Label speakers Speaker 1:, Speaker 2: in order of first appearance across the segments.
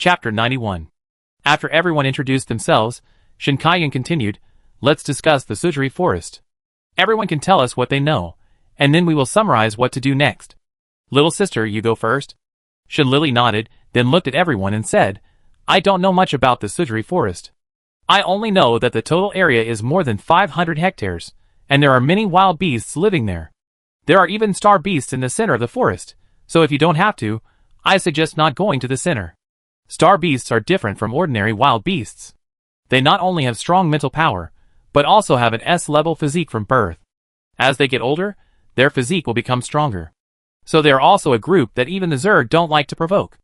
Speaker 1: Chapter 91. After everyone introduced themselves, Shinkayan continued, "Let's discuss the Suzuri forest. Everyone can tell us what they know, and then we will summarize what to do next. Little sister, you go first." Shinlili nodded, then looked at everyone and said, "I don't know much about the Suzuri forest. I only know that the total area is more than 500 hectares, and there are many wild beasts living there. There are even star beasts in the center of the forest, so if you don't have to, I suggest not going to the center. Star beasts are different from ordinary wild beasts. They not only have strong mental power, but also have an S-level physique from birth. As they get older, their physique will become stronger. So they are also a group that even the Zerg don't like to provoke.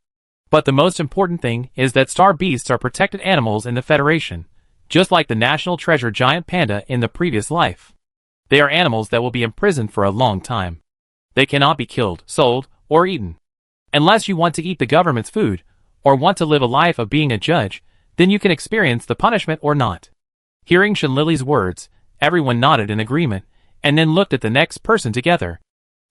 Speaker 1: But the most important thing is that star beasts are protected animals in the Federation, just like the national treasure giant panda in the previous life. They are animals that will be imprisoned for a long time. They cannot be killed, sold, or eaten. Unless you want to eat the government's food, or want to live a life of being a judge, then you can experience the punishment or not." Hearing Shinlili's words, everyone nodded in agreement, and then looked at the next person together.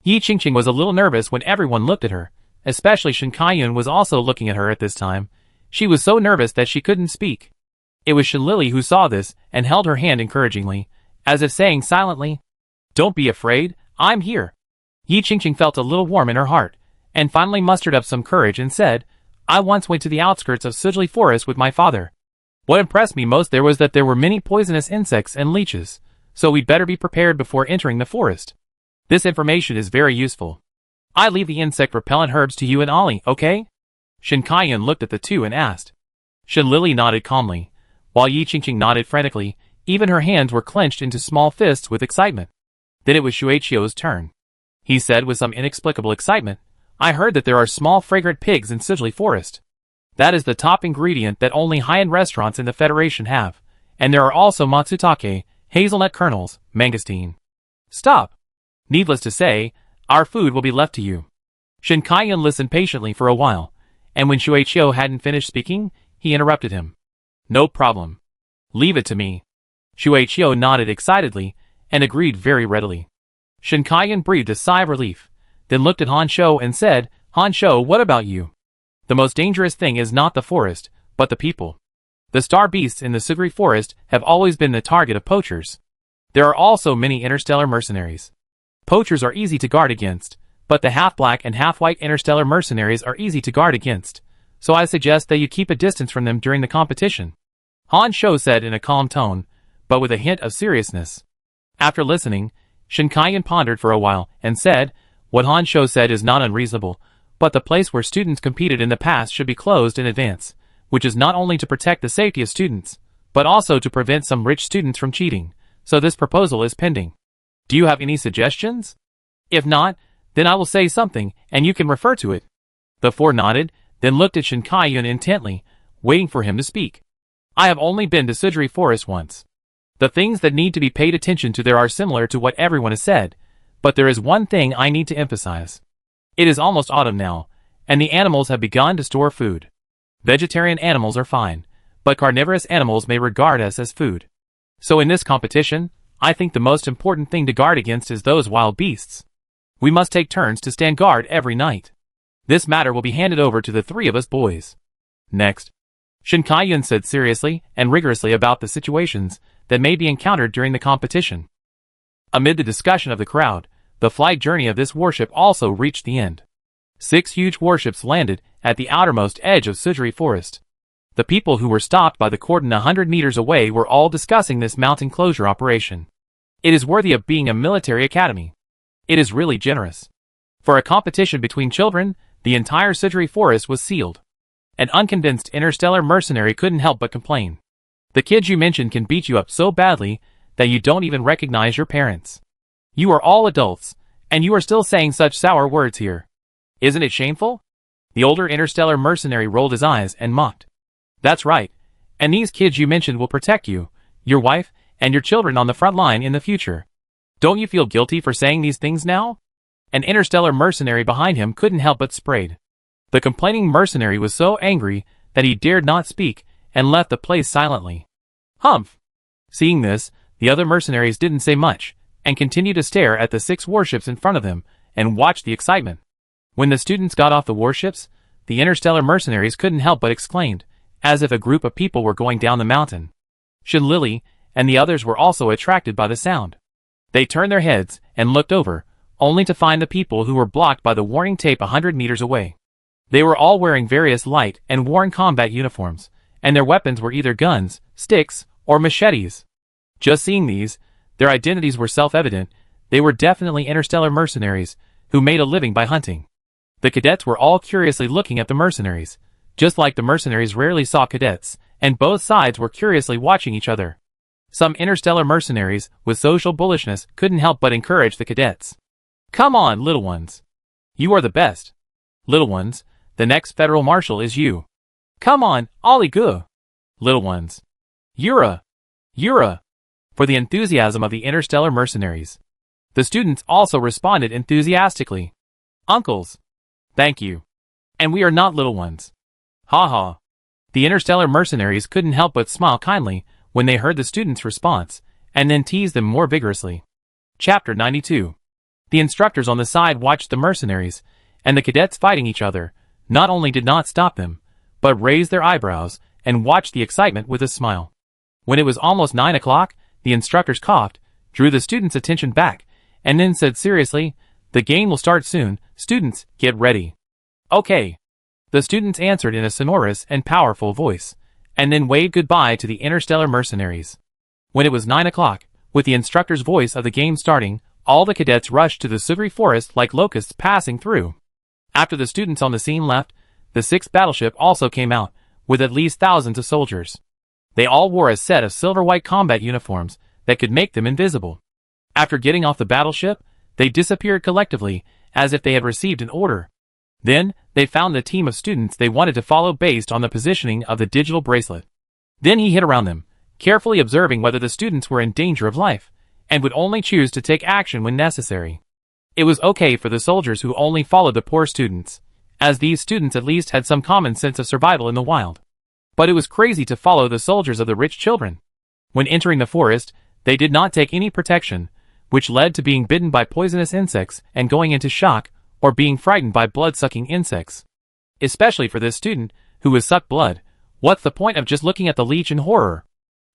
Speaker 1: Yi Qingqing was a little nervous when everyone looked at her, especially Shinkayan was also looking at her at this time. She was so nervous that she couldn't speak. It was Shinlili who saw this and held her hand encouragingly, as if saying silently, "Don't be afraid, I'm here." Yi Qingqing felt a little warm in her heart, and finally mustered up some courage and said, "I once went to the outskirts of Suzuri Forest with my father. What impressed me most there was that there were many poisonous insects and leeches, so we'd better be prepared before entering the forest. This information is very useful. I leave the insect-repellent herbs to you and Ollie, okay?" Shinkayan looked at the two and asked. Shinlili nodded calmly, while Yi Qingqing nodded frantically. Even her hands were clenched into small fists with excitement. Then it was Shuaichio's turn. He said with some inexplicable excitement, "I heard that there are small fragrant pigs in Suzuri Forest. That is the top ingredient that only high-end restaurants in the Federation have, and there are also matsutake, hazelnut kernels, mangosteen." "Stop! Needless to say, our food will be left to you." Shinkayan listened patiently for a while, and when Shuaichio hadn't finished speaking, he interrupted him. "No problem. Leave it to me." Shuaichio nodded excitedly, and agreed very readily. Shinkayan breathed a sigh of relief, then looked at Honsho and said, "Honsho, what about you? The most dangerous thing is not the forest, but the people. The star beasts in the Suzuri Forest have always been the target of poachers. There are also many interstellar mercenaries. Poachers are easy to guard against, but the half-black and half-white interstellar mercenaries are easy to guard against, so I suggest that you keep a distance from them during the competition," Honsho said in a calm tone, but with a hint of seriousness. After listening, Shinkayan pondered for a while and said, "What Honsho said is not unreasonable, but the place where students competed in the past should be closed in advance, which is not only to protect the safety of students, but also to prevent some rich students from cheating, so this proposal is pending. Do you have any suggestions? If not, then I will say something, and you can refer to it." The four nodded, then looked at Shinkayan intently, waiting for him to speak. "I have only been to Suzuri Forest once. The things that need to be paid attention to there are similar to what everyone has said, but there is one thing I need to emphasize. It is almost autumn now, and the animals have begun to store food. Vegetarian animals are fine, but carnivorous animals may regard us as food. So in this competition, I think the most important thing to guard against is those wild beasts. We must take turns to stand guard every night. This matter will be handed over to the three of us boys." Next, Shinkayan said seriously and rigorously about the situations that may be encountered during the competition. Amid the discussion of the crowd, the flight journey of this warship also reached the end. 6 huge warships landed at the outermost edge of Suzuri Forest. The people who were stopped by the cordon 100 meters away were all discussing this mountain closure operation. It is worthy of being a military academy. It is really generous. For a competition between children, the entire Suzuri Forest was sealed. An unconvinced interstellar mercenary couldn't help but complain. "The kids you mentioned can beat you up so badly that you don't even recognize your parents. You are all adults, and you are still saying such sour words here. Isn't it shameful?" The older interstellar mercenary rolled his eyes and mocked. "That's right, and these kids you mentioned will protect you, your wife, and your children on the front line in the future. Don't you feel guilty for saying these things now?" An interstellar mercenary behind him couldn't help but sprayed. The complaining mercenary was so angry that he dared not speak and left the place silently. Humph! Seeing this, the other mercenaries didn't say much and continued to stare at the 6 warships in front of them and watch the excitement. When the students got off the warships, the interstellar mercenaries couldn't help but exclaimed, as if a group of people were going down the mountain. Shin Lily and the others were also attracted by the sound. They turned their heads and looked over, only to find the people who were blocked by the warning tape 100 meters away. They were all wearing various light and worn combat uniforms, and their weapons were either guns, sticks, or machetes. Just seeing these, their identities were self-evident. They were definitely interstellar mercenaries, who made a living by hunting. The cadets were all curiously looking at the mercenaries, just like the mercenaries rarely saw cadets, and both sides were curiously watching each other. Some interstellar mercenaries, with social bullishness, couldn't help but encourage the cadets. "Come on, little ones. You are the best. Little ones, the next federal marshal is you. Come on, Ollie Goo. Little ones. Yura. Yura." For the enthusiasm of the interstellar mercenaries. The students also responded enthusiastically. "Uncles. Thank you. And we are not little ones. Ha ha." The interstellar mercenaries couldn't help but smile kindly when they heard the students' response, and then teased them more vigorously. Chapter 92. The instructors on the side watched the mercenaries and the cadets fighting each other, not only did not stop them, but raised their eyebrows and watched the excitement with a smile. When it was almost 9 o'clock, the instructors coughed, drew the students' attention back, and then said seriously, "The game will start soon. Students, get ready." "Okay." The students answered in a sonorous and powerful voice, and then waved goodbye to the interstellar mercenaries. When it was 9 o'clock, with the instructor's voice of the game starting, all the cadets rushed to the sugary forest like locusts passing through. After the students on the scene left, the 6th battleship also came out, with at least thousands of soldiers. They all wore a set of silver-white combat uniforms that could make them invisible. After getting off the battleship, they disappeared collectively, as if they had received an order. Then, they found the team of students they wanted to follow based on the positioning of the digital bracelet. Then he hid around them, carefully observing whether the students were in danger of life, and would only choose to take action when necessary. It was okay for the soldiers who only followed the poor students, as these students at least had some common sense of survival in the wild. But it was crazy to follow the soldiers of the rich children. When entering the forest, they did not take any protection, which led to being bitten by poisonous insects and going into shock, or being frightened by blood-sucking insects. Especially for this student, who was sucked blood. What's the point of just looking at the leech in horror?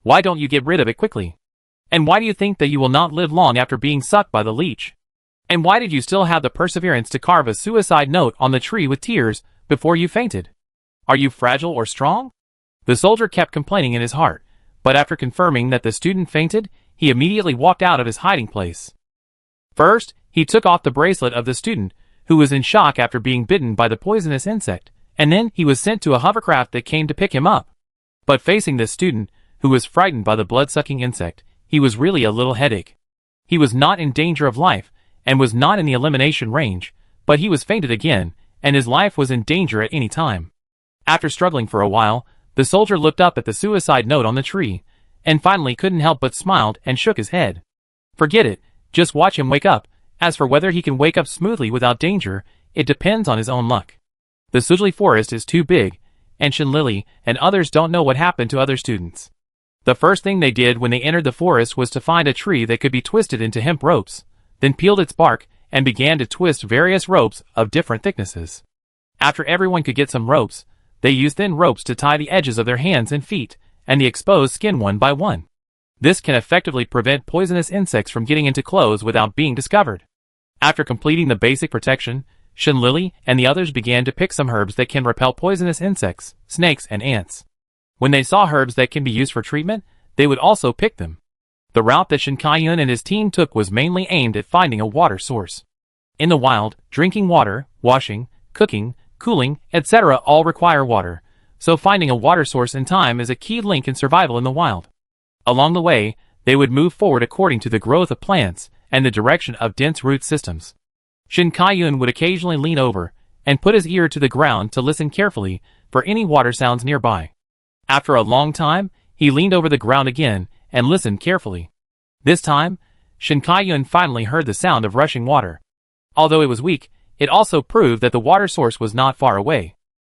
Speaker 1: Why don't you get rid of it quickly? And why do you think that you will not live long after being sucked by the leech? And why did you still have the perseverance to carve a suicide note on the tree with tears before you fainted? Are you fragile or strong? The soldier kept complaining in his heart, but after confirming that the student fainted, he immediately walked out of his hiding place. First, he took off the bracelet of the student, who was in shock after being bitten by the poisonous insect, and then he was sent to a hovercraft that came to pick him up. But facing this student, who was frightened by the blood-sucking insect, he was really a little headache. He was not in danger of life, and was not in the elimination range, but he was fainted again, and his life was in danger at any time. After struggling for a while, the soldier looked up at the suicide note on the tree, and finally couldn't help but smiled and shook his head. Forget it, just watch him wake up. As for whether he can wake up smoothly without danger, it depends on his own luck. The Sujli forest is too big, and Shin Lily and others don't know what happened to other students. The first thing they did when they entered the forest was to find a tree that could be twisted into hemp ropes, then peeled its bark and began to twist various ropes of different thicknesses. After everyone could get some ropes, they used thin ropes to tie the edges of their hands and feet, and the exposed skin one by one. This can effectively prevent poisonous insects from getting into clothes without being discovered. After completing the basic protection, Shin Lily and the others began to pick some herbs that can repel poisonous insects, snakes, and ants. When they saw herbs that can be used for treatment, they would also pick them. The route that Shin Kai-yun and his team took was mainly aimed at finding a water source. In the wild, drinking water, washing, cooking, cooling, etc. all require water, so finding a water source in time is a key link in survival in the wild. Along the way, they would move forward according to the growth of plants and the direction of dense root systems. Shin Kai-yun would occasionally lean over and put his ear to the ground to listen carefully for any water sounds nearby. After a long time, he leaned over the ground again and listened carefully. This time, Shin Kai-yun finally heard the sound of rushing water. Although it was weak, it also proved that the water source was not far away.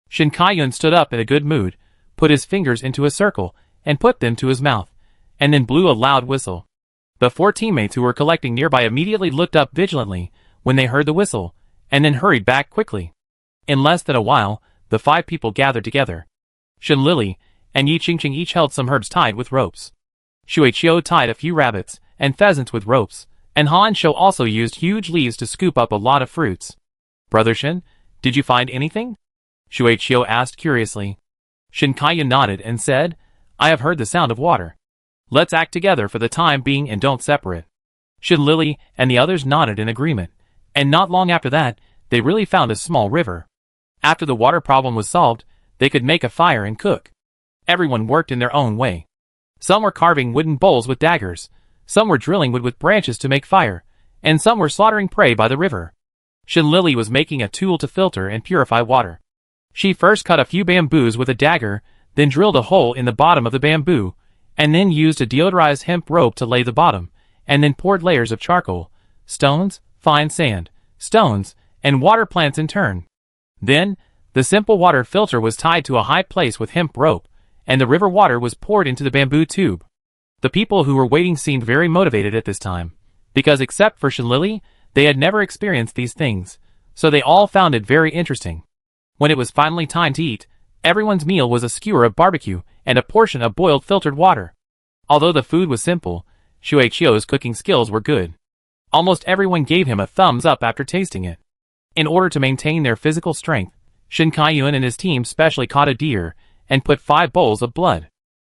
Speaker 1: Shin Kai-yun stood up in a good mood, put his fingers into a circle, and put them to his mouth, and then blew a loud whistle. The 4 teammates who were collecting nearby immediately looked up vigilantly when they heard the whistle, and then hurried back quickly. In less than a while, the 5 people gathered together. Shen Lily and Yi Qingqing each held some herbs tied with ropes. Shui Qiu tied a few rabbits and pheasants with ropes, and Han Shou also used huge leaves to scoop up a lot of fruits. Brother Shen, did you find anything? Shui Qiu asked curiously. Shen Kaiyun nodded and said, I have heard the sound of water. Let's act together for the time being and don't separate. Shen Lily and the others nodded in agreement, and not long after that, they really found a small river. After the water problem was solved, they could make a fire and cook. Everyone worked in their own way. Some were carving wooden bowls with daggers, some were drilling wood with branches to make fire, and some were slaughtering prey by the river. Shen Lily was making a tool to filter and purify water. She first cut a few bamboos with a dagger, then drilled a hole in the bottom of the bamboo, and then used a deodorized hemp rope to lay the bottom, and then poured layers of charcoal, stones, fine sand, stones, and water plants in turn. Then, the simple water filter was tied to a high place with hemp rope, and the river water was poured into the bamboo tube. The people who were waiting seemed very motivated at this time, because except for Shen Lily, they had never experienced these things, so they all found it very interesting. When it was finally time to eat, everyone's meal was a skewer of barbecue and a portion of boiled filtered water. Although the food was simple, Shui Qiu's cooking skills were good. Almost everyone gave him a thumbs up after tasting it. In order to maintain their physical strength, Shen Kaiyun and his team specially caught a deer and put 5 bowls of blood.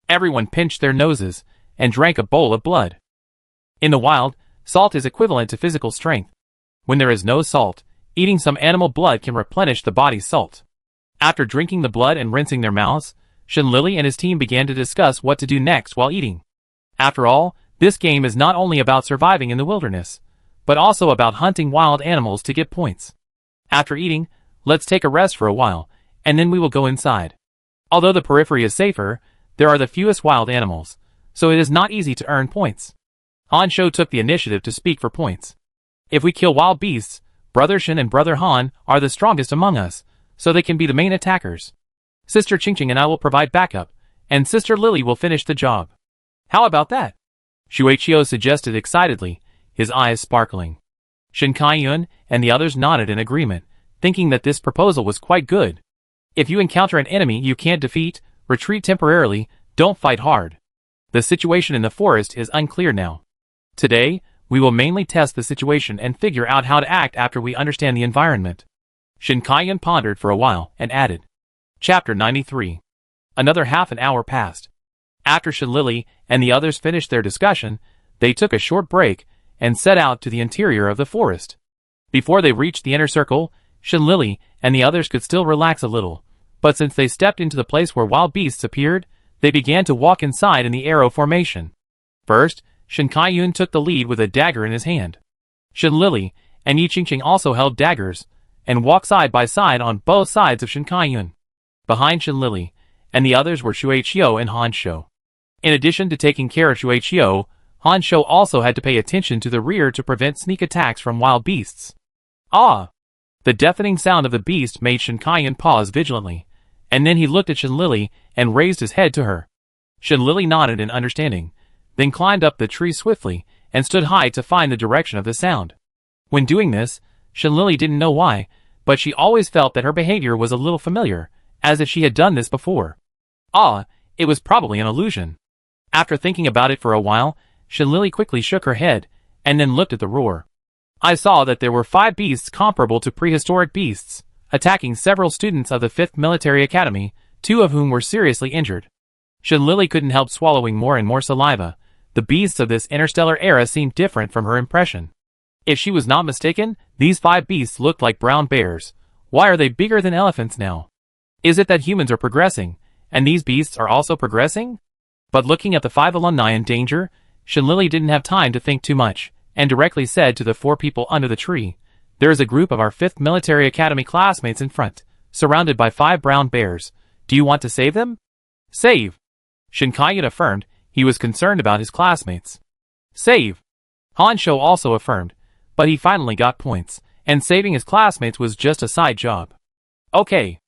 Speaker 1: Everyone pinched their noses and drank a bowl of blood. In the wild, salt is equivalent to physical strength. When there is no salt, eating some animal blood can replenish the body's salt. After drinking the blood and rinsing their mouths, Shen Lily and his team began to discuss what to do next while eating. After all, this game is not only about surviving in the wilderness, but also about hunting wild animals to get points. After eating, let's take a rest for a while, and then we will go inside. Although the periphery is safer, there are the fewest wild animals, so it is not easy to earn points. Han Shou took the initiative to speak for points. If we kill wild beasts, Brother Shen and Brother Han are the strongest among us, so they can be the main attackers. Sister Qingqing and I will provide backup, and Sister Lily will finish the job. How about that? Shui Qiu suggested excitedly, his eyes sparkling. Shen Kaiyun and the others nodded in agreement, thinking that this proposal was quite good. If you encounter an enemy you can't defeat, retreat temporarily, don't fight hard. The situation in the forest is unclear now. Today, we will mainly test the situation and figure out how to act after we understand the environment. Shen Kaiyun pondered for a while and added. Chapter 93. Another half an hour passed. After Shen Lily and the others finished their discussion, they took a short break and set out to the interior of the forest. Before they reached the inner circle, Shen Lily and the others could still relax a little, but since they stepped into the place where wild beasts appeared, they began to walk inside in the arrow formation. First, Shen Kaiyun took the lead with a dagger in his hand. Shen Lily and Yi Qingqing also held daggers, and walked side by side on both sides of Shen Kaiyun. Behind Shen Lily and the others were Shui Qiu and Han Shou. In addition to taking care of Shui Qiu, Han Shou also had to pay attention to the rear to prevent sneak attacks from wild beasts. Ah! The deafening sound of the beast made Shen Kaiyun pause vigilantly, and then he looked at Shen Lily and raised his head to her. Shen Lily nodded in understanding, then climbed up the tree swiftly and stood high to find the direction of the sound. When doing this, Shen Lily didn't know why, but she always felt that her behavior was a little familiar, as if she had done this before. Ah, it was probably an illusion. After thinking about it for a while, Shen Lily quickly shook her head, and then looked at the roar. I saw that there were 5 beasts comparable to prehistoric beasts, attacking several students of the 5th Military Academy, 2 of whom were seriously injured. Shen Lily couldn't help swallowing more and more saliva. The beasts of this interstellar era seemed different from her impression. If she was not mistaken, these 5 beasts looked like brown bears. Why are they bigger than elephants now? Is it that humans are progressing, and these beasts are also progressing? But looking at the 5 alumni in danger, Shen Lily didn't have time to think too much, and directly said to the 4 people under the tree, there is a group of our 5th Military Academy classmates in front, surrounded by 5 brown bears. Do you want to save them? Save! Shen Kaiyun affirmed. He was concerned about his classmates. Save! Han Shou also affirmed, but he finally got points, and saving his classmates was just a side job. Okay.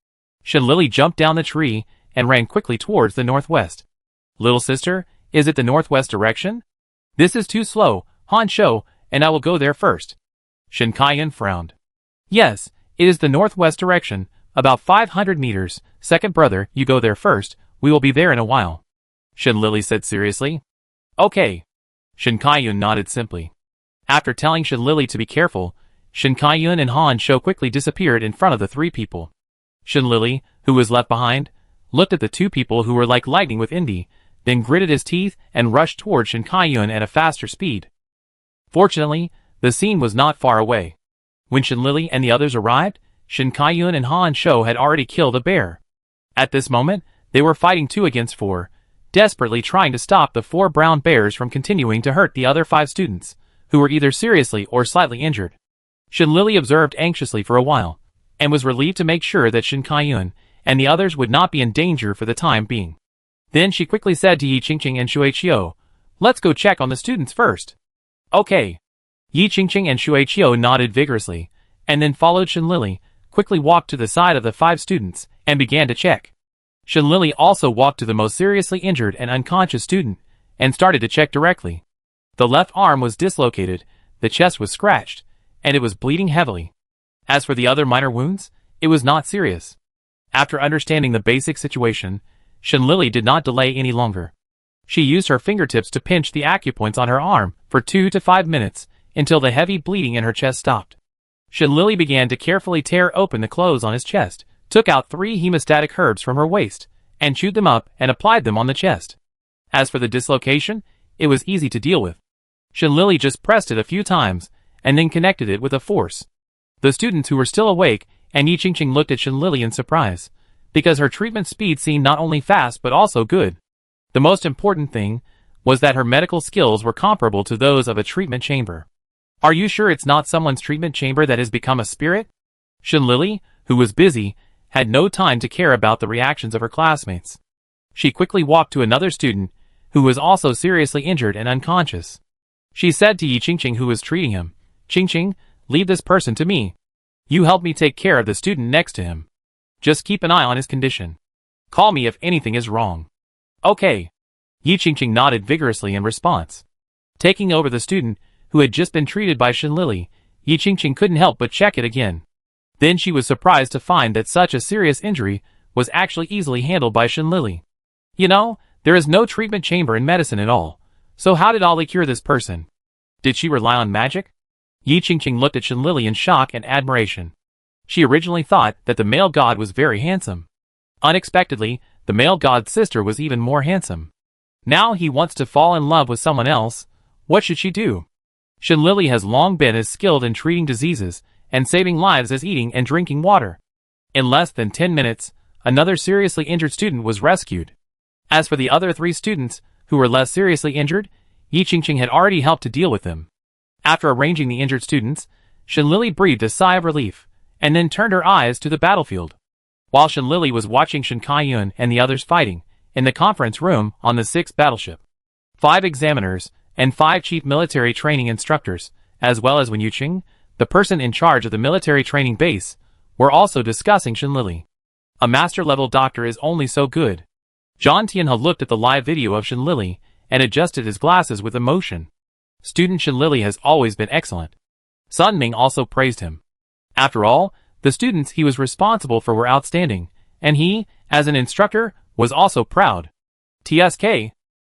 Speaker 1: Shen Lily jumped down the tree and ran quickly towards the northwest. Little sister, is it the northwest direction? This is too slow, Han Shou, and I will go there first. Shen Kaiyun frowned. Yes, it is the northwest direction, About 500 meters. Second brother, you go there first, we will be there in a while. Shin Lily said seriously. Okay. Shin Kaiyun nodded simply. After telling Shin Lily to be careful, Shin Kaiyun and Han Shou quickly disappeared in front of the three people. Shin Lily, who was left behind, looked at the two people who were like lightning with Indy, then gritted his teeth and rushed toward Shin Kaiyun at a faster speed. Fortunately, the scene was not far away. When Shin Lily and the others arrived, Shin Kaiyun and Han Shou had already killed a bear. At this moment, they were fighting 2 against 4, desperately trying to stop the 4 brown bears from continuing to hurt the other 5 students, who were either seriously or slightly injured. Shin Lily observed anxiously for a while, and was relieved to make sure that Shin Kaiyun and the others would not be in danger for the time being. Then she quickly said to Yi Qingqing and Shuaiqiu, "Let's go check on the students first." Okay. Yi Qingqing and Shuaiqiu nodded vigorously, and then followed Shin Lily, quickly walked to the side of the 5 students, and began to check. Shin Lily also walked to the most seriously injured and unconscious student, and started to check directly. The left arm was dislocated, the chest was scratched, and it was bleeding heavily. As for the other minor wounds, it was not serious. After understanding the basic situation, Shin Lily did not delay any longer. She used her fingertips to pinch the acupoints on her arm for 2 to 5 minutes, until the heavy bleeding in her chest stopped. Shin Lily began to carefully tear open the clothes on his chest, took out 3 hemostatic herbs from her waist, and chewed them up and applied them on the chest. As for the dislocation, it was easy to deal with. Shin Lily just pressed it a few times, and then connected it with a force. The students who were still awake and Yi Qingqing looked at Shin Lily in surprise, because her treatment speed seemed not only fast but also good. The most important thing was that her medical skills were comparable to those of a treatment chamber. Are you sure it's not someone's treatment chamber that has become a spirit? Shin Lily, who was busy, had no time to care about the reactions of her classmates. She quickly walked to another student, who was also seriously injured and unconscious. She said to Yi Qingqing, who was treating him, "Qingqing, leave this person to me. You help me take care of the student next to him. Just keep an eye on his condition. Call me if anything is wrong." Okay. Yi Qingqing nodded vigorously in response. Taking over the student, who had just been treated by Shin Lily, Yi Qingqing couldn't help but check it again. Then she was surprised to find that such a serious injury was actually easily handled by Shin Lily. You know, there is no treatment chamber in medicine at all, so how did Ali cure this person? Did she rely on magic? Yi Qingqing looked at Shin Lily in shock and admiration. She originally thought that the male god was very handsome. Unexpectedly, the male god's sister was even more handsome. Now he wants to fall in love with someone else. What should she do? Shin Lily has long been as skilled in treating diseases and saving lives as eating and drinking water. In less than 10 minutes, another seriously injured student was rescued. As for the other 3 students, who were less seriously injured, Yi Qingqing had already helped to deal with them. After arranging the injured students, Shin Lily breathed a sigh of relief, and then turned her eyes to the battlefield. While Shin Lily was watching Shin Kaiyun and the others fighting, in the conference room on the 6th battleship, 5 examiners and 5 chief military training instructors, as well as Wen Yuqing, the person in charge of the military training base, were also discussing Shin Lily. A master-level doctor is only so good. Zhang Tianhe looked at the live video of Shin Lily and adjusted his glasses with emotion. Student Shin Lily has always been excellent. Sun Ming also praised him. After all, the students he was responsible for were outstanding, and he, as an instructor, was also proud. TSK.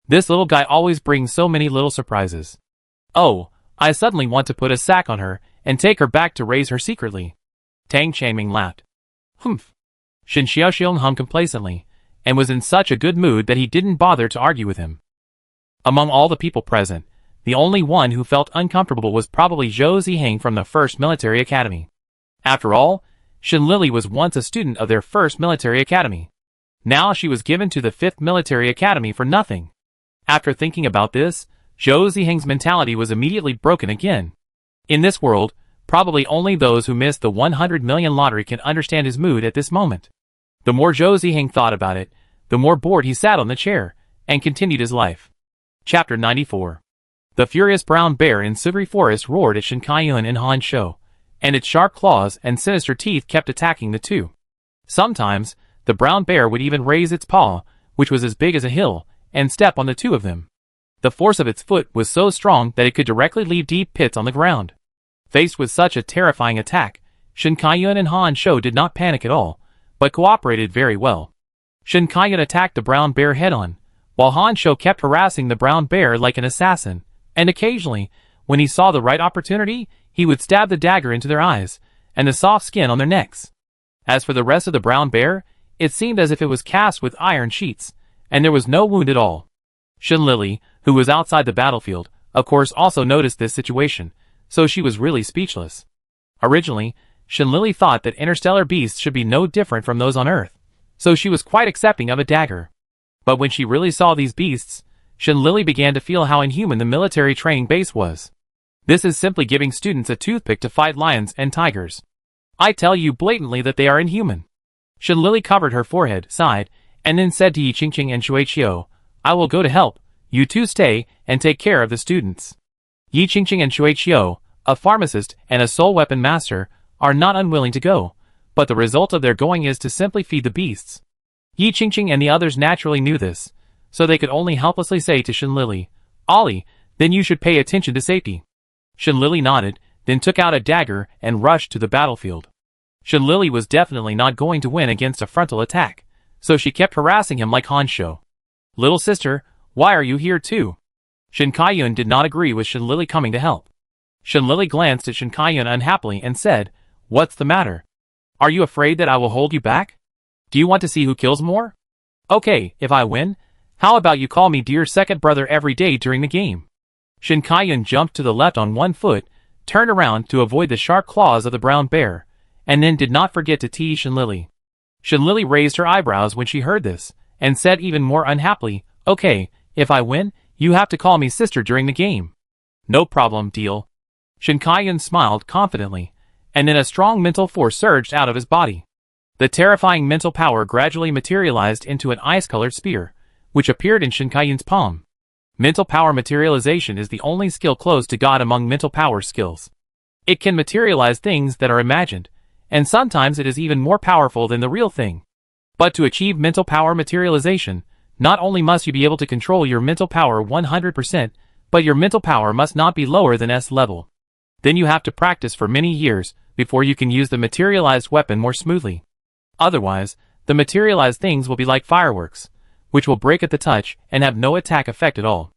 Speaker 1: This little guy always brings so many little surprises. Oh, I suddenly want to put a sack on her and take her back to raise her secretly. Tang Changming laughed. Humph. Shin Xiaoxiong hummed complacently, and was in such a good mood that he didn't bother to argue with him. Among all the people present, the only one who felt uncomfortable was probably Zhou Ziheng from the 1st Military Academy. After all, Shin Lily was once a student of their 1st Military Academy. Now she was given to the 5th Military Academy for nothing. After thinking about this, Zhou Ziheng's mentality was immediately broken again. In this world, probably only those who missed the 100 million lottery can understand his mood at this moment. The more Zhou Ziheng thought about it, the more bored he sat on the chair, and continued his life. Chapter 94. The furious brown bear in Sudri Forest roared at Shin Kaiyun and Han Shou, and its sharp claws and sinister teeth kept attacking the two. Sometimes, the brown bear would even raise its paw, which was as big as a hill, and step on the 2 of them. The force of its foot was so strong that it could directly leave deep pits on the ground. Faced with such a terrifying attack, Shin Kaiyun and Han Shou did not panic at all, but cooperated very well. Shin Kaiyan attacked the brown bear head-on, while Honsho kept harassing the brown bear like an assassin, and occasionally, when he saw the right opportunity, he would stab the dagger into their eyes, and the soft skin on their necks. As for the rest of the brown bear, it seemed as if it was cast with iron sheets, and there was no wound at all. Shin Lily, who was outside the battlefield, of course also noticed this situation, so she was really speechless. Originally, Shin Lily thought that interstellar beasts should be no different from those on Earth, so she was quite accepting of a dagger. But when she really saw these beasts, Shin Lily began to feel how inhuman the military training base was. This is simply giving students a toothpick to fight lions and tigers. I tell you blatantly that they are inhuman. Shin Lily covered her forehead, sighed, and then said to Yi Qingqing and Shuiqiu, I will go to help, you two stay and take care of the students. Yi Qingqing and Shuiqiu, a pharmacist and a soul weapon master, are not unwilling to go, but the result of their going is to simply feed the beasts. Yi Qingqing and the others naturally knew this, so they could only helplessly say to Shin Lily, Ollie, then you should pay attention to safety. Shin Lily nodded, then took out a dagger and rushed to the battlefield. Shin Lily was definitely not going to win against a frontal attack, so she kept harassing him like Honsho. Little sister, why are you here too? Shin Kaiyan did not agree with Shin Lily coming to help. Shin Lily glanced at Shin Kaiyan unhappily and said, What's the matter? Are you afraid that I will hold you back? Do you want to see who kills more? Okay, if I win, how about you call me dear second brother every day during the game? Shin Kaiyan jumped to the left on one foot, turned around to avoid the sharp claws of the brown bear, and then did not forget to tease Shin Lily. Shin Lily raised her eyebrows when she heard this, and said even more unhappily, Okay, if I win, you have to call me sister during the game. No problem, deal. Shin Kaiyan smiled confidently, and then a strong mental force surged out of his body. The terrifying mental power gradually materialized into an ice-colored spear, which appeared in Shin Kaiyan's palm. Mental power materialization is the only skill close to God among mental power skills. It can materialize things that are imagined, and sometimes it is even more powerful than the real thing. But to achieve mental power materialization, not only must you be able to control your mental power 100%, but your mental power must not be lower than S level. Then you have to practice for many years before you can use the materialized weapon more smoothly. Otherwise, the materialized things will be like fireworks, which will break at the touch and have no attack effect at all.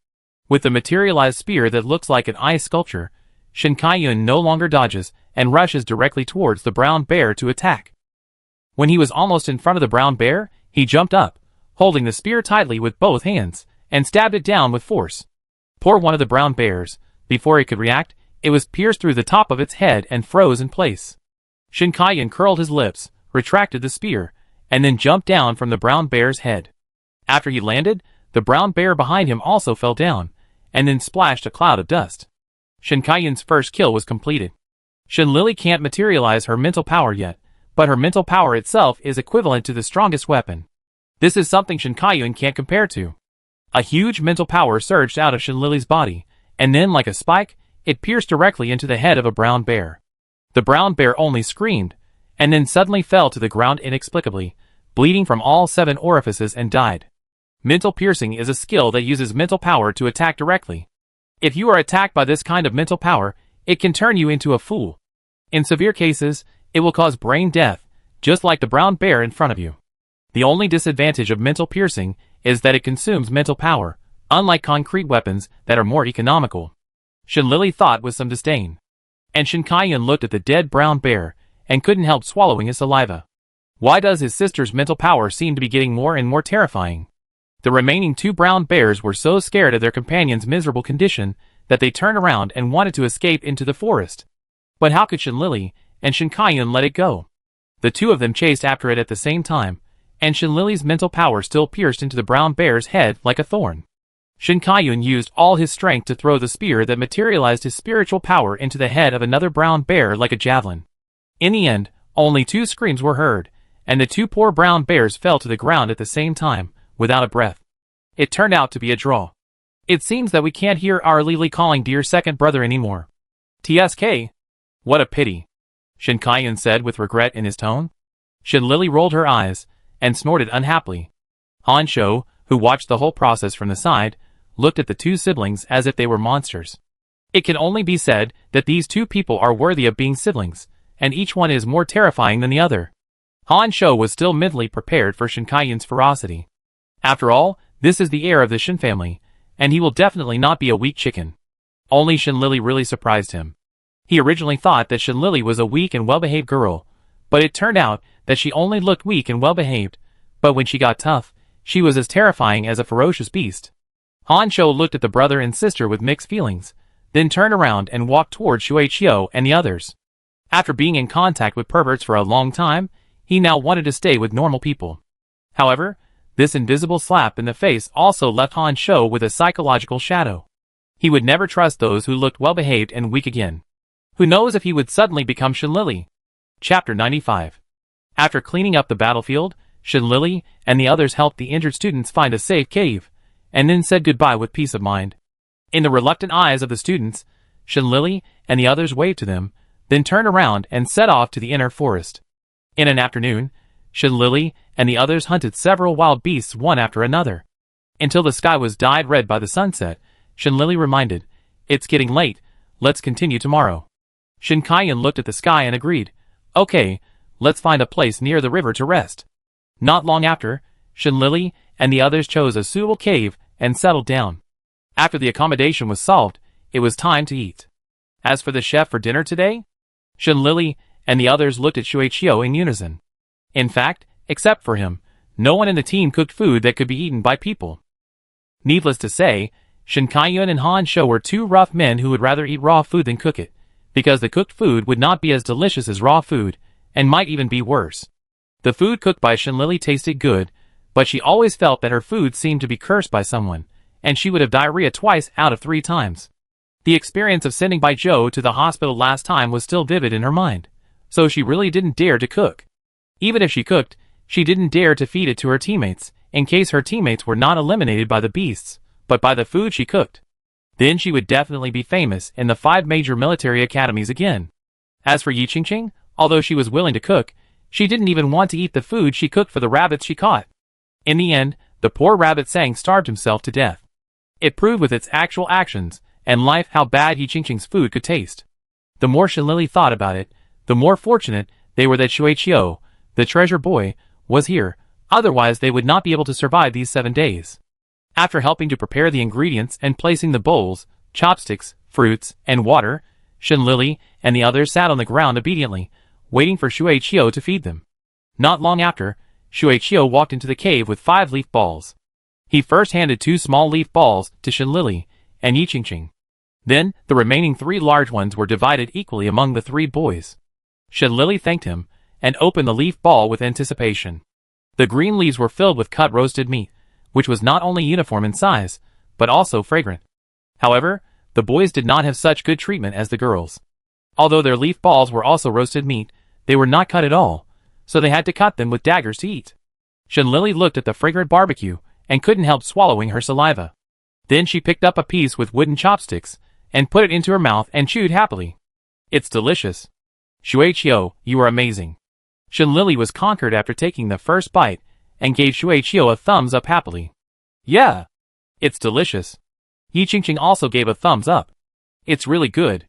Speaker 1: With the materialized spear that looks like an ice sculpture, Shin Kaiyan no longer dodges and rushes directly towards the brown bear to attack. When he was almost in front of the brown bear, he jumped up, holding the spear tightly with both hands, and stabbed it down with force. Poor one of the brown bears, before it could react, it was pierced through the top of its head and froze in place. Shin Kaiyan curled his lips, retracted the spear, and then jumped down from the brown bear's head. After he landed, the brown bear behind him also fell down, and then splashed a cloud of dust. Shin Kaiyan's first kill was completed. Shin Lily can't materialize her mental power yet, but her mental power itself is equivalent to the strongest weapon. This is something Shin Kaiyan can't compare to. A huge mental power surged out of Shin Lily's body, and then like a spike, it pierced directly into the head of a brown bear. The brown bear only screamed, and then suddenly fell to the ground inexplicably, bleeding from all 7 orifices and died. Mental piercing is a skill that uses mental power to attack directly. If you are attacked by this kind of mental power, it can turn you into a fool. In severe cases, it will cause brain death, just like the brown bear in front of you. The only disadvantage of mental piercing is that it consumes mental power, unlike concrete weapons that are more economical. Shin Lily thought with some disdain. And Shin Kaiyan looked at the dead brown bear, and couldn't help swallowing his saliva. Why does his sister's mental power seem to be getting more and more terrifying? The remaining 2 brown bears were so scared of their companion's miserable condition that they turned around and wanted to escape into the forest. But how could Shin Lily and Shin Kaiyan let it go? The 2 of them chased after it at the same time, and Shin Lily's mental power still pierced into the brown bear's head like a thorn. Shin Kaiyan used all his strength to throw the spear that materialized his spiritual power into the head of another brown bear like a javelin. In the end, only 2 screams were heard, and the 2 poor brown bears fell to the ground at the same time, without a breath. It turned out to be a draw. It seems that we can't hear our Lily calling dear second brother anymore. TSK. What a pity, Shin Kaiyan said with regret in his tone. Shin Lily rolled her eyes, and snorted unhappily. Honsho, who watched the whole process from the side, looked at the 2 siblings as if they were monsters. It can only be said that these 2 people are worthy of being siblings, and each one is more terrifying than the other. Han Shou was still mentally prepared for Shin Kaiyun's ferocity. After all, this is the heir of the Shin family, and he will definitely not be a weak chicken. Only Shin Lily really surprised him. He originally thought that Shin Lily was a weak and well-behaved girl, but it turned out that she only looked weak and well-behaved, but when she got tough, she was as terrifying as a ferocious beast. Han Shou looked at the brother and sister with mixed feelings, then turned around and walked towards Shuiqiu and the others. After being in contact with perverts for a long time, he now wanted to stay with normal people. However, this invisible slap in the face also left Han Shou with a psychological shadow. He would never trust those who looked well-behaved and weak again. Who knows if he would suddenly become Shin Lily? Chapter 95. After cleaning up the battlefield, Shin Lily and the others helped the injured students find a safe cave, and then said goodbye with peace of mind. In the reluctant eyes of the students, Shin Lily and the others waved to them, then turned around and set off to the inner forest. In an afternoon, Shin Lily and the others hunted several wild beasts one after another. Until the sky was dyed red by the sunset, Shin Lily reminded, "It's getting late, let's continue tomorrow." Shin Kaiyun looked at the sky and agreed, "Okay, let's find a place near the river to rest." Not long after, Shin Lily and the others chose a suitable cave and settled down. After the accommodation was solved, it was time to eat. As for the chef for dinner today, Shin Lily and the others looked at Shuiqiu in unison. In fact, except for him, no one in the team cooked food that could be eaten by people. Needless to say, Shin Kaiyun and Han Shou were two rough men who would rather eat raw food than cook it, because the cooked food would not be as delicious as raw food, and might even be worse. The food cooked by Shin Lily tasted good, but she always felt that her food seemed to be cursed by someone, and she would have diarrhea twice out of 3 times. The experience of sending Bai Zhou to the hospital last time was still vivid in her mind, so she really didn't dare to cook. Even if she cooked, she didn't dare to feed it to her teammates, in case her teammates were not eliminated by the beasts, but by the food she cooked. Then she would definitely be famous in the 5 major military academies again. As for Yi Qingqing, although she was willing to cook, she didn't even want to eat the food she cooked for the rabbits she caught. In the end, the poor rabbit Sang starved himself to death. It proved with its actual actions and life how bad Yi Qingqing's food could taste. The more Shin Lily thought about it, the more fortunate they were that Shuiqiu, the treasure boy, was here, otherwise they would not be able to survive these 7 days. After helping to prepare the ingredients and placing the bowls, chopsticks, fruits, and water, Shin Lily and the others sat on the ground obediently, waiting for Shuiqiu to feed them. Not long after, Shuiqiu walked into the cave with 5 leaf balls. He first handed 2 small leaf balls to Shin Lily and Yi Qingqing. Then, the remaining 3 large ones were divided equally among the 3 boys. Shin Lily thanked him, and opened the leaf ball with anticipation. The green leaves were filled with cut roasted meat, which was not only uniform in size, but also fragrant. However, the boys did not have such good treatment as the girls. Although their leaf balls were also roasted meat, they were not cut at all, so they had to cut them with daggers to eat. Shin Lily looked at the fragrant barbecue, and couldn't help swallowing her saliva. Then she picked up a piece with wooden chopsticks, and put it into her mouth and chewed happily. "It's delicious. Shuiqiu, you are amazing." Shin Lily was conquered after taking the first bite, and gave Shuiqiu a thumbs up happily. "Yeah, it's delicious." Yi Qingqing also gave a thumbs up. "It's really good."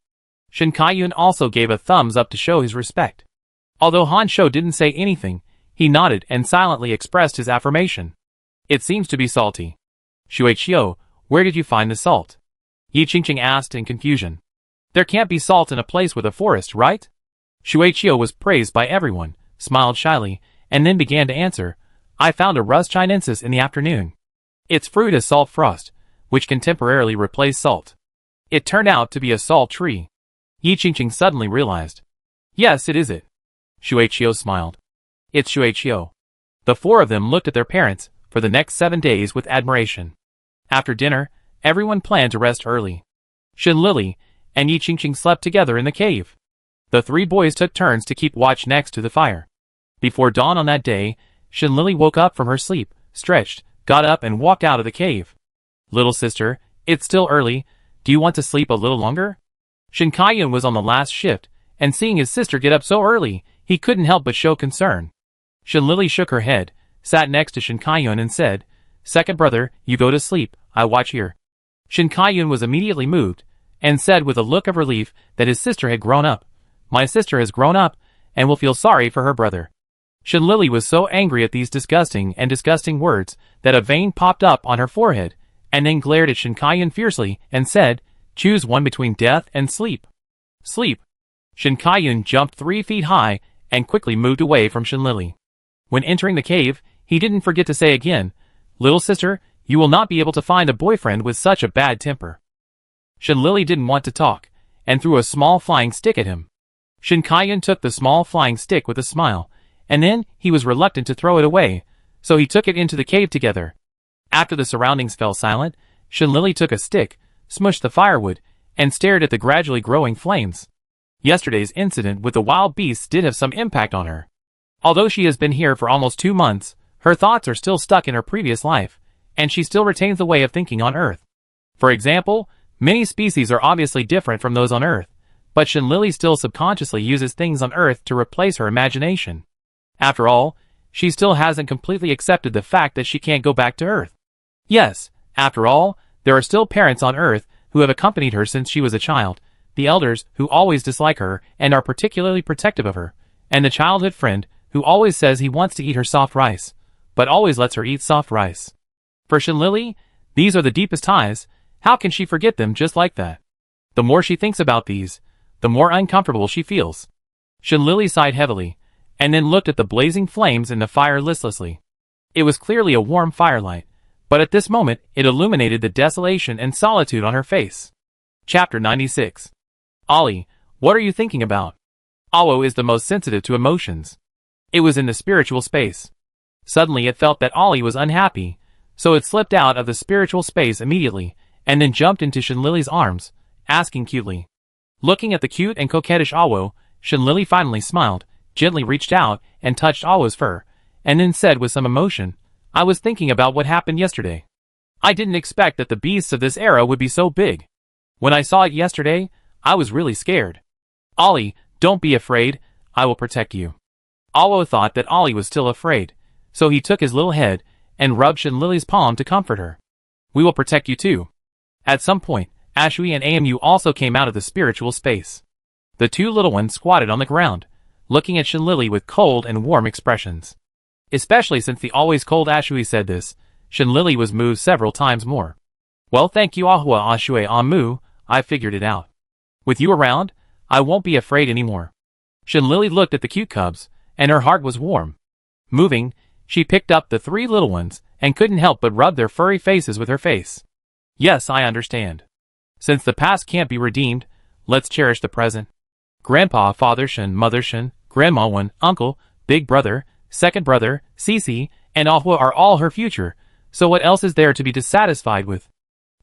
Speaker 1: Shin Kaiyun also gave a thumbs up to show his respect. Although Han Shou didn't say anything, he nodded and silently expressed his affirmation. "It seems to be salty." "Shuiqiu, where did you find the salt?" Yi Qingqing asked in confusion. "There can't be salt in a place with a forest, right?" Shuiqiu was praised by everyone, smiled shyly, and then began to answer, "I found a rust chinensis in the afternoon. Its fruit is salt frost, which can temporarily replace salt. It turned out to be a salt tree." Yi Qingqing suddenly realized. "Yes, it is it." Shuiqiu smiled. "It's Shuiqiu." The 4 of them looked at their parents for the next 7 days with admiration. After dinner, everyone planned to rest early. Shin Lily and Yi Qingqing slept together in the cave. The 3 boys took turns to keep watch next to the fire. Before dawn on that day, Shin Lily woke up from her sleep, stretched, got up and walked out of the cave. "Little sister, it's still early, do you want to sleep a little longer?" Shin Kaiyun was on the last shift, and seeing his sister get up so early, he couldn't help but show concern. Shin Lily shook her head, sat next to Shin Kaiyun and said, "Second brother, you go to sleep, I watch here." Shin Kaiyun was immediately moved, and said with a look of relief that his sister had grown up. "My sister has grown up, and will feel sorry for her brother." Lily was so angry at these disgusting words that a vein popped up on her forehead, and then glared at Shinkayan fiercely and said, "Choose one between death and sleep." Sleep. Shinkayan jumped 3 feet high and quickly moved away from Lily. When entering the cave, he didn't forget to say again, "Little sister, you will not be able to find a boyfriend with such a bad temper." Lily didn't want to talk, and threw a small flying stick at him. Shinkayan took the small flying stick with a smile, and then he was reluctant to throw it away, so he took it into the cave together. After the surroundings fell silent, Lily took a stick, smushed the firewood, and stared at the gradually growing flames. Yesterday's incident with the wild beasts did have some impact on her. Although she has been here for almost 2 months, her thoughts are still stuck in her previous life, and she still retains the way of thinking on Earth. For example, many species are obviously different from those on Earth, but Lily still subconsciously uses things on Earth to replace her imagination. After all, she still hasn't completely accepted the fact that she can't go back to Earth. Yes, after all, there are still parents on Earth who have accompanied her since she was a child, the elders who always dislike her and are particularly protective of her, and the childhood friend who always says he wants to eat her soft rice, but always lets her eat soft rice. For Lily, these are the deepest ties. How can she forget them just like that? The more she thinks about these, the more uncomfortable she feels. Lily sighed heavily, and then looked at the blazing flames in the fire listlessly. It was clearly a warm firelight, but at this moment it illuminated the desolation and solitude on her face. Chapter 96. Ollie, what are you thinking about? Awo is the most sensitive to emotions. It was in the spiritual space. Suddenly it felt that Ollie was unhappy, so it slipped out of the spiritual space immediately, and then jumped into Lily's arms, asking cutely. Looking at the cute and coquettish Awo, Lily finally smiled, gently reached out and touched Awo's fur, and then said with some emotion, "I was thinking about what happened yesterday. I didn't expect that the beasts of this era would be so big. When I saw it yesterday, I was really scared. Ollie, don't be afraid, I will protect you." Awo thought that Ollie was still afraid, so he took his little head and rubbed Lily's palm to comfort her. "We will protect you too." At some point, Ashui and Amu also came out of the spiritual space. The 2 little ones squatted on the ground, looking at Lily with cold and warm expressions. Especially since the always cold Ashui said this, Lily was moved several times more. "Well, thank you Ahua Ashui Amu, I figured it out. With you around, I won't be afraid anymore." Lily looked at the cute cubs, and her heart was warm. Moving, she picked up the 3 little ones, and couldn't help but rub their furry faces with her face. "Yes, I understand. Since the past can't be redeemed, let's cherish the present. Grandpa, Father Shen, Mother Shen, Grandma Wen, Uncle, Big Brother, Second Brother, Cece, and Ahua are all her future, so what else is there to be dissatisfied with?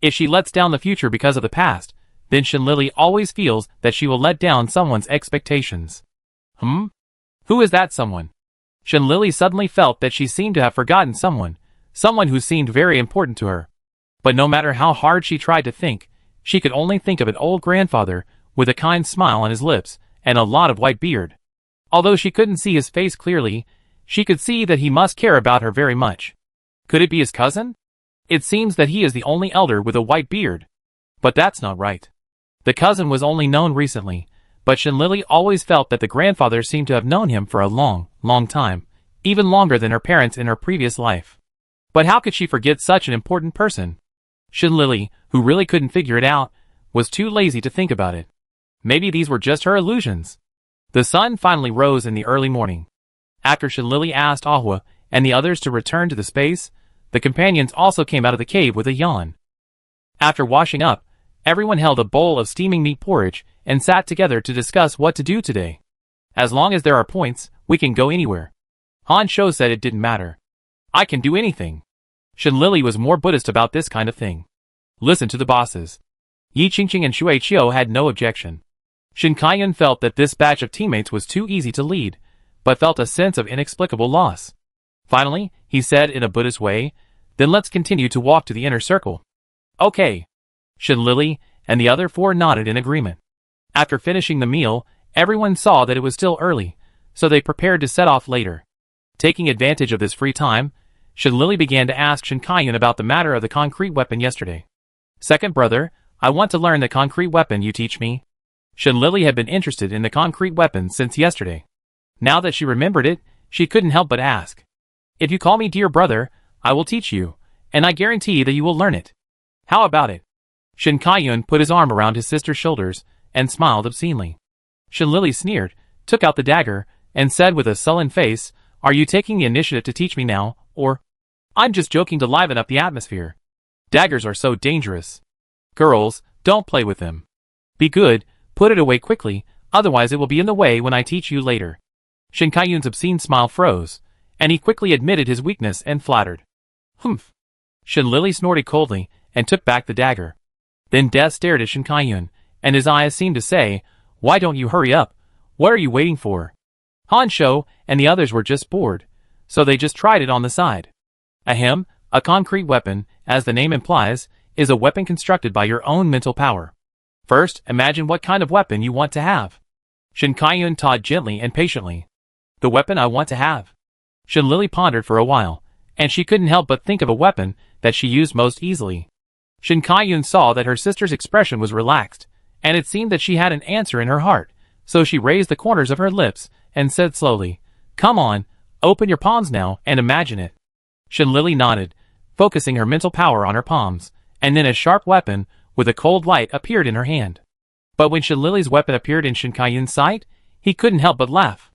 Speaker 1: If she lets down the future because of the past, then Lily always feels that she will let down someone's expectations." Who is that someone? Lily suddenly felt that she seemed to have forgotten someone who seemed very important to her. But no matter how hard she tried to think, she could only think of an old grandfather with a kind smile on his lips and a lot of white beard. Although she couldn't see his face clearly, she could see that he must care about her very much. Could it be his cousin? It seems that he is the only elder with a white beard. But that's not right. The cousin was only known recently, but Lily always felt that the grandfather seemed to have known him for a long, long time, even longer than her parents in her previous life. But how could she forget such an important person? Lily, who really couldn't figure it out, was too lazy to think about it. Maybe these were just her illusions. The sun finally rose in the early morning. After Lily asked Ahua and the others to return to the space, the companions also came out of the cave with a yawn. After washing up, everyone held a bowl of steaming meat porridge and sat together to discuss what to do today. "As long as there are points, we can go anywhere." Han Shou said it didn't matter. "I can do anything." Lily was more Buddhist about this kind of thing. Listen to the bosses. Yi Qingqing and Shui Qiu had no objection. Shinkayan felt that this batch of teammates was too easy to lead, but felt a sense of inexplicable loss. Finally, he said in a Buddhist way, "Then let's continue to walk to the inner circle." "Okay." Lily and the other 4 nodded in agreement. After finishing the meal, everyone saw that it was still early, so they prepared to set off later. Taking advantage of this free time, Lily began to ask Shinkayan about the matter of the concrete weapon yesterday. "Second brother, I want to learn the concrete weapon you teach me." Lily had been interested in the concrete weapon since yesterday. Now that she remembered it, she couldn't help but ask. If you call me dear brother, I will teach you, and I guarantee that you will learn it. How about it? Shin Kaiyun put his arm around his sister's shoulders and smiled obscenely. Shin Lily sneered, took out the dagger, and said with a sullen face, "Are you taking the initiative to teach me now, or?" "I'm just joking to liven up the atmosphere. Daggers are so dangerous. Girls, don't play with them. Be good, put it away quickly, otherwise it will be in the way when I teach you later." Shin Kaiyun's obscene smile froze, and he quickly admitted his weakness and flattered. "Humph." Shin Lily snorted coldly and took back the dagger. Then Death stared at Shin Kaiyun, and his eyes seemed to say, "Why don't you hurry up? What are you waiting for?" Han Shou and the others were just bored, so they just tried it on the side. Ahem, a concrete weapon, as the name implies, is a weapon constructed by your own mental power. First, imagine what kind of weapon you want to have. Shin Kaiyun taught gently and patiently. The weapon I want to have. Shin Lily pondered for a while, and she couldn't help but think of a weapon that she used most easily. Shin Kaiyun saw that her sister's expression was relaxed, and it seemed that she had an answer in her heart, so she raised the corners of her lips and said slowly, "Come on, open your palms now and imagine it." Shin Lily nodded, focusing her mental power on her palms, and then a sharp weapon with a cold light appeared in her hand. But when Shin Lily's weapon appeared in Shin Kaiyun's sight, he couldn't help but laugh.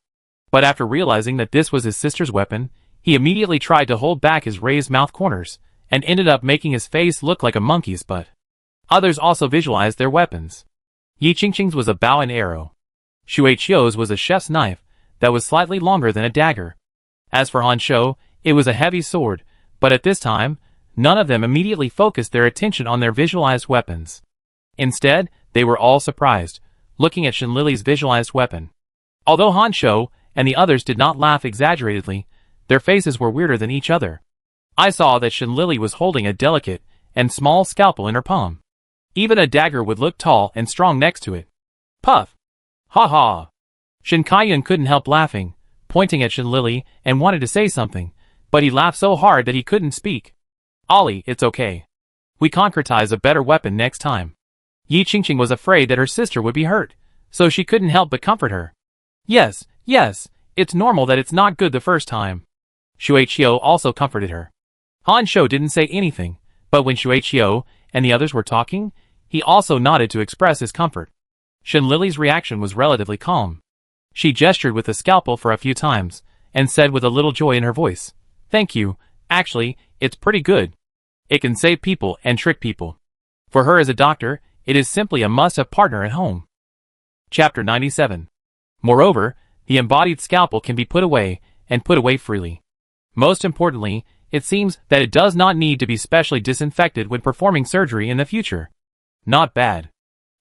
Speaker 1: But after realizing that this was his sister's weapon, he immediately tried to hold back his raised mouth corners, and ended up making his face look like a monkey's butt. Others also visualized their weapons. Yi Qingqing's was a bow and arrow. Xue Qiu's was a chef's knife that was slightly longer than a dagger. As for Han Shou, it was a heavy sword, but at this time, none of them immediately focused their attention on their visualized weapons. Instead, they were all surprised, looking at Shin Lily's visualized weapon. Although Han Shou and the others did not laugh exaggeratedly, their faces were weirder than each other. I saw that Shin Lily was holding a delicate and small scalpel in her palm. Even a dagger would look tall and strong next to it. Puff! Ha ha! Shin Kaiyun couldn't help laughing, pointing at Shin Lily and wanted to say something, but he laughed so hard that he couldn't speak. "Ollie, it's okay. We concretize a better weapon next time." Yi Qingqing was afraid that her sister would be hurt, so she couldn't help but comfort her. Yes, it's normal that it's not good the first time." Xue Qiu also comforted her. Han Shou didn't say anything, but when Xue Qiu and the others were talking, he also nodded to express his comfort. Shin Lily's reaction was relatively calm. She gestured with the scalpel for a few times, and said with a little joy in her voice, "Thank you, actually, it's pretty good. It can save people and trick people." For her as a doctor, it is simply a must-have partner at home. Chapter 97. Moreover, the embodied scalpel can be put away, and put away freely. Most importantly, it seems that it does not need to be specially disinfected when performing surgery in the future. Not bad.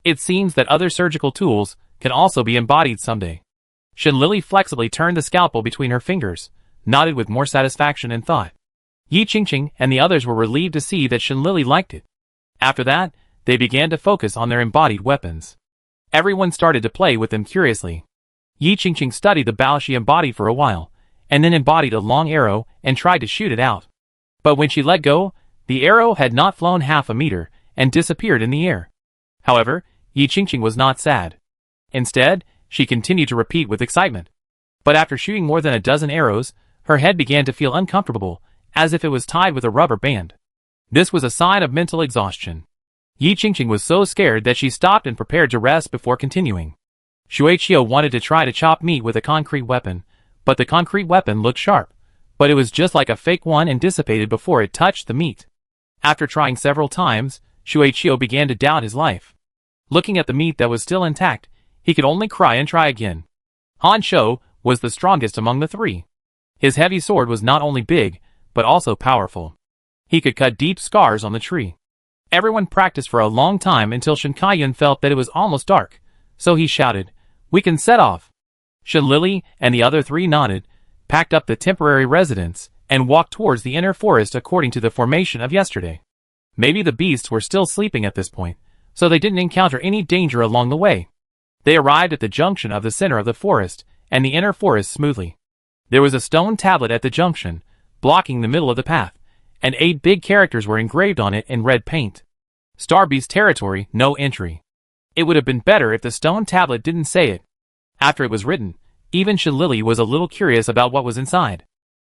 Speaker 1: It seems that other surgical tools can also be embodied someday. Shin Lily flexibly turned the scalpel between her fingers, nodded with more satisfaction and thought. Yi Qingqing and the others were relieved to see that Shin Lily liked it. After that, they began to focus on their embodied weapons. Everyone started to play with them curiously. Yi Qingqing studied the bow she embodied for a while, and then embodied a long arrow and tried to shoot it out. But when she let go, the arrow had not flown half a meter and disappeared in the air. However, Yi Qingqing was not sad. Instead, she continued to repeat with excitement. But after shooting more than a dozen arrows, her head began to feel uncomfortable, as if it was tied with a rubber band. This was a sign of mental exhaustion. Yi Qingqing was so scared that she stopped and prepared to rest before continuing. Xue Qiu wanted to try to chop meat with a concrete weapon, but the concrete weapon looked sharp, but it was just like a fake one and dissipated before it touched the meat. After trying several times, Xue Qiu began to doubt his life. Looking at the meat that was still intact, he could only cry and try again. Han Shou was the strongest among the three. His heavy sword was not only big, but also powerful. He could cut deep scars on the tree. Everyone practiced for a long time until Shin Kaiyun felt that it was almost dark, so he shouted, "We can set off." Shin Lily and the other three nodded, packed up the temporary residence, and walked towards the inner forest according to the formation of yesterday. Maybe the beasts were still sleeping at this point, so they didn't encounter any danger along the way. They arrived at the junction of the center of the forest and the inner forest smoothly. There was a stone tablet at the junction, blocking the middle of the path, and 8 big characters were engraved on it in red paint. Star Beast Territory, no entry. It would have been better if the stone tablet didn't say it. After it was written, Even Shin Lily was a little curious about what was inside.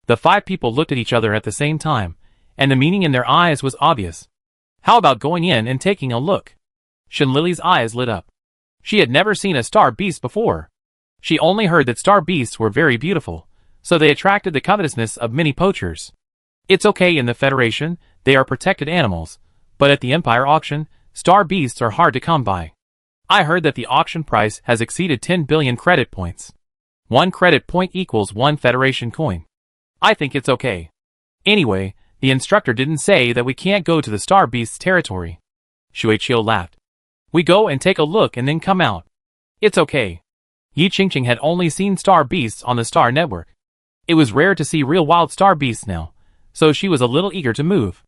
Speaker 1: The 5 people looked at each other at the same time, and the meaning in their eyes was obvious. How about going in and taking a look? Shin Lily's eyes lit up. She had never seen a star beast before. She only heard that star beasts were very beautiful, so they attracted the covetousness of many poachers. It's okay in the Federation, they are protected animals, but at the Empire auction, star beasts are hard to come by. I heard that the auction price has exceeded 10 billion credit points. 1 credit point equals 1 Federation coin. I think it's okay. Anyway, the instructor didn't say that we can't go to the star beast's territory. Shuichio laughed. We go and take a look and then come out. It's okay. Yi Qingqing had only seen star beasts on the Star Network. It was rare to see real wild star beasts now, so she was a little eager to move.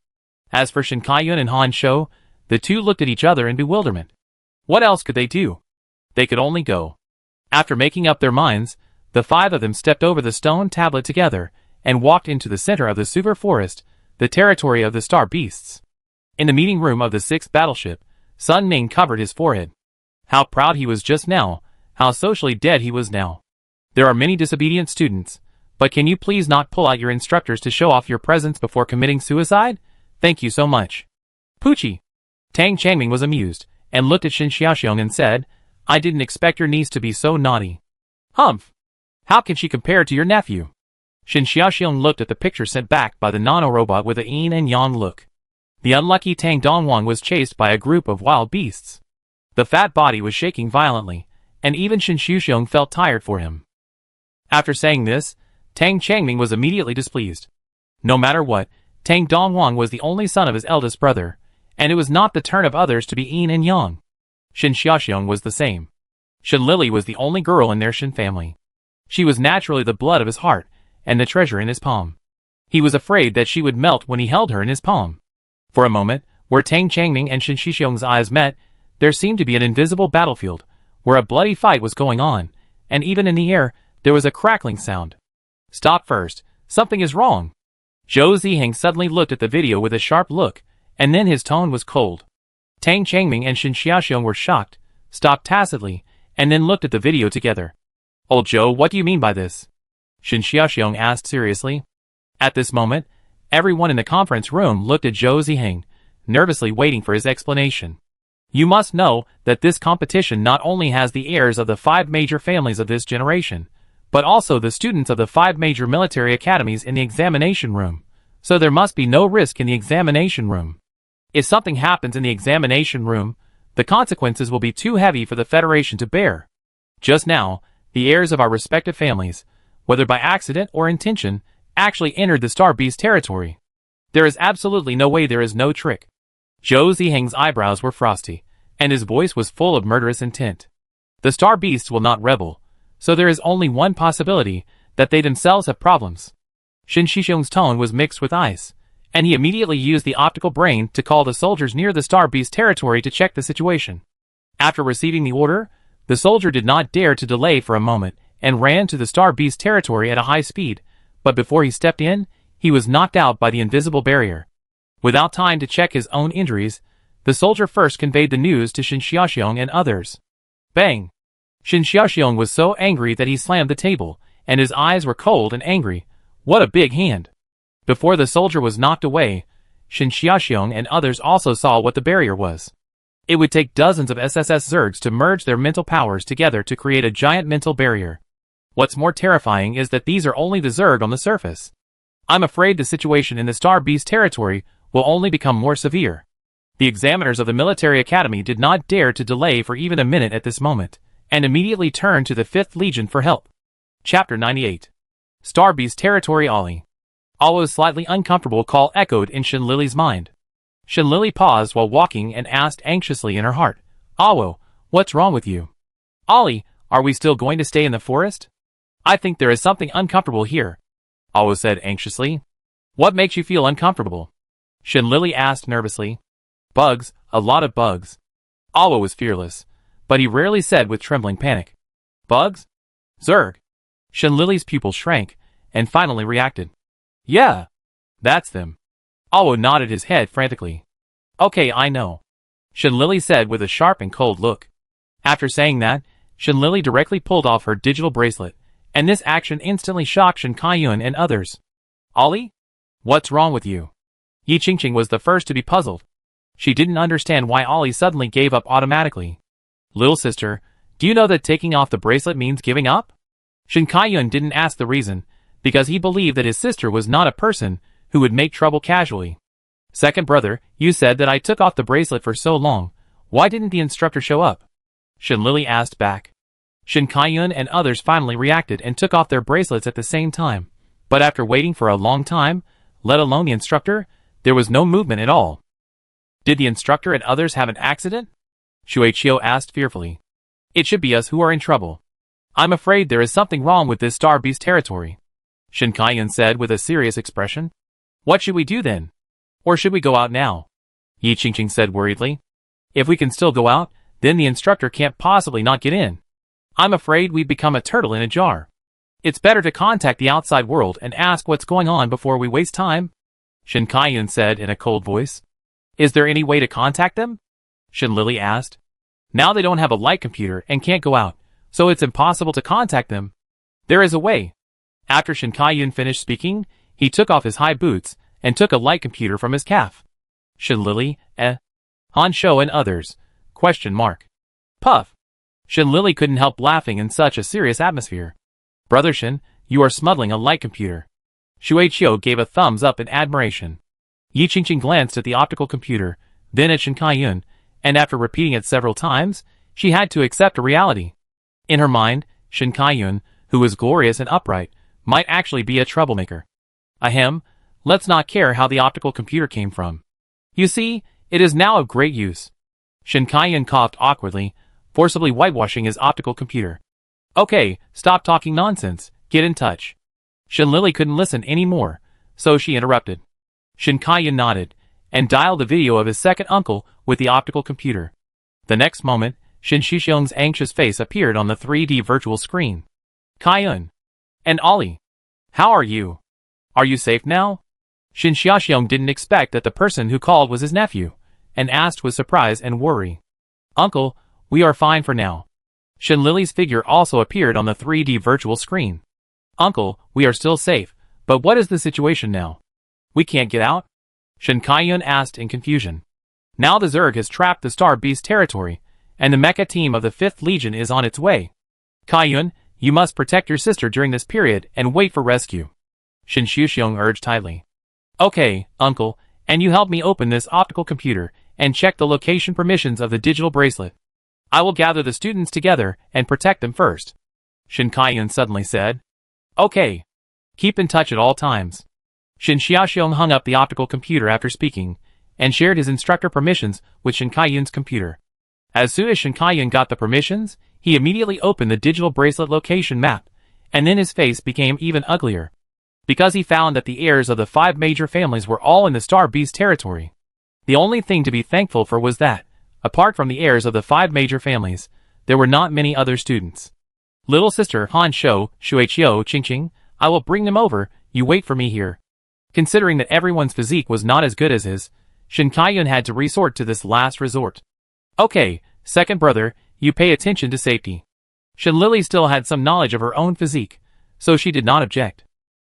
Speaker 1: As for Shin Kaiyun and Han Shou, the two looked at each other in bewilderment. What else could they do? They could only go. After making up their minds, the 5 of them stepped over the stone tablet together and walked into the center of the super forest, the territory of the star beasts. In the meeting room of the 6th battleship, Sun Ning covered his forehead. How proud he was just now, how socially dead he was now. There are many disobedient students, but can you please not pull out your instructors to show off your presence before committing suicide? Thank you so much. Poochie. Tang Changming was amused, and looked at Shin Xiaoxiong and said, I didn't expect your niece to be so naughty. Humph. How can she compare to your nephew? Shin Xiaoxiong looked at the picture sent back by the nano-robot with a yin and yang look. The unlucky Tang Dongwang was chased by a group of wild beasts. The fat body was shaking violently, and even Shin Xiaoxiong felt tired for him. After saying this, Tang Changming was immediately displeased. No matter what, Tang Dongwang was the only son of his eldest brother, and it was not the turn of others to be yin and yang. Shin Xiaoxiong was the same. Shin Lily was the only girl in their Shin family. She was naturally the blood of his heart, and the treasure in his palm. He was afraid that she would melt when he held her in his palm. For a moment, where Tang Changming and Shin Xiaoxiong's eyes met, there seemed to be an invisible battlefield, where a bloody fight was going on, and even in the air, there was a crackling sound. Stop first, something is wrong. Zhou Ziheng suddenly looked at the video with a sharp look, and then his tone was cold. Tang Changming and Shin Xiaoxiong were shocked, stopped tacitly, and then looked at the video together. Old Zhou, what do you mean by this? Shin Xiaoxiong asked seriously. At this moment, everyone in the conference room looked at Zhou Ziheng, nervously waiting for his explanation. You must know that this competition not only has the heirs of the 5 major families of this generation, but also the students of the 5 major military academies in the examination room, so there must be no risk in the examination room. If something happens in the examination room, the consequences will be too heavy for the Federation to bear. Just now, the heirs of our respective families, whether by accident or intention, actually entered the Star Beast territory. There is absolutely no way there is no trick. Zhou Ziheng's eyebrows were frosty, and his voice was full of murderous intent. The Star Beasts will not rebel, so there is only one possibility, that they themselves have problems. Shin Xiaoxiong's tone was mixed with ice, and he immediately used the optical brain to call the soldiers near the Star Beast territory to check the situation. After receiving the order, the soldier did not dare to delay for a moment, and ran to the Star Beast territory at a high speed, but before he stepped in, he was knocked out by the invisible barrier. Without time to check his own injuries, the soldier first conveyed the news to Shin Xiaoxiong and others. Bang! Shin Xiaoxiong was so angry that he slammed the table, and his eyes were cold and angry. What a big hand! Before the soldier was knocked away, Shin Xiaoxiong and others also saw what the barrier was. It would take dozens of SSS Zergs to merge their mental powers together to create a giant mental barrier. What's more terrifying is that these are only the Zerg on the surface. I'm afraid the situation in the Star Beast territory will only become more severe. The examiners of the military academy did not dare to delay for even a minute at this moment, and immediately turned to the 5th Legion for help. Chapter 98. Star Beast Territory. Ollie. Alwa's slightly uncomfortable call echoed in Shin Lily's mind. Shin Lily paused while walking and asked anxiously in her heart, Awo, what's wrong with you? Ollie, are we still going to stay in the forest? I think there is something uncomfortable here, Awo said anxiously. What makes you feel uncomfortable? Shin Lily asked nervously. Bugs, a lot of bugs. Awo was fearless, but he rarely said with trembling panic. Bugs? Zerg. Shin Lily's pupil shrank, and finally reacted. Yeah, that's them. Awo nodded his head frantically. Okay, I know, Shin Lily said with a sharp and cold look. After saying that, Shin Lily directly pulled off her digital bracelet, and this action instantly shocked Shin Kai-yun and others. Ollie? What's wrong with you? Yi Qingqing was the first to be puzzled. She didn't understand why Ollie suddenly gave up automatically. Little sister, do you know that taking off the bracelet means giving up? Shin Kai-yun didn't ask the reason, because he believed that his sister was not a person who would make trouble casually. Second brother, you said that I took off the bracelet for so long. Why didn't the instructor show up? Shin Lily asked back. Shin Kai-yun and others finally reacted and took off their bracelets at the same time. But after waiting for a long time, let alone the instructor, there was no movement at all. Did the instructor and others have an accident? Shuichio asked fearfully. It should be us who are in trouble. I'm afraid there is something wrong with this Star Beast territory, Shin Kai-yun said with a serious expression. What should we do then? Or should we go out now? Yi Qingqing said worriedly. If we can still go out, then the instructor can't possibly not get in. I'm afraid we've become a turtle in a jar. It's better to contact the outside world and ask what's going on before we waste time, Shin Kai-yun said in a cold voice. Is there any way to contact them? Shin Lily asked. Now they don't have a light computer and can't go out, so it's impossible to contact them. There is a way. After Shin Kai-yun finished speaking, he took off his high boots and took a light computer from his calf. Shin Lily, Han Shou and others, ? Puff. Shin Lily couldn't help laughing in such a serious atmosphere. Brother Shin, you are smuggling a light computer. Shuichio gave a thumbs up in admiration. Yi Qingqing glanced at the optical computer, then at Shin Kai-yun, and after repeating it several times, she had to accept a reality. In her mind, Shin Kai-yun, who was glorious and upright, might actually be a troublemaker. Ahem, let's not care how the optical computer came from. You see, it is now of great use. Shin Kai-yun coughed awkwardly, forcibly whitewashing his optical computer. Okay, stop talking nonsense, get in touch. Shin Lily couldn't listen anymore, so she interrupted. Shin Kai-yun nodded, and dialed the video of his second uncle with the optical computer. The next moment, Shin Shixiong's anxious face appeared on the 3D virtual screen. Kai-yun. And Ollie. How are you? Are you safe now? Shin Shixiong didn't expect that the person who called was his nephew, and asked with surprise and worry. Uncle, we are fine for now. Shin Lily's figure also appeared on the 3D virtual screen. Uncle, we are still safe, but what is the situation now? We can't get out? Shin Kai-yun asked in confusion. Now the Zerg has trapped the Star Beast territory, and the mecha team of the 5th Legion is on its way. Kai-yun, you must protect your sister during this period and wait for rescue. Shin Shixiong urged tightly. Okay, uncle, and you help me open this optical computer and check the location permissions of the digital bracelet. I will gather the students together and protect them first. Shin Kai-yun suddenly said. Okay. Keep in touch at all times. Shin Shixiong hung up the optical computer after speaking, and shared his instructor permissions with Shin Kai-yun's computer. As soon as Shin Kai-yun got the permissions, he immediately opened the digital bracelet location map, and then his face became even uglier. Because he found that the heirs of the 5 major families were all in the Star Beast territory. The only thing to be thankful for was that, apart from the heirs of the 5 major families, there were not many other students. Little sister Han Shou, Shuichio, Qingqing, I will bring them over, you wait for me here. Considering that everyone's physique was not as good as his, Shin Kai-yun had to resort to this last resort. Okay, second brother, you pay attention to safety. Shin Lily still had some knowledge of her own physique, so she did not object.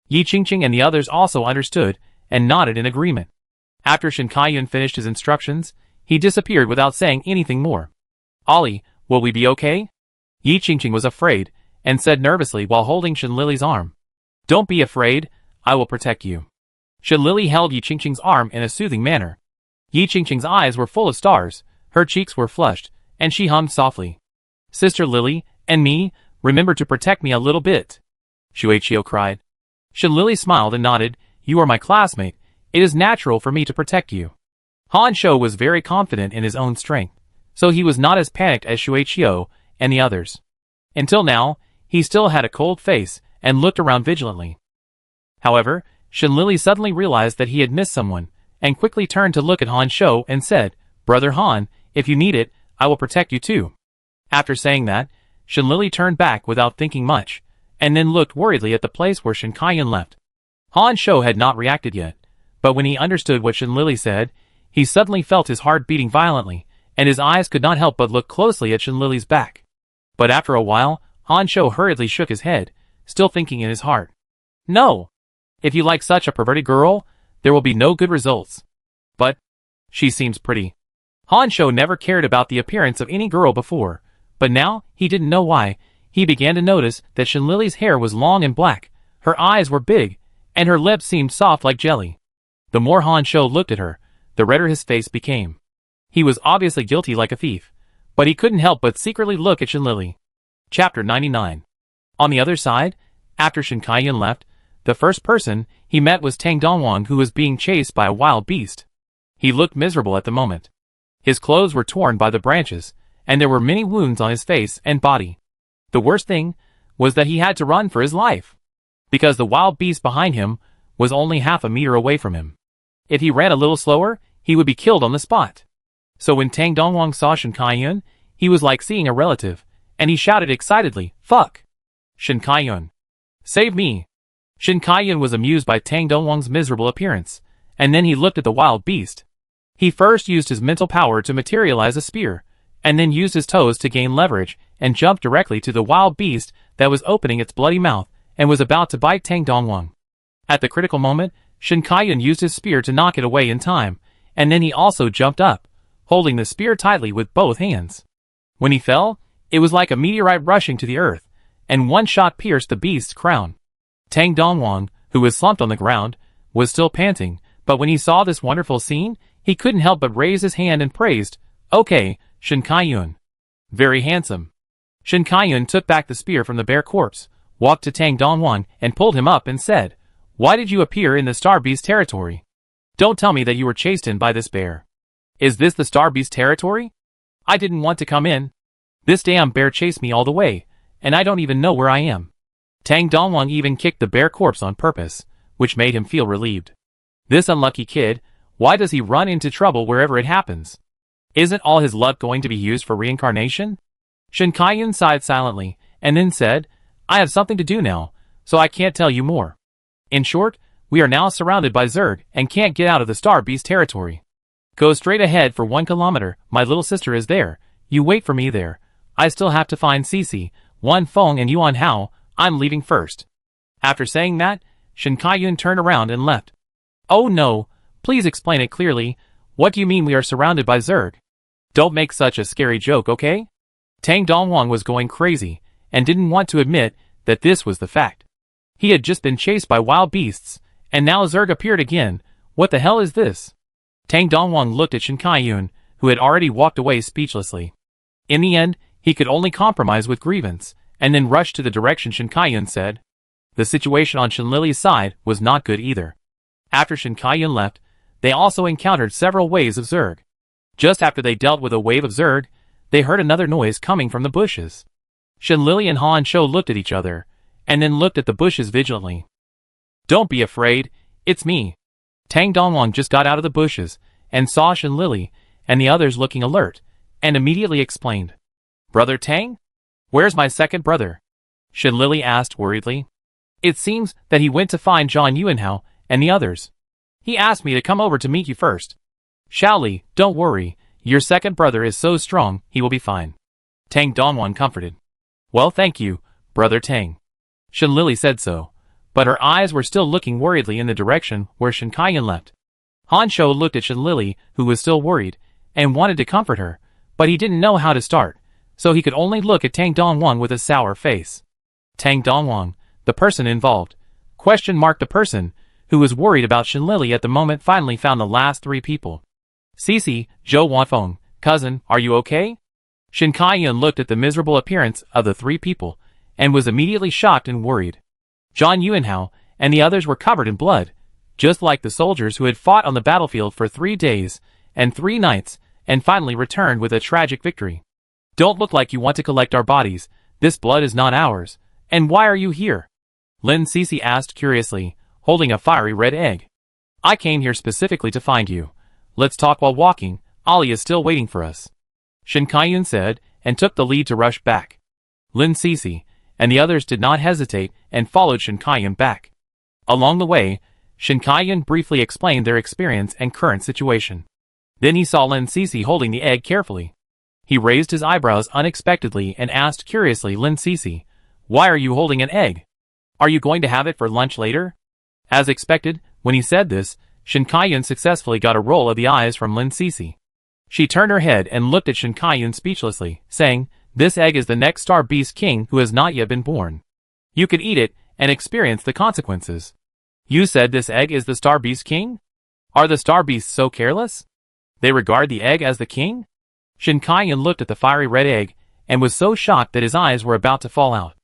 Speaker 1: Yi Qingqing and the others also understood, and nodded in agreement. After Shin Kai-yun finished his instructions, he disappeared without saying anything more. Ollie, will we be okay? Yi Qingqing was afraid, and said nervously while holding Shin Lily's arm. Don't be afraid, I will protect you. Shin Lily held Yi Qingqing's arm in a soothing manner. Yi Qingqing's eyes were full of stars, her cheeks were flushed, and she hummed softly. Sister Lily, and me, remember to protect me a little bit. Shuichio cried. Shin Lily smiled and nodded, you are my classmate, it is natural for me to protect you. Han Shou was very confident in his own strength, so he was not as panicked as Shuichio and the others. Until now, he still had a cold face and looked around vigilantly. However, Shin Lily suddenly realized that he had missed someone, and quickly turned to look at Han Shou and said, Brother Han, if you need it, I will protect you too. After saying that, Shin Lily turned back without thinking much, and then looked worriedly at the place where Shin Kai-yun left. Han Shou had not reacted yet, but when he understood what Shin Lily said, he suddenly felt his heart beating violently, and his eyes could not help but look closely at Shin Lily's back. But after a while, Han Shou hurriedly shook his head, still thinking in his heart. No! If you like such a perverted girl, there will be no good results. But she seems pretty. Honshu never cared about the appearance of any girl before, but now, he didn't know why, he began to notice that Shinlili's hair was long and black, her eyes were big, and her lips seemed soft like jelly. The more Honshu looked at her, the redder his face became. He was obviously guilty like a thief, but he couldn't help but secretly look at Shinlili. Chapter 99. On the other side, after Shin Kai-yun left, the first person he met was Tang Dongwon, who was being chased by a wild beast. He looked miserable at the moment. His clothes were torn by the branches, and there were many wounds on his face and body. The worst thing was that he had to run for his life, because the wild beast behind him was only half a meter away from him. If he ran a little slower, he would be killed on the spot. So when Tang Dongwon saw Shin Kai-yun, he was like seeing a relative, and he shouted excitedly, "Fuck! Shin Kai-yun! Save me!" Shin Kai-yun was amused by Tang Dongwon's miserable appearance, and then he looked at the wild beast. He first used his mental power to materialize a spear, and then used his toes to gain leverage, and jumped directly to the wild beast that was opening its bloody mouth, and was about to bite Tang Dongwon. At the critical moment, Shin Kai-yun used his spear to knock it away in time, and then he also jumped up, holding the spear tightly with both hands. When he fell, it was like a meteorite rushing to the earth, and one shot pierced the beast's crown. Tang Dongwon, who was slumped on the ground, was still panting, but when he saw this wonderful scene, he couldn't help but raise his hand and praised, "Okay, Shin Kai-yun. Very handsome." Shin Kai-yun took back the spear from the bear corpse, walked to Tang Dongwon and pulled him up and said, "Why did you appear in the Star Beast territory? Don't tell me that you were chased in by this bear. Is this the Star Beast territory? I didn't want to come in. This damn bear chased me all the way, and I don't even know where I am." Tang Dongwon even kicked the bear corpse on purpose, which made him feel relieved. This unlucky kid, why does he run into trouble wherever it happens? Isn't all his luck going to be used for reincarnation? Shin Kai-yun sighed silently, and then said, "I have something to do now, so I can't tell you more. In short, we are now surrounded by Zerg and can't get out of the Star Beast territory. Go straight ahead for 1 kilometer, my little sister is there, you wait for me there. I still have to find Cece, Wan Feng and Yuan Hao, I'm leaving first." After saying that, Shin Kai-yun turned around and left. "Oh no, please explain it clearly, what do you mean we are surrounded by Zerg? Don't make such a scary joke, okay?" Tang Dongwon was going crazy, and didn't want to admit that this was the fact. He had just been chased by wild beasts, and now Zerg appeared again. What the hell is this? Tang Dongwon looked at Shin Kai-yun, who had already walked away speechlessly. In the end, he could only compromise with grievance, and then rushed to the direction Shin Kai-yun said. The situation on Shinlili's side was not good either. After Shin Kai-yun left, they also encountered several waves of Zerg. Just after they dealt with a wave of Zerg, they heard another noise coming from the bushes. Shinlili and Honshu looked at each other, and then looked at the bushes vigilantly. "Don't be afraid, it's me." Tang Dongwon just got out of the bushes, and saw Shinlili, and the others looking alert, and immediately explained. "Brother Tang? Where's my second brother?" Shinlili asked worriedly. "It seems that he went to find John Yuanhao and the others. He asked me to come over to meet you first. Shaoli, don't worry, your second brother is so strong, he will be fine." Tang Dongwon comforted. "Well, thank you, Brother Tang." Shinlili said so, but her eyes were still looking worriedly in the direction where Shin Kai-yun left. Honshu looked at Shinlili, who was still worried, and wanted to comfort her, but he didn't know how to start, so he could only look at Tang Dongwon with a sour face. Tang Dongwon, the person involved, the person who was worried about Shinlili at the moment, finally found the last 3 people. "Cece, Zhou Wanfeng, cousin, are you okay?" Shin Kai-yun looked at the miserable appearance of the 3 people, and was immediately shocked and worried. John Yuanhao and the others were covered in blood, just like the soldiers who had fought on the battlefield for 3 days and 3 nights, and finally returned with a tragic victory. "Don't look like you want to collect our bodies, this blood is not ours, and why are you here?" Lin Cece asked curiously, holding a fiery red egg. "I came here specifically to find you. Let's talk while walking, Ali is still waiting for us," Shin Kai-yun said, and took the lead to rush back. Lin Cece and the others did not hesitate and followed Shin Kai-yun back. Along the way, Shin Kai-yun briefly explained their experience and current situation. Then he saw Lin Cece holding the egg carefully. He raised his eyebrows unexpectedly and asked curiously, "Lin Cece, why are you holding an egg?" Are you going to have it for lunch later? As expected, when he said this, Shin Kai-yun successfully got a roll of the eyes from Lin Cece. She turned her head and looked at Shin Kai-yun speechlessly, saying, "This egg is the next Star Beast King who has not yet been born. You could eat it and experience the consequences." You said this egg is the Star Beast King? Are the Star Beasts so careless? They regard the egg as the king? Shin Kai-yun looked at the fiery red egg and was so shocked that his eyes were about to fall out.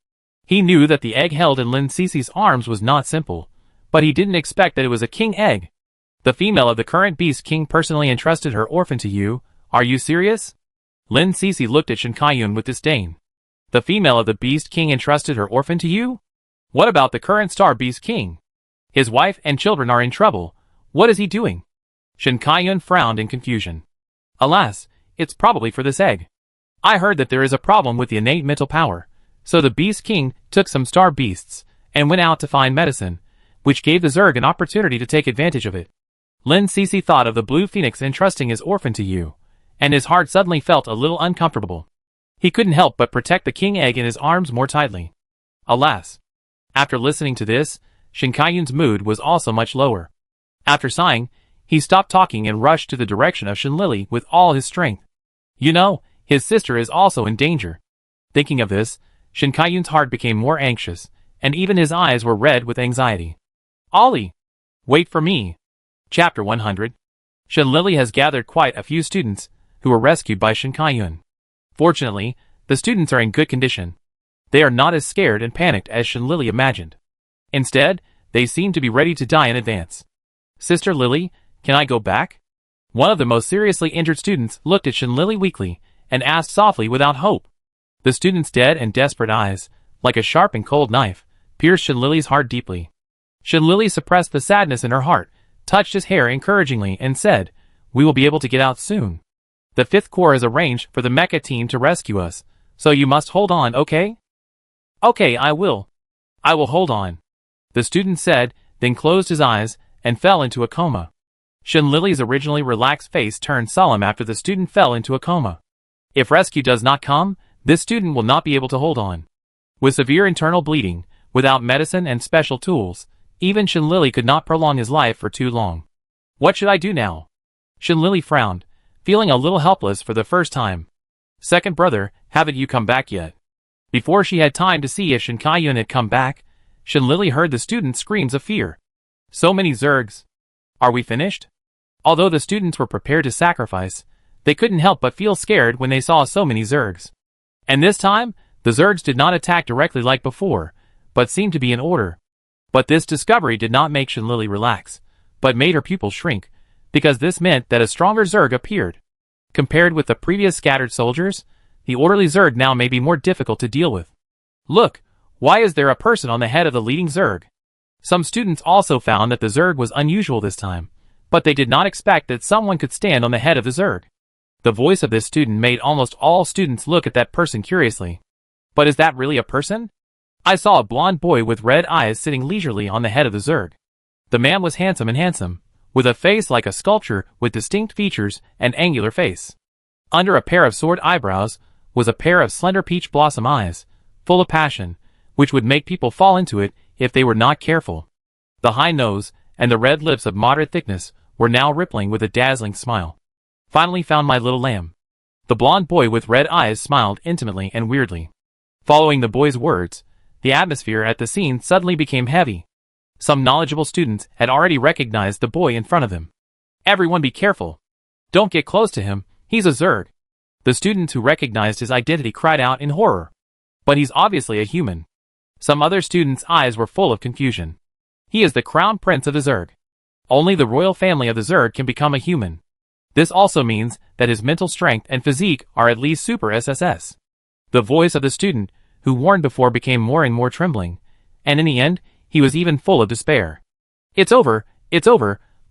Speaker 1: He knew that the egg held in Lin Cece's arms was not simple, but he didn't expect that it was a king egg. The female of the current Beast King personally entrusted her orphan to you. Are you serious? Lin Cece looked at Shin Kai-yun with disdain. The female of the Beast King entrusted her orphan to you? What about the current Star Beast King? His wife and children are in trouble. What is he doing? Shin Kai-yun frowned in confusion. Alas, it's probably for this egg. I heard that there is a problem with the innate mental power, so the Beast King took some Star Beasts and went out to find medicine, which gave the Zerg an opportunity to take advantage of it. Lin Cece thought of the Blue Phoenix entrusting his orphan to you, and his heart suddenly felt a little uncomfortable. He couldn't help but protect the king egg in his arms more tightly. Alas. After listening to this, Shin Kai-yun's mood was also much lower. After sighing, he stopped talking and rushed to the direction of Shin Lily with all his strength. You know, his sister is also in danger. Thinking of this, Shin Kai-yun's heart became more anxious, and even his eyes were red with anxiety. Ollie! Wait for me! Chapter 100. Shin Lily has gathered quite a few students, who were rescued by Shin Kai-yun. Fortunately, the students are in good condition. They are not as scared and panicked as Shin Lily imagined. Instead, they seem to be ready to die in advance. Sister Lily, can I go back? One of the most seriously injured students looked at Shin Lily weakly, and asked softly without hope. The student's dead and desperate eyes, like a sharp and cold knife, pierced Shin Lily's heart deeply. Shin Lily suppressed the sadness in her heart, touched his hair encouragingly and said, "We will be able to get out soon. The 5th Corps has arranged for the mecha team to rescue us, so you must hold on, okay?" "Okay, I will. I will hold on," the student said, then closed his eyes and fell into a coma. Shin Lily's originally relaxed face turned solemn after the student fell into a coma. If rescue does not come, this student will not be able to hold on. With severe internal bleeding, without medicine and special tools, even Shin Lily could not prolong his life for too long. What should I do now? Shin Lily frowned, feeling a little helpless for the first time. "Second brother, haven't you come back yet?" Before she had time to see if Shin Kai-yun had come back, Shin Lily heard the student's screams of fear. So many Zergs. Are we finished? Although the students were prepared to sacrifice, they couldn't help but feel scared when they saw so many Zergs. And this time, the Zergs did not attack directly like before, but seemed to be in order. But this discovery did not make Shin Lily relax, but made her pupils shrink, because this meant that a stronger Zerg appeared. Compared with the previous scattered soldiers, the orderly Zerg now may be more difficult to deal with. Look, why is there a person on the head of the leading Zerg? Some students also found that the Zerg was unusual this time, but they did not expect that someone could stand on the head of the Zerg. The voice of this student made almost all students look at that person curiously. But is that really a person? I saw a blond boy with red eyes sitting leisurely on the head of the Zerg. The man was handsome, with a face like a sculpture with distinct features and angular face. Under a pair of sword eyebrows was a pair of slender peach blossom eyes, full of passion, which would make people fall into it if they were not careful. The high nose and the red lips of moderate thickness were now rippling with a dazzling smile. Finally found my little lamb. The blond boy with red eyes smiled intimately and weirdly. Following the boy's words, the atmosphere at the scene suddenly became heavy. Some knowledgeable students had already recognized the boy in front of them. "Everyone be careful. Don't get close to him, he's a Zerg." The students who recognized his identity cried out in horror. "But he's obviously a human." Some other students' eyes were full of confusion. "He is the crown prince of the Zerg. Only the royal family of the Zerg can become a human. This also means that his mental strength and physique are at least super SSS." The voice of the student, who warned before, became more and more trembling, and in the end, he was even full of despair. It's over,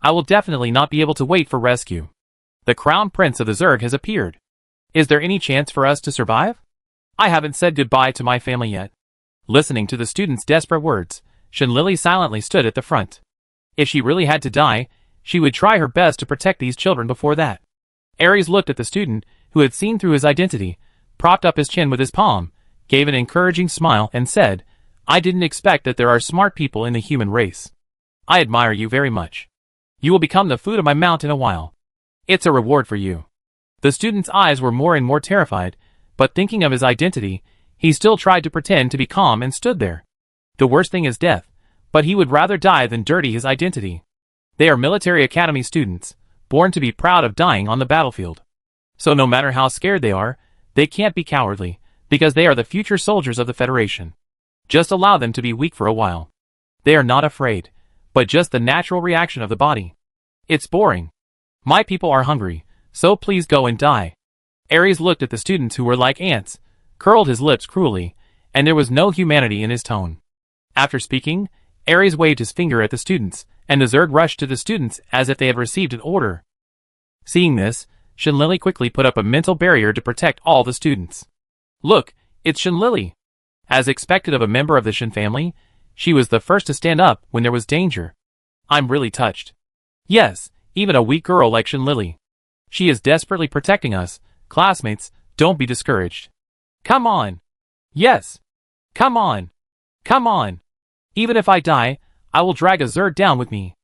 Speaker 1: I will definitely not be able to wait for rescue. The crown prince of the Zerg has appeared. Is there any chance for us to survive? I haven't said goodbye to my family yet." Listening to the student's desperate words, Shin Lily silently stood at the front. If she really had to die, she would try her best to protect these children before that. Ares looked at the student, who had seen through his identity, propped up his chin with his palm, gave an encouraging smile and said, I didn't expect that there are smart people in the human race. I admire you very much. You will become the food of my mount in a while. It's a reward for you. The student's eyes were more and more terrified, but thinking of his identity, he still tried to pretend to be calm and stood there. The worst thing is death, but he would rather die than dirty his identity. They are military academy students, born to be proud of dying on the battlefield. So no matter how scared they are, they can't be cowardly, because they are the future soldiers of the Federation. Just allow them to be weak for a while. They are not afraid, but just the natural reaction of the body. It's boring. My people are hungry, so please go and die. Ares looked at the students who were like ants, curled his lips cruelly, and there was no humanity in his tone. After speaking, Ares waved his finger at the students, and the Zerg rushed to the students as if they had received an order. Seeing this, Shinlili quickly put up a mental barrier to protect all the students. Look, it's Shinlili. As expected of a member of the Shin family, she was the first to stand up when there was danger. I'm really touched. Yes, even a weak girl like Shinlili. She is desperately protecting us. Classmates, don't be discouraged. Come on. Yes. Come on. Come on. Even if I die, I will drag a Zerg down with me.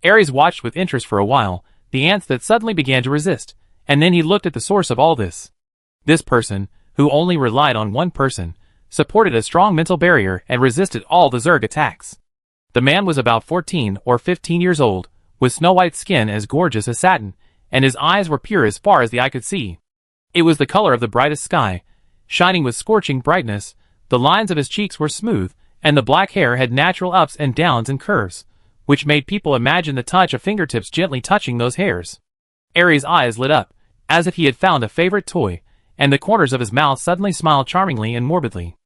Speaker 1: Ares watched with interest for a while, the ants that suddenly began to resist, and then he looked at the source of all this. This person, who only relied on one person, supported a strong mental barrier and resisted all the Zerg attacks. The man was about 14 or 15 years old, with snow-white skin as gorgeous as satin, and his eyes were pure as far as the eye could see. It was the color of the brightest sky, shining with scorching brightness. The lines of his cheeks were smooth, and the black hair had natural ups and downs and curves, which made people imagine the touch of fingertips gently touching those hairs. Ares' eyes lit up, as if he had found a favorite toy, and the corners of his mouth suddenly smiled charmingly and morbidly.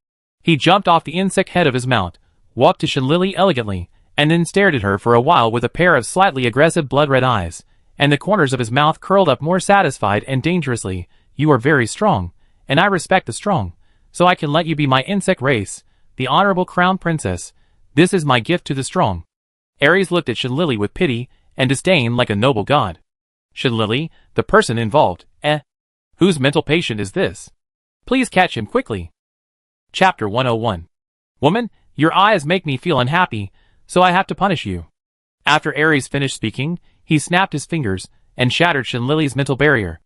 Speaker 1: He jumped off the insect head of his mount, walked to Shinlili elegantly, and then stared at her for a while with a pair of slightly aggressive blood-red eyes, and the corners of his mouth curled up more satisfied and dangerously. You are very strong, and I respect the strong, so I can let you be my insect race, the honorable crown princess. This is my gift to the strong. Ares looked at Shinlili with pity and disdain like a noble god. Shinlili, the person involved, whose mental patient is this? Please catch him quickly. Chapter 101. Woman, your eyes make me feel unhappy, so I have to punish you. After Ares finished speaking, he snapped his fingers and shattered Shinlili's mental barrier.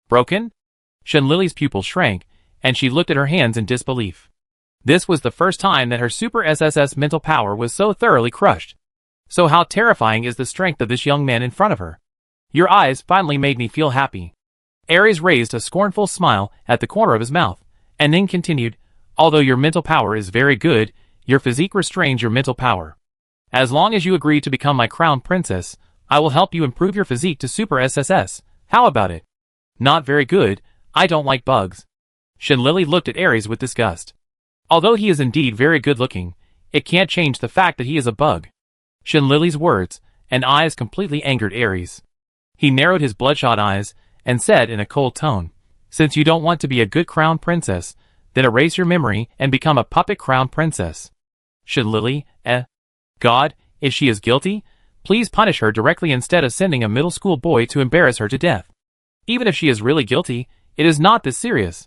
Speaker 1: Broken? Shinlili's pupil shrank, and she looked at her hands in disbelief. This was the first time that her super SSS mental power was so thoroughly crushed. So how terrifying is the strength of this young man in front of her? Your eyes finally made me feel happy. Ares raised a scornful smile at the corner of his mouth, and then continued, although your mental power is very good, your physique restrains your mental power. As long as you agree to become my crown princess, I will help you improve your physique to super SSS. How about it? Not very good. I don't like bugs. Shinlili looked at Ares with disgust. Although he is indeed very good looking, it can't change the fact that he is a bug. Shinlili's words and eyes completely angered Ares. He narrowed his bloodshot eyes and said in a cold tone, since you don't want to be a good crown princess, then erase your memory and become a puppet crown princess. Shinlili, God, if she is guilty, please punish her directly instead of sending a middle school boy to embarrass her to death. Even if she is really guilty, it is not this serious.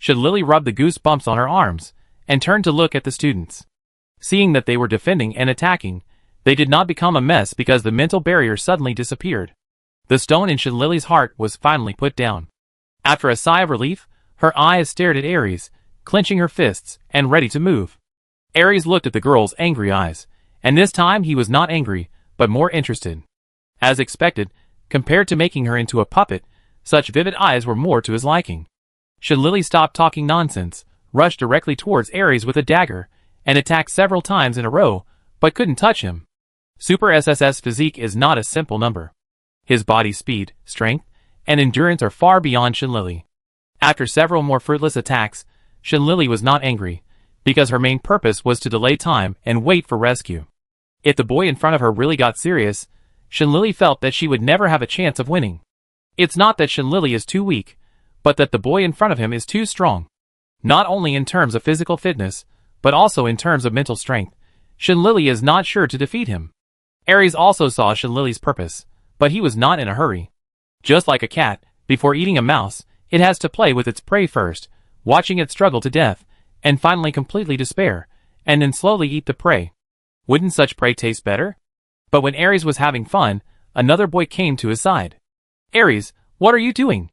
Speaker 1: Shinlili rubbed the goosebumps on her arms and turned to look at the students. Seeing that they were defending and attacking, they did not become a mess because the mental barrier suddenly disappeared. The stone in Shinlili's heart was finally put down. After a sigh of relief, her eyes stared at Ares, clenching her fists and ready to move. Ares looked at the girl's angry eyes, and this time he was not angry, but more interested. As expected, compared to making her into a puppet, such vivid eyes were more to his liking. Shinlili stopped talking nonsense, rushed directly towards Ares with a dagger, and attacked several times in a row, but couldn't touch him. Super SSS physique is not a simple number. His body speed, strength, and endurance are far beyond Shinlili. After several more fruitless attacks, Shinlili was not angry, because her main purpose was to delay time and wait for rescue. If the boy in front of her really got serious, Shinlili felt that she would never have a chance of winning. It's not that Shinlili is too weak, but that the boy in front of him is too strong. Not only in terms of physical fitness, but also in terms of mental strength, Shinlili is not sure to defeat him. Ares also saw Shinlili's purpose, but he was not in a hurry. Just like a cat, before eating a mouse, it has to play with its prey first, watching it struggle to death, and finally completely despair, and then slowly eat the prey. Wouldn't such prey taste better? But when Ares was having fun, another boy came to his side. Ares, what are you doing?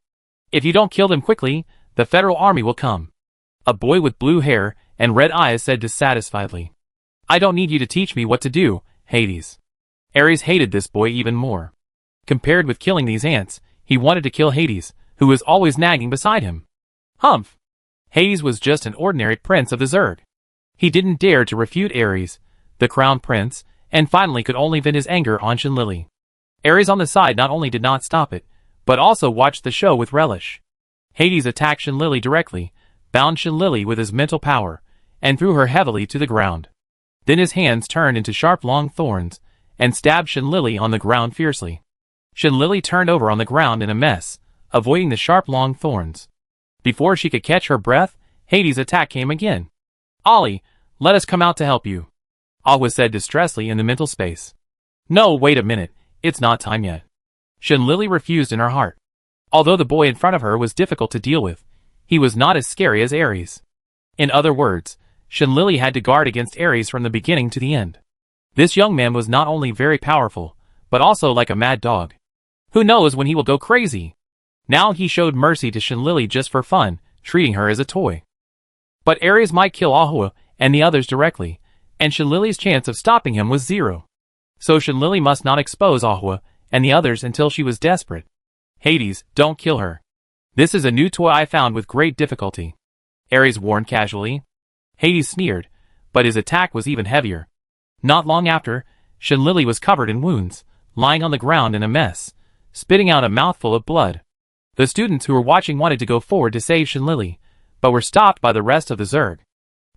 Speaker 1: If you don't kill them quickly, the federal army will come. A boy with blue hair and red eyes said dissatisfiedly. I don't need you to teach me what to do, Hades. Ares hated this boy even more. Compared with killing these ants, he wanted to kill Hades, who was always nagging beside him. Humph! Hades was just an ordinary prince of the Zerg. He didn't dare to refute Ares, the crown prince, and finally could only vent his anger on Shenlili. Ares on the side not only did not stop it, but also watched the show with relish. Hades attacked Shenlili directly, bound Shenlili with his mental power, and threw her heavily to the ground. Then his hands turned into sharp long thorns, and stabbed Shenlili on the ground fiercely. Shenlili turned over on the ground in a mess, avoiding the sharp long thorns. Before she could catch her breath, Hades' attack came again. Ollie, let us come out to help you. Ahwa said distressfully in the mental space. No, wait a minute, it's not time yet. Shenlili refused in her heart. Although the boy in front of her was difficult to deal with, he was not as scary as Ares. In other words, Shenlili had to guard against Ares from the beginning to the end. This young man was not only very powerful, but also like a mad dog. Who knows when he will go crazy? Now he showed mercy to Shenlili just for fun, treating her as a toy. But Ares might kill Ahwa and the others directly, and Shenlili's chance of stopping him was 0. So Shenlili must not expose Ahwa and the others until she was desperate. Hades, don't kill her. This is a new toy I found with great difficulty. Ares warned casually. Hades sneered, but his attack was even heavier. Not long after, Shenlili was covered in wounds, lying on the ground in a mess, spitting out a mouthful of blood. The students who were watching wanted to go forward to save Shenlili, but were stopped by the rest of the Zerg.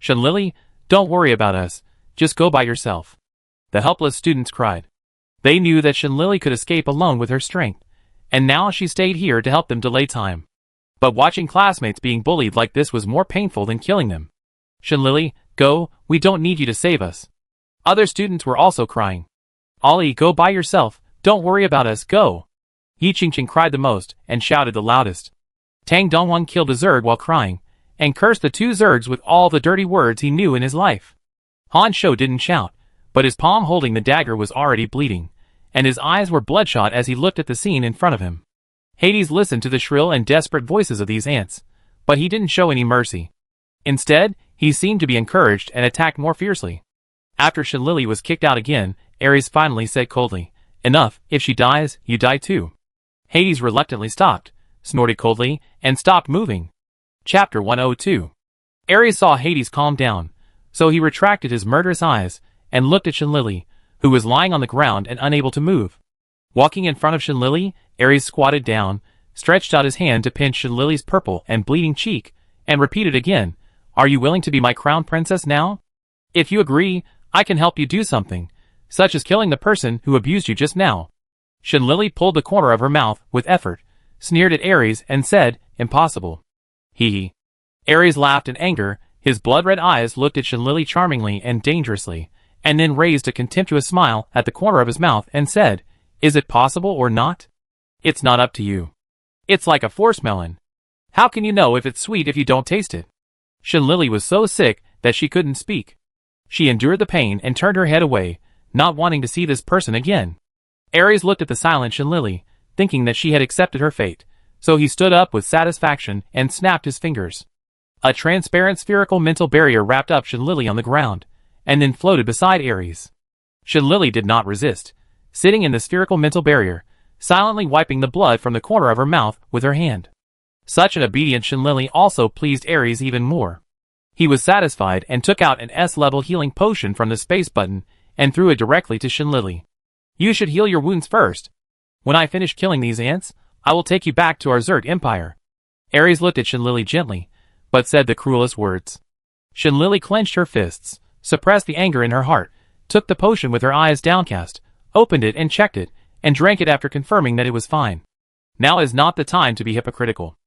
Speaker 1: Shenlili, don't worry about us, just go by yourself. The helpless students cried. They knew that Shenlili could escape alone with her strength, and now she stayed here to help them delay time. But watching classmates being bullied like this was more painful than killing them. Shenlili, go, we don't need you to save us. Other students were also crying. Ollie, go by yourself, don't worry about us, go. Yi Qingqing cried the most, and shouted the loudest. Tang Donghuang killed a Zerg while crying, and cursed the 2 Zergs with all the dirty words he knew in his life. Han Shou didn't shout, but his palm holding the dagger was already bleeding, and his eyes were bloodshot as he looked at the scene in front of him. Hades listened to the shrill and desperate voices of these ants, but he didn't show any mercy. Instead, he seemed to be encouraged and attacked more fiercely. After Shenlili was kicked out again, Ares finally said coldly, Enough, if she dies, you die too. Hades reluctantly stopped, snorted coldly, and stopped moving. Chapter 102. Ares saw Hades calm down, so he retracted his murderous eyes, and looked at Shenlili, who was lying on the ground and unable to move. Walking in front of Shenlili, Ares squatted down, stretched out his hand to pinch Shenlili's purple and bleeding cheek, and repeated again, Are you willing to be my crown princess now? If you agree, I can help you do something, such as killing the person who abused you just now. Shenlili pulled the corner of her mouth with effort, sneered at Ares, and said, Impossible. Hee hee. Ares laughed in anger, his blood-red eyes looked at Shenlili charmingly and dangerously, and then raised a contemptuous smile at the corner of his mouth and said, Is it possible or not? It's not up to you. It's like a force melon. How can you know if it's sweet if you don't taste it? Shenlili was so sick that she couldn't speak. She endured the pain and turned her head away, not wanting to see this person again. Ares looked at the silent Shenlili, thinking that she had accepted her fate, so he stood up with satisfaction and snapped his fingers. A transparent spherical mental barrier wrapped up Shenlili on the ground, and then floated beside Ares. Shenlili did not resist, sitting in the spherical mental barrier, silently wiping the blood from the corner of her mouth with her hand. Such an obedient Shenlili also pleased Ares even more. He was satisfied and took out an S-level healing potion from the space button and threw it directly to Shenlili. You should heal your wounds first. When I finish killing these ants, I will take you back to our Zerg Empire. Ares looked at Shenlili gently, but said the cruelest words. Shenlili clenched her fists, suppressed the anger in her heart, took the potion with her eyes downcast, opened it and checked it, and drank it after confirming that it was fine. Now is not the time to be hypocritical.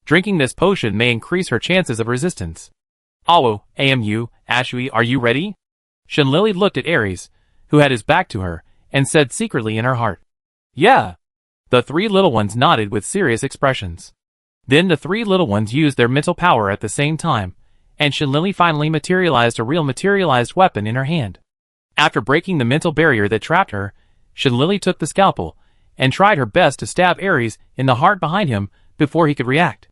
Speaker 1: Drinking this potion may increase her chances of resistance. Awo, Amu, Ashui, are you ready? Shenlili looked at Ares, who had his back to her, and said secretly in her heart, Yeah. The 3 little ones nodded with serious expressions. Then the 3 little ones used their mental power at the same time, and Shinlili finally materialized a real materialized weapon in her hand. After breaking the mental barrier that trapped her, Shinlili took the scalpel and tried her best to stab Ares in the heart behind him before he could react.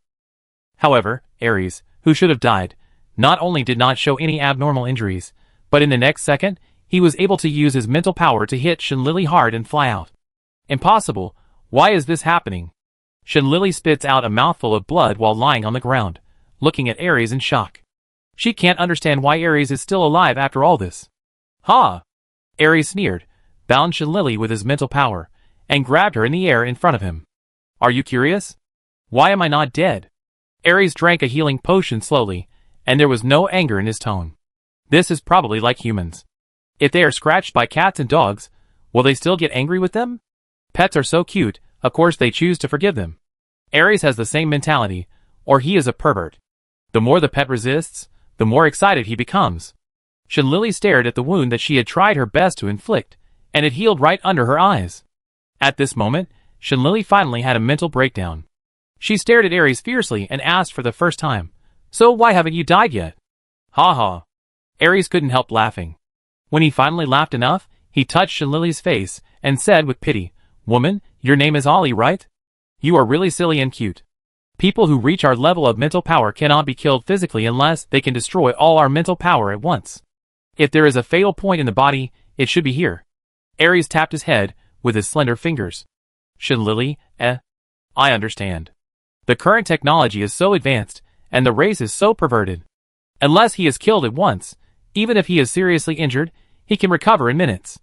Speaker 1: However, Ares, who should have died, not only did not show any abnormal injuries, but in the next second, he was able to use his mental power to hit Shinlili hard and fly out. Impossible. Why is this happening? Shinlili spits out a mouthful of blood while lying on the ground, looking at Ares in shock. She can't understand why Ares is still alive after all this. Ha! Ares sneered, bound Shinlili with his mental power, and grabbed her in the air in front of him. Are you curious? Why am I not dead? Ares drank a healing potion slowly, and there was no anger in his tone. This is probably like humans. If they are scratched by cats and dogs, will they still get angry with them? Pets are so cute, of course they choose to forgive them. Ares has the same mentality, or he is a pervert. The more the pet resists, the more excited he becomes. Shinlili stared at the wound that she had tried her best to inflict, and it healed right under her eyes. At this moment, Shinlili finally had a mental breakdown. She stared at Ares fiercely and asked for the first time, "So why haven't you died yet?" Ha ha. Ares couldn't help laughing. When he finally laughed enough, he touched Shinlili's face and said with pity, "Woman, your name is Ollie, right? You are really silly and cute. People who reach our level of mental power cannot be killed physically unless they can destroy all our mental power at once. If there is a fatal point in the body, it should be here." Ares tapped his head with his slender fingers. Shinlili, I understand. The current technology is so advanced, and the race is so perverted. Unless he is killed at once, even if he is seriously injured, he can recover in minutes.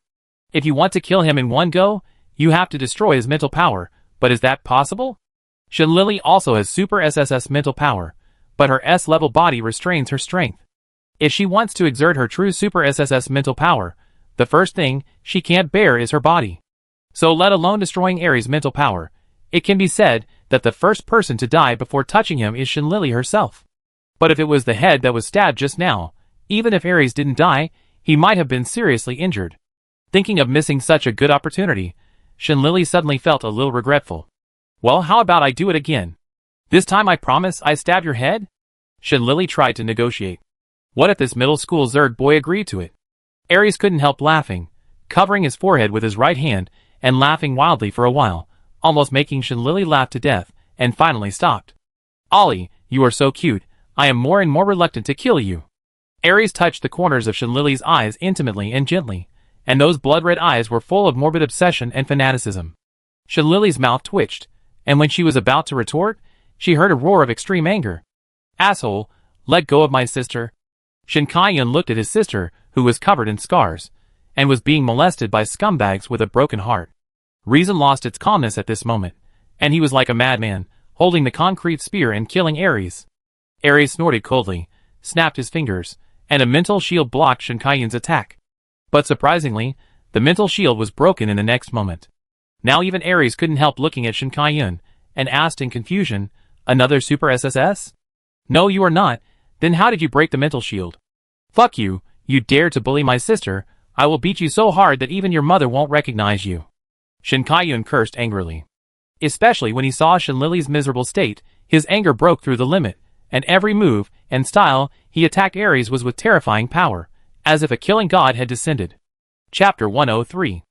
Speaker 1: If you want to kill him in one go, you have to destroy his mental power, but is that possible? Shinlili also has super SSS mental power, but her S-level body restrains her strength. If she wants to exert her true super SSS mental power, the first thing she can't bear is her body. So let alone destroying Ares' mental power, it can be said that the first person to die before touching him is Shinlili herself. But if it was the head that was stabbed just now, even if Ares didn't die, he might have been seriously injured. Thinking of missing such a good opportunity, Shinlili suddenly felt a little regretful. Well, how about I do it again? This time I promise I stab your head? Shinlili tried to negotiate. What if this middle school Zerg boy agreed to it? Ares couldn't help laughing, covering his forehead with his right hand and laughing wildly for a while, almost making Shinlili laugh to death, and finally stopped. Ollie, you are so cute, I am more and more reluctant to kill you. Ares touched the corners of Shinlili's eyes intimately and gently, and those blood-red eyes were full of morbid obsession and fanaticism. Shinlili's mouth twitched, and when she was about to retort, she heard a roar of extreme anger. Asshole, let go of my sister. Shin Kai-yun looked at his sister, who was covered in scars, and was being molested by scumbags with a broken heart. Reason lost its calmness at this moment, and he was like a madman, holding the concrete spear and killing Ares. Ares snorted coldly, snapped his fingers, and a mental shield blocked Shin Kai-yun's attack. But surprisingly, the mental shield was broken in the next moment. Now even Ares couldn't help looking at Shin Kai-yun, and asked in confusion, "Another Super SSS? No, you are not. Then how did you break the mental shield? Fuck you, you dare to bully my sister, I will beat you so hard that even your mother won't recognize you." Shin Kai-yun cursed angrily. Especially when he saw Shinlili's miserable state, his anger broke through the limit, and every move and style he attacked Ares was with terrifying power, as if a killing god had descended. Chapter 103.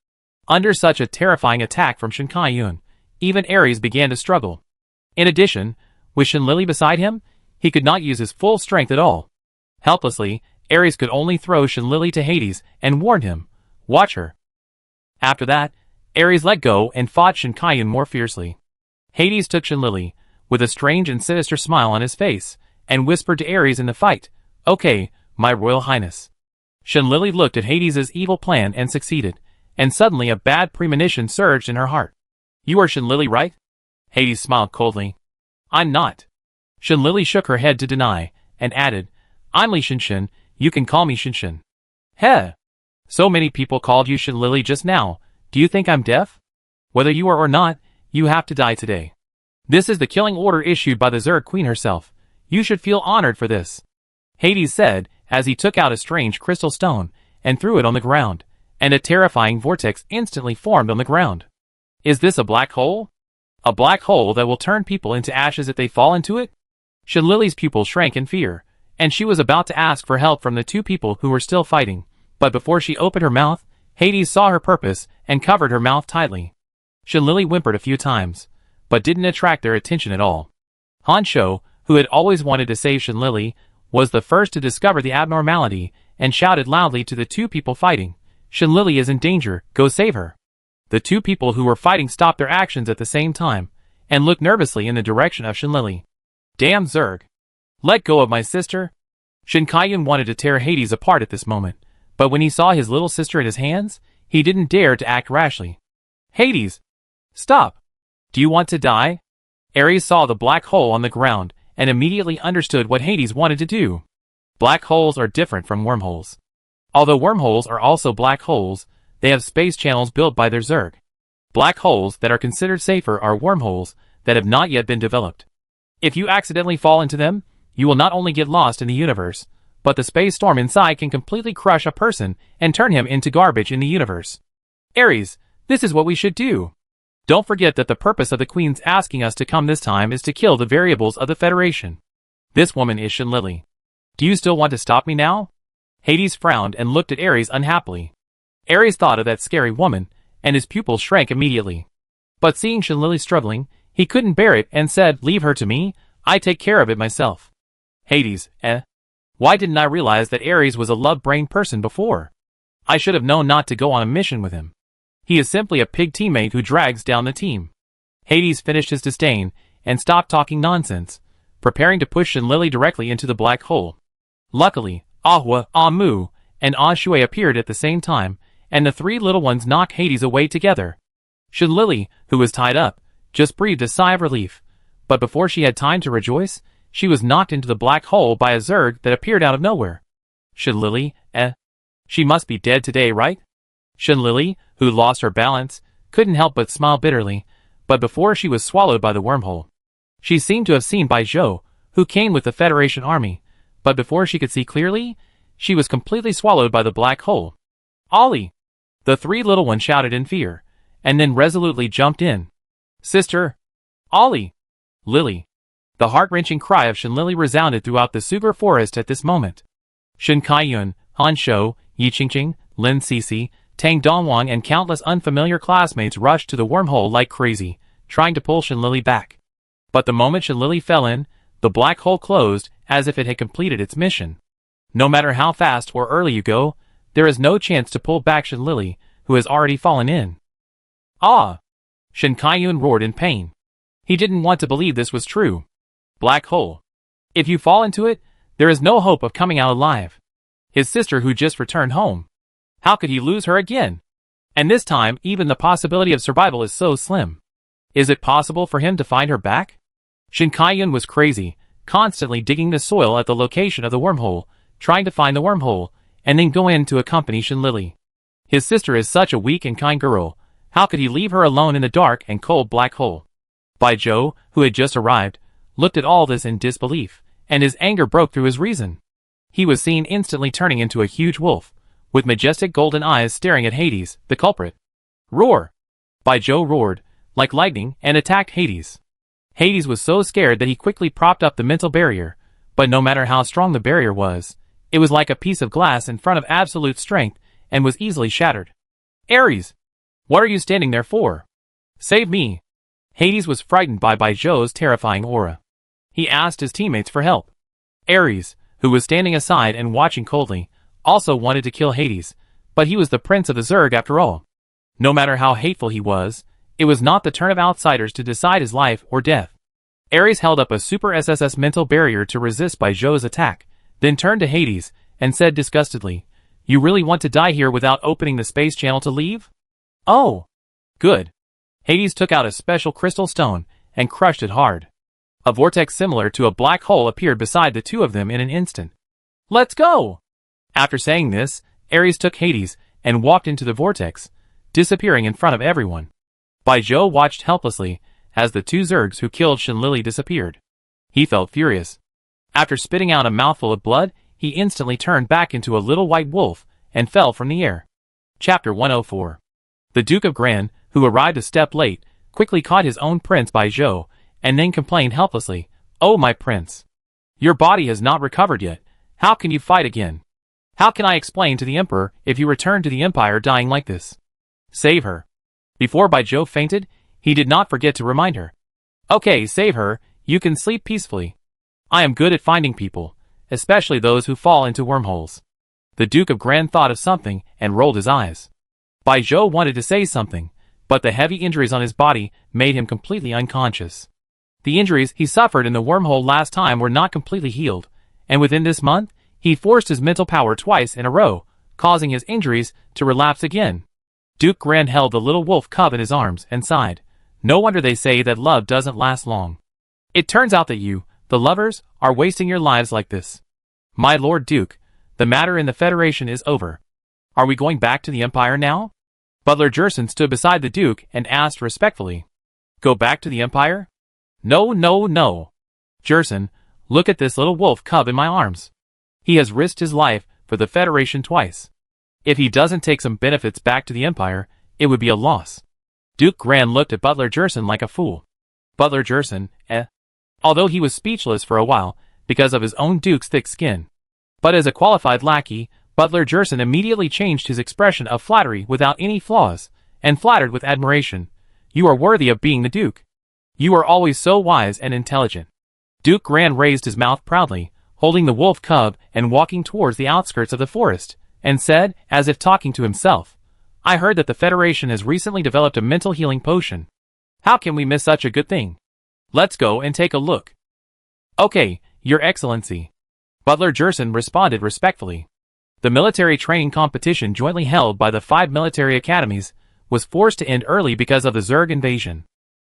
Speaker 1: Under such a terrifying attack from Shin Kai-yun, even Ares began to struggle. In addition, with Shinlili beside him, he could not use his full strength at all. Helplessly, Ares could only throw Shinlili to Hades and warned him, "Watch her." After that, Ares let go and fought Shin Kai-yun more fiercely. Hades took Shinlili, with a strange and sinister smile on his face, and whispered to Ares in the fight, "Okay, my royal highness." Shinlili looked at Hades' evil plan and succeeded, and suddenly a bad premonition surged in her heart. "You are Shinlili, right?" Hades smiled coldly. "I'm not." Shinlili shook her head to deny, and added, "I'm Li Shinshin, you can call me Shinshin." "Heh! So many people called you Shinlili just now, do you think I'm deaf? Whether you are or not, you have to die today. This is the killing order issued by the Zerg Queen herself. You should feel honored for this," Hades said, as he took out a strange crystal stone, and threw it on the ground, and a terrifying vortex instantly formed on the ground. "Is this a black hole? A black hole that will turn people into ashes if they fall into it?" Shinlili's pupils shrank in fear, and she was about to ask for help from the two people who were still fighting, but before she opened her mouth, Hades saw her purpose and covered her mouth tightly. Shinlili whimpered a few times, but didn't attract their attention at all. Hansho, who had always wanted to save Shinlili, was the first to discover the abnormality and shouted loudly to the two people fighting, "Shinlili is in danger, go save her." The two people who were fighting stopped their actions at the same time and looked nervously in the direction of Shinlili. "Damn Zerg! Let go of my sister!" Shinkaiyun wanted to tear Hades apart at this moment, but when he saw his little sister in his hands, he didn't dare to act rashly. "Hades! Stop! Do you want to die?" Ares saw the black hole on the ground and immediately understood what Hades wanted to do. Black holes are different from wormholes. Although wormholes are also black holes, they have space channels built by their Zerg. Black holes that are considered safer are wormholes that have not yet been developed. If you accidentally fall into them, you will not only get lost in the universe, but the space storm inside can completely crush a person and turn him into garbage in the universe. Ares, this is what we should do. Don't forget that the purpose of the Queen's asking us to come this time is to kill the variables of the Federation. This woman is Shinlili. Do you still want to stop me now? Hades frowned and looked at Ares unhappily. Ares thought of that scary woman, and his pupils shrank immediately. But seeing Shinlili struggling, he couldn't bear it and said, "Leave her to me, I take care of it myself." Hades, Why didn't I realize that Ares was a love-brained person before? I should have known not to go on a mission with him. He is simply a pig teammate who drags down the team. Hades finished his disdain and stopped talking nonsense, preparing to push Shinlili directly into the black hole. Luckily, Ahwa, Amu, and Ashue appeared at the same time, and the three little ones knocked Hades away together. Shinlili, who was tied up, just breathed a sigh of relief, but before she had time to rejoice, she was knocked into the black hole by a Zerg that appeared out of nowhere. Shinlili, She must be dead today, right? Shinlili, who lost her balance, couldn't help but smile bitterly, but before she was swallowed by the wormhole. She seemed to have seen Bai Zhou, who came with the Federation army, but before she could see clearly, she was completely swallowed by the black hole. "Ollie!" The three little ones shouted in fear, and then resolutely jumped in. "Sister! Ollie! Lily!" The heart-wrenching cry of Shinlili resounded throughout the Sugar Forest at this moment. Shinkaiyun, Hansho, Yi Qingqing, Lin Sisi, Tang Dongwang and countless unfamiliar classmates rushed to the wormhole like crazy, trying to pull Shinlili back. But the moment Shinlili fell in, the black hole closed as if it had completed its mission. No matter how fast or early you go, there is no chance to pull back Shinlili, who has already fallen in. "Ah!" Shinkaiyun roared in pain. He didn't want to believe this was true. Black hole. If you fall into it, there is no hope of coming out alive. His sister who just returned home. How could he lose her again? And this time, even the possibility of survival is so slim. Is it possible for him to find her back? Shinkaiyun was crazy, constantly digging the soil at the location of the wormhole, trying to find the wormhole, and then go in to accompany Shinlili. His sister is such a weak and kind girl, how could he leave her alone in the dark and cold black hole? Bai Zhou, who had just arrived, looked at all this in disbelief, and his anger broke through his reason. He was seen instantly turning into a huge wolf, with majestic golden eyes staring at Hades, the culprit. "Roar!" Bai Zhou roared, like lightning, and attacked Hades. Hades was so scared that he quickly propped up the mental barrier, but no matter how strong the barrier was, it was like a piece of glass in front of absolute strength and was easily shattered. "Ares! What are you standing there for? Save me!" Hades was frightened by Bai Zhou's terrifying aura. He asked his teammates for help. Ares, who was standing aside and watching coldly, also wanted to kill Hades, but he was the prince of the Zerg after all. No matter how hateful he was, it was not the turn of outsiders to decide his life or death. Ares held up a super SSS mental barrier to resist Bai Zhou's attack, then turned to Hades and said disgustedly, "You really want to die here without opening the space channel to leave? Oh, good." Hades took out a special crystal stone and crushed it hard. A vortex similar to a black hole appeared beside the two of them in an instant. "Let's go!" After saying this, Ares took Hades and walked into the vortex, disappearing in front of everyone. Bai Zhou watched helplessly as the two Zergs who killed Shinlili disappeared. He felt furious. After spitting out a mouthful of blood, he instantly turned back into a little white wolf and fell from the air. Chapter 104. The Duke of Gran, who arrived a step late, quickly caught his own prince Bai Zhou, and then complained helplessly, "Oh my prince! Your body has not recovered yet, How can you fight again? How can I explain to the Emperor if you return to the Empire dying like this? Save her. Before Baijiu fainted, he did not forget to remind her. Okay, save her, you can sleep peacefully. I am good at finding people, especially those who fall into wormholes. The Duke of Gran thought of something and rolled his eyes. Baijiu wanted to say something, but the heavy injuries on his body made him completely unconscious. The injuries he suffered in the wormhole last time were not completely healed, and within this month, he forced his mental power twice in a row, causing his injuries to relapse again. Duke Gran held the little wolf cub in his arms and sighed. No wonder they say that love doesn't last long. It turns out that you, the lovers, are wasting your lives like this. My Lord Duke, the matter in the Federation is over. Are we going back to the Empire now? Butler Jerson stood beside the Duke and asked respectfully. Go back to the Empire? No, no, no. Jerson, look at this little wolf cub in my arms. He has risked his life for the Federation twice. If he doesn't take some benefits back to the Empire, it would be a loss. Duke Gran looked at Butler Jerson like a fool. Butler Jerson, Although he was speechless for a while, because of his own Duke's thick skin. But as a qualified lackey, Butler Jerson immediately changed his expression of flattery without any flaws, and flattered with admiration. You are worthy of being the Duke. You are always so wise and intelligent. Duke Gran raised his mouth proudly, holding the wolf cub and walking towards the outskirts of the forest, and said, as if talking to himself, I heard that the Federation has recently developed a mental healing potion. How can we miss such a good thing? Let's go and take a look. Okay, Your Excellency. Butler Jerson responded respectfully. The military training competition jointly held by the 5 military academies was forced to end early because of the Zerg invasion.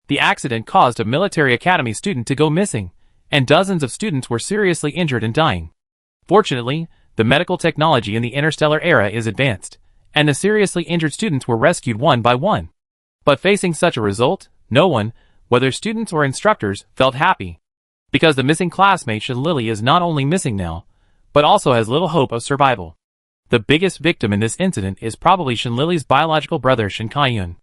Speaker 1: The accident caused a military academy student to go missing, and dozens of students were seriously injured and dying. Fortunately, the medical technology in the interstellar era is advanced, and the seriously injured students were rescued one by one. But facing such a result, no one, whether students or instructors, felt happy. Because the missing classmate Shen Lily is not only missing now, but also has little hope of survival. The biggest victim in this incident is probably Shen Lily's biological brother Shen Kaiyun.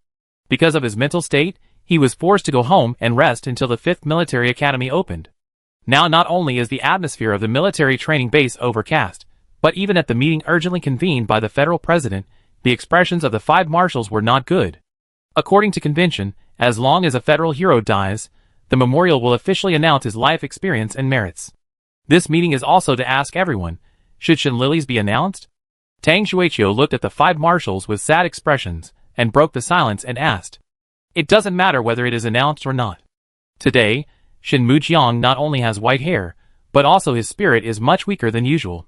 Speaker 1: Because of his mental state, he was forced to go home and rest until the 5th Military Academy opened. Now not only is the atmosphere of the military training base overcast, but even at the meeting urgently convened by the federal president, the expressions of the 5 marshals were not good. According to convention, as long as a federal hero dies, the memorial will officially announce his life experience and merits. This meeting is also to ask everyone, should Shen Lily's be announced? Tang Shuiqiu looked at the 5 marshals with sad expressions, and broke the silence and asked. It doesn't matter whether it is announced or not. Today, Shen Mujiang not only has white hair, but also his spirit is much weaker than usual.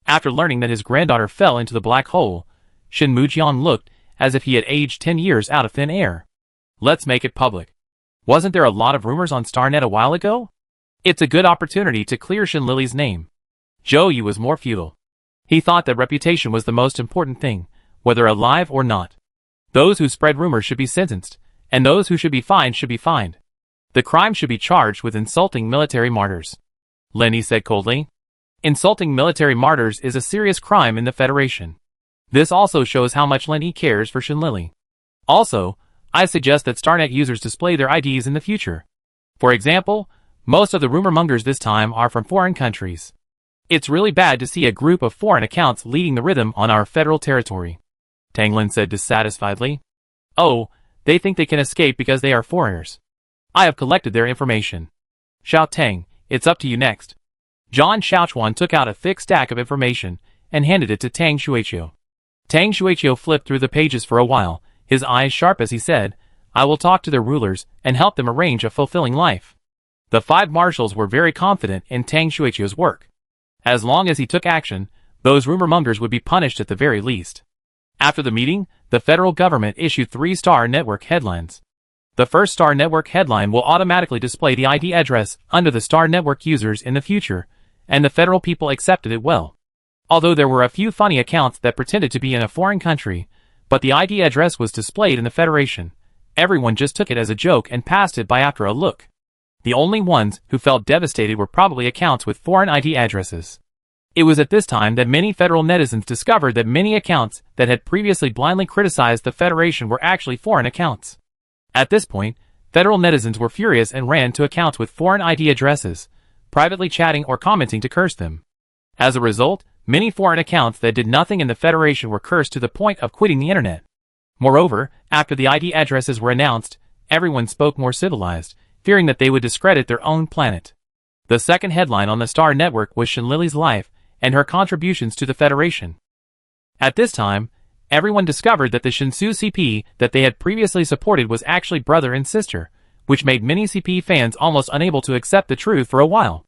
Speaker 1: After learning that his granddaughter fell into the black hole, Shen Mujiang looked as if he had aged 10 years out of thin air. Let's make it public. Wasn't there a lot of rumors on StarNet a while ago? It's a good opportunity to clear Shen Lily's name. Zhou Yu was more futile. He thought that reputation was the most important thing, whether alive or not. Those who spread rumors should be sentenced, and those who should be fined should be fined. The crime should be charged with insulting military martyrs. Lenny said coldly. Insulting military martyrs is a serious crime in the Federation. This also shows how much Lenny cares for Shen Lily. Also, I suggest that StarNet users display their IDs in the future. For example, most of the rumor mongers this time are from foreign countries. It's really bad to see a group of foreign accounts leading the rhythm on our federal territory. Tang Lin said dissatisfiedly. Oh, they think they can escape because they are foreigners. I have collected their information. Xiao Tang, it's up to you next. John Xiaochuan took out a thick stack of information and handed it to Tang Shuiqiu. Tang Shuiqiu flipped through the pages for a while, his eyes sharp as he said, I will talk to their rulers and help them arrange a fulfilling life. The 5 marshals were very confident in Tang Shuiqiu's work. As long as he took action, those rumor mongers would be punished at the very least. After the meeting, the federal government issued 3 Star Network headlines. The first Star Network headline will automatically display the ID address under the Star Network users in the future, and the federal people accepted it well. Although there were a few funny accounts that pretended to be in a foreign country, but the ID address was displayed in the Federation, everyone just took it as a joke and passed it by after a look. The only ones who felt devastated were probably accounts with foreign ID addresses. It was at this time that many federal netizens discovered that many accounts that had previously blindly criticized the Federation were actually foreign accounts. At this point, federal netizens were furious and ran to accounts with foreign ID addresses, privately chatting or commenting to curse them. As a result, many foreign accounts that did nothing in the Federation were cursed to the point of quitting the internet. Moreover, after the ID addresses were announced, everyone spoke more civilized, fearing that they would discredit their own planet. The second headline on the Star Network was Shinlili's life and her contributions to the Federation. At this time, everyone discovered that the Shinsu CP that they had previously supported was actually brother and sister, which made many CP fans almost unable to accept the truth for a while.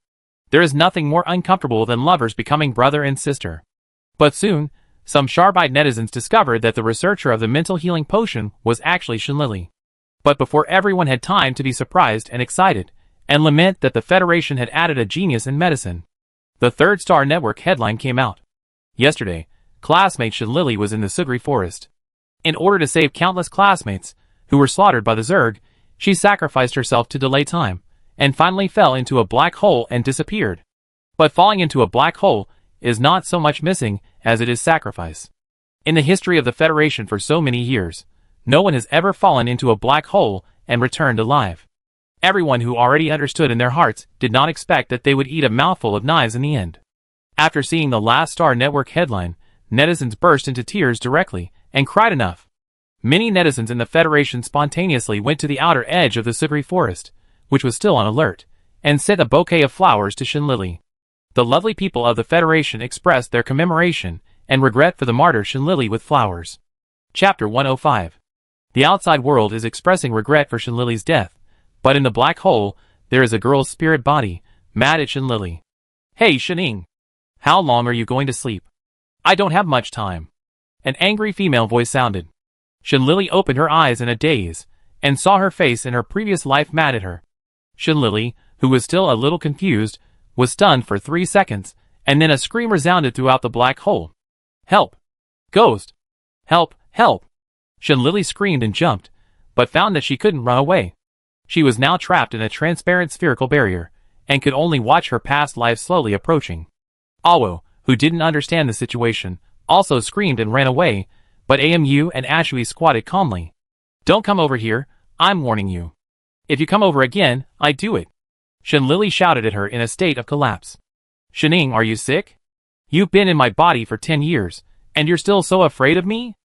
Speaker 1: There is nothing more uncomfortable than lovers becoming brother and sister. But soon, some sharp-eyed netizens discovered that the researcher of the mental healing potion was actually Shinlili. But before everyone had time to be surprised and excited, and lament that the Federation had added a genius in medicine, the third Star Network headline came out. Yesterday, classmate Shinlili was in the Sugri forest. In order to save countless classmates, who were slaughtered by the Zerg, she sacrificed herself to delay time, and finally fell into a black hole and disappeared. But falling into a black hole is not so much missing as it is sacrifice. In the history of the Federation for so many years, no one has ever fallen into a black hole and returned alive. Everyone who already understood in their hearts did not expect that they would eat a mouthful of knives in the end. After seeing the last Star Network headline, netizens burst into tears directly and cried enough. Many netizens in the Federation spontaneously went to the outer edge of the Sugri forest, which was still on alert, and sent a bouquet of flowers to Shinlili. The lovely people of the Federation expressed their commemoration and regret for the martyr Shinlili with flowers. Chapter 105. The outside world is expressing regret for Shinlili's death, but in the black hole, there is a girl's spirit body, mad at Shinlili. Hey Shining! How long are you going to sleep? I don't have much time. An angry female voice sounded. Shinlili opened her eyes in a daze, and saw her face in her previous life mad at her. Shinlili, who was still a little confused, was stunned for 3 seconds, and then a scream resounded throughout the black hole. Help! Ghost! Help! Help! Shinlili screamed and jumped, but found that she couldn't run away. She was now trapped in a transparent spherical barrier, and could only watch her past life slowly approaching. Awo, who didn't understand the situation, also screamed and ran away, but Amu and Ashui squatted calmly. Don't come over here, I'm warning you. If you come over again, I do it. Shinlili shouted at her in a state of collapse. Shining, are you sick? You've been in my body for 10 years, and you're still so afraid of me?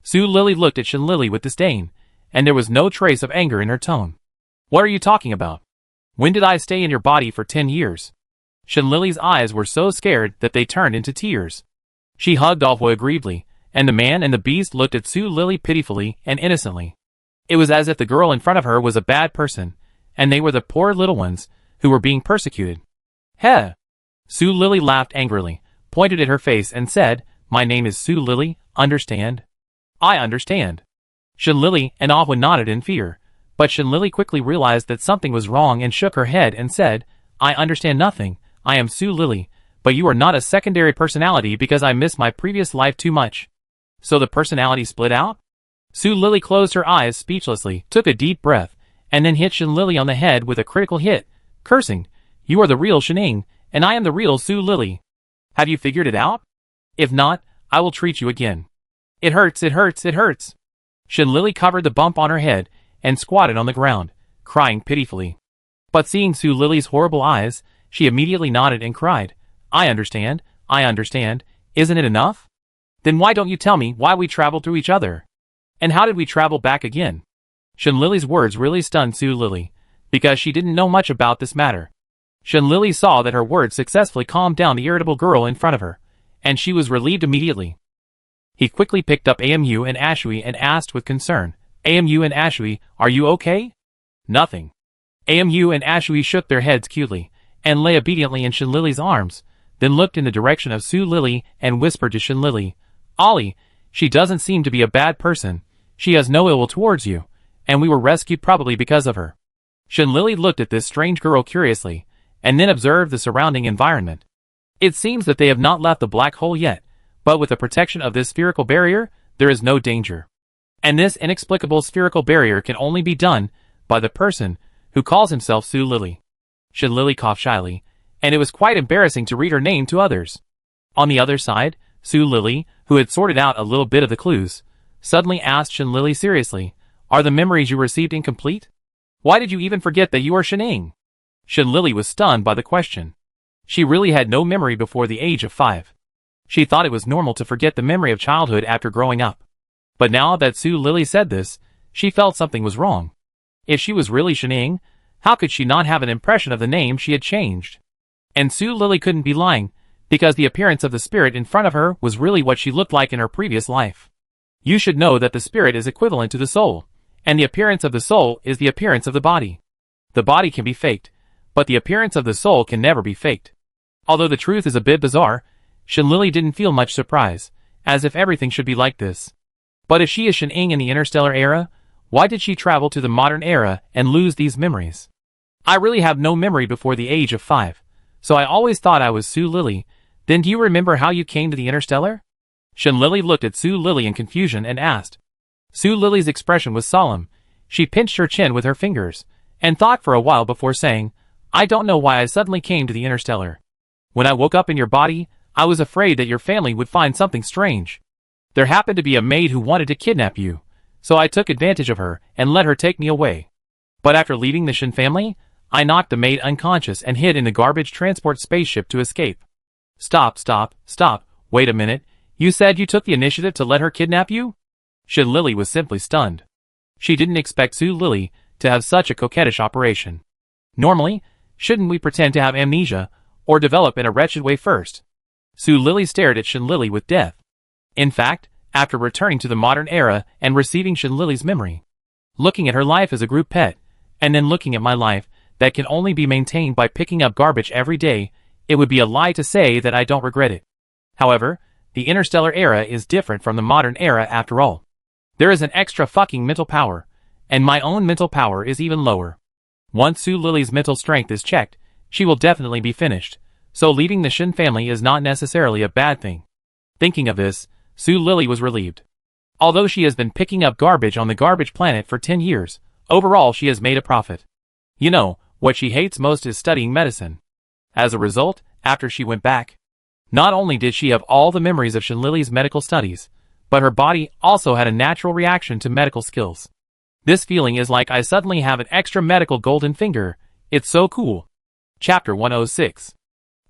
Speaker 1: Su Lili looked at Shinlili with disdain, and there was no trace of anger in her tone. What are you talking about? When did I stay in your body for 10 years? Shinlili's eyes were so scared that they turned into tears. She hugged Awo aggrievedly, and the man and the beast looked at Su Lili pitifully and innocently. It was as if the girl in front of her was a bad person, and they were the poor little ones who were being persecuted. Heh! Su Lili laughed angrily, pointed at her face and said, My name is Su Lili, understand? I understand. Shinlili and Awo nodded in fear, but Shinlili quickly realized that something was wrong and shook her head and said, I understand nothing, I am Su Lili, but you are not a secondary personality because I miss my previous life too much. So the personality split out? Su Lili closed her eyes speechlessly, took a deep breath, and then hit Shinlili on the head with a critical hit, cursing, You are the real Shining, and I am the real Su Lili. Have you figured it out? If not, I will treat you again. It hurts, it hurts, it hurts. Shinlili covered the bump on her head and squatted on the ground, crying pitifully. But seeing Su Lili's horrible eyes, she immediately nodded and cried, I understand, isn't it enough? Then why don't you tell me why we traveled through each other? And how did we travel back again? Shinlili's words really stunned Su Lili, because she didn't know much about this matter. Shinlili saw that her words successfully calmed down the irritable girl in front of her, and she was relieved immediately. He quickly picked up Amu and Ashui and asked with concern, Amu and Ashui, are you okay? Nothing. Amu and Ashui shook their heads cutely, and lay obediently in Shinlili's arms, then looked in the direction of Su Lili and whispered to Shinlili, Ollie, she doesn't seem to be a bad person, she has no ill will towards you, and we were rescued probably because of her. Shinlili looked at this strange girl curiously, and then observed the surrounding environment. It seems that they have not left the black hole yet, but with the protection of this spherical barrier, there is no danger. And this inexplicable spherical barrier can only be done by the person who calls himself Su Lili. Shinlili coughed shyly, and it was quite embarrassing to read her name to others. On the other side, Su Lili, who had sorted out a little bit of the clues, suddenly asked Shinlili seriously, Are the memories you received incomplete? Why did you even forget that you are Shining? Shinlili was stunned by the question. She really had no memory before the age of 5. She thought it was normal to forget the memory of childhood after growing up. But now that Su Lily said this, she felt something was wrong. If she was really Shenning, how could she not have an impression of the name she had changed? And Su Lily couldn't be lying, because the appearance of the spirit in front of her was really what she looked like in her previous life. You should know that the spirit is equivalent to the soul, and the appearance of the soul is the appearance of the body. The body can be faked, but the appearance of the soul can never be faked. Although the truth is a bit bizarre, Shen Lily didn't feel much surprise, as if everything should be like this. But if she is Shen-ing in the interstellar era, why did she travel to the modern era and lose these memories? I really have no memory before the age of 5, so I always thought I was Su Lily. Then do you remember how you came to the interstellar? Shen Lily looked at Su Lily in confusion and asked. Su Lily's expression was solemn. She pinched her chin with her fingers, and thought for a while before saying, I don't know why I suddenly came to the interstellar. When I woke up in your body, I was afraid that your family would find something strange. There happened to be a maid who wanted to kidnap you, so I took advantage of her and let her take me away. But after leaving the Shen family, I knocked the maid unconscious and hid in the garbage transport spaceship to escape. Stop, wait a minute, you said you took the initiative to let her kidnap you? Shen Lily was simply stunned. She didn't expect Su Lily to have such a coquettish operation. Normally, shouldn't we pretend to have amnesia, or develop in a wretched way first? Su Lily stared at Shen Lily with death. In fact, after returning to the modern era and receiving Shen Lily's memory, looking at her life as a group pet, and then looking at my life that can only be maintained by picking up garbage every day, it would be a lie to say that I don't regret it. However, the interstellar era is different from the modern era after all. There is an extra fucking mental power, and my own mental power is even lower. Once Su Lily's mental strength is checked, she will definitely be finished, so leaving the Shen family is not necessarily a bad thing. Thinking of this, Su Lily was relieved. Although she has been picking up garbage on the garbage planet for 10 years, overall she has made a profit. You know, what she hates most is studying medicine. As a result, after she went back, not only did she have all the memories of Shen Lily's medical studies, but her body also had a natural reaction to medical skills. This feeling is like I suddenly have an extra medical golden finger. It's so cool. Chapter 106.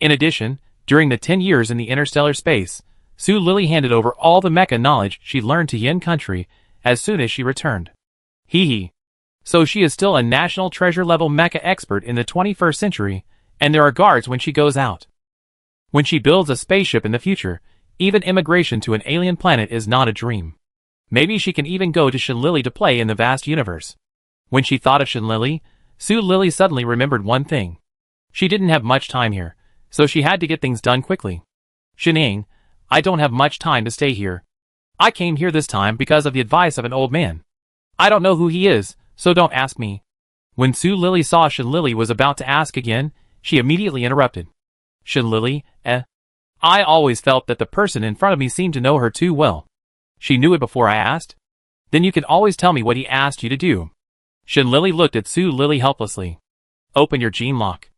Speaker 1: In addition, during the 10 years in the interstellar space, Su Lily handed over all the mecha knowledge she learned to Yin Country as soon as she returned. Hee hee. So she is still a national treasure level mecha expert in the 21st century, and there are guards when she goes out. When she builds a spaceship in the future, even immigration to an alien planet is not a dream. Maybe she can even go to Shen Lily to play in the vast universe. When she thought of Shen Lily, Su Lily suddenly remembered one thing. She didn't have much time here, so she had to get things done quickly. Shen-ing, I don't have much time to stay here. I came here this time because of the advice of an old man. I don't know who he is, so don't ask me. When Su Lily saw Shen Lily was about to ask again, she immediately interrupted. Shen Lily, I always felt that the person in front of me seemed to know her too well. She knew it before I asked? Then you can always tell me what he asked you to do. Shen Lily looked at Su Lily helplessly. Open your gene lock.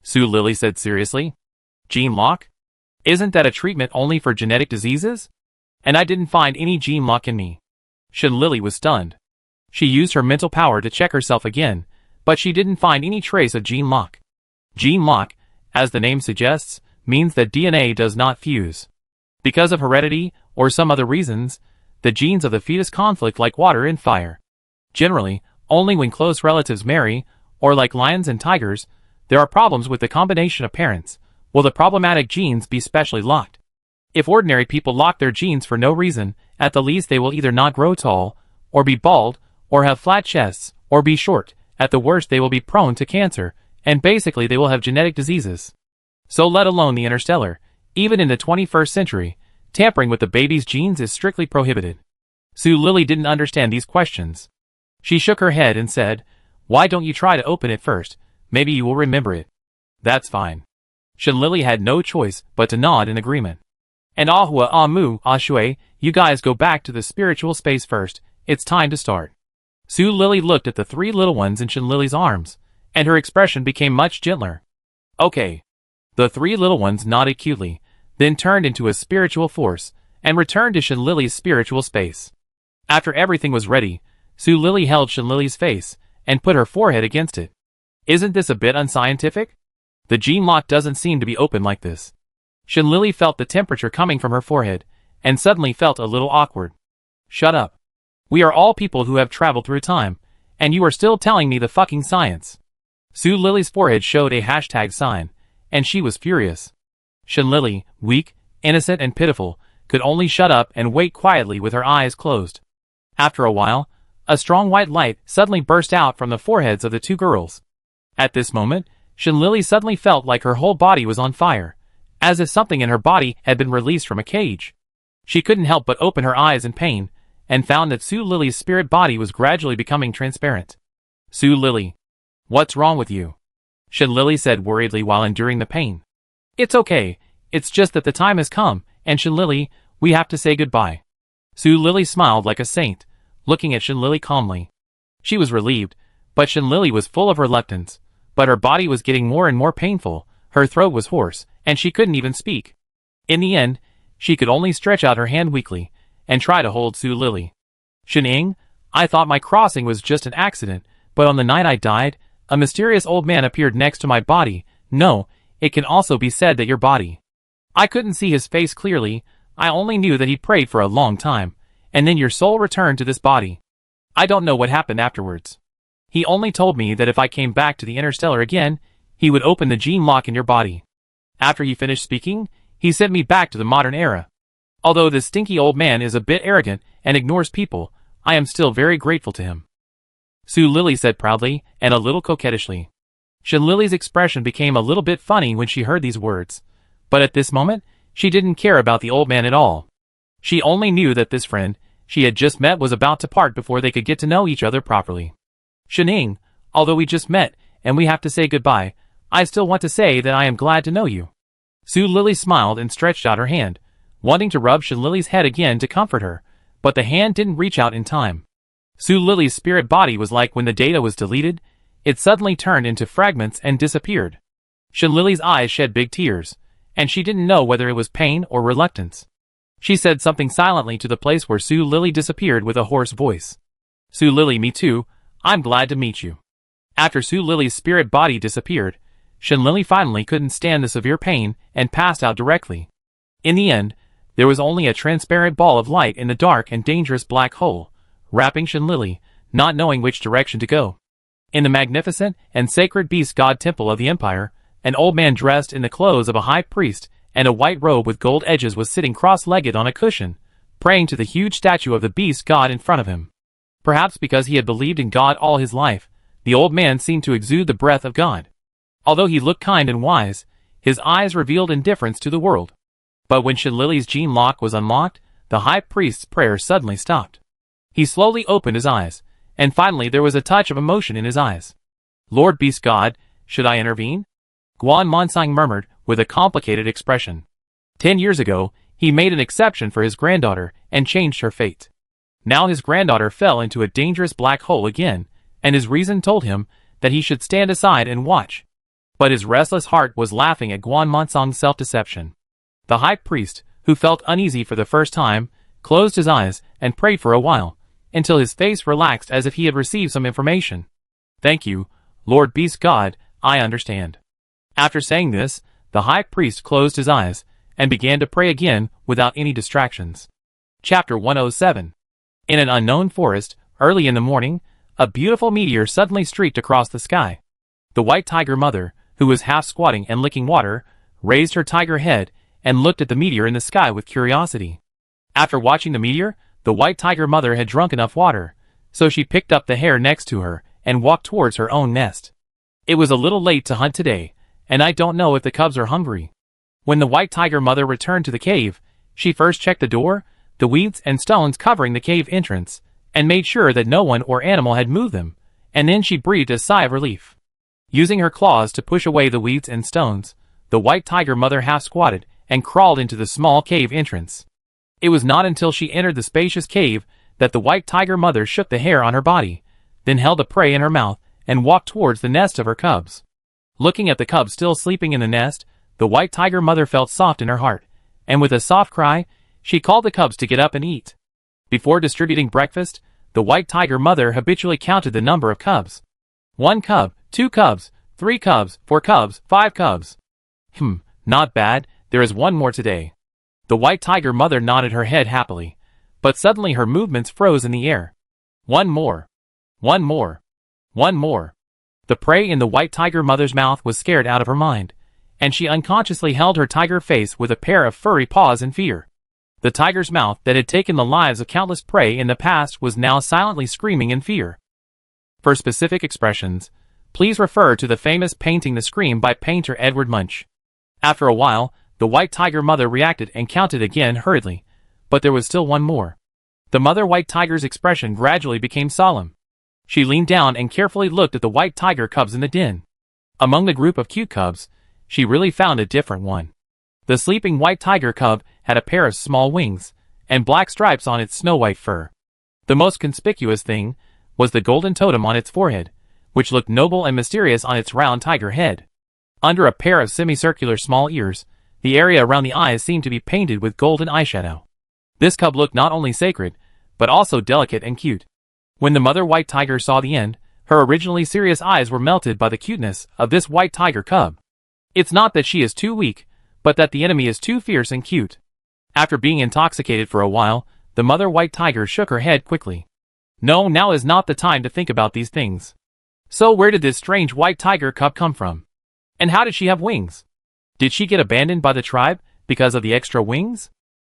Speaker 1: Su Lily said seriously. Gene lock? Isn't that a treatment only for genetic diseases? And I didn't find any gene lock in me. Shen Lily was stunned. She used her mental power to check herself again, but she didn't find any trace of gene lock. Gene lock, as the name suggests, means that DNA does not fuse. Because of heredity, or some other reasons, the genes of the fetus conflict like water and fire. Generally, only when close relatives marry, or like lions and tigers, there are problems with the combination of parents, will the problematic genes be specially locked. If ordinary people lock their genes for no reason, at the least they will either not grow tall, or be bald, or have flat chests, or be short. At the worst they will be prone to cancer, and basically they will have genetic diseases. So let alone the interstellar, even in the 21st century, tampering with the baby's genes is strictly prohibited. Su Lily didn't understand these questions. She shook her head and said, why don't you try to open it first? Maybe you will remember it. That's fine. Shen Lily had no choice but to nod in agreement. And Ahua Amu Ashui, you guys go back to the spiritual space first, it's time to start. Su Lily looked at the 3 little ones in Shen Lily's arms, and her expression became much gentler. Okay. The 3 little ones nodded cutely, then turned into a spiritual force, and returned to Shen Lily's spiritual space. After everything was ready, Su Lily held Shen Lily's face, and put her forehead against it. Isn't this a bit unscientific? The gene lock doesn't seem to be open like this. Shinlili felt the temperature coming from her forehead, and suddenly felt a little awkward. Shut up. We are all people who have traveled through time, and you are still telling me the fucking science. Su Lili's forehead showed a hashtag sign, and she was furious. Shinlili, weak, innocent and pitiful, could only shut up and wait quietly with her eyes closed. After a while, a strong white light suddenly burst out from the foreheads of the two girls. At this moment, Shinlili suddenly felt like her whole body was on fire, as if something in her body had been released from a cage. She couldn't help but open her eyes in pain, and found that Su Lili's spirit body was gradually becoming transparent. Su Lili. What's wrong with you? Shinlili said worriedly while enduring the pain. It's okay, it's just that the time has come, and Shinlili, we have to say goodbye. Su Lili smiled like a saint, looking at Shinlili calmly. She was relieved, but Shinlili was full of reluctance, but her body was getting more and more painful, her throat was hoarse, and she couldn't even speak. In the end, she could only stretch out her hand weakly, and try to hold Su Lili. Shin-ing, I thought my crossing was just an accident, but on the night I died, a mysterious old man appeared next to my body. No, it can also be said that your body. I couldn't see his face clearly, I only knew that he prayed for a long time, and then your soul returned to this body. I don't know what happened afterwards. He only told me that if I came back to the interstellar again, he would open the gene lock in your body. After he finished speaking, he sent me back to the modern era. Although this stinky old man is a bit arrogant and ignores people, I am still very grateful to him. Su Lili said proudly and a little coquettishly. Shinlili's expression became a little bit funny when she heard these words, but at this moment, she didn't care about the old man at all. She only knew that this friend she had just met was about to part before they could get to know each other properly. Shin-ing, although we just met and we have to say goodbye, I still want to say that I am glad to know you. Su Lili smiled and stretched out her hand, wanting to rub Shinlili's head again to comfort her, but the hand didn't reach out in time. Su Lili's spirit body was like when the data was deleted, it suddenly turned into fragments and disappeared. Shinlili's eyes shed big tears, and she didn't know whether it was pain or reluctance. She said something silently to the place where Su Lili disappeared with a hoarse voice. Su Lili, me too, I'm glad to meet you. After Su Lili's spirit body disappeared, Shinlili finally couldn't stand the severe pain and passed out directly. In the end, there was only a transparent ball of light in the dark and dangerous black hole, wrapping Shinlili, not knowing which direction to go. In the magnificent and sacred beast god temple of the empire, an old man dressed in the clothes of a high priest and a white robe with gold edges was sitting cross-legged on a cushion, praying to the huge statue of the beast god in front of him. Perhaps because he had believed in God all his life, the old man seemed to exude the breath of God. Although he looked kind and wise, his eyes revealed indifference to the world. But when Shinlili's gene lock was unlocked, the high priest's prayer suddenly stopped. He slowly opened his eyes, and finally there was a touch of emotion in his eyes. Lord Beast God, should I intervene? Guan Monsang murmured with a complicated expression. 10 years ago, he made an exception for his granddaughter and changed her fate. Now his granddaughter fell into a dangerous black hole again, and his reason told him that he should stand aside and watch. But his restless heart was laughing at Guan Monsang's self-deception. The high priest, who felt uneasy for the first time, closed his eyes and prayed for a while, until his face relaxed as if he had received some information. Thank you, Lord Beast God, I understand. After saying this, the high priest closed his eyes, and began to pray again without any distractions. Chapter 107. In an unknown forest, early in the morning, a beautiful meteor suddenly streaked across the sky. The white tiger mother, who was half squatting and licking water, raised her tiger head and looked at the meteor in the sky with curiosity. After watching the meteor, the white tiger mother had drunk enough water, so she picked up the hare next to her and walked towards her own nest. It was a little late to hunt today, and I don't know if the cubs are hungry. When the white tiger mother returned to the cave, she first checked the door, the weeds and stones covering the cave entrance, and made sure that no one or animal had moved them, and then she breathed a sigh of relief. Using her claws to push away the weeds and stones, the white tiger mother half squatted and crawled into the small cave entrance. It was not until she entered the spacious cave that the white tiger mother shook the hair on her body, then held a prey in her mouth and walked towards the nest of her cubs. Looking at the cubs still sleeping in the nest, the white tiger mother felt soft in her heart, and with a soft cry, she called the cubs to get up and eat. Before distributing breakfast, the white tiger mother habitually counted the number of cubs. 1 cub, 2 cubs, 3 cubs, 4 cubs, 5 cubs. Not bad, there is one more today. The white tiger mother nodded her head happily, but suddenly her movements froze in the air. One more. One more. One more. The prey in the white tiger mother's mouth was scared out of her mind, and she unconsciously held her tiger face with a pair of furry paws in fear. The tiger's mouth that had taken the lives of countless prey in the past was now silently screaming in fear. For specific expressions, please refer to the famous painting The Scream by painter Edward Munch. After a while, the white tiger mother reacted and counted again hurriedly, but there was still one more. The mother white tiger's expression gradually became solemn. She leaned down and carefully looked at the white tiger cubs in the den. Among the group of cute cubs, she really found a different one. The sleeping white tiger cub had a pair of small wings, and black stripes on its snow-white fur. The most conspicuous thing was the golden totem on its forehead, which looked noble and mysterious on its round tiger head. Under a pair of semicircular small ears, the area around the eyes seemed to be painted with golden eyeshadow. This cub looked not only sacred, but also delicate and cute. When the mother white tiger saw the end, her originally serious eyes were melted by the cuteness of this white tiger cub. It's not that she is too weak, but that the enemy is too fierce and cute. After being intoxicated for a while, the mother white tiger shook her head quickly. No, now is not the time to think about these things. So where did this strange white tiger cub come from? And how did she have wings? Did she get abandoned by the tribe because of the extra wings?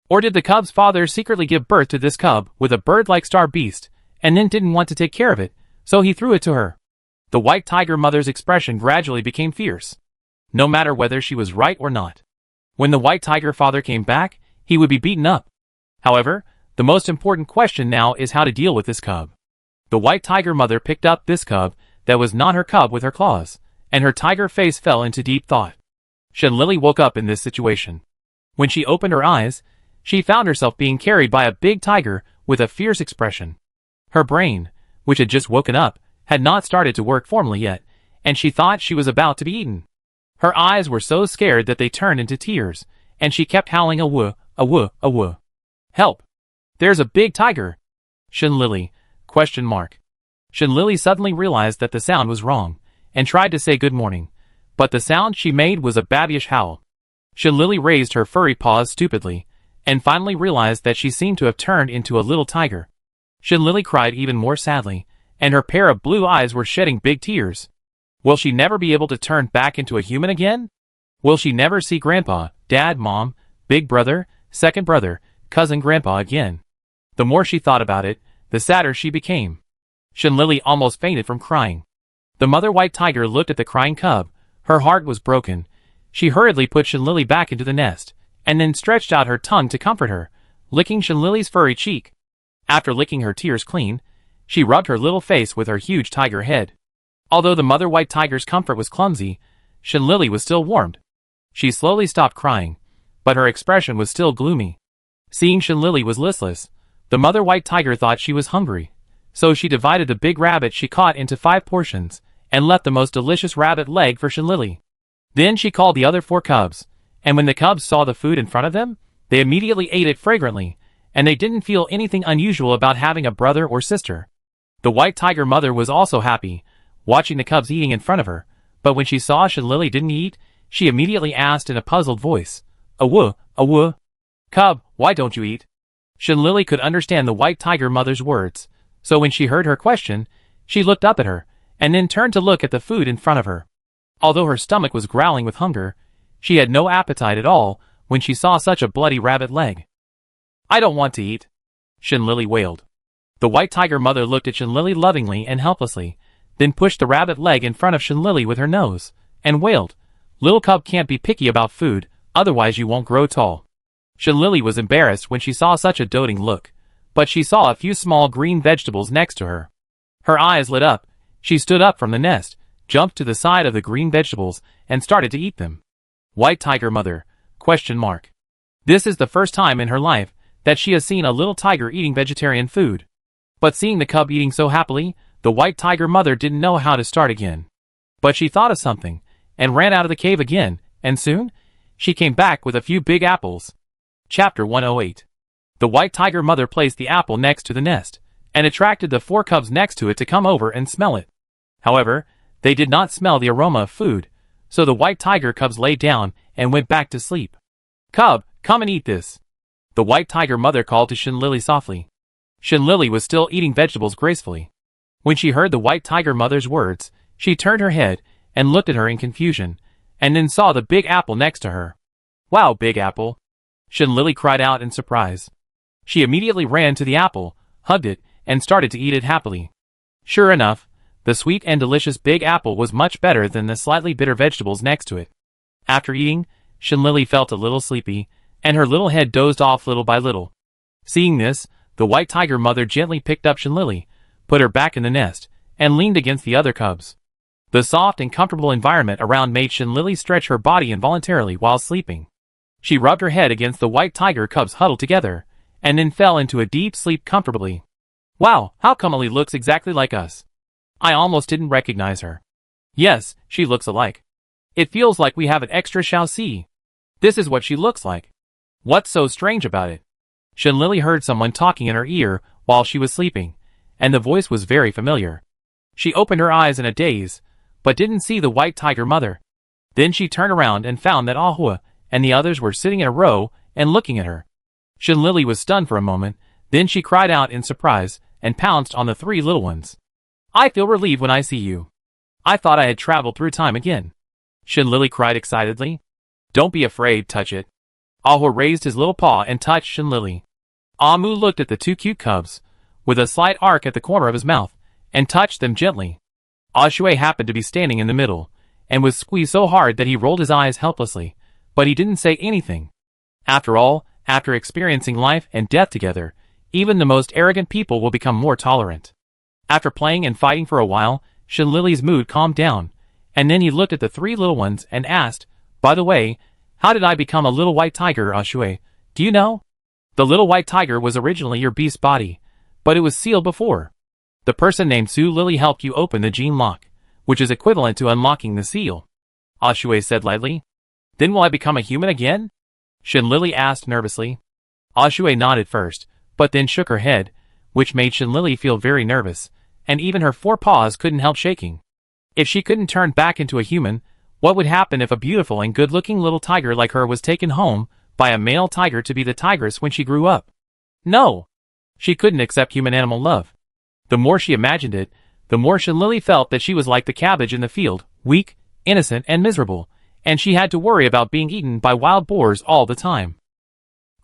Speaker 1: Or did the cub's father secretly give birth to this cub with a bird-like star beast, and then didn't want to take care of it, so he threw it to her? The white tiger mother's expression gradually became fierce, no matter whether she was right or not. When the white tiger father came back, he would be beaten up. However, the most important question now is how to deal with this cub. The white tiger mother picked up this cub that was not her cub with her claws, and her tiger face fell into deep thought. Shenlili woke up in this situation. When she opened her eyes, she found herself being carried by a big tiger with a fierce expression. Her brain, which had just woken up, had not started to work formally yet, and she thought she was about to be eaten. Her eyes were so scared that they turned into tears, and she kept howling "Awoo, awoo, awoo. Help! There's a big tiger!" Shenlili? Shenlili suddenly realized that the sound was wrong, and tried to say good morning, but the sound she made was a babyish howl. Shenlili raised her furry paws stupidly, and finally realized that she seemed to have turned into a little tiger. Shenlili cried even more sadly, and her pair of blue eyes were shedding big tears. Will she never be able to turn back into a human again? Will she never see Grandpa, Dad, Mom, Big Brother, Second Brother, Cousin Grandpa again? The more she thought about it, the sadder she became. Shenlili almost fainted from crying. The mother white tiger looked at the crying cub. Her heart was broken. She hurriedly put Shenlili back into the nest, and then stretched out her tongue to comfort her, licking Shenlili's furry cheek. After licking her tears clean, she rubbed her little face with her huge tiger head. Although the mother white tiger's comfort was clumsy, Shenlili was still warmed. She slowly stopped crying, but her expression was still gloomy. Seeing Shenlili was listless, the mother white tiger thought she was hungry, so she divided the big rabbit she caught into 5 portions, and left the most delicious rabbit leg for Shenlili. Then she called the other 4 cubs, and when the cubs saw the food in front of them, they immediately ate it fragrantly, and they didn't feel anything unusual about having a brother or sister. The white tiger mother was also happy, watching the cubs eating in front of her, but when she saw Shenlili didn't eat, she immediately asked in a puzzled voice, "Awoo, awoo. Cub, why don't you eat?" Shenlili could understand the white tiger mother's words, so when she heard her question, she looked up at her, and then turned to look at the food in front of her. Although her stomach was growling with hunger, she had no appetite at all when she saw such a bloody rabbit leg. "I don't want to eat," Shenlili wailed. The white tiger mother looked at Shenlili lovingly and helplessly, then pushed the rabbit leg in front of Shenlili with her nose, and wailed, "Little cub can't be picky about food, otherwise you won't grow tall." Shenlili was embarrassed when she saw such a doting look, but she saw a few small green vegetables next to her. Her eyes lit up. She stood up from the nest, jumped to the side of the green vegetables, and started to eat them. White tiger mother? This is the first time in her life that she has seen a little tiger eating vegetarian food. But seeing the cub eating so happily, the white tiger mother didn't know how to start again. But she thought of something, and ran out of the cave again, and soon, she came back with a few big apples. Chapter 108. The white tiger mother placed the apple next to the nest, and attracted the 4 cubs next to it to come over and smell it. However, They did not smell the aroma of food, so the white tiger cubs lay down and went back to sleep. "Cub, come and eat this," the white tiger mother called to Shenlili softly. Shenlili was still eating vegetables gracefully. When she heard the white tiger mother's words, she turned her head and looked at her in confusion, and then saw the big apple next to her. "Wow, Big Apple!" Shenlili cried out in surprise. She immediately ran to the apple, hugged it, and started to eat it happily. Sure enough, the sweet and delicious Big Apple was much better than the slightly bitter vegetables next to it. After eating, Shenlili felt a little sleepy, and her little head dozed off little by little. Seeing this, the white tiger mother gently picked up Shenlili, put her back in the nest, and leaned against the other cubs. The soft and comfortable environment around made Shenlili stretch her body involuntarily while sleeping. She rubbed her head against the white tiger cubs huddled together, and then fell into a deep sleep comfortably. "Wow, how come Ali looks exactly like us? I almost didn't recognize her." "Yes, she looks alike. It feels like we have an extra Xiaoxi. This is what she looks like. What's so strange about it?" Shenlili heard someone talking in her ear while she was sleeping, and the voice was very familiar. She opened her eyes in a daze, but didn't see the white tiger mother. Then she turned around and found that Ahua and the others were sitting in a row and looking at her. Shenlili was stunned for a moment, then she cried out in surprise and pounced on the three little ones. "I feel relieved when I see you. I thought I had traveled through time again," Shenlili cried excitedly. "Don't be afraid, touch it." Ahua raised his little paw and touched Shenlili. Amu looked at the two cute cubs, with a slight arc at the corner of his mouth, and touched them gently. Ashui happened to be standing in the middle, and was squeezed so hard that he rolled his eyes helplessly, but he didn't say anything. After all, after experiencing life and death together, even the most arrogant people will become more tolerant. After playing and fighting for a while, Shenlili's mood calmed down, and then he looked at the three little ones and asked, "By the way, how did I become a little white tiger, Ashui? Do you know? The little white tiger was originally your beast body, but it was sealed before. The person named Su Lily helped you open the gene lock, which is equivalent to unlocking the seal," Ashui said lightly. "Then will I become a human again?" Shenlili asked nervously. Ashui nodded first, but then shook her head, which made Shenlili feel very nervous, and even her four paws couldn't help shaking. If she couldn't turn back into a human, what would happen if a beautiful and good-looking little tiger like her was taken home by a male tiger to be the tigress when she grew up? No! She couldn't accept human animal love. The more she imagined it, the more Shenlili felt that she was like the cabbage in the field, weak, innocent, and miserable, and she had to worry about being eaten by wild boars all the time.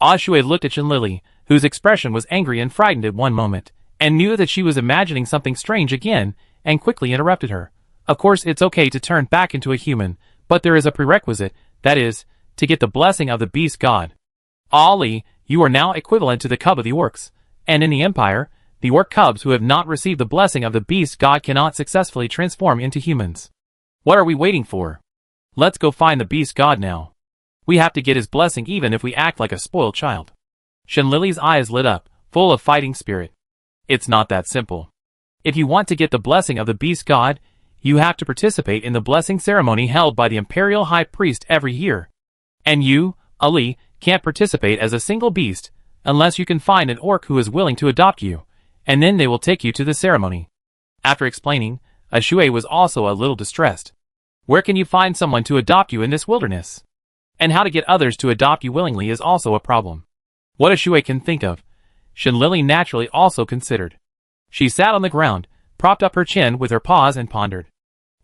Speaker 1: Ashui looked at Shenlili, whose expression was angry and frightened at one moment, and knew that she was imagining something strange again, and quickly interrupted her. "Of course it's okay to turn back into a human, but there is a prerequisite, that is, to get the blessing of the beast god. Ali, you are now equivalent to the cub of the orcs, and in the Empire, the orc cubs who have not received the blessing of the beast god cannot successfully transform into humans. What are we waiting for? Let's go find the beast god now. We have to get his blessing even if we act like a spoiled child." Shenlili's eyes lit up, full of fighting spirit. "It's not that simple. If you want to get the blessing of the beast god, you have to participate in the blessing ceremony held by the Imperial High Priest every year. And you, Ali, can't participate as a single beast, unless you can find an orc who is willing to adopt you, and then they will take you to the ceremony." After explaining, Ashui was also a little distressed. Where can you find someone to adopt you in this wilderness? And how to get others to adopt you willingly is also a problem. What Ashui can think of, Shenlili naturally also considered. She sat on the ground, propped up her chin with her paws and pondered.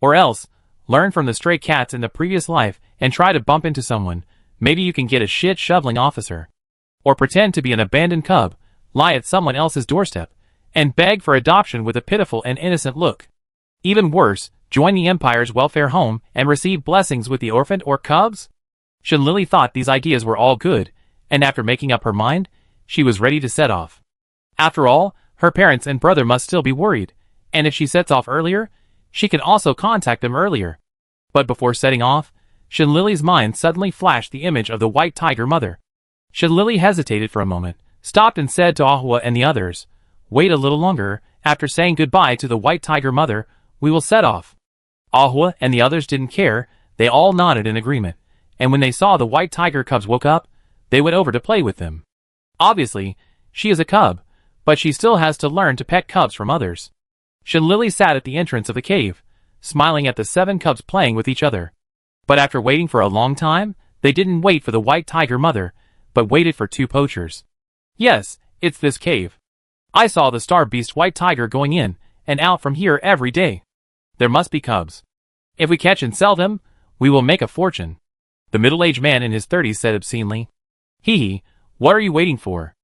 Speaker 1: Or else, learn from the stray cats in the previous life and try to bump into someone. Maybe you can get a shit-shoveling officer. Or pretend to be an abandoned cub, lie at someone else's doorstep, and beg for adoption with a pitiful and innocent look. Even worse, join the Empire's welfare home and receive blessings with the orphaned or cubs? Shenlili thought these ideas were all good, and after making up her mind, she was ready to set off. After all, her parents and brother must still be worried, and if she sets off earlier, she can also contact them earlier. But before setting off, Shenlili's mind suddenly flashed the image of the white tiger mother. Shenlili hesitated for a moment, stopped and said to Ahua and the others, "Wait a little longer. After saying goodbye to the white tiger mother, we will set off." Ahua and the others didn't care, they all nodded in agreement, and when they saw the white tiger cubs woke up, they went over to play with them. Obviously, she is a cub, but she still has to learn to pet cubs from others. Shenlili sat at the entrance of the cave, smiling at the 7 cubs playing with each other. But after waiting for a long time, they didn't wait for the white tiger mother, but waited for 2 poachers. Yes, it's this cave. I saw the star beast white tiger going in and out from here every day. There must be cubs. If we catch and sell them, we will make a fortune. The middle-aged man in his 30s said obscenely. Hee, what are you waiting for?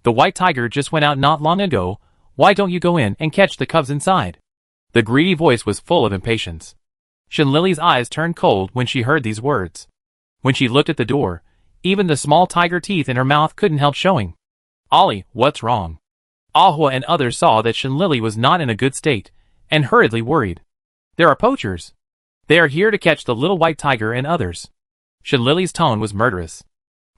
Speaker 1: The white tiger just went out not long ago. Why don't you go in and catch the cubs inside? The greedy voice was full of impatience. Shenlily's eyes turned cold when she heard these words. When she looked at the door, even the small tiger teeth in her mouth couldn't help showing. Ollie, what's wrong? Ahua and others saw that Shenlily was not in a good state, and hurriedly worried. There are poachers. They are here to catch the little white tiger and others. Shenlily's tone was murderous.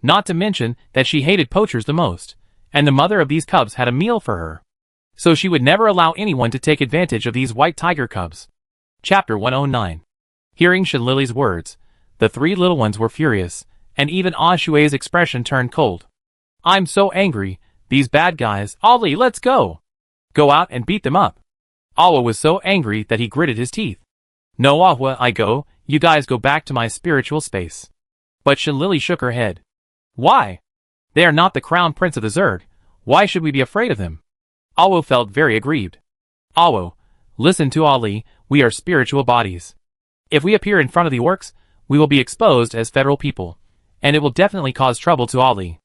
Speaker 1: Not to mention that she hated poachers the most, and the mother of these cubs had a meal for her. So she would never allow anyone to take advantage of these white tiger cubs. Chapter 109. Hearing Shenlily's words, the 3 little ones were furious, and even Ah Shui's expression turned cold. I'm so angry, these bad guys. Ollie, let's go! Go out and beat them up. Ahua was so angry that he gritted his teeth. No Ahua, I go, you guys go back to my spiritual space. But Shenlily shook her head. Why? They are not the crown prince of the Zerg. Why should we be afraid of them? Ahua felt very aggrieved. Ahua, listen to Ali, we are spiritual bodies. If we appear in front of the orcs, we will be exposed as federal people, and it will definitely cause trouble to Ali.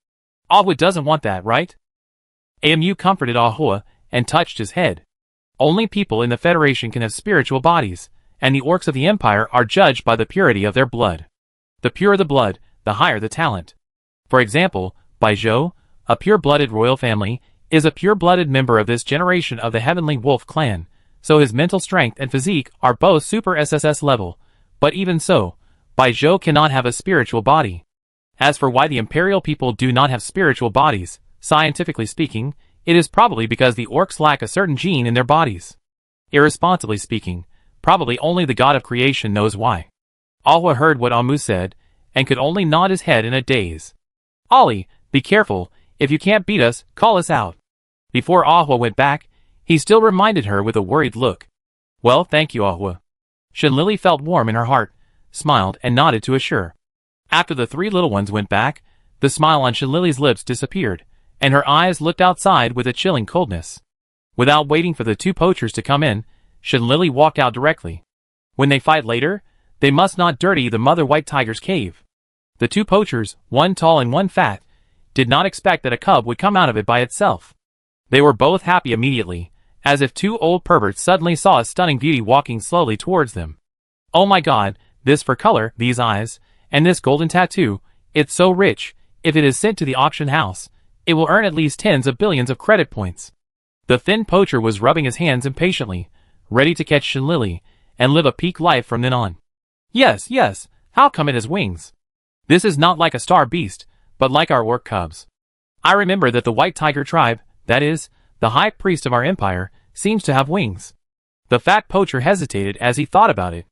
Speaker 1: Ahua doesn't want that, right? Amu comforted Ahua and touched his head. Only people in the Federation can have spiritual bodies, and the orcs of the Empire are judged by the purity of their blood. The purer the blood, the higher the talent. For example, Baijiu, a pure-blooded royal family, is a pure-blooded member of this generation of the Heavenly Wolf clan, so his mental strength and physique are both super SSS level, but even so, Baijiu cannot have a spiritual body. As for why the Imperial people do not have spiritual bodies, scientifically speaking, it is probably because the orcs lack a certain gene in their bodies. Irresponsibly speaking, probably only the god of creation knows why. Ahua heard what Amu said, and could only nod his head in a daze. Ollie, be careful, if you can't beat us, call us out. Before Ahua went back, he still reminded her with a worried look. Well, thank you, Ahua. Shenlily felt warm in her heart, smiled and nodded to assure. After the 3 little ones went back, the smile on Shenlily's lips disappeared, and her eyes looked outside with a chilling coldness. Without waiting for the 2 poachers to come in, Shenlily walked out directly. When they fight later, they must not dirty the mother white tiger's cave. The 2 poachers, one tall and one fat, did not expect that a cub would come out of it by itself. They were both happy immediately, as if 2 old perverts suddenly saw a stunning beauty walking slowly towards them. Oh my god, this fur color, these eyes, and this golden tattoo, it's so rich, if it is sent to the auction house, it will earn at least tens of billions of credit points. The thin poacher was rubbing his hands impatiently, ready to catch Shenlily, and live a peak life from then on. Yes, yes, how come it has wings? This is not like a star beast, but like our orc cubs. I remember that the white tiger tribe, that is, the high priest of our empire, seems to have wings. The fat poacher hesitated as he thought about it.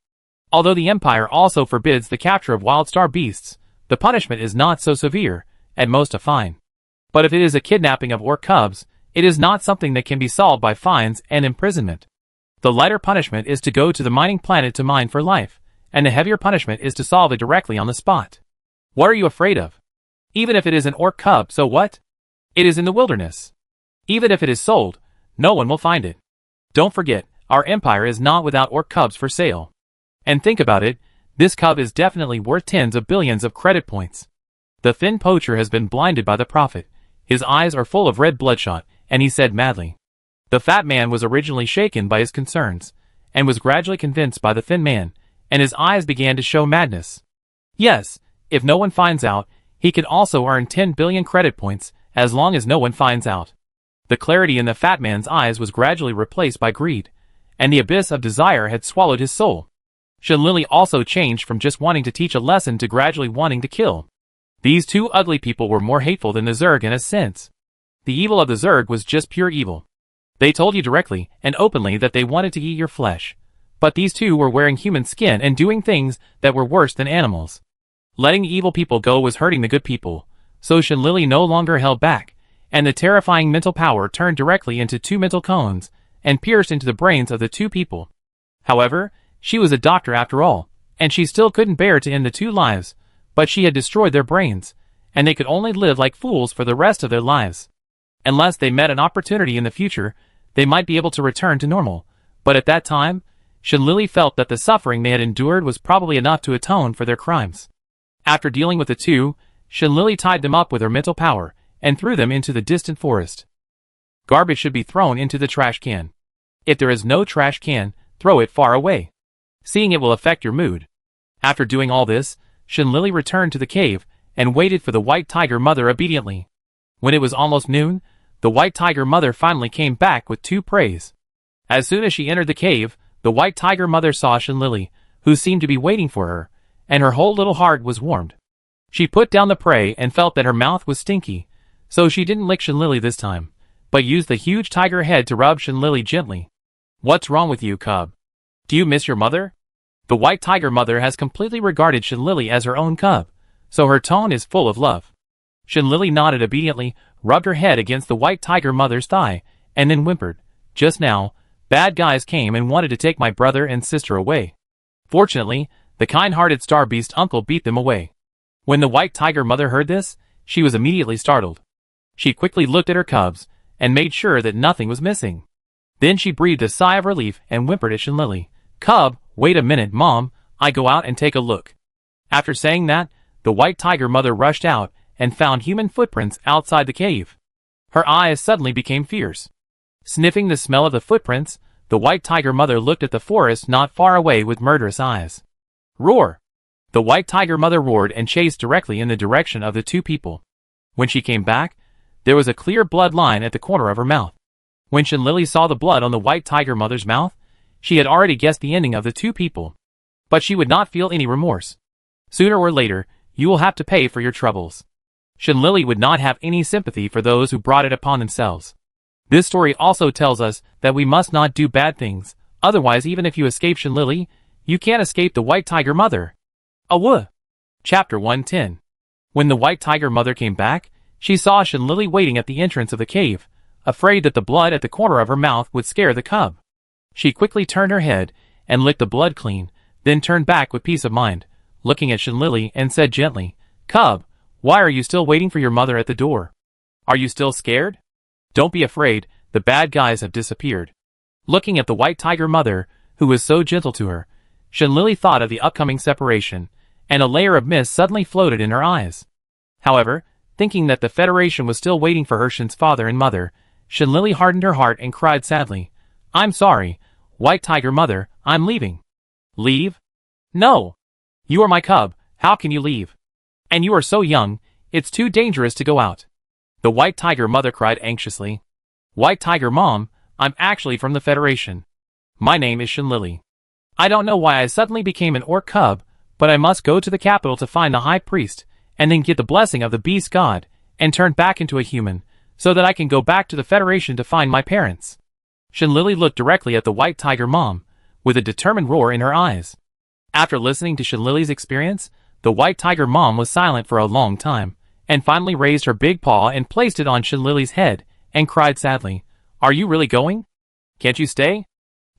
Speaker 1: Although the empire also forbids the capture of wild star beasts, the punishment is not so severe, at most a fine. But if it is a kidnapping of orc cubs, it is not something that can be solved by fines and imprisonment. The lighter punishment is to go to the mining planet to mine for life, and the heavier punishment is to solve it directly on the spot. What are you afraid of? Even if it is an orc cub, so what? It is in the wilderness. Even if it is sold, no one will find it. Don't forget, our empire is not without orc cubs for sale. And think about it, this cub is definitely worth tens of billions of credit points. The thin poacher has been blinded by the prophet. His eyes are full of red bloodshot, and he said madly. The fat man was originally shaken by his concerns, and was gradually convinced by the thin man, and his eyes began to show madness. Yes, if no one finds out, he can also earn 10 billion credit points, as long as no one finds out. The clarity in the fat man's eyes was gradually replaced by greed, and the abyss of desire had swallowed his soul. Shenlily also changed from just wanting to teach a lesson to gradually wanting to kill. These 2 ugly people were more hateful than the Zerg in a sense. The evil of the Zerg was just pure evil. They told you directly and openly that they wanted to eat your flesh. But these 2 were wearing human skin and doing things that were worse than animals. Letting evil people go was hurting the good people, so Shenlily no longer held back, and the terrifying mental power turned directly into 2 mental cones, and pierced into the brains of the 2 people. However, She was a doctor after all, and she still couldn't bear to end the two lives, but she had destroyed their brains, and they could only live like fools for the rest of their lives. Unless they met an opportunity in the future, they might be able to return to normal, but at that time, Shinlili felt that the suffering they had endured was probably enough to atone for their crimes. After dealing with the two, Shinlili tied them up with her mental power, and threw them into the distant forest. Garbage should be thrown into the trash can. If there is no trash can, throw it far away. Seeing it will affect your mood. After doing all this, Shinlili returned to the cave, and waited for the white tiger mother obediently. When it was almost noon, the white tiger mother finally came back with two preys. As soon as she entered the cave, the white tiger mother saw Shinlili, who seemed to be waiting for her, and her whole little heart was warmed. She put down the prey and felt that her mouth was stinky, so she didn't lick Shinlili this time, but used the huge tiger head to rub Shinlili gently. "What's wrong with you, cub? Do you miss your mother?" The white tiger mother has completely regarded Shinlili as her own cub, so her tone is full of love. Shinlili nodded obediently, rubbed her head against the white tiger mother's thigh, and then whimpered, "Just now, bad guys came and wanted to take my brother and sister away. Fortunately, the kind-hearted star beast uncle beat them away." When the white tiger mother heard this, she was immediately startled. She quickly looked at her cubs, and made sure that nothing was missing. Then she breathed a sigh of relief and whimpered at Shinlili, "Cub, wait a minute, Mom, I go out and take a look." After saying that, the white tiger mother rushed out, and found human footprints outside the cave. Her eyes suddenly became fierce. Sniffing the smell of the footprints, the white tiger mother looked at the forest not far away with murderous eyes. "Roar!" The white tiger mother roared and chased directly in the direction of the two people. When she came back, there was a clear blood line at the corner of her mouth. When Shinlili saw the blood on the white tiger mother's mouth, she had already guessed the ending of the two people. But she would not feel any remorse. Sooner or later, you will have to pay for your troubles. Shinlili would not have any sympathy for those who brought it upon themselves. This story also tells us that we must not do bad things, otherwise even if you escape Shinlili, you can't escape the white tiger mother. Awoo! Chapter 110. When the white tiger mother came back, she saw Shinlili waiting at the entrance of the cave, afraid that the blood at the corner of her mouth would scare the cub. She quickly turned her head and licked the blood clean, then turned back with peace of mind, looking at Shinlili and said gently, "Cub, why are you still waiting for your mother at the door? Are you still scared? Don't be afraid, the bad guys have disappeared." Looking at the white tiger mother, who was so gentle to her, Shinlili thought of the upcoming separation, and a layer of mist suddenly floated in her eyes. However, thinking that the Federation was still waiting for her Shin's father and mother, Shinlili hardened her heart and cried sadly, "I'm sorry, white tiger mother, I'm leaving." "Leave? No! You are my cub, how can you leave? And you are so young, it's too dangerous to go out." The white tiger mother cried anxiously. "White tiger mom, I'm actually from the Federation. My name is Shinlili. I don't know why I suddenly became an orc cub, but I must go to the capital to find the high priest, and then get the blessing of the beast god, and turn back into a human, so that I can go back to the Federation to find my parents." Shinlili looked directly at the white tiger mom, with a determined roar in her eyes. After listening to Shinlili's experience, the white tiger mom was silent for a long time, and finally raised her big paw and placed it on Shinlili's head, and cried sadly, "Are you really going? Can't you stay?"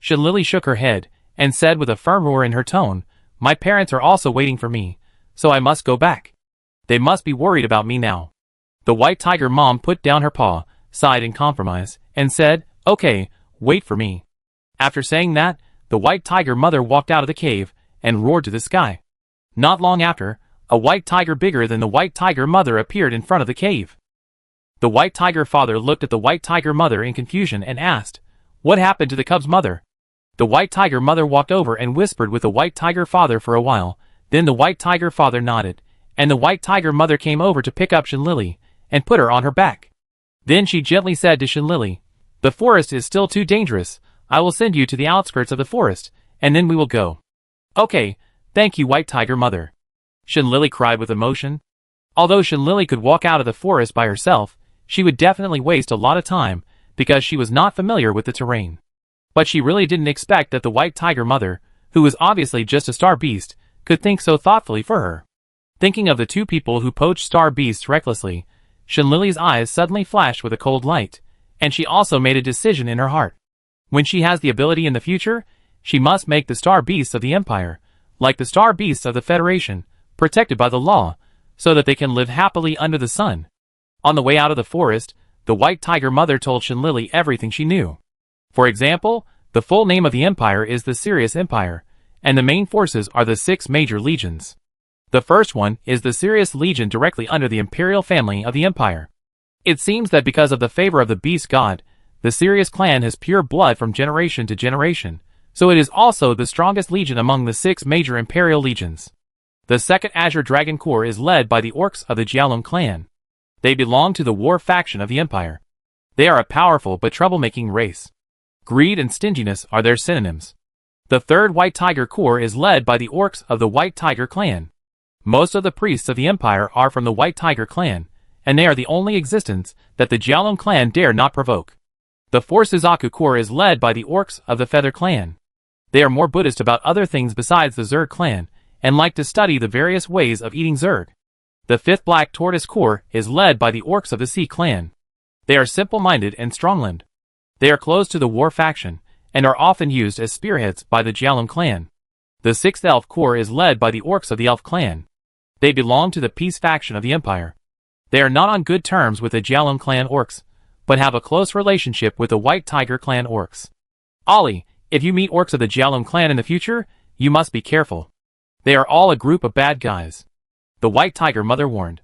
Speaker 1: Shinlili shook her head, and said with a firm roar in her tone, "My parents are also waiting for me, so I must go back. They must be worried about me now." The white tiger mom put down her paw, sighed in compromise, and said, "Okay, wait for me." After saying that, the white tiger mother walked out of the cave, and roared to the sky. Not long after, a white tiger bigger than the white tiger mother appeared in front of the cave. The white tiger father looked at the white tiger mother in confusion and asked, "What happened to the cub's mother?" The white tiger mother walked over and whispered with the white tiger father for a while, then the white tiger father nodded, and the white tiger mother came over to pick up Shinlili, and put her on her back. Then she gently said to Shinlili, "The forest is still too dangerous, I will send you to the outskirts of the forest, and then we will go." "Okay, thank you white tiger mother," Shinlili cried with emotion. Although Shinlili could walk out of the forest by herself, she would definitely waste a lot of time, because she was not familiar with the terrain. But she really didn't expect that the white tiger mother, who was obviously just a star beast, could think so thoughtfully for her. Thinking of the two people who poached star beasts recklessly, Shinlili's eyes suddenly flashed with a cold light, and she also made a decision in her heart. When she has the ability in the future, she must make the star beasts of the Empire, like the star beasts of the Federation, protected by the law, so that they can live happily under the sun. On the way out of the forest, the White Tiger Mother told Shinlili everything she knew. For example, the full name of the Empire is the Sirius Empire, and the main forces are the 6 major legions. The first one is the Sirius Legion, directly under the imperial family of the Empire. It seems that because of the favor of the beast god, the Sirius clan has pure blood from generation to generation, so it is also the strongest legion among the 6 major imperial legions. The second Azure Dragon Corps is led by the orcs of the Jialong clan. They belong to the war faction of the Empire. They are a powerful but troublemaking race. Greed and stinginess are their synonyms. The third White Tiger Corps is led by the orcs of the White Tiger clan. Most of the priests of the Empire are from the White Tiger clan, and they are the only existence that the Jialong clan dare not provoke. The fourth Suzaku Corps is led by the orcs of the Feather clan. They are more Buddhist about other things besides the Zerg clan, and like to study the various ways of eating Zerg. The fifth Black Tortoise Corps is led by the orcs of the Sea clan. They are simple-minded and strong-limbed. They are close to the war faction, and are often used as spearheads by the Jialong clan. The sixth Elf Corps is led by the orcs of the Elf clan. They belong to the peace faction of the Empire. They are not on good terms with the Jialong clan orcs, but have a close relationship with the White Tiger clan orcs. Ollie, if you meet orcs of the Jialong clan in the future, you must be careful. They are all a group of bad guys. The White Tiger Mother warned.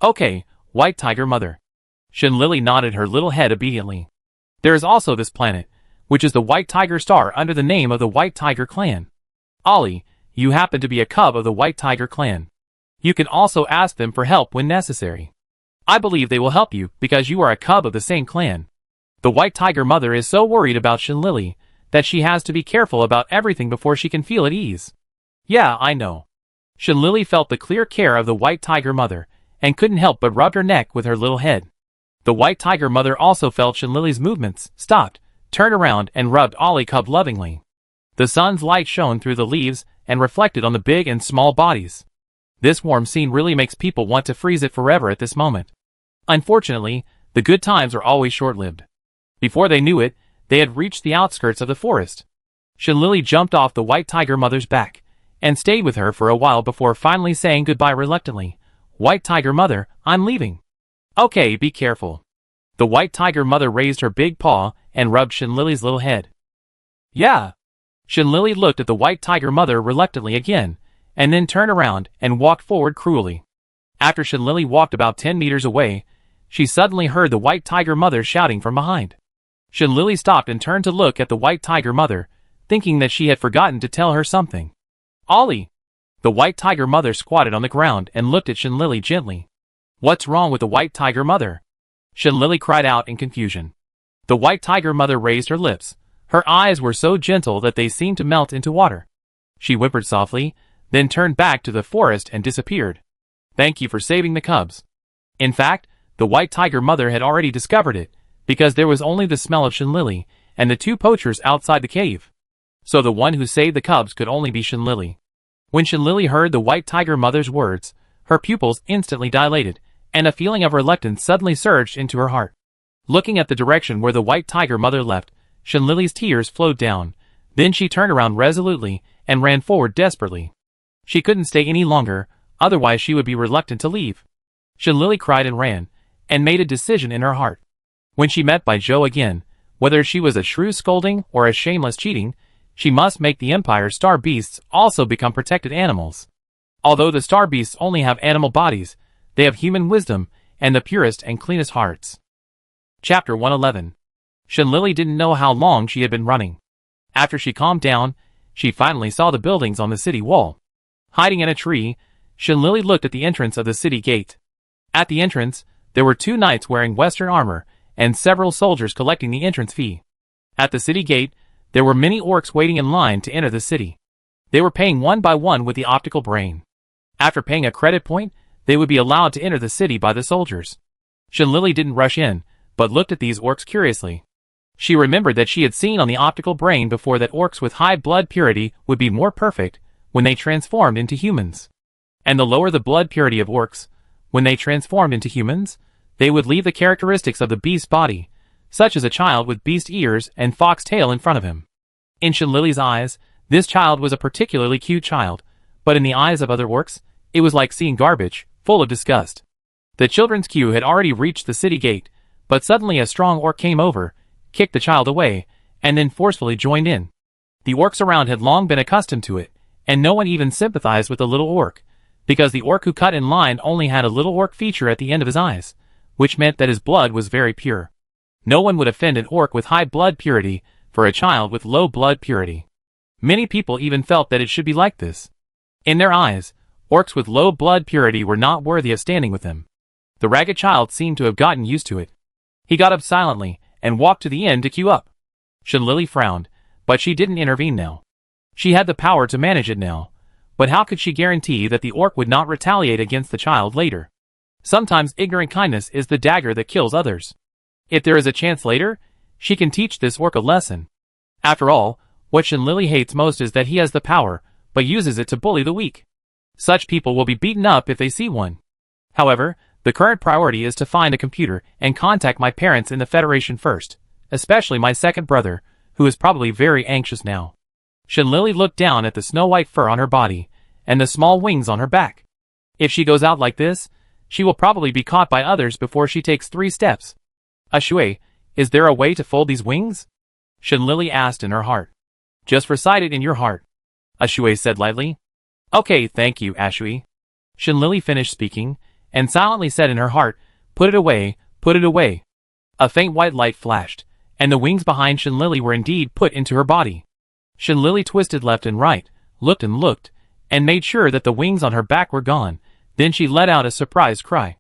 Speaker 1: Okay, White Tiger Mother. Shinlili nodded her little head obediently. There is also this planet, which is the White Tiger Star under the name of the White Tiger clan. Ollie, you happen to be a cub of the White Tiger clan. You can also ask them for help when necessary. I believe they will help you because you are a cub of the same clan. The White Tiger Mother is so worried about Shinlili that she has to be careful about everything before she can feel at ease. Yeah, I know. Shinlili felt the clear care of the White Tiger Mother, and couldn't help but rub her neck with her little head. The White Tiger Mother also felt Shinlili's movements, stopped, turned around and rubbed Ollie Cub lovingly. The sun's light shone through the leaves and reflected on the big and small bodies. This warm scene really makes people want to freeze it forever at this moment. Unfortunately, the good times are always short-lived. Before they knew it, they had reached the outskirts of the forest. Shinlili jumped off the White Tiger Mother's back, and stayed with her for a while before finally saying goodbye reluctantly. White Tiger Mother, I'm leaving. Okay, be careful. The White Tiger Mother raised her big paw and rubbed Shinlili's little head. Yeah. Shinlili looked at the White Tiger Mother reluctantly again, and then turned around and walked forward cruelly. After Shinlili walked about 10 meters away, she suddenly heard the White Tiger Mother shouting from behind. Shinlili stopped and turned to look at the White Tiger Mother, thinking that she had forgotten to tell her something. Ollie! The White Tiger Mother squatted on the ground and looked at Shinlili gently. What's wrong with the White Tiger Mother? Shinlili cried out in confusion. The White Tiger Mother raised her lips. Her eyes were so gentle that they seemed to melt into water. She whimpered softly, then turned back to the forest and disappeared. Thank you for saving the cubs. In fact, the White Tiger Mother had already discovered it, because there was only the smell of Shinlili and the 2 poachers outside the cave. So the one who saved the cubs could only be Shinlili. When Shinlili heard the White Tiger Mother's words, her pupils instantly dilated, and a feeling of reluctance suddenly surged into her heart. Looking at the direction where the White Tiger Mother left, Shinlili's tears flowed down. Then she turned around resolutely and ran forward desperately. She couldn't stay any longer, otherwise she would be reluctant to leave. Shinlili cried and ran, and made a decision in her heart. When she met by Zhou again, whether she was a shrew scolding or a shameless cheating, she must make the Empire's star beasts also become protected animals. Although the star beasts only have animal bodies, they have human wisdom and the purest and cleanest hearts. Chapter 111. Shinlili didn't know how long she had been running. After she calmed down, she finally saw the buildings on the city wall. Hiding in a tree, Shinlili looked at the entrance of the city gate. At the entrance, there were 2 knights wearing Western armor, and several soldiers collecting the entrance fee. At the city gate, there were many orcs waiting in line to enter the city. They were paying one by one with the optical brain. After paying a credit point, they would be allowed to enter the city by the soldiers. Shinlili didn't rush in, but looked at these orcs curiously. She remembered that she had seen on the optical brain before that orcs with high blood purity would be more perfect when they transformed into humans. And the lower the blood purity of orcs, when they transformed into humans, they would leave the characteristics of the beast body, such as a child with beast ears and fox tail in front of him. In Shenlili's eyes, this child was a particularly cute child, but in the eyes of other orcs, it was like seeing garbage, full of disgust. The children's queue had already reached the city gate, but suddenly a strong orc came over, kicked the child away, and then forcefully joined in. The orcs around had long been accustomed to it, and no one even sympathized with the little orc, because the orc who cut in line only had a little orc feature at the end of his eyes, which meant that his blood was very pure. No one would offend an orc with high blood purity for a child with low blood purity. Many people even felt that it should be like this. In their eyes, orcs with low blood purity were not worthy of standing with them. The ragged child seemed to have gotten used to it. He got up silently and walked to the end to queue up. Shenlili frowned, but she didn't intervene now. She had the power to manage it now, but how could she guarantee that the orc would not retaliate against the child later? Sometimes ignorant kindness is the dagger that kills others. If there is a chance later, she can teach this orc a lesson. After all, what Shenlili hates most is that he has the power, but uses it to bully the weak. Such people will be beaten up if they see one. However, the current priority is to find a computer and contact my parents in the Federation first, especially my second brother, who is probably very anxious now. Shenlili looked down at the snow-white fur on her body, and the small wings on her back. If she goes out like this, she will probably be caught by others before she takes 3 steps. Ashui, is there a way to fold these wings? Shenlili asked in her heart. Just recite it in your heart, Ashui said lightly. Okay, thank you, Ashui. Shenlili finished speaking, and silently said in her heart, put it away, put it away. A faint white light flashed, and the wings behind Shenlili were indeed put into her body. Shenlili twisted left and right, looked and made sure that the wings on her back were gone. Then she let out a surprised cry.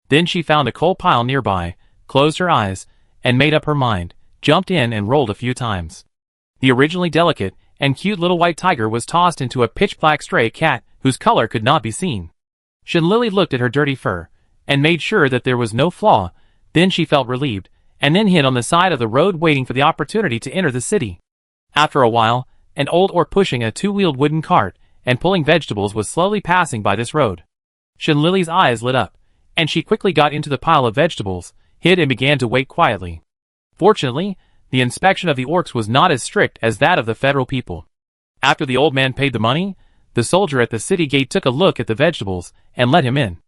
Speaker 1: Then she found a coal pile nearby, closed her eyes, and made up her mind, jumped in and rolled a few times. The originally delicate and cute little white tiger was tossed into a pitch-black stray cat whose color could not be seen. Shenlili looked at her dirty fur, and made sure that there was no flaw. Then she felt relieved, and then hid on the side of the road waiting for the opportunity to enter the city. After a while, an old orc pushing a 2-wheeled wooden cart and pulling vegetables was slowly passing by this road. Shenlili's eyes lit up, and she quickly got into the pile of vegetables, hid and began to wait quietly. Fortunately, the inspection of the orcs was not as strict as that of the federal people. After the old man paid the money, the soldier at the city gate took a look at the vegetables and let him in.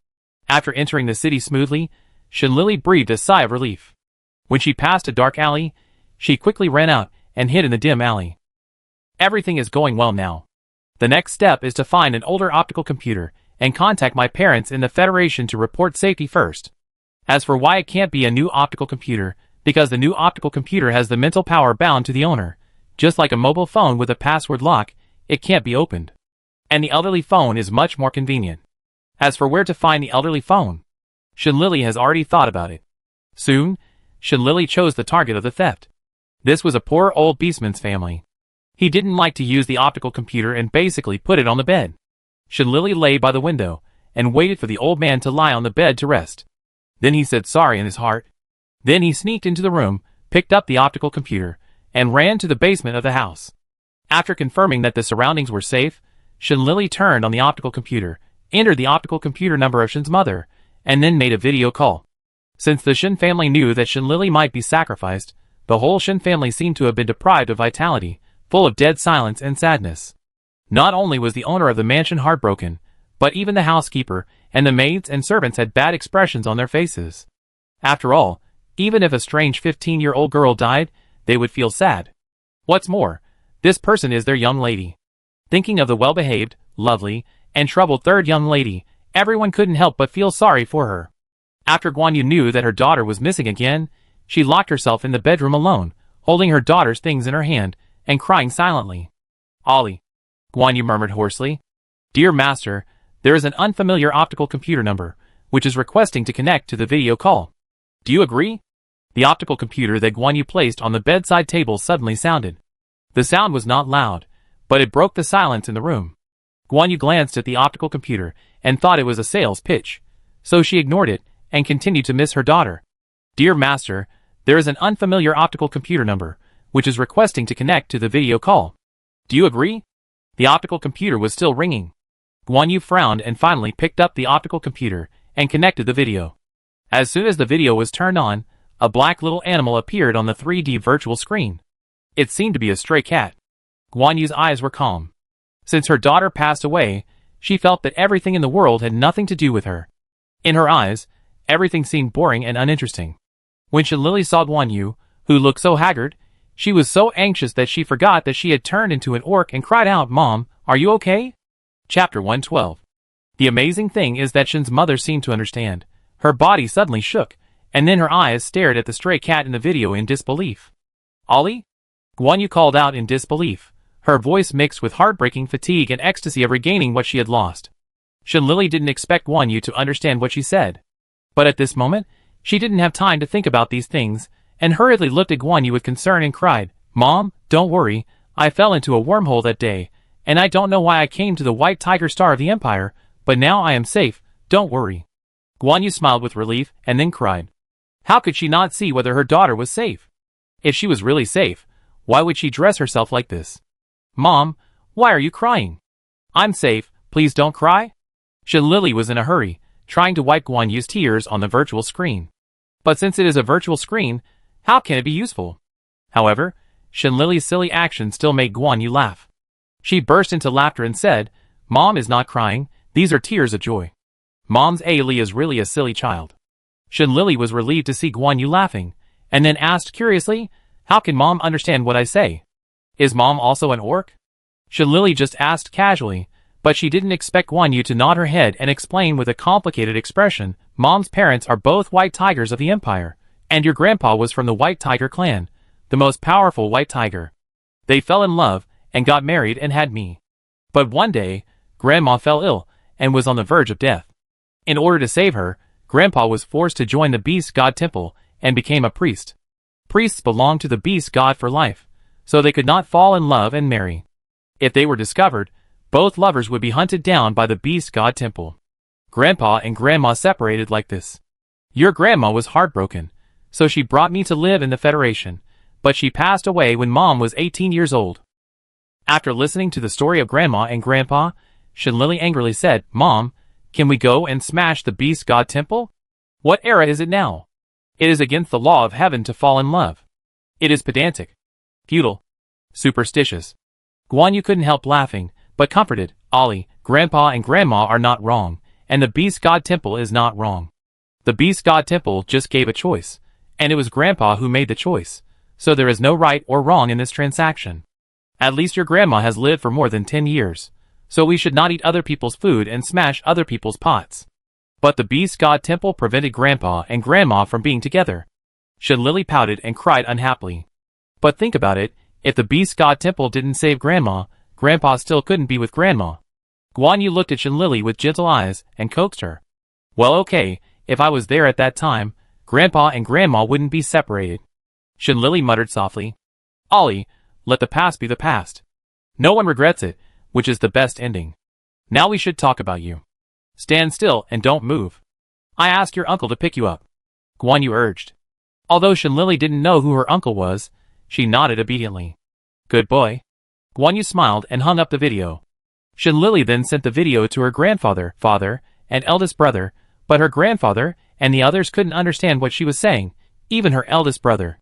Speaker 1: After entering the city smoothly, Shenlili breathed a sigh of relief. When she passed a dark alley, she quickly ran out and hid in the dim alley. Everything is going well now. The next step is to find an older optical computer and contact my parents in the Federation to report safety first. As for why it can't be a new optical computer, because the new optical computer has the mental power bound to the owner. Just like a mobile phone with a password lock, it can't be opened. And the elderly phone is much more convenient. As for where to find the elderly phone, Shenlili has already thought about it. Soon, Shenlili chose the target of the theft. This was a poor old beastman's family. He didn't like to use the optical computer and basically put it on the bed. Shenlili lay by the window and waited for the old man to lie on the bed to rest. Then he said sorry in his heart. Then he sneaked into the room, picked up the optical computer, and ran to the basement of the house. After confirming that the surroundings were safe, Shenlili turned on the optical computer, entered the optical computer number of Shen's mother, and then made a video call. Since the Shen family knew that Shenlili might be sacrificed, the whole Shen family seemed to have been deprived of vitality, full of dead silence and sadness. Not only was the owner of the mansion heartbroken, but even the housekeeper and the maids and servants had bad expressions on their faces. After all, even if a strange 15-year-old girl died, they would feel sad. What's more, this person is their young lady. Thinking of the well-behaved, lovely, and troubled third young lady, everyone couldn't help but feel sorry for her. After Guan Yu knew that her daughter was missing again, she locked herself in the bedroom alone, holding her daughter's things in her hand, and crying silently. Ollie, Guan Yu murmured hoarsely. Dear Master, there is an unfamiliar optical computer number, which is requesting to connect to the video call. Do you agree? The optical computer that Guan Yu placed on the bedside table suddenly sounded. The sound was not loud, but it broke the silence in the room. Guan Yu glanced at the optical computer and thought it was a sales pitch, so she ignored it and continued to miss her daughter. Dear Master, there is an unfamiliar optical computer number, which is requesting to connect to the video call. Do you agree? The optical computer was still ringing. Guan Yu frowned and finally picked up the optical computer and connected the video. As soon as the video was turned on, a black little animal appeared on the 3D virtual screen. It seemed to be a stray cat. Guan Yu's eyes were calm. Since her daughter passed away, she felt that everything in the world had nothing to do with her. In her eyes, everything seemed boring and uninteresting. When Shen Lily saw Guan Yu, who looked so haggard, she was so anxious that she forgot that she had turned into an orc and cried out, "Mom, are you okay?" Chapter 112. The amazing thing is that Shen's mother seemed to understand. Her body suddenly shook, and then her eyes stared at the stray cat in the video in disbelief. "Ollie?" Guan Yu called out in disbelief, her voice mixed with heartbreaking fatigue and ecstasy of regaining what she had lost. Shen Lily didn't expect Guan Yu to understand what she said. But at this moment, she didn't have time to think about these things, and hurriedly looked at Guan Yu with concern and cried, "Mom, don't worry, I fell into a wormhole that day, and I don't know why I came to the White Tiger Star of the Empire, but now I am safe, don't worry." Guan Yu smiled with relief, and then cried. How could she not see whether her daughter was safe? If she was really safe, why would she dress herself like this? "Mom, why are you crying?" "I'm safe, please don't cry." Shen Lily was in a hurry, trying to wipe Guan Yu's tears on the virtual screen. But since it is a virtual screen, how can it be useful? However, Shen Lily's silly action still made Guan Yu laugh. She burst into laughter and said, "Mom is not crying, these are tears of joy." Mom's Ailey is really a silly child. Shen Lily was relieved to see Guan Yu laughing, and then asked curiously, "How can Mom understand what I say? Is Mom also an orc?" Shen Lily just asked casually, but she didn't expect Guan Yu to nod her head and explain with a complicated expression, "Mom's parents are both white tigers of the Empire, and your grandpa was from the White Tiger clan, the most powerful white tiger. They fell in love, and got married and had me. But one day, Grandma fell ill, and was on the verge of death. In order to save her, Grandpa was forced to join the Beast God Temple, and became a priest. Priests belong to the Beast God for life, so they could not fall in love and marry. If they were discovered, both lovers would be hunted down by the Beast God Temple. Grandpa and Grandma separated like this. Your grandma was heartbroken, so she brought me to live in the Federation, but she passed away when Mom was 18 years old." After listening to the story of Grandma and Grandpa, Shen Lily angrily said, "Mom, can we go and smash the Beast God Temple? What era is it now? It is against the law of heaven to fall in love. It is pedantic, feudal, superstitious." Guan Yu couldn't help laughing, but comforted, "Ollie, Grandpa and Grandma are not wrong, and the Beast God Temple is not wrong. The Beast God Temple just gave a choice, and it was Grandpa who made the choice, so there is no right or wrong in this transaction. At least your grandma has lived for more than 10 years, so we should not eat other people's food and smash other people's pots." But the Beast God Temple prevented Grandpa and Grandma from being together. Shen Lily pouted and cried unhappily. But think about it, if the Beast God Temple didn't save Grandma, Grandpa still couldn't be with Grandma. Guan Yu looked at Shen Lily with gentle eyes and coaxed her. "Well, okay, if I was there at that time, Grandpa and Grandma wouldn't be separated." Shen Lily muttered softly, "Ollie, let the past be the past. No one regrets it, which is the best ending. Now we should talk about you. Stand still and don't move. I asked your uncle to pick you up," Guan Yu urged. Although Shen Lily didn't know who her uncle was, she nodded obediently. "Good boy." Guan Yu smiled and hung up the video. Shen Lily then sent the video to her grandfather, father, and eldest brother, but her grandfather and the others couldn't understand what she was saying, even her eldest brother.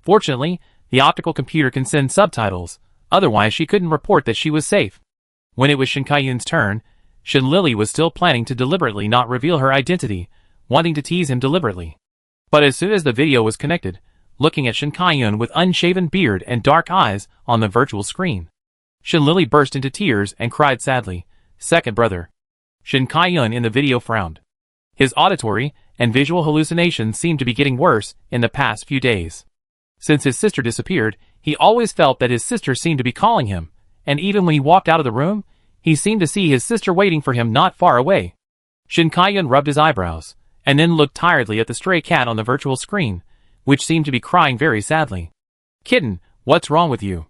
Speaker 1: Fortunately, the optical computer can send subtitles, otherwise she couldn't report that she was safe. When it was Shen Kaiyun's turn, Shen Lily was still planning to deliberately not reveal her identity, wanting to tease him deliberately. But as soon as the video was connected, looking at Shen Kaiyun with unshaven beard and dark eyes on the virtual screen, Shen Lily burst into tears and cried sadly, "Second brother." Shen Kaiyun in the video frowned. His auditory and visual hallucinations seemed to be getting worse in the past few days. Since his sister disappeared, he always felt that his sister seemed to be calling him, and even when he walked out of the room, he seemed to see his sister waiting for him not far away. Shen Kaiyun rubbed his eyebrows, and then looked tiredly at the stray cat on the virtual screen, which seemed to be crying very sadly. "Kitten, what's wrong with you?"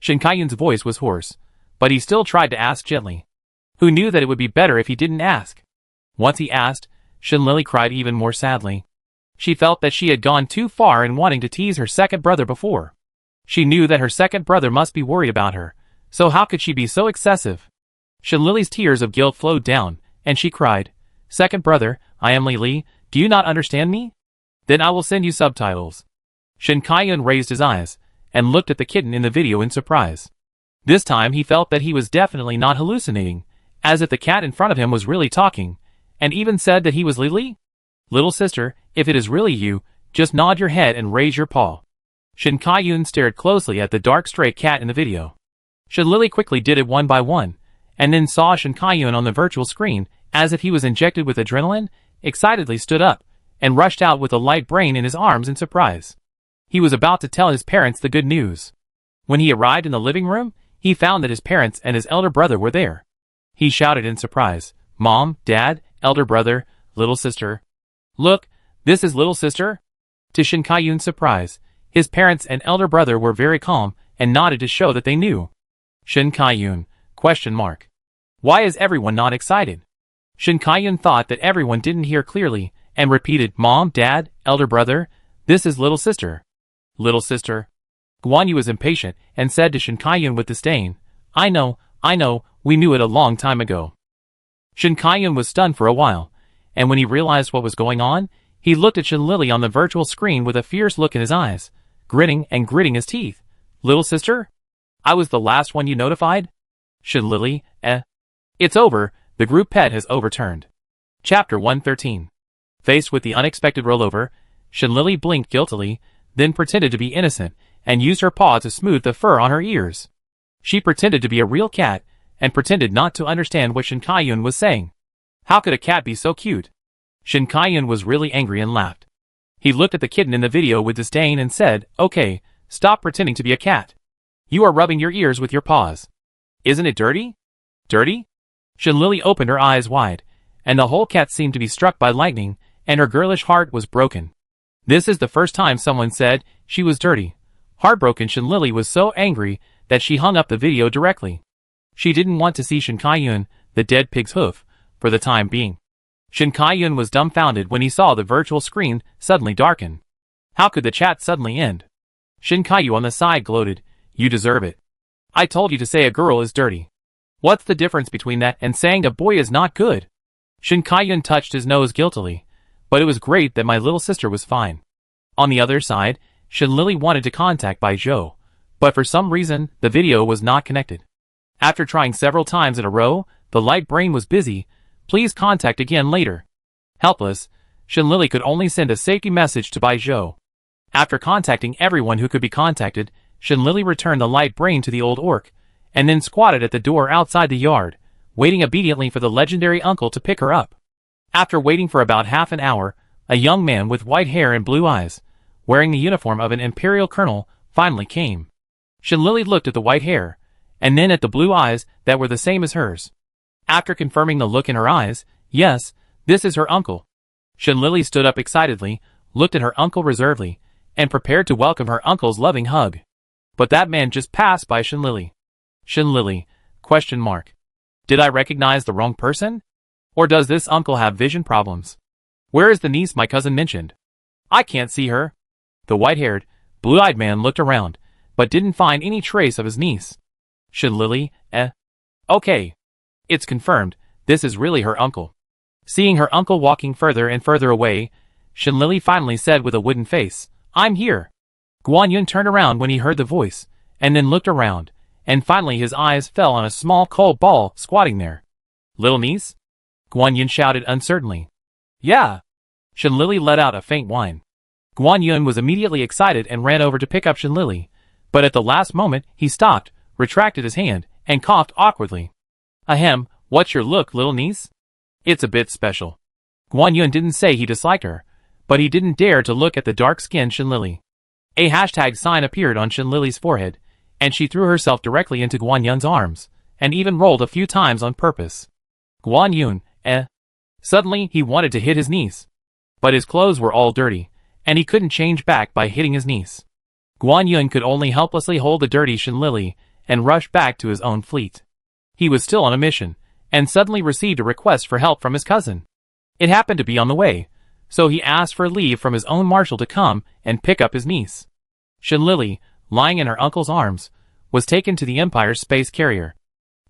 Speaker 1: Shen Kaiyun's voice was hoarse, but he still tried to ask gently. Who knew that it would be better if he didn't ask? Once he asked, Shen Lily cried even more sadly. She felt that she had gone too far in wanting to tease her second brother before. She knew that her second brother must be worried about her, so how could she be so excessive? Shen Lily's tears of guilt flowed down, and she cried, "Second brother, I am Li, do you not understand me? Then I will send you subtitles." Shen Kaiyun raised his eyes, and looked at the kitten in the video in surprise. This time he felt that he was definitely not hallucinating, as if the cat in front of him was really talking, and even said that he was Lily? Little sister, if it is really you, just nod your head and raise your paw. Shin Kai-yun stared closely at the dark stray cat in the video. Shin Lily quickly did it one by one, and then saw Shin Kai-yun on the virtual screen, as if he was injected with adrenaline, excitedly stood up, and rushed out with a light brain in his arms in surprise. He was about to tell his parents the good news. When he arrived in the living room, he found that his parents and his elder brother were there. He shouted in surprise, "Mom, Dad, elder brother, little sister. Look, this is little sister?" To Shin Kai-yun's surprise, his parents and elder brother were very calm and nodded to show that they knew. Shin Kai-yun, ? Why is everyone not excited? Shin Kai-yun thought that everyone didn't hear clearly and repeated, "Mom, Dad, elder brother, this is little sister." Little sister. Guan Yu was impatient and said to Shin Kai-yun with disdain, I know, we knew it a long time ago." Shin Kai-yun was stunned for a while, and when he realized what was going on, he looked at Shin Lily on the virtual screen with a fierce look in his eyes, grinning and gritting his teeth. "Little sister? I was the last one you notified?" Shin Lily, It's over, the group pet has overturned. Chapter 113. Faced with the unexpected rollover, Shin Lily blinked guiltily, then pretended to be innocent, and used her paw to smooth the fur on her ears. She pretended to be a real cat, and pretended not to understand what Shin Kai-yun was saying. How could a cat be so cute? Shin Kai-yun was really angry and laughed. He looked at the kitten in the video with disdain and said, "Okay, stop pretending to be a cat. You are rubbing your ears with your paws. Isn't it dirty? Dirty?" Shin Lily opened her eyes wide, and the whole cat seemed to be struck by lightning, and her girlish heart was broken. This is the first time someone said she was dirty. Heartbroken, Shin Lily was so angry that she hung up the video directly. She didn't want to see Shin Kai-yun, the dead pig's hoof, for the time being. Shin Kai-yun was dumbfounded when he saw the virtual screen suddenly darken. How could the chat suddenly end? Shin Kai-yun on the side gloated, "You deserve it. I told you to say a girl is dirty. What's the difference between that and saying a boy is not good?" Shin Kai-yun touched his nose guiltily, but it was great that my little sister was fine. On the other side, Shin Lily wanted to contact Bai Zhou, but for some reason, the video was not connected. After trying several times in a row, the light brain was busy. "Please contact again later." Helpless, Shin Lily could only send a safety message to Bai Zhou. After contacting everyone who could be contacted, Shin Lily returned the light brain to the old orc, and then squatted at the door outside the yard, waiting obediently for the legendary uncle to pick her up. After waiting for about half an hour, a young man with white hair and blue eyes, wearing the uniform of an imperial colonel, finally came. Shin Lily looked at the white hair, and then at the blue eyes that were the same as hers. After confirming the look in her eyes, yes, this is her uncle. Shin Lily stood up excitedly, looked at her uncle reservedly, and prepared to welcome her uncle's loving hug. But that man just passed by Shin Lily. Shin Lily, ? Did I recognize the wrong person? Or does this uncle have vision problems? Where is the niece my cousin mentioned? I can't see her. The white-haired, blue-eyed man looked around, but didn't find any trace of his niece. Shin Lily, Okay. It's confirmed, this is really her uncle. Seeing her uncle walking further and further away, Shin Lily finally said with a wooden face, "I'm here." Guan Yun turned around when he heard the voice, and then looked around, and finally his eyes fell on a small cold ball squatting there. "Little niece?" Guan Yun shouted uncertainly. "Yeah." Shin Lily let out a faint whine. Guan Yun was immediately excited and ran over to pick up Shin Lily, but at the last moment he stopped, retracted his hand, and coughed awkwardly. "Ahem, what's your look, little niece? It's a bit special." Guan Yun didn't say he disliked her, but he didn't dare to look at the dark-skinned Shin Lily. A hashtag sign appeared on Shin Lily's forehead, and she threw herself directly into Guan Yun's arms, and even rolled a few times on purpose. Guan Yun, Suddenly he wanted to hit his niece. But his clothes were all dirty, and he couldn't change back by hitting his niece. Guan Yun could only helplessly hold the dirty Shin Lily, and rush back to his own fleet. He was still on a mission, and suddenly received a request for help from his cousin. It happened to be on the way, so he asked for leave from his own marshal to come and pick up his niece. Shin Lily, lying in her uncle's arms, was taken to the Empire's space carrier.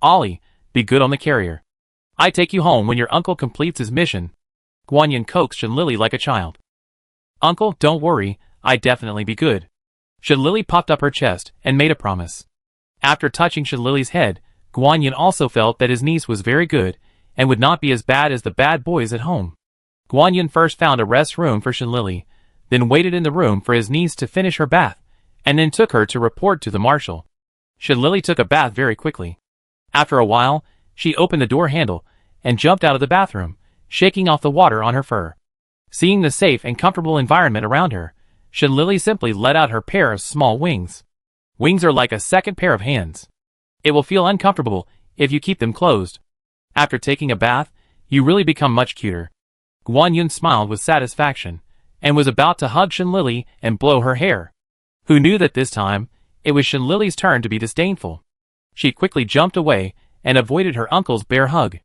Speaker 1: "Ollie, be good on the carrier. I take you home when your uncle completes his mission." Guan Yun coaxed Shin Lily like a child. "Uncle, don't worry, I definitely be good." Shin Lily popped up her chest and made a promise. After touching Shin Lily's head, Guan Yin also felt that his niece was very good, and would not be as bad as the bad boys at home. Guan Yin first found a rest room for Shin Lily, then waited in the room for his niece to finish her bath, and then took her to report to the marshal. Shin Lily took a bath very quickly. After a while, she opened the door handle, and jumped out of the bathroom, shaking off the water on her fur. Seeing the safe and comfortable environment around her, Shin Lily simply let out her pair of small wings. Wings are like a second pair of hands. It will feel uncomfortable if you keep them closed. After taking a bath, you really become much cuter. Guan Yin smiled with satisfaction, and was about to hug Shin Lily and blow her hair. Who knew that this time, it was Shin Lily's turn to be disdainful. She quickly jumped away, and avoided her uncle's bear hug.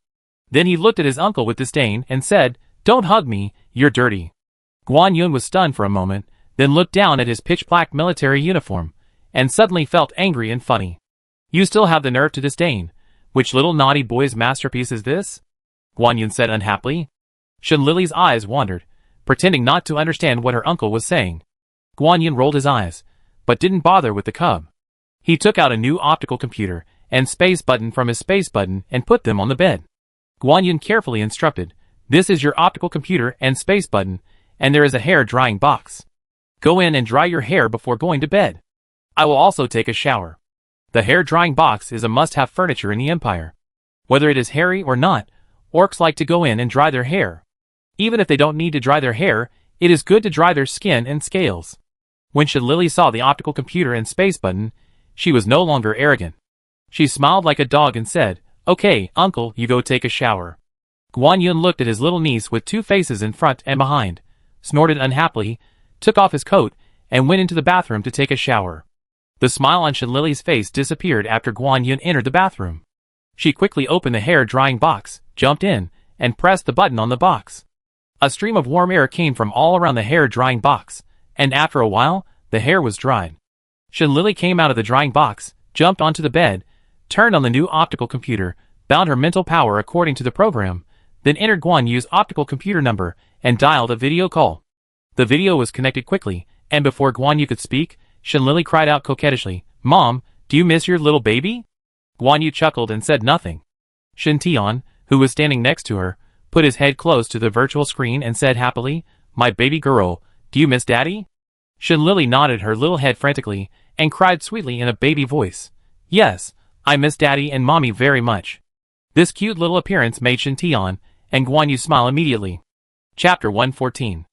Speaker 1: Then he looked at his uncle with disdain and said, "Don't hug me, you're dirty." Guan Yin was stunned for a moment, then looked down at his pitch-black military uniform, and suddenly felt angry and funny. "You still have the nerve to disdain. Which little naughty boy's masterpiece is this?" Guan Yin said unhappily. Shin Lily's eyes wandered, pretending not to understand what her uncle was saying. Guan Yin rolled his eyes, but didn't bother with the cub. He took out a new optical computer and space button from his space button and put them on the bed. Guan Yin carefully instructed, "This is your optical computer and space button, and there is a hair drying box. Go in and dry your hair before going to bed. I will also take a shower." The hair drying box is a must-have furniture in the Empire. Whether it is hairy or not, orcs like to go in and dry their hair. Even if they don't need to dry their hair, it is good to dry their skin and scales. When Shin Lily saw the optical computer and space button, she was no longer arrogant. She smiled like a dog and said, "Okay, uncle, you go take a shower." Guan Yin looked at his little niece with two faces in front and behind, snorted unhappily, took off his coat, and went into the bathroom to take a shower. The smile on Shin Lily's face disappeared after Guan Yin entered the bathroom. She quickly opened the hair drying box, jumped in, and pressed the button on the box. A stream of warm air came from all around the hair drying box, and after a while, the hair was dried. Shin Lily came out of the drying box, jumped onto the bed, turned on the new optical computer, bound her mental power according to the program, then entered Guan Yu's optical computer number, and dialed a video call. The video was connected quickly, and before Guan Yu could speak, Shin Lily cried out coquettishly, "Mom, do you miss your little baby?" Guan Yu chuckled and said nothing. Shin Tian, who was standing next to her, put his head close to the virtual screen and said happily, "My baby girl, do you miss Daddy?" Shin Lily nodded her little head frantically, and cried sweetly in a baby voice, "Yes, I miss Daddy and Mommy very much." This cute little appearance made Shin Tian and Guan Yu smile immediately. Chapter 114.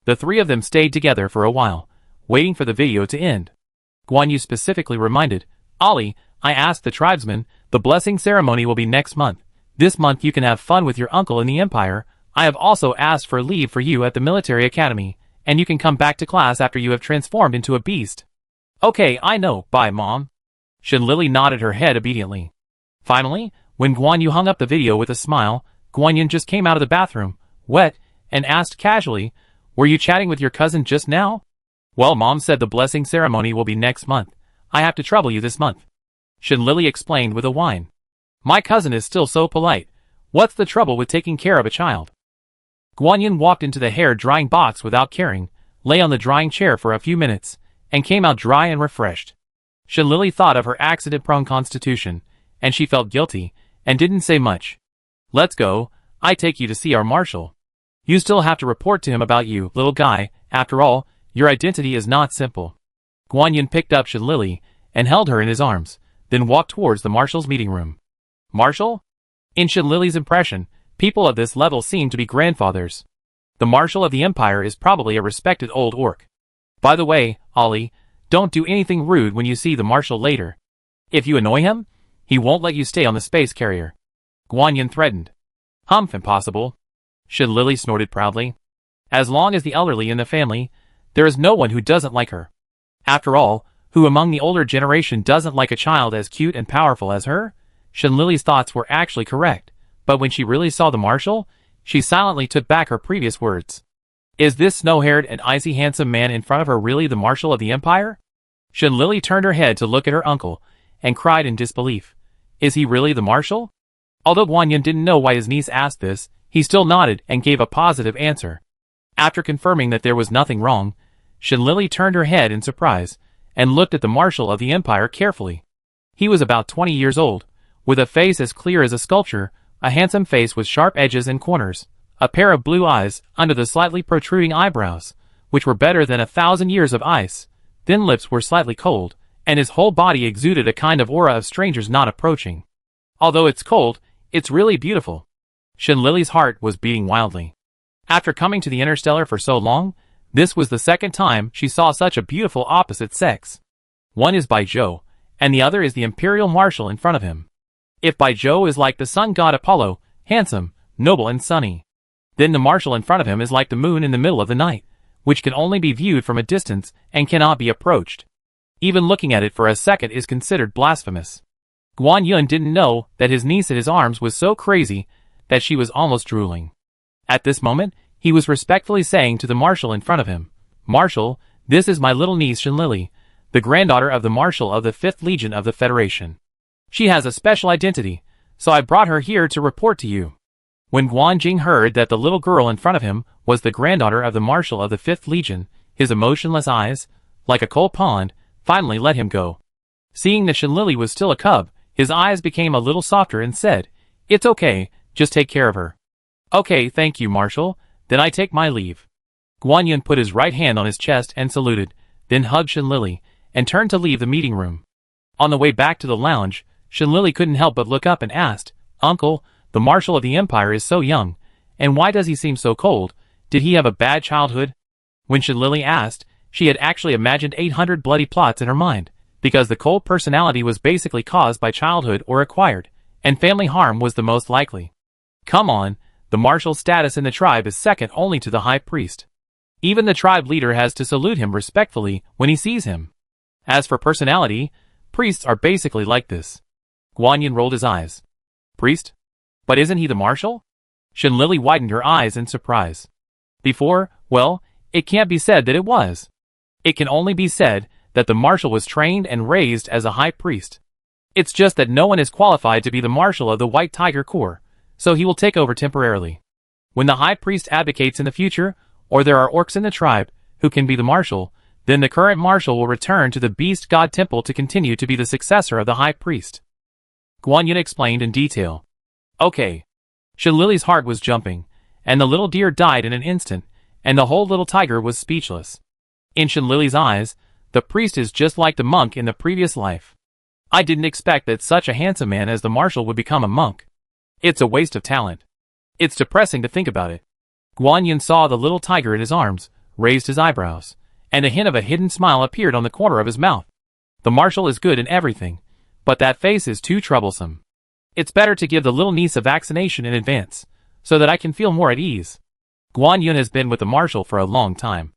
Speaker 1: The three of them stayed together for a while, waiting for the video to end. Guan Yu specifically reminded, "Ollie, I asked the tribesmen, the blessing ceremony will be next month. This month you can have fun with your uncle in the Empire. I have also asked for leave for you at the military academy, and you can come back to class after you have transformed into a beast." "Okay, I know, bye Mom." Shin Lily nodded her head obediently. Finally, when Guan Yu hung up the video with a smile, Guan Yin just came out of the bathroom, wet, and asked casually, "Were you chatting with your cousin just now?" "Well, Mom said the blessing ceremony will be next month. I have to trouble you this month." Shin Lily explained with a whine. "My cousin is still so polite. What's the trouble with taking care of a child?" Guan Yin walked into the hair drying box without caring, lay on the drying chair for a few minutes, and came out dry and refreshed. Shin Lily thought of her accident-prone constitution, and she felt guilty, and didn't say much. "Let's go, I take you to see our marshal. You still have to report to him about you, little guy. After all, your identity is not simple." Guan Yin picked up Shin Lily, and held her in his arms, then walked towards the marshal's meeting room. Marshal? In Shin Lily's impression, people of this level seem to be grandfathers. The marshal of the Empire is probably a respected old orc. By the way, Ollie, don't do anything rude when you see the marshal later. If you annoy him, he won't let you stay on the space carrier. Guan Yin threatened. "Humph, impossible." Shin Lily snorted proudly. As long as the elderly in the family, there is no one who doesn't like her. After all, who among the older generation doesn't like a child as cute and powerful as her? Shin Lily's thoughts were actually correct, but when she really saw the marshal, she silently took back her previous words. Is this snow-haired and icy handsome man in front of her really the marshal of the Empire? Shin Lily turned her head to look at her uncle, and cried in disbelief. Is he really the marshal? Although Guan Yin didn't know why his niece asked this, he still nodded and gave a positive answer. After confirming that there was nothing wrong, Shin Lily turned her head in surprise, and looked at the marshal of the Empire carefully. He was about 20 years old, with a face as clear as a sculpture, a handsome face with sharp edges and corners, a pair of blue eyes under the slightly protruding eyebrows, which were better than 1,000 years of ice. Thin lips were slightly cold, and his whole body exuded a kind of aura of strangers not approaching. Although it's cold, it's really beautiful. Shenlily's heart was beating wildly. After coming to the Interstellar for so long, this was the second time she saw such a beautiful opposite sex. One is Baijiu, and the other is the Imperial Marshal in front of him. If Baijiu is like the sun god Apollo, handsome, noble and sunny, then the Marshal in front of him is like the moon in the middle of the night, which can only be viewed from a distance and cannot be approached. Even looking at it for a second is considered blasphemous. Guan Yun didn't know that his niece at his arms was so crazy that she was almost drooling. At this moment, he was respectfully saying to the Marshal in front of him, "Marshal, this is my little niece Shenlily, the granddaughter of the Marshal of the 5th Legion of the Federation. She has a special identity, so I brought her here to report to you." When Guan Jing heard that the little girl in front of him was the granddaughter of the Marshal of the 5th Legion, his emotionless eyes, like a cold pond, finally let him go. Seeing that Shenlily was still a cub, his eyes became a little softer and said, "It's okay, just take care of her." "Okay, thank you, Marshal, then I take my leave." Guan Yun put his right hand on his chest and saluted, then hugged Shenlily, and turned to leave the meeting room. On the way back to the lounge, Shenlily couldn't help but look up and asked, "Uncle, the Marshal of the Empire is so young, and why does he seem so cold? Did he have a bad childhood?" When Shenlily asked, she had actually imagined 800 bloody plots in her mind, because the cold personality was basically caused by childhood or acquired, and family harm was the most likely. Come on, the Marshal's status in the tribe is second only to the High Priest. Even the tribe leader has to salute him respectfully when he sees him. As for personality, priests are basically like this. Guan Yin rolled his eyes. Priest? But isn't he the Marshal? Shenlily widened her eyes in surprise. Before, well, it can't be said that it was. It can only be said that the Marshal was trained and raised as a High Priest. It's just that no one is qualified to be the Marshal of the White Tiger Corps, so he will take over temporarily. When the High Priest abdicates in the future, or there are orcs in the tribe who can be the Marshal, then the current Marshal will return to the Beast God Temple to continue to be the successor of the High Priest. Guan Yin explained in detail. Okay. Shenlily's heart was jumping, and the little deer died in an instant, and the whole little tiger was speechless. In Shenlily's eyes, the priest is just like the monk in the previous life. I didn't expect that such a handsome man as the Marshal would become a monk. It's a waste of talent. It's depressing to think about it. Guan Yin saw the little tiger in his arms, raised his eyebrows, and a hint of a hidden smile appeared on the corner of his mouth. The Marshal is good in everything, but that face is too troublesome. It's better to give the little niece a vaccination in advance, so that I can feel more at ease. Guan Yun has been with the Marshal for a long time.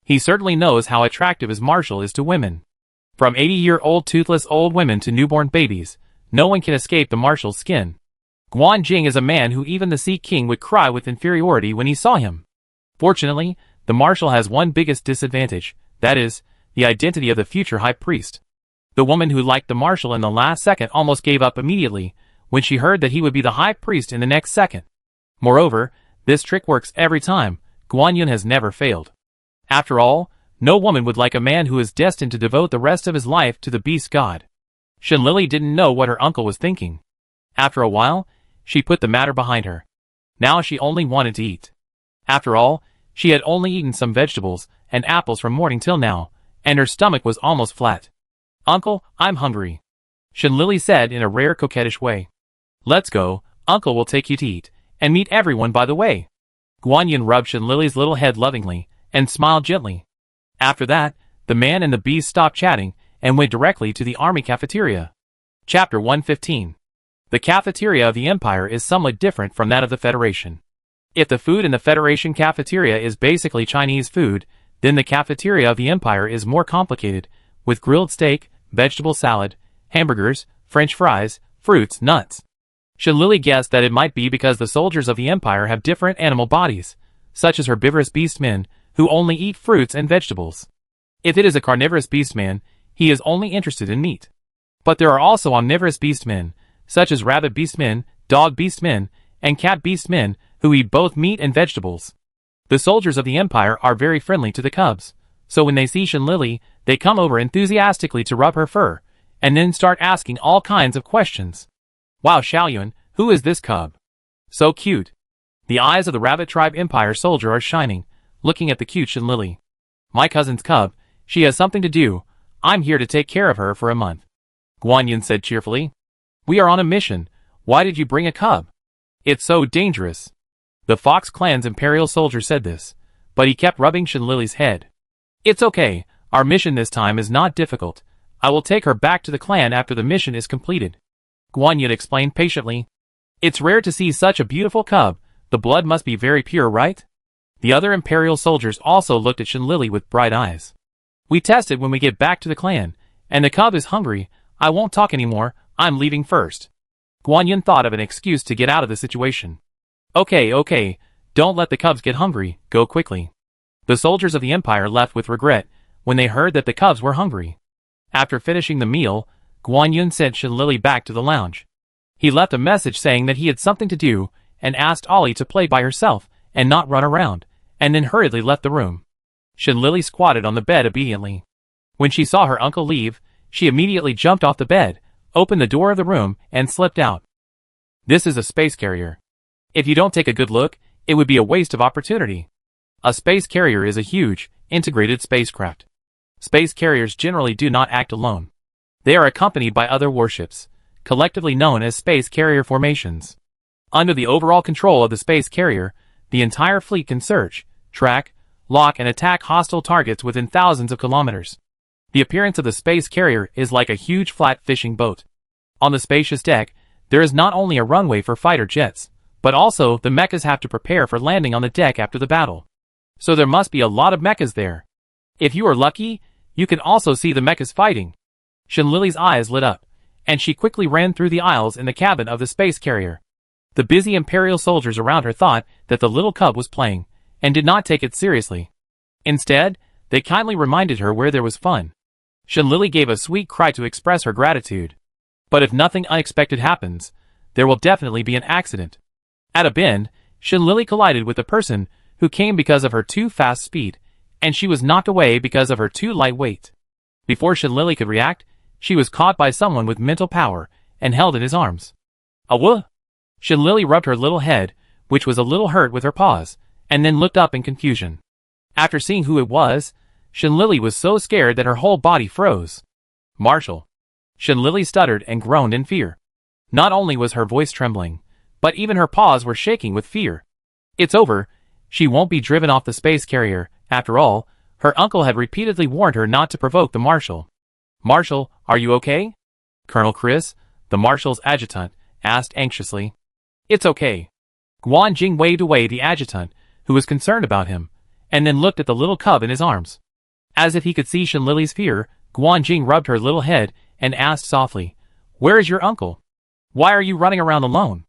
Speaker 1: He certainly knows how attractive his Marshal is to women. From 80-year-old toothless old women to newborn babies, no one can escape the Marshal's skin. Guan Jing is a man who even the Sea King would cry with inferiority when he saw him. Fortunately, the Marshal has one biggest disadvantage, that is, the identity of the future High Priest. The woman who liked the Marshal in the last second almost gave up immediately when she heard that he would be the High Priest in the next second. Moreover, this trick works every time. Guan Yun has never failed. After all, no woman would like a man who is destined to devote the rest of his life to the Beast God. Shenlily didn't know what her uncle was thinking. After a while, she put the matter behind her. Now she only wanted to eat. After all, she had only eaten some vegetables and apples from morning till now, and her stomach was almost flat. "Uncle, I'm hungry," Shenlily said in a rare coquettish way. "Let's go, Uncle will take you to eat, and meet everyone by the way." Guan Yin rubbed Shenlily's little head lovingly, and smiled gently. After that, the man and the beast stopped chatting, and went directly to the army cafeteria. Chapter 115. The cafeteria of the Empire is somewhat different from that of the Federation. If the food in the Federation cafeteria is basically Chinese food, then the cafeteria of the Empire is more complicated, with grilled steak, vegetable salad, hamburgers, French fries, fruits, nuts. Shenlily guessed that it might be because the soldiers of the Empire have different animal bodies, such as herbivorous beastmen, who only eat fruits and vegetables. If it is a carnivorous beastman, he is only interested in meat. But there are also omnivorous beastmen, such as rabbit beastmen, dog beastmen, and cat beastmen, who eat both meat and vegetables. The soldiers of the Empire are very friendly to the cubs, so when they see Shenlily, they come over enthusiastically to rub her fur, and then start asking all kinds of questions. Wow, Xiaoyun, who is this cub? So cute. The eyes of the Rabbit Tribe Empire soldier are shining, looking at the cute Shen Lily. My cousin's cub, she has something to do, I'm here to take care of her for a month. Guanyin said cheerfully. We are on a mission, why did you bring a cub? It's so dangerous. The Fox Clan's Imperial soldier said this, but he kept rubbing Shen Lily's head. It's okay, our mission this time is not difficult. I will take her back to the clan after the mission is completed. Guanyin explained patiently. It's rare to see such a beautiful cub, the blood must be very pure, right? The other Imperial soldiers also looked at Shen Lily with bright eyes. We test it when we get back to the clan, and the cub is hungry, I won't talk anymore, I'm leaving first. Guanyin thought of an excuse to get out of the situation. Okay, don't let the cubs get hungry, go quickly. The soldiers of the Empire left with regret when they heard that the cubs were hungry. After finishing the meal, Guanyin sent Shen Lily back to the lounge. He left a message saying that he had something to do and asked Ollie to play by herself and not run around, and then hurriedly left the room. Shen Lily squatted on the bed obediently. When she saw her uncle leave, she immediately jumped off the bed, opened the door of the room, and slipped out. This is a space carrier. If you don't take a good look, it would be a waste of opportunity. A space carrier is a huge, integrated spacecraft. Space carriers generally do not act alone. They are accompanied by other warships, collectively known as space carrier formations. Under the overall control of the space carrier, the entire fleet can search, track, lock and attack hostile targets within thousands of kilometers. The appearance of the space carrier is like a huge flat fishing boat. On the spacious deck, there is not only a runway for fighter jets, but also the mechas have to prepare for landing on the deck after the battle. So there must be a lot of mechas there. If you are lucky, you can also see the mechas fighting. Shen Lily's eyes lit up, and she quickly ran through the aisles in the cabin of the space carrier. The busy Imperial soldiers around her thought that the little cub was playing, and did not take it seriously. Instead, they kindly reminded her where there was fun. Shen Lily gave a sweet cry to express her gratitude. But if nothing unexpected happens, there will definitely be an accident. At a bend, Shen Lily collided with a person who came because of her too fast speed, and she was knocked away because of her too light weight. Before Shen Lily could react, she was caught by someone with mental power and held in his arms. Awah! Shen Lily rubbed her little head, which was a little hurt with her paws, and then looked up in confusion. After seeing who it was, Shen Lily was so scared that her whole body froze. Marshal. Shen Lily stuttered and groaned in fear. Not only was her voice trembling, but even her paws were shaking with fear. It's over. She won't be driven off the space carrier. After all, her uncle had repeatedly warned her not to provoke the Marshal. Marshal, are you okay? Colonel Chris, the Marshal's adjutant, asked anxiously. It's okay. Guan Jing waved away the adjutant, who was concerned about him, and then looked at the little cub in his arms. As if he could see Shen Lily's fear, Guan Jing rubbed her little head and asked softly, Where is your uncle? Why are you running around alone?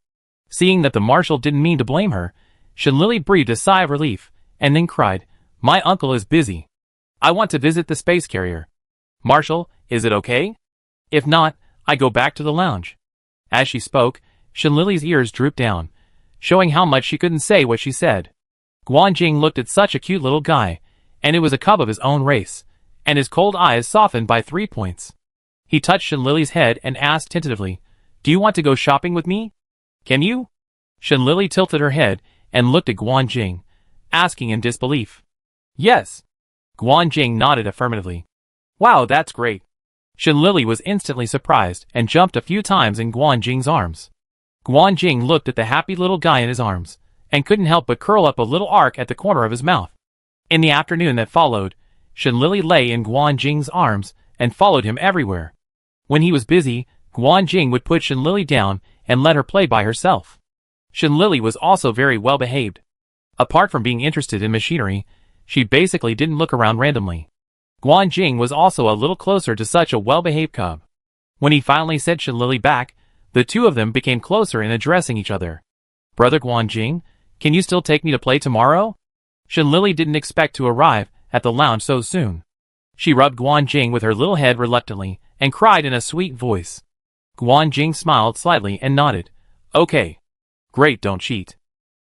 Speaker 1: Seeing that the Marshal didn't mean to blame her, Shen Lily breathed a sigh of relief, and then cried, My uncle is busy. I want to visit the space carrier. Marshal, is it okay? If not, I go back to the lounge. As she spoke, Shen Lily's ears drooped down, showing how much she couldn't say what she said. Guan Jing looked at such a cute little guy, and it was a cub of his own race, and his cold eyes softened by 3 points. He touched Shen Lily's head and asked tentatively, Do you want to go shopping with me? Can you? Shen Lily tilted her head and looked at Guan Jing, asking in disbelief. Yes. Guan Jing nodded affirmatively. Wow, that's great. Shen Lily was instantly surprised and jumped a few times in Guan Jing's arms. Guan Jing looked at the happy little guy in his arms, and couldn't help but curl up a little arc at the corner of his mouth. In the afternoon that followed, Shen Lily lay in Guan Jing's arms and followed him everywhere. When he was busy, Guan Jing would put Shen Lily down and let her play by herself. Shen Lily was also very well behaved. Apart from being interested in machinery, she basically didn't look around randomly. Guan Jing was also a little closer to such a well-behaved cub. When he finally sent Shen Lily back, the two of them became closer in addressing each other. Brother Guan Jing, can you still take me to play tomorrow? Shen Lily didn't expect to arrive at the lounge so soon. She rubbed Guan Jing with her little head reluctantly and cried in a sweet voice. Guan Jing smiled slightly and nodded. Okay. Great, don't cheat.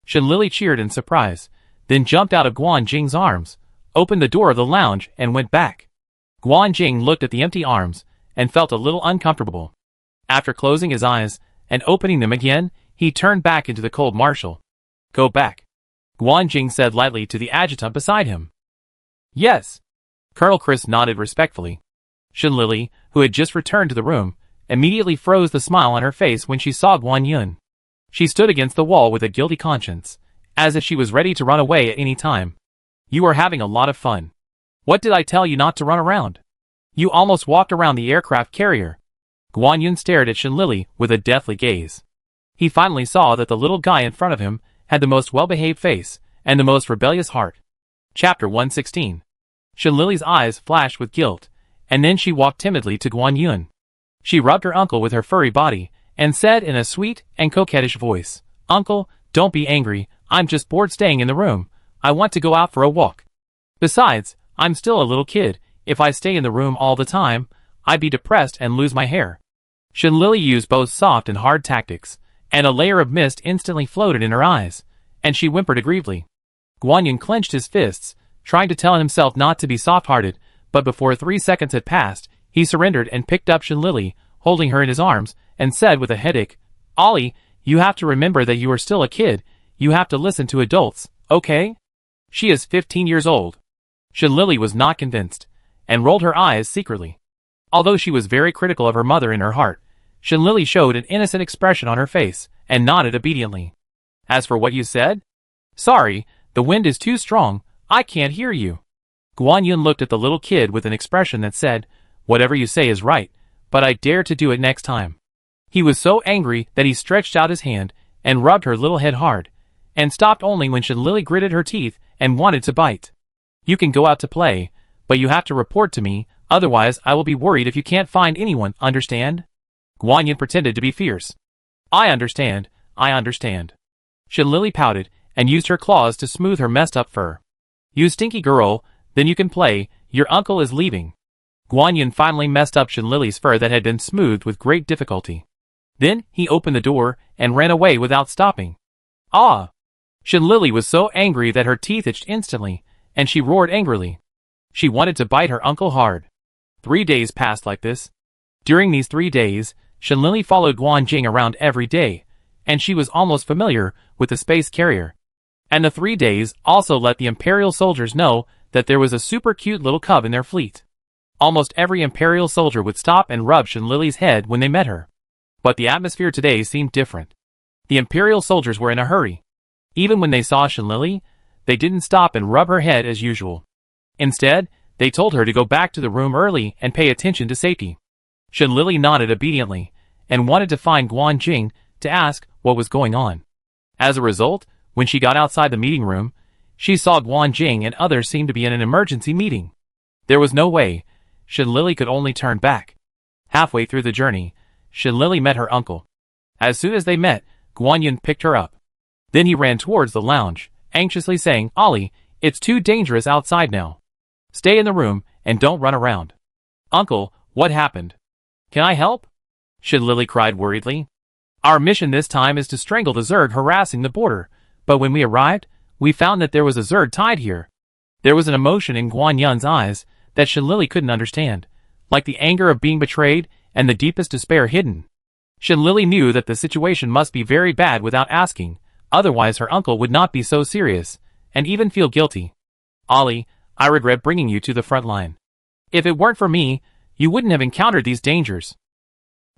Speaker 1: Shen Lily cheered in surprise, then jumped out of Guan Jing's arms, opened the door of the lounge and went back. Guan Jing looked at the empty arms and felt a little uncomfortable. After closing his eyes and opening them again, he turned back into the cold marshal. Go back, Guan Jing said lightly to the adjutant beside him. Yes. Colonel Chris nodded respectfully. Shen Lily, who had just returned to the room, immediately froze the smile on her face when she saw Guan Yun. She stood against the wall with a guilty conscience, as if she was ready to run away at any time. You are having a lot of fun. What did I tell you not to run around? You almost walked around the aircraft carrier. Guan Yun stared at Shen Lily with a deathly gaze. He finally saw that the little guy in front of him had the most well-behaved face and the most rebellious heart. Chapter 116. Shen Lily's eyes flashed with guilt, and then she walked timidly to Guan Yun. She rubbed her uncle with her furry body and said in a sweet and coquettish voice, Uncle, don't be angry, I'm just bored staying in the room. I want to go out for a walk. Besides, I'm still a little kid. If I stay in the room all the time, I'd be depressed and lose my hair. Shen Lily used both soft and hard tactics, and a layer of mist instantly floated in her eyes, and she whimpered aggrievedly. Guan Yun clenched his fists, trying to tell himself not to be soft-hearted, but before 3 seconds had passed, he surrendered and picked up Shen Lily, holding her in his arms, and said with a headache, Ollie, you have to remember that you are still a kid. You have to listen to adults, okay? She is 15 years old. Shen Lily was not convinced, and rolled her eyes secretly. Although she was very critical of her mother in her heart, Shen Lily showed an innocent expression on her face, and nodded obediently. As for what you said? Sorry, the wind is too strong, I can't hear you. Guan Yun looked at the little kid with an expression that said, Whatever you say is right, but I dare to do it next time. He was so angry that he stretched out his hand, and rubbed her little head hard, and stopped only when Shen Lily gritted her teeth and wanted to bite. You can go out to play, but you have to report to me, otherwise I will be worried if you can't find anyone, understand? Guan Yun pretended to be fierce. I understand. Shen Lily pouted, and used her claws to smooth her messed up fur. You stinky girl, then you can play, your uncle is leaving. Guan Yun finally messed up Shen Lily's fur that had been smoothed with great difficulty. Then he opened the door and ran away without stopping. Ah! Shen Lily was so angry that her teeth itched instantly, and she roared angrily. She wanted to bite her uncle hard. 3 days passed like this. During these 3 days, Shen Lily followed Guan Jing around every day, and she was almost familiar with the space carrier. And the 3 days also let the Imperial soldiers know that there was a super cute little cub in their fleet. Almost every Imperial soldier would stop and rub Shen Lily's head when they met her. But the atmosphere today seemed different. The Imperial soldiers were in a hurry. Even when they saw Shen Lily, they didn't stop and rub her head as usual. Instead, they told her to go back to the room early and pay attention to safety. Shen Lily nodded obediently, and wanted to find Guan Jing to ask what was going on. As a result, when she got outside the meeting room, she saw Guan Jing and others seem to be in an emergency meeting. There was no way. Shen Lily could only turn back. Halfway through the journey, Shen Lily met her uncle. As soon as they met, Guan Yun picked her up. Then he ran towards the lounge, anxiously saying, Ollie, it's too dangerous outside now. Stay in the room, and don't run around. Uncle, what happened? Can I help? Shen Lily cried worriedly. Our mission this time is to strangle the Zerg harassing the border, but when we arrived, we found that there was a Zerg tied here. There was an emotion in Guan Yun's eyes that Shen Lily couldn't understand, like the anger of being betrayed and the deepest despair hidden. Shen Lily knew that the situation must be very bad without asking, otherwise her uncle would not be so serious, and even feel guilty. Ollie, I regret bringing you to the front line. If it weren't for me, you wouldn't have encountered these dangers.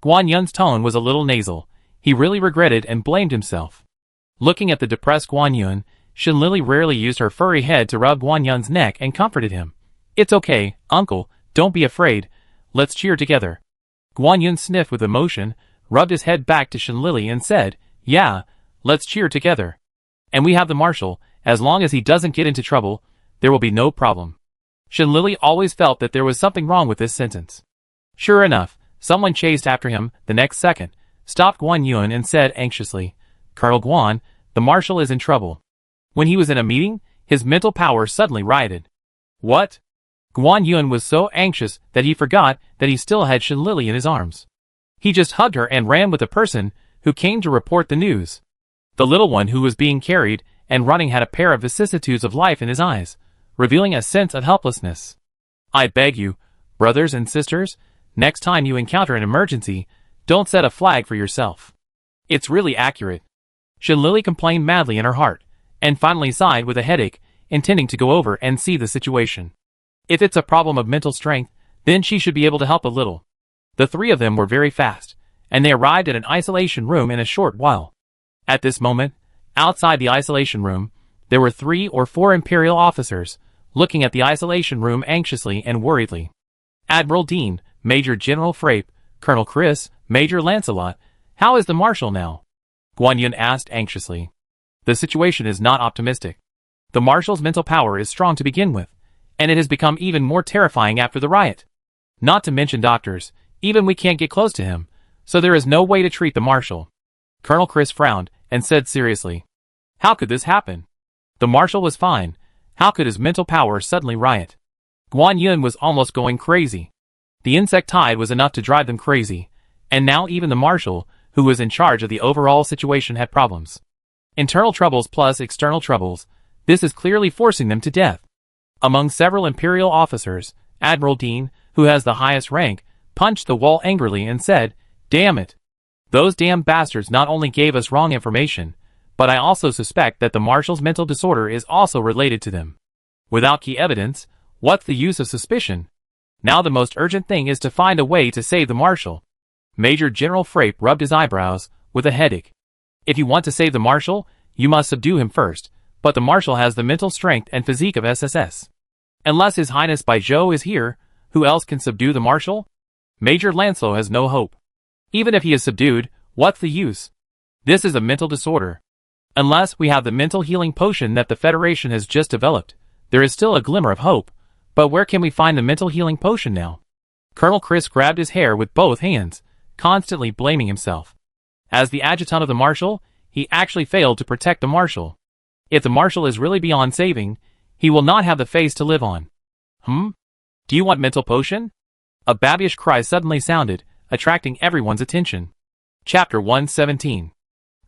Speaker 1: Guan Yun's tone was a little nasal. He really regretted and blamed himself. Looking at the depressed Guan Yun, Shen Lily rarely used her furry head to rub Guan Yun's neck and comforted him. It's okay, uncle, don't be afraid. Let's cheer together. Guan Yun sniffed with emotion, rubbed his head back to Shen Lily and said, Yeah, let's cheer together. And we have the marshal, as long as he doesn't get into trouble, there will be no problem. Shen Lily always felt that there was something wrong with this sentence. Sure enough, someone chased after him the next second, stopped Guan Yun and said anxiously, Colonel Guan, the marshal is in trouble. When he was in a meeting, his mental power suddenly rioted. What? Guan Yun was so anxious that he forgot that he still had Shen Lily in his arms. He just hugged her and ran with the person who came to report the news. The little one who was being carried and running had a pair of vicissitudes of life in his eyes, revealing a sense of helplessness. I beg you, brothers and sisters, next time you encounter an emergency, don't set a flag for yourself. It's really accurate. Shin-Lili complained madly in her heart, and finally sighed with a headache, intending to go over and see the situation. If it's a problem of mental strength, then she should be able to help a little. The three of them were very fast, and they arrived at an isolation room in a short while. At this moment, outside the isolation room, there were 3 or 4 Imperial officers, looking at the isolation room anxiously and worriedly. Admiral Dean, Major General Frape, Colonel Chris, Major Lancelot, how is the Marshal now? Guan Yun asked anxiously. The situation is not optimistic. The Marshal's mental power is strong to begin with, and it has become even more terrifying after the riot. Not to mention doctors, even we can't get close to him, so there is no way to treat the Marshal. Colonel Chris frowned and said seriously, how could this happen? The Marshal was fine. How could his mental power suddenly riot? Guan Yun was almost going crazy. The insect tide was enough to drive them crazy, and now even the Marshal, who was in charge of the overall situation, had problems. Internal troubles plus external troubles, this is clearly forcing them to death. Among several Imperial officers, Admiral Dean, who has the highest rank, punched the wall angrily and said, damn it. Those damn bastards not only gave us wrong information, but I also suspect that the Marshal's mental disorder is also related to them. Without key evidence, what's the use of suspicion? Now the most urgent thing is to find a way to save the Marshal. Major General Frape rubbed his eyebrows, with a headache. If you want to save the Marshal, you must subdue him first, but the Marshal has the mental strength and physique of SSS. Unless His Highness Baijiu is here, who else can subdue the Marshal? Major Lancelot has no hope. Even if he is subdued, what's the use? This is a mental disorder. Unless we have the mental healing potion that the Federation has just developed, there is still a glimmer of hope, but where can we find the mental healing potion now? Colonel Chris grabbed his hair with both hands, constantly blaming himself. As the adjutant of the Marshal, he actually failed to protect the Marshal. If the Marshal is really beyond saving, he will not have the face to live on. Do you want mental potion? A babyish cry suddenly sounded, attracting everyone's attention. Chapter 117.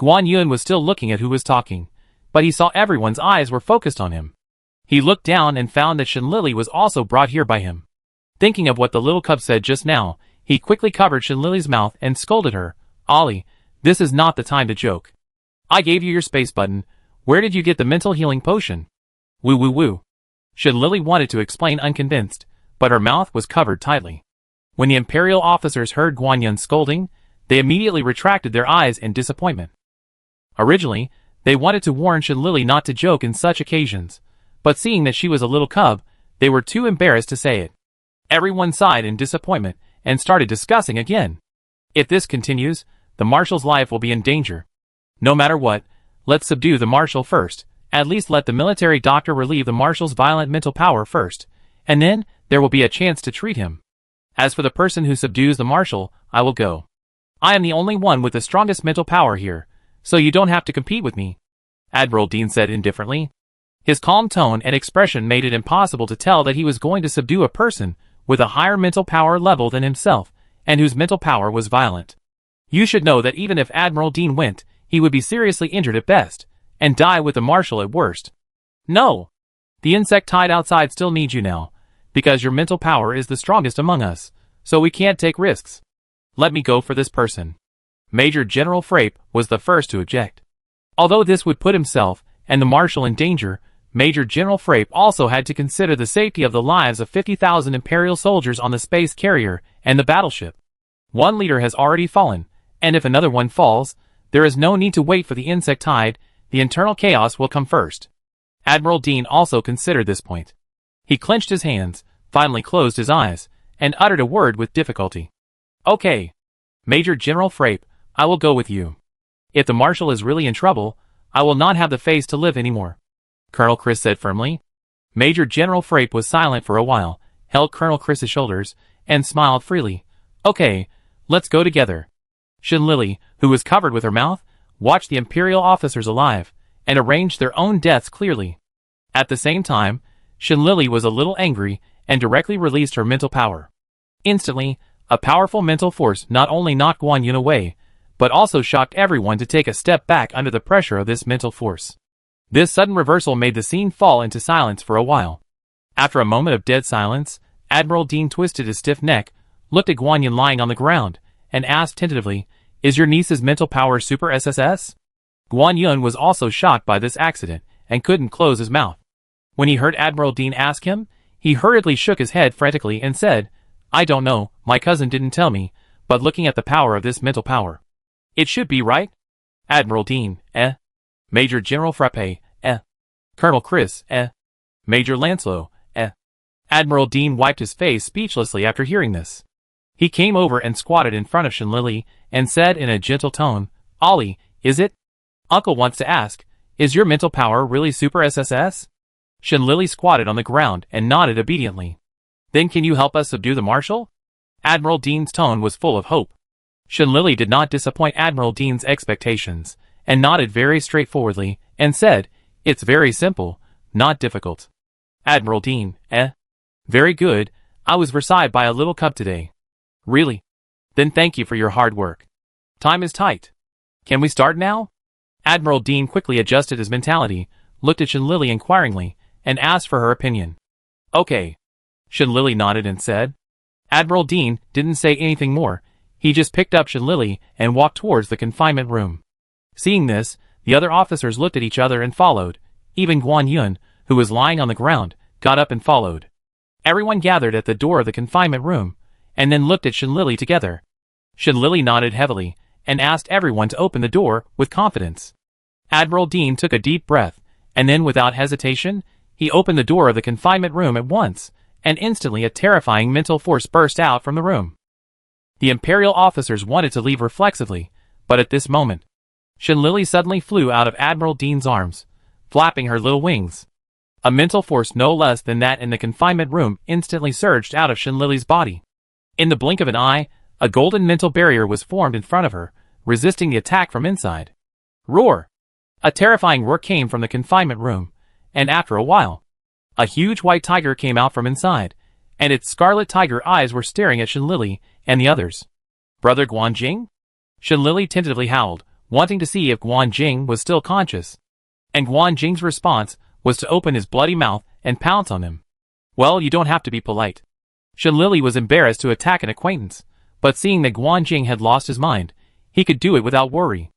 Speaker 1: Guan Yun was still looking at who was talking, but he saw everyone's eyes were focused on him. He looked down and found that Shin-Lili was also brought here by him. Thinking of what the little cub said just now, he quickly covered Shin-Lili's mouth and scolded her, Ollie, this is not the time to joke. I gave you your space button. Where did you get the mental healing potion? Woo woo woo. Shin-Lili wanted to explain unconvinced, but her mouth was covered tightly. When the Imperial officers heard Guan Yun scolding, they immediately retracted their eyes in disappointment. Originally, they wanted to warn Shin-Lili not to joke in such occasions, but seeing that she was a little cub, they were too embarrassed to say it. Everyone sighed in disappointment and started discussing again. If this continues, the Marshal's life will be in danger. No matter what, let's subdue the Marshal first. At least let the military doctor relieve the Marshal's violent mental power first, and then there will be a chance to treat him. As for the person who subdues the Marshal, I will go. I am the only one with the strongest mental power here, so you don't have to compete with me, Admiral Dean said indifferently. His calm tone and expression made it impossible to tell that he was going to subdue a person with a higher mental power level than himself, and whose mental power was violent. You should know that even if Admiral Dean went, he would be seriously injured at best, and die with the Marshal at worst. No! The insect tied outside still needs you now, because your mental power is the strongest among us, so we can't take risks. Let me go for this person. Major General Frape was the first to object. Although this would put himself and the Marshal in danger, Major General Frape also had to consider the safety of the lives of 50,000 Imperial soldiers on the space carrier and the battleship. One leader has already fallen, and if another one falls, there is no need to wait for the insect tide. The internal chaos will come first. Admiral Dean also considered this point. He clenched his hands, finally closed his eyes, and uttered a word with difficulty. Okay. Major General Frape, I will go with you. If the Marshal is really in trouble, I will not have the face to live anymore, Colonel Chris said firmly. Major General Frape was silent for a while, held Colonel Chris's shoulders, and smiled freely. Okay, let's go together. Shin-Lili, who was covered with her mouth, watched the Imperial officers alive, and arranged their own deaths clearly. At the same time, Shin-Lili was a little angry, and directly released her mental power. Instantly, a powerful mental force not only knocked Guan Yun away, but also shocked everyone to take a step back under the pressure of this mental force. This sudden reversal made the scene fall into silence for a while. After a moment of dead silence, Admiral Dean twisted his stiff neck, looked at Guan Yun lying on the ground, and asked tentatively, "Is your niece's mental power super SSS?" Guan Yun was also shocked by this accident, and couldn't close his mouth. When he heard Admiral Dean ask him, he hurriedly shook his head frantically and said, "I don't know, my cousin didn't tell me, but looking at the power of this mental power, it should be right." Admiral Dean, Major General Frappe, Colonel Chris, Major Lancelot, Admiral Dean wiped his face speechlessly after hearing this. He came over and squatted in front of Shenlili and said in a gentle tone, "Ollie, is it? Uncle wants to ask, is your mental power really super SSS?" Shenlili squatted on the ground and nodded obediently. "Then can you help us subdue the Marshal?" Admiral Dean's tone was full of hope. Shenlili did not disappoint Admiral Dean's expectations, and nodded very straightforwardly, and said, "It's very simple, not difficult." Admiral Dean, Very good, I was Versailles by a little cub today. Really? Then thank you for your hard work. Time is tight. Can we start now? Admiral Dean quickly adjusted his mentality, looked at Shenlili inquiringly, and asked for her opinion. Okay. Shenlili nodded and said. Admiral Dean didn't say anything more. He just picked up Shenlili and walked towards the confinement room. Seeing this, the other officers looked at each other and followed. Even Guan Yun, who was lying on the ground, got up and followed. Everyone gathered at the door of the confinement room, and then looked at Shenlili together. Shenlili nodded heavily, and asked everyone to open the door with confidence. Admiral Dean took a deep breath, and then without hesitation, he opened the door of the confinement room at once, and instantly a terrifying mental force burst out from the room. The Imperial officers wanted to leave reflexively, but at this moment, Shenlili suddenly flew out of Admiral Dean's arms, flapping her little wings. A mental force no less than that in the confinement room instantly surged out of Shenlili's body. In the blink of an eye, a golden mental barrier was formed in front of her, resisting the attack from inside. Roar! A terrifying roar came from the confinement room, and after a while, a huge white tiger came out from inside, and its scarlet tiger eyes were staring at Shenlili and the others. Brother Guanjing? Shenlili tentatively howled, wanting to see if Guanjing was still conscious. And Guanjing's response was to open his bloody mouth and pounce on him. Well, you don't have to be polite. Shenlili was embarrassed to attack an acquaintance, but seeing that Guanjing had lost his mind, he could do it without worry.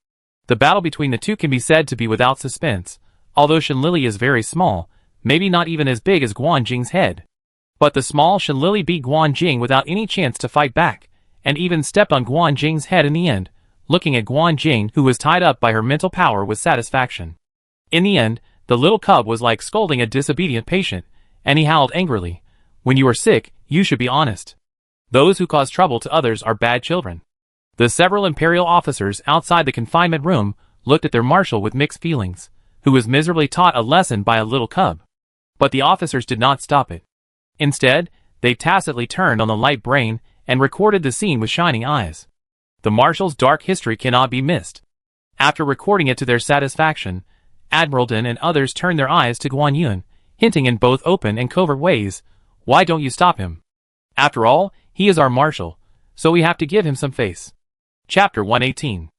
Speaker 1: The battle between the two can be said to be without suspense, although Shenlili is very small, maybe not even as big as Guanjing's head. But the small Shenlili beat Guanjing without any chance to fight back, and even stepped on Guanjing's head in the end, looking at Guanjing who was tied up by her mental power with satisfaction. In the end, the little cub was like scolding a disobedient patient, and he howled angrily, "When you are sick, you should be honest. Those who cause trouble to others are bad children." The several Imperial officers outside the confinement room looked at their marshal with mixed feelings, who was miserably taught a lesson by a little cub. But the officers did not stop it. Instead, they tacitly turned on the light brain and recorded the scene with shining eyes. The marshal's dark history cannot be missed. After recording it to their satisfaction, Admiral Dean and others turned their eyes to Guan Yun, hinting in both open and covert ways, "Why don't you stop him? After all, he is our marshal, so we have to give him some face." Chapter 118.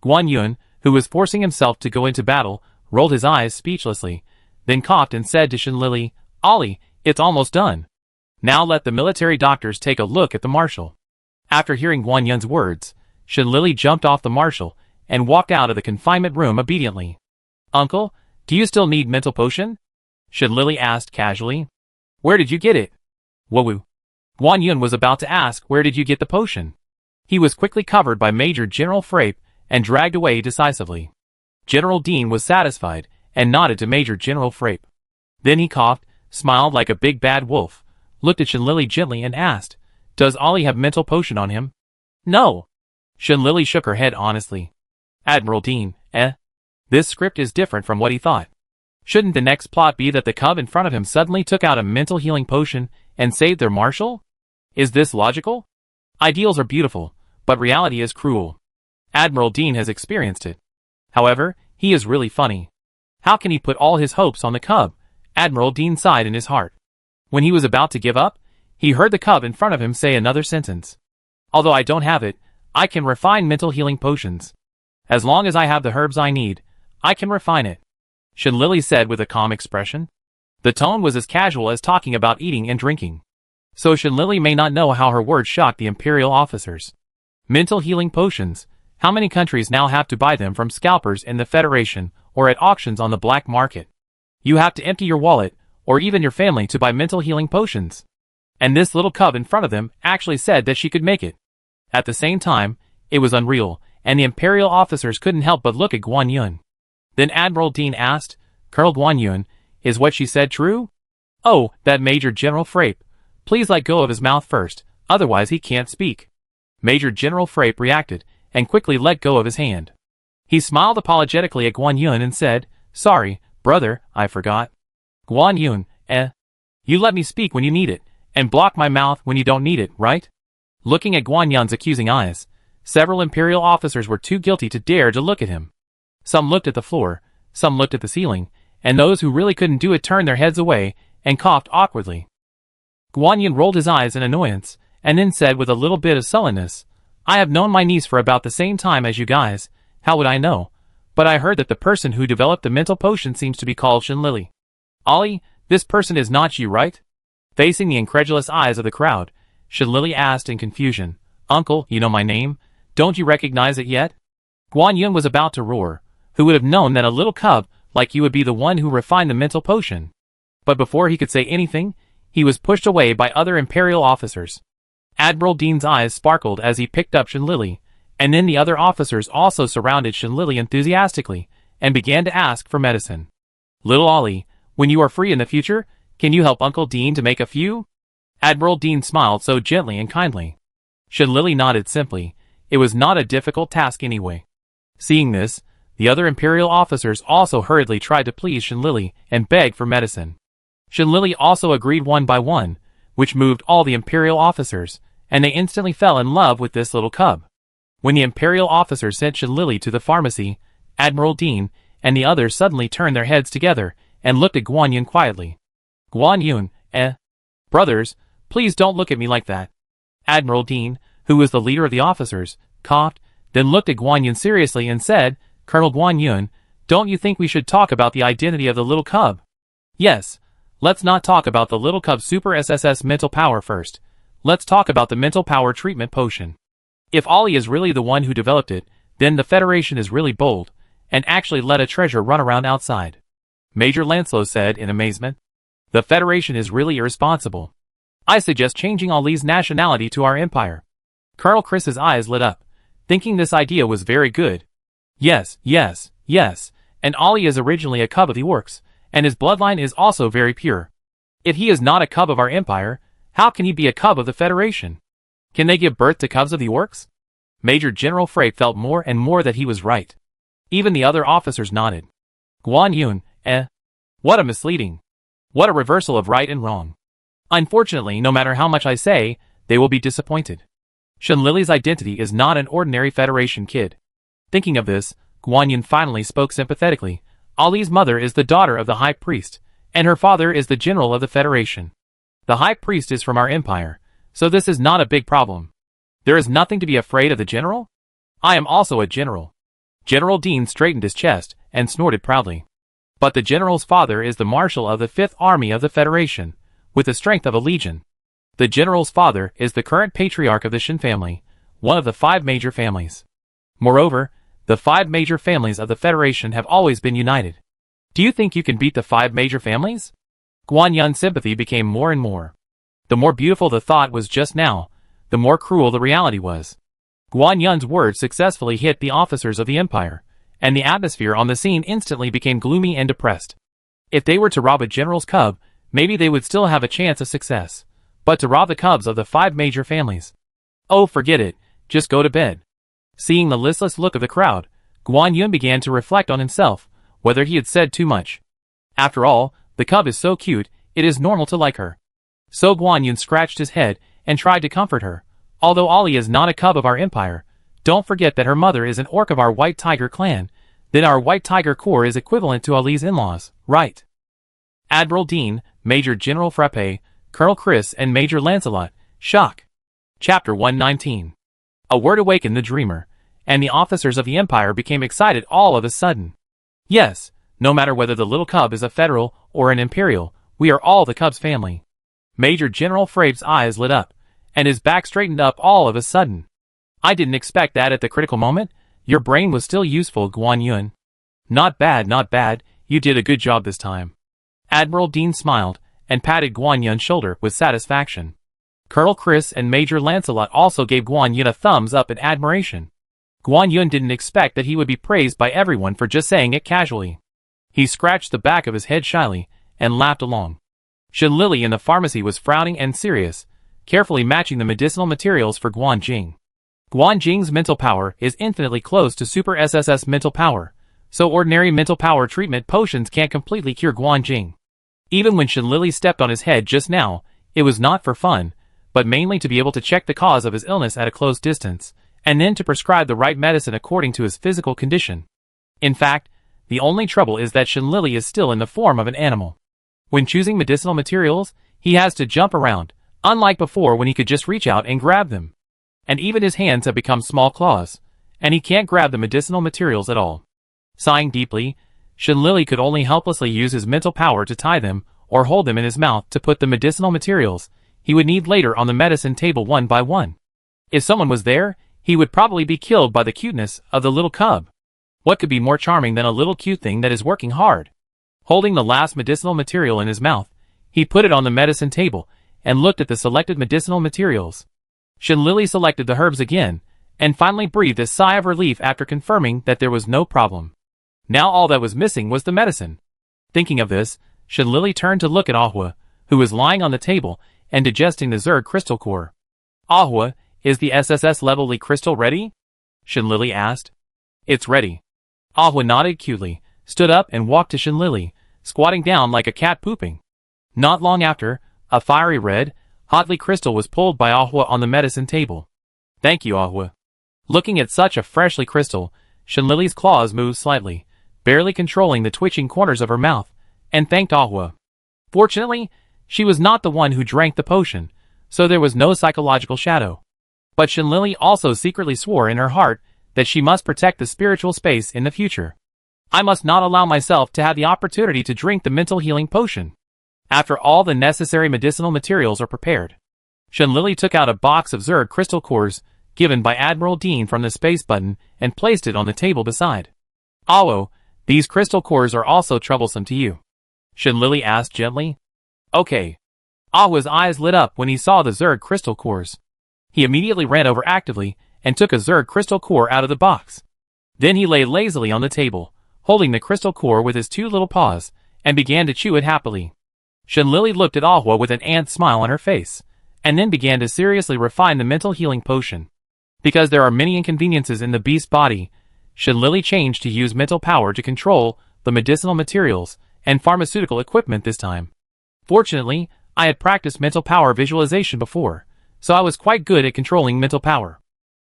Speaker 1: Guan Yun, who was forcing himself to go into battle, rolled his eyes speechlessly, then coughed and said to Shenlili, "Ollie, it's almost done. Now let the military doctors take a look at the marshal." After hearing Guan Yun's words, Shenlili jumped off the marshal and walked out of the confinement room obediently. "Uncle, do you still need mental potion?" Shenlili asked casually. "Where did you get it?" Woo-woo. Guan Yun was about to ask where did you get the potion. He was quickly covered by Major General Frappe and dragged away decisively. General Dean was satisfied and nodded to Major General Frappe. Then he coughed, smiled like a big bad wolf, looked at Shenlili gently and asked, "Does Ollie have mental potion on him?" "No." Shenlili shook her head honestly. Admiral Dean, This script is different from what he thought. Shouldn't the next plot be that the cub in front of him suddenly took out a mental healing potion and saved their marshal? Is this logical? Ideals are beautiful, but reality is cruel. Admiral Dean has experienced it. However, he is really funny. How can he put all his hopes on the cub? Admiral Dean sighed in his heart. When he was about to give up, he heard the cub in front of him say another sentence. "Although I don't have it, I can refine mental healing potions. As long as I have the herbs I need, I can refine it," Shenlili said with a calm expression. The tone was as casual as talking about eating and drinking. So Shinlili may not know how her words shocked the Imperial officers. Mental healing potions. How many countries now have to buy them from scalpers in the Federation or at auctions on the black market? You have to empty your wallet, or even your family, to buy mental healing potions. And this little cub in front of them actually said that she could make it. At the same time, it was unreal, and the Imperial officers couldn't help but look at Guan Yun. Then Admiral Dean asked, "Colonel Guan Yun, is what she said true?" "Oh, that Major General Frape. Please let go of his mouth first, otherwise he can't speak." Major General Frape reacted, and quickly let go of his hand. He smiled apologetically at Guan Yun and said, "Sorry, brother, I forgot." "Guan Yun, you let me speak when you need it, and block my mouth when you don't need it, right?" Looking at Guan Yun's accusing eyes, several Imperial officers were too guilty to dare to look at him. Some looked at the floor, some looked at the ceiling, and those who really couldn't do it turned their heads away and coughed awkwardly. Guan Yun rolled his eyes in annoyance, and then said with a little bit of sullenness, "I have known my niece for about the same time as you guys. How would I know? But I heard that the person who developed the mental potion seems to be called Shinlili. Ollie, this person is not you, right?" Facing the incredulous eyes of the crowd, Shinlili asked in confusion, "Uncle, you know my name? Don't you recognize it yet?" Guan Yun was about to roar. Who would have known that a little cub like you would be the one who refined the mental potion? But before he could say anything, he was pushed away by other Imperial officers. Admiral Dean's eyes sparkled as he picked up Shinlili, and then the other officers also surrounded Shinlili enthusiastically and began to ask for medicine. "Little Ollie, when you are free in the future, can you help Uncle Dean to make a few?" Admiral Dean smiled so gently and kindly. Shinlili nodded simply. It was not a difficult task anyway. Seeing this, the other Imperial officers also hurriedly tried to please Shinlili and beg for medicine. Shinlili also agreed one by one, which moved all the Imperial officers, and they instantly fell in love with this little cub. When the Imperial officers sent Shinlili to the pharmacy, Admiral Dean and the others suddenly turned their heads together and looked at Guan Yun quietly. "Guan Yun, brothers, please don't look at me like that." Admiral Dean, who was the leader of the officers, coughed, then looked at Guan Yun seriously and said, "Colonel Guan Yun, don't you think we should talk about the identity of the little cub?" "Yes. Let's not talk about the little cub's super SSS mental power first. Let's talk about the mental power treatment potion. If Ollie is really the one who developed it, then the Federation is really bold, and actually let a treasure run around outside." Major Lancelot said in amazement. "The Federation is really irresponsible. I suggest changing Ollie's nationality to our empire." Colonel Chris's eyes lit up, thinking this idea was very good. Yes, and Ollie is originally a cub of the orcs, and his bloodline is also very pure. If he is not a cub of our empire, how can he be a cub of the Federation? Can they give birth to cubs of the orcs? Major General Frape felt more and more that he was right. Even the other officers nodded. "Guan Yun, what a misleading. What a reversal of right and wrong. Unfortunately, no matter how much I say, they will be disappointed. Shinlili's identity is not an ordinary Federation kid." Thinking of this, Guan Yun finally spoke sympathetically. "Ollie's mother is the daughter of the High Priest, and her father is the General of the Federation. The High Priest is from our empire, so this is not a big problem. There is nothing to be afraid of the General? I am also a General." General Dean straightened his chest and snorted proudly. "But the General's father is the Marshal of the 5th Army of the Federation, with the strength of a legion. The General's father is the current patriarch of the Shin family, one of the 5 major families. Moreover, the 5 major families of the Federation have always been united. Do you think you can beat the 5 major families?" Guan Yun's sympathy became more and more. The more beautiful the thought was just now, the more cruel the reality was. Guan Yun's words successfully hit the officers of the Empire, and the atmosphere on the scene instantly became gloomy and depressed. If they were to rob a general's cub, maybe they would still have a chance of success. But to rob the cubs of the 5 major families? Oh, forget it, just go to bed. Seeing the listless look of the crowd, Guan Yun began to reflect on himself, whether he had said too much. After all, the cub is so cute, it is normal to like her. So Guan Yun scratched his head and tried to comfort her. Although Ollie is not a cub of our empire, don't forget that her mother is an orc of our White Tiger clan, then our White Tiger Corps is equivalent to Ollie's in-laws, right? Admiral Dean, Major General Frappe, Colonel Chris and Major Lancelot, shock. Chapter 119. A word awakened the dreamer, and the officers of the Empire became excited all of a sudden. Yes, no matter whether the little cub is a federal or an imperial, we are all the cub's family. Major General Frape's eyes lit up, and his back straightened up all of a sudden. I didn't expect that at the critical moment. Your brain was still useful, Guan Yun. Not bad, not bad. You did a good job this time. Admiral Dean smiled, and patted Guan Yun's shoulder with satisfaction. Colonel Chris and Major Lancelot also gave Guan Yun a thumbs up in admiration. Guan Yun didn't expect that he would be praised by everyone for just saying it casually. He scratched the back of his head shyly, and laughed along. Shen Lily in the pharmacy was frowning and serious, carefully matching the medicinal materials for Guan Jing. Guan Jing's mental power is infinitely close to Super SSS mental power, so ordinary mental power treatment potions can't completely cure Guan Jing. Even when Shen Lily stepped on his head just now, it was not for fun, but mainly to be able to check the cause of his illness at a close distance, and then to prescribe the right medicine according to his physical condition. In fact, the only trouble is that Shen Lily is still in the form of an animal. When choosing medicinal materials, he has to jump around, unlike before when he could just reach out and grab them. And even his hands have become small claws, and he can't grab the medicinal materials at all. Sighing deeply, Shen Lily could only helplessly use his mental power to tie them or hold them in his mouth to put the medicinal materials he would need later on the medicine table one by one. If someone was there, he would probably be killed by the cuteness of the little cub. What could be more charming than a little cute thing that is working hard? Holding the last medicinal material in his mouth, he put it on the medicine table and looked at the selected medicinal materials. Shen Lily selected the herbs again, and finally breathed a sigh of relief after confirming that there was no problem. Now all that was missing was the medicine. Thinking of this, Shen Lily turned to look at Ahua, who was lying on the table and digesting the Zerg crystal core. Ahua, is the SSS level Li crystal ready? Shen Lily asked. It's ready. Ahua nodded cutely, stood up and walked to Shen Lily, squatting down like a cat pooping. Not long after, a fiery red, hot Li crystal was pulled by Ahua on the medicine table. Thank you, Ahua. Looking at such a fresh Li crystal, Shen Lily's claws moved slightly, barely controlling the twitching corners of her mouth, and thanked Ahua. Fortunately, she was not the one who drank the potion, so there was no psychological shadow. But Shen Lily also secretly swore in her heart that she must protect the spiritual space in the future. I must not allow myself to have the opportunity to drink the mental healing potion. After all the necessary medicinal materials are prepared, Shen Lily took out a box of Zerg crystal cores given by Admiral Dean from the space button and placed it on the table beside. Awo, these crystal cores are also troublesome to you? Shen Lily asked gently. Okay. Ahua's eyes lit up when he saw the Zerg crystal cores. He immediately ran over actively and took a Zerg crystal core out of the box. Then he lay lazily on the table, holding the crystal core with his two little paws, and began to chew it happily. Shen Lily looked at Ahua with an ant smile on her face, and then began to seriously refine the mental healing potion. Because there are many inconveniences in the beast's body, Shen Lily changed to use mental power to control the medicinal materials and pharmaceutical equipment this time. Fortunately, I had practiced mental power visualization before, so I was quite good at controlling mental power.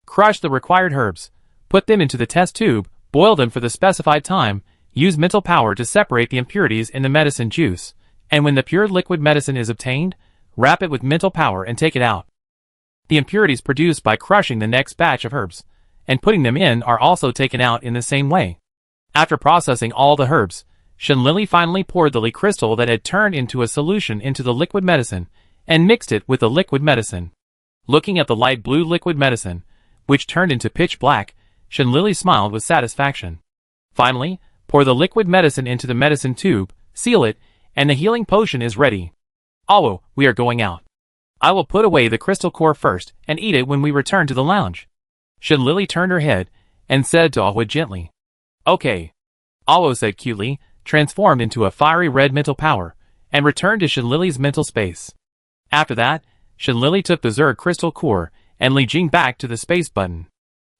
Speaker 1: Crush the required herbs, put them into the test tube, boil them for the specified time, use mental power to separate the impurities in the medicine juice, and when the pure liquid medicine is obtained, wrap it with mental power and take it out. The impurities produced by crushing the next batch of herbs and putting them in are also taken out in the same way. After processing all the herbs, Shen Lily finally poured the Li crystal that had turned into a solution into the liquid medicine and mixed it with the liquid medicine. Looking at the light blue liquid medicine, which turned into pitch black, Shen Lily smiled with satisfaction. Finally, pour the liquid medicine into the medicine tube, seal it, and the healing potion is ready. Awo, we are going out. I will put away the crystal core first and eat it when we return to the lounge. Shen Lily turned her head and said to Ahua gently. Okay. Awo said cutely, transformed into a fiery red mental power, and returned to Shen Lily's mental space. After that, Shen Lily took the Zerg crystal core and Li Jing back to the space button.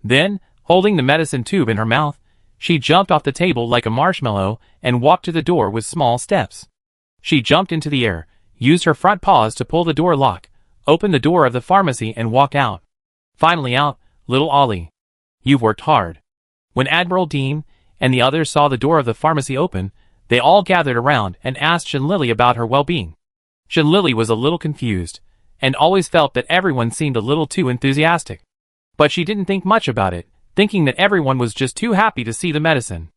Speaker 1: Then, holding the medicine tube in her mouth, she jumped off the table like a marshmallow and walked to the door with small steps. She jumped into the air, used her front paws to pull the door lock, opened the door of the pharmacy and walked out. Finally out, little Ollie. You've worked hard. When Admiral Dean and the others saw the door of the pharmacy open, they all gathered around and asked Shen Lily about her well-being. Shen Lily was a little confused, and always felt that everyone seemed a little too enthusiastic. But she didn't think much about it, thinking that everyone was just too happy to see the medicine.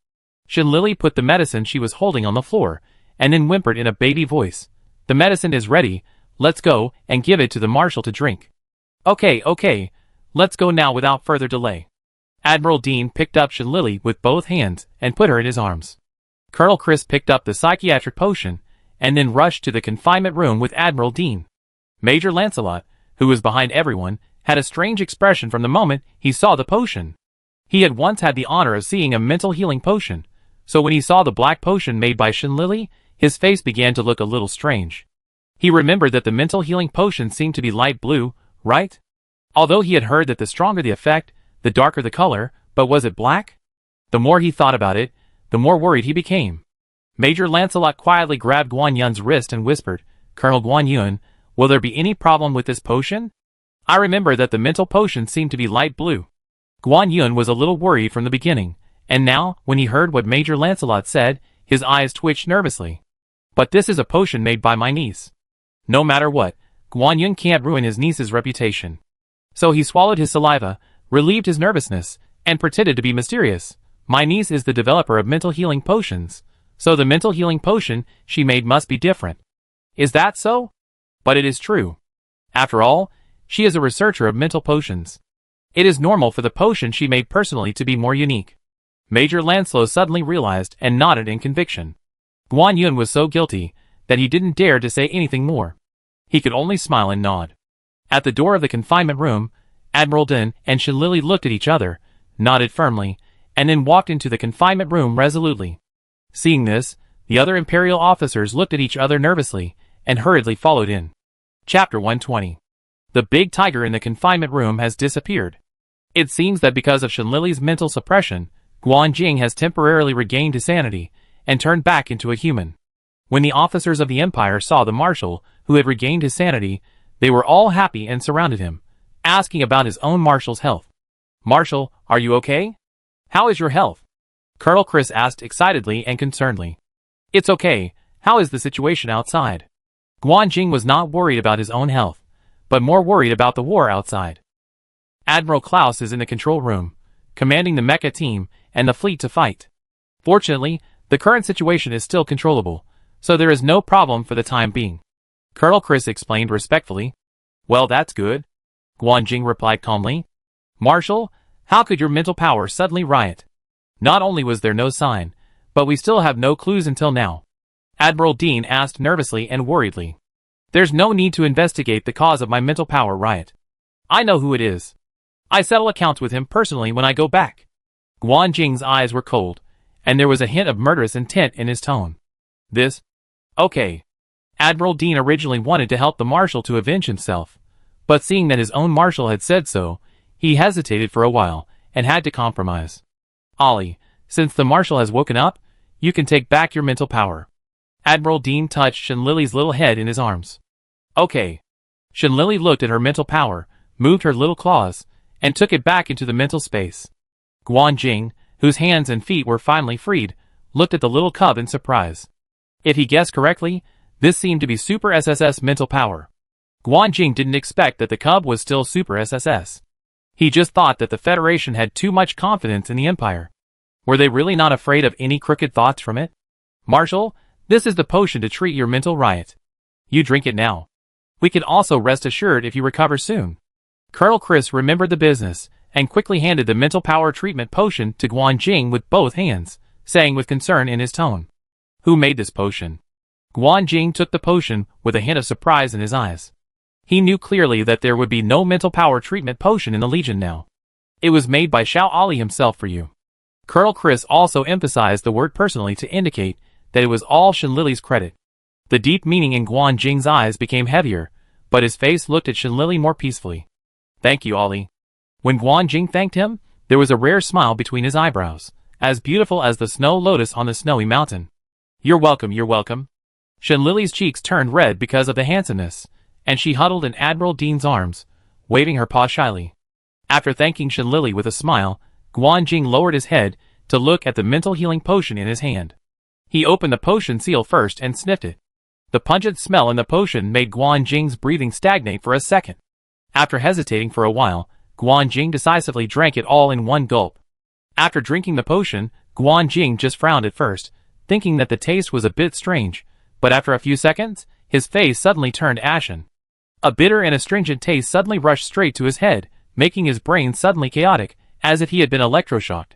Speaker 1: Shen Lily put the medicine she was holding on the floor, and then whimpered in a baby voice. The medicine is ready, Let's go and give it to the marshal to drink. Okay, let's go now without further delay. Admiral Dean picked up Shinlili with both hands and put her in his arms. Colonel Chris picked up the psychiatric potion and then rushed to the confinement room with Admiral Dean. Major Lancelot, who was behind everyone, had a strange expression from the moment he saw the potion. He had once had the honor of seeing a mental healing potion, so when he saw the black potion made by Shinlili, his face began to look a little strange. He remembered that the mental healing potion seemed to be light blue, right? Although he had heard that the stronger the effect, the darker the color, but was it black? The more he thought about it, the more worried he became. Major Lancelot quietly grabbed Guan Yun's wrist and whispered, "Colonel Guan Yun, will there be any problem with this potion? I remember that the mental potion seemed to be light blue." Guan Yun was a little worried from the beginning, and now, when he heard what Major Lancelot said, his eyes twitched nervously. "But this is a potion made by my niece. No matter what, Guan Yun can't ruin his niece's reputation." So he swallowed his saliva, relieved his nervousness, and pretended to be mysterious. "My niece is the developer of mental healing potions, so the mental healing potion she made must be different." "Is that so?" "But it is true. After all, she is a researcher of mental potions. It is normal for the potion she made personally to be more unique." Major Lancelot suddenly realized and nodded in conviction. Guan Yun was so guilty that he didn't dare to say anything more. He could only smile and nod. At the door of the confinement room, Admiral Dean and Shinlili looked at each other, nodded firmly, and then walked into the confinement room resolutely. Seeing this, the other Imperial officers looked at each other nervously and hurriedly followed in. Chapter 120. The big tiger in the confinement room has disappeared. It seems that because of Shinlili's mental suppression, Guan Jing has temporarily regained his sanity and turned back into a human. When the officers of the Empire saw the marshal, who had regained his sanity, they were all happy and surrounded him, asking about his own marshal's health. "Marshal, are you okay? How is your health?" Colonel Chris asked excitedly and concernedly. "It's okay. How is the situation outside?" Guan Jing was not worried about his own health, but more worried about the war outside. Admiral Klaus is in the control room, commanding the mecha team and the fleet to fight. Fortunately, the current situation is still controllable, so there is no problem for the time being. Colonel Chris explained respectfully. "Well, that's good," Guan Jing replied calmly. "Marshal, how could your mental power suddenly riot? Not only was there no sign, but we still have no clues until now." Admiral Dean asked nervously and worriedly. "There's no need to investigate the cause of my mental power riot. I know who it is. I settle accounts with him personally when I go back." Guan Jing's eyes were cold, and there was a hint of murderous intent in his tone. "This? Okay." Admiral Dean originally wanted to help the marshal to avenge himself, but seeing that his own marshal had said so, he hesitated for a while and had to compromise. "Ollie, since the marshal has woken up, you can take back your mental power." Admiral Dean touched Shinlili's little head in his arms. "Okay." Shinlili looked at her mental power, moved her little claws, and took it back into the mental space. Guan Jing, whose hands and feet were finally freed, looked at the little cub in surprise. If he guessed correctly, this seemed to be Super SSS mental power. Guan Jing didn't expect that the cub was still Super SSS. He just thought that the Federation had too much confidence in the Empire. Were they really not afraid of any crooked thoughts from it? "Marshal, this is the potion to treat your mental riot. You drink it now. We can also rest assured if you recover soon." Colonel Chris remembered the business and quickly handed the mental power treatment potion to Guan Jing with both hands, saying with concern in his tone, "Who made this potion?" Guan Jing took the potion with a hint of surprise in his eyes. He knew clearly that there would be no mental power treatment potion in the Legion now. "It was made by Xiao Ali himself for you." Colonel Chris also emphasized the word personally to indicate that it was all Shinlili's credit. The deep meaning in Guan Jing's eyes became heavier, but his face looked at Shinlili more peacefully. "Thank you, Ali." When Guan Jing thanked him, there was a rare smile between his eyebrows, as beautiful as the snow lotus on the snowy mountain. You're welcome." Shinlili's cheeks turned red because of the handsomeness, and she huddled in Admiral Dean's arms, waving her paw shyly. After thanking Shinlili with a smile, Guan Jing lowered his head to look at the mental healing potion in his hand. He opened the potion seal first and sniffed it. The pungent smell in the potion made Guan Jing's breathing stagnate for a second. After hesitating for a while, Guan Jing decisively drank it all in one gulp. After drinking the potion, Guan Jing just frowned at first, thinking that the taste was a bit strange, but after a few seconds, his face suddenly turned ashen. A bitter and astringent taste suddenly rushed straight to his head, making his brain suddenly chaotic, as if he had been electroshocked.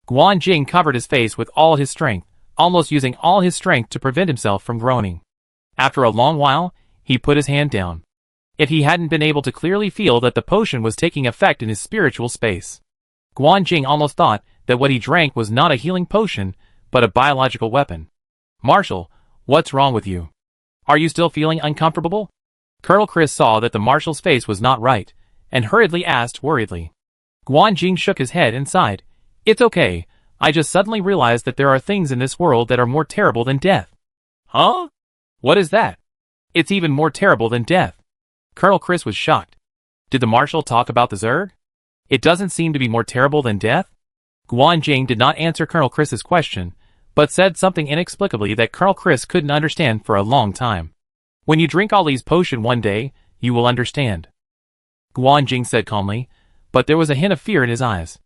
Speaker 1: Guan Jing covered his face with all his strength, almost using all his strength to prevent himself from groaning. After a long while, he put his hand down. If he hadn't been able to clearly feel that the potion was taking effect in his spiritual space. Guan Jing almost thought that what he drank was not a healing potion, but a biological weapon. Marshal, what's wrong with you? Are you still feeling uncomfortable? Colonel Chris saw that the marshal's face was not right, and hurriedly asked worriedly. Guan Jing shook his head and sighed. It's okay, I just suddenly realized that there are things in this world that are more terrible than death. Huh? What is that? It's even more terrible than death. Colonel Chris was shocked. Did the marshal talk about the Zerg? It doesn't seem to be more terrible than death? Guan Jing did not answer Colonel Chris's question, but said something inexplicably that Colonel Chris couldn't understand for a long time. When you drink Ali's potion one day, you will understand. Guan Jing said calmly, but there was a hint of fear in his eyes.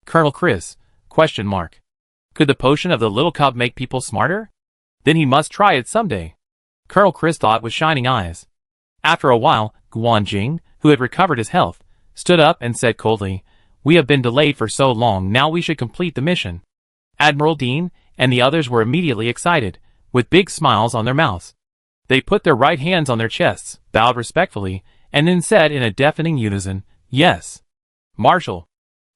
Speaker 1: Colonel Chris, ? Could the potion of the little cub make people smarter? Then he must try it someday. Colonel Chris thought with shining eyes. After a while, Guan Jing, who had recovered his health, stood up and said coldly, We have been delayed for so long, now we should complete the mission. Admiral Dean and the others were immediately excited, with big smiles on their mouths. They put their right hands on their chests, bowed respectfully, and then said in a deafening unison, Yes. Marshal.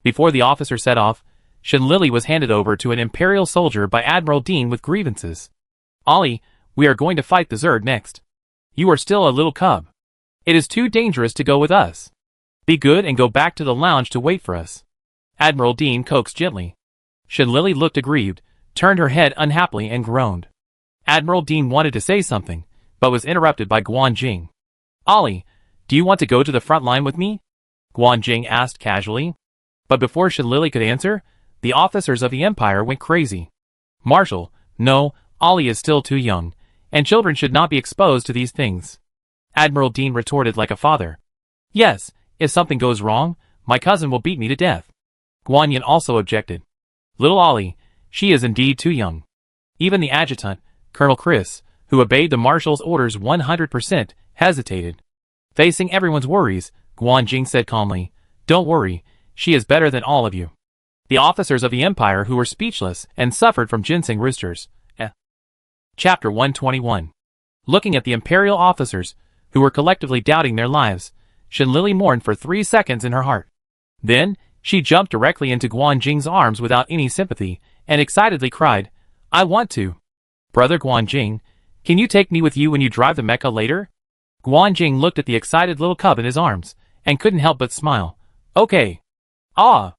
Speaker 1: Before the officer set off, Shen Lily was handed over to an Imperial soldier by Admiral Dean with grievances. Ali, we are going to fight the Zerg next. You are still a little cub. It is too dangerous to go with us. Be good and go back to the lounge to wait for us. Admiral Dean coaxed gently. Shen Lily looked aggrieved, turned her head unhappily and groaned. Admiral Dean wanted to say something, but was interrupted by Guan Jing. Ali, do you want to go to the front line with me? Guan Jing asked casually. But before Shen Lily could answer, the officers of the Empire went crazy. Marshal, no, Ali is still too young, and children should not be exposed to these things. Admiral Dean retorted like a father. Yes, if something goes wrong, my cousin will beat me to death. Guan Yin also objected. Little Ali, she is indeed too young. Even the adjutant, Colonel Chris, who obeyed the marshal's orders 100%, hesitated. Facing everyone's worries, Guan Jing said calmly, Don't worry, she is better than all of you. The officers of the Empire who were speechless and suffered from ginseng roosters. Chapter 121. Looking at the Imperial officers, who were collectively doubting their lives, Shen Lily mourned for 3 seconds in her heart. Then, she jumped directly into Guan Jing's arms without any sympathy, and excitedly cried, I want to. Brother Guan Jing, can you take me with you when you drive the mecha later? Guan Jing looked at the excited little cub in his arms, and couldn't help but smile. Okay. Ah.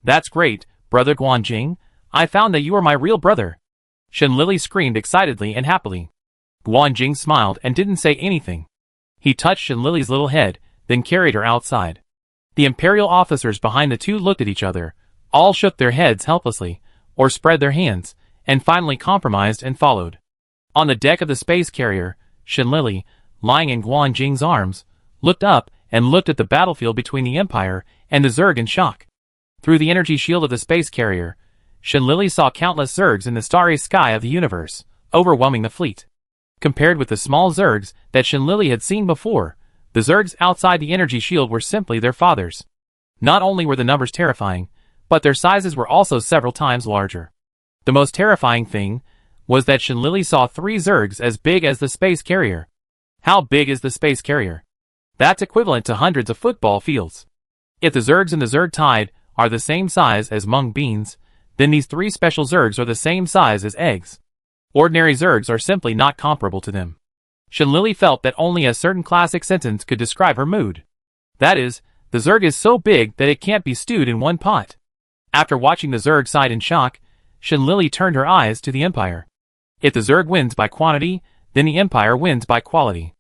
Speaker 1: That's great, Brother Guan Jing. I found that you are my real brother. Shen Lily screamed excitedly and happily. Guan Jing smiled and didn't say anything. He touched Shen Lily's little head, then carried her outside. The Imperial officers behind the two looked at each other, all shook their heads helplessly, or spread their hands, and finally compromised and followed. On the deck of the space carrier, Shen Lily, lying in Guan Jing's arms, looked up and looked at the battlefield between the Empire and the Zerg in shock. Through the energy shield of the space carrier, Shen Lily saw countless Zergs in the starry sky of the universe, overwhelming the fleet. Compared with the small Zergs that Shen Lily had seen before, the Zergs outside the energy shield were simply their fathers. Not only were the numbers terrifying, but their sizes were also several times larger. The most terrifying thing was that Shen Lily saw 3 Zergs as big as the space carrier. How big is the space carrier? That's equivalent to hundreds of football fields. If the Zergs in the Zerg Tide are the same size as mung beans, then these 3 special Zergs are the same size as eggs. Ordinary Zergs are simply not comparable to them. Shen Lily felt that only a certain classic sentence could describe her mood. That is, the Zerg is so big that it can't be stewed in one pot. After watching the Zerg side in shock, Shen Lily turned her eyes to the Empire. If the Zerg wins by quantity, then the Empire wins by quality.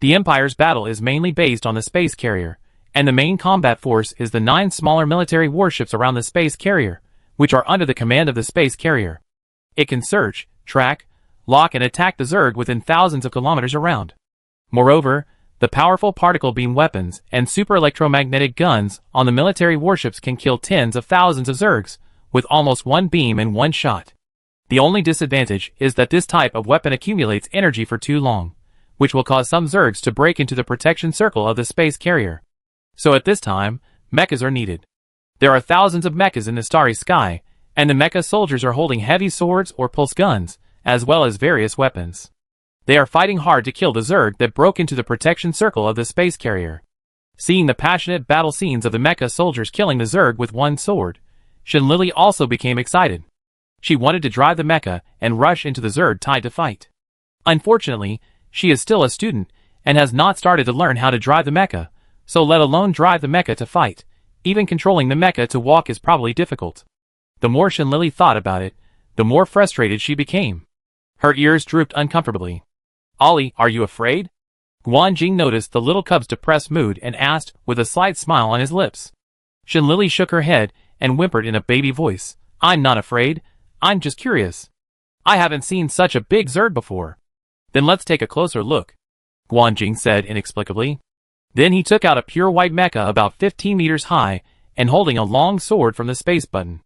Speaker 1: The Empire's battle is mainly based on the space carrier, and the main combat force is the 9 smaller military warships around the space carrier, which are under the command of the space carrier. It can search, track, lock and attack the Zerg within thousands of kilometers around. Moreover, the powerful particle beam weapons and super electromagnetic guns on the military warships can kill tens of thousands of Zergs, with almost one beam in one shot. The only disadvantage is that this type of weapon accumulates energy for too long, which will cause some Zergs to break into the protection circle of the space carrier. So at this time, mechas are needed. There are thousands of mechas in the starry sky, and the mecha soldiers are holding heavy swords or pulse guns, as well as various weapons. They are fighting hard to kill the Zerg that broke into the protection circle of the space carrier. Seeing the passionate battle scenes of the mecha soldiers killing the Zerg with one sword, Shinlili also became excited. She wanted to drive the mecha and rush into the Zerg tied to fight. Unfortunately, she is still a student and has not started to learn how to drive the mecha, so let alone drive the mecha to fight. Even controlling the mecha to walk is probably difficult. The more Shinlili thought about it, the more frustrated she became. Her ears drooped uncomfortably. "Ollie, are you afraid?" Guanjing noticed the little cub's depressed mood and asked with a slight smile on his lips. Shinlili shook her head and whimpered in a baby voice, "I'm not afraid, I'm just curious. I haven't seen such a big Zerg before." "Then let's take a closer look," Guanjing said inexplicably. Then he took out a pure white mecha about 15 meters high and holding a long sword from the space button.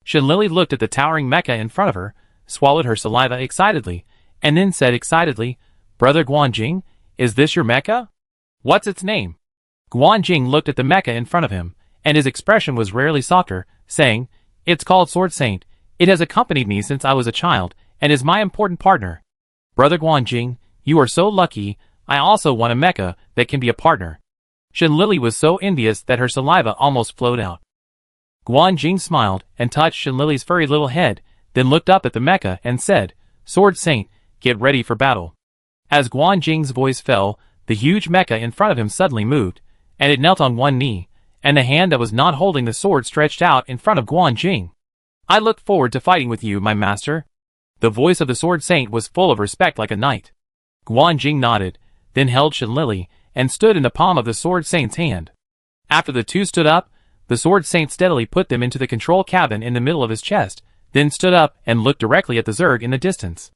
Speaker 1: Shinlili looked at the towering mecha in front of her, swallowed her saliva excitedly, and then said excitedly, "Brother Guanjing, is this your mecha? What's its name?" Guanjing looked at the mecha in front of him, and his expression was rarely softer, saying, "It's called Sword Saint. It has accompanied me since I was a child, and is my important partner." "Brother Guanjing, you are so lucky. I also want a mecha that can be a partner." Shinlili was so envious that her saliva almost flowed out. Guanjing smiled and touched Shinlili's furry little head, then looked up at the mecha and said, "Sword Saint, get ready for battle." As Guanjing's voice fell, the huge mecha in front of him suddenly moved, and it knelt on one knee, and the hand that was not holding the sword stretched out in front of Guanjing. "I look forward to fighting with you, my master." The voice of the Sword Saint was full of respect like a knight. Guanjing nodded, then held Shinlili, and stood in the palm of the Sword Saint's hand. After the two stood up, the Sword Saint steadily put them into the control cabin in the middle of his chest, then stood up and looked directly at the Zerg in the distance.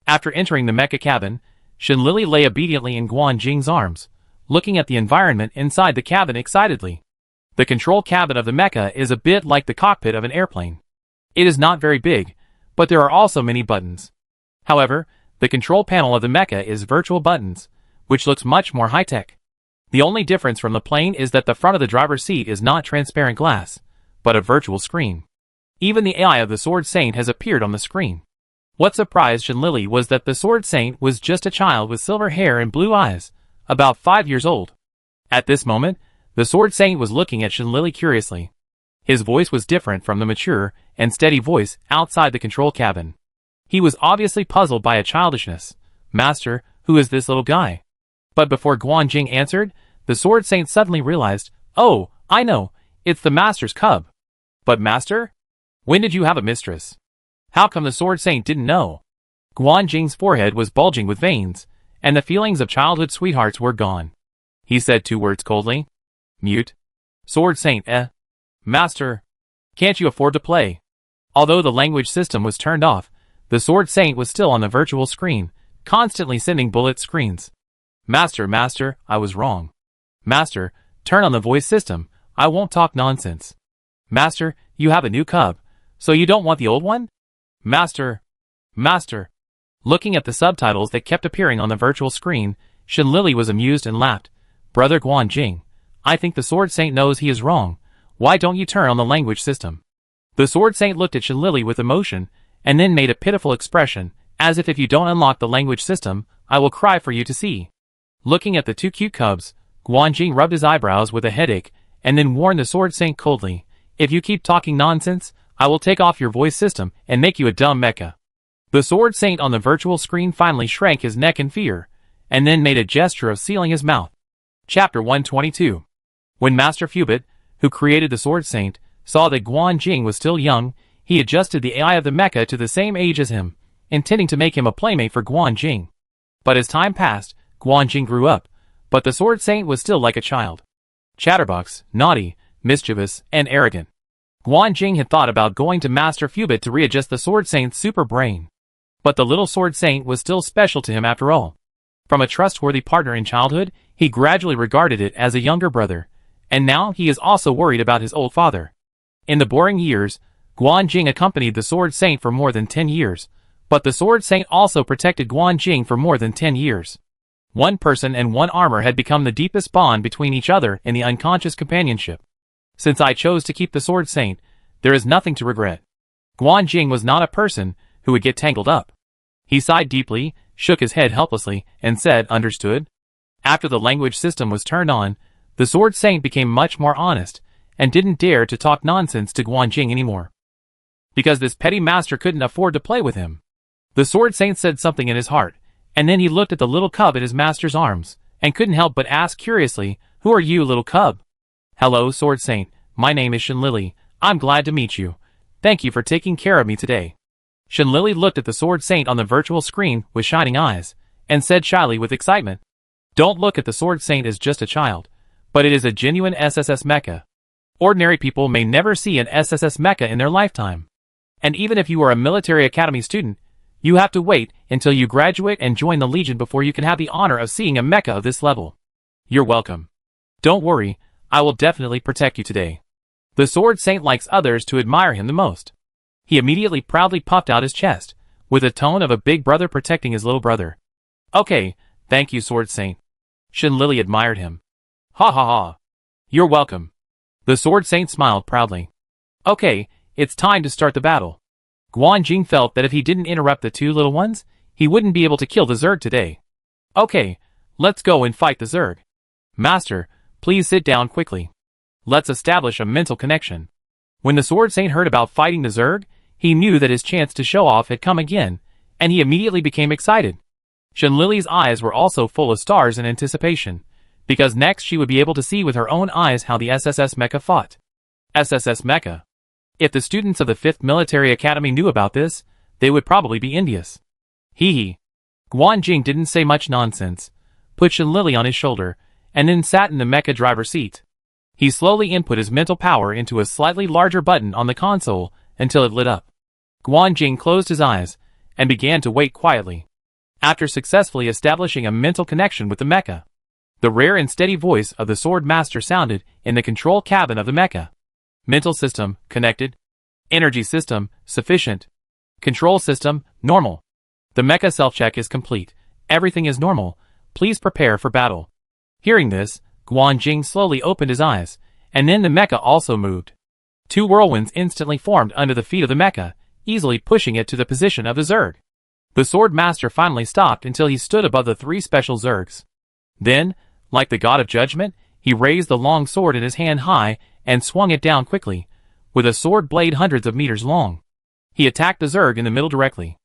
Speaker 1: After entering the mecha cabin, Shinlili lay obediently in Guanjing's arms, looking at the environment inside the cabin excitedly. The control cabin of the mecha is a bit like the cockpit of an airplane. It is not very big, but there are also many buttons. However, the control panel of the mecha is virtual buttons, which looks much more high-tech. The only difference from the plane is that the front of the driver's seat is not transparent glass, but a virtual screen. Even the AI of the Sword Saint has appeared on the screen. What surprised Shinlili was that the Sword Saint was just a child with silver hair and blue eyes, about 5 years old. At this moment, the Sword Saint was looking at Shinlili curiously. His voice was different from the mature and steady voice outside the control cabin. He was obviously puzzled by a childishness. "Master, who is this little guy?" But before Guanjing answered, the Sword Saint suddenly realized, "Oh, I know, it's the Master's cub." "But Master? When did you have a mistress?" How come the Sword Saint didn't know? Guanjing's forehead was bulging with veins, and the feelings of childhood sweethearts were gone. He said 2 words coldly. "Mute." "Sword Saint, eh? Master, can't you afford to play?" Although the language system was turned off, the Sword Saint was still on the virtual screen, constantly sending bullet screens. Master, I was wrong. Master, turn on the voice system, I won't talk nonsense." "Master, you have a new cub, so you don't want the old one?" Master. Looking at the subtitles that kept appearing on the virtual screen, Shinlili was amused and laughed. "Brother Guanjing, I think the Sword Saint knows he is wrong. Why don't you turn on the language system?" The Sword Saint looked at Shinlili with emotion, and then made a pitiful expression, as if you don't unlock the language system, I will cry for you to see. Looking at the 2 cute cubs, Guanjing rubbed his eyebrows with a headache, and then warned the Sword Saint coldly, "If you keep talking nonsense, I will take off your voice system and make you a dumb mecha." The Sword Saint on the virtual screen finally shrank his neck in fear, and then made a gesture of sealing his mouth. Chapter 122. When Master Fubit, who created the Sword Saint, saw that Guanjing was still young, he adjusted the AI of the mecha to the same age as him, intending to make him a playmate for Guanjing. But as time passed, Guanjing grew up, but the Sword Saint was still like a child. Chatterbox, naughty, mischievous, and arrogant. Guanjing had thought about going to Master Fubit to readjust the Sword Saint's super brain. But the little Sword Saint was still special to him after all. From a trustworthy partner in childhood, he gradually regarded it as a younger brother, and now he is also worried about his old father. In the boring years, Guanjing accompanied the Sword Saint for more than 10 years, but the Sword Saint also protected Guanjing for more than 10 years. One person and one armor had become the deepest bond between each other in the unconscious companionship. Since I chose to keep the Sword Saint, there is nothing to regret. Guan Jing was not a person who would get tangled up. He sighed deeply, shook his head helplessly, and said, "Understood." After the language system was turned on, the Sword Saint became much more honest, and didn't dare to talk nonsense to Guan Jing anymore. Because this petty master couldn't afford to play with him. The Sword Saint said something in his heart, and then he looked at the little cub in his master's arms, and couldn't help but ask curiously, "Who are you, little cub?" "Hello, Sword Saint, my name is Shenlili. I'm glad to meet you. Thank you for taking care of me today." Shenlili looked at the Sword Saint on the virtual screen with shining eyes, and said shyly with excitement, "Don't look at the Sword Saint as just a child, but it is a genuine SSS mecha. Ordinary people may never see an SSS mecha in their lifetime. And even if you are a military academy student, you have to wait until you graduate and join the Legion before you can have the honor of seeing a mecha of this level. You're welcome. Don't worry, I will definitely protect you today." The Sword Saint likes others to admire him the most. He immediately proudly puffed out his chest, with a tone of a big brother protecting his little brother. "Okay, thank you, Sword Saint." Shenlili admired him. "Ha ha ha. You're welcome." The Sword Saint smiled proudly. "Okay, it's time to start the battle." Guan Jing felt that if he didn't interrupt the two little ones, he wouldn't be able to kill the Zerg today. "Okay, let's go and fight the Zerg." "Master, please sit down quickly. Let's establish a mental connection." When the Sword Saint heard about fighting the Zerg, he knew that his chance to show off had come again, and he immediately became excited. Shenlili's eyes were also full of stars in anticipation, because next she would be able to see with her own eyes how the SSS mecha fought. SSS mecha. If the students of the 5th Military Academy knew about this, they would probably be envious. Hee hee. Guan Jing didn't say much nonsense, put Shenlili on his shoulder, and then sat in the mecha driver's seat. He slowly input his mental power into a slightly larger button on the console until it lit up. Guan Jing closed his eyes and began to wait quietly. After successfully establishing a mental connection with the mecha, the rare and steady voice of the Sword Master sounded in the control cabin of the mecha. Mental system, connected. Energy system, sufficient. Control system, normal. The mecha self-check is complete. Everything is normal. Please prepare for battle. Hearing this, Guan Jing slowly opened his eyes, and then the mecha also moved. Two whirlwinds instantly formed under the feet of the mecha, easily pushing it to the position of the Zerg. The Sword Master finally stopped until he stood above the three special Zergs. Then, like the God of Judgment, he raised the long sword in his hand high and swung it down quickly, with a sword blade hundreds of meters long. He attacked the Zerg in the middle directly.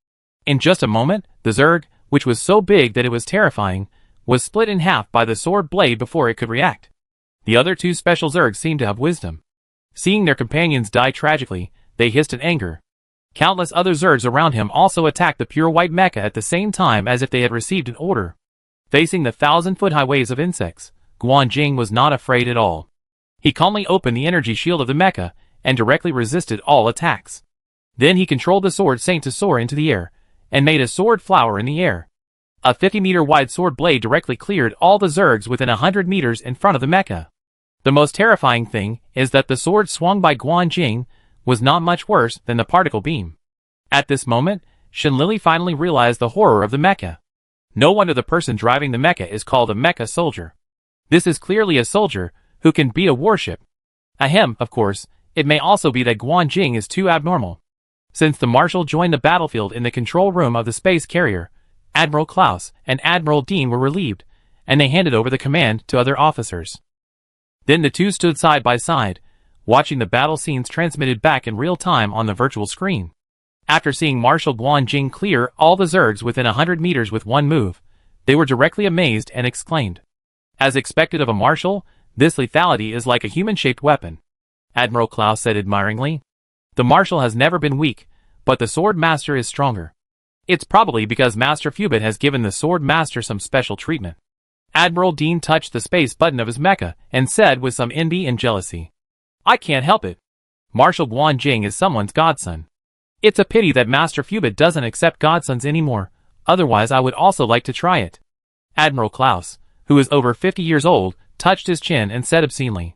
Speaker 1: In just a moment, the Zerg, which was so big that it was terrifying, was split in half by the sword blade before it could react. The other two special Zergs seemed to have wisdom. Seeing their companions die tragically, they hissed in anger. Countless other Zergs around him also attacked the pure white mecha at the same time as if they had received an order. Facing the 1,000-foot-high waves of insects, Guan Jing was not afraid at all. He calmly opened the energy shield of the mecha and directly resisted all attacks. Then he controlled the Sword Saint to soar into the air, and made a sword flower in the air. A 50-meter-wide sword blade directly cleared all the Zergs within 100 meters in front of the mecha. The most terrifying thing is that the sword swung by Guan Jing was not much worse than the particle beam. At this moment, Shenlili finally realized the horror of the mecha. No wonder the person driving the mecha is called a mecha soldier. This is clearly a soldier who can beat a warship. Ahem, of course, it may also be that Guan Jing is too abnormal. Since the Marshal joined the battlefield in the control room of the space carrier, Admiral Klaus and Admiral Dean were relieved, and they handed over the command to other officers. Then the two stood side by side, watching the battle scenes transmitted back in real time on the virtual screen. After seeing Marshal Guan Jing clear all the Zergs within 100 meters with one move, they were directly amazed and exclaimed, "As expected of a Marshal, this lethality is like a human-shaped weapon," Admiral Klaus said admiringly. "The Marshal has never been weak, but the Sword Master is stronger. It's probably because Master Fubit has given the Sword Master some special treatment." Admiral Dean touched the space button of his mecha and said with some envy and jealousy, "I can't help it. Marshal Guan Jing is someone's godson. It's a pity that Master Fubit doesn't accept godsons anymore, otherwise I would also like to try it." Admiral Klaus, who is over 50 years old, touched his chin and said obscenely.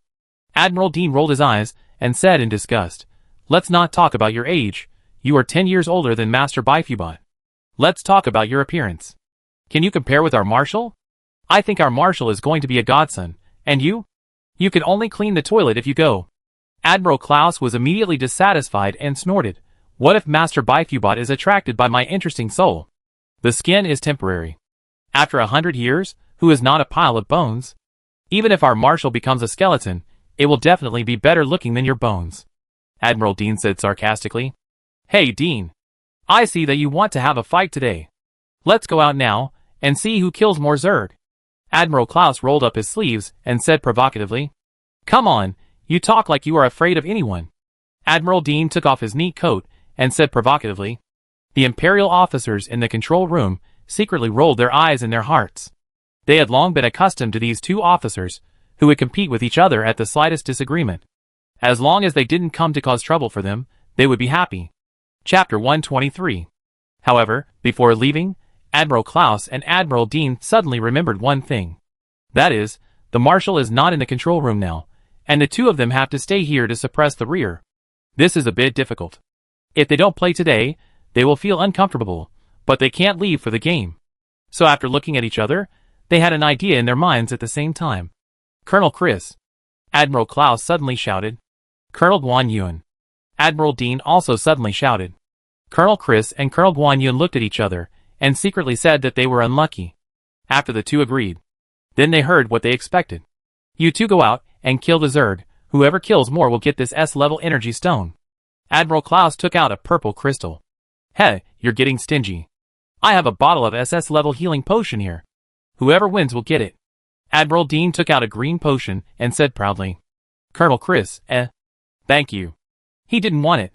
Speaker 1: Admiral Dean rolled his eyes and said in disgust, "Let's not talk about your age. You are 10 years older than Master Bifubot. Let's talk about your appearance. Can you compare with our Marshal?" I think our marshal is going to be a godsend. And you? You can only clean the toilet if you go. Admiral Klaus was immediately dissatisfied and snorted. What if Master Bifubot is attracted by my interesting soul? The skin is temporary. After 100 years, who is not a pile of bones? Even if our marshal becomes a skeleton, it will definitely be better looking than your bones. Admiral Dean said sarcastically. Hey Dean. I see that you want to have a fight today. Let's go out now, and see who kills more Zerg. Admiral Klaus rolled up his sleeves and said provocatively. Come on, you talk like you are afraid of anyone. Admiral Dean took off his neat coat and said provocatively. The Imperial officers in the control room secretly rolled their eyes in their hearts. They had long been accustomed to these two officers, who would compete with each other at the slightest disagreement. As long as they didn't come to cause trouble for them, they would be happy. Chapter 123. However, before leaving, Admiral Klaus and Admiral Dean suddenly remembered one thing. That is, the Marshal is not in the control room now, and the two of them have to stay here to suppress the rear. This is a bit difficult. If they don't play today, they will feel uncomfortable, but they can't leave for the game. So after looking at each other, they had an idea in their minds at the same time. Colonel Chris. Admiral Klaus suddenly shouted. Colonel Guan Yun. Admiral Dean also suddenly shouted. Colonel Chris and Colonel Guan Yun looked at each other, and secretly said that they were unlucky. After the two agreed. Then they heard what they expected. You two go out, and kill the Zerg. Whoever kills more will get this S-level energy stone. Admiral Klaus took out a purple crystal. Hey, you're getting stingy. I have a bottle of SS-level healing potion here. Whoever wins will get it. Admiral Dean took out a green potion and said proudly. Colonel Chris, thank you. He didn't want it.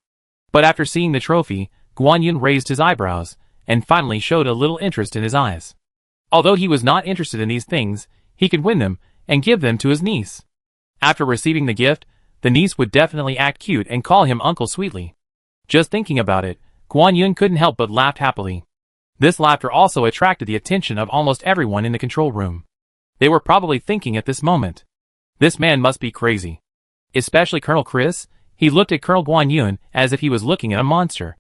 Speaker 1: But after seeing the trophy, Guan Yun raised his eyebrows, and finally showed a little interest in his eyes. Although he was not interested in these things, he could win them, and give them to his niece. After receiving the gift, the niece would definitely act cute and call him Uncle Sweetly. Just thinking about it, Guan Yun couldn't help but laugh happily. This laughter also attracted the attention of almost everyone in the control room. They were probably thinking at this moment, this man must be crazy. Especially Colonel Chris, he looked at Colonel Guan Yun as if he was looking at a monster.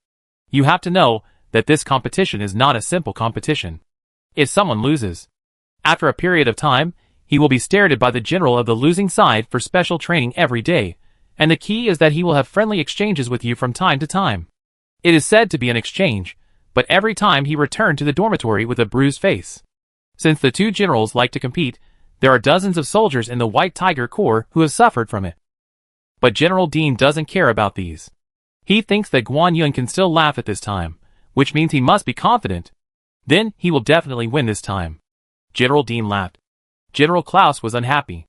Speaker 1: You have to know that this competition is not a simple competition. If someone loses, after a period of time, he will be stared at by the general of the losing side for special training every day, and the key is that he will have friendly exchanges with you from time to time. It is said to be an exchange, but every time he returned to the dormitory with a bruised face. Since the two generals like to compete, there are dozens of soldiers in the White Tiger Corps who have suffered from it. But General Dean doesn't care about these. He thinks that Guan Yun can still laugh at this time, which means he must be confident. Then he will definitely win this time. General Dean laughed. General Klaus was unhappy.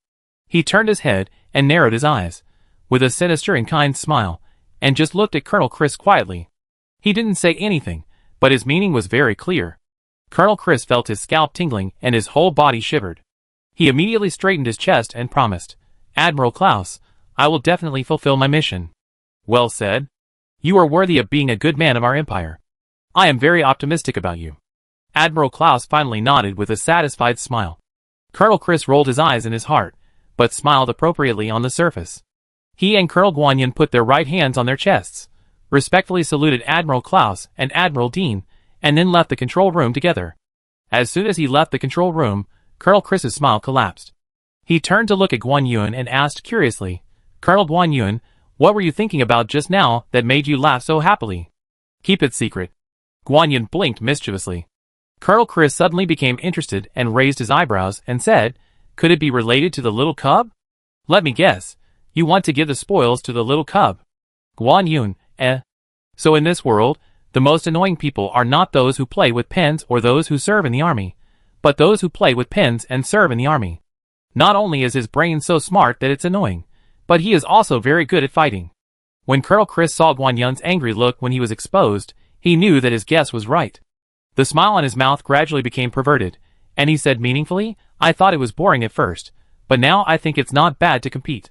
Speaker 1: He turned his head and narrowed his eyes, with a sinister and kind smile, and just looked at Colonel Chris quietly. He didn't say anything, but his meaning was very clear. Colonel Chris felt his scalp tingling and his whole body shivered. He immediately straightened his chest and promised, Admiral Klaus, I will definitely fulfill my mission. Well said. You are worthy of being a good man of our empire. I am very optimistic about you. Admiral Klaus finally nodded with a satisfied smile. Colonel Chris rolled his eyes in his heart, but smiled appropriately on the surface. He and Colonel Guan Yun put their right hands on their chests, respectfully saluted Admiral Klaus and Admiral Dean, and then left the control room together. As soon as he left the control room, Colonel Chris's smile collapsed. He turned to look at Guan Yun and asked curiously, Colonel Guan Yun, what were you thinking about just now that made you laugh so happily? Keep it secret. Guan Yun blinked mischievously. Colonel Chris suddenly became interested and raised his eyebrows and said, could it be related to the little cub? Let me guess, you want to give the spoils to the little cub. Guan Yun, So in this world, the most annoying people are not those who play with pens or those who serve in the army, but those who play with pens and serve in the army. Not only is his brain so smart that it's annoying, but he is also very good at fighting. When Colonel Chris saw Guan Yun's angry look when he was exposed, he knew that his guess was right. The smile on his mouth gradually became perverted, and he said meaningfully, I thought it was boring at first, but now I think it's not bad to compete.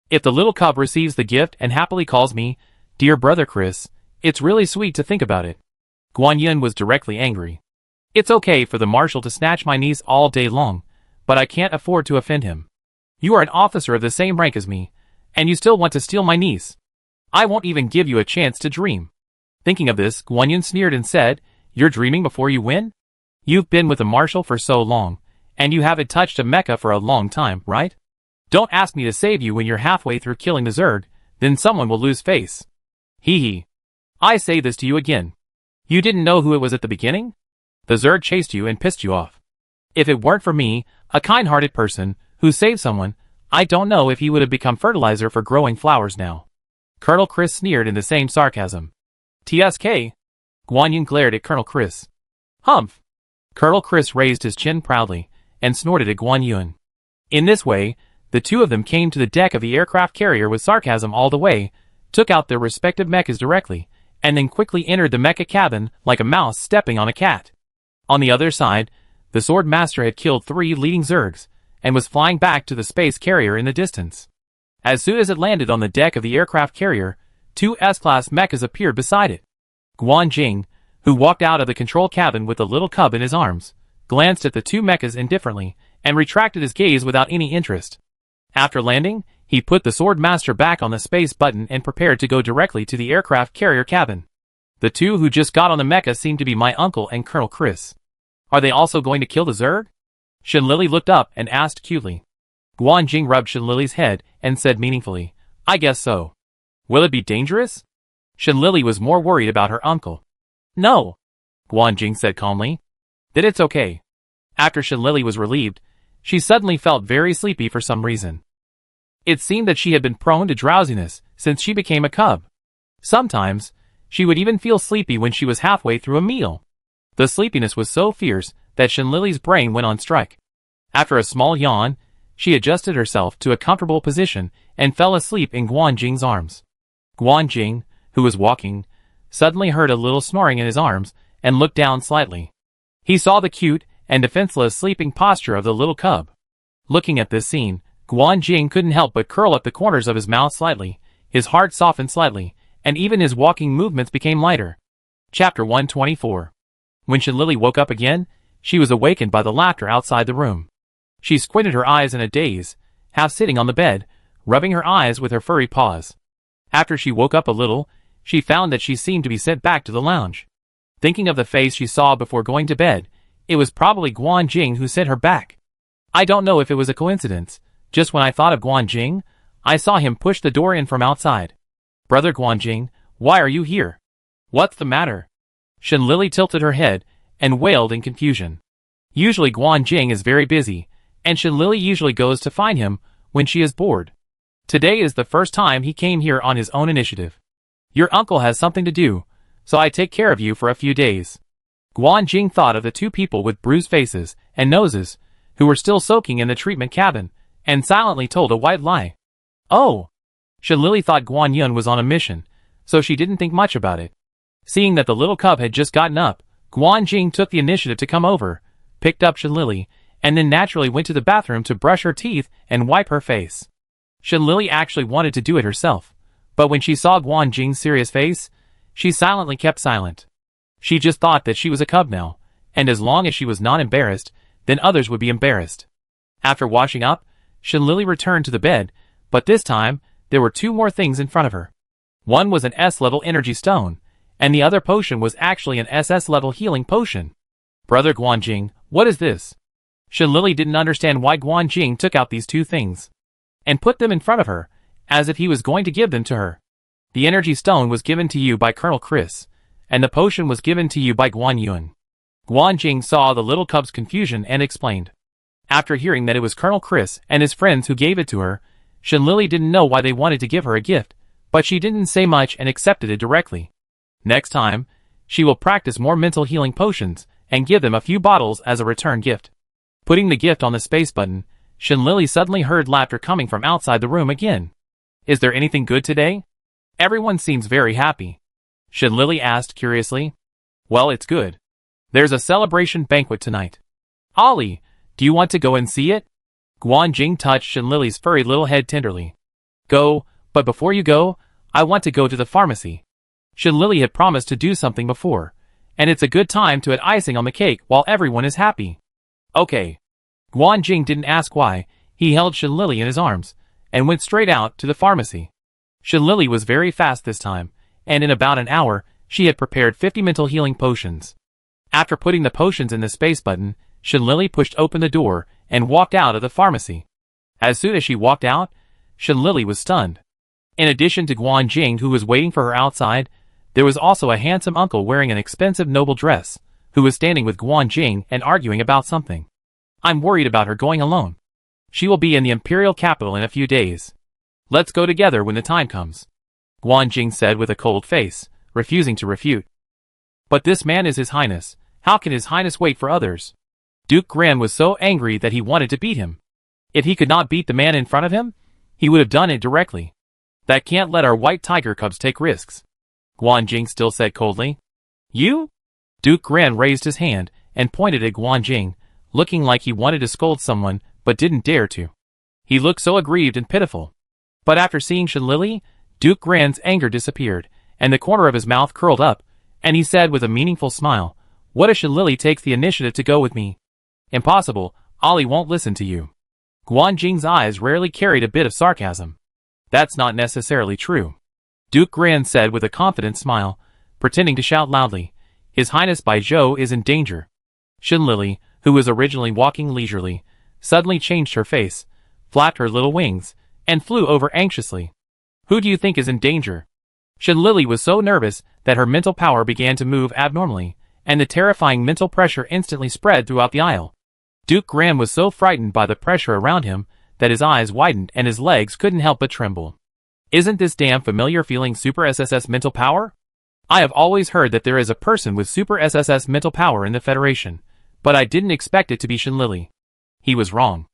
Speaker 1: If the little cub receives the gift and happily calls me, Dear Brother Chris, it's really sweet to think about it. Guan Yun was directly angry. It's okay for the marshal to snatch my niece all day long, but I can't afford to offend him. You are an officer of the same rank as me, and you still want to steal my niece. I won't even give you a chance to dream. Thinking of this, Guan Yun sneered and said, You're dreaming before you win? You've been with the marshal for so long, And you haven't touched a mecha for a long time, right? Don't ask me to save you when you're halfway through killing the Zerg, then someone will lose face. Hee hee. I say this to you again. You didn't know who it was at the beginning? The Zerg chased you and pissed you off. If it weren't for me, a kind-hearted person, who saved someone, I don't know if he would have become fertilizer for growing flowers now. Colonel Chris sneered in the same sarcasm. TSK? Guan Yin glared at Colonel Chris. Humph. Colonel Chris raised his chin proudly, and snorted at Guan Yun. In this way, the two of them came to the deck of the aircraft carrier with sarcasm all the way, took out their respective mechas directly, and then quickly entered the mecha cabin like a mouse stepping on a cat. On the other side, the Sword Master had killed 3 leading Zergs, and was flying back to the space carrier in the distance. As soon as it landed on the deck of the aircraft carrier, 2 S-class mechas appeared beside it. Guan Jing, who walked out of the control cabin with the little cub in his arms, glanced at the 2 mechas indifferently, and retracted his gaze without any interest. After landing, he put the Sword Master back on the space button and prepared to go directly to the aircraft carrier cabin. The 2 who just got on the mecha seemed to be my uncle and Colonel Chris. Are they also going to kill the Zerg? Shinlili looked up and asked cutely. Guan Jing rubbed Shinlili's head and said meaningfully, I guess so. Will it be dangerous? Shinlili was more worried about her uncle. No, Guan Jing said calmly. Then it's okay. After Shinlili was relieved, she suddenly felt very sleepy for some reason. It seemed that she had been prone to drowsiness since she became a cub. Sometimes, she would even feel sleepy when she was halfway through a meal. The sleepiness was so fierce that Shinlili's brain went on strike. After a small yawn, she adjusted herself to a comfortable position and fell asleep in Guan Jing's arms. Guan Jing, who was walking, suddenly heard a little snoring in his arms and looked down slightly. He saw the cute and defenseless sleeping posture of the little cub. Looking at this scene, Guan Jing couldn't help but curl up the corners of his mouth slightly, his heart softened slightly, and even his walking movements became lighter. Chapter 124. When Shinlili woke up again, she was awakened by the laughter outside the room. She squinted her eyes in a daze, half sitting on the bed, rubbing her eyes with her furry paws. After she woke up a little, she found that she seemed to be sent back to the lounge. Thinking of the face she saw before going to bed, it was probably Guan Jing who sent her back. I don't know if it was a coincidence. Just when I thought of Guan Jing, I saw him push the door in from outside. Brother Guan Jing, why are you here? What's the matter? Shinlili tilted her head and wailed in confusion. Usually Guan Jing is very busy, and Shinlili usually goes to find him when she is bored. Today is the first time he came here on his own initiative. Your uncle has something to do, so I take care of you for a few days. Guan Jing thought of the 2 people with bruised faces and noses, who were still soaking in the treatment cabin, and silently told a white lie. Oh! Shinlili thought Guan Yun was on a mission, so she didn't think much about it. Seeing that the little cub had just gotten up, Guan Jing took the initiative to come over, picked up Shinlili, and then naturally went to the bathroom to brush her teeth and wipe her face. Shinlili actually wanted to do it herself, but when she saw Guan Jing's serious face, she silently kept silent. She just thought that she was a cub now, and as long as she was not embarrassed, then others would be embarrassed. After washing up, Shinlili returned to the bed, but this time, there were 2 more things in front of her. One was an S-level energy stone, and the other potion was actually an SS-level healing potion. Brother Guan Jing, what is this? Shinlili didn't understand why Guan Jing took out these 2 things and put them in front of her, as if he was going to give them to her. The energy stone was given to you by Colonel Chris, and the potion was given to you by Guan Yun. Guan Jing saw the little cub's confusion and explained. After hearing that it was Colonel Chris and his friends who gave it to her, Shinlili didn't know why they wanted to give her a gift, but she didn't say much and accepted it directly. Next time, she will practice more mental healing potions and give them a few bottles as a return gift. Putting the gift on the space button, Shinlili suddenly heard laughter coming from outside the room again. Is there anything good today? Everyone seems very happy. Shinlili asked curiously. Well, it's good. There's a celebration banquet tonight. Ollie, do you want to go and see it? Guan Jing touched Shinlili's furry little head tenderly. Go, but before you go, I want to go to the pharmacy. Shinlili had promised to do something before, and it's a good time to add icing on the cake while everyone is happy. Okay. Guan Jing didn't ask why, he held Shinlili in his arms, and went straight out to the pharmacy. Shinlili was very fast this time, and in about an hour, she had prepared 50 mental healing potions. After putting the potions in the space button, Shenlili pushed open the door and walked out of the pharmacy. As soon as she walked out, Shenlili was stunned. In addition to Guan Jing, who was waiting for her outside, there was also a handsome uncle wearing an expensive noble dress, who was standing with Guan Jing and arguing about something. I'm worried about her going alone. She will be in the imperial capital in a few days. Let's go together when the time comes, Guan Jing said with a cold face, refusing to refute. But this man is His Highness. How can His Highness wait for others? Duke Gran was so angry that he wanted to beat him. If he could not beat the man in front of him, he would have done it directly. That can't let our white tiger cubs take risks, Guan Jing still said coldly. You? Duke Gran raised his hand and pointed at Guan Jing, looking like he wanted to scold someone but didn't dare to. He looked so aggrieved and pitiful. But after seeing Shenlili, Duke Gran's anger disappeared, and the corner of his mouth curled up, and he said with a meaningful smile, "What if Shenlili takes the initiative to go with me?" "Impossible, Ali won't listen to you." Guan Jing's eyes rarely carried a bit of sarcasm. "That's not necessarily true," Duke Gran said with a confident smile, pretending to shout loudly. "His Highness Baizhou is in danger." Shenlili, who was originally walking leisurely, suddenly changed her face, flapped her little wings, and flew over anxiously. "Who do you think is in danger?" Shenlili was so nervous that her mental power began to move abnormally, and the terrifying mental pressure instantly spread throughout the aisle. Duke Gran was so frightened by the pressure around him that his eyes widened and his legs couldn't help but tremble. "Isn't this damn familiar feeling Super SSS mental power? I have always heard that there is a person with Super SSS mental power in the Federation, but I didn't expect it to be Shenlili." He was wrong.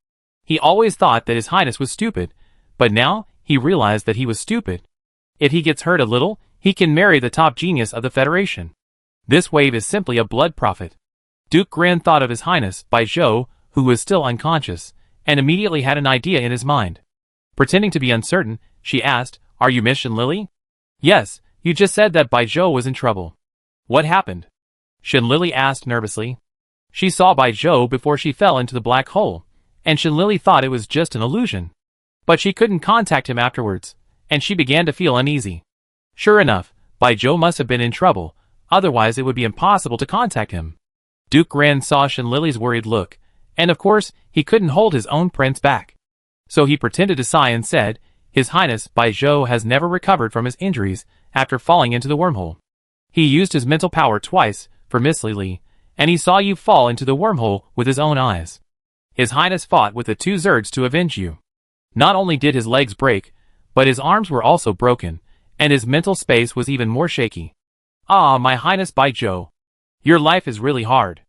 Speaker 1: He always thought that His Highness was stupid, but now he realized that he was stupid. If he gets hurt a little, he can marry the top genius of the Federation. This wave is simply a blood prophet. Duke Gran thought of His Highness Baizhou, who was still unconscious, and immediately had an idea in his mind. Pretending to be uncertain, she asked, "Are you Miss Shenlili?" "Yes, you just said that Baizhou was in trouble." "What happened?" Shenlili asked nervously. She saw Baizhou before she fell into the black hole, and Shenlili thought it was just an illusion. But she couldn't contact him afterwards, and she began to feel uneasy. Sure enough, Baizhou must have been in trouble, otherwise it would be impossible to contact him. Duke Gran saw Shenlili's worried look, and of course, he couldn't hold his own prince back. So he pretended to sigh and said, "His Highness Baizhou has never recovered from his injuries after falling into the wormhole. He used his mental power twice for Miss Li, and he saw you fall into the wormhole with his own eyes. His Highness fought with the two Zergs to avenge you. Not only did his legs break, but his arms were also broken, and his mental space was even more shaky. Ah, my Highness Baizhou, your life is really hard."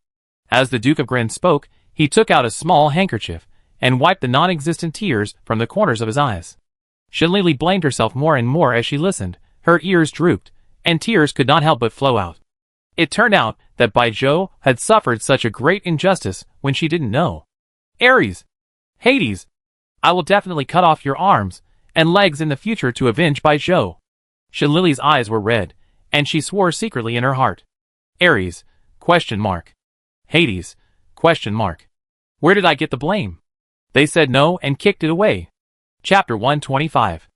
Speaker 1: As the Duke of Gran spoke, he took out a small handkerchief and wiped the non-existent tears from the corners of his eyes. Shenlili blamed herself more and more as she listened. Her ears drooped, and tears could not help but flow out. It turned out that Baizhou had suffered such a great injustice when she didn't know. "Ares! Hades! I will definitely cut off your arms and legs in the future to avenge Baizhou." Shenlili's eyes were red, and she swore secretly in her heart. "Ares? Question mark. Hades? Question mark. Where did I get the blame?" They said no and kicked it away. Chapter 125.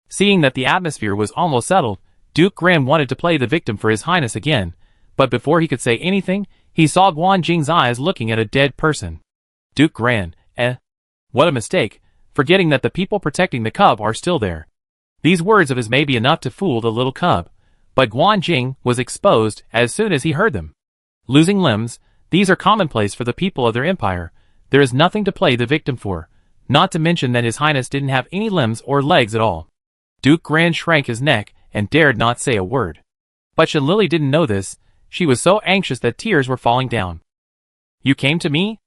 Speaker 1: Seeing that the atmosphere was almost settled, Duke Gran wanted to play the victim for His Highness again, but before he could say anything, he saw Guan Jing's eyes looking at a dead person. Duke Gran, what a mistake, forgetting that the people protecting the cub are still there. These words of his may be enough to fool the little cub, but Guan Jing was exposed as soon as he heard them. Losing limbs, these are commonplace for the people of their empire. There is nothing to play the victim for, not to mention that His Highness didn't have any limbs or legs at all. Duke Gran shrank his neck and dared not say a word. But Shenlili didn't know this. She was so anxious that tears were falling down. "You came to me?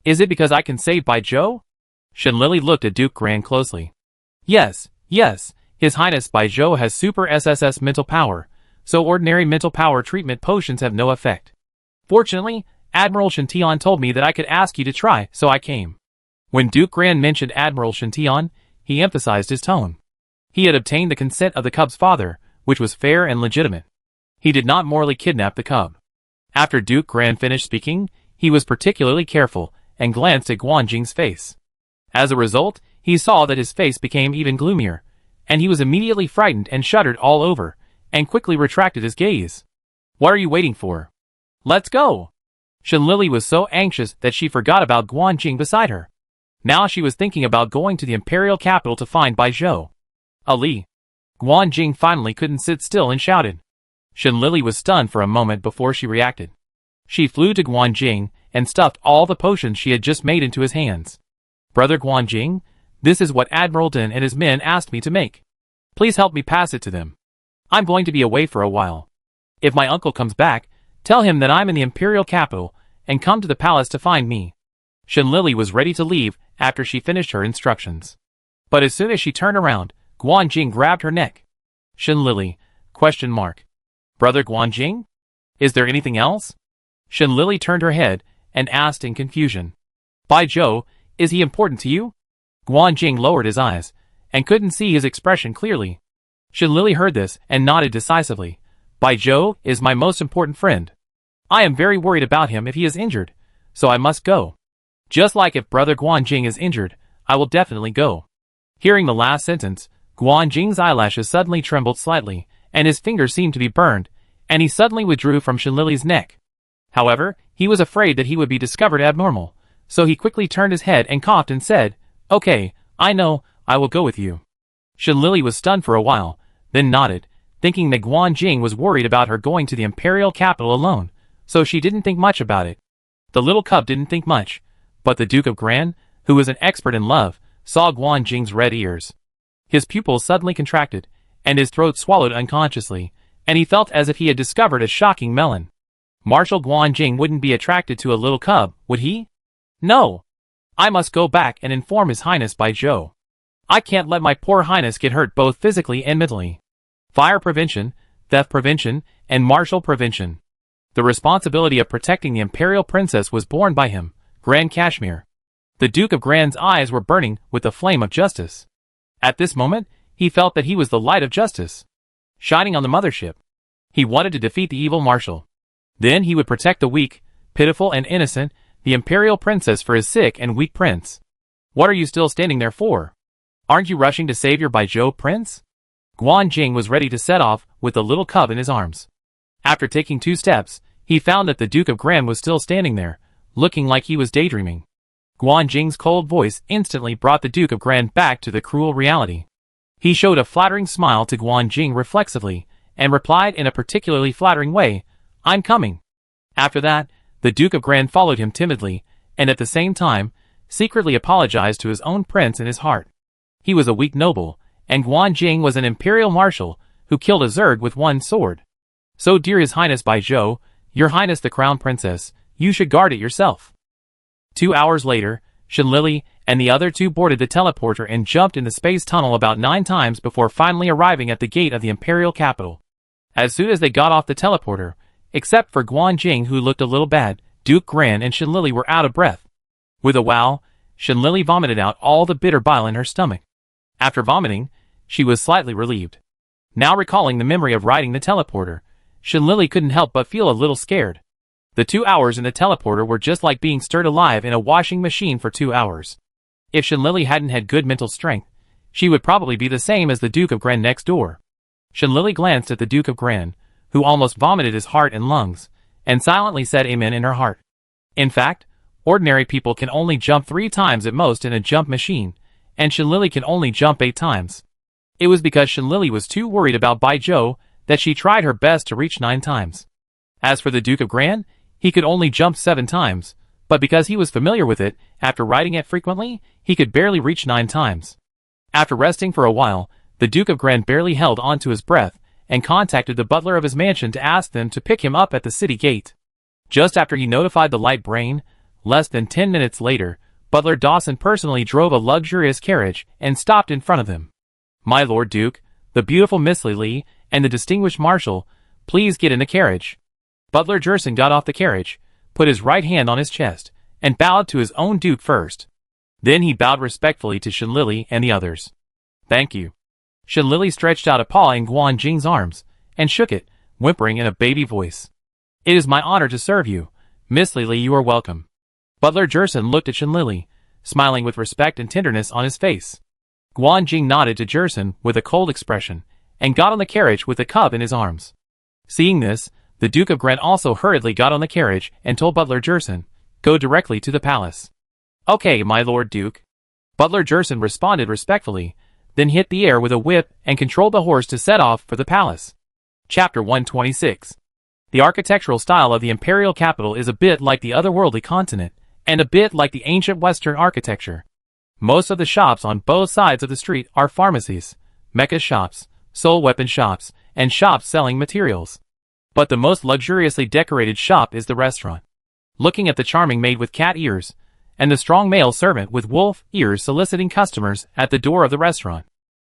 Speaker 1: Is it because I can save Baizhou?" Shenlili looked at Duke Gran closely. Yes, His Highness Baizhou has Super SSS mental power, so ordinary mental power treatment potions have no effect. Fortunately, Admiral Shention told me that I could ask you to try, so I came." When Duke Gran mentioned Admiral Shention, he emphasized his tone. He had obtained the consent of the cub's father, which was fair and legitimate. He did not morally kidnap the cub. After Duke Gran finished speaking, he was particularly careful and glanced at Guan Jing's face. As a result, he saw that his face became even gloomier, and he was immediately frightened and shuddered all over, and quickly retracted his gaze. "What are you waiting for? Let's go!" Shen Lily was so anxious that she forgot about Guan Jing beside her. Now she was thinking about going to the imperial capital to find Bai Zhou. Ali. Guan Jing finally couldn't sit still and shouted. Shen Lily was stunned for a moment before she reacted. She flew to Guan Jing and stuffed all the potions she had just made into his hands. Brother Guan Jing, this is what Admiral Din and his men asked me to make. Please help me pass it to them. I'm going to be away for a while. If my uncle comes back, tell him that I'm in the imperial capital and come to the palace to find me. Shen Lily was ready to leave after she finished her instructions. But as soon as she turned around, Guan Jing grabbed her neck. Shen Lily, ? Brother Guan Jing? Is there anything else? Shen Lily turned her head and asked in confusion. Bai Zhou, is he important to you? Guan Jing lowered his eyes and couldn't see his expression clearly. Shen Lily heard this and nodded decisively. Bai Zhou is my most important friend. I am very worried about him if he is injured, so I must go. Just like if Brother Guan Jing is injured, I will definitely go. Hearing the last sentence, Guan Jing's eyelashes suddenly trembled slightly, and his fingers seemed to be burned, and he suddenly withdrew from Shen Lily's neck. However, he was afraid that he would be discovered abnormal, so he quickly turned his head and coughed and said, Okay, I know, I will go with you. Shen Lily was stunned for a while, then nodded, thinking that Guan Jing was worried about her going to the imperial capital alone, so she didn't think much about it. The little cub didn't think much, but the Duke of Gran, who was an expert in love, saw Guan Jing's red ears. His pupils suddenly contracted, and his throat swallowed unconsciously, and he felt as if he had discovered a shocking melon. Marshal Guan Jing wouldn't be attracted to a little cub, would he? No. I must go back and inform His Highness Bai Zhou. I can't let my poor highness get hurt both physically and mentally. Fire prevention, theft prevention, and martial prevention. The responsibility of protecting the imperial princess was borne by him, Grand Kashmir. The Duke of Gran's eyes were burning with the flame of justice. At this moment, he felt that he was the light of justice, shining on the mothership. He wanted to defeat the evil marshal. Then he would protect the weak, pitiful and innocent, the imperial princess for his sick and weak prince. What are you still standing there for? Aren't you rushing to save your Bai Zhou prince? Guan Jing was ready to set off with the little cub in his arms. After taking 2 steps, he found that the Duke of Gran was still standing there, looking like he was daydreaming. Guan Jing's cold voice instantly brought the Duke of Gran back to the cruel reality. He showed a flattering smile to Guan Jing reflexively, and replied in a particularly flattering way, I'm coming. After that, the Duke of Gran followed him timidly, and at the same time, secretly apologized to his own prince in his heart. He was a weak noble, and Guan Jing was an imperial marshal who killed a Zerg with one sword. So dear His Highness Bai Zhou, Your Highness the Crown Princess, you should guard it yourself. 2 hours later, Shen Lily and the other 2 boarded the teleporter and jumped in the space tunnel about 9 times before finally arriving at the gate of the imperial capital. As soon as they got off the teleporter, except for Guan Jing who looked a little bad, Duke Gran and Shen Lily were out of breath. With a wow, Shen Lily vomited out all the bitter bile in her stomach. After vomiting, she was slightly relieved. Now recalling the memory of riding the teleporter, Shen Lily couldn't help but feel a little scared. The 2 hours in the teleporter were just like being stirred alive in a washing machine for 2 hours. If Shen Lily hadn't had good mental strength, she would probably be the same as the Duke of Gran next door. Shen Lily glanced at the Duke of Gran, who almost vomited his heart and lungs, and silently said amen in her heart. In fact, ordinary people can only jump 3 times at most in a jump machine, and Shen Lily can only jump 8 times. It was because Shen Lily was too worried about Bai Zhou that she tried her best to reach 9 times. As for the Duke of Gran, he could only jump 7 times, but because he was familiar with it, after riding it frequently, he could barely reach 9 times. After resting for a while, the Duke of Gran barely held on to his breath, and contacted the butler of his mansion to ask them to pick him up at the city gate. Just after he notified the light brain, less than 10 minutes later, Butler Dawson personally drove a luxurious carriage and stopped in front of him. My Lord Duke, the beautiful Miss Lily, and the distinguished Marshal, please get in the carriage. Butler Jerson got off the carriage, put his right hand on his chest, and bowed to his own Duke first. Then he bowed respectfully to Shen Lily and the others. Thank you. Shen Lily stretched out a paw in Guan Jing's arms, and shook it, whimpering in a baby voice. It is my honor to serve you. Miss Lily, you are welcome. Butler Jerson looked at Shen Lily, smiling with respect and tenderness on his face. Guan Jing nodded to Jerson with a cold expression, and got on the carriage with the cub in his arms. Seeing this, The Duke of Gren also hurriedly got on the carriage and told Butler Jerson, "Go directly to the palace." "Okay, my Lord Duke." Butler Jerson responded respectfully, then hit the air with a whip and controlled the horse to set off for the palace. Chapter 126. The architectural style of the imperial capital is a bit like the otherworldly continent, and a bit like the ancient Western architecture. Most of the shops on both sides of the street are pharmacies, mecha shops, soul weapon shops, and shops selling materials. But the most luxuriously decorated shop is the restaurant. Looking at the charming maid with cat ears, and the strong male servant with wolf ears soliciting customers at the door of the restaurant,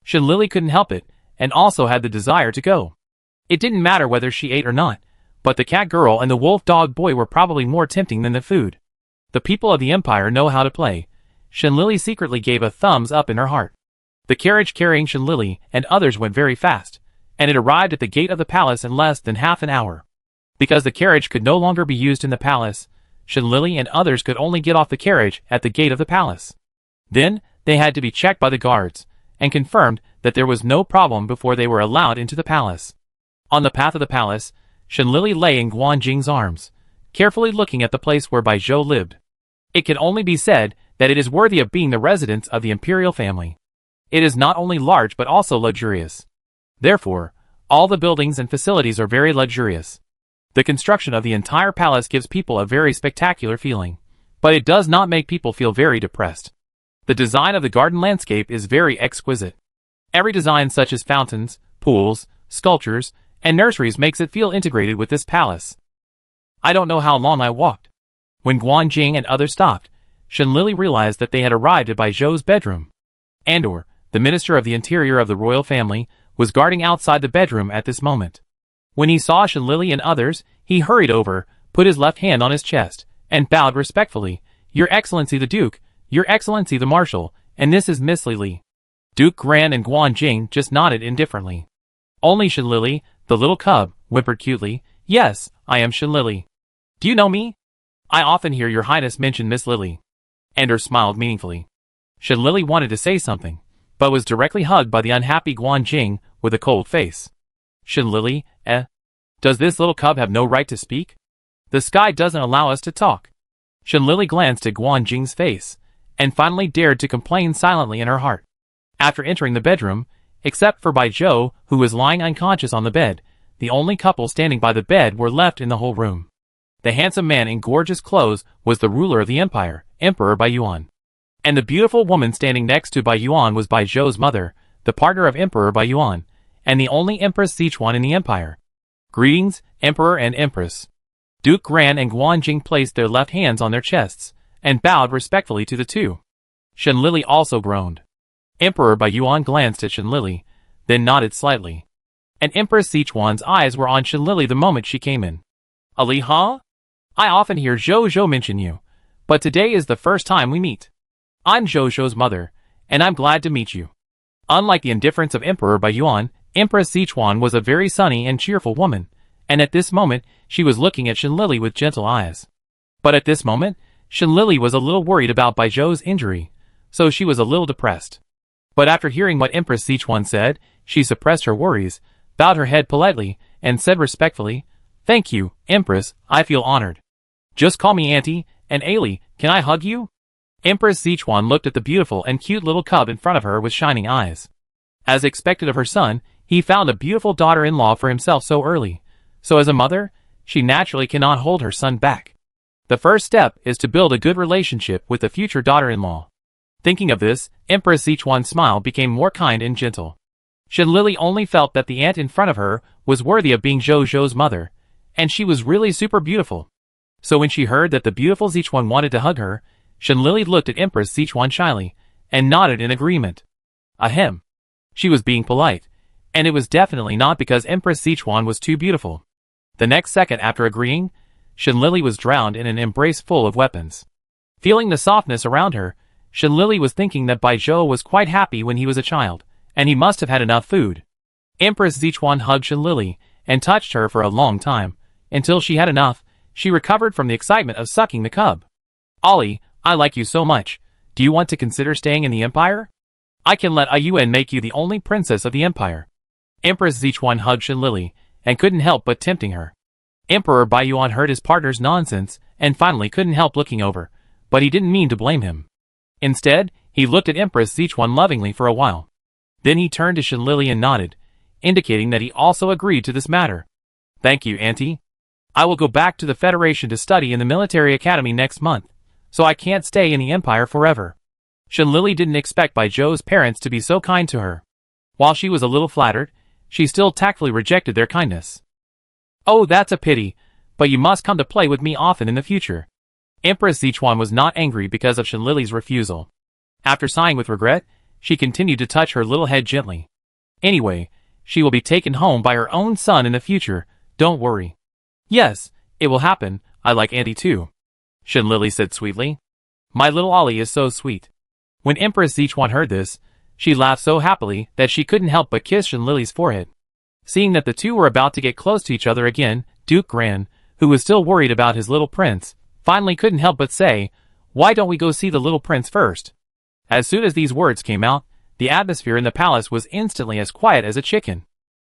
Speaker 1: Shenlili couldn't help it, and also had the desire to go. It didn't matter whether she ate or not, but the cat girl and the wolf dog boy were probably more tempting than the food. The people of the Empire know how to play. Shenlili secretly gave a thumbs up in her heart. The carriage carrying Shenlili and others went very fast, and it arrived at the gate of the palace in less than half an hour. Because the carriage could no longer be used in the palace, Shenlili and others could only get off the carriage at the gate of the palace. Then, they had to be checked by the guards, and confirmed that there was no problem before they were allowed into the palace. On the path of the palace, Shenlili lay in Guanjing's arms, carefully looking at the place where Bai Zhou lived. It can only be said that it is worthy of being the residence of the imperial family. It is not only large but also luxurious. Therefore, all the buildings and facilities are very luxurious. The construction of the entire palace gives people a very spectacular feeling, but it does not make people feel very depressed. The design of the garden landscape is very exquisite. Every design such as fountains, pools, sculptures, and nurseries makes it feel integrated with this palace. I don't know how long I walked. When Guanjing and others stopped, Shenlili realized that they had arrived at Bai Zhou's bedroom. Andor, the Minister of the Interior of the royal family, was guarding outside the bedroom at this moment. When he saw Shenlili and others, he hurried over, put his left hand on his chest, and bowed respectfully. "Your Excellency the Duke, Your Excellency the Marshal, and this is Miss Lili." Duke Gran and Guanjing just nodded indifferently. Only Shenlili, the little cub, whimpered cutely, "Yes, I am Shenlili. Do you know me? I often hear Your Highness mention Miss Lili." Andor smiled meaningfully. Shenlili wanted to say something, but was directly hugged by the unhappy Guanjing with a cold face. "Shenlili, does this little cub have no right to speak? The sky doesn't allow us to talk." Shenlili glanced at Guanjing's face, and finally dared to complain silently in her heart. After entering the bedroom, except for Bai Zhou, who was lying unconscious on the bed, the only couple standing by the bed were left in the whole room. The handsome man in gorgeous clothes was the ruler of the empire, Emperor Bai Yuan. And the beautiful woman standing next to Bai Yuan was Bai Zhou's mother, the partner of Emperor Bai Yuan, and the only Empress Sichuan in the empire. "Greetings, Emperor and Empress." Duke Gran and Guanjing placed their left hands on their chests, and bowed respectfully to the two. Shenlili also groaned. Emperor Bai Yuan glanced at Shenlili, then nodded slightly. And Empress Sichuan's eyes were on Shenlili the moment she came in. "Ali, huh? I often hear Zhou Zhou mention you, but today is the first time we meet. I'm Zhou Zhou's mother, and I'm glad to meet you." Unlike the indifference of Emperor Bai Yuan, Empress Sichuan was a very sunny and cheerful woman, and at this moment, she was looking at Shenlili with gentle eyes. But at this moment, Shenlili was a little worried about Bai Zhou's injury, so she was a little depressed. But after hearing what Empress Sichuan said, she suppressed her worries, bowed her head politely, and said respectfully, "Thank you, Empress, I feel honored. Just call me Auntie, and Ailey, can I hug you?" Empress Sichuan looked at the beautiful and cute little cub in front of her with shining eyes. As expected of her son, he found a beautiful daughter-in-law for himself so early, so as a mother, she naturally cannot hold her son back. The first step is to build a good relationship with the future daughter-in-law. Thinking of this, Empress Sichuan's smile became more kind and gentle. Shenlili only felt that the aunt in front of her was worthy of being Zhou Zhou's mother, and she was really super beautiful. So when she heard that the beautiful Sichuan wanted to hug her, Shenlili looked at Empress Sichuan shyly, and nodded in agreement. Ahem. She was being polite, and it was definitely not because Empress Sichuan was too beautiful. The next second after agreeing, Shenlili was drowned in an embrace full of weapons. Feeling the softness around her, Shenlili was thinking that Bai Zhou was quite happy when he was a child, and he must have had enough food. Empress Sichuan hugged Shenlili, and touched her for a long time, until she had enough. She recovered from the excitement of sucking the cub. "Ollie, I like you so much. Do you want to consider staying in the empire? I can let Ayuan make you the only princess of the empire." Empress Sichuan hugged Shenlili, and couldn't help but tempting her. Emperor Baiyuan heard his partner's nonsense and finally couldn't help looking over, but he didn't mean to blame him. Instead, he looked at Empress Sichuan lovingly for a while. Then he turned to Shenlili and nodded, indicating that he also agreed to this matter. Thank you, Auntie. I will go back to the Federation to study in the military academy next month, so I can't stay in the Empire forever. Shenlili didn't expect Bai Zhou's parents to be so kind to her. While she was a little flattered, she still tactfully rejected their kindness. Oh, that's a pity, but you must come to play with me often in the future. Empress Sichuan was not angry because of Shenlili's refusal. After sighing with regret, she continued to touch her little head gently. Anyway, she will be taken home by her own son in the future, don't worry. Yes, it will happen, I like Auntie too. Shenlili said sweetly. My little Ollie is so sweet. When Empress Sichuan heard this, she laughed so happily that she couldn't help but kiss Shenlili's forehead. Seeing that the two were about to get close to each other again, Duke Gran, who was still worried about his little prince, finally couldn't help but say, why don't we go see the little prince first? As soon as these words came out, the atmosphere in the palace was instantly as quiet as a chicken.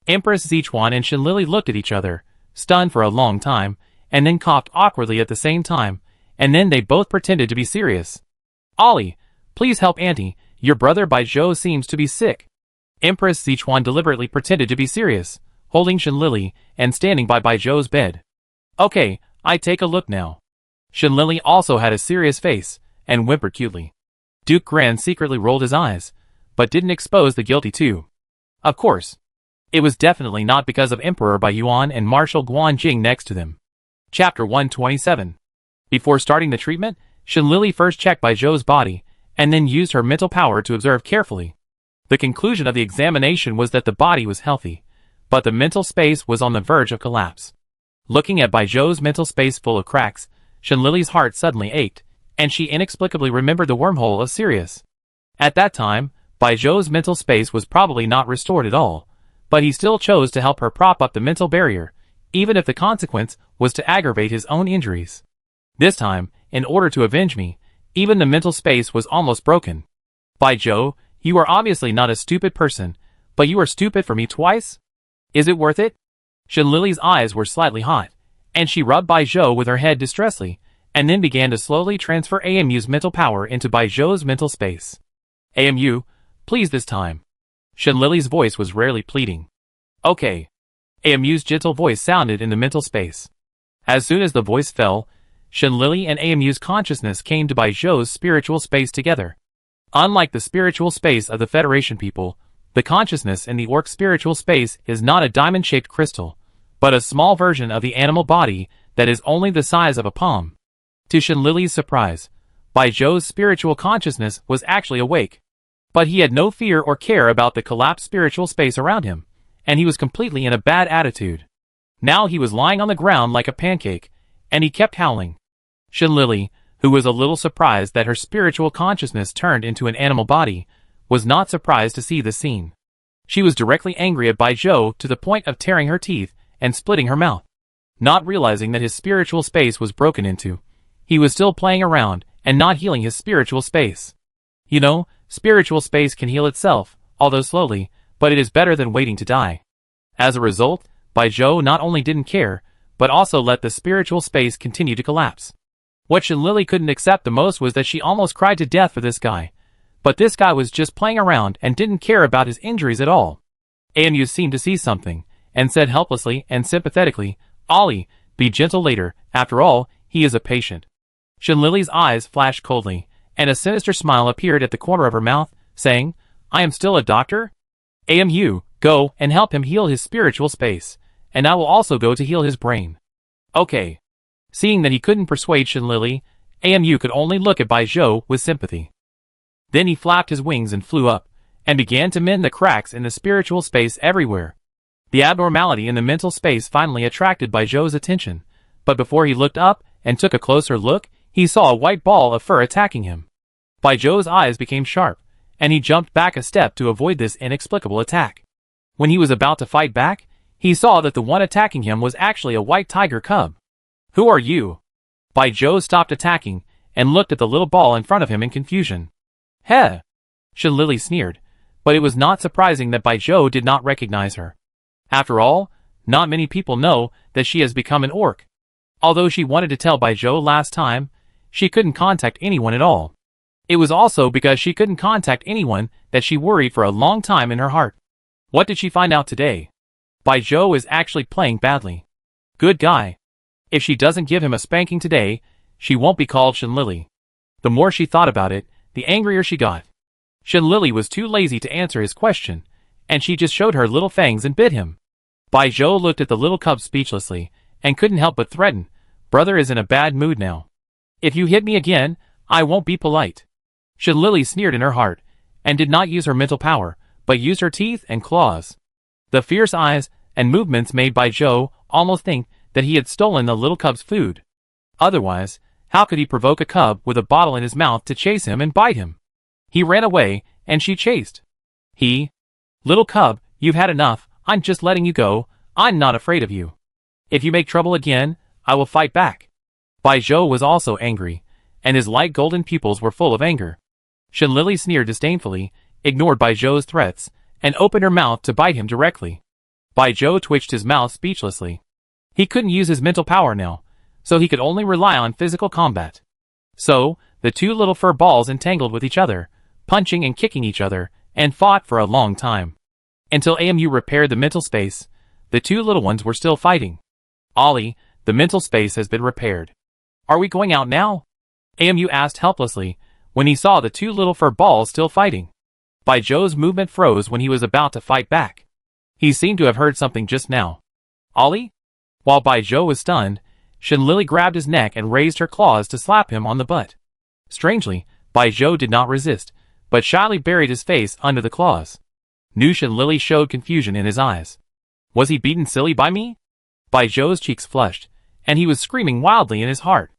Speaker 1: Empress Sichuan and Shenlili looked at each other, stunned for a long time, and then coughed awkwardly at the same time, and then they both pretended to be serious. Ollie, please help Auntie, your brother Bai Zhou seems to be sick. Empress Sichuan deliberately pretended to be serious, holding Shenlili and standing by Bai Zhou's bed. Okay, I take a look now. Shenlili also had a serious face, and whimpered cutely. Duke Gran secretly rolled his eyes, but didn't expose the guilty two. Of course. It was definitely not because of Emperor Baiyuan and Marshal Guanjing next to them. Chapter 127. Before starting the treatment, Shenlili first checked Bai Zhou's body, and then used her mental power to observe carefully. The conclusion of the examination was that the body was healthy, but the mental space was on the verge of collapse. Looking at Bai Zhou's mental space full of cracks, Shenlili's heart suddenly ached, and she inexplicably remembered the wormhole of Sirius. At that time, Bai Zhou's mental space was probably not restored at all, but he still chose to help her prop up the mental barrier, even if the consequence was to aggravate his own injuries. This time, in order to avenge me, even the mental space was almost broken. Bai Zhou, you are obviously not a stupid person, but you are stupid for me twice? Is it worth it? Shenlili's eyes were slightly hot, and she rubbed Bai Zhou with her head distressfully, and then began to slowly transfer AMU's mental power into Bai Zhou's mental space. AMU, please this time. Shenlili's voice was rarely pleading. Okay. AMU's gentle voice sounded in the mental space. As soon as the voice fell, Shenlili and AMU's consciousness came to Bai Zhou's spiritual space together. Unlike the spiritual space of the Federation people, the consciousness in the orc spiritual space is not a diamond-shaped crystal, but a small version of the animal body that is only the size of a palm. To Shenlili's surprise, Bai Zhou's spiritual consciousness was actually awake. But he had no fear or care about the collapsed spiritual space around him, and he was completely in a bad attitude. Now he was lying on the ground like a pancake, and he kept howling. Shenlili, who was a little surprised that her spiritual consciousness turned into an animal body, was not surprised to see the scene. She was directly angry at Bai Zhou to the point of tearing her teeth and splitting her mouth. Not realizing that his spiritual space was broken into, he was still playing around and not healing his spiritual space. You know, spiritual space can heal itself, although slowly, but it is better than waiting to die. As a result, Bai Zhou not only didn't care, but also let the spiritual space continue to collapse. What Shenlili couldn't accept the most was that she almost cried to death for this guy. But this guy was just playing around and didn't care about his injuries at all. AMU seemed to see something, and said helplessly and sympathetically, Ollie, be gentle later, after all, he is a patient. Shenlili's eyes flashed coldly, and a sinister smile appeared at the corner of her mouth, saying, I am still a doctor? AMU, go and help him heal his spiritual space, and I will also go to heal his brain. Okay. Seeing that he couldn't persuade Shenlili, AMU could only look at Bai Zhou with sympathy. Then he flapped his wings and flew up, and began to mend the cracks in the spiritual space everywhere. The abnormality in the mental space finally attracted Bai Zhou's attention, but before he looked up and took a closer look, he saw a white ball of fur attacking him. Bai Zhou's eyes became sharp, and he jumped back a step to avoid this inexplicable attack. When he was about to fight back, he saw that the one attacking him was actually a white tiger cub. Who are you? Bai Zhou stopped attacking, and looked at the little ball in front of him in confusion. Heh! Shenlili sneered, but it was not surprising that Bai Zhou did not recognize her. After all, not many people know that she has become an orc. Although she wanted to tell Baijiu last time, she couldn't contact anyone at all. It was also because she couldn't contact anyone that she worried for a long time in her heart. What did she find out today? Baijiu is actually playing badly. Good guy. If she doesn't give him a spanking today, she won't be called Shenlili. The more she thought about it, the angrier she got. Shenlili was too lazy to answer his question, and she just showed her little fangs and bit him. Baijiu looked at the little cub speechlessly, and couldn't help but threaten, "Brother is in a bad mood now. If you hit me again, I won't be polite." Shenlili sneered in her heart, and did not use her mental power, but used her teeth and claws. The fierce eyes and movements made Baijiu almost think that he had stolen the little cub's food. Otherwise, how could he provoke a cub with a bottle in his mouth to chase him and bite him? He ran away, and she chased. "Little cub, you've had enough, I'm just letting you go, I'm not afraid of you. If you make trouble again, I will fight back." Baijiu was also angry, and his light golden pupils were full of anger. Shenlili sneered disdainfully, ignored Baijiu's threats, and opened her mouth to bite him directly. Baijiu twitched his mouth speechlessly. He couldn't use his mental power now, so he could only rely on physical combat. So, the two little fur balls entangled with each other, punching and kicking each other, and fought for a long time. Until Amu repaired the mental space, the two little ones were still fighting. "Ollie, the mental space has been repaired. Are we going out now?" Amu asked helplessly, when he saw the two little fur balls still fighting. Baijiu's movement froze when he was about to fight back. He seemed to have heard something just now. "Ollie?" While Baijiu was stunned, Shenlili grabbed his neck and raised her claws to slap him on the butt. Strangely, Baijiu did not resist, but shyly buried his face under the claws. New Shenlili showed confusion in his eyes. Was he beaten silly by me? Baijiu's cheeks flushed, and he was screaming wildly in his heart.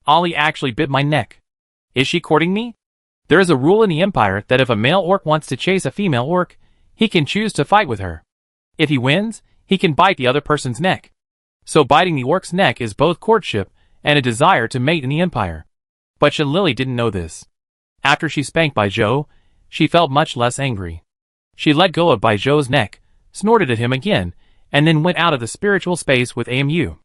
Speaker 1: Ollie actually bit my neck. Is she courting me? There is a rule in the Empire that if a male orc wants to chase a female orc, he can choose to fight with her. If he wins, he can bite the other person's neck. So biting the orc's neck is both courtship and a desire to mate in the Empire. But Shenlili didn't know this. After she spanked Baijiu, she felt much less angry. She let go of Baijiu's neck, snorted at him again, and then went out of the spiritual space with Amu.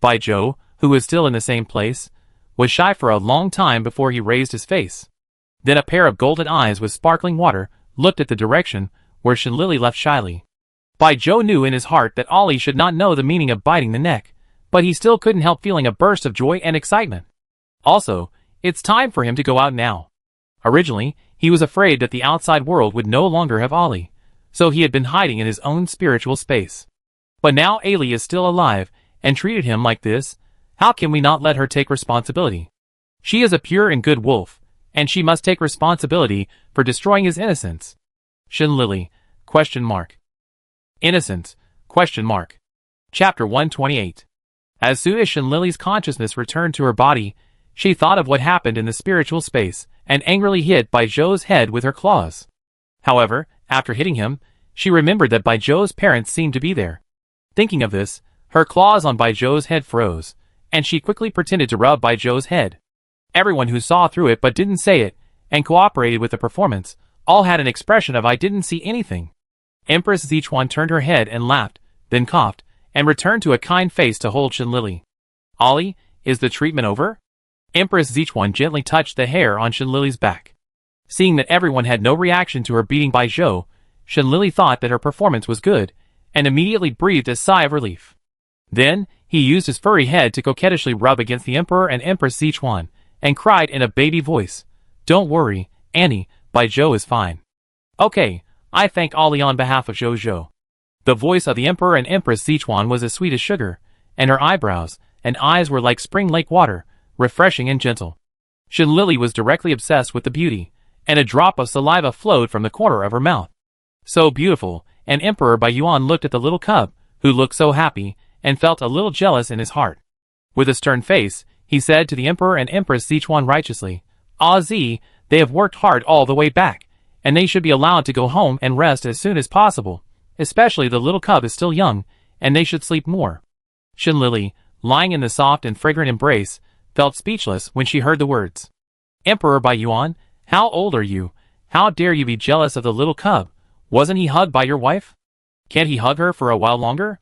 Speaker 1: Baijiu, who was still in the same place, was shy for a long time before he raised his face. Then a pair of golden eyes with sparkling water looked at the direction where Shenlili left shyly. Baijiu knew in his heart that Ollie should not know the meaning of biting the neck, but he still couldn't help feeling a burst of joy and excitement. Also, it's time for him to go out now. Originally, he was afraid that the outside world would no longer have Ollie, so he had been hiding in his own spiritual space. But now Ailey is still alive, and treated him like this. How can we not let her take responsibility? She is a pure and good wolf, and she must take responsibility for destroying his innocence. Shenlili, ? Innocence, ? Chapter 128. As soon as Shenlili's consciousness returned to her body, she thought of what happened in the spiritual space, and angrily hit Baijiu's head with her claws. However, after hitting him, she remembered that Baijiu's parents seemed to be there. Thinking of this, her claws on Baijiu's head froze, and she quickly pretended to rub Baijiu's head. Everyone who saw through it but didn't say it, and cooperated with the performance, all had an expression of "I didn't see anything." Empress Zichuan turned her head and laughed, then coughed, and returned to a kind face to hold Shenlili. "Ollie, is the treatment over?" Empress Zichuan gently touched the hair on Shenlili's back. Seeing that everyone had no reaction to her beating Baijiu, Shenlili thought that her performance was good, and immediately breathed a sigh of relief. Then, he used his furry head to coquettishly rub against the Emperor and Empress Zichuan, and cried in a baby voice, "Don't worry, Annie, Baijiu is fine." "Okay, I thank Ollie on behalf of Zhou." The voice of the Emperor and Empress Zichuan was as sweet as sugar, and her eyebrows and eyes were like spring lake water, refreshing and gentle. Shenlili was directly obsessed with the beauty, and a drop of saliva flowed from the corner of her mouth. So beautiful, and Emperor Baiyuan looked at the little cub, who looked so happy, and felt a little jealous in his heart. With a stern face, he said to the Emperor and Empress Zichuan righteously, "Ah Zi, they have worked hard all the way back, and they should be allowed to go home and rest as soon as possible, especially the little cub is still young, and they should sleep more." Shenlili, lying in the soft and fragrant embrace, felt speechless when she heard the words. "Emperor Baiyuan, how old are you? How dare you be jealous of the little cub? Wasn't he hugged by your wife? Can't he hug her for a while longer?"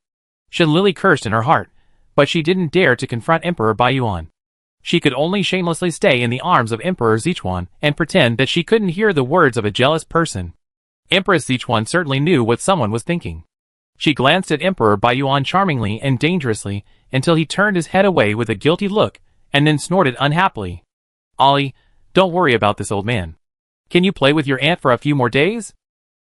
Speaker 1: Lily cursed in her heart, but she didn't dare to confront Emperor Baiyuan. She could only shamelessly stay in the arms of Emperor Sichuan and pretend that she couldn't hear the words of a jealous person. Empress Sichuan certainly knew what someone was thinking. She glanced at Emperor Baiyuan charmingly and dangerously until he turned his head away with a guilty look and then snorted unhappily. "Ollie, don't worry about this old man. Can you play with your aunt for a few more days?"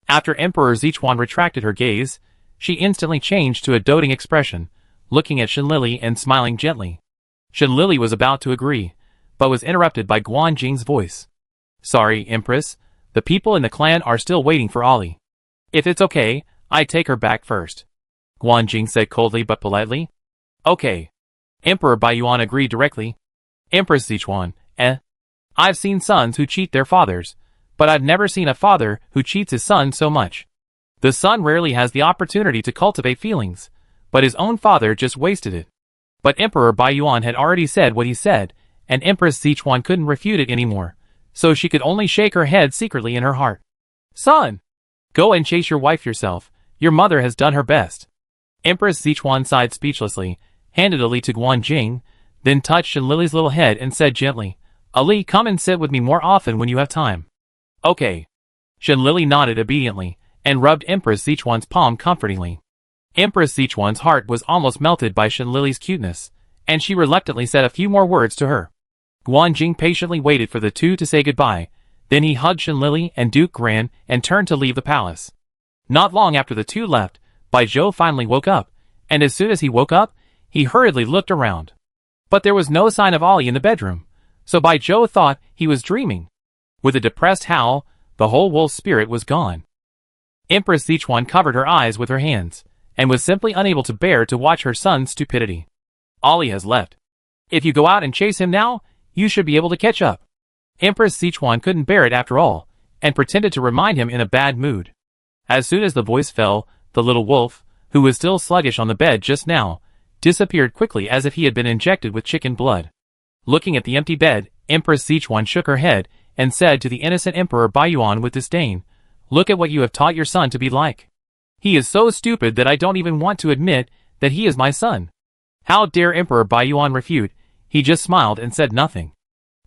Speaker 1: After Emperor Sichuan retracted her gaze, she instantly changed to a doting expression, looking at Lily and smiling gently. Lily was about to agree, but was interrupted by Guan Jing's voice. "Sorry, Empress, the people in the clan are still waiting for Ollie. If it's okay, I'd take her back first," Guan Jing said coldly but politely. "Okay." Emperor Baiyuan agreed directly. "Empress Sichuan, I've seen sons who cheat their fathers, but I've never seen a father who cheats his son so much. The son rarely has the opportunity to cultivate feelings, but his own father just wasted it." But Emperor Baiyuan had already said what he said, and Empress Sichuan couldn't refute it anymore, so she could only shake her head secretly in her heart. "Son! Go and chase your wife yourself. Your mother has done her best." Empress Sichuan sighed speechlessly, handed Ali to Guan Jing, then touched Lily's little head and said gently, "Ali, come and sit with me more often when you have time." "Okay." Lily nodded obediently, and rubbed Empress Sichuan's palm comfortingly. Empress Sichuan's heart was almost melted by Lily's cuteness, and she reluctantly said a few more words to her. Guan Jing patiently waited for the two to say goodbye, then he hugged Lily and Duke Gran and turned to leave the palace. Not long after the two left, Bai Zhou finally woke up, and as soon as he woke up, he hurriedly looked around. But there was no sign of Ollie in the bedroom, so Bai Zhou thought he was dreaming. With a depressed howl, the whole wolf spirit was gone. Empress Sichuan covered her eyes with her hands, and was simply unable to bear to watch her son's stupidity. "Ollie has left. If you go out and chase him now, you should be able to catch up." Empress Sichuan couldn't bear it after all, and pretended to remind him in a bad mood. As soon as the voice fell, the little wolf, who was still sluggish on the bed just now, disappeared quickly as if he had been injected with chicken blood. Looking at the empty bed, Empress Sichuan shook her head and said to the innocent Emperor Baiyuan with disdain, "Look at what you have taught your son to be like. He is so stupid that I don't even want to admit that he is my son." How dare Emperor Baiyuan refute? He just smiled and said nothing.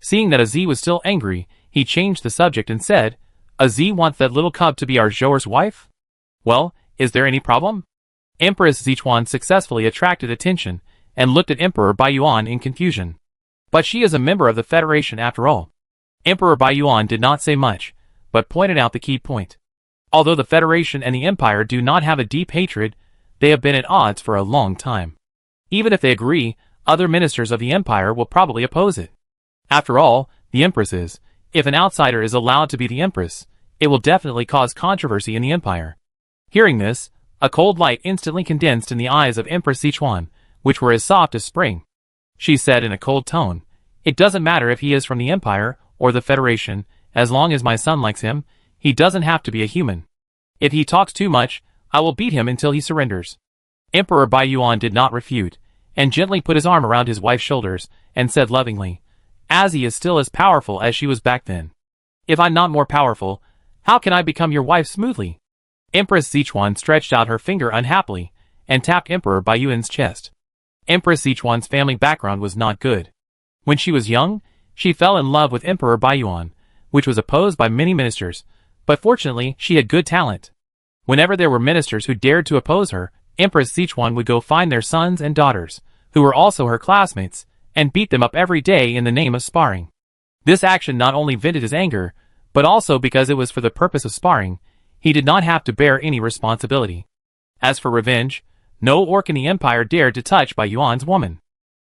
Speaker 1: Seeing that Aziz was still angry, he changed the subject and said, "Aziz wants that little cub to be our Zhouer's wife? Well, is there any problem?" Empress Sichuan successfully attracted attention, and looked at Emperor Baiyuan in confusion. But she is a member of the Federation after all. Emperor Baiyuan did not say much, but pointed out the key point. Although the Federation and the Empire do not have a deep hatred, they have been at odds for a long time. Even if they agree, other ministers of the Empire will probably oppose it. After all, the Empress is. If an outsider is allowed to be the Empress, it will definitely cause controversy in the Empire. Hearing this, a cold light instantly condensed in the eyes of Empress Sichuan, which were as soft as spring. She said in a cold tone, "It doesn't matter if he is from the Empire or the Federation, as long as my son likes him. He doesn't have to be a human. If he talks too much, I will beat him until he surrenders." Emperor Baiyuan did not refute, and gently put his arm around his wife's shoulders, and said lovingly, "As he is still as powerful as she was back then. If I'm not more powerful, how can I become your wife smoothly?" Empress Sichuan stretched out her finger unhappily, and tapped Emperor Baiyuan's chest. Empress Sichuan's family background was not good. When she was young, she fell in love with Emperor Baiyuan, which was opposed by many ministers, but fortunately she had good talent. Whenever there were ministers who dared to oppose her, Empress Sichuan would go find their sons and daughters, who were also her classmates, and beat them up every day in the name of sparring. This action not only vented his anger, but also because it was for the purpose of sparring, he did not have to bear any responsibility. As for revenge, no orc in the Empire dared to touch Baiyuan's woman.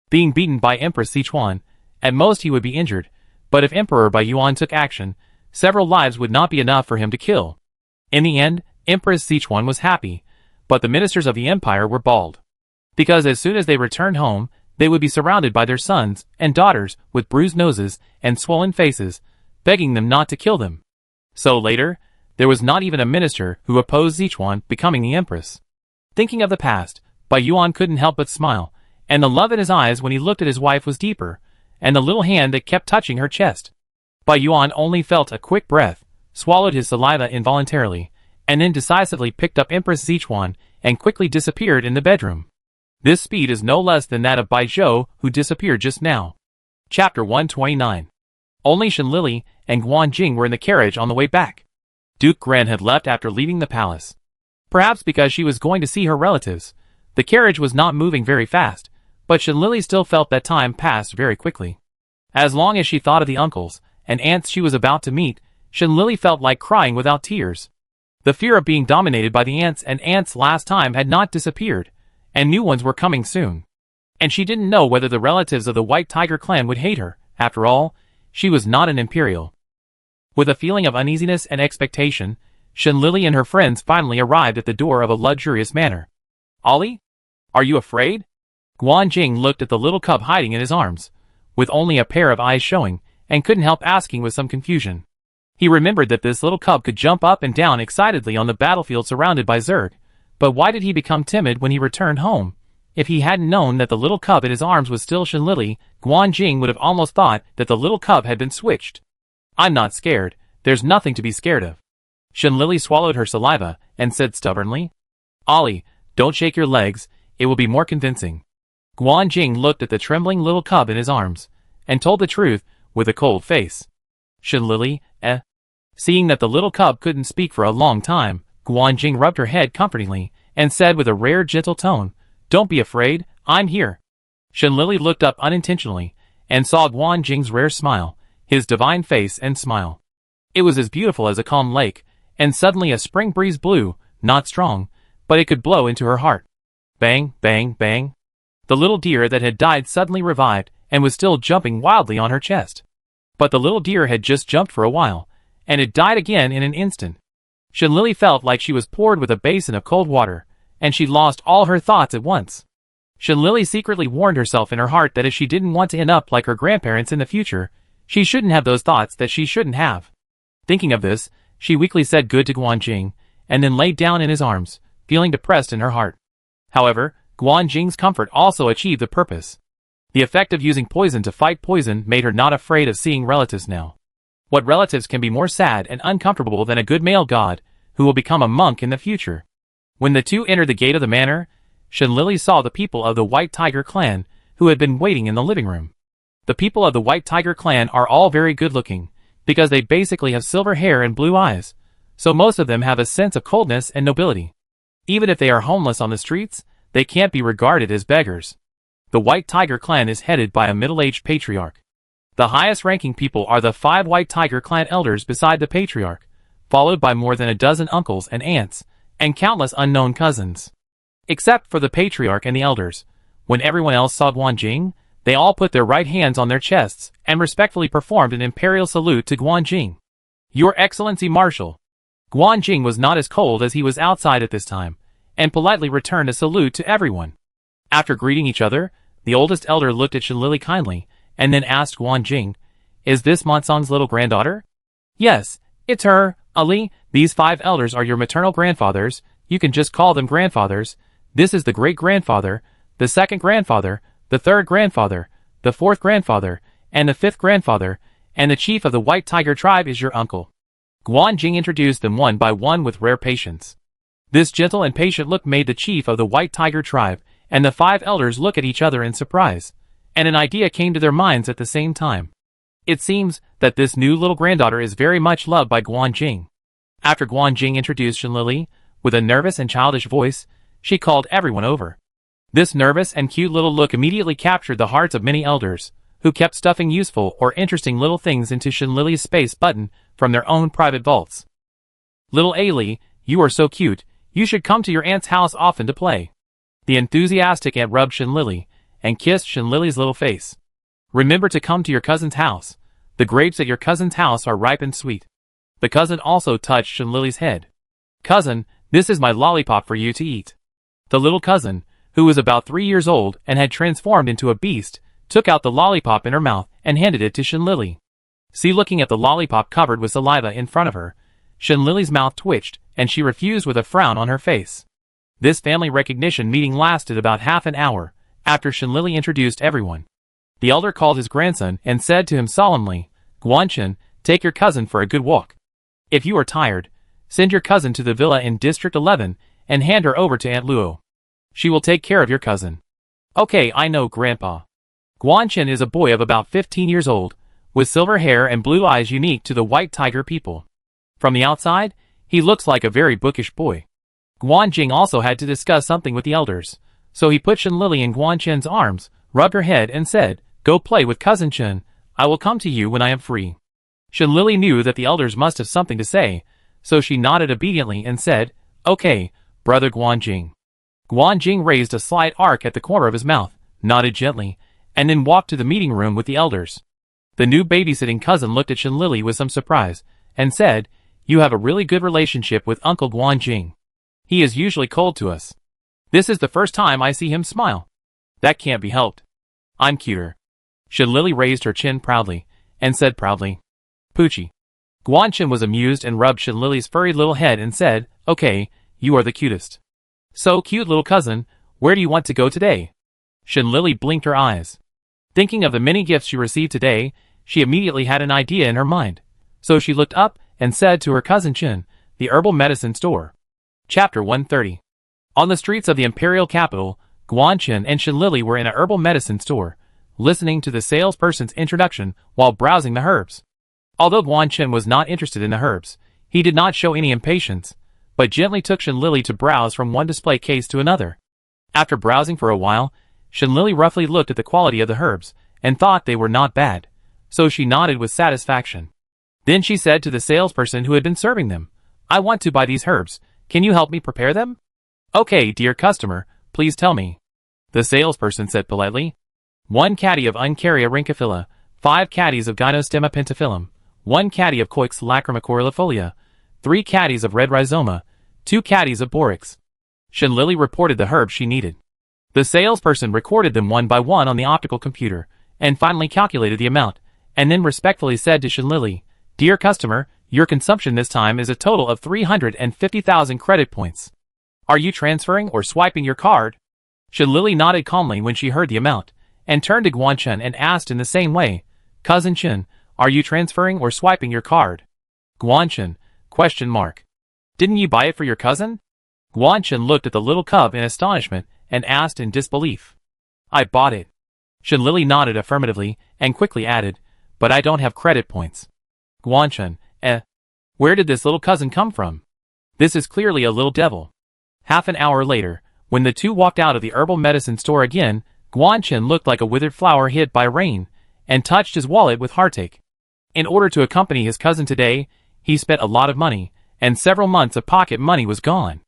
Speaker 1: Being beaten by Empress Sichuan, at most he would be injured, but if Emperor Baiyuan took action, several lives would not be enough for him to kill. In the end, Empress Sichuan was happy, but the ministers of the Empire were bald. Because as soon as they returned home, they would be surrounded by their sons and daughters with bruised noses and swollen faces, begging them not to kill them. So later, there was not even a minister who opposed Sichuan becoming the Empress. Thinking of the past, Baiyuan couldn't help but smile, and the love in his eyes when he looked at his wife was deeper, and the little hand that kept touching her chest. Baiyuan only felt a quick breath, swallowed his saliva involuntarily, and then decisively picked up Empress Sichuan and quickly disappeared in the bedroom. This speed is no less than that of Bai Zhou, who disappeared just now. Chapter 129. Only Shenlili and Guan Jing were in the carriage on the way back. Duke Gran had left after leaving the palace. Perhaps because she was going to see her relatives, the carriage was not moving very fast, but Shenlili still felt that time passed very quickly. As long as she thought of the uncles and aunts she was about to meet, Shenlili felt like crying without tears. The fear of being dominated by the aunts last time had not disappeared, and new ones were coming soon. And she didn't know whether the relatives of the White Tiger clan would hate her. After all, she was not an imperial. With a feeling of uneasiness and expectation, Shenlili and her friends finally arrived at the door of a luxurious manor. "Ollie? Are you afraid?" Guan Jing looked at the little cub hiding in his arms, with only a pair of eyes showing, and couldn't help asking with some confusion. He remembered that this little cub could jump up and down excitedly on the battlefield surrounded by Zerg, but why did he become timid when he returned home? If he hadn't known that the little cub in his arms was still Shenlili, Guan Jing would have almost thought that the little cub had been switched. "I'm not scared. There's nothing to be scared of." Shenlili swallowed her saliva and said stubbornly, "Ollie, don't shake your legs, it will be more convincing." Guan Jing looked at the trembling little cub in his arms, and told the truth with a cold face. "Shenlili, eh?" Seeing that the little cub couldn't speak for a long time, Guan Jing rubbed her head comfortingly, and said with a rare gentle tone, "Don't be afraid, I'm here." Shenlili looked up unintentionally, and saw Guan Jing's rare smile, his divine face and smile. It was as beautiful as a calm lake, and suddenly a spring breeze blew, not strong, but it could blow into her heart. Bang, bang, bang. The little deer that had died suddenly revived, and was still jumping wildly on her chest. But the little deer had just jumped for a while, and it died again in an instant. Shenlili felt like she was poured with a basin of cold water, and she lost all her thoughts at once. Shenlili secretly warned herself in her heart that if she didn't want to end up like her grandparents in the future, she shouldn't have those thoughts that she shouldn't have. Thinking of this, she weakly said good to Guan Jing, and then laid down in his arms, feeling depressed in her heart. However, Guan Jing's comfort also achieved the purpose. The effect of using poison to fight poison made her not afraid of seeing relatives now. What relatives can be more sad and uncomfortable than a good male god, who will become a monk in the future? When the two entered the gate of the manor, Shenlili saw the people of the White Tiger clan, who had been waiting in the living room. The people of the White Tiger clan are all very good-looking, because they basically have silver hair and blue eyes, so most of them have a sense of coldness and nobility. Even if they are homeless on the streets, they can't be regarded as beggars. The White Tiger clan is headed by a middle-aged patriarch. The highest-ranking people are the 5 White Tiger clan elders beside the patriarch, followed by more than a dozen uncles and aunts, and countless unknown cousins. Except for the patriarch and the elders, when everyone else saw Guan Jing, they all put their right hands on their chests and respectfully performed an imperial salute to Guan Jing. "Your Excellency Marshal." Guan Jing was not as cold as he was outside at this time, and politely returned a salute to everyone. After greeting each other, the oldest elder looked at Shenlili kindly, and then asked Guan Jing, "Is this Monsong's little granddaughter?" "Yes, it's her, Ali. These 5 elders are your maternal grandfathers. You can just call them grandfathers. This is the great-grandfather, the second grandfather, the third grandfather, the fourth grandfather, and the 5th grandfather, and the chief of the White Tiger tribe is your uncle." Guan Jing introduced them one by one with rare patience. This gentle and patient look made the chief of the White Tiger tribe and the 5 elders look at each other in surprise, and an idea came to their minds at the same time. It seems that this new little granddaughter is very much loved by Guan Jing. After Guan Jing introduced Shenlili, with a nervous and childish voice, she called everyone over. This nervous and cute little look immediately captured the hearts of many elders, who kept stuffing useful or interesting little things into Shenlili's space button from their own private vaults. "Little Ali, you are so cute, you should come to your aunt's house often to play." The enthusiastic aunt rubbed Shenlili, and kissed Shenlili's little face. "Remember to come to your cousin's house. The grapes at your cousin's house are ripe and sweet." The cousin also touched Shenlili's head. "Cousin, this is my lollipop for you to eat." The little cousin, who was about 3 years old and had transformed into a beast, took out the lollipop in her mouth and handed it to Shenlili. Looking at the lollipop covered with saliva in front of her, Shenlili's mouth twitched, and she refused with a frown on her face. This family recognition meeting lasted about half an hour, after Shenlili introduced everyone. The elder called his grandson and said to him solemnly, "Guanchen, take your cousin for a good walk. If you are tired, send your cousin to the villa in District 11 and hand her over to Aunt Luo. She will take care of your cousin." Okay, I know, Grandpa. Guanchen is a boy of about 15 years old, with silver hair and blue eyes unique to the white tiger people. From the outside, he looks like a very bookish boy. Guanjing also had to discuss something with the elders, so he put Shen Lily in Guanchen's arms, rubbed her head and said, "Go play with Cousin Chen. I will come to you when I am free." Shen Lily knew that the elders must have something to say, so she nodded obediently and said, "Okay, Brother Guanjing." Guanjing raised a slight arc at the corner of his mouth, nodded gently, and then walked to the meeting room with the elders. The new babysitting cousin looked at Shen Lily with some surprise, and said, "You have a really good relationship with Uncle Guanjing. He is usually cold to us. This is the first time I see him smile. That can't be helped. I'm cuter." Shen Lily raised her chin proudly, and said proudly, "Poochie." Guanchen was amused and rubbed Shen Lily's furry little head and said, "Okay, you are the cutest. So cute, little cousin, where do you want to go today?" Shen Lily blinked her eyes. Thinking of the many gifts she received today, she immediately had an idea in her mind. So she looked up and said to her cousin Chen, "The herbal medicine store." Chapter 130. On the streets of the imperial capital, Guanchen and Shen Lily were in a herbal medicine store, listening to the salesperson's introduction while browsing the herbs. Although Guanchen was not interested in the herbs, he did not show any impatience, but gently took Shen Lily to browse from one display case to another. After browsing for a while, Shen Lily roughly looked at the quality of the herbs and thought they were not bad, so she nodded with satisfaction. Then she said to the salesperson who had been serving them, "I want to buy these herbs. Can you help me prepare them?" "Okay, dear customer, please tell me," the salesperson said politely. 1 caddy of Uncaria rhynchophila, 5 caddies of Gynostemma pentaphyllum, 1 caddy of Coix lacrima coralifolia, 3 caddies of red rhizoma, 2 caddies of borix. Shen Lily reported the herbs she needed. The salesperson recorded them one by one on the optical computer, and finally calculated the amount, and then respectfully said to Shen Lily, "Dear customer, your consumption this time is a total of 350,000 credit points. Are you transferring or swiping your card?" Shen Lily nodded calmly when she heard the amount, and turned to Guanchen and asked in the same way, "Cousin Chen, are you transferring or swiping your card?" Guanchen, ? Didn't you buy it for your cousin? Guanchen looked at the little cub in astonishment and asked in disbelief. "I bought it." Shen Lily nodded affirmatively and quickly added, "But I don't have credit points." Guanchen, Where did this little cousin come from? This is clearly a little devil. Half an hour later, when the two walked out of the herbal medicine store again, Guanchen looked like a withered flower hit by rain, and touched his wallet with heartache. In order to accompany his cousin today, he spent a lot of money, and several months of pocket money was gone.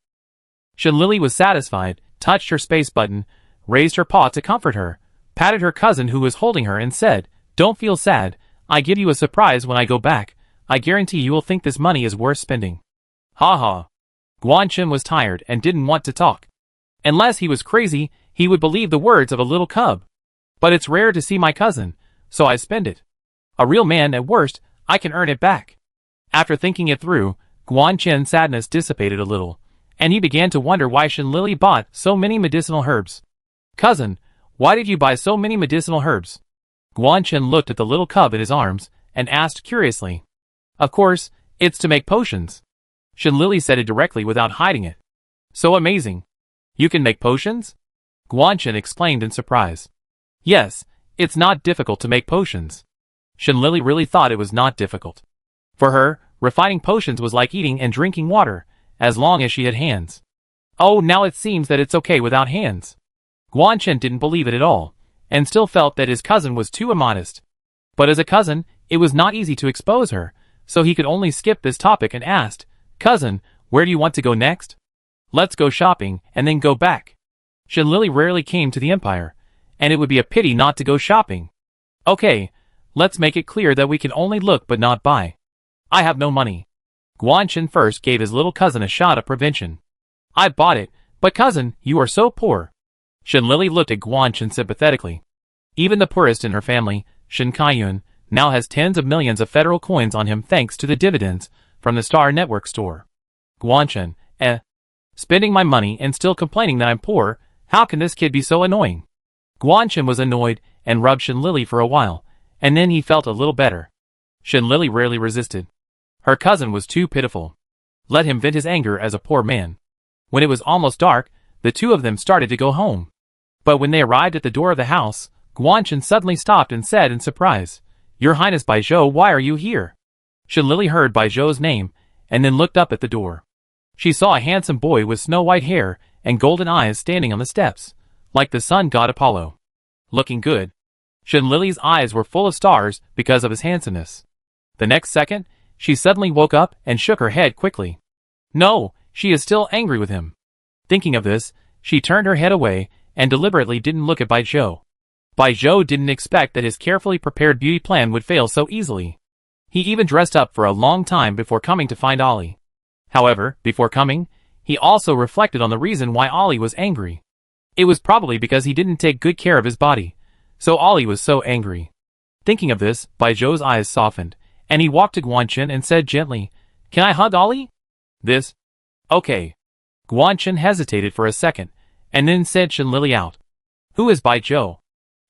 Speaker 1: Shen Lily was satisfied, touched her space button, raised her paw to comfort her, patted her cousin who was holding her and said, "Don't feel sad, I give you a surprise when I go back. I guarantee you will think this money is worth spending." Ha ha. Guanchen was tired and didn't want to talk. Unless he was crazy, he would believe the words of a little cub. But it's rare to see my cousin, so I spend it. A real man at worst, I can earn it back. After thinking it through, Guanchen's sadness dissipated a little, and he began to wonder why Shen Lily bought so many medicinal herbs. "Cousin, why did you buy so many medicinal herbs?" Guanchen looked at the little cub in his arms, and asked curiously. "Of course, it's to make potions." Shen Lily said it directly without hiding it. "So amazing. You can make potions?" Guanchen exclaimed in surprise. "Yes, it's not difficult to make potions." Shen Lily really thought it was not difficult. For her, refining potions was like eating and drinking water, as long as she had hands. Oh, now it seems that it's okay without hands. Guanchen didn't believe it at all, and still felt that his cousin was too immodest. But as a cousin, it was not easy to expose her, so he could only skip this topic and asked, "Cousin, where do you want to go next?" "Let's go shopping, and then go back." Shen Lily rarely came to the Empire, and it would be a pity not to go shopping. "Okay, let's make it clear that we can only look but not buy. I have no money." Guanchen first gave his little cousin a shot of prevention. "I bought it, but cousin, you are so poor." Shen Lily looked at Guanchen sympathetically. Even the poorest in her family, Shen Kaiyun, now has tens of millions of federal coins on him thanks to the dividends from the Star Network store. Guanchen, Spending my money and still complaining that I'm poor, how can this kid be so annoying? Guanchen was annoyed and rubbed Shen Lily for a while, and then he felt a little better. Shen Lily rarely resisted. Her cousin was too pitiful. Let him vent his anger as a poor man. When it was almost dark, the two of them started to go home. But when they arrived at the door of the house, Guanchen suddenly stopped and said in surprise, "Your Highness Baizhou, why are you here?" Shenlili heard Baizhou's name, and then looked up at the door. She saw a handsome boy with snow-white hair and golden eyes standing on the steps, like the sun god Apollo. Looking good. Shenlili's eyes were full of stars because of his handsomeness. The next second, she suddenly woke up and shook her head quickly. No, she is still angry with him. Thinking of this, she turned her head away and deliberately didn't look at Baizhou. Baizhou didn't expect that his carefully prepared beauty plan would fail so easily. He even dressed up for a long time before coming to find Ollie. However, before coming, he also reflected on the reason why Ollie was angry. It was probably because he didn't take good care of his body, so Ollie was so angry. Thinking of this, Baizhou's eyes softened, and he walked to Guanchen and said gently, "Can I hug Ollie?" "This? Okay." Guanchen hesitated for a second, and then said Shenlili out. "Who is Baizhou?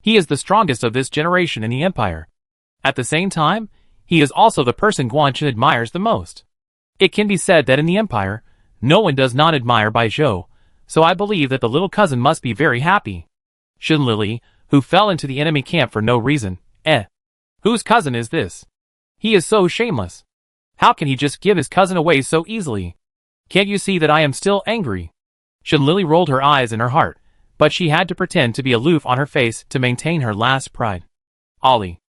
Speaker 1: He is the strongest of this generation in the empire. At the same time, he is also the person Guanchen admires the most. It can be said that in the empire, no one does not admire Baizhou, so I believe that the little cousin must be very happy." Shenlili, who fell into the enemy camp for no reason, Whose cousin is this? He is so shameless. How can he just give his cousin away so easily? Can't you see that I am still angry? Shenlili rolled her eyes in her heart, but she had to pretend to be aloof on her face to maintain her last pride. "Ollie."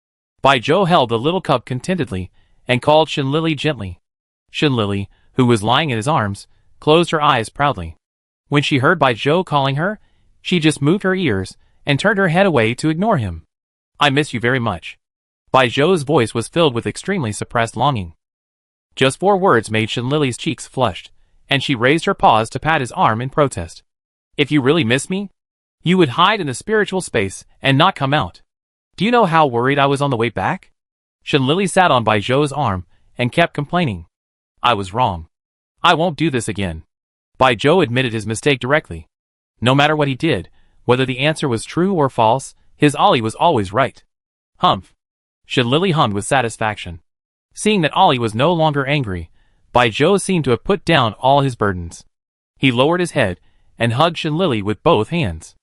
Speaker 1: Baizhou held the little cub contentedly, and called Shenlili gently. Shenlili, who was lying in his arms, closed her eyes proudly. When she heard Baizhou calling her, she just moved her ears, and turned her head away to ignore him. "I miss you very much." Baizhou's voice was filled with extremely suppressed longing. Just 4 words made Shenlili's cheeks flushed, and she raised her paws to pat his arm in protest. "If you really miss me, you would hide in the spiritual space and not come out. Do you know how worried I was on the way back?" Shenlili sat on Baizhou's arm and kept complaining. "I was wrong. I won't do this again." Baizhou admitted his mistake directly. No matter what he did, whether the answer was true or false, his Ollie was always right. Humph. Shenlili hummed with satisfaction. Seeing that Ollie was no longer angry, Baizhou seemed to have put down all his burdens. He lowered his head and hugged Shenlili with both hands.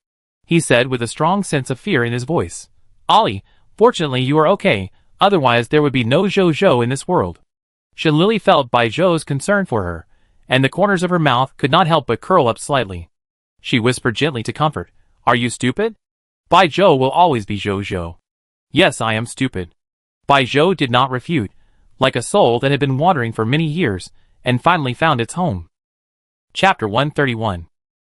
Speaker 1: He said with a strong sense of fear in his voice, "Ollie, fortunately you are okay, otherwise there would be no Zhou in this world." Shenlili felt Baizhou's concern for her, and the corners of her mouth could not help but curl up slightly. She whispered gently to comfort, "Are you stupid? Baizhou will always be Zhou." "Yes, I am stupid." Baizhou did not refute, like a soul that had been wandering for many years, and finally found its home. Chapter 131.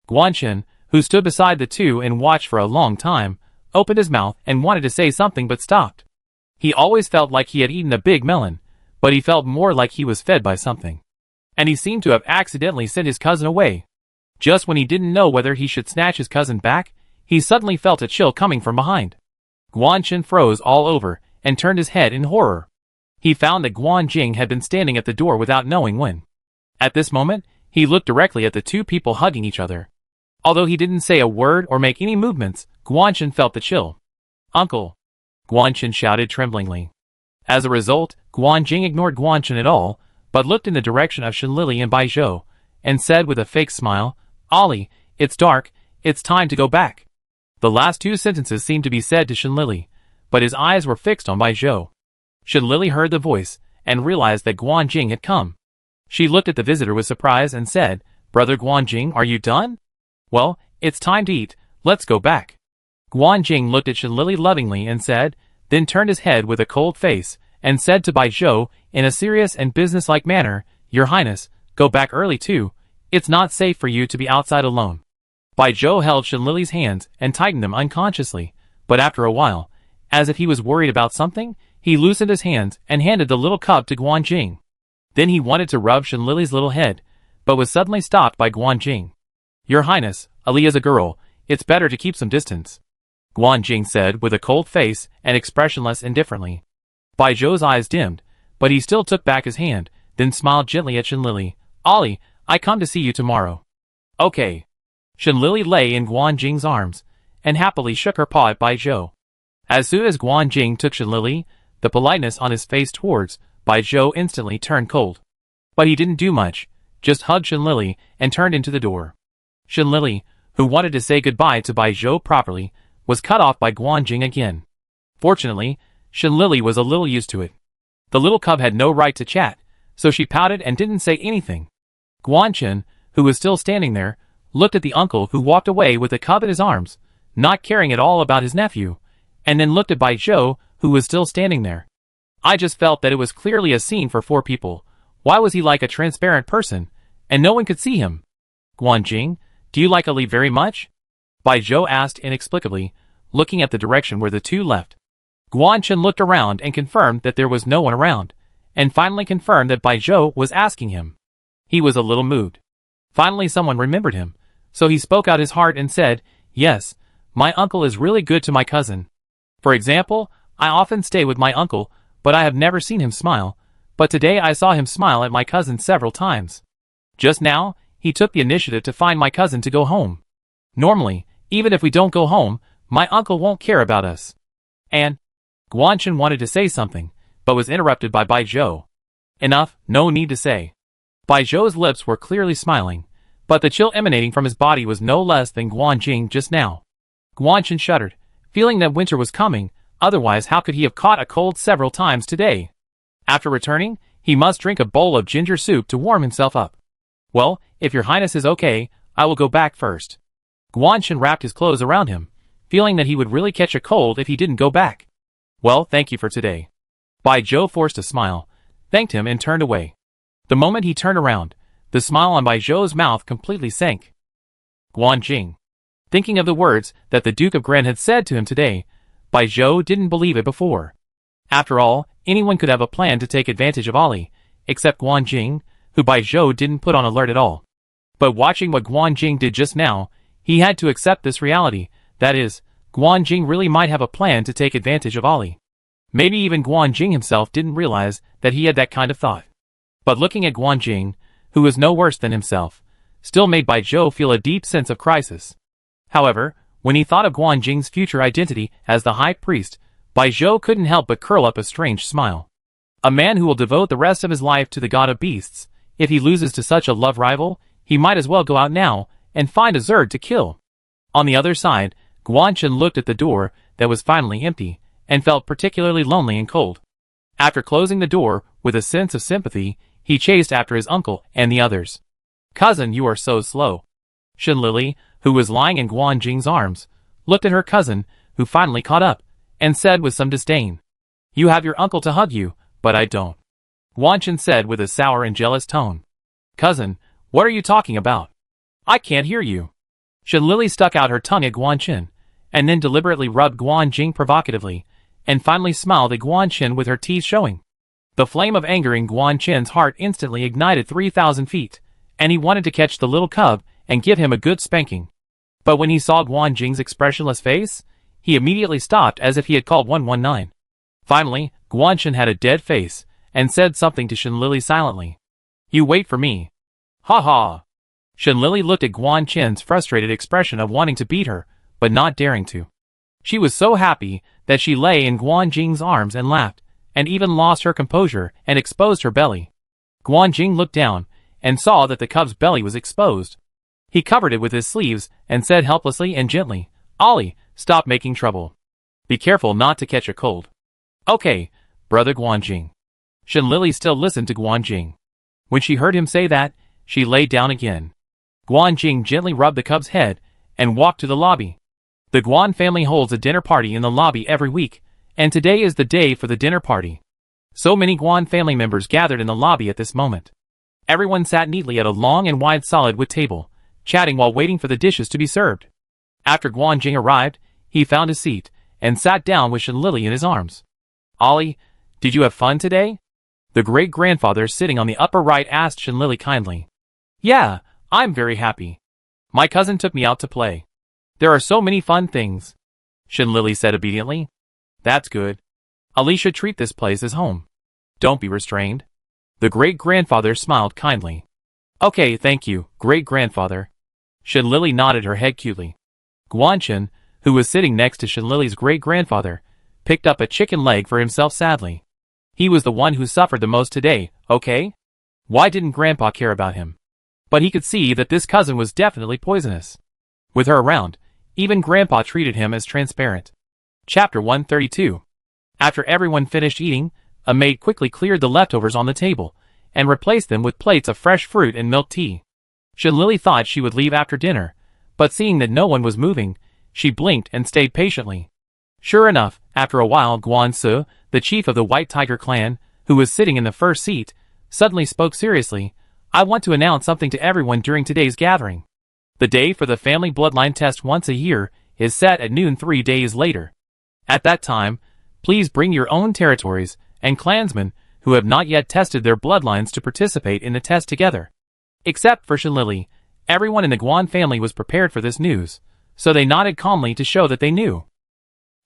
Speaker 1: Guanchen, who stood beside the two and watched for a long time, opened his mouth and wanted to say something but stopped. He always felt like he had eaten a big melon, but he felt more like he was fed by something. And he seemed to have accidentally sent his cousin away. Just when he didn't know whether he should snatch his cousin back, he suddenly felt a chill coming from behind. Guanchen froze all over and turned his head in horror. He found that Guanjing had been standing at the door without knowing when. At this moment, he looked directly at the two people hugging each other. Although he didn't say a word or make any movements, Guanchen felt the chill. "Uncle!" Guanchen shouted tremblingly. As a result, Guanjing ignored Guanchen at all, but looked in the direction of Shenlili and Baizhou, and said with a fake smile, "Ollie, it's dark, it's time to go back." The last 2 sentences seemed to be said to Shenlili, but his eyes were fixed on Baizhou. Shenlili heard the voice, and realized that Guanjing had come. She looked at the visitor with surprise and said, "Brother Guanjing, are you done? Well, it's time to eat, let's go back." Guanjing looked at Shenlili lovingly and said, then turned his head with a cold face, and said to Baizhou in a serious and businesslike manner, "Your Highness, go back early too. It's not safe for you to be outside alone." Baizhou held Shenlili's hands and tightened them unconsciously, but after a while, as if he was worried about something, he loosened his hands and handed the little cub to Guanjing. Then he wanted to rub Shenlili's little head, but was suddenly stopped by Guanjing. "Your Highness, Ali is a girl, it's better to keep some distance," Guanjing said with a cold face and expressionless indifferently. Baizhou's eyes dimmed, but he still took back his hand, then smiled gently at Shenlili. "Ollie, I come to see you tomorrow." "Okay." Shenlili lay in Guanjing's arms, and happily shook her paw at Baizhou. As soon as Guanjing took Shenlili, the politeness on his face towards Baizhou instantly turned cold. But he didn't do much, just hugged Shenlili and turned into the door. Shenlili, who wanted to say goodbye to Bai Zhou properly, was cut off by Guanjing again. Fortunately, Shenlili was a little used to it. The little cub had no right to chat, so she pouted and didn't say anything. Guanchen, who was still standing there, looked at the uncle who walked away with the cub in his arms, not caring at all about his nephew, and then looked at Bai Zhou, who was still standing there. I just felt that it was clearly a scene for 4 people. Why was he like a transparent person, and no one could see him? Guanjing, do you like Ali very much? Bai Zhou asked inexplicably, looking at the direction where the two left. Guanchen looked around and confirmed that there was no one around, and finally confirmed that Bai Zhou was asking him. He was a little moved. Finally someone remembered him, so he spoke out his heart and said, "Yes, my uncle is really good to my cousin. For example, I often stay with my uncle, but I have never seen him smile, but today I saw him smile at my cousin several times. Just now, he took the initiative to find my cousin to go home. Normally, even if we don't go home, my uncle won't care about us." And Guanchen wanted to say something, but was interrupted by Bai Zhou. Enough, no need to say. Bai Zhou's lips were clearly smiling, but the chill emanating from his body was no less than Guanjing just now. Guanchen shuddered, feeling that winter was coming, otherwise how could he have caught a cold several times today? After returning, he must drink a bowl of ginger soup to warm himself up. "Well, if your highness is okay, I will go back first." Guanchen wrapped his clothes around him, feeling that he would really catch a cold if he didn't go back. "Well, thank you for today." Bai Zhou forced a smile, thanked him and turned away. The moment he turned around, the smile on Bai Zhou's mouth completely sank. Guanjing. Thinking of the words that the Duke of Gren had said to him today, Bai Zhou didn't believe it before. After all, anyone could have a plan to take advantage of Ali, except Guanjing, who Bai Zhou didn't put on alert at all. But watching what Guanjing did just now, he had to accept this reality, that is, Guanjing really might have a plan to take advantage of Ali. Maybe even Guanjing himself didn't realize that he had that kind of thought. But looking at Guanjing, who was no worse than himself, still made Bai Zhou feel a deep sense of crisis. However, when he thought of Guanjing's future identity as the High Priest, Bai Zhou couldn't help but curl up a strange smile. A man who will devote the rest of his life to the god of beasts, if he loses to such a love rival, he might as well go out now and find a Zerd to kill. On the other side, Guanchen looked at the door that was finally empty, and felt particularly lonely and cold. After closing the door, with a sense of sympathy, he chased after his uncle and the others. "Cousin, you are so slow." Shenlili, who was lying in Guanjing's arms, looked at her cousin, who finally caught up, and said with some disdain, "You have your uncle to hug you, but I don't." Guanchen said with a sour and jealous tone, "Cousin, what are you talking about? I can't hear you." Shenlili stuck out her tongue at Guanchen, and then deliberately rubbed Guanjing provocatively, and finally smiled at Guanchen with her teeth showing. The flame of anger in Guanchen's heart instantly ignited 3,000 feet, and he wanted to catch the little cub and give him a good spanking. But when he saw Guanjing's expressionless face, he immediately stopped as if he had called 119. Finally, Guanchen had a dead face, and said something to Shenlili silently. "You wait for me." "Ha ha." Shenlili looked at Guanchen's frustrated expression of wanting to beat her, but not daring to. She was so happy that she lay in Guanjing's arms and laughed, and even lost her composure and exposed her belly. Guanjing looked down, and saw that the cub's belly was exposed. He covered it with his sleeves, and said helplessly and gently, "Ali, stop making trouble. Be careful not to catch a cold." "Okay, brother Guanjing." Shenlili still listened to Guanjing. When she heard him say that, she lay down again. Guanjing gently rubbed the cub's head, and walked to the lobby. The Guan family holds a dinner party in the lobby every week, and today is the day for the dinner party. So many Guan family members gathered in the lobby at this moment. Everyone sat neatly at a long and wide solid wood table, chatting while waiting for the dishes to be served. After Guanjing arrived, he found his seat, and sat down with Shenlili in his arms. "Ali, did you have fun today?" The great-grandfather sitting on the upper right asked Shenlili kindly. "Yeah, I'm very happy. My cousin took me out to play. There are so many fun things," Shenlili said obediently. "That's good. Ali should treat this place as home. Don't be restrained." The great-grandfather smiled kindly. "Okay, thank you, great-grandfather." Shenlili nodded her head cutely. Guanchen, who was sitting next to Shenlili's great-grandfather, picked up a chicken leg for himself sadly. He was the one who suffered the most today, okay? Why didn't Grandpa care about him? But he could see that this cousin was definitely poisonous. With her around, even Grandpa treated him as transparent. Chapter 132. After everyone finished eating, a maid quickly cleared the leftovers on the table, and replaced them with plates of fresh fruit and milk tea. Lily thought she would leave after dinner, but seeing that no one was moving, she blinked and stayed patiently. Sure enough, after a while Guan Su, the chief of the White Tiger clan, who was sitting in the first seat, suddenly spoke seriously. I want to announce something to everyone during today's gathering. The day for the family bloodline test once a year is set at noon 3 days later. At that time, please bring your own territories and clansmen who have not yet tested their bloodlines to participate in the test together. Except for Lily, everyone in the Guan family was prepared for this news, so they nodded calmly to show that they knew.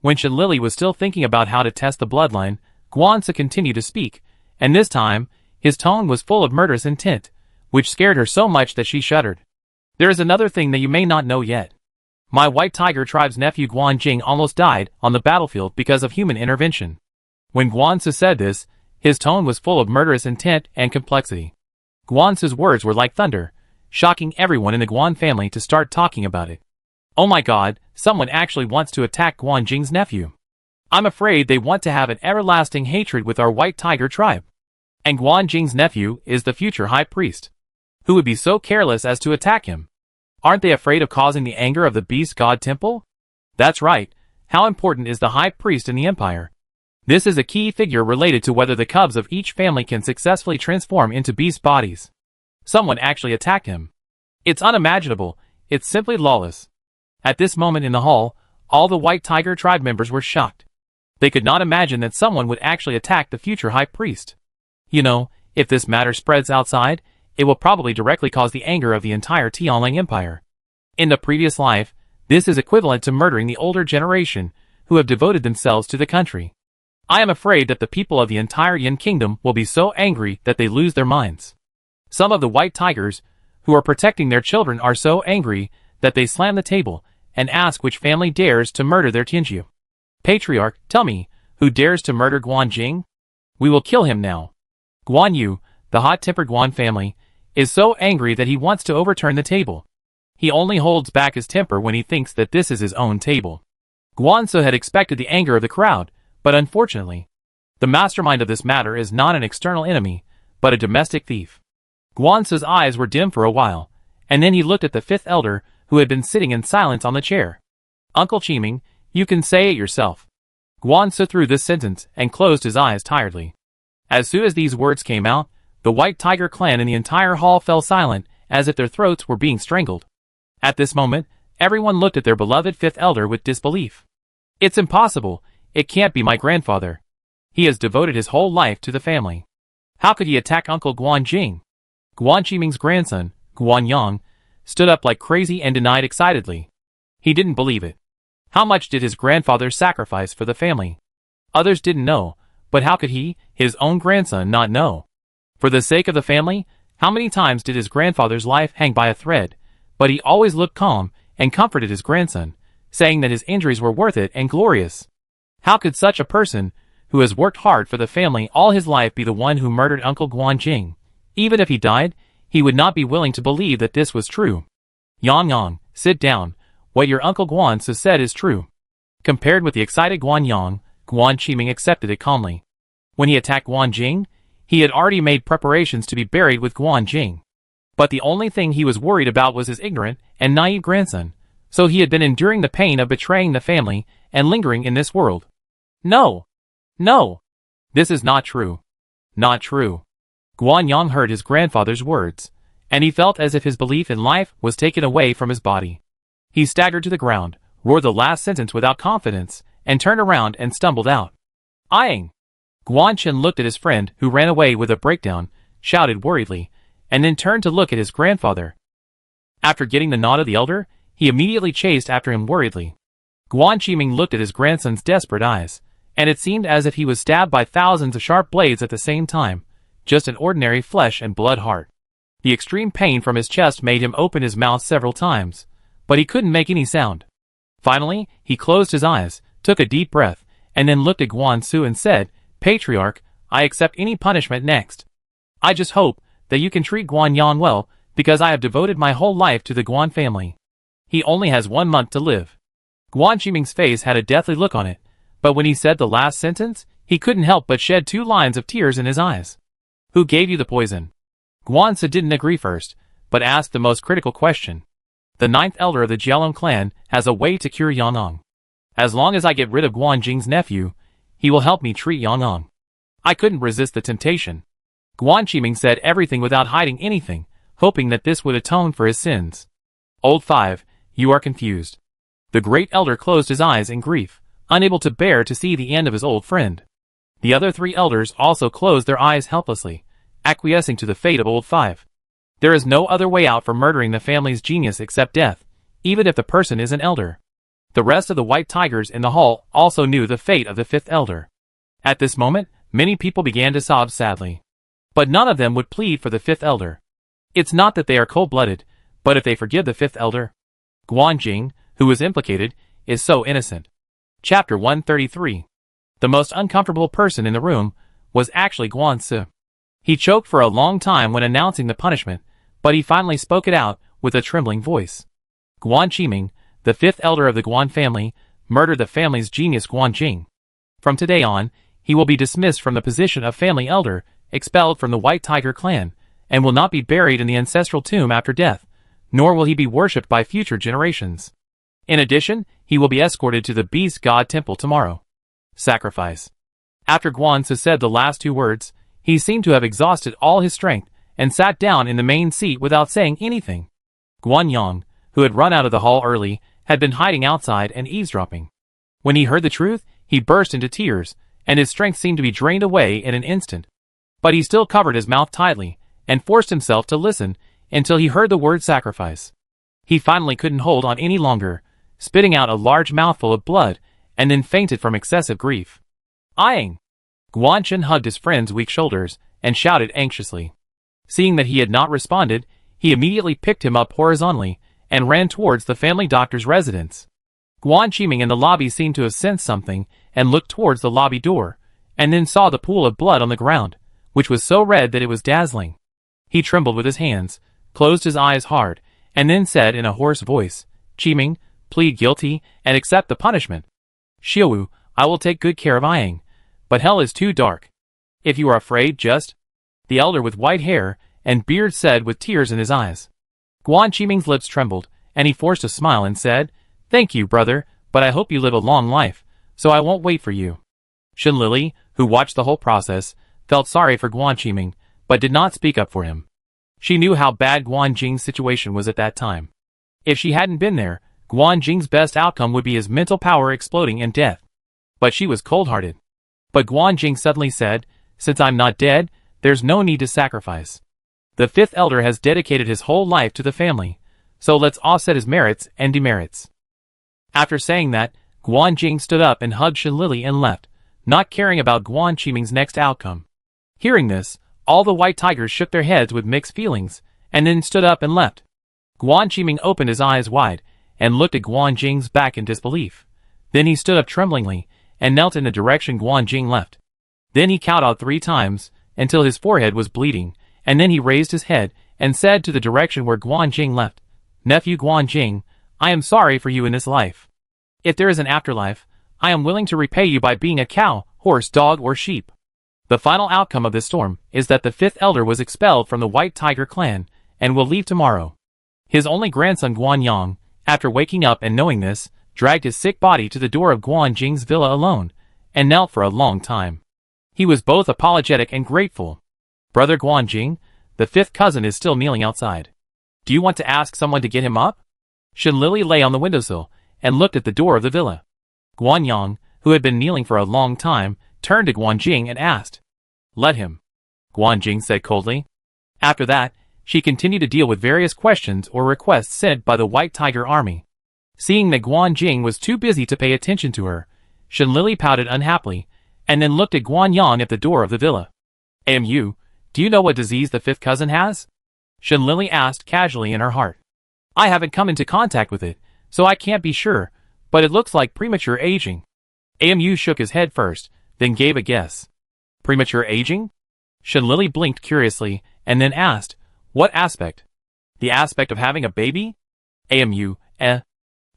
Speaker 1: When Lily was still thinking about how to test the bloodline, Guan Su continued to speak, and this time, his tone was full of murderous intent, which scared her so much that she shuddered. There is another thing that you may not know yet. My White Tiger tribe's nephew Guan Jing almost died on the battlefield because of human intervention. When Guan Su said this, his tone was full of murderous intent and complexity. Guan Su's words were like thunder, shocking everyone in the Guan family to start talking about it. Oh my god, someone actually wants to attack Guan Jing's nephew. I'm afraid they want to have an everlasting hatred with our White Tiger tribe. And Guan Jing's nephew is the future high priest. Who would be so careless as to attack him? Aren't they afraid of causing the anger of the beast god temple? That's right. How important is the high priest in the empire? This is a key figure related to whether the cubs of each family can successfully transform into beast bodies. Someone actually attacked him. It's unimaginable. It's simply lawless. At this moment in the hall, all the White Tiger tribe members were shocked. They could not imagine that someone would actually attack the future high priest. You know, if this matter spreads outside, it will probably directly cause the anger of the entire Tianling Empire. In the previous life, this is equivalent to murdering the older generation, who have devoted themselves to the country. I am afraid that the people of the entire Yin Kingdom will be so angry that they lose their minds. Some of the White Tigers, who are protecting their children, are so angry that they slam the table and ask which family dares to murder their Tianju. Patriarch, tell me, who dares to murder Guan Jing? We will kill him now. Guan Yu, the hot-tempered Guan family, is so angry that he wants to overturn the table. He only holds back his temper when he thinks that this is his own table. Guan Su had expected the anger of the crowd, but unfortunately, the mastermind of this matter is not an external enemy, but a domestic thief. Guan Su's eyes were dim for a while, and then he looked at the fifth elder, who had been sitting in silence on the chair. Uncle Qiming, you can say it yourself. Guan Su threw this sentence and closed his eyes tiredly. As soon as these words came out, the White Tiger clan in the entire hall fell silent, as if their throats were being strangled. At this moment, everyone looked at their beloved fifth elder with disbelief. It's impossible. It can't be my grandfather. He has devoted his whole life to the family. How could he attack Uncle Guan Jing? Guan Qiming's grandson, Guan Yang, stood up like crazy and denied excitedly. He didn't believe it. How much did his grandfather sacrifice for the family? Others didn't know, but how could he, his own grandson, not know? For the sake of the family, how many times did his grandfather's life hang by a thread, but he always looked calm and comforted his grandson, saying that his injuries were worth it and glorious. How could such a person, who has worked hard for the family all his life, be the one who murdered Uncle Guan Jing? Even if he died, he would not be willing to believe that this was true. Yang, sit down. What your Uncle Guan Su said is true. Compared with the excited Guan Yang, Guan Qiming accepted it calmly. When he attacked Guan Jing, he had already made preparations to be buried with Guan Jing. But the only thing he was worried about was his ignorant and naive grandson, so he had been enduring the pain of betraying the family and lingering in this world. No! No! This is not true. Not true. Guan Yang heard his grandfather's words, and he felt as if his belief in life was taken away from his body. He staggered to the ground, roared the last sentence without confidence, and turned around and stumbled out. Eyeing! Guan Chen looked at his friend, who ran away with a breakdown, shouted worriedly, and then turned to look at his grandfather. After getting the nod of the elder, he immediately chased after him worriedly. Guan Qiming looked at his grandson's desperate eyes, and it seemed as if he was stabbed by thousands of sharp blades at the same time, just an ordinary flesh and blood heart. The extreme pain from his chest made him open his mouth several times, but he couldn't make any sound. Finally, he closed his eyes, took a deep breath, and then looked at Guan Su and said, Patriarch, I accept any punishment next. I just hope that you can treat Guan Yang well, because I have devoted my whole life to the Guan family. He only has 1 month to live. Guan Qiming's face had a deathly look on it, but when he said the last sentence, he couldn't help but shed 2 lines of tears in his eyes. Who gave you the poison? Guan Si didn't agree first, but asked the most critical question. The 9th elder of the Jialong clan has a way to cure Yanong. As long as I get rid of Guan Jing's nephew, he will help me treat Yanong. I couldn't resist the temptation. Guan Qiming said everything without hiding anything, hoping that this would atone for his sins. Old 5, you are confused. The great elder closed his eyes in grief, unable to bear to see the end of his old friend. The other 3 elders also closed their eyes helplessly, acquiescing to the fate of old 5. There is no other way out for murdering the family's genius except death, even if the person is an elder. The rest of the white tigers in the hall also knew the fate of the 5th elder. At this moment, many people began to sob sadly. But none of them would plead for the 5th elder. It's not that they are cold-blooded, but if they forgive the 5th elder, Guan Jing, who was implicated, is so innocent. Chapter 133. The most uncomfortable person in the room was actually Guan Si. He choked for a long time when announcing the punishment, but he finally spoke it out with a trembling voice. Guan Qiming, the 5th elder of the Guan family, murdered the family's genius Guan Jing. From today on, he will be dismissed from the position of family elder, expelled from the White Tiger clan, and will not be buried in the ancestral tomb after death, nor will he be worshipped by future generations. In addition, he will be escorted to the Beast God Temple tomorrow. Sacrifice. After Guan Si said the last 2 words, he seemed to have exhausted all his strength and sat down in the main seat without saying anything. Guan Yang, who had run out of the hall early, had been hiding outside and eavesdropping. When he heard the truth, he burst into tears, and his strength seemed to be drained away in an instant. But he still covered his mouth tightly and forced himself to listen until he heard the word sacrifice. He finally couldn't hold on any longer, spitting out a large mouthful of blood, and then fainted from excessive grief. Eyeing! Guan Chen hugged his friend's weak shoulders and shouted anxiously. Seeing that he had not responded, he immediately picked him up horizontally and ran towards the family doctor's residence. Guan Qiming in the lobby seemed to have sensed something and looked towards the lobby door, and then saw the pool of blood on the ground, which was so red that it was dazzling. He trembled with his hands, closed his eyes hard, and then said in a hoarse voice, Qiming, plead guilty and accept the punishment. Xiaowu, I will take good care of Eyeing, but hell is too dark. If you are afraid, just... The elder with white hair and beard said with tears in his eyes. Guan Qiming's lips trembled, and he forced a smile and said, Thank you, brother, but I hope you live a long life, so I won't wait for you. Shen Lily, who watched the whole process, felt sorry for Guan Qiming, but did not speak up for him. She knew how bad Guan Jing's situation was at that time. If she hadn't been there, Guan Jing's best outcome would be his mental power exploding and death. But she was cold-hearted. But Guan Jing suddenly said, Since I'm not dead, there's no need to sacrifice. The 5th elder has dedicated his whole life to the family, so let's offset his merits and demerits. After saying that, Guan Jing stood up and hugged Shen Lily and left, not caring about Guan Qiming's next outcome. Hearing this, all the white tigers shook their heads with mixed feelings, and then stood up and left. Guan Qiming opened his eyes wide, and looked at Guan Jing's back in disbelief. Then he stood up tremblingly, and knelt in the direction Guan Jing left. Then he kowtowed 3 times, until his forehead was bleeding, and then he raised his head, and said to the direction where Guan Jing left, Nephew Guan Jing, I am sorry for you in this life. If there is an afterlife, I am willing to repay you by being a cow, horse, dog, or sheep. The final outcome of this storm is that the 5th elder was expelled from the White Tiger clan, and will leave tomorrow. His only grandson Guan Yang, after waking up and knowing this, dragged his sick body to the door of Guan Jing's villa alone, and knelt for a long time. He was both apologetic and grateful. Brother Guan Jing, the 5th cousin is still kneeling outside. Do you want to ask someone to get him up? Shen Lily lay on the windowsill, and looked at the door of the villa. Guan Yang, who had been kneeling for a long time, turned to Guan Jing and asked. Let him. Guan Jing said coldly. After that, she continued to deal with various questions or requests sent by the White Tiger army. Seeing that Guan Jing was too busy to pay attention to her, Shen Lily pouted unhappily, and then looked at Guan Yang at the door of the villa. Amu, do you know what disease the 5th cousin has? Shen Lily asked casually in her heart. I haven't come into contact with it, so I can't be sure, but it looks like premature aging. Amu shook his head first, then gave a guess. Premature aging? Shen Lily blinked curiously, and then asked, What aspect? The aspect of having a baby? Amu,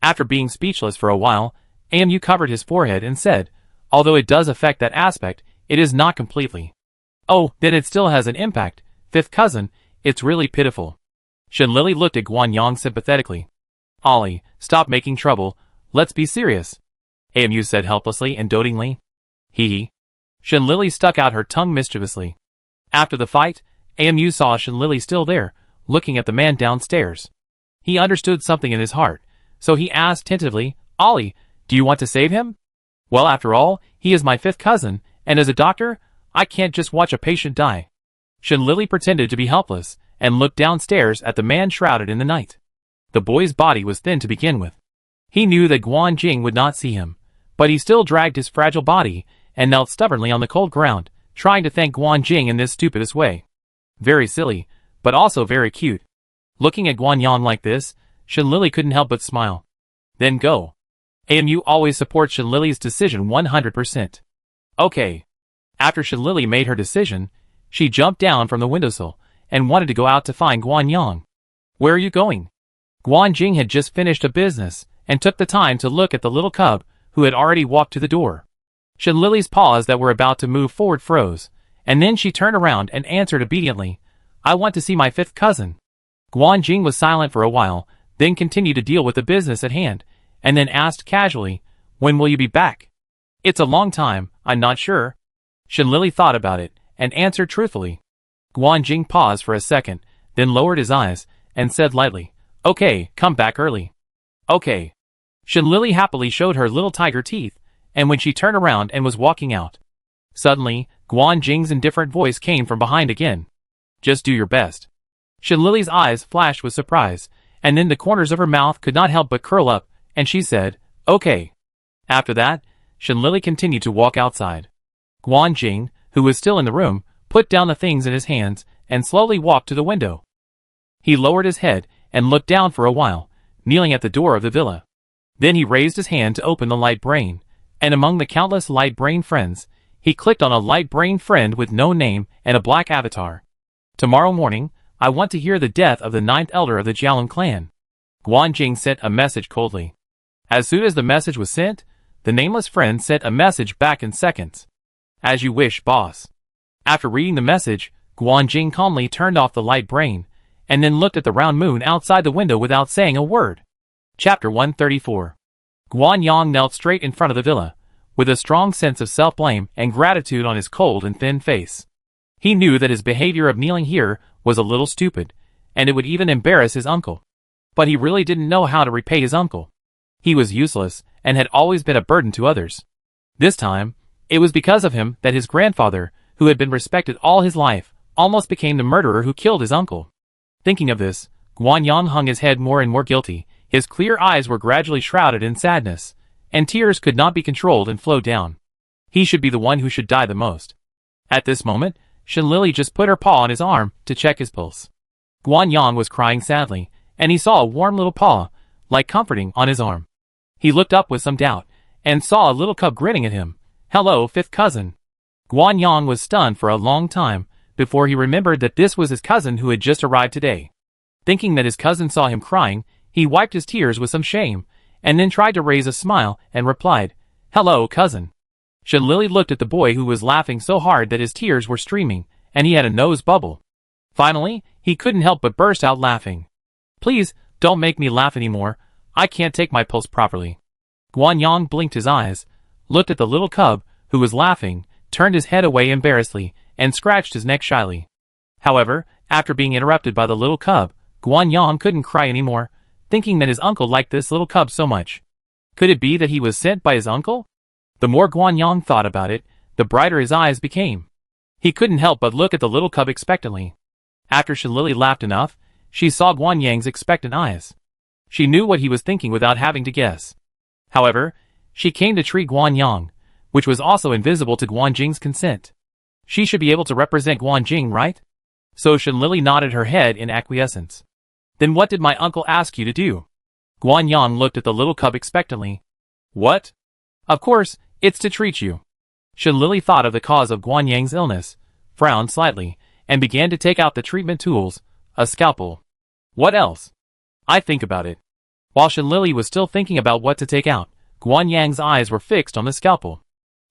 Speaker 1: After being speechless for a while, AMU covered his forehead and said, although it does affect that aspect, it is not completely. Oh, then it still has an impact, fifth cousin, it's really pitiful. Shenlili looked at Guanyang sympathetically. Ollie, stop making trouble, let's be serious. AMU said helplessly and dotingly. Hee. Shenlili stuck out her tongue mischievously. After the fight, AMU saw Shenlili still there, looking at the man downstairs. He understood something in his heart, so he asked tentatively, Ollie, do you want to save him? Well, after all, he is my fifth cousin, and as a doctor, I can't just watch a patient die. Shenlili pretended to be helpless, and looked downstairs at the man shrouded in the night. The boy's body was thin to begin with. He knew that Guanjing would not see him, but he still dragged his fragile body, and knelt stubbornly on the cold ground, trying to thank Guanjing in this stupidest way. Very silly, but also very cute. Looking at Guanyang like this, Shenlili couldn't help but smile. Then go. AMU always supports Shenlili's decision 100%. Okay. After Shenlili made her decision, she jumped down from the windowsill, and wanted to go out to find Guanyang. Where are you going? Guanjing had just finished a business, and took the time to look at the little cub, who had already walked to the door. Shenlili's paws that were about to move forward froze, and then she turned around and answered obediently, I want to see my fifth cousin. Guanjing was silent for a while, then continued to deal with the business at hand, and then asked casually, when will you be back? It's a long time, I'm not sure. Shenlili thought about it, and answered truthfully. Guanjing paused for a second, then lowered his eyes, and said lightly, okay, come back early. Okay. Shenlili happily showed her little tiger teeth, and when she turned around and was walking out. Suddenly, Guanjing's indifferent voice came from behind again. Just do your best. Shenlili's eyes flashed with surprise, and then the corners of her mouth could not help but curl up, and she said, okay. After that, Shenlili continued to walk outside. Guanjing, who was still in the room, put down the things in his hands, and slowly walked to the window. He lowered his head, and looked down for a while, kneeling at the door of the villa. Then he raised his hand to open the light brain, and among the countless light brain friends, he clicked on a light brain friend with no name and a black avatar. Tomorrow morning, I want to hear the death of the 9th elder of the Jialong clan. Guanjing sent a message coldly. As soon as the message was sent, the nameless friend sent a message back in seconds. As you wish, boss. After reading the message, Guanjing calmly turned off the light brain, and then looked at the round moon outside the window without saying a word. Chapter 134. Guanyang knelt straight in front of the villa, with a strong sense of self-blame and gratitude on his cold and thin face. He knew that his behavior of kneeling here was a little stupid, and it would even embarrass his uncle. But he really didn't know how to repay his uncle. He was useless, and had always been a burden to others. This time, it was because of him that his grandfather, who had been respected all his life, almost became the murderer who killed his uncle. Thinking of this, Guanyang hung his head more and more guilty. His clear eyes were gradually shrouded in sadness, and tears could not be controlled and flowed down. He should be the one who should die the most. At this moment, Shenlili just put her paw on his arm to check his pulse. Guanyang was crying sadly, and he saw a warm little paw, like comforting, on his arm. He looked up with some doubt, and saw a little cub grinning at him. Hello, fifth cousin. Guanyang was stunned for a long time, before he remembered that this was his cousin who had just arrived today. Thinking that his cousin saw him crying, he wiped his tears with some shame, and then tried to raise a smile, and replied, Hello, cousin. Shenlili looked at the boy who was laughing so hard that his tears were streaming, and he had a nose bubble. Finally, he couldn't help but burst out laughing. Please, don't make me laugh anymore, I can't take my pulse properly. Guanyang blinked his eyes, looked at the little cub, who was laughing, turned his head away embarrassedly, and scratched his neck shyly. However, after being interrupted by the little cub, Guanyang couldn't cry anymore, thinking that his uncle liked this little cub so much. Could it be that he was sent by his uncle? The more Guanyang thought about it, the brighter his eyes became. He couldn't help but look at the little cub expectantly. After Shenlili laughed enough, she saw Guanyang's expectant eyes. She knew what he was thinking without having to guess. However, she came to treat Guanyang, which was also invisible to Guanjing's consent. She should be able to represent Guanjing, right? So Shenlili nodded her head in acquiescence. Then what did my uncle ask you to do? Guanyang looked at the little cub expectantly. What? Of course, it's to treat you. Shenlili thought of the cause of Guanyang's illness, frowned slightly, and began to take out the treatment tools, a scalpel. What else? I think about it. While Shinlili was still thinking about what to take out, Guan Yang's eyes were fixed on the scalpel.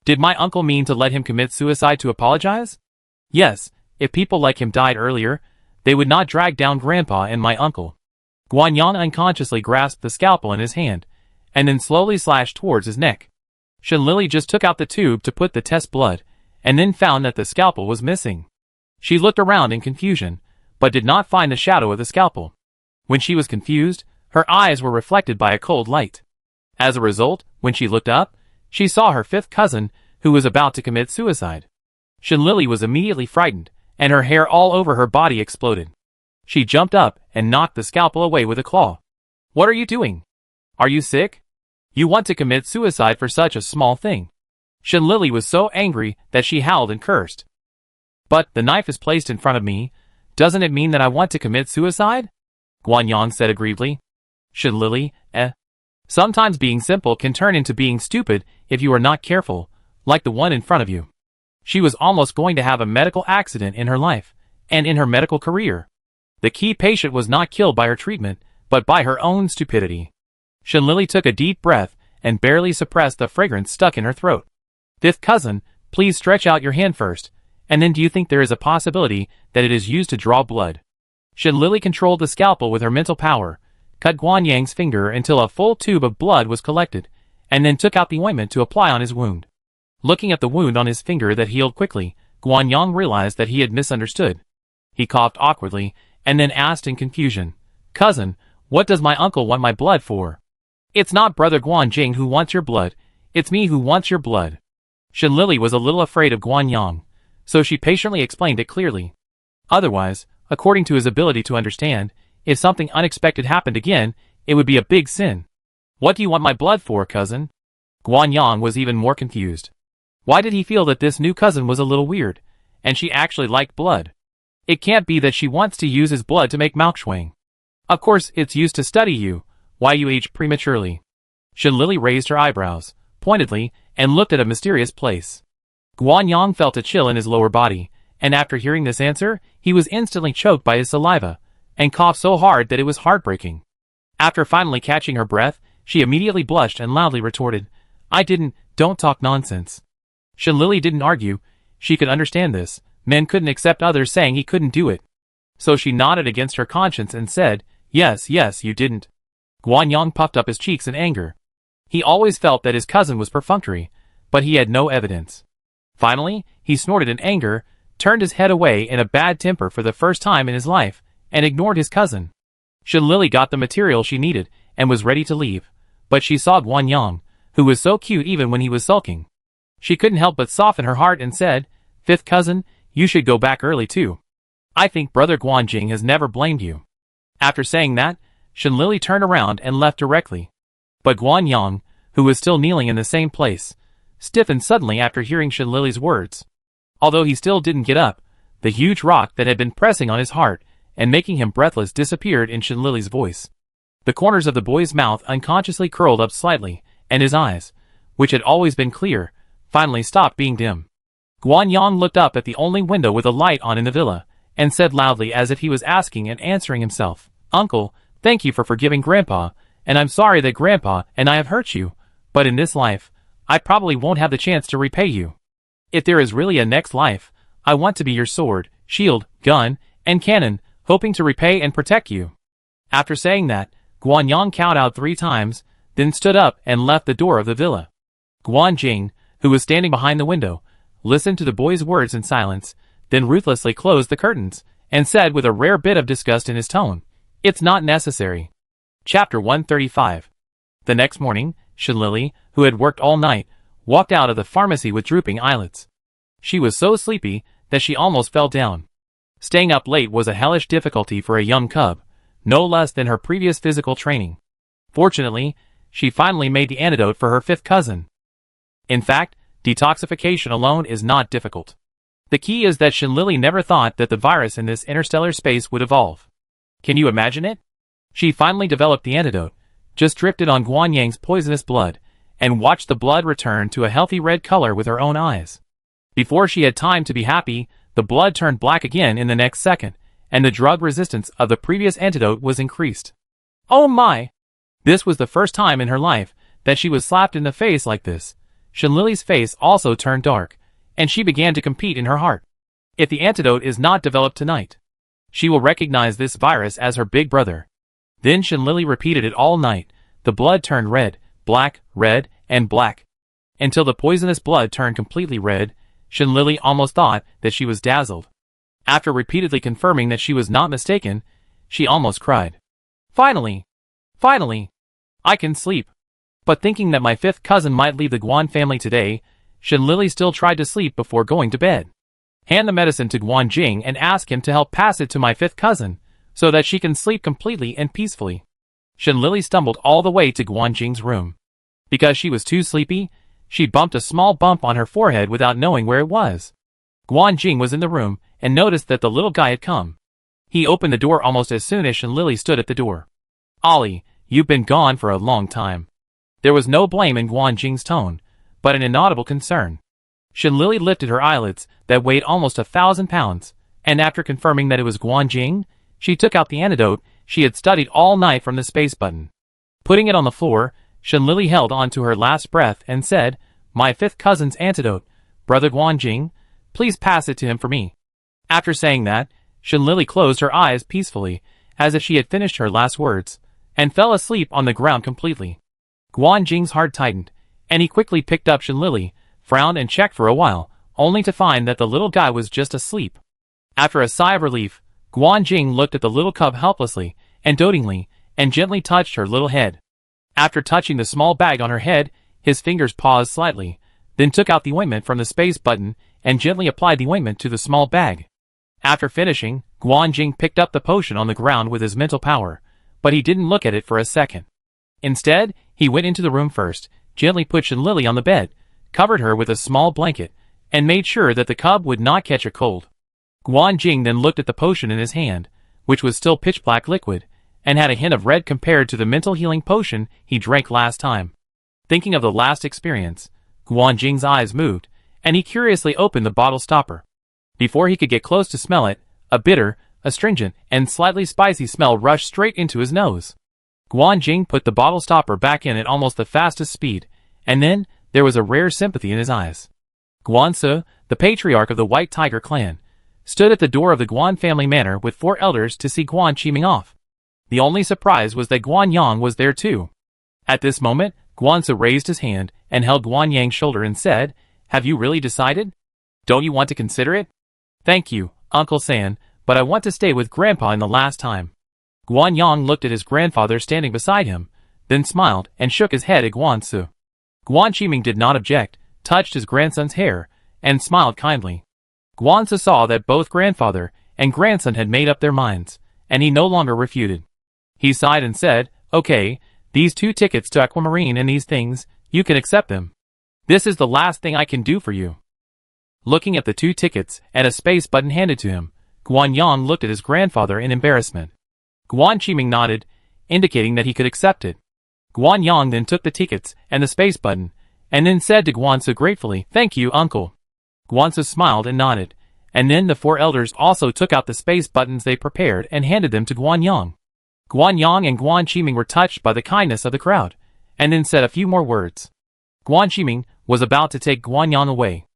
Speaker 1: Did my uncle mean to let him commit suicide to apologize? Yes, if people like him died earlier, they would not drag down Grandpa and my uncle. Guan Yang unconsciously grasped the scalpel in his hand, and then slowly slashed towards his neck. Shinlili just took out the tube to put the test blood, and then found that the scalpel was missing. She looked around in confusion, but did not find the shadow of the scalpel. When she was confused, her eyes were reflected by a cold light. As a result, when she looked up, she saw her fifth cousin, who was about to commit suicide. Shinlili was immediately frightened, and her hair all over her body exploded. She jumped up and knocked the scalpel away with a claw. What are you doing? Are you sick? You want to commit suicide for such a small thing. Shinlili was so angry that she howled and cursed. But the knife is placed in front of me. Doesn't it mean that I want to commit suicide? Guan Yang said aggrievedly. Shinlili, Sometimes being simple can turn into being stupid if you are not careful, like the one in front of you. She was almost going to have a medical accident in her life, and in her medical career. The key patient was not killed by her treatment, but by her own stupidity. Shinlili took a deep breath and barely suppressed the fragrance stuck in her throat. Fifth cousin, please stretch out your hand first, and then do you think there is a possibility that it is used to draw blood? Shinlili controlled the scalpel with her mental power, cut Guan Yang's finger until a full tube of blood was collected, and then took out the ointment to apply on his wound. Looking at the wound on his finger that healed quickly, Guan Yang realized that he had misunderstood. He coughed awkwardly, and then asked in confusion, Cousin, what does my uncle want my blood for? It's not Brother Guan Jing who wants your blood, it's me who wants your blood. Shinlili was a little afraid of Guan Yang, so she patiently explained it clearly. Otherwise, according to his ability to understand, if something unexpected happened again, it would be a big sin. What do you want my blood for, cousin? Guan Yang was even more confused. Why did he feel that this new cousin was a little weird, and she actually liked blood? It can't be that she wants to use his blood to make Malkshuang. Of course, it's used to study you, why you age prematurely. Shinlili raised her eyebrows, pointedly, and looked at a mysterious place. Guan Yang felt a chill in his lower body, and after hearing this answer, he was instantly choked by his saliva, and coughed so hard that it was heartbreaking. After finally catching her breath, she immediately blushed and loudly retorted, don't talk nonsense. Shinlili didn't argue, she could understand this, men couldn't accept others saying he couldn't do it. So she nodded against her conscience and said, yes, you didn't. Guan Yang puffed up his cheeks in anger. He always felt that his cousin was perfunctory, but he had no evidence. Finally, he snorted in anger, turned his head away in a bad temper for the first time in his life, and ignored his cousin. Shinlili got the material she needed, and was ready to leave, but she saw Guan Yang, who was so cute even when he was sulking. She couldn't help but soften her heart and said, Fifth cousin, you should go back early too. I think Brother Guan Jing has never blamed you. After saying that, Shinlili turned around and left directly. But Guan Yang, who was still kneeling in the same place, stiffened suddenly after hearing Shinlili's words. Although he still didn't get up, the huge rock that had been pressing on his heart and making him breathless disappeared in Shinlili's voice. The corners of the boy's mouth unconsciously curled up slightly, and his eyes, which had always been clear, finally stopped being dim. Guan Yang looked up at the only window with a light on in the villa, and said loudly as if he was asking and answering himself, Uncle, thank you for forgiving Grandpa, and I'm sorry that Grandpa and I have hurt you, but in this life, I probably won't have the chance to repay you. If there is really a next life, I want to be your sword, shield, gun, and cannon, hoping to repay and protect you. After saying that, Guan Yang kowtowed 3 times, then stood up and left the door of the villa. Guan Jing, who was standing behind the window, listened to the boy's words in silence, then ruthlessly closed the curtains, and said with a rare bit of disgust in his tone, It's not necessary. Chapter 135. The next morning, Shinlili, who had worked all night, walked out of the pharmacy with drooping eyelids. She was so sleepy that she almost fell down. Staying up late was a hellish difficulty for a young cub, no less than her previous physical training. Fortunately, she finally made the antidote for her fifth cousin. In fact, detoxification alone is not difficult. The key is that Shinlili never thought that the virus in this interstellar space would evolve. Can you imagine it? She finally developed the antidote, just dripped it on Guan Yang's poisonous blood, and watched the blood return to a healthy red color with her own eyes. Before she had time to be happy, the blood turned black again in the next second, and the drug resistance of the previous antidote was increased. Oh my! This was the first time in her life that she was slapped in the face like this. Shenlily's face also turned dark, and she began to compete in her heart. If the antidote is not developed tonight, she will recognize this virus as her big brother. Then Shenlily repeated it all night. The blood turned red, black, red, and black, until the poisonous blood turned completely red. Shenlily almost thought that she was dazzled. After repeatedly confirming that she was not mistaken, she almost cried. Finally! Finally! I can sleep. But thinking that my fifth cousin might leave the Guan family today, Shenlily still tried to sleep before going to bed. Hand the medicine to Guan Jing and ask him to help pass it to my fifth cousin, so that she can sleep completely and peacefully. Shenlily stumbled all the way to Guan Jing's room. Because she was too sleepy, she bumped a small bump on her forehead without knowing where it was. Guan Jing was in the room and noticed that the little guy had come. He opened the door almost as soon as Shenlily stood at the door. Ollie, you've been gone for a long time. There was no blame in Guan Jing's tone, but an inaudible concern. Shenlily lifted her eyelids that weighed almost 1,000 pounds, and after confirming that it was Guan Jing, she took out the antidote she had studied all night from the space button. Putting it on the floor, Shenlily held on to her last breath and said, My fifth cousin's antidote, Brother Guan Jing, please pass it to him for me. After saying that, Shenlily closed her eyes peacefully, as if she had finished her last words, and fell asleep on the ground completely. Guan Jing's heart tightened, and he quickly picked up Shenlily, frowned and checked for a while, only to find that the little guy was just asleep. After a sigh of relief, Guan Jing looked at the little cub helplessly and dotingly, and gently touched her little head. After touching the small bag on her head, his fingers paused slightly, then took out the ointment from the space button and gently applied the ointment to the small bag. After finishing, Guan Jing picked up the potion on the ground with his mental power, but he didn't look at it for a second. Instead, he went into the room first, gently put Shenlily on the bed, covered her with a small blanket, and made sure that the cub would not catch a cold. Guan Jing then looked at the potion in his hand, which was still pitch-black liquid, and had a hint of red compared to the mental healing potion he drank last time. Thinking of the last experience, Guan Jing's eyes moved, and he curiously opened the bottle stopper. Before he could get close to smell it, a bitter, astringent, and slightly spicy smell rushed straight into his nose. Guan Jing put the bottle stopper back in at almost the fastest speed, and then there was a rare sympathy in his eyes. Guan Se, the patriarch of the White Tiger clan, stood at the door of the Guan family manor with 4 elders to see Guan Qiming off. The only surprise was that Guan Yang was there too. At this moment, Guan Se raised his hand and held Guan Yang's shoulder and said, Have you really decided? Don't you want to consider it? Thank you, Uncle San, but I want to stay with Grandpa in the last time. Guan Yang looked at his grandfather standing beside him, then smiled and shook his head at Guan Se. Guan Qiming did not object, touched his grandson's hair, and smiled kindly. Guan Se saw that both grandfather and grandson had made up their minds, and he no longer refuted. He sighed and said, Okay, these 2 tickets to Aquamarine and these things, you can accept them. This is the last thing I can do for you. Looking at the 2 tickets and a space button handed to him, Guan Yang looked at his grandfather in embarrassment. Guan Qiming nodded, indicating that he could accept it. Guan Yang then took the tickets and the space button, and then said to Guan Se gratefully, Thank you, uncle. Guan Se smiled and nodded, and then the 4 elders also took out the space buttons they prepared and handed them to Guan Yang. Guan Yang and Guan Qiming were touched by the kindness of the crowd, and then said a few more words. Guan Qiming was about to take Guan Yang away.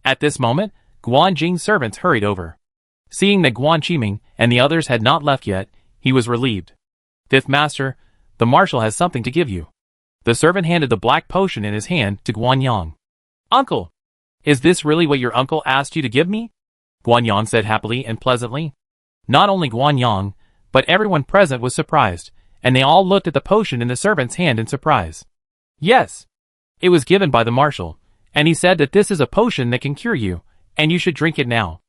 Speaker 1: At this moment, Guan Jing's servants hurried over. Seeing that Guan Qiming and the others had not left yet, he was relieved. Fifth Master, the marshal has something to give you. The servant handed the black potion in his hand to Guan Yang. Uncle! Is this really what your uncle asked you to give me? Guan Yang said happily and pleasantly. Not only Guan Yang, but everyone present was surprised, and they all looked at the potion in the servant's hand in surprise. Yes! It was given by the marshal, and he said that this is a potion that can cure you, and you should drink it now.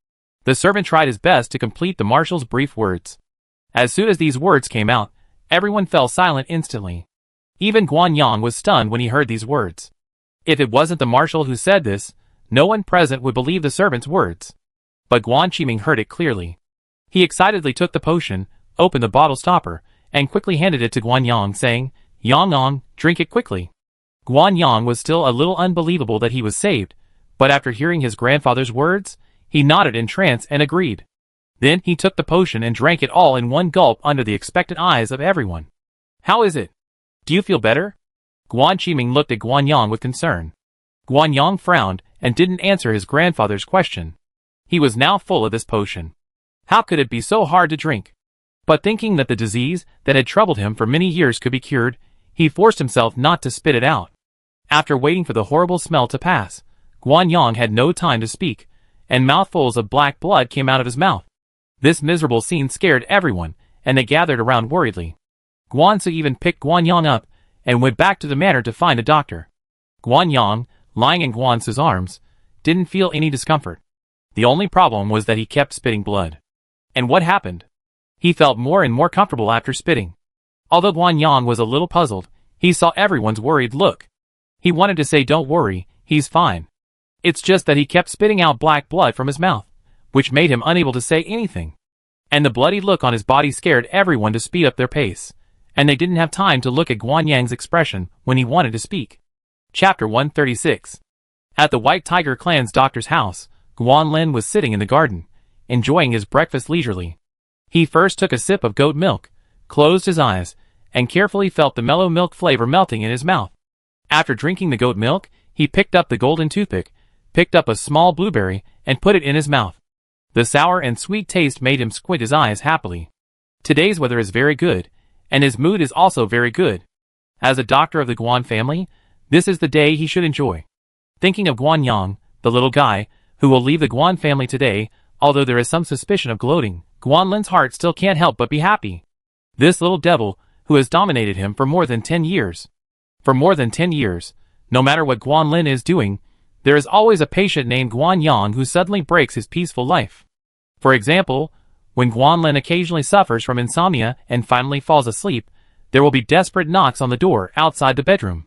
Speaker 1: The servant tried his best to complete the marshal's brief words. As soon as these words came out, everyone fell silent instantly. Even Guan Yang was stunned when he heard these words. If it wasn't the marshal who said this, no one present would believe the servant's words. But Guan Qiming heard it clearly. He excitedly took the potion, opened the bottle stopper, and quickly handed it to Guan Yang, saying, Yang, drink it quickly. Guan Yang was still a little unbelievable that he was saved, but after hearing his grandfather's words, he nodded in trance and agreed. Then he took the potion and drank it all in one gulp under the expectant eyes of everyone. How is it? Do you feel better? Guan Qiming looked at Guan Yang with concern. Guan Yang frowned and didn't answer his grandfather's question. He was now full of this potion. How could it be so hard to drink? But thinking that the disease that had troubled him for many years could be cured, he forced himself not to spit it out. After waiting for the horrible smell to pass, Guan Yang had no time to speak, and mouthfuls of black blood came out of his mouth. This miserable scene scared everyone, and they gathered around worriedly. Guan Su even picked Guan Yang up and went back to the manor to find a doctor. Guan Yang, lying in Guan Su's arms, didn't feel any discomfort. The only problem was that he kept spitting blood. And what happened? He felt more and more comfortable after spitting. Although Guan Yang was a little puzzled, he saw everyone's worried look. He wanted to say, "Don't worry, he's fine." It's just that he kept spitting out black blood from his mouth, which made him unable to say anything. And the bloody look on his body scared everyone to speed up their pace, and they didn't have time to look at Guan Yang's expression when he wanted to speak. Chapter 136. At the White Tiger clan's doctor's house, Guan Lin was sitting in the garden, enjoying his breakfast leisurely. He first took a sip of goat milk, closed his eyes, and carefully felt the mellow milk flavor melting in his mouth. After drinking the goat milk, he picked up the golden toothpick, picked up a small blueberry, and put it in his mouth. The sour and sweet taste made him squint his eyes happily. Today's weather is very good, and his mood is also very good. As a doctor of the Guan family, this is the day he should enjoy. Thinking of Guan Yang, the little guy, who will leave the Guan family today, although there is some suspicion of gloating, Guan Lin's heart still can't help but be happy. This little devil, who has dominated him for more than 10 years. For more than 10 years, no matter what Guan Lin is doing, there is always a patient named Guan Yang who suddenly breaks his peaceful life. For example, when Guan Lin occasionally suffers from insomnia and finally falls asleep, there will be desperate knocks on the door outside the bedroom.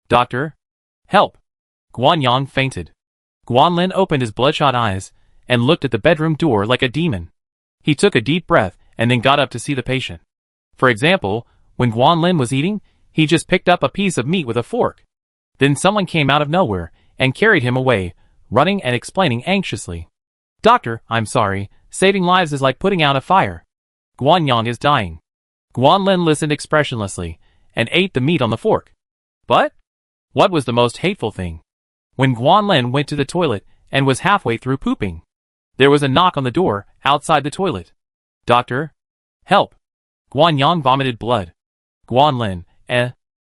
Speaker 1: "Doctor? Help!" Guan Yang fainted. Guan Lin opened his bloodshot eyes and looked at the bedroom door like a demon. He took a deep breath and then got up to see the patient. For example, when Guan Lin was eating, he just picked up a piece of meat with a fork. Then someone came out of nowhere and carried him away, running and explaining anxiously. "Doctor, I'm sorry, saving lives is like putting out a fire. Guan Yang is dying." Guan Lin listened expressionlessly and ate the meat on the fork. But what was the most hateful thing? When Guan Lin went to the toilet and was halfway through pooping, there was a knock on the door outside the toilet. "Doctor? Help!" Guan Yang vomited blood. Guan Lin,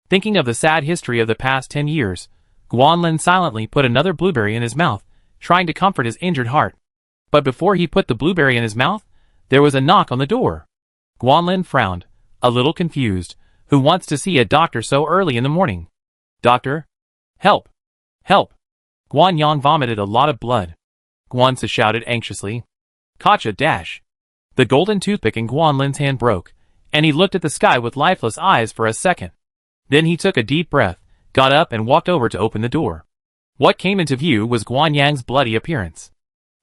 Speaker 1: Thinking of the sad history of the past 10 years, Guan Lin silently put another blueberry in his mouth, trying to comfort his injured heart. But before he put the blueberry in his mouth, there was a knock on the door. Guan Lin frowned, a little confused. Who wants to see a doctor so early in the morning? "Doctor? Help! Help!" Guan Yang vomited a lot of blood. Guan Su shouted anxiously. "Kacha dash!" The golden toothpick in Guan Lin's hand broke, and he looked at the sky with lifeless eyes for a second. Then he took a deep breath, got up and walked over to open the door. What came into view was Guan Yang's bloody appearance.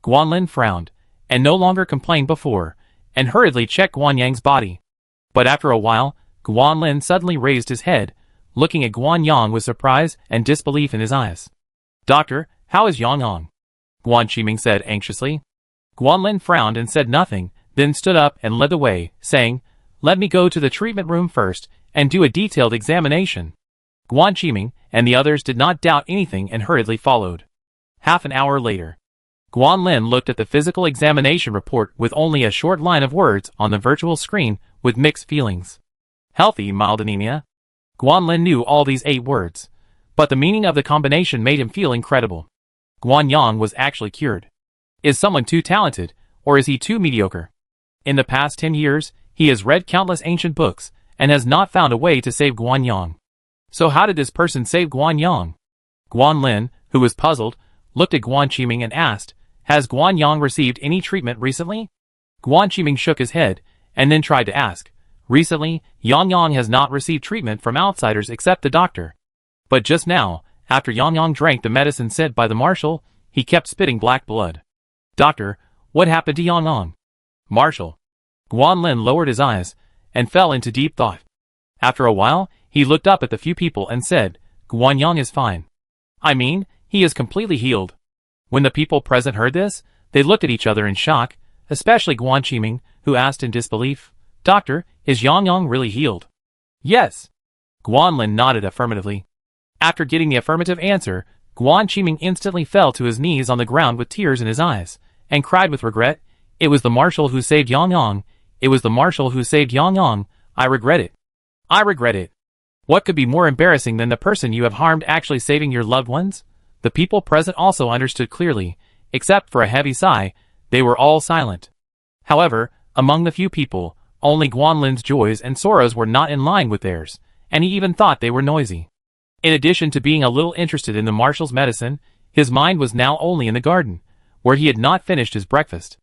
Speaker 1: Guan Lin frowned, and no longer complained before, and hurriedly checked Guan Yang's body. But after a while, Guan Lin suddenly raised his head, looking at Guan Yang with surprise and disbelief in his eyes. "Doctor, how is Yang Yang?" Guan Qiming said anxiously. Guan Lin frowned and said nothing, then stood up and led the way, saying, "Let me go to the treatment room first and do a detailed examination." Guan Qiming and the others did not doubt anything and hurriedly followed. Half an hour later, Guan Lin looked at the physical examination report with only a short line of words on the virtual screen with mixed feelings. Healthy, mild anemia. Guan Lin knew all these 8 words, but the meaning of the combination made him feel incredible. Guan Yang was actually cured. Is someone too talented, or is he too mediocre? In the past 10 years, he has read countless ancient books, and has not found a way to save Guan Yang. So how did this person save Guan Yang? Guan Lin, who was puzzled, looked at Guan Qiming and asked, "Has Guan Yang received any treatment recently?" Guan Qiming shook his head, and then tried to ask, "Recently, Yang Yang has not received treatment from outsiders except the doctor. But just now, after Yang Yang drank the medicine sent by the marshal, he kept spitting black blood." "Doctor, what happened to Yang Yang?" "Marshal." Guan Lin lowered his eyes, and fell into deep thought. After a while, he looked up at the few people and said, "Guan Yang is fine. I mean, he is completely healed." When the people present heard this, they looked at each other in shock, especially Guan Qiming, who asked in disbelief, "Doctor, is Yang Yang really healed?" "Yes." Guanlin nodded affirmatively. After getting the affirmative answer, Guan Qiming instantly fell to his knees on the ground with tears in his eyes, and cried with regret, "It was the marshal who saved Yang Yang. It was the marshal who saved Yang Yang. I regret it. I regret it." What could be more embarrassing than the person you have harmed actually saving your loved ones? The people present also understood clearly. Except for a heavy sigh, they were all silent. However, among the few people, only Guanlin's joys and sorrows were not in line with theirs, and he even thought they were noisy. In addition to being a little interested in the marshal's medicine, his mind was now only in the garden, where he had not finished his breakfast.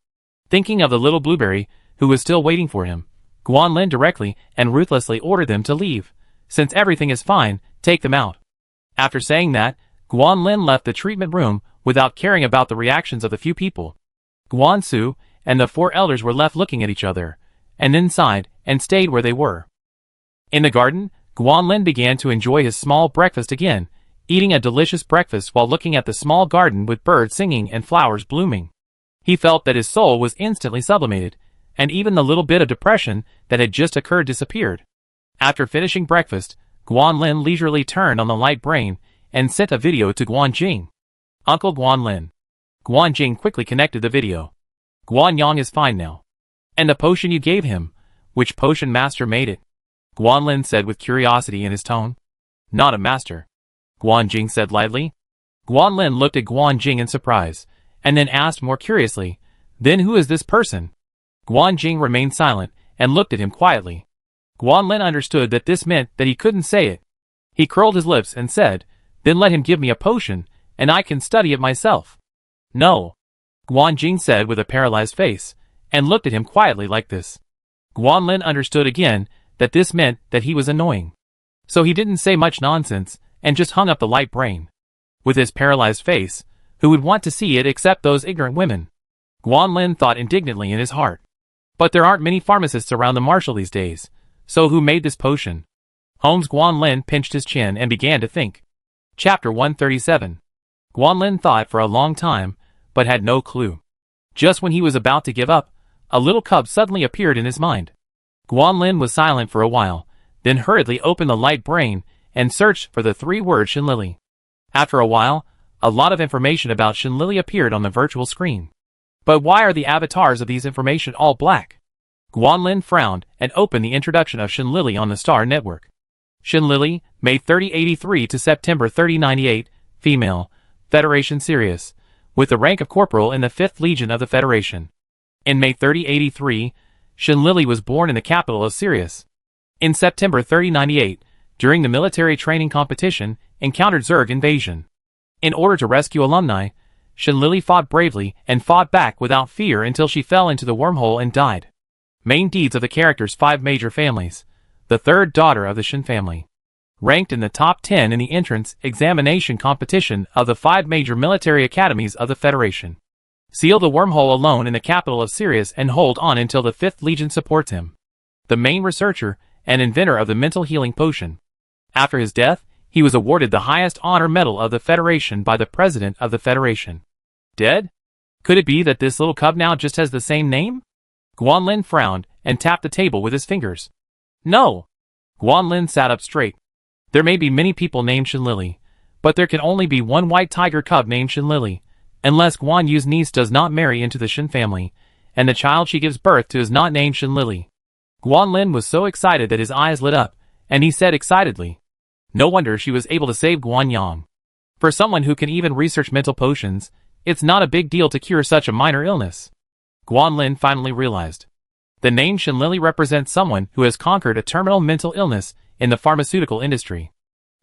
Speaker 1: Thinking of the little blueberry, who was still waiting for him, Guanlin directly and ruthlessly ordered them to leave. "Since everything is fine, take them out." After saying that, Guanlin left the treatment room without caring about the reactions of the few people. Guansu and the four elders were left looking at each other, and then sighed and stayed where they were. In the garden, Guanlin began to enjoy his small breakfast again, eating a delicious breakfast while looking at the small garden with birds singing and flowers blooming. He felt that his soul was instantly sublimated, and even the little bit of depression that had just occurred disappeared. After finishing breakfast, Guanlin leisurely turned on the light brain and sent a video to Guanjing. "Uncle Guanlin." Guanjing quickly connected the video. "Guanyang is fine now. And the potion you gave him, which potion master made it?" Guanlin said with curiosity in his tone. "Not a master," Guanjing said lightly. Guanlin looked at Guanjing in surprise, and then asked more curiously, "Then who is this person?" Guanjing remained silent and looked at him quietly. Guanlin understood that this meant that he couldn't say it. He curled his lips and said, "Then let him give me a potion, and I can study it myself." "No," Guanjing said with a paralyzed face, and looked at him quietly like this. Guanlin understood again that this meant that he was annoying. So he didn't say much nonsense, and just hung up the light brain. With his paralyzed face, who would want to see it except those ignorant women? Guanlin thought indignantly in his heart. But there aren't many pharmacists around the marshal these days, so who made this potion? Holmes Guanlin pinched his chin and began to think. Chapter 137. Guanlin thought for a long time, but had no clue. Just when he was about to give up, a little cub suddenly appeared in his mind. Guanlin was silent for a while, then hurriedly opened the light brain and searched for the three words Shinlili. After a while, a lot of information about Shinlili appeared on the virtual screen. But why are the avatars of these information all black? Guanlin frowned and opened the introduction of Shinlili on the Star Network. Shinlili, May 3083 to September 3098, female, Federation Sirius, with the rank of corporal in the 5th Legion of the Federation. In May 3083, Shinlili was born in the capital of Sirius. In September 3098, during the military training competition, encountered Zerg invasion. In order to rescue alumni, Shinlili fought bravely and fought back without fear until she fell into the wormhole and died. Main deeds of the character's 5 major families. The third daughter of the Shin family. Ranked in the top 10 in the entrance examination competition of the 5 major military academies of the Federation. Seal the wormhole alone in the capital of Sirius and hold on until the 5th Legion supports him. The main researcher and inventor of the mental healing potion. After his death, he was awarded the highest honor medal of the Federation by the President of the Federation. Dead? Could it be that this little cub now just has the same name? Guanlin frowned and tapped the table with his fingers. No! Guanlin sat up straight. There may be many people named Shinlili, but there can only be one white tiger cub named Shinlili, unless Guan Yu's niece does not marry into the Shin family, and the child she gives birth to is not named Shinlili. Guanlin was so excited that his eyes lit up, and he said excitedly, "No wonder she was able to save Guanyang. For someone who can even research mental potions, it's not a big deal to cure such a minor illness." Guanlin finally realized. The name Shinlili represents someone who has conquered a terminal mental illness in the pharmaceutical industry.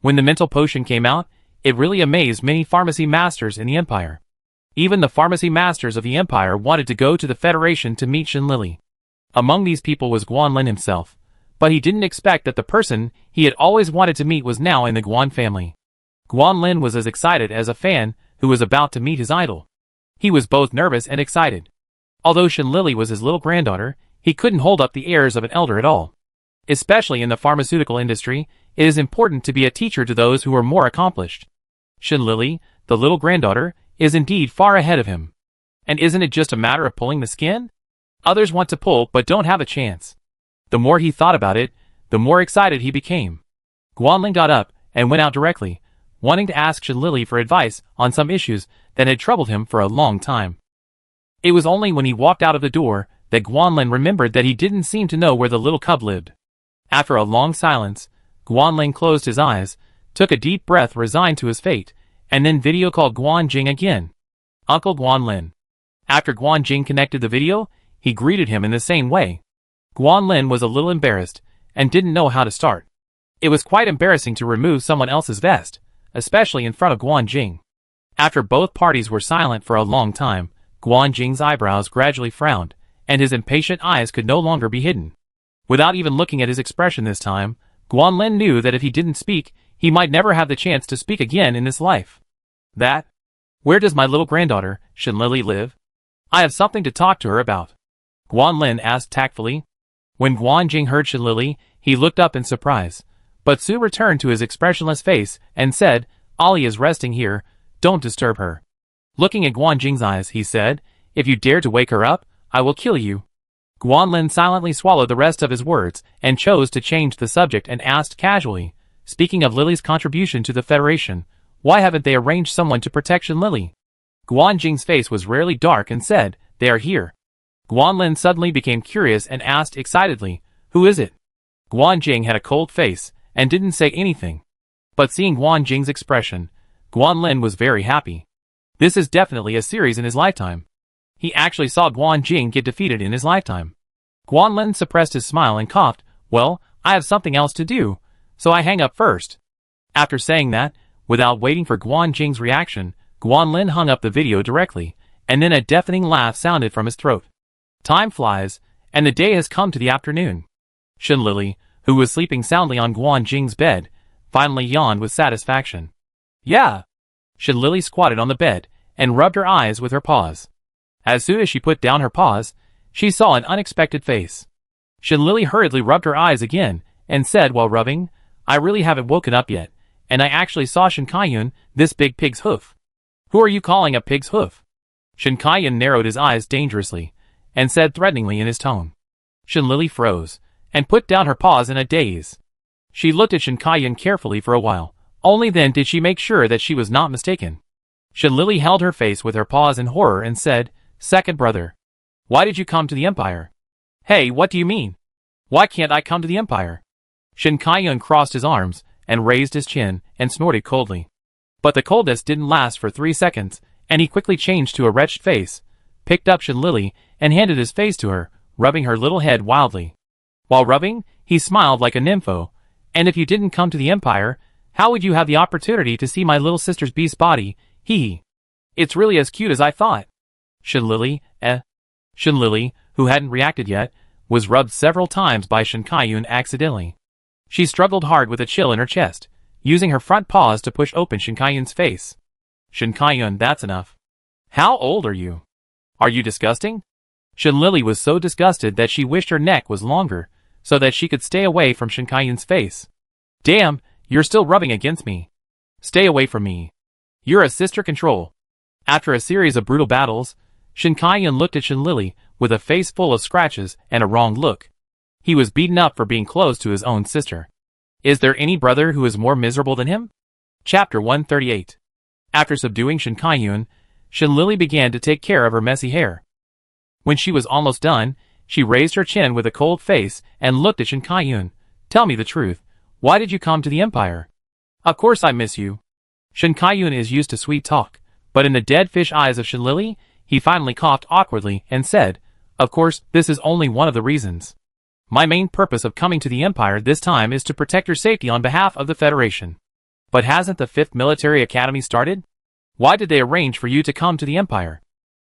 Speaker 1: When the mental potion came out, it really amazed many pharmacy masters in the Empire. Even the pharmacy masters of the Empire wanted to go to the Federation to meet Shinlili. Among these people was Guanlin himself, but he didn't expect that the person he had always wanted to meet was now in the Guan family. Guanlin was as excited as a fan who was about to meet his idol. He was both nervous and excited. Although Shinlili was his little granddaughter, he couldn't hold up the airs of an elder at all. Especially in the pharmaceutical industry, it is important to be a teacher to those who are more accomplished. Shinlili, the little granddaughter, is indeed far ahead of him. And isn't it just a matter of pulling the skin? Others want to pull but don't have a chance. The more he thought about it, the more excited he became. Guanlin got up and went out directly, wanting to ask Shinlili for advice on some issues that had troubled him for a long time. It was only when he walked out of the door that Guanlin remembered that he didn't seem to know where the little cub lived. After a long silence, Guanlin closed his eyes, took a deep breath resigned to his fate, and then video called Guan Jing again. Uncle Guanlin. After Guan Jing connected the video, he greeted him in the same way. Guanlin was a little embarrassed and didn't know how to start. It was quite embarrassing to remove someone else's vest, especially in front of Guan Jing. After both parties were silent for a long time, Guan Jing's eyebrows gradually frowned, and his impatient eyes could no longer be hidden. Without even looking at his expression this time, Guanlin knew that if he didn't speak, he might never have the chance to speak again in this life. That? Where does my little granddaughter, Shinlili, live? I have something to talk to her about. Guanlin asked tactfully. When Guan Jing heard Shinlili, he looked up in surprise, but soon returned to his expressionless face and said, "Ali is resting here, don't disturb her." Looking at Guan Jing's eyes, he said, "If you dare to wake her up, I will kill you." Guanlin silently swallowed the rest of his words and chose to change the subject and asked casually, "Speaking of Lily's contribution to the Federation, why haven't they arranged someone to protect Shinlili?" Guan Jing's face was rarely dark and said, "They are here." Guanlin suddenly became curious and asked excitedly, "Who is it?" Guan Jing had a cold face and didn't say anything. But seeing Guan Jing's expression, Guanlin was very happy. This is definitely a series in his lifetime. He actually saw Guan Jing get defeated in his lifetime. Guanlin suppressed his smile and coughed, "Well, I have something else to do, so I hang up first." After saying that, without waiting for Guan Jing's reaction, Guanlin hung up the video directly, and then a deafening laugh sounded from his throat. Time flies, and the day has come to the afternoon. Shinlili, who was sleeping soundly on Guan Jing's bed, finally yawned with satisfaction. "Yeah." Shinlili squatted on the bed and rubbed her eyes with her paws. As soon as she put down her paws, she saw an unexpected face. Shinlili hurriedly rubbed her eyes again and said while rubbing, "I really haven't woken up yet, and I actually saw Shinkayun, this big pig's hoof." "Who are you calling a pig's hoof?" Shinkayun narrowed his eyes dangerously and said threateningly in his tone. Shinlili froze and put down her paws in a daze. She looked at Shinkayun carefully for a while. Only then did she make sure that she was not mistaken. Shinlili held her face with her paws in horror and said, "Second brother. Why did you come to the Empire?" "Hey, what do you mean? Why can't I come to the Empire?" Shinkayun crossed his arms and raised his chin and snorted coldly. But the coldness didn't last for 3 seconds, and he quickly changed to a wretched face, picked up Shinlili, and handed his face to her, rubbing her little head wildly. While rubbing, he smiled like a nympho. "And if you didn't come to the Empire, how would you have the opportunity to see my little sister's beast body? Hee. It's really as cute as I thought." Shinlili, Shinlili, who hadn't reacted yet, was rubbed several times by Shinkayun accidentally. She struggled hard with a chill in her chest, using her front paws to push open Shinkayun's face. "Shinkayun, that's enough. How old are you? Are you disgusting?" Shinlili was so disgusted that she wished her neck was longer, so that she could stay away from Shinkayun's face. "Damn, you're still rubbing against me. Stay away from me. You're a sister control." After a series of brutal battles, Shinkayun looked at Shinlili with a face full of scratches and a wrong look. He was beaten up for being close to his own sister. Is there any brother who is more miserable than him? Chapter 138. After subduing Shinkayun, Shinlili began to take care of her messy hair. When she was almost done, she raised her chin with a cold face and looked at Shinkayun. "Tell me the truth. Why did you come to the Empire?" "Of course I miss you." Shinkayun is used to sweet talk, but in the dead fish eyes of Shinlili, he finally coughed awkwardly and said, "Of course, this is only one of the reasons. My main purpose of coming to the Empire this time is to protect your safety on behalf of the Federation." "But hasn't the 5th Military Academy started? Why did they arrange for you to come to the Empire?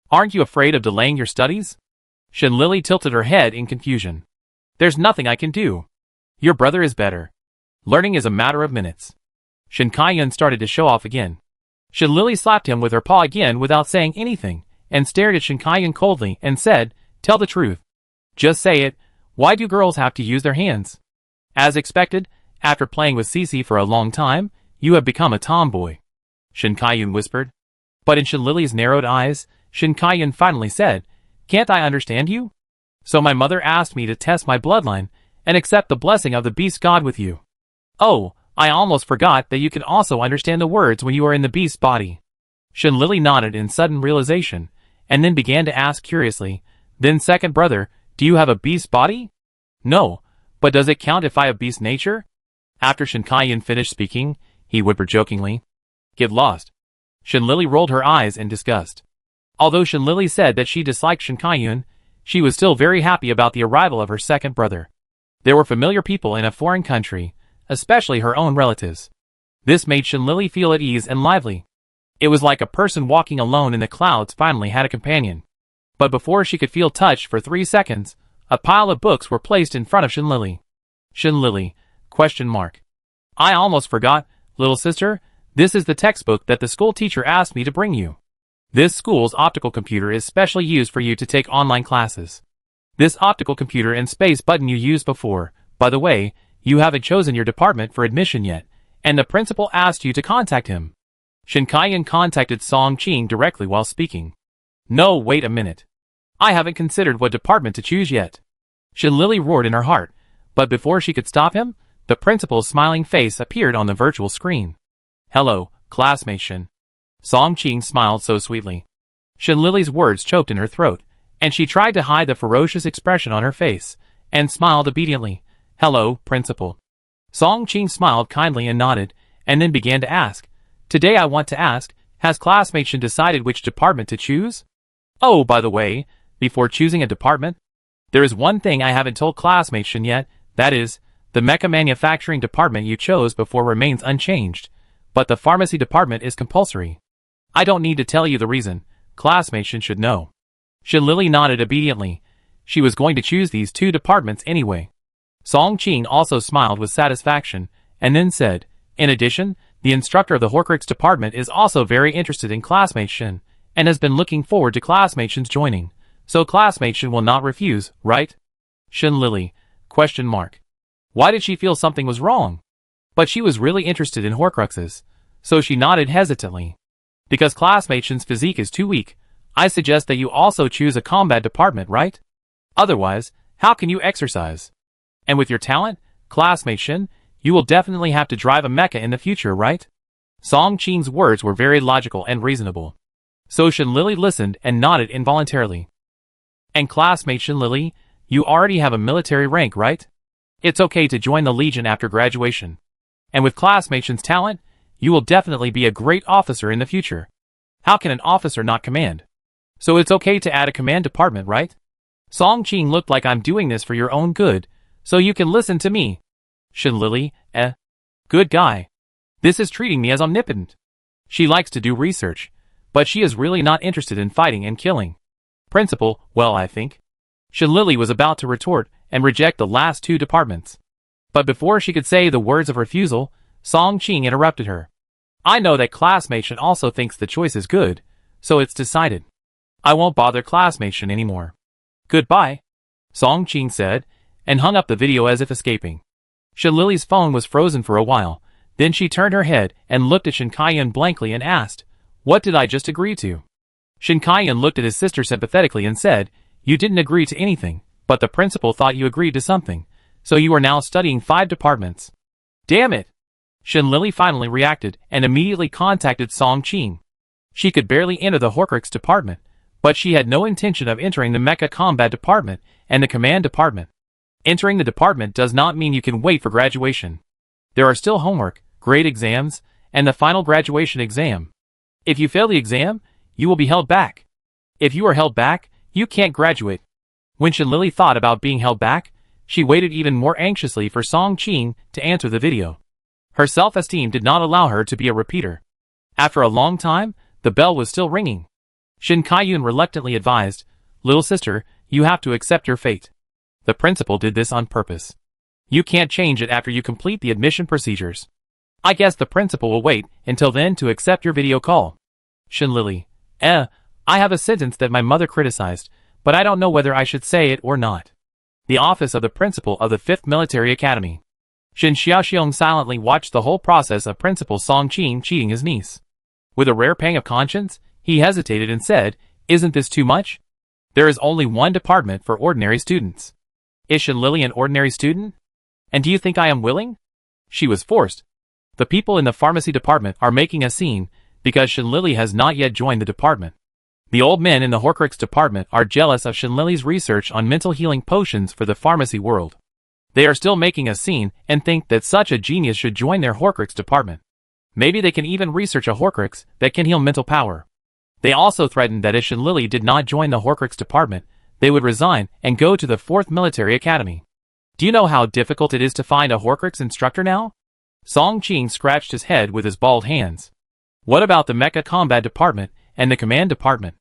Speaker 1: Aren't you afraid of delaying your studies?" Shinlili tilted her head in confusion. "There's nothing I can do. Your brother is better. Learning is a matter of minutes." Shinkayun started to show off again. Shinlili slapped him with her paw again without saying anything, and stared at Shinkayun coldly and said, "Tell the truth. Just say it. Why do girls have to use their hands?" "As expected, after playing with Cece for a long time, you have become a tomboy," Shinkayun whispered. But in Shinlili's narrowed eyes, Shinkayun finally said, "Can't I understand you? So my mother asked me to test my bloodline and accept the blessing of the beast god with you." "Oh, I almost forgot that you can also understand the words when you are in the beast's body. Shen Lily nodded in sudden realization, and then began to ask curiously, then second brother, do you have a beast's body? No, but does it count if I have beast nature? After Shen Kaiyan finished speaking, he whispered jokingly, get lost. Shen Lily rolled her eyes in disgust. Although Shen Lily said that she disliked Shen Kaiyan, she was still very happy about the arrival of her second brother. There were familiar people in a foreign country, especially her own relatives. This made Shen Lily feel at ease and lively. It was like a person walking alone in the clouds finally had a companion. But before she could feel touched for 3 seconds, a pile of books were placed in front of Shen Lily. Shen Lily, ? I almost forgot, little sister, this is the textbook that the school teacher asked me to bring you. This school's optical computer is specially used for you to take online classes. This optical computer and space button you used before, by the way, you haven't chosen your department for admission yet, and the principal asked you to contact him. Shen Kaiyan contacted Song Qing directly while speaking. No, wait a minute. I haven't considered what department to choose yet. Shen Lily roared in her heart, but before she could stop him, the principal's smiling face appeared on the virtual screen. Hello, classmate Shen. Song Qing smiled so sweetly. Shen Lily's words choked in her throat, and she tried to hide the ferocious expression on her face, and smiled obediently. Hello, principal. Song Qing smiled kindly and nodded, and then began to ask, today I want to ask, has classmate Shen decided which department to choose? Oh, by the way, before choosing a department, there is one thing I haven't told classmate Shen yet, that is, the mecha manufacturing department you chose before remains unchanged, but the pharmacy department is compulsory. I don't need to tell you the reason, classmate Shen should know. Shen Lily nodded obediently. She was going to choose these 2 departments anyway. Song Qing also smiled with satisfaction, and then said, in addition, the instructor of the Horcrux department is also very interested in classmate Shen, and has been looking forward to classmate Shen's joining, so classmate Shen will not refuse, right? Shen Lily, ? Why did she feel something was wrong? But she was really interested in Horcruxes, so she nodded hesitantly. Because classmate Shen's physique is too weak, I suggest that you also choose a combat department, right? Otherwise, how can you exercise? And with your talent, classmate Shen, you will definitely have to drive a mecha in the future, right? Song Qing's words were very logical and reasonable. So Shen Lily listened and nodded involuntarily. And classmate Shen Lily, you already have a military rank, right? It's okay to join the Legion after graduation. And with classmate Shen's talent, you will definitely be a great officer in the future. How can an officer not command? So it's okay to add a command department, right? Song Qing looked like I'm doing this for your own good, so you can listen to me. Shen Lily, good guy. This is treating me as omnipotent. She likes to do research, but she is really not interested in fighting and killing. Principal, well I think. Shen Lily was about to retort and reject the last 2 departments. But before she could say the words of refusal, Song Qing interrupted her. I know that classmate Shen also thinks the choice is good, so it's decided. I won't bother classmate Shen anymore. Goodbye, Song Qing said, and hung up the video as if escaping. Shen Lily's phone was frozen for a while, then she turned her head and looked at Shen Kaiyan blankly and asked, what did I just agree to? Shen Kaiyan looked at his sister sympathetically and said, you didn't agree to anything, but the principal thought you agreed to something, so you are now studying 5 departments. Damn it! Shen Lily finally reacted and immediately contacted Song Qing. She could barely enter the Horcrux department, but she had no intention of entering the Mecha Combat department and the Command department. Entering the department does not mean you can wait for graduation. There are still homework, grade exams, and the final graduation exam. If you fail the exam, you will be held back. If you are held back, you can't graduate. When Shen Lily thought about being held back, she waited even more anxiously for Song Qing to answer the video. Her self-esteem did not allow her to be a repeater. After a long time, the bell was still ringing. Shen Kaiyan reluctantly advised, little sister, you have to accept your fate. The principal did this on purpose. You can't change it after you complete the admission procedures. I guess the principal will wait until then to accept your video call. Shen Lily, I have a sentence that my mother criticized, but I don't know whether I should say it or not. The office of the principal of the 5th Military Academy. Shen Xiaoxiong silently watched the whole process of Principal Song Qing cheating his niece. With a rare pang of conscience, he hesitated and said, isn't this too much? There is only one department for ordinary students. Is Shen Lily an ordinary student? And do you think I am willing? She was forced. The people in the pharmacy department are making a scene because Shinlili has not yet joined the department. The old men in the Horcrux department are jealous of Shinlili's research on mental healing potions for the pharmacy world. They are still making a scene and think that such a genius should join their Horcrux department. Maybe they can even research a Horcrux that can heal mental power. They also threatened that if Shinlili did not join the Horcrux department, they would resign and go to the 4th Military Academy. Do you know how difficult it is to find a Horcrux instructor now? Song Qing scratched his head with his bald hands. What about the Mecha Combat Department and the Command Department?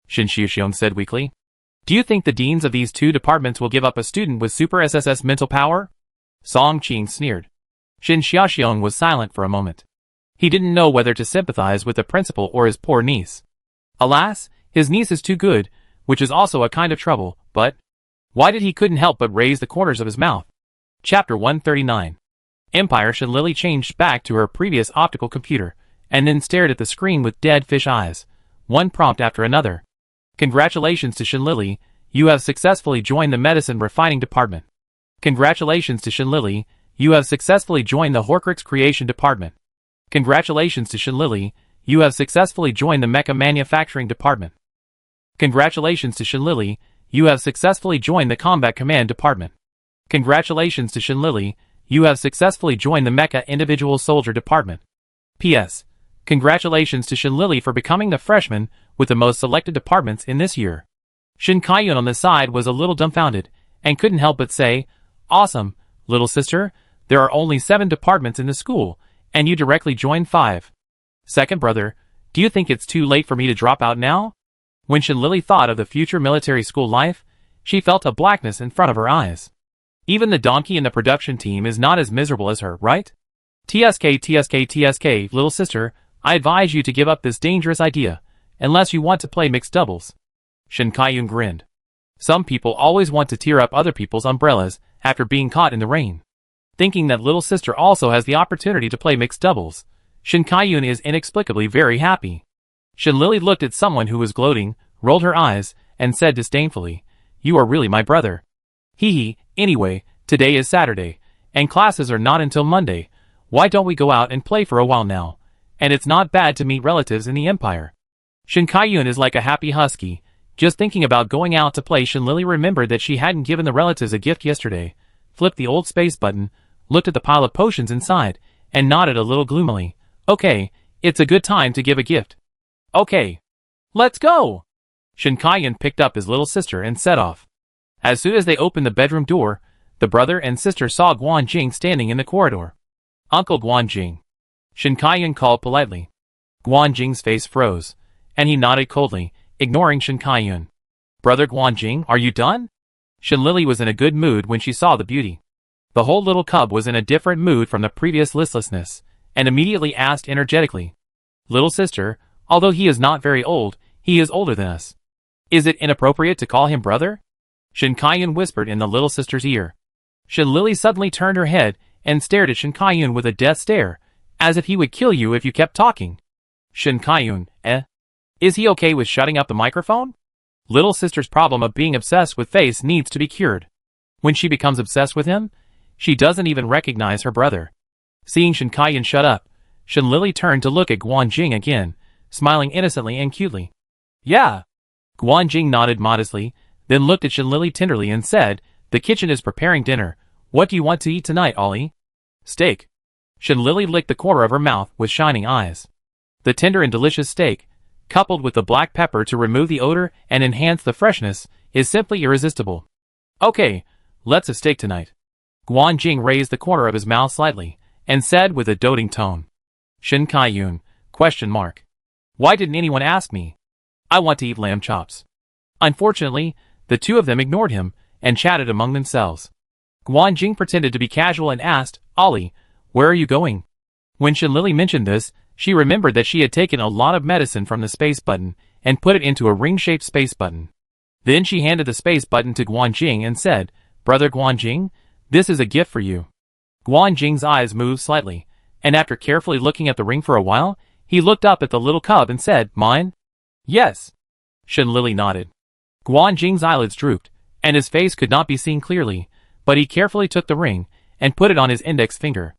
Speaker 1: Shin Xiaoxiong said weakly. Do you think the deans of these two departments will give up a student with super SSS mental power? Song Qing sneered. Shin Xiaoxiong was silent for a moment. He didn't know whether to sympathize with the principal or his poor niece. Alas, his niece is too good, which is also a kind of trouble, but why did he couldn't help but raise the corners of his mouth? Chapter 139. Empire Shinlili changed back to her previous optical computer, and then stared at the screen with dead fish eyes, one prompt after another. Congratulations to Shinlili, you have successfully joined the Medicine Refining Department. Congratulations to Shinlili, you have successfully joined the Horcrux Creation Department. Congratulations to Shinlili, you have successfully joined the Mecha Manufacturing Department. Congratulations to Shinlili, you have successfully joined the Combat Command Department. Congratulations to Shinlili, you have successfully joined the Mecha Individual Soldier Department. P.S. Congratulations to Shinlili for becoming the freshman with the most selected departments in this year. Shin Kaiyun on the side was a little dumbfounded, and couldn't help but say, Awesome, little sister, there are only 7 departments in the school, and you directly joined 5. Second brother, do you think it's too late for me to drop out now? When Shinlili thought of the future military school life, she felt a blackness in front of her eyes. Even the donkey in the production team is not as miserable as her, right? TSK, little sister, I advise you to give up this dangerous idea, unless you want to play mixed doubles. Shin Kaiyun grinned. Some people always want to tear up other people's umbrellas after being caught in the rain. Thinking that little sister also has the opportunity to play mixed doubles, Shin Kaiyun is inexplicably very happy. Shinlili looked at someone who was gloating, rolled her eyes, and said disdainfully, You are really my brother. Hee, anyway, today is Saturday, and classes are not until Monday. Why don't we go out and play for a while now? And it's not bad to meet relatives in the Empire. Shin Kaiyun is like a happy husky. Just thinking about going out to play, Shinlili remembered that she hadn't given the relatives a gift yesterday, flipped the old space button, looked at the pile of potions inside, and nodded a little gloomily. Okay, it's a good time to give a gift. Okay. Let's go! Shin Kaiyun picked up his little sister and set off. As soon as they opened the bedroom door, the brother and sister saw Guanjing standing in the corridor. Uncle Guanjing. Shin Kaiyun called politely. Guanjing's face froze, and he nodded coldly, ignoring Shin Kaiyun. Brother Guanjing, are you done? Shinlili was in a good mood when she saw the beauty. The whole little cub was in a different mood from the previous listlessness, and immediately asked energetically. Little sister, although he is not very old, he is older than us. Is it inappropriate to call him brother? Shin Kaiyun whispered in the little sister's ear. Shinlili suddenly turned her head and stared at Shin Kaiyun with a death stare, as if he would kill you if you kept talking. Shin Kaiyun, Is he okay with shutting up the microphone? Little sister's problem of being obsessed with face needs to be cured. When she becomes obsessed with him, she doesn't even recognize her brother. Seeing Shin Kaiyun shut up, Shinlili turned to look at Guanjing again, smiling innocently and cutely. Yeah. Guanjing nodded modestly, then looked at Shinlili tenderly and said, The kitchen is preparing dinner. What do you want to eat tonight, Ollie? Steak. Shinlili licked the corner of her mouth with shining eyes. The tender and delicious steak, coupled with the black pepper to remove the odor and enhance the freshness, is simply irresistible. Okay, let's have steak tonight. Guanjing raised the corner of his mouth slightly, and said with a doting tone. Shin Kaiyun, ? Why didn't anyone ask me? I want to eat lamb chops. Unfortunately, the two of them ignored him, and chatted among themselves. Guanjing pretended to be casual and asked, Ollie, where are you going? When Shinlili mentioned this, she remembered that she had taken a lot of medicine from the space button, and put it into a ring-shaped space button. Then she handed the space button to Guanjing and said, Brother Guanjing, this is a gift for you. Guanjing's eyes moved slightly, and after carefully looking at the ring for a while, he looked up at the little cub and said, Mine? Yes. Shinlili nodded. Guanjing's eyelids drooped, and his face could not be seen clearly, but he carefully took the ring, and put it on his index finger.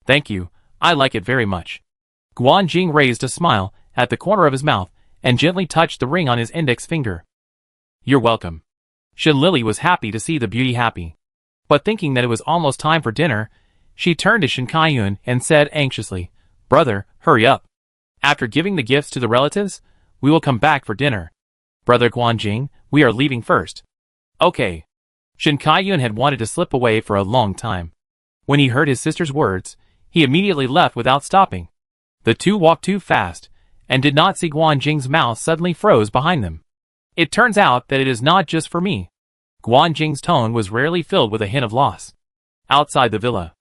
Speaker 1: Thank you, I like it very much. Guan Jing raised a smile at the corner of his mouth and gently touched the ring on his index finger. You're welcome. Shen Lily was happy to see the beauty happy. But thinking that it was almost time for dinner, she turned to Shen Kaiyun and said anxiously, Brother, hurry up. After giving the gifts to the relatives, we will come back for dinner. Brother Guan Jing, we are leaving first. Okay. Shen Kaiyun had wanted to slip away for a long time. When he heard his sister's words, he immediately left without stopping. The two walked too fast, and did not see Guan Jing's mouth suddenly froze behind them. It turns out that it is not just for me. Guan Jing's tone was rarely filled with a hint of loss. Outside the villa,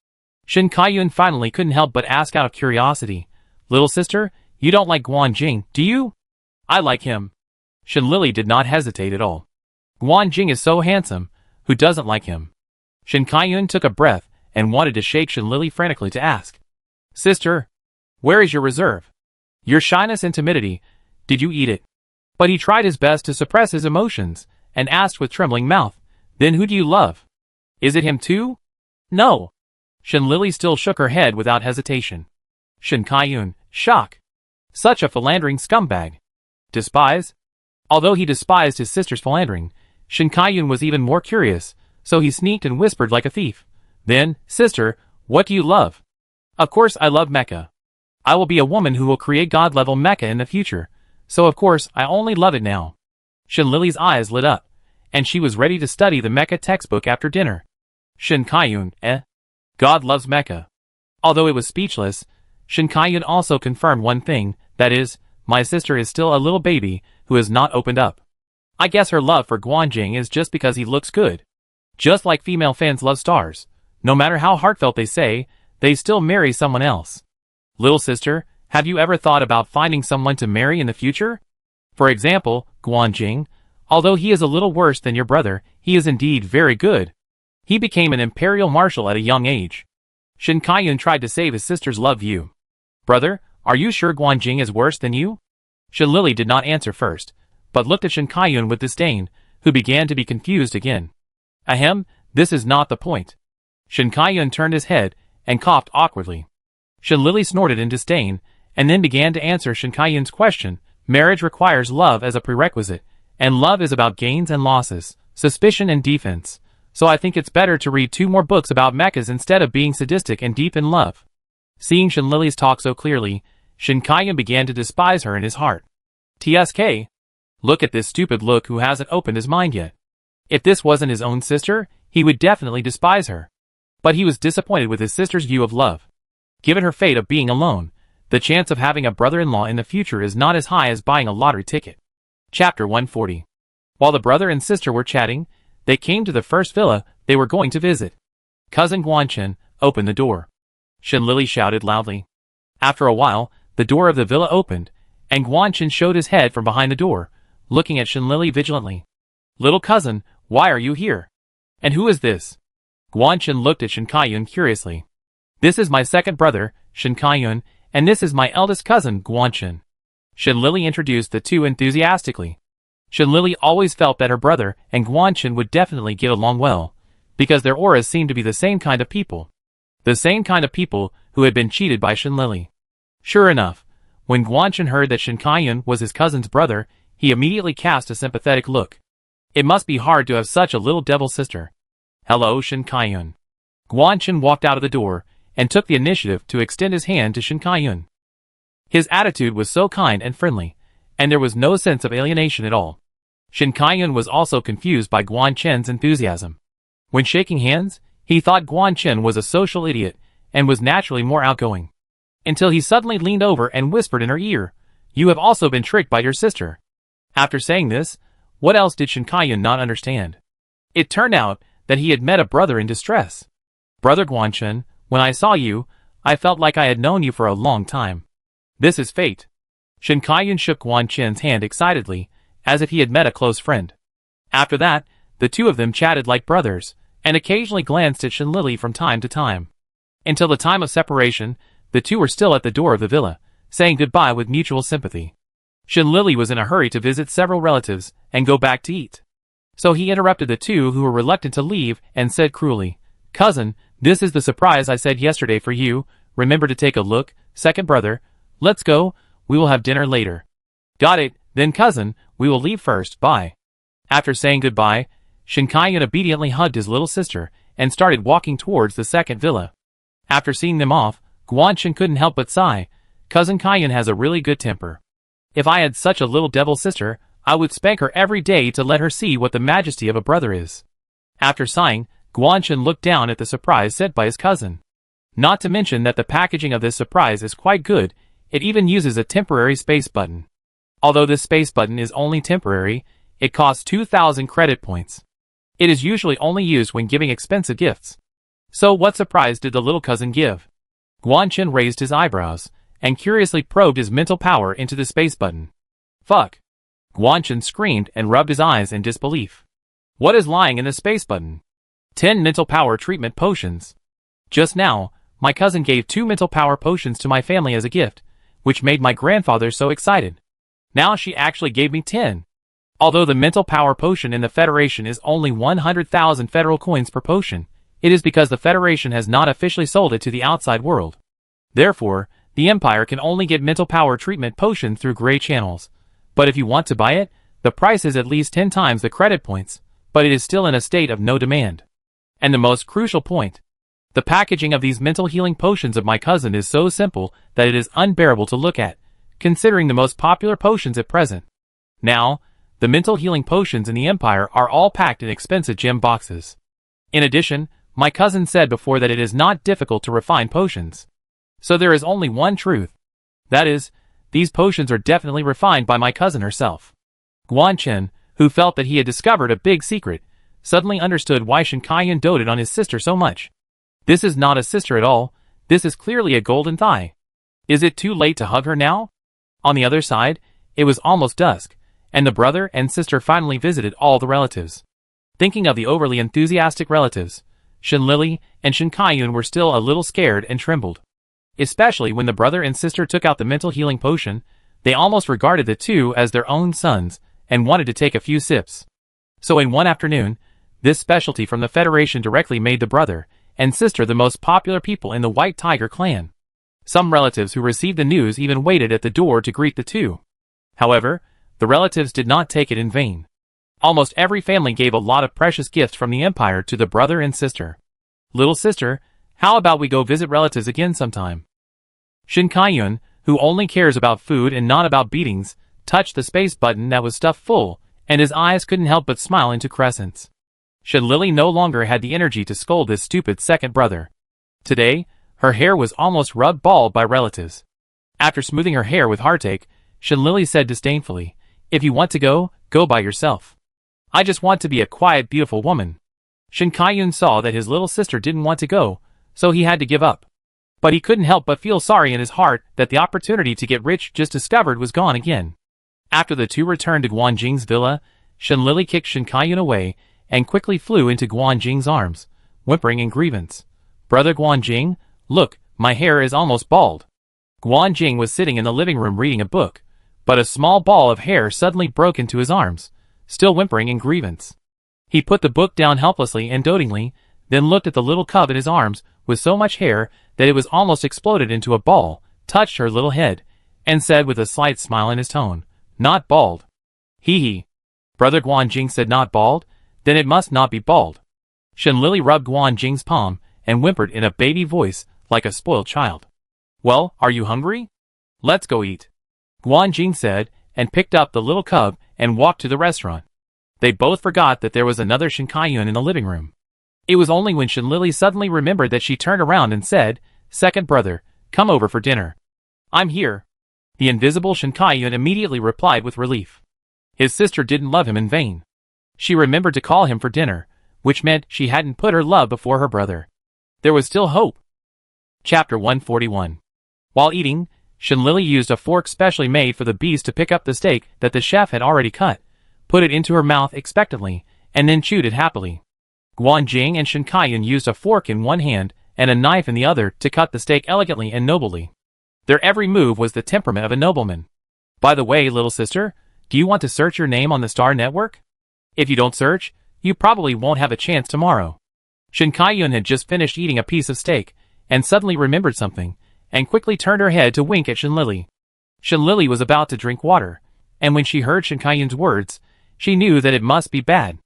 Speaker 1: Shen Kaiyun finally couldn't help but ask out of curiosity, Little sister, you don't like Guan Jing, do you? I like him. Shen Lily did not hesitate at all. Guan Jing is so handsome, who doesn't like him? Shen Kaiyun took a breath and wanted to shake Shen Lily frantically to ask. Sister, where is your reserve? Your shyness and timidity, did you eat it? But he tried his best to suppress his emotions, and asked with trembling mouth, Then who do you love? Is it him too? No. Shen Lily still shook her head without hesitation. Shen Kaiyun, shock. Such a philandering scumbag. Despise? Although he despised his sister's philandering, Shen Kaiyun was even more curious, so he sneaked and whispered like a thief. Then, sister, what do you love? Of course I love mecha. I will be a woman who will create god-level mecha in the future, so of course I only love it now. Shen Lily's eyes lit up, and she was ready to study the mecha textbook after dinner. Shen Kaiyun, God loves mecha. Although it was speechless, Shen Kaiyun also confirmed one thing, that is, my sister is still a little baby who has not opened up. I guess her love for Guan Jing is just because he looks good. Just like female fans love stars. No matter how heartfelt they say, they still marry someone else. Little sister, have you ever thought about finding someone to marry in the future? For example, Guan Jing, although he is a little worse than your brother, he is indeed very good. He became an imperial marshal at a young age. Shen Kaiyun tried to save his sister's love view. Brother, are you sure Guan Jing is worse than you? Shen Lily did not answer first, but looked at Shen Kaiyun with disdain, who began to be confused again. Ahem, this is not the point. Shen Kaiyun turned his head and coughed awkwardly. Shen Lily snorted in disdain, and then began to answer Shen Kaiyun's question. Marriage requires love as a prerequisite, and love is about gains and losses, suspicion and defense. So I think it's better to read 2 more books about mechas instead of being sadistic and deep in love. Seeing Shen Lily's talk so clearly, Shen Kaiyun began to despise her in his heart. TSK. Look at this stupid look who hasn't opened his mind yet. If this wasn't his own sister, he would definitely despise her. But he was disappointed with his sister's view of love. Given her fate of being alone, the chance of having a brother-in-law in the future is not as high as buying a lottery ticket. Chapter 140. While the brother and sister were chatting, they came to the first villa they were going to visit. Cousin Guanchen, open the door. Shen Lily shouted loudly. After a while, the door of the villa opened, and Guanchen showed his head from behind the door, looking at Shen Lily vigilantly. Little cousin, why are you here? And who is this? Guanchen looked at Shen Kaiyun curiously. This is my second brother, Shen Kaiyun, and this is my eldest cousin, Guanchen. Shen Lily introduced the two enthusiastically. Shen Lily always felt that her brother and Guanchen would definitely get along well, because their auras seemed to be the same kind of people. The same kind of people who had been cheated by Shen Lily. Sure enough, when Guanchen heard that Shen Kaiyun was his cousin's brother, he immediately cast a sympathetic look. It must be hard to have such a little devil sister. Hello, Shen Kaiyun. Guanchen walked out of the door, and took the initiative to extend his hand to Shen Kaiyun. His attitude was so kind and friendly, and there was no sense of alienation at all. Shen Kaiyun was also confused by Guanchen's enthusiasm. When shaking hands, he thought Guanchen was a social idiot, and was naturally more outgoing. Until he suddenly leaned over and whispered in her ear, You have also been tricked by your sister. After saying this, what else did Shen Kaiyun not understand? It turned out that he had met a brother in distress. Brother Guanchen, when I saw you, I felt like I had known you for a long time. This is fate. Shen Kaiyun shook Guanchen's hand excitedly, as if he had met a close friend. After that, the two of them chatted like brothers, and occasionally glanced at Shen Lily from time to time. Until the time of separation, the two were still at the door of the villa, saying goodbye with mutual sympathy. Shen Lily was in a hurry to visit several relatives and go back to eat. So he interrupted the two who were reluctant to leave and said cruelly, Cousin, this is the surprise I said yesterday for you, remember to take a look, second brother. Let's go, we will have dinner later. Got it, then cousin, we will leave first, bye. After saying goodbye, Shin Kai-yun obediently hugged his little sister and started walking towards the second villa. After seeing them off, Guan-shin couldn't help but sigh. Cousin Kai-yun has a really good temper. If I had such a little devil sister, I would spank her every day to let her see what the majesty of a brother is. After sighing, Guan-shin looked down at the surprise sent by his cousin. Not to mention that the packaging of this surprise is quite good, it even uses a temporary space button. Although this space button is only temporary, it costs 2,000 credit points. It is usually only used when giving expensive gifts. So what surprise did the little cousin give? Guan-shin raised his eyebrows and curiously probed his mental power into the space button. Fuck! Guan-shin screamed and rubbed his eyes in disbelief. What is lying in the space button? 10 mental power treatment potions. Just now, my cousin gave 2 mental power potions to my family as a gift, which made my grandfather so excited. Now she actually gave me 10. Although the mental power potion in the Federation is only 100,000 federal coins per potion, it is because the Federation has not officially sold it to the outside world. Therefore, the Empire can only get mental power treatment potions through gray channels. But if you want to buy it, the price is at least 10 times the credit points, but it is still in a state of no demand. And the most crucial point. The packaging of these mental healing potions of my cousin is so simple that it is unbearable to look at, considering the most popular potions at present. Now, the mental healing potions in the Empire are all packed in expensive gem boxes. In addition, my cousin said before that it is not difficult to refine potions. So there is only one truth. That is, these potions are definitely refined by my cousin herself. Guan-shin, who felt that he had discovered a big secret, suddenly understood why Shin Kai-yun doted on his sister so much. This is not a sister at all, this is clearly a golden thigh. Is it too late to hug her now? On the other side, it was almost dusk, and the brother and sister finally visited all the relatives. Thinking of the overly enthusiastic relatives, Shin Lily and Shin Kai-yun were still a little scared and trembled. Especially when the brother and sister took out the mental healing potion, they almost regarded the two as their own sons and wanted to take a few sips. So in one afternoon, this specialty from the Federation directly made the brother and sister the most popular people in the White Tiger clan. Some relatives who received the news even waited at the door to greet the two. However, the relatives did not take it in vain. Almost every family gave a lot of precious gifts from the Empire to the brother and sister. Little sister, how about we go visit relatives again sometime? Shin Kai-yun, who only cares about food and not about beatings, touched the space button that was stuffed full, and his eyes couldn't help but smile into crescents. Shin Lily no longer had the energy to scold this stupid second brother. Today, her hair was almost rubbed bald by relatives. After smoothing her hair with heartache, Shin Lily said disdainfully, "If you want to go, go by yourself. I just want to be a quiet, beautiful woman." Shin Kai-yun saw that his little sister didn't want to go, so he had to give up. But he couldn't help but feel sorry in his heart that the opportunity to get rich just discovered was gone again. After the two returned to Guanjing's villa, Shin Lily kicked Shin Kai-yun away and quickly flew into Guanjing's arms, whimpering in grievance. "Brother Guanjing, look, my hair is almost bald." Guanjing was sitting in the living room reading a book, but a small ball of hair suddenly broke into his arms, still whimpering in grievance. He put the book down helplessly and dotingly, then looked at the little cub in his arms with so much hair that it was almost exploded into a ball, touched her little head, and said with a slight smile in his tone, "Not bald." "Hee hee." Brother Guanjing said not bald? Then it must not be bald. Shin Lily rubbed Guanjing's palm and whimpered in a baby voice like a spoiled child. "Well, are you hungry? Let's go eat." Guanjing said, and picked up the little cub and walked to the restaurant. They both forgot that there was another Shin Kai-yun in the living room. It was only when Shin Lily suddenly remembered that she turned around and said, "Second brother, come over for dinner." "I'm here." The invisible Shin Kai-yun immediately replied with relief. His sister didn't love him in vain. She remembered to call him for dinner, which meant she hadn't put her love before her brother. There was still hope. Chapter 141. While eating, Shin Lily used a fork specially made for the beast to pick up the steak that the chef had already cut, put it into her mouth expectantly, and then chewed it happily. Guanjing and Shin Kai-yun used a fork in one hand and a knife in the other to cut the steak elegantly and nobly. Their every move was the temperament of a nobleman. "By the way, little sister, do you want to search your name on the Star Network? If you don't search, you probably won't have a chance tomorrow." Shin Kai-yun had just finished eating a piece of steak, and suddenly remembered something, and quickly turned her head to wink at Shinlili. Shinlili was about to drink water, and when she heard Shin Kaiyun's words, she knew that it must be bad.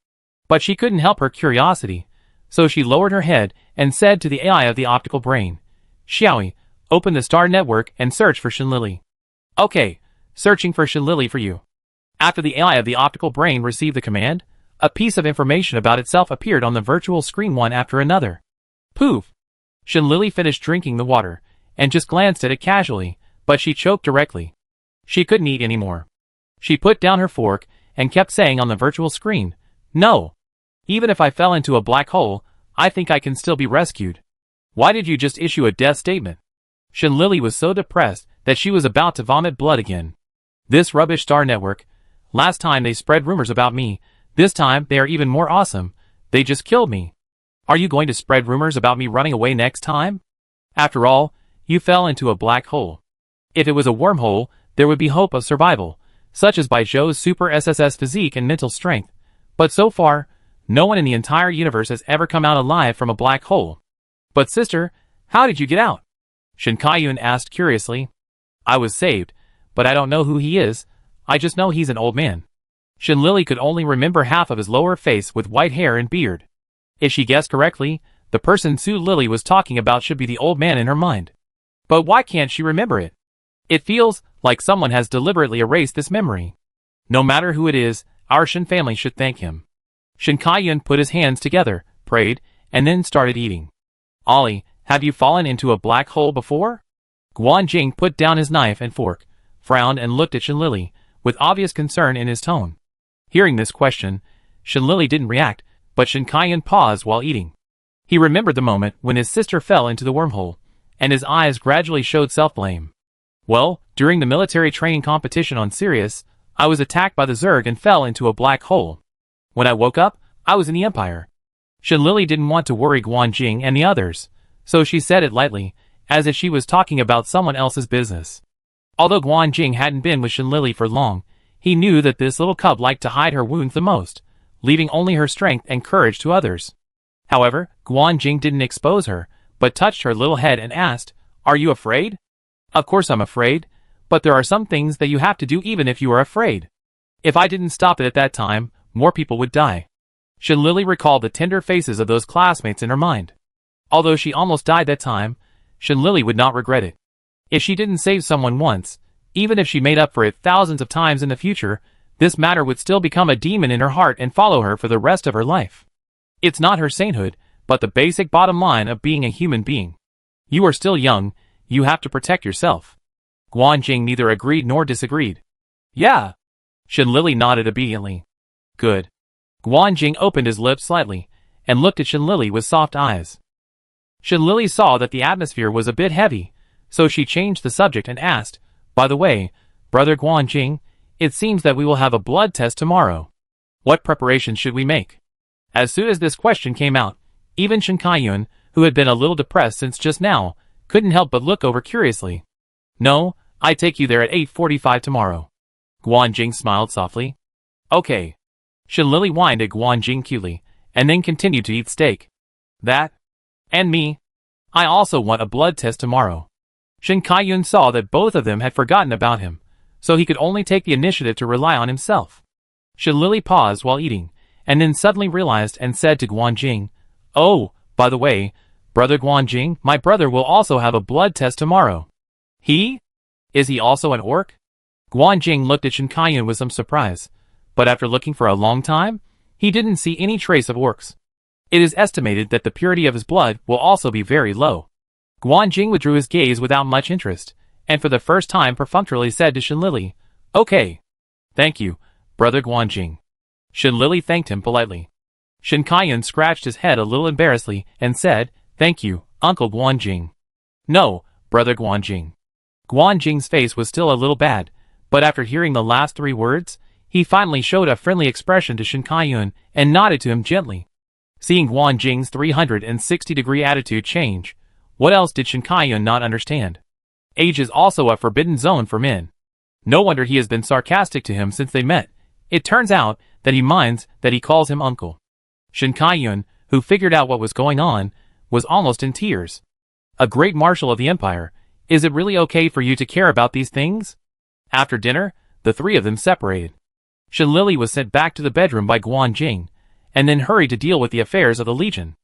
Speaker 1: But she couldn't help her curiosity, so she lowered her head and said to the AI of the optical brain, Xiaoyi, open the star network and search for Shinlili. Okay, searching for Shinlili for you. After the AI of the optical brain received the command, a piece of information about itself appeared on the virtual screen one after another. Poof! Shinlili finished drinking the water, and just glanced at it casually, but she choked directly. She couldn't eat anymore. She put down her fork, and kept saying on the virtual screen, No! Even if I fell into a black hole, I think I can still be rescued. Why did you just issue a death statement? Shinlili was so depressed that she was about to vomit blood again. This rubbish star network. Last time they spread rumors about me, this time they are even more awesome. They just killed me. Are you going to spread rumors about me running away next time? After all, you fell into a black hole. If it was a wormhole, there would be hope of survival, such as by Zhou's super SSS physique and mental strength. But so far, no one in the entire universe has ever come out alive from a black hole. But sister, how did you get out? Shin Kaiyun asked curiously. I was saved, but I don't know who he is. I just know he's an old man. Shinlili could only remember half of his lower face with white hair and beard. If she guessed correctly, the person Su Lily was talking about should be the old man in her mind. But why can't she remember it? It feels like someone has deliberately erased this memory. No matter who it is, our Shin family should thank him. Shin Kaiyun put his hands together, prayed, and then started eating. Ollie, have you fallen into a black hole before? Guan Jing put down his knife and fork, frowned and looked at Shinlili, with obvious concern in his tone. Hearing this question, Shinlili didn't react, but Shin Kaiyun paused while eating. He remembered the moment when his sister fell into the wormhole, and his eyes gradually showed self-blame. Well, during the military training competition on Sirius, I was attacked by the Zerg and fell into a black hole. When I woke up, I was in the Empire. Shinlili didn't want to worry Guan Jing and the others, so she said it lightly, as if she was talking about someone else's business. Although Guan Jing hadn't been with Shinlili for long, he knew that this little cub liked to hide her wounds the most, leaving only her strength and courage to others. However, Guan Jing didn't expose her, but touched her little head and asked, Are you afraid? Of course I'm afraid, but there are some things that you have to do even if you are afraid. If I didn't stop it at that time, more people would die. Shinlili recalled the tender faces of those classmates in her mind. Although she almost died that time, Shinlili would not regret it. If she didn't save someone once, even if she made up for it thousands of times in the future, this matter would still become a demon in her heart and follow her for the rest of her life. It's not her sainthood, but the basic bottom line of being a human being. You are still young, you have to protect yourself. Guan Jing neither agreed nor disagreed. Yeah. Shinlili nodded obediently. Good. Guan Jing opened his lips slightly, and looked at Shinlili with soft eyes. Shinlili saw that the atmosphere was a bit heavy, so she changed the subject and asked, By the way, Brother Guan Jing, it seems that we will have a blood test tomorrow. What preparations should we make? As soon as this question came out, even Shin Kaiyun, who had been a little depressed since just now, couldn't help but look over curiously. No, I take you there at 8:45 tomorrow. Guan Jing smiled softly. Okay. Shinlili whined at Guan Jing cutely, and then continued to eat steak. That? And me? I also want a blood test tomorrow. Shin Kaiyun saw that both of them had forgotten about him, so he could only take the initiative to rely on himself. Shinlili paused while eating, and then suddenly realized and said to Guan Jing, Oh, by the way, Brother Guan Jing, my brother will also have a blood test tomorrow. He? Is he also an orc? Guan Jing looked at Shin Kaiyun with some surprise, but after looking for a long time, he didn't see any trace of orcs. It is estimated that the purity of his blood will also be very low. Guan Jing withdrew his gaze without much interest, and for the first time perfunctorily said to Shinlili, Okay. Thank you, Brother Guan Jing. Shinlili thanked him politely. Shin Kaiyun scratched his head a little embarrassedly and said, Thank you, Uncle Guan Jing. No, Brother Guan Jing. Guan Jing's face was still a little bad, but after hearing the last 3 words, he finally showed a friendly expression to Shin Kaiyun and nodded to him gently. Seeing Guan Jing's 360-degree attitude change, what else did Shin Kaiyun not understand? Age is also a forbidden zone for men. No wonder he has been sarcastic to him since they met. It turns out that he minds that he calls him uncle. Shin Kaiyun, who figured out what was going on, was almost in tears. A great marshal of the empire, Is it really okay for you to care about these things? After dinner, the three of them separated. Shenlili was sent back to the bedroom by Guan Jing, and then hurried to deal with the affairs of the Legion.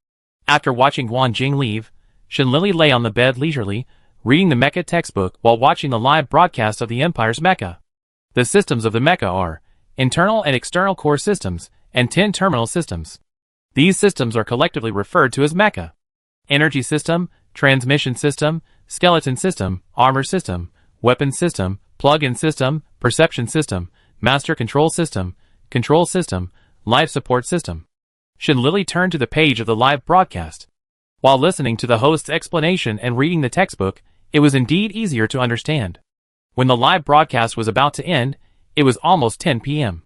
Speaker 1: After watching Guan Jing leave, Shenlili lay on the bed leisurely, reading the mecha textbook while watching the live broadcast of the Empire's mecha. The systems of the mecha are internal and external core systems, and 10 terminal systems. These systems are collectively referred to as mecha. Energy system, transmission system, skeleton system, armor system, weapon system, plug-in system, perception system, master control system, life support system. Shenlili turned to the page of the live broadcast. While listening to the host's explanation and reading the textbook, it was indeed easier to understand. When the live broadcast was about to end, it was almost 10 p.m.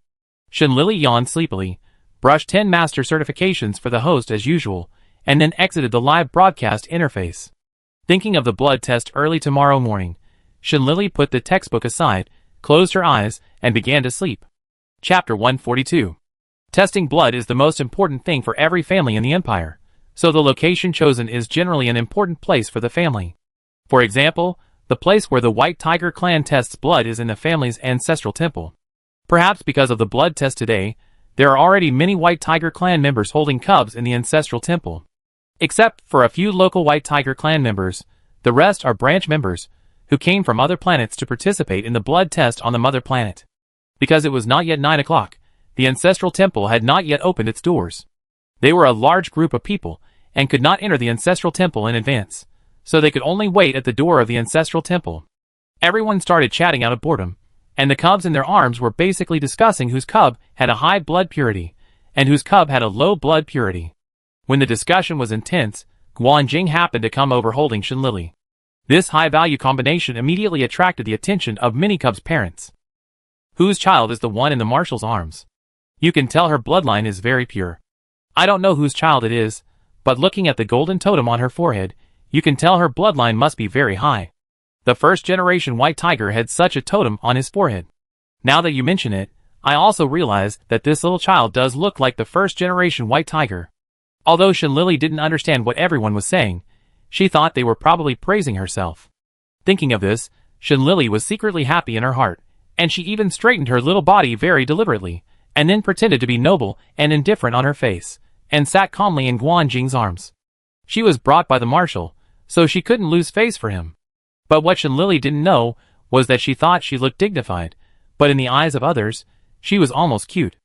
Speaker 1: Shenlili yawned sleepily, brushed 10 master certifications for the host as usual, and then exited the live broadcast interface. Thinking of the blood test early tomorrow morning, Shenlili put the textbook aside, closed her eyes, and began to sleep. Chapter 142. Testing blood is the most important thing for every family in the Empire, so the location chosen is generally an important place for the family. For example, the place where the White Tiger clan tests blood is in the family's ancestral temple. Perhaps because of the blood test today, there are already many White Tiger clan members holding cubs in the ancestral temple. Except for a few local White Tiger clan members, the rest are branch members, who came from other planets to participate in the blood test on the mother planet. Because it was not yet 9 o'clock, the ancestral temple had not yet opened its doors. They were a large group of people, and could not enter the ancestral temple in advance, so they could only wait at the door of the ancestral temple. Everyone started chatting out of boredom, and the cubs in their arms were basically discussing whose cub had a high blood purity, and whose cub had a low blood purity. When the discussion was intense, Guan Jing happened to come over holding Shenlili. This high-value combination immediately attracted the attention of many cubs' parents. Whose child is the one in the marshal's arms? You can tell her bloodline is very pure. I don't know whose child it is, but looking at the golden totem on her forehead, you can tell her bloodline must be very high. The first-generation White Tiger had such a totem on his forehead. Now that you mention it, I also realize that this little child does look like the first-generation White Tiger. Although Shenlili didn't understand what everyone was saying, she thought they were probably praising herself. Thinking of this, Shenlili was secretly happy in her heart, and she even straightened her little body very deliberately, and then pretended to be noble and indifferent on her face, and sat calmly in Guan Jing's arms. She was brought by the marshal, so she couldn't lose face for him. But what Shenlili didn't know was that she thought she looked dignified, but in the eyes of others, she was almost cute.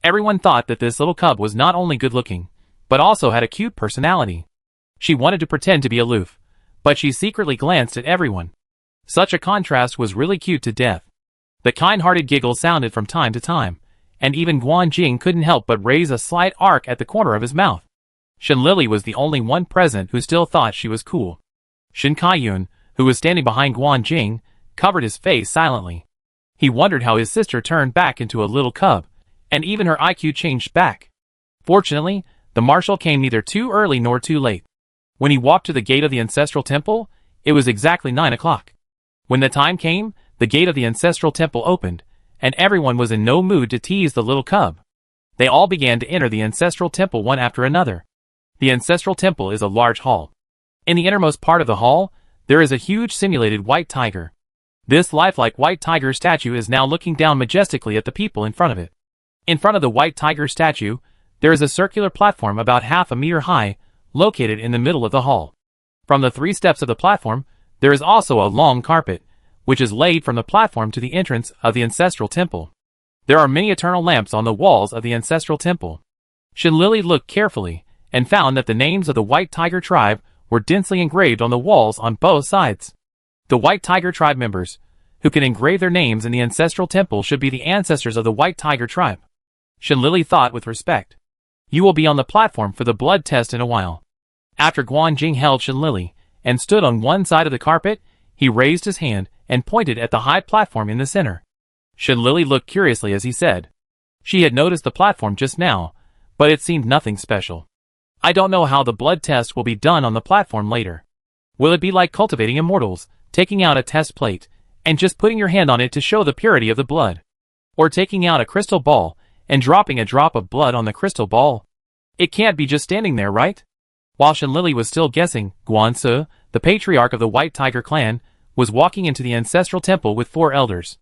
Speaker 1: Everyone thought that this little cub was not only good-looking, but also had a cute personality. She wanted to pretend to be aloof, but she secretly glanced at everyone. Such a contrast was really cute to death. The kind-hearted giggle sounded from time to time, and even Guan Jing couldn't help but raise a slight arc at the corner of his mouth. Shenlili was the only one present who still thought she was cool. Shin Kaiyun, who was standing behind Guan Jing, covered his face silently. He wondered how his sister turned back into a little cub, and even her IQ changed back. Fortunately, the marshal came neither too early nor too late. When he walked to the gate of the ancestral temple, it was exactly 9 o'clock. When the time came, the gate of the ancestral temple opened, and everyone was in no mood to tease the little cub. They all began to enter the ancestral temple one after another. The ancestral temple is a large hall. In the innermost part of the hall, there is a huge simulated white tiger. This lifelike white tiger statue is now looking down majestically at the people in front of it. In front of the white tiger statue, there is a circular platform about half a meter high, located in the middle of the hall. From the 3 steps of the platform, there is also a long carpet, which is laid from the platform to the entrance of the ancestral temple. There are many eternal lamps on the walls of the ancestral temple. Shenlili looked carefully, and found that the names of the White Tiger tribe were densely engraved on the walls on both sides. The White Tiger tribe members, who can engrave their names in the ancestral temple, should be the ancestors of the White Tiger tribe. Shenlili thought with respect. You will be on the platform for the blood test in a while. After Guan Jing held Shenlili, and stood on one side of the carpet, he raised his hand and pointed at the high platform in the center. Shenlili looked curiously as he said. She had noticed the platform just now, but it seemed nothing special. I don't know how the blood test will be done on the platform later. Will it be like cultivating immortals, taking out a test plate, and just putting your hand on it to show the purity of the blood? Or taking out a crystal ball, and dropping a drop of blood on the crystal ball? It can't be just standing there, right? While Shenlili was still guessing, Guan Ce, the patriarch of the White Tiger clan, was walking into the ancestral temple with 4 elders.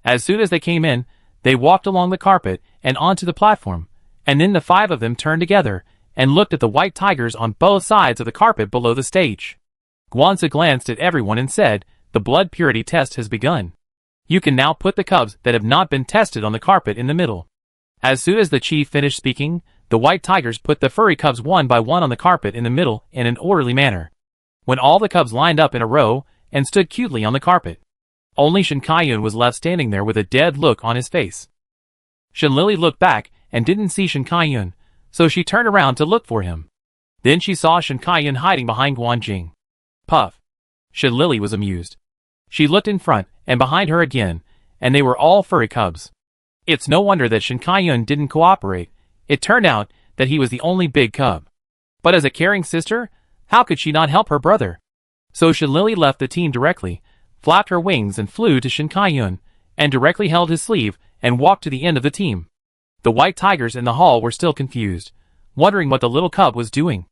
Speaker 1: As soon as they came in, they walked along the carpet and onto the platform, and then the 5 of them turned together and looked at the white tigers on both sides of the carpet below the stage. Guanzi glanced at everyone and said, "The blood purity test has begun. You can now put the cubs that have not been tested on the carpet in the middle." As soon as the chief finished speaking, the white tigers put the furry cubs one by one on the carpet in the middle in an orderly manner. When all the cubs lined up in a row and stood cutely on the carpet, only Shin Kai-yun was left standing there with a dead look on his face. Shin Lily looked back and didn't see Shin Kai-yun, so she turned around to look for him. Then she saw Shin Kai-yun hiding behind Guanjing. Puff. Shin Lily was amused. She looked in front and behind her again, and they were all furry cubs. It's no wonder that Shin Kai-yun didn't cooperate. It turned out that he was the only big cub. But as a caring sister, how could she not help her brother? So Shin Lily left the team directly, flapped her wings and flew to Shin Kai-yun, and directly held his sleeve and walked to the end of the team. The white tigers in the hall were still confused, wondering what the little cub was doing.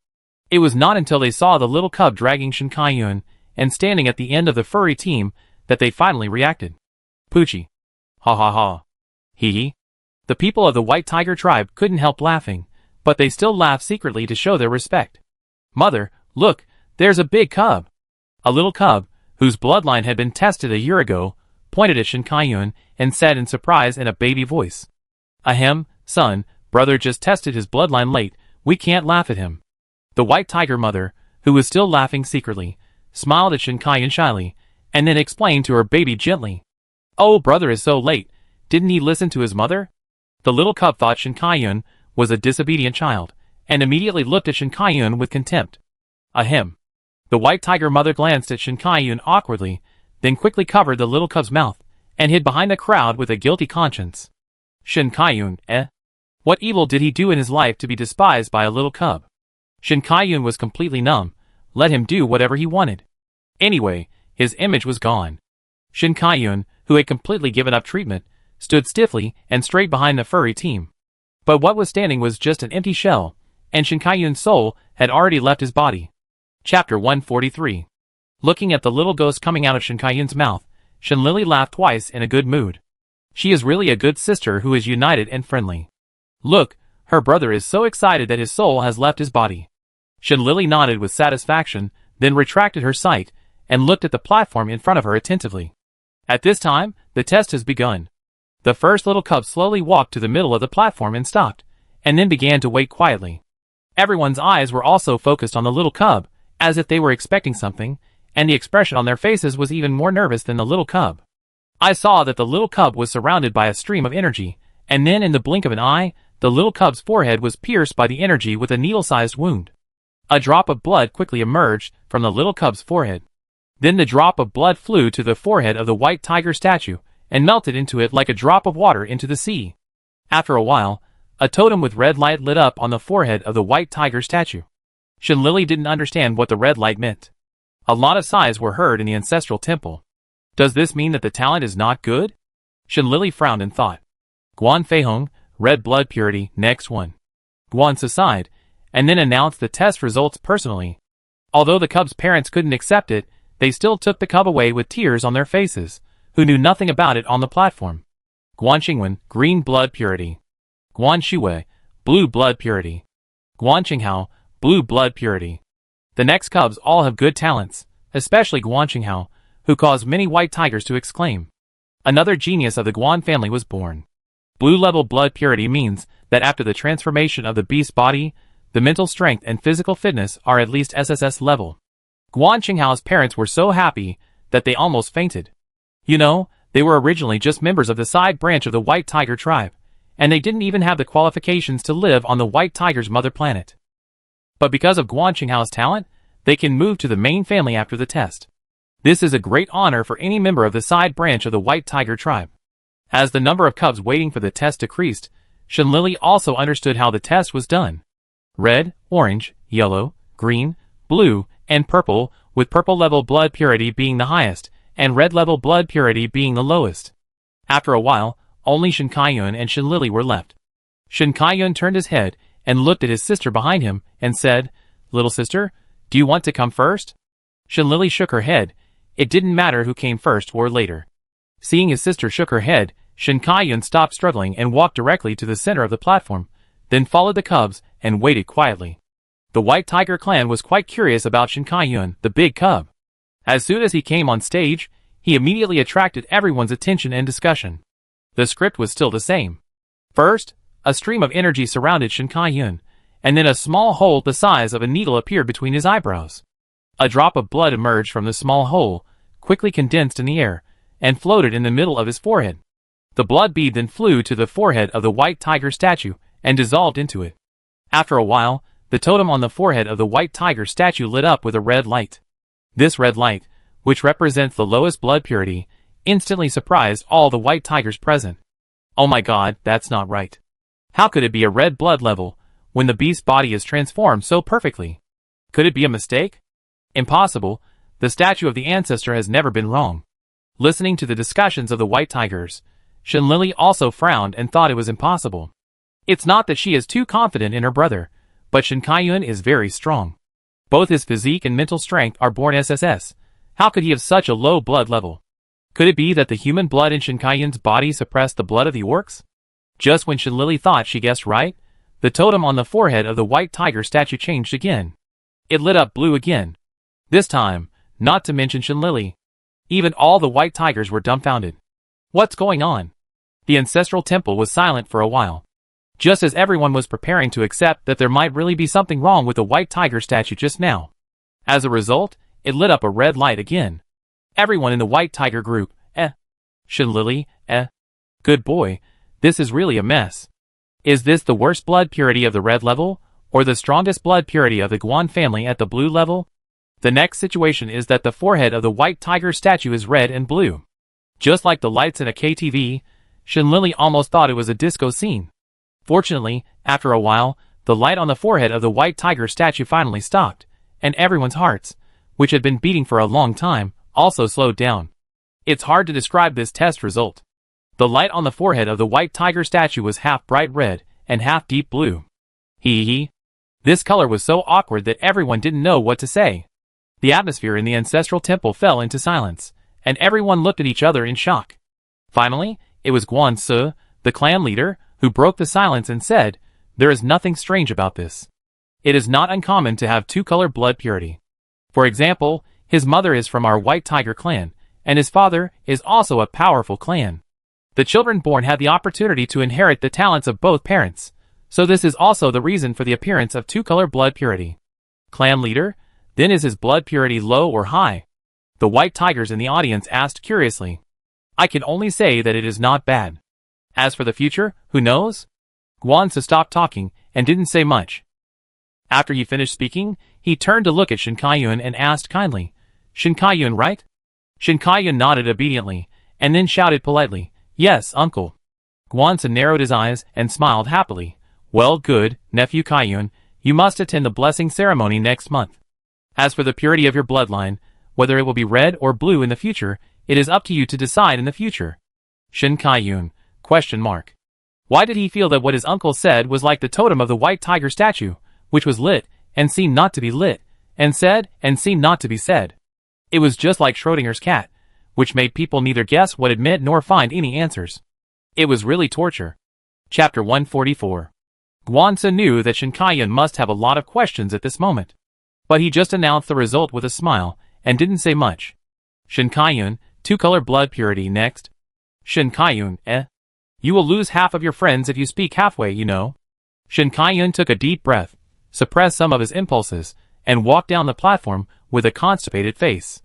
Speaker 1: It was not until they saw the little cub dragging Shin Kai-yun and standing at the end of the furry team that they finally reacted. Poochie. Ha ha ha. Hee hee. The people of the white tiger tribe couldn't help laughing, but they still laughed secretly to show their respect. Mother, look, there's a big cub. A little cub, whose bloodline had been tested a year ago, pointed at Shin Kai-yun and said in surprise in a baby voice, "Ahem, son, brother just tested his bloodline late, we can't laugh at him." The white tiger mother, who was still laughing secretly, smiled at Shin Kai-yun shyly, and then explained to her baby gently, "Oh, brother is so late, didn't he listen to his mother?" The little cub thought Shin Kai-yun was a disobedient child, and immediately looked at Shin Kai-yun with contempt. Ahem. The white tiger mother glanced at Shin Kai-yun awkwardly, then quickly covered the little cub's mouth, and hid behind the crowd with a guilty conscience. Shin Kai-yun, eh? What evil did he do in his life to be despised by a little cub? Shin Kai-yun was completely numb. Let him do whatever he wanted. Anyway, his image was gone. Shin Kai-yun, who had completely given up treatment, stood stiffly and straight behind the furry team. But what was standing was just an empty shell, and Shin Kai-yun's soul had already left his body. Chapter 143. Looking at the little ghost coming out of Shin Kai-yun's mouth, Shin Lily laughed twice in a good mood. She is really a good sister who is united and friendly. Look, her brother is so excited that his soul has left his body. Shin Lily nodded with satisfaction, then retracted her sight, and looked at the platform in front of her attentively. At this time, the test has begun. The first little cub slowly walked to the middle of the platform and stopped, and then began to wait quietly. Everyone's eyes were also focused on the little cub, as if they were expecting something, and the expression on their faces was even more nervous than the little cub. I saw that the little cub was surrounded by a stream of energy, and then in the blink of an eye, the little cub's forehead was pierced by the energy with a needle-sized wound. A drop of blood quickly emerged from the little cub's forehead. Then the drop of blood flew to the forehead of the white tiger statue, and melted into it like a drop of water into the sea. After a while, a totem with red light lit up on the forehead of the white tiger statue. Shin Lily didn't understand what the red light meant. A lot of sighs were heard in the ancestral temple. Does this mean that the talent is not good? Shin Lily frowned and thought. Guan Feihong, red blood purity, next one. Guan sighed, and then announced the test results personally. Although the cub's parents couldn't accept it, they still took the cub away with tears on their faces, who knew nothing about it on the platform. Guan Xingwen, green blood purity. Guan Shuwei, blue blood purity. Guan Qinghao, blue blood purity. The next cubs all have good talents, especially Guan Qinghao, who caused many white tigers to exclaim. Another genius of the Guan family was born. Blue level blood purity means that after the transformation of the beast body, the mental strength and physical fitness are at least SSS level. Guan Qinghao's parents were so happy that they almost fainted. You know, they were originally just members of the side branch of the white tiger tribe, and they didn't even have the qualifications to live on the white tiger's mother planet. But because of Guan Qinghao's talent, they can move to the main family after the test. This is a great honor for any member of the side branch of the white tiger tribe. As the number of cubs waiting for the test decreased, Shin Lily also understood how the test was done. Red, orange, yellow, green, blue, and purple, with purple level blood purity being the highest, and red level blood purity being the lowest. After a while, only Shin Kai-yun and Shin Lily were left. Shin Kai-yun turned his head and looked at his sister behind him and said, "Little sister, do you want to come first?" Shin Lily shook her head, It didn't matter who came first or later. Seeing his sister shook her head, Shin Kai-yun stopped struggling and walked directly to the center of the platform, then followed the cubs and waited quietly. The White Tiger clan was quite curious about Shin Kai-yun, the big cub. As soon as he came on stage, he immediately attracted everyone's attention and discussion. The script was still the same. First, a stream of energy surrounded Shin Kai-yun, and then a small hole the size of a needle appeared between his eyebrows. A drop of blood emerged from the small hole, quickly condensed in the air, and floated in the middle of his forehead. The blood bead then flew to the forehead of the White Tiger statue and dissolved into it. After a while, the totem on the forehead of the White Tiger statue lit up with a red light. This red light, which represents the lowest blood purity, instantly surprised all the White Tigers present. Oh my god, that's not right. How could it be a red blood level, when the beast's body is transformed so perfectly? Could it be a mistake? Impossible, the statue of the ancestor has never been wrong. Listening to the discussions of the White Tigers, Shin Lily also frowned and thought it was impossible. It's not that she is too confident in her brother, but Shin Kai-yun is very strong. Both his physique and mental strength are born SSS. How could he have such a low blood level? Could it be that the human blood in Shin Kai-yun's body suppressed the blood of the orcs? Just when Shin Lily thought she guessed right, the totem on the forehead of the White Tiger statue changed again. It lit up blue again. This time, not to mention Shin Lily. Even all the White Tigers were dumbfounded. What's going on? The ancestral temple was silent for a while. Just as everyone was preparing to accept that there might really be something wrong with the White Tiger statue just now. As a result, it lit up a red light again. Everyone in the White Tiger group, Shin Lily, good boy, this is really a mess. Is this the worst blood purity of the red level, or the strongest blood purity of the Guan family at the blue level? The next situation is that the forehead of the White Tiger statue is red and blue. Just like the lights in a KTV, Shin Lily almost thought it was a disco scene. Fortunately, after a while, the light on the forehead of the White Tiger statue finally stopped, and everyone's hearts, which had been beating for a long time, also slowed down. It's hard to describe this test result. The light on the forehead of the White Tiger statue was half bright red and half deep blue. Hee. This color was so awkward that everyone didn't know what to say. The atmosphere in the ancestral temple fell into silence, and everyone looked at each other in shock. Finally, it was Guan Se, the clan leader, who broke the silence and said, "There is nothing strange about this. It is not uncommon to have two-color blood purity. For example, his mother is from our White Tiger clan, and his father is also a powerful clan. The children born have the opportunity to inherit the talents of both parents, so this is also the reason for the appearance of two-color blood purity." Clan leader, then is his blood purity low or high? The White Tigers in the audience asked curiously. I can only say that it is not bad. As for the future, who knows? Guan Se stopped talking and didn't say much. After he finished speaking, he turned to look at Shin Kai-yun and asked kindly, "Shin Kai-yun, right?" Shin Kai-yun nodded obediently, and then shouted politely, "Yes, uncle." Guan Se narrowed his eyes and smiled happily. "Well, good, nephew Kai-yun, you must attend the blessing ceremony next month. As for the purity of your bloodline, whether it will be red or blue in the future, it is up to you to decide in the future." Shin Kai-yun, ? Why did he feel that what his uncle said was like the totem of the White Tiger statue, which was lit, and seemed not to be lit, and said, and seemed not to be said? It was just like Schrodinger's cat, which made people neither guess what it meant nor find any answers. It was really torture. Chapter 144. Guan Se knew that Shin Kai-yun must have a lot of questions at this moment. But he just announced the result with a smile, and didn't say much. Shin Kai-yun, two-color blood purity next. Shin Kai-yun, You will lose half of your friends if you speak halfway, you know. Shin Kai-yun took a deep breath, suppressed some of his impulses, and walked down the platform with a constipated face.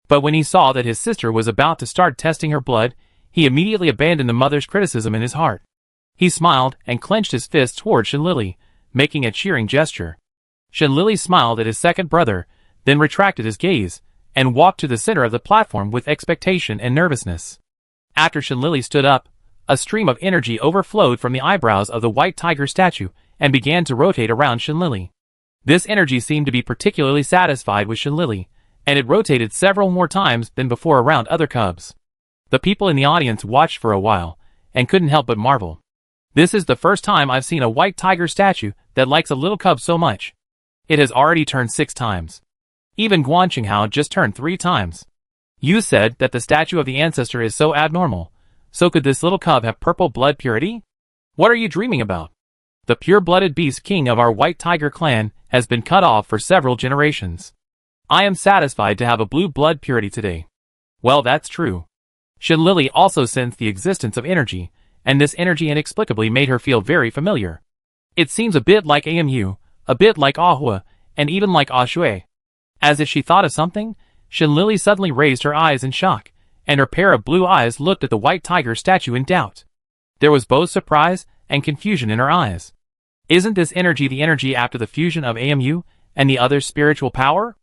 Speaker 1: But when he saw that his sister was about to start testing her blood, he immediately abandoned the mother's criticism in his heart. He smiled and clenched his fist toward Shin Lily, making a cheering gesture. Shin Lily smiled at his second brother, then retracted his gaze, and walked to the center of the platform with expectation and nervousness. After Shin Lily stood up, a stream of energy overflowed from the eyebrows of the White Tiger statue and began to rotate around Shin Lily. This energy seemed to be particularly satisfied with Shin Lily, and it rotated several more times than before around other cubs. The people in the audience watched for a while, and couldn't help but marvel. This is the first time I've seen a White Tiger statue that likes a little cub so much. It has already turned 6 times. Even Guan Qinghao just turned 3 times. You said that the statue of the ancestor is so abnormal. So could this little cub have purple blood purity? What are you dreaming about? The pure-blooded beast king of our white tiger clan has been cut off for several generations. I am satisfied to have a blue blood purity today. Well, that's true. Shinlili also sensed the existence of energy, and this energy inexplicably made her feel very familiar. It seems a bit like Amu, a bit like Ahua, and even like Ashui. As if she thought of something, Shinlili suddenly raised her eyes in shock, and her pair of blue eyes looked at the white tiger statue in doubt. There was both surprise and confusion in her eyes. Isn't this energy the energy after the fusion of Amu and the other spiritual power?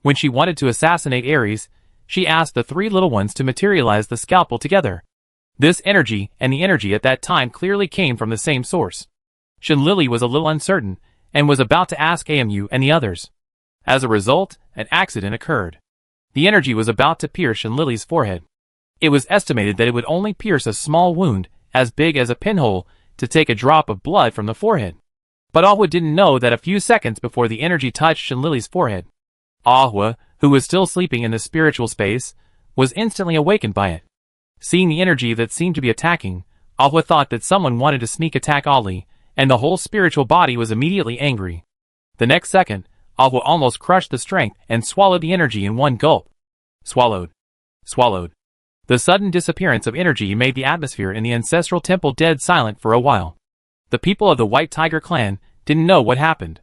Speaker 1: When she wanted to assassinate Ares, she asked the three little ones to materialize the scalpel together. This energy and the energy at that time clearly came from the same source. Shinlili was a little uncertain, and was about to ask Amu and the others. As a result, an accident occurred. The energy was about to pierce Shinlili's forehead. It was estimated that it would only pierce a small wound, as big as a pinhole, to take a drop of blood from the forehead. But Ahua didn't know that a few seconds before the energy touched Shinlili's forehead, Ahua, who was still sleeping in the spiritual space, was instantly awakened by it. Seeing the energy that seemed to be attacking, Ahua thought that someone wanted to sneak attack Ali, and the whole spiritual body was immediately angry. The next second, Ahua almost crushed the strength and swallowed the energy in one gulp. Swallowed. Swallowed. The sudden disappearance of energy made the atmosphere in the ancestral temple dead silent for a while. The people of the White Tiger clan didn't know what happened.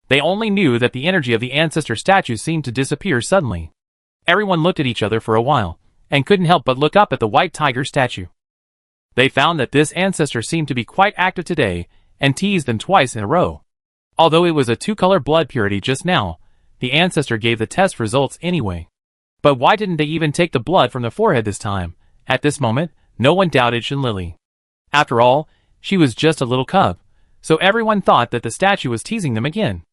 Speaker 1: They only knew that the energy of the ancestor statue seemed to disappear suddenly. Everyone looked at each other for a while, and couldn't help but look up at the White Tiger statue. They found that this ancestor seemed to be quite active today, and teased them twice in a row. Although it was a two-color blood purity just now, the ancestor gave the test results anyway. But why didn't they even take the blood from the forehead this time? At this moment, no one doubted Shinlili. After all, she was just a little cub, so everyone thought that the statue was teasing them again.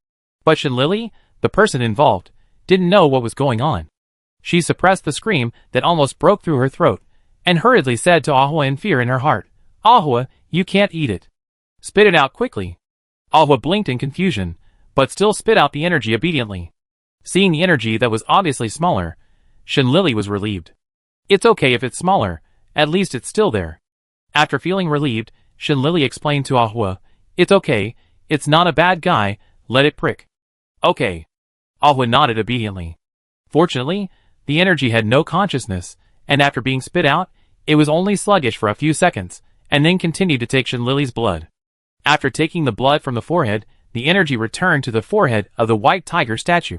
Speaker 1: But Shinlili, the person involved, didn't know what was going on. She suppressed the scream that almost broke through her throat, and hurriedly said to Ahua in fear in her heart, "Ahua, you can't eat it. Spit it out quickly." Ahua blinked in confusion, but still spit out the energy obediently. Seeing the energy that was obviously smaller, Shinlili was relieved. It's okay if it's smaller, at least it's still there. After feeling relieved, Shinlili explained to Ahua, "It's okay, it's not a bad guy, let it prick." "Okay." Ahua nodded obediently. Fortunately, the energy had no consciousness, and after being spit out, it was only sluggish for a few seconds, and then continued to take Shinlili's blood. After taking the blood from the forehead, the energy returned to the forehead of the white tiger statue.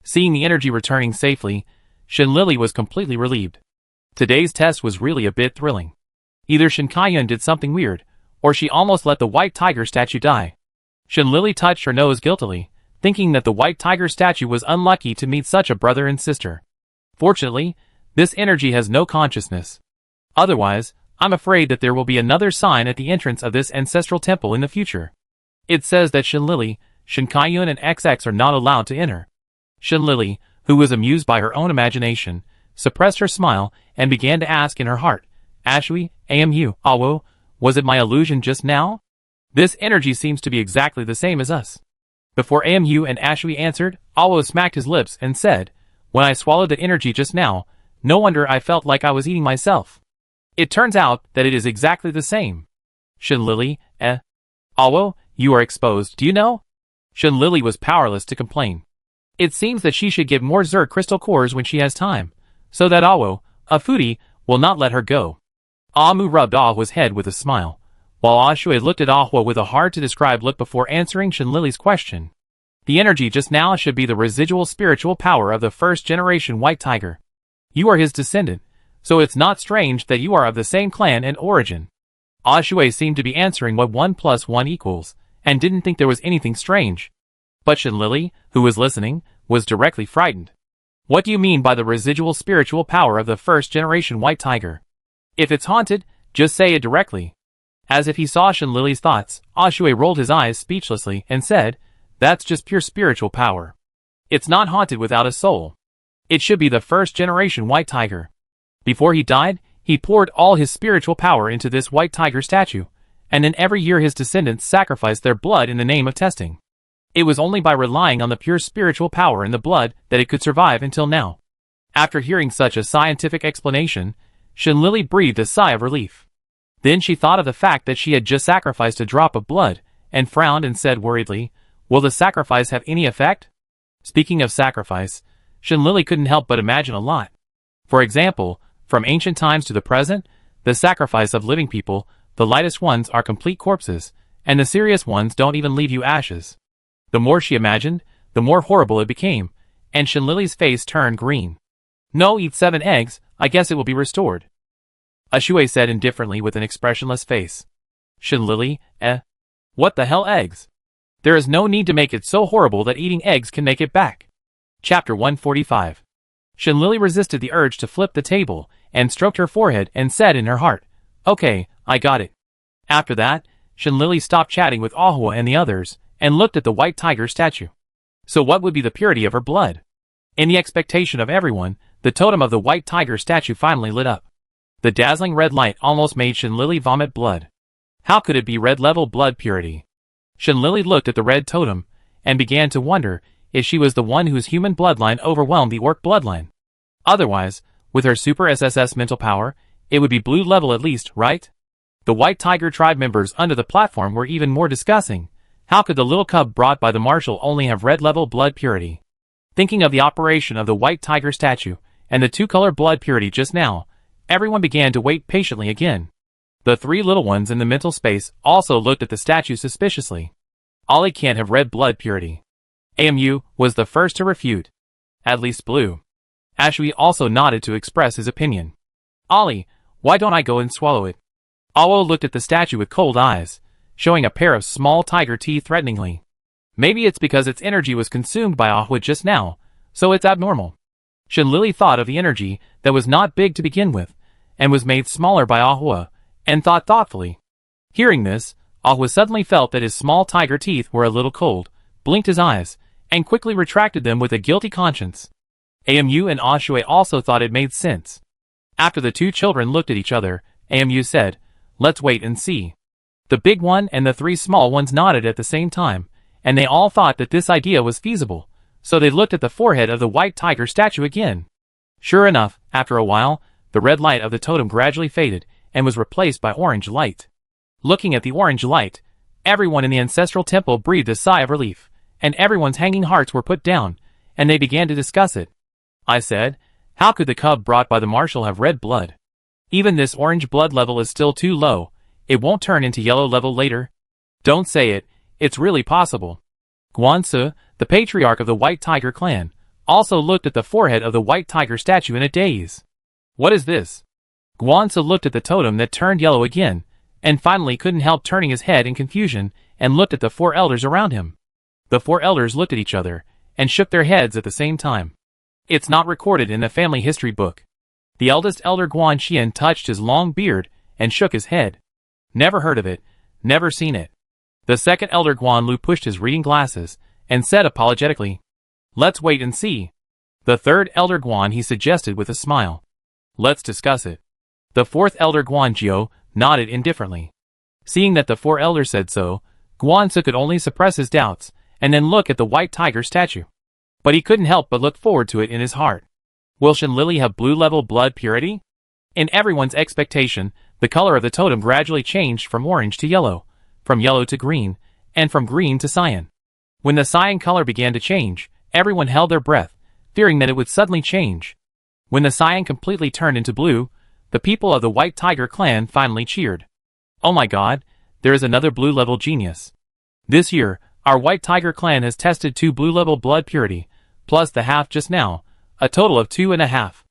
Speaker 1: Seeing the energy returning safely, Shinlili was completely relieved. Today's test was really a bit thrilling. Either Shinkayun did something weird, or she almost let the white tiger statue die. Shinlili touched her nose guiltily, thinking that the white tiger statue was unlucky to meet such a brother and sister. Fortunately, this energy has no consciousness. Otherwise, I'm afraid that there will be another sign at the entrance of this ancestral temple in the future. It says that Shinlili, Shinkayun and XX are not allowed to enter. Shinlili, who was amused by her own imagination, suppressed her smile and began to ask in her heart, "Ashui, Amu, Awo, was it my illusion just now? This energy seems to be exactly the same as us." Before Amu and Ashui answered, Awo smacked his lips and said, "When I swallowed the energy just now, no wonder I felt like I was eating myself. It turns out that it is exactly the same." Shinlili, Awo, you are exposed, do you know? Shinlili was powerless to complain. It seems that she should get more Zerg crystal cores when she has time, so that Awo, a foodie, will not let her go. Amu rubbed Ahua's head with a smile, while Ashui looked at Ahua with a hard-to-describe look before answering Shinlili's question. The energy just now should be the residual spiritual power of the first-generation White Tiger. You are his descendant, so it's not strange that you are of the same clan and origin. Ashui seemed to be answering what 1 + 1 equals, and didn't think there was anything strange. But Shinlili, who was listening, was directly frightened. "What do you mean by the residual spiritual power of the first-generation White Tiger? If it's haunted, just say it directly." As if he saw Shinlili's thoughts, Ashui rolled his eyes speechlessly and said, "That's just pure spiritual power. It's not haunted without a soul. It should be the first-generation White Tiger. Before he died, he poured all his spiritual power into this White Tiger statue, and then every year his descendants sacrificed their blood in the name of testing. It was only by relying on the pure spiritual power in the blood that it could survive until now. After hearing such a scientific explanation, Shinlili breathed a sigh of relief. Then she thought of the fact that she had just sacrificed a drop of blood, and frowned and said worriedly, "Will the sacrifice have any effect?" Speaking of sacrifice, Shinlili couldn't help but imagine a lot. For example, from ancient times to the present, the sacrifice of living people, the lightest ones are complete corpses, and the serious ones don't even leave you ashes. The more she imagined, the more horrible it became, and Shinlili's face turned green. "No, eat 7 eggs, I guess it will be restored," Ashue said indifferently with an expressionless face. Shinlili, what the hell eggs? There is no need to make it so horrible that eating eggs can make it back. Chapter 145. Shinlili resisted the urge to flip the table, and stroked her forehead and said in her heart, "Okay, I got it." After that, Shinlili stopped chatting with Ahua and the others, and looked at the white tiger statue. So what would be the purity of her blood? In the expectation of everyone, the totem of the white tiger statue finally lit up. The dazzling red light almost made Shinlili vomit blood. How could it be red-level blood purity? Shinlili looked at the red totem, and began to wonder if she was the one whose human bloodline overwhelmed the orc bloodline. Otherwise, with her super SSS mental power, it would be blue level at least, right? The White Tiger tribe members under the platform were even more discussing. How could the little cub brought by the marshal only have red-level blood purity? Thinking of the operation of the White Tiger statue, and the two-color blood purity just now, everyone began to wait patiently again. The 3 little ones in the mental space also looked at the statue suspiciously. Ollie can't have red blood purity. AMU was the first to refute. At least blue. Ashui also nodded to express his opinion. "Ollie, why don't I go and swallow it?" Awo looked at the statue with cold eyes, showing a pair of small tiger teeth threateningly. Maybe it's because its energy was consumed by Ahua just now, so it's abnormal. Shinlili thought of the energy that was not big to begin with, and was made smaller by Ahua, and thought thoughtfully. Hearing this, Ahua suddenly felt that his small tiger teeth were a little cold, blinked his eyes, and quickly retracted them with a guilty conscience. AMU and Ashue also thought it made sense. After the 2 children looked at each other, AMU said, "Let's wait and see." The big one and the 3 small ones nodded at the same time, and they all thought that this idea was feasible, so they looked at the forehead of the white tiger statue again. Sure enough, after a while, the red light of the totem gradually faded, and was replaced by orange light. Looking at the orange light, everyone in the ancestral temple breathed a sigh of relief, and everyone's hanging hearts were put down, and they began to discuss it. I said, "How could the cub brought by the marshal have red blood? Even this orange blood level is still too low. It won't turn into yellow level later." "Don't say it, it's really possible." Guansu, the patriarch of the White Tiger clan, also looked at the forehead of the White Tiger statue in a daze. "What is this?" Guansu looked at the totem that turned yellow again, and finally couldn't help turning his head in confusion, and looked at the 4 elders around him. The 4 elders looked at each other, and shook their heads at the same time. "It's not recorded in the family history book." The eldest elder Guan Xian touched his long beard, and shook his head. "Never heard of it, never seen it." The second elder Guan Lu pushed his reading glasses, and said apologetically, "Let's wait and see." The third elder Guan he suggested with a smile, "Let's discuss it." The 4th elder Guan Jiu nodded indifferently. Seeing that the 4 elders said so, Guan Su could only suppress his doubts, and then look at the white tiger statue. But he couldn't help but look forward to it in his heart. Will Shinlili have blue-level blood purity? In everyone's expectation, the color of the totem gradually changed from orange to yellow, from yellow to green, and from green to cyan. When the cyan color began to change, everyone held their breath, fearing that it would suddenly change. When the cyan completely turned into blue, the people of the White Tiger clan finally cheered. "Oh my god, there is another blue-level genius. This year, our White Tiger clan has tested 2 blue-level blood purity, plus the half just now, a total of 2.5.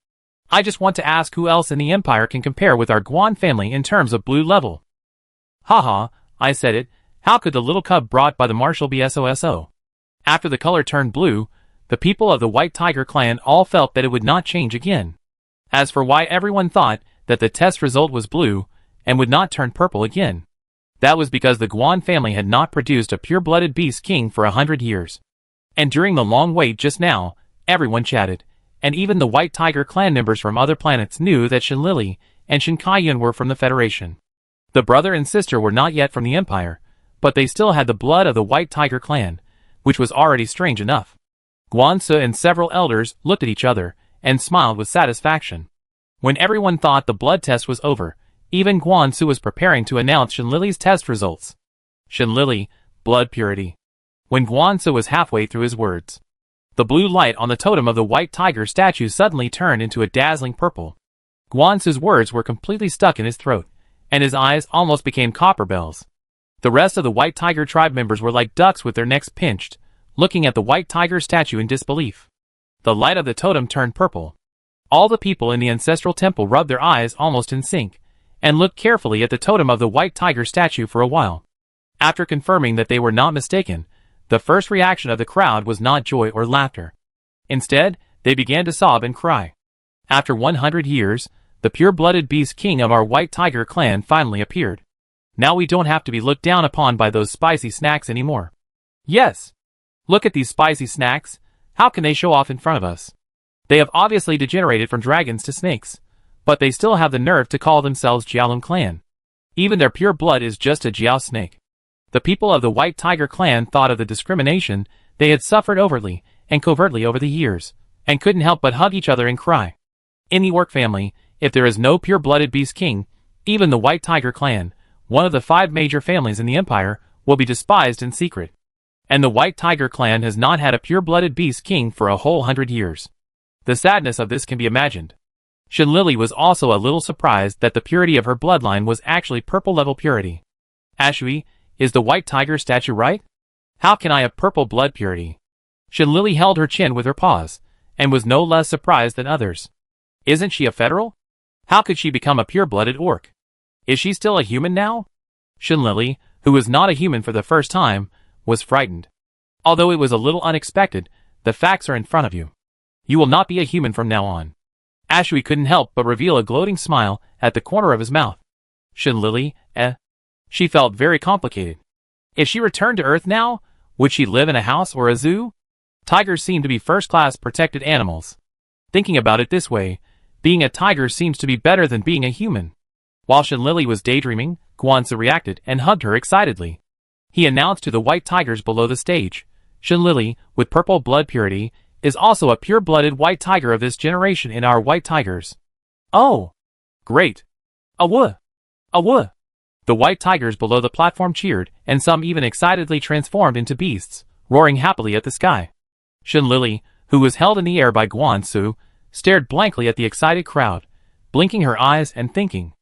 Speaker 1: I just want to ask who else in the Empire can compare with our Guan family in terms of blue level." "Haha, I said it, how could the little cub brought by the marshal be SOSO? After the color turned blue, the people of the White Tiger clan all felt that it would not change again. As for why everyone thought that the test result was blue, and would not turn purple again, that was because the Guan family had not produced a pure-blooded beast king for 100 years. And during the long wait just now, everyone chatted, and even the White Tiger clan members from other planets knew that Shinlili and Shinkaiyan were from the Federation. The brother and sister were not yet from the Empire, but they still had the blood of the White Tiger clan, which was already strange enough. Guan Su and several elders looked at each other, and smiled with satisfaction. When everyone thought the blood test was over, even Guan-Su was preparing to announce Shenlili's test results. Shenlili, blood purity. When Guan-Su was halfway through his words, the blue light on the totem of the white tiger statue suddenly turned into a dazzling purple. Guan-Su's words were completely stuck in his throat, and his eyes almost became copper bells. The rest of the white tiger tribe members were like ducks with their necks pinched, looking at the white tiger statue in disbelief. The light of the totem turned purple. All the people in the ancestral temple rubbed their eyes almost in sync, and looked carefully at the totem of the white tiger statue for a while. After confirming that they were not mistaken, the first reaction of the crowd was not joy or laughter. Instead, they began to sob and cry. After 100 years, the pure-blooded beast king of our white tiger clan finally appeared. Now we don't have to be looked down upon by those spicy snacks anymore. Yes! Look at these spicy snacks. How can they show off in front of us? They have obviously degenerated from dragons to snakes, but they still have the nerve to call themselves Jiaolun clan. Even their pure blood is just a Jiao snake. The people of the White Tiger clan thought of the discrimination they had suffered overtly and covertly over the years, and couldn't help but hug each other and cry. In the orc family, if there is no pure-blooded beast king, even the White Tiger clan, one of the 5 major families in the empire, will be despised in secret. And the White Tiger clan has not had a pure-blooded beast king for a whole 100 years. The sadness of this can be imagined. Shenlili was also a little surprised that the purity of her bloodline was actually purple-level purity. Ashui, is the White Tiger statue right? How can I have purple blood purity? Shenlili held her chin with her paws, and was no less surprised than others. Isn't she a federal? How could she become a pure-blooded orc? Is she still a human now? Shenlili, who was not a human for the first time, was frightened. Although it was a little unexpected, the facts are in front of you. You will not be a human from now on. Ashui couldn't help but reveal a gloating smile at the corner of his mouth. Shenlili, She felt very complicated. If she returned to Earth now, would she live in a house or a zoo? Tigers seem to be first-class protected animals. Thinking about it this way, being a tiger seems to be better than being a human. While Shenlili was daydreaming, Guan-Su reacted and hugged her excitedly. He announced to the white tigers below the stage, Shenlili, with purple blood purity, is also a pure-blooded white tiger of this generation in our white tigers. Oh! Great! Awoo! Awoo! The white tigers below the platform cheered, and some even excitedly transformed into beasts, roaring happily at the sky. Shenlili, who was held in the air by Guan-Su, stared blankly at the excited crowd, blinking her eyes and thinking.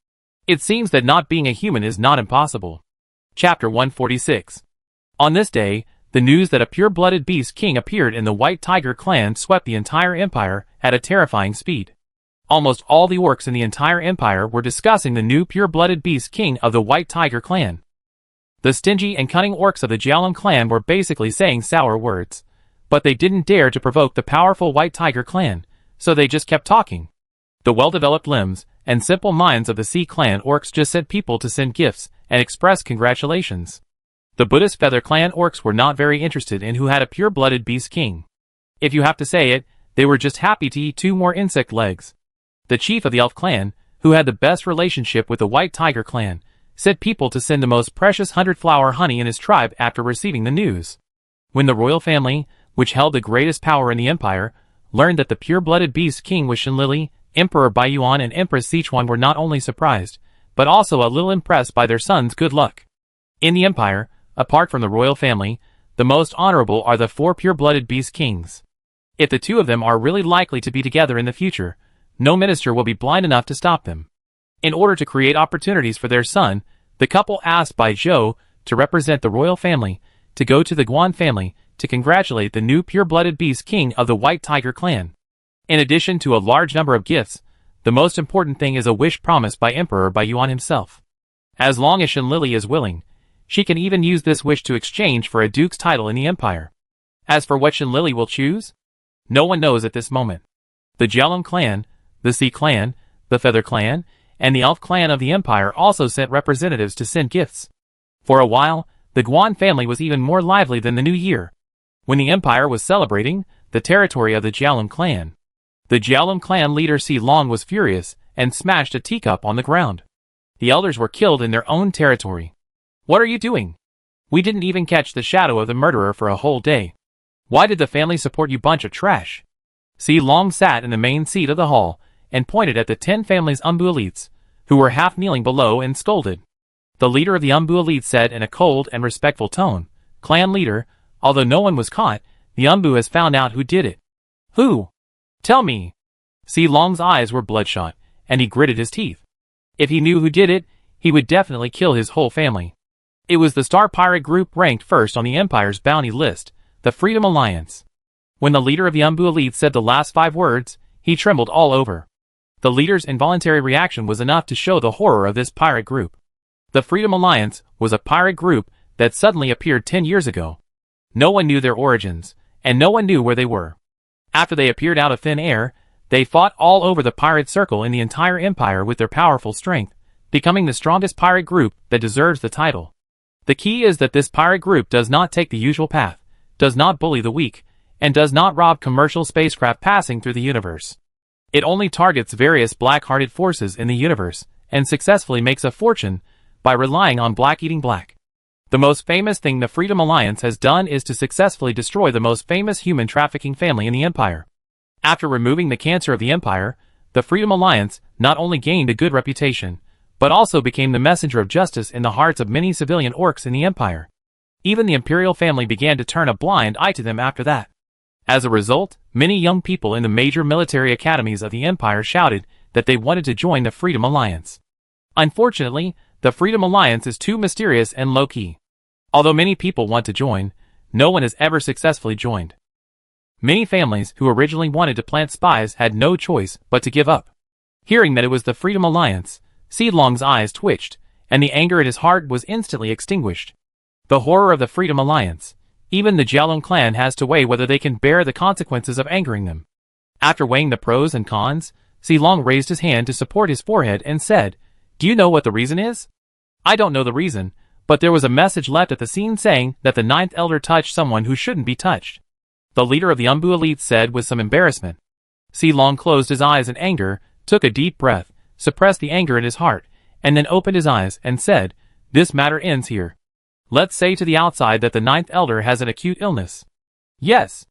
Speaker 1: It seems that not being a human is not impossible. Chapter 146. On this day, the news that a pure-blooded beast king appeared in the White Tiger clan swept the entire empire at a terrifying speed. Almost all the orcs in the entire empire were discussing the new pure-blooded beast king of the White Tiger clan. The stingy and cunning orcs of the Jiaolun clan were basically saying sour words, but they didn't dare to provoke the powerful White Tiger clan, so they just kept talking. The well-developed limbs and simple minds of the Sea clan orcs just sent people to send gifts and express congratulations. The Buddhist Feather clan orcs were not very interested in who had a pure-blooded beast king. If you have to say it, they were just happy to eat 2 more insect legs. The chief of the Elf clan, who had the best relationship with the White Tiger clan, sent people to send the most precious 100-flower honey in his tribe after receiving the news. When the royal family, which held the greatest power in the empire, learned that the pure-blooded beast king was Shenlili, Emperor Baiyuan and Empress Sichuan were not only surprised, but also a little impressed by their son's good luck. In the empire, apart from the royal family, the most honorable are the 4 pure-blooded beast kings. If the 2 of them are really likely to be together in the future, no minister will be blind enough to stop them. In order to create opportunities for their son, the couple asked Bai Zhou, to represent the royal family, to go to the Guan family to congratulate the new pure-blooded beast king of the White Tiger clan. In addition to a large number of gifts, the most important thing is a wish promised by Emperor Baiyuan himself. As long as Shenlili is willing, she can even use this wish to exchange for a duke's title in the empire. As for what Shenlili will choose, no one knows at this moment. The Jiaolun clan, the Sea clan, the Feather clan, and the Elf clan of the empire also sent representatives to send gifts. For a while, the Guan family was even more lively than the new year. When the empire was celebrating the territory of the Jiaolun clan, the Jiaolun clan leader Si Long was furious and smashed a teacup on the ground. The elders were killed in their own territory. What are you doing? We didn't even catch the shadow of the murderer for a whole day. Why did the family support you bunch of trash? Si Long sat in the main seat of the hall, and pointed at the 10 families Umbu elites, who were half kneeling below, and scolded. The leader of the Umbu elite said in a cold and respectful tone, "Clan leader, although no one was caught, the Umbu has found out who did it." "Who? Tell me." Si Long's eyes were bloodshot, and he gritted his teeth. If he knew who did it, he would definitely kill his whole family. It was the Star Pirate Group ranked first on the Empire's bounty list, the Freedom Alliance. When the leader of the Umbu elite said the last 5 words, he trembled all over. The leader's involuntary reaction was enough to show the horror of this pirate group. The Freedom Alliance was a pirate group that suddenly appeared 10 years ago. No one knew their origins, and no one knew where they were. After they appeared out of thin air, they fought all over the pirate circle in the entire empire with their powerful strength, becoming the strongest pirate group that deserves the title. The key is that this pirate group does not take the usual path, does not bully the weak, and does not rob commercial spacecraft passing through the universe. It only targets various black-hearted forces in the universe, and successfully makes a fortune by relying on black eating black. The most famous thing the Freedom Alliance has done is to successfully destroy the most famous human trafficking family in the Empire. After removing the cancer of the Empire, the Freedom Alliance not only gained a good reputation, but also became the messenger of justice in the hearts of many civilian orcs in the Empire. Even the Imperial family began to turn a blind eye to them after that. As a result, many young people in the major military academies of the Empire shouted that they wanted to join the Freedom Alliance. Unfortunately, the Freedom Alliance is too mysterious and low-key. Although many people want to join, no one has ever successfully joined. Many families who originally wanted to plant spies had no choice but to give up. Hearing that it was the Freedom Alliance, Si Long's eyes twitched, and the anger at his heart was instantly extinguished. The horror of the Freedom Alliance. Even the Jialong clan has to weigh whether they can bear the consequences of angering them. After weighing the pros and cons, Si Long raised his hand to support his forehead and said, "Do you know what the reason is?" "I don't know the reason, but there was a message left at the scene saying that the 9th Elder touched someone who shouldn't be touched," the leader of the Umbu elite said with some embarrassment. Si Long closed his eyes in anger, took a deep breath, suppressed the anger in his heart, and then opened his eyes and said, "This matter ends here. Let's say to the outside that the 9th Elder has an acute illness." "Yes."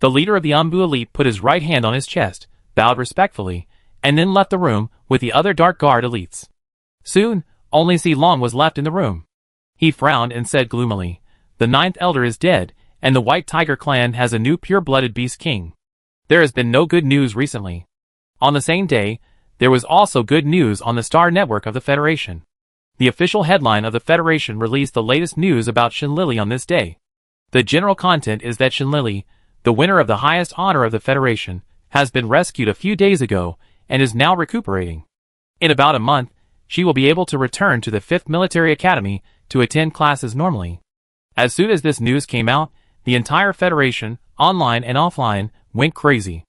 Speaker 1: The leader of the Umbu elite put his right hand on his chest, bowed respectfully, and then left the room with the other Dark Guard elites. Soon, only Si Long was left in the room. He frowned and said gloomily, "The 9th Elder is dead, and the White Tiger clan has a new pure-blooded beast king. There has been no good news recently." On the same day, there was also good news on the Star Network of the Federation. The official headline of the Federation released the latest news about Shinlili on this day. The general content is that Shinlili, the winner of the highest honor of the Federation, has been rescued a few days ago and is now recuperating. In about a month, she will be able to return to the 5th Military Academy to attend classes normally. As soon as this news came out, the entire Federation, online and offline, went crazy.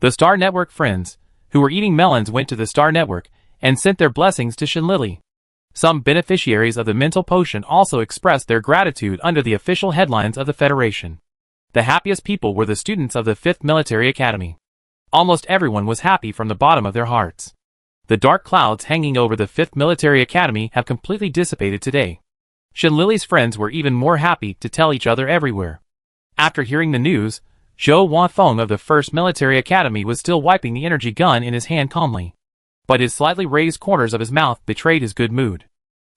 Speaker 1: The Star Network friends, who were eating melons, went to the Star Network and sent their blessings to Shinlili. Some beneficiaries of the mental potion also expressed their gratitude under the official headlines of the Federation. The happiest people were the students of the 5th Military Academy. Almost everyone was happy from the bottom of their hearts. The dark clouds hanging over the 5th Military Academy have completely dissipated today. Shinlili's friends were even more happy to tell each other everywhere. After hearing the news, Zhou Huafeng of the 1st Military Academy was still wiping the energy gun in his hand calmly. But his slightly raised corners of his mouth betrayed his good mood.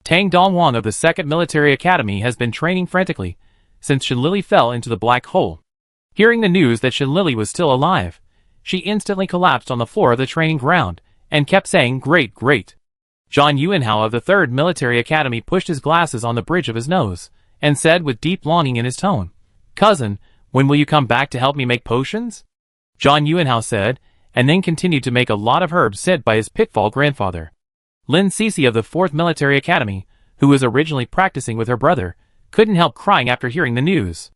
Speaker 1: Tang Dongwang of the 2nd Military Academy has been training frantically since Shinlili fell into the black hole. Hearing the news that Shinlili was still alive, she instantly collapsed on the floor of the training ground and kept saying, "Great, great." Zhang Yuanhao of the 3rd Military Academy pushed his glasses on the bridge of his nose and said with deep longing in his tone, "Cousin, when will you come back to help me make potions?" Zhang Yuanhao said, and then continued to make a lot of herbs sent by his pitfall grandfather. Lin Cece of the 4th Military Academy, who was originally practicing with her brother, couldn't help crying after hearing the news.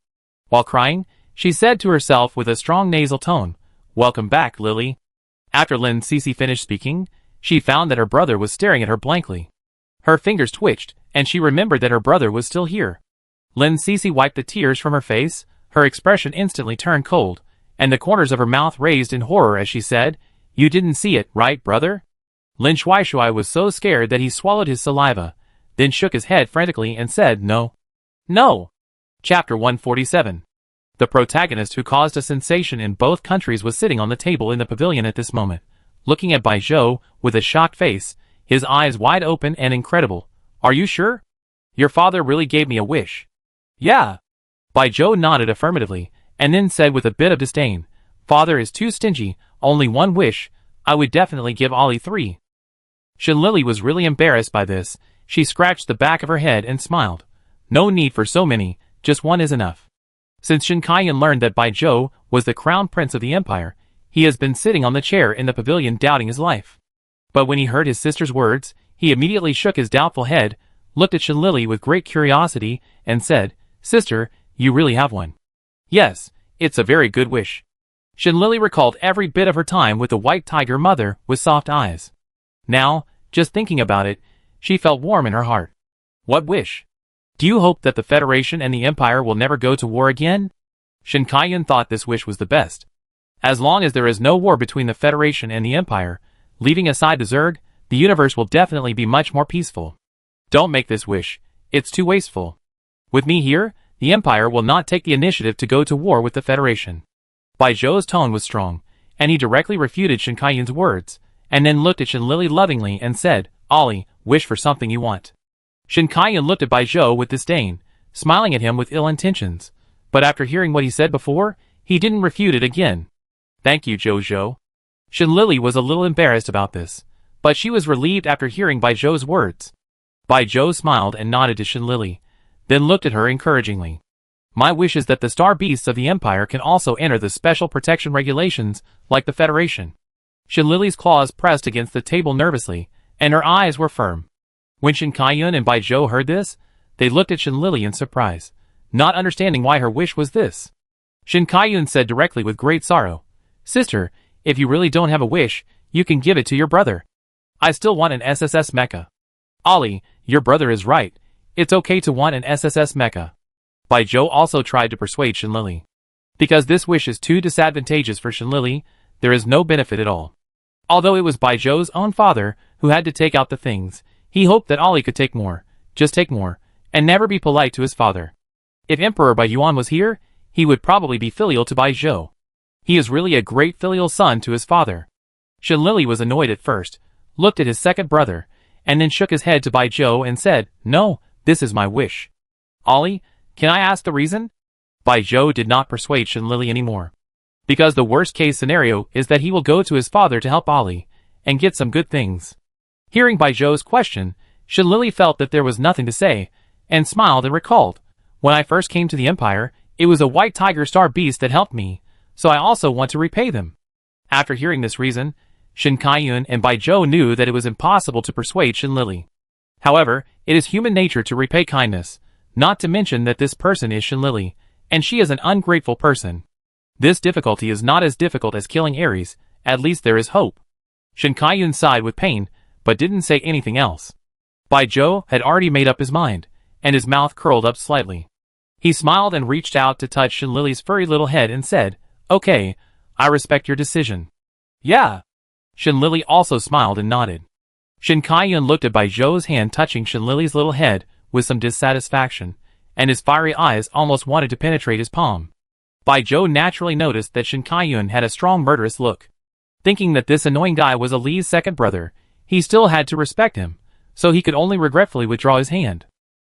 Speaker 1: While crying, she said to herself with a strong nasal tone, "Welcome back, Lily." After Lin Cece finished speaking, she found that her brother was staring at her blankly. Her fingers twitched, and she remembered that her brother was still here. Lin Cece wiped the tears from her face, her expression instantly turned cold, and the corners of her mouth raised in horror as she said, "You didn't see it, right, brother?" Lin Shuaishui was so scared that he swallowed his saliva, then shook his head frantically and said, "No. No." Chapter 147. The protagonist who caused a sensation in both countries was sitting on the table in the pavilion at this moment, looking at Bai Zhou with a shocked face, his eyes wide open and incredible. Are you sure? Your father really gave me a wish. Yeah. Bai Zhou nodded affirmatively, and then said with a bit of disdain, Father is too stingy, only one wish. I would definitely give Ollie 3. Shenlili was really embarrassed by this. She scratched the back of her head and smiled. No need for so many, just one is enough. Since Shen Kaiyan learned that Bai Zhou was the crown prince of the empire, he has been sitting on the chair in the pavilion doubting his life. But when he heard his sister's words, he immediately shook his doubtful head, looked at Shenlili with great curiosity, and said, Sister, you really have one. Yes, it's a very good wish. Shenlili recalled every bit of her time with the white tiger mother with soft eyes. Now, just thinking about it, she felt warm in her heart. What wish? Do you hope that the Federation and the Empire will never go to war again? Shen Kaiyan thought this wish was the best. As long as there is no war between the Federation and the Empire, leaving aside the Zerg, the universe will definitely be much more peaceful. Don't make this wish, it's too wasteful. With me here, the Empire will not take the initiative to go to war with the Federation. Bai Zhou's tone was strong, and he directly refuted Shen Kaiyan's words, and then looked at Shenlili lovingly and said, Ollie, wish for something you want. Shen Kaiyan looked at Bai Zhou with disdain, smiling at him with ill intentions, but after hearing what he said before, he didn't refute it again. Thank you, Zhou. Shenlili was a little embarrassed about this, but she was relieved after hearing Bai Zhou's words. Bai Zhou smiled and nodded to Shenlili, then looked at her encouragingly. My wish is that the star beasts of the Empire can also enter the special protection regulations, like the Federation. Shenlili's claws pressed against the table nervously, and her eyes were firm. When Shen Kaiyan and Bai Zhou heard this, they looked at Shenlili in surprise, not understanding why her wish was this. Shen Kaiyan said directly with great sorrow, Sister, if you really don't have a wish, you can give it to your brother. I still want an SSS mecha. Ollie, your brother is right. It's okay to want an SSS mecha. Bai Zhou also tried to persuade Shenlili. Because this wish is too disadvantageous for Shenlili, there is no benefit at all. Although it was Bai Zhou's own father who had to take out the things, he hoped that Ollie could take more, just take more, and never be polite to his father. If Emperor Bai Yuan was here, he would probably be filial to Bai Zhou. He is really a great filial son to his father. Shenlili was annoyed at first, looked at his second brother, and then shook his head to Bai Zhou and said, No, this is my wish. Ollie, can I ask the reason? Bai Zhou did not persuade Shenlili anymore. Because the worst case scenario is that he will go to his father to help Ollie, and get some good things. Hearing Bai Zhou's question, Shenlili felt that there was nothing to say, and smiled and recalled, When I first came to the Empire, it was a white tiger star beast that helped me, so I also want to repay them. After hearing this reason, Shen Kaiyan and Bai Zhou knew that it was impossible to persuade Shenlili. However, it is human nature to repay kindness, not to mention that this person is Shenlili, and she is an ungrateful person. This difficulty is not as difficult as killing Ares, at least there is hope. Shen Kaiyan sighed with pain, but didn't say anything else. Bai Zhou had already made up his mind, and his mouth curled up slightly. He smiled and reached out to touch Shenlili's furry little head and said, Okay, I respect your decision. Yeah. Shenlili also smiled and nodded. Shen Kaiyan looked at Bai Zhou's hand touching Shenlili's little head with some dissatisfaction, and his fiery eyes almost wanted to penetrate his palm. Bai Zhou naturally noticed that Shen Kaiyan had a strong murderous look. Thinking that this annoying guy was Ali's second brother, he still had to respect him, so he could only regretfully withdraw his hand.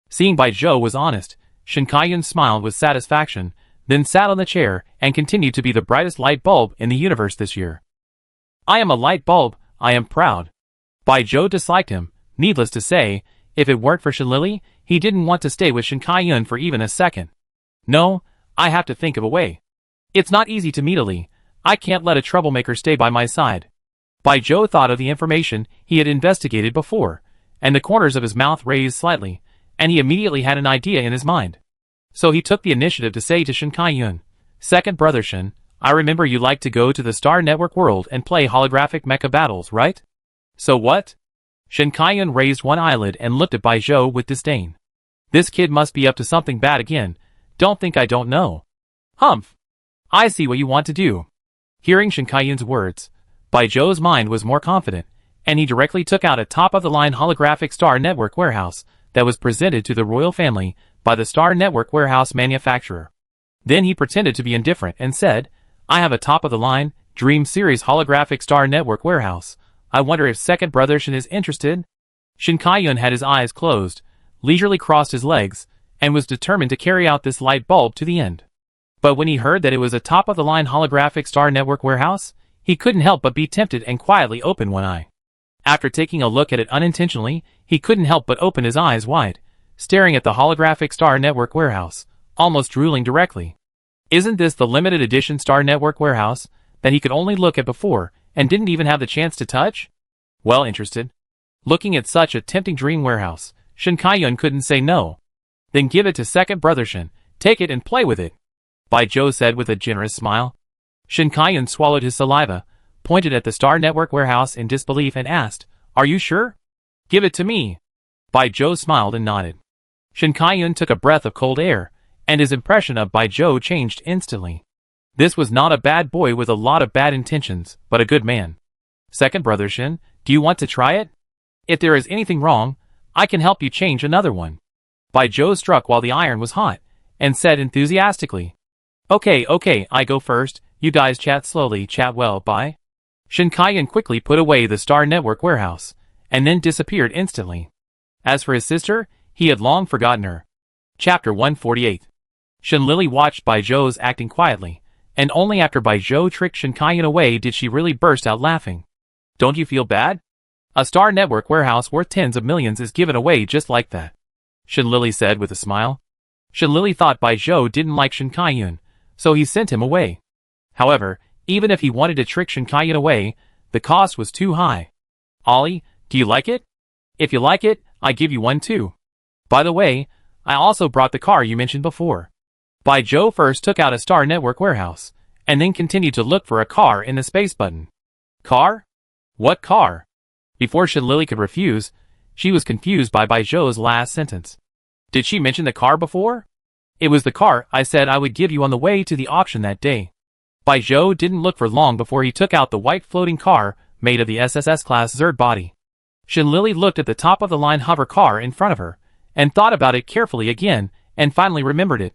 Speaker 1: Seeing Bai Zhou was honest, Shen Kaiyan smiled with satisfaction, then sat on the chair and continued to be the brightest light bulb in the universe this year. I am a light bulb, I am proud. Bai Zhou disliked him. Needless to say, if it weren't for Shenlili, he didn't want to stay with Shen Kaiyan for even a second. No, I have to think of a way. It's not easy to meet Ali. I can't let a troublemaker stay by my side. Bai Zhou thought of the information he had investigated before, and the corners of his mouth raised slightly, and he immediately had an idea in his mind. So he took the initiative to say to Shen Kaiyan, Second brother Shen, I remember you like to go to the Star Network world and play holographic mecha battles, right? So what? Shen Kaiyan raised one eyelid and looked at Bai Zhou with disdain. This kid must be up to something bad again. Don't think I don't know. Humph. I see what you want to do. Hearing Shen Kaiyan's words, Bai Zhou's mind was more confident, and he directly took out a top-of-the-line holographic Star Network warehouse that was presented to the royal family by the Star Network warehouse manufacturer. Then he pretended to be indifferent and said, I have a top-of-the-line, Dream Series holographic Star Network warehouse. I wonder if second brother Shin is interested? Shin Kai-yun had his eyes closed, leisurely crossed his legs, and was determined to carry out this light bulb to the end. But when he heard that it was a top-of-the-line holographic Star Network warehouse, he couldn't help but be tempted and quietly open one eye. After taking a look at it unintentionally, he couldn't help but open his eyes wide, staring at the holographic Star Network warehouse, almost drooling directly. Isn't this the limited edition Star Network warehouse that he could only look at before and didn't even have the chance to touch? Well interested. Looking at such a tempting dream warehouse, Shin Kai-yun couldn't say no. Then give it to second brother Shin. Take it and play with it, Bai Zhou said with a generous smile. Shin Kai-yun swallowed his saliva, pointed at the Star Network warehouse in disbelief and asked, Are you sure? Give it to me. Bai Zhou smiled and nodded. Shin Kai-yun took a breath of cold air, and his impression of Bai Zhou changed instantly. This was not a bad boy with a lot of bad intentions, but a good man. Second brother Shin, do you want to try it? If there is anything wrong, I can help you change another one. Bai Zhou struck while the iron was hot, and said enthusiastically, Okay, I go first, you guys chat slowly, chat well, bye. Shin Kai-yun quickly put away the Star Network warehouse, and then disappeared instantly. As for his sister, he had long forgotten her. Chapter 148. Shin Lily watched Bai Zhou's acting quietly, and only after Bai Zhou tricked Shin Kai-yun away did she really burst out laughing. Don't you feel bad? A Star Network warehouse worth tens of millions is given away just like that, Shin Lily said with a smile. Shin Lily thought Bai Zhou didn't like Shin Kai-yun, so he sent him away. However, even if he wanted to trick Shin Kai-yun away, the cost was too high. Ollie, do you like it? If you like it, I give you one too. By the way, I also brought the car you mentioned before. Bai Zhou first took out a Star Network warehouse, and then continued to look for a car in the space button. Car? What car? Before Shin Lily could refuse, she was confused by Bai Zhou's last sentence. Did she mention the car before? It was the car I said I would give you on the way to the auction that day. Bai Zhou didn't look for long before he took out the white floating car made of the SSS-class Zerd body. Shin Lily looked at the top-of-the-line hover car in front of her, and thought about it carefully again, and finally remembered it.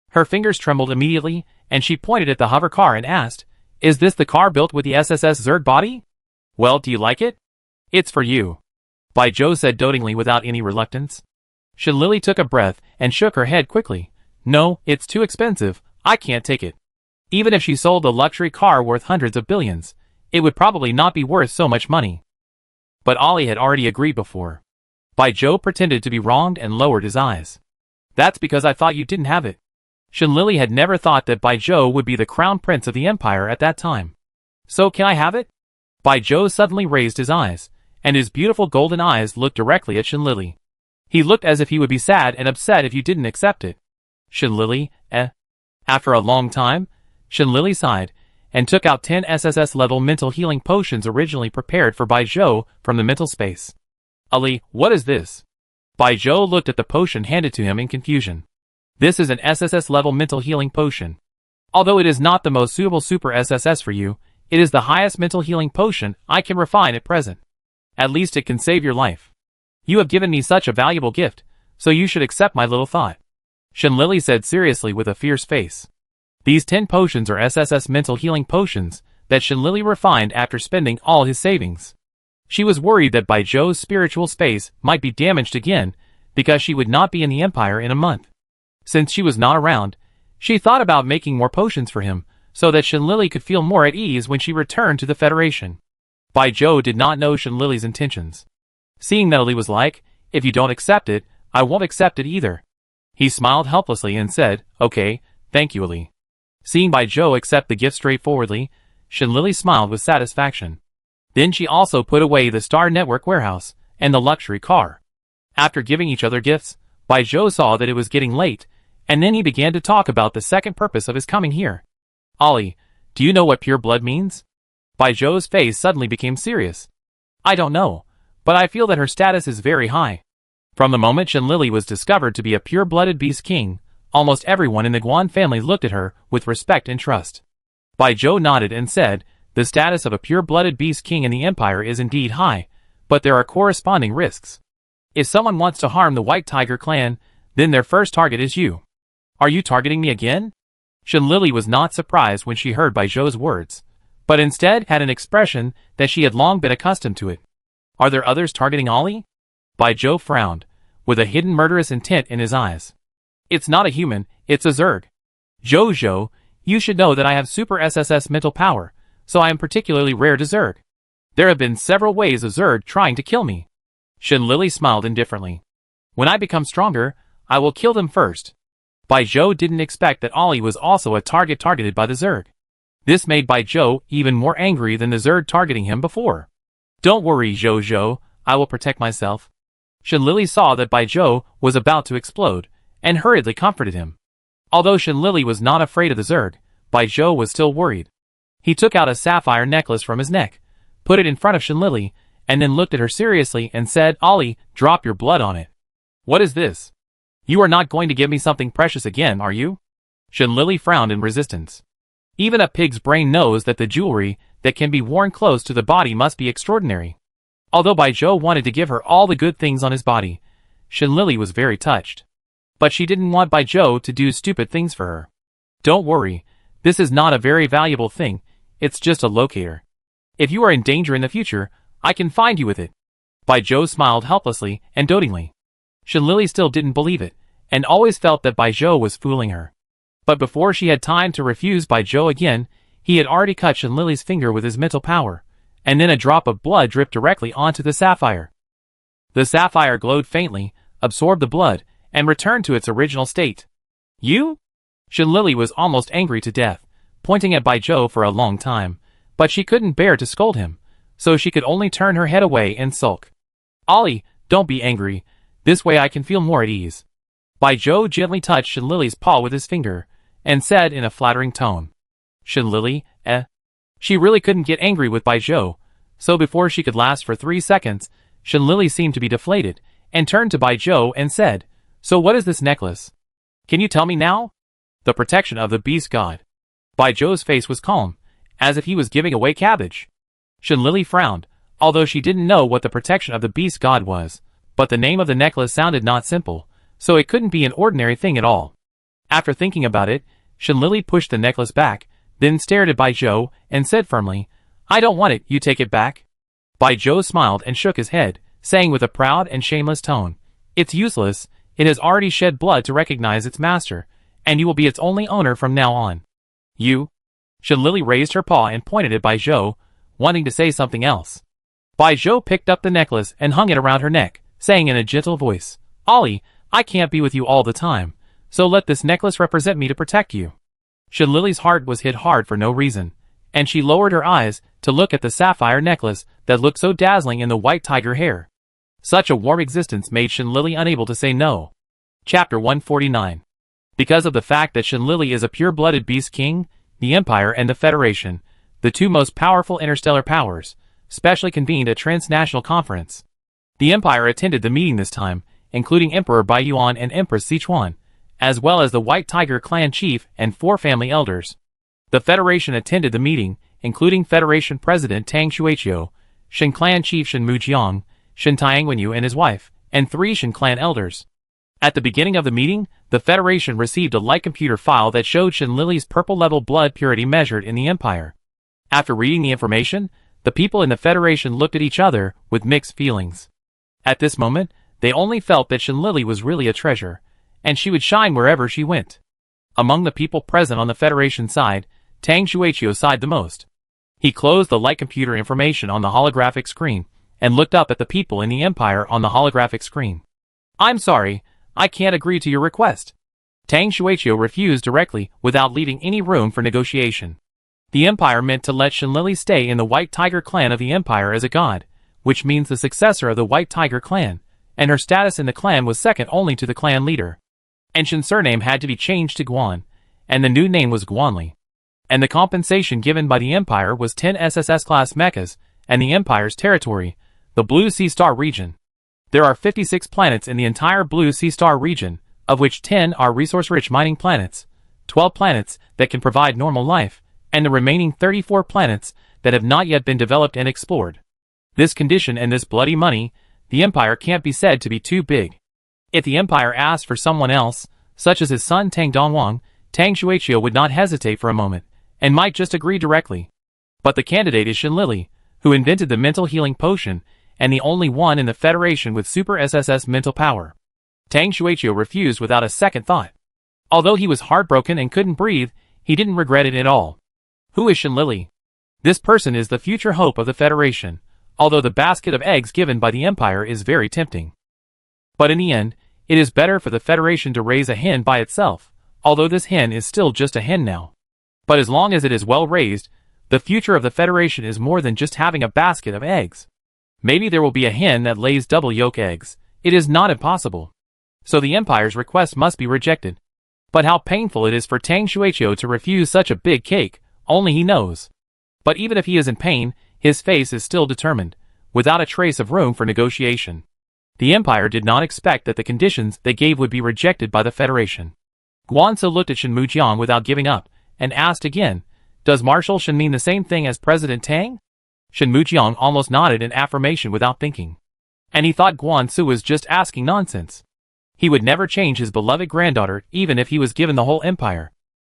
Speaker 1: Her fingers trembled immediately, and she pointed at the hover car and asked, Is this the car built with the SSS Zerd body? Well, do you like it? It's for you, Bai Zhou said dotingly without any reluctance. Shin Lily took a breath and shook her head quickly. No, it's too expensive, I can't take it. Even if she sold a luxury car worth hundreds of billions, it would probably not be worth so much money. But Ollie had already agreed before. Bai Zhou pretended to be wronged and lowered his eyes. That's because I thought you didn't have it. Shin Lily had never thought that Bai Zhou would be the crown prince of the empire at that time. So can I have it? Bai Zhou suddenly raised his eyes, and his beautiful golden eyes looked directly at Shin Lily. He looked as if he would be sad and upset if you didn't accept it. Shin Lily, After a long time, Shin Lily sighed, and took out 10 SSS-level mental healing potions originally prepared for Bai Zhou from the mental space. Ali, what is this? Bai Zhou looked at the potion handed to him in confusion. This is an SSS-level mental healing potion. Although it is not the most suitable super SSS for you, it is the highest mental healing potion I can refine at present. At least it can save your life. You have given me such a valuable gift, so you should accept my little thought, Shin Lily said seriously with a fierce face. These 10 potions are SSS mental healing potions that Shin Lily refined after spending all his savings. She was worried that Bai Zhou's spiritual space might be damaged again because she would not be in the Empire in a month. Since she was not around, she thought about making more potions for him so that Shin Lily could feel more at ease when she returned to the Federation. Bai Zhou did not know Shin Lily's intentions. Seeing that Ali was like, If you don't accept it, I won't accept it either. He smiled helplessly and said, Okay, thank you Ali. Seeing Bai Zhou accept the gift straightforwardly, Shin Lily smiled with satisfaction. Then she also put away the Star Network warehouse and the luxury car. After giving each other gifts, Bai Zhou saw that it was getting late, and then he began to talk about the second purpose of his coming here. Ollie, do you know what pure blood means? Bai Zhou's face suddenly became serious. I don't know, but I feel that her status is very high. From the moment Shin Lily was discovered to be a pure-blooded beast king, almost everyone in the Guan family looked at her with respect and trust. Bai Zhou nodded and said, The status of a pure-blooded beast king in the empire is indeed high, but there are corresponding risks. If someone wants to harm the White Tiger clan, then their first target is you. Are you targeting me again? Shen Lily was not surprised when she heard Bai Zhou's words, but instead had an expression that she had long been accustomed to it. Are there others targeting Ollie? Bai Zhou frowned, with a hidden murderous intent in his eyes. It's not a human, it's a Zerg. Zhou, you should know that I have super SSS mental power, so I am particularly rare to Zerg. There have been several ways of Zerg trying to kill me. Shen Lily smiled indifferently. When I become stronger, I will kill them first. Bai Zhou didn't expect that Ollie was also a target targeted by the Zerg. This made Bai Zhou even more angry than the Zerg targeting him before. Don't worry, Zhou, I will protect myself. Shen Lily saw that Bai Zhou was about to explode, and hurriedly comforted him. Although Shen Lily was not afraid of the Zerg, Bai Zhou was still worried. He took out a sapphire necklace from his neck, put it in front of Shen Lily, and then looked at her seriously and said, Ollie, drop your blood on it. What is this? You are not going to give me something precious again, are you? Shen Lily frowned in resistance. Even a pig's brain knows that the jewelry that can be worn close to the body must be extraordinary. Although Bai Zhou wanted to give her all the good things on his body, Shen Lily was very touched. But she didn't want Bai Zhou to do stupid things for her. Don't worry, this is not a very valuable thing, it's just a locator. If you are in danger in the future, I can find you with it. Bai Zhou smiled helplessly and dotingly. Shen Lily still didn't believe it, and always felt that Bai Zhou was fooling her. But before she had time to refuse Bai Zhou again, he had already cut Shen Lily's finger with his mental power, and then a drop of blood dripped directly onto the sapphire. The sapphire glowed faintly, absorbed the blood, and returned to its original state. You? Shen Lily was almost angry to death, pointing at Bai Zhou for a long time, but she couldn't bear to scold him, so she could only turn her head away and sulk. Ollie, don't be angry, this way I can feel more at ease. Bai Zhou gently touched Shen Lily's paw with his finger, and said in a flattering tone. Shen Lily, She really couldn't get angry with Bai Zhou, so before she could last for 3 seconds, Shen Lily seemed to be deflated, and turned to Bai Zhou and said, So what is this necklace? Can you tell me now? The protection of the beast god. Bai Zhou's face was calm, as if he was giving away cabbage. Shen Lily frowned, although she didn't know what the protection of the beast god was, but the name of the necklace sounded not simple, so it couldn't be an ordinary thing at all. After thinking about it, Shen Lily pushed the necklace back, then stared at Bai Zhou and said firmly, I don't want it, you take it back. Bai Zhou smiled and shook his head, saying with a proud and shameless tone, It's useless, it has already shed blood to recognize its master, and you will be its only owner from now on. You? Shen Lily raised her paw and pointed at Bai Zhou, wanting to say something else. Bai Zhou picked up the necklace and hung it around her neck, saying in a gentle voice, Ollie, I can't be with you all the time, so let this necklace represent me to protect you. Shen Lily's heart was hit hard for no reason, and she lowered her eyes to look at the sapphire necklace that looked so dazzling in the white tiger hair. Such a warm existence made Shen Lily unable to say no. Chapter 149. Because of the fact that Shen Lily is a pure-blooded beast king, the Empire and the Federation, the two most powerful interstellar powers, specially convened a transnational conference. The Empire attended the meeting this time, including Emperor Bai Yuan and Empress Sichuan, as well as the White Tiger clan chief and 4 family elders. The Federation attended the meeting, including Federation President Tang Shuiqiu, Shen Clan Chief Shen Mujiang, Shen Tiangwenyu and his wife, and 3 Shen Clan elders. At the beginning of the meeting, the Federation received a light computer file that showed Shen Lily's purple-level blood purity measured in the Empire. After reading the information, the people in the Federation looked at each other with mixed feelings. At this moment, they only felt that Shen Lily was really a treasure, and she would shine wherever she went. Among the people present on the Federation side, Tang Shuiqiu sighed the most. He closed the light computer information on the holographic screen, and looked up at the people in the Empire on the holographic screen. I'm sorry, I can't agree to your request. Tang Shuiqiu refused directly without leaving any room for negotiation. The Empire meant to let Shen Lily stay in the White Tiger clan of the Empire as a god, which means the successor of the White Tiger clan, and her status in the clan was second only to the clan leader. And Shen's surname had to be changed to Guan, and the new name was Guanli. And the compensation given by the Empire was 10 SSS-class mechas, and the Empire's territory, the Blue Sea Star region. There are 56 planets in the entire Blue Sea Star region, of which 10 are resource-rich mining planets, 12 planets that can provide normal life, and the remaining 34 planets that have not yet been developed and explored. This condition and this bloody money, the Empire can't be said to be too big. If the Empire asked for someone else, such as his son Tang Dongwang, Tang Shuichio would not hesitate for a moment, and might just agree directly. But the candidate is Shin Lily, who invented the mental healing potion, and the only one in the Federation with super SSS mental power. Tang Shuichio refused without a second thought. Although he was heartbroken and couldn't breathe, he didn't regret it at all. Who is Shin Lily? This person is the future hope of the Federation, although the basket of eggs given by the Empire is very tempting. But in the end, it is better for the Federation to raise a hen by itself, although this hen is still just a hen now. But as long as it is well raised, the future of the Federation is more than just having a basket of eggs. Maybe there will be a hen that lays double yolk eggs. It is not impossible. So the Empire's request must be rejected. But how painful it is for Tang Shuichio to refuse such a big cake, only he knows. But even if he is in pain, his face is still determined, without a trace of room for negotiation. The Empire did not expect that the conditions they gave would be rejected by the Federation. Guanzi looked at Shin Mujiang without giving up, and asked again, "Does Marshal Shin mean the same thing as President Tang?" Shin Mujiang almost nodded in affirmation without thinking. And he thought Guanzi was just asking nonsense. He would never change his beloved granddaughter even if he was given the whole empire.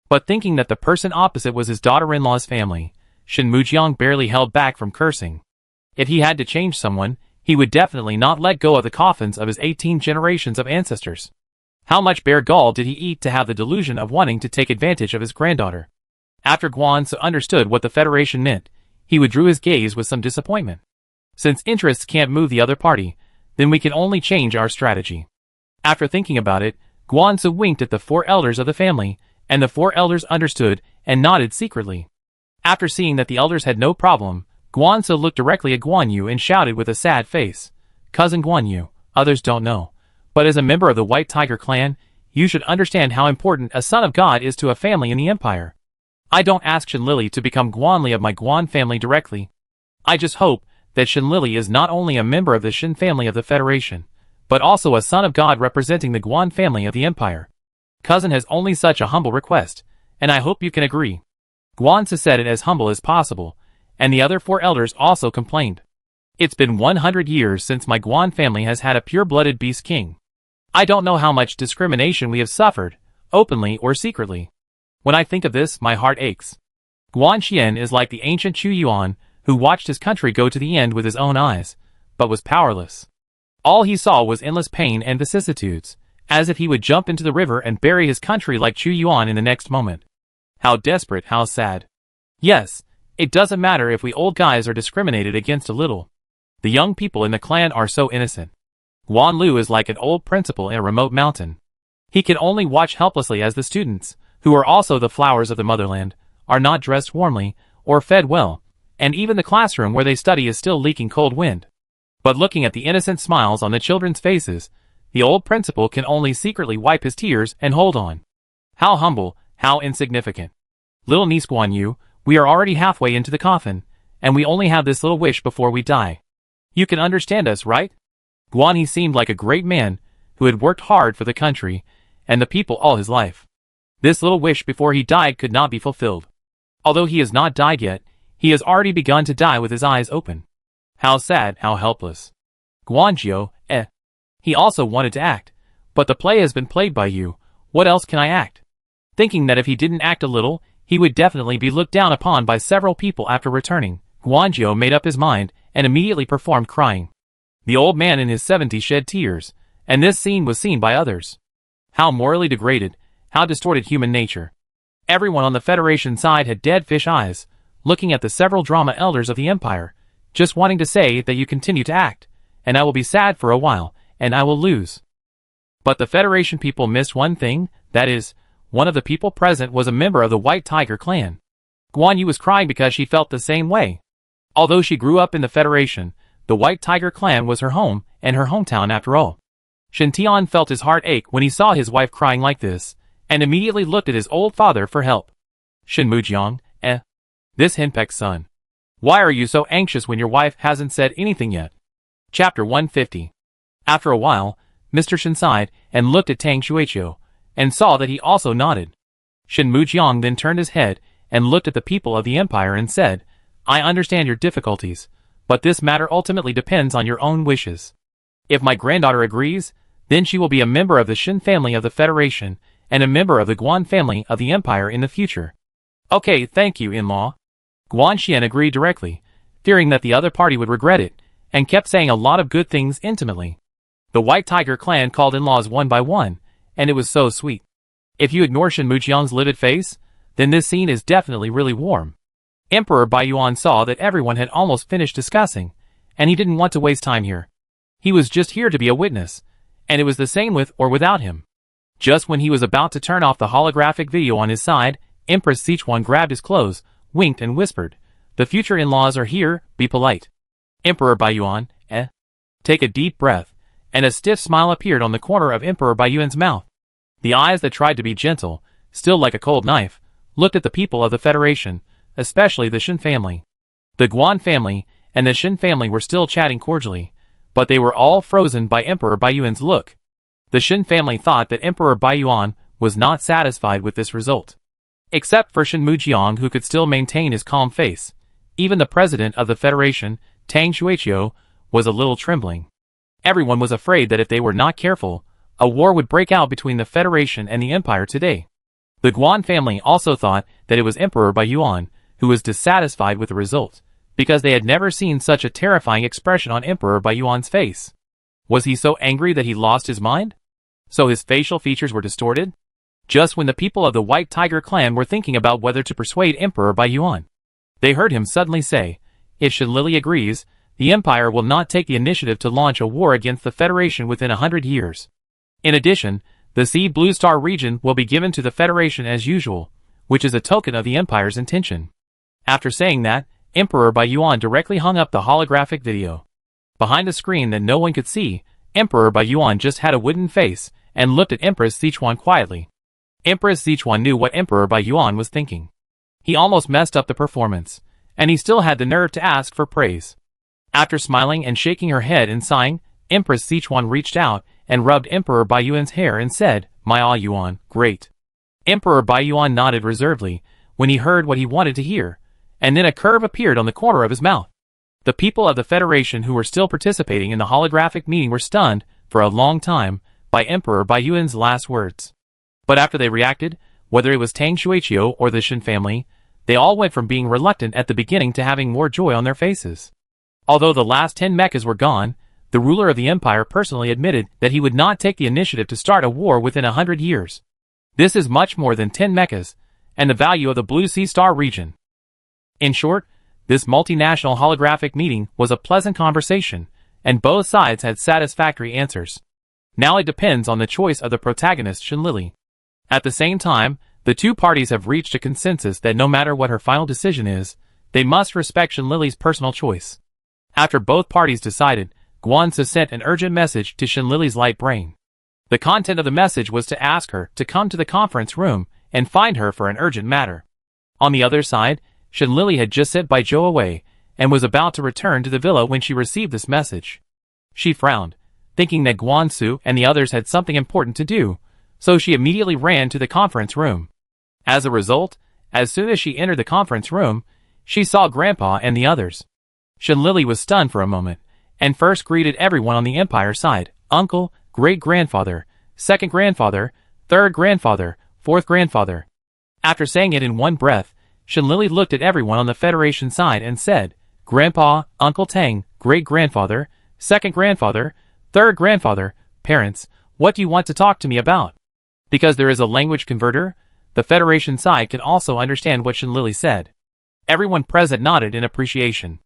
Speaker 1: But thinking that the person opposite was his daughter-in-law's family, Shin Mujiang barely held back from cursing. If he had to change someone, he would definitely not let go of the coffins of his 18 generations of ancestors. How much bear gall did he eat to have the delusion of wanting to take advantage of his granddaughter? After Guanzi understood what the Federation meant, he withdrew his gaze with some disappointment. Since interests can't move the other party, then we can only change our strategy. After thinking about it, Guanzi winked at the 4 elders of the family, and the 4 elders understood and nodded secretly. After seeing that the elders had no problem, Guanzi looked directly at Guan Yu and shouted with a sad face, "Cousin Guan Yu, others don't know, but as a member of the White Tiger clan, you should understand how important a son of God is to a family in the Empire. I don't ask Shin Lily to become Guanli of my Guan family directly. I just hope that Shin Lily is not only a member of the Shin family of the Federation, but also a son of God representing the Guan family of the Empire. Cousin has only such a humble request, and I hope you can agree." Guanzi said it as humble as possible, and the other 4 elders also complained. "It's been 100 years since my Guan family has had a pure-blooded beast king. I don't know how much discrimination we have suffered, openly or secretly. When I think of this, my heart aches." Guan Xian is like the ancient Chu Yuan, who watched his country go to the end with his own eyes, but was powerless. All he saw was endless pain and vicissitudes, as if he would jump into the river and bury his country like Chu Yuan in the next moment. How desperate, how sad. Yes, it doesn't matter if we old guys are discriminated against a little. The young people in the clan are so innocent. Guan Lu is like an old principal in a remote mountain. He can only watch helplessly as the students, who are also the flowers of the motherland, are not dressed warmly, or fed well, and even the classroom where they study is still leaking cold wind. But looking at the innocent smiles on the children's faces, the old principal can only secretly wipe his tears and hold on. How humble, how insignificant. Little niece Guan Yu, we are already halfway into the coffin, and we only have this little wish before we die. You can understand us, right? Guan He seemed like a great man, who had worked hard for the country, and the people all his life. This little wish before he died could not be fulfilled. Although he has not died yet, he has already begun to die with his eyes open. How sad, how helpless. Guanzhou, He also wanted to act, but the play has been played by you, what else can I act? Thinking that if he didn't act a little, he would definitely be looked down upon by several people after returning, Guanzhou made up his mind, and immediately performed crying. The old man in his 70s shed tears, and this scene was seen by others. How morally degraded, how distorted human nature. Everyone on the Federation side had dead fish eyes, looking at the several drama elders of the Empire, just wanting to say that you continue to act, and I will be sad for a while, and I will lose. But the Federation people missed one thing, that is, one of the people present was a member of the White Tiger clan. Guan Yu was crying because she felt the same way. Although she grew up in the Federation, the White Tiger clan was her home, and her hometown after all. Shen Tian felt his heart ache when he saw his wife crying like this, and immediately looked at his old father for help. Shin Mujiang, This henpeck's son. Why are you so anxious when your wife hasn't said anything yet? Chapter 150. After a while, Mr. Shin sighed and looked at Tang Shuichio, and saw that he also nodded. Shin Mujiang then turned his head and looked at the people of the Empire and said, I understand your difficulties, but this matter ultimately depends on your own wishes. If my granddaughter agrees, then she will be a member of the Shin family of the Federation, and a member of the Guan family of the empire in the future. Okay, thank you, in-law. Guan Xian agreed directly, fearing that the other party would regret it, and kept saying a lot of good things intimately. The White Tiger clan called in-laws one by one, and it was so sweet. If you ignore Shen Mujiang's livid face, then this scene is definitely really warm. Emperor Baiyuan saw that everyone had almost finished discussing, and he didn't want to waste time here. He was just here to be a witness, and it was the same with or without him. Just when he was about to turn off the holographic video on his side, Empress Sichuan grabbed his clothes, winked and whispered, "The future in-laws are here, be polite." Emperor Baiyuan, Take a deep breath, and a stiff smile appeared on the corner of Emperor Baiyuan's mouth. The eyes that tried to be gentle, still like a cold knife, looked at the people of the Federation, especially the Shen family. The Guan family and the Shen family were still chatting cordially, but they were all frozen by Emperor Baiyuan's look. The Shen family thought that Emperor Baiyuan was not satisfied with this result. Except for Shen Mujiang, who could still maintain his calm face. Even the president of the Federation, Tang Xueqiu, was a little trembling. Everyone was afraid that if they were not careful, a war would break out between the Federation and the Empire today. The Guan family also thought that it was Emperor Baiyuan who was dissatisfied with the result, because they had never seen such a terrifying expression on Emperor Baiyuan's face. Was he so angry that he lost his mind? So his facial features were distorted? Just when the people of the White Tiger clan were thinking about whether to persuade Emperor Baiyuan, they heard him suddenly say, "If Shen Lily agrees, the Empire will not take the initiative to launch a war against the Federation within 100 years. In addition, the Sea Blue Star region will be given to the Federation as usual, which is a token of the Empire's intention." After saying that, Emperor Baiyuan directly hung up the holographic video. Behind a screen that no one could see, Emperor Baiyuan just had a wooden face and looked at Empress Sichuan quietly. Empress Sichuan knew what Emperor Baiyuan was thinking. He almost messed up the performance, and he still had the nerve to ask for praise. After smiling and shaking her head and sighing, Empress Sichuan reached out and rubbed Emperor Baiyuan's hair and said, "My Yuan, great." Emperor Baiyuan nodded reservedly when he heard what he wanted to hear, and then a curve appeared on the corner of his mouth. The people of the Federation who were still participating in the holographic meeting were stunned, for a long time, by Emperor Baiyuan's last words. But after they reacted, whether it was Tang Xueqiu or the Shen family, they all went from being reluctant at the beginning to having more joy on their faces. Although the last 10 mechas were gone, the ruler of the empire personally admitted that he would not take the initiative to start a war within 100 years. This is much more than 10 mechas, and the value of the Blue Sea Star region. In short, this multinational holographic meeting was a pleasant conversation, and both sides had satisfactory answers. Now it depends on the choice of the protagonist Shen Lily. At the same time, the two parties have reached a consensus that no matter what her final decision is, they must respect Shen Lily's personal choice. After both parties decided, Guan Su sent an urgent message to Shen Lily's light brain. The content of the message was to ask her to come to the conference room and find her for an urgent matter. On the other side, Shen Lily had just sent Baizhou away and was about to return to the villa when she received this message. She frowned, thinking that Guan Su and the others had something important to do, so she immediately ran to the conference room. As a result, as soon as she entered the conference room, she saw Grandpa and the others. Shen Lily was stunned for a moment, and first greeted everyone on the Empire side: uncle, great-grandfather, second grandfather, third grandfather, fourth grandfather. After saying it in one breath, Shen Lily looked at everyone on the Federation side and said, "Grandpa, Uncle Tang, great-grandfather, second grandfather, third grandfather, parents, what do you want to talk to me about?" Because there is a language converter, the Federation side can also understand what Shen Lily said. Everyone present nodded in appreciation.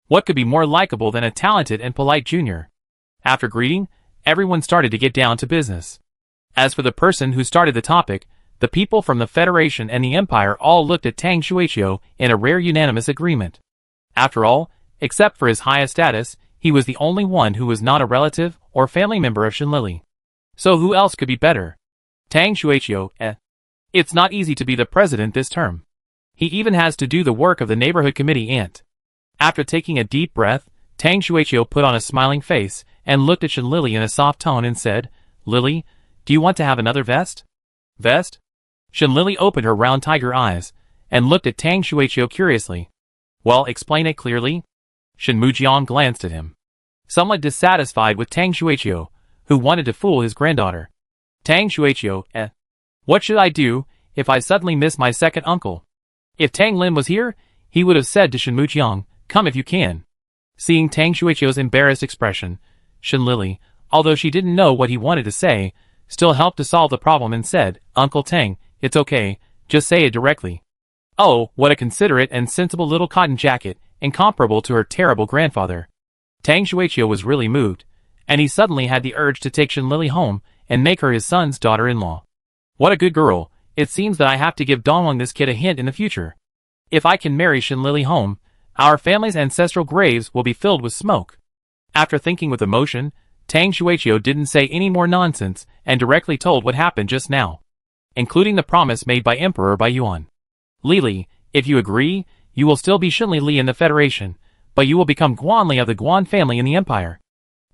Speaker 1: What could be more likable than a talented and polite junior? After greeting, everyone started to get down to business. As for the person who started the topic, the people from the Federation and the Empire all looked at Tang Xueqiu in a rare unanimous agreement. After all, except for his highest status, he was the only one who was not a relative or family member of Shen Lily. So who else could be better? Tang Xueqiu, It's not easy to be the president this term. He even has to do the work of the neighborhood committee ant. After taking a deep breath, Tang Xueqiu put on a smiling face and looked at Shen Lily in a soft tone and said, "Lily, do you want to have another vest?" "Vest?" Shen Lily opened her round tiger eyes and looked at Tang Xueqiu curiously. "Well, explain it clearly." Shen Mujiang glanced at him, somewhat dissatisfied with Tang Xueqiu, who wanted to fool his granddaughter. Tang Xueqiu, What should I do if I suddenly miss my second uncle? If Tang Lin was here, he would have said to Shen Muqiang, "Come if you can." Seeing Tang Xueqiu's embarrassed expression, Shen Lili, although she didn't know what he wanted to say, still helped to solve the problem and said, "Uncle Tang, it's okay, just say it directly." Oh, what a considerate and sensible little cotton jacket, incomparable to her terrible grandfather. Tang Xueqiu was really moved, and he suddenly had the urge to take Shen Lili home and make her his son's daughter-in-law. What a good girl. It seems that I have to give Dongwang this kid a hint in the future. If I can marry Shen Lili home, our family's ancestral graves will be filled with smoke. After thinking with emotion, Tang Xueqiu didn't say any more nonsense and directly told what happened just now, including the promise made by Emperor Bai Yuan. Lili, if you agree, you will still be Shen Lili in the Federation, but you will become Guanli of the Guan family in the Empire.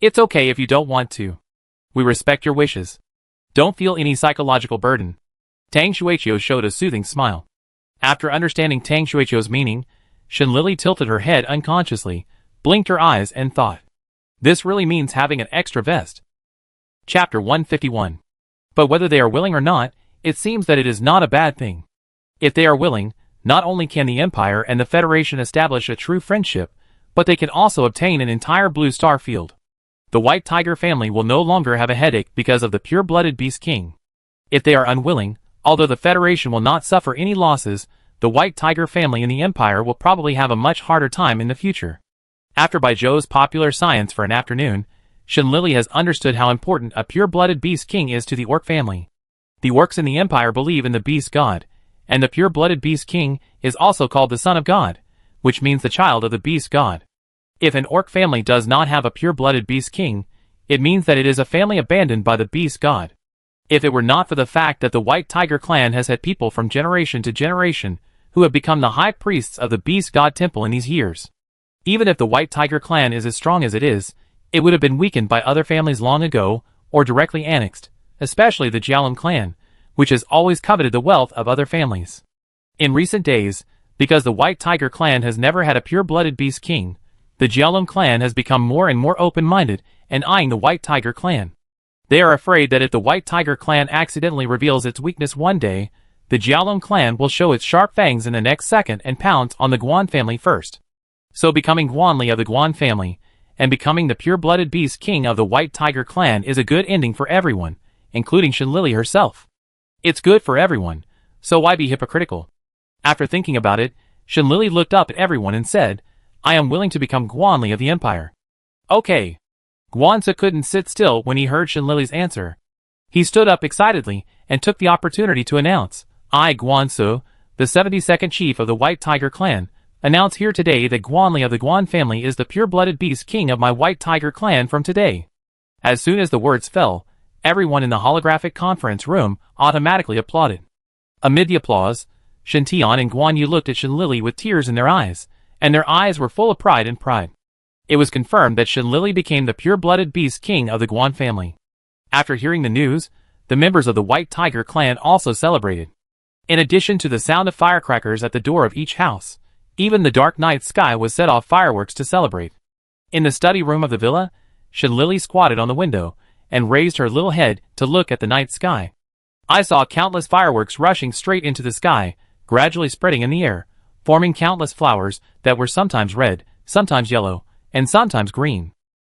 Speaker 1: It's okay if you don't want to. We respect your wishes. Don't feel any psychological burden. Tang Xueqiu showed a soothing smile. After understanding Tang Xueqiu's meaning, Shen Lili tilted her head unconsciously, blinked her eyes and thought. This really means having an extra vest. Chapter 151. But whether they are willing or not, it seems that it is not a bad thing. If they are willing, not only can the Empire and the Federation establish a true friendship, but they can also obtain an entire blue star field. The White Tiger family will no longer have a headache because of the pure-blooded Beast King. If they are unwilling, although the Federation will not suffer any losses, the White Tiger family in the Empire will probably have a much harder time in the future. After Baizhou's popular science for an afternoon, Shen Lili has understood how important a pure-blooded Beast King is to the Orc family. The Orcs in the Empire believe in the Beast God, and the pure-blooded Beast King is also called the Son of God, which means the child of the Beast God. If an Orc family does not have a pure-blooded Beast King, it means that it is a family abandoned by the Beast God. If it were not for the fact that the White Tiger clan has had people from generation to generation who have become the high priests of the Beast God Temple in these years. Even if the White Tiger clan is as strong as it is, it would have been weakened by other families long ago, or directly annexed, especially the Jiaolong clan, which has always coveted the wealth of other families. In recent days, because the White Tiger clan has never had a pure-blooded Beast King, the Jiaolong clan has become more and more open-minded and eyeing the White Tiger clan. They are afraid that if the White Tiger clan accidentally reveals its weakness one day, the Jiaolong clan will show its sharp fangs in the next second and pounce on the Guan family first. So becoming Guanli of the Guan family, and becoming the pure-blooded Beast King of the White Tiger clan is a good ending for everyone, including Shen Lili herself. It's good for everyone, so why be hypocritical? After thinking about it, Shen Lili looked up at everyone and said, I am willing to become Guanli of the Empire. Okay. Guanzi couldn't sit still when he heard Shen Lili's answer. He stood up excitedly and took the opportunity to announce, I, Guanzi, the 72nd chief of the White Tiger clan, announce here today that Guanli of the Guan family is the pure-blooded Beast King of my White Tiger clan from today. As soon as the words fell, everyone in the holographic conference room automatically applauded. Amid the applause, Shen Tian and Guan Yu looked at Shen Lili with tears in their eyes, and their eyes were full of pride and pride. It was confirmed that Shen Lili became the pure-blooded Beast King of the Guan family. After hearing the news, the members of the White Tiger clan also celebrated. In addition to the sound of firecrackers at the door of each house, even the dark night sky was set off fireworks to celebrate. In the study room of the villa, Shen Lili squatted on the window and raised her little head to look at the night sky. I saw countless fireworks rushing straight into the sky, gradually spreading in the air, forming countless flowers that were sometimes red, sometimes yellow, and sometimes green.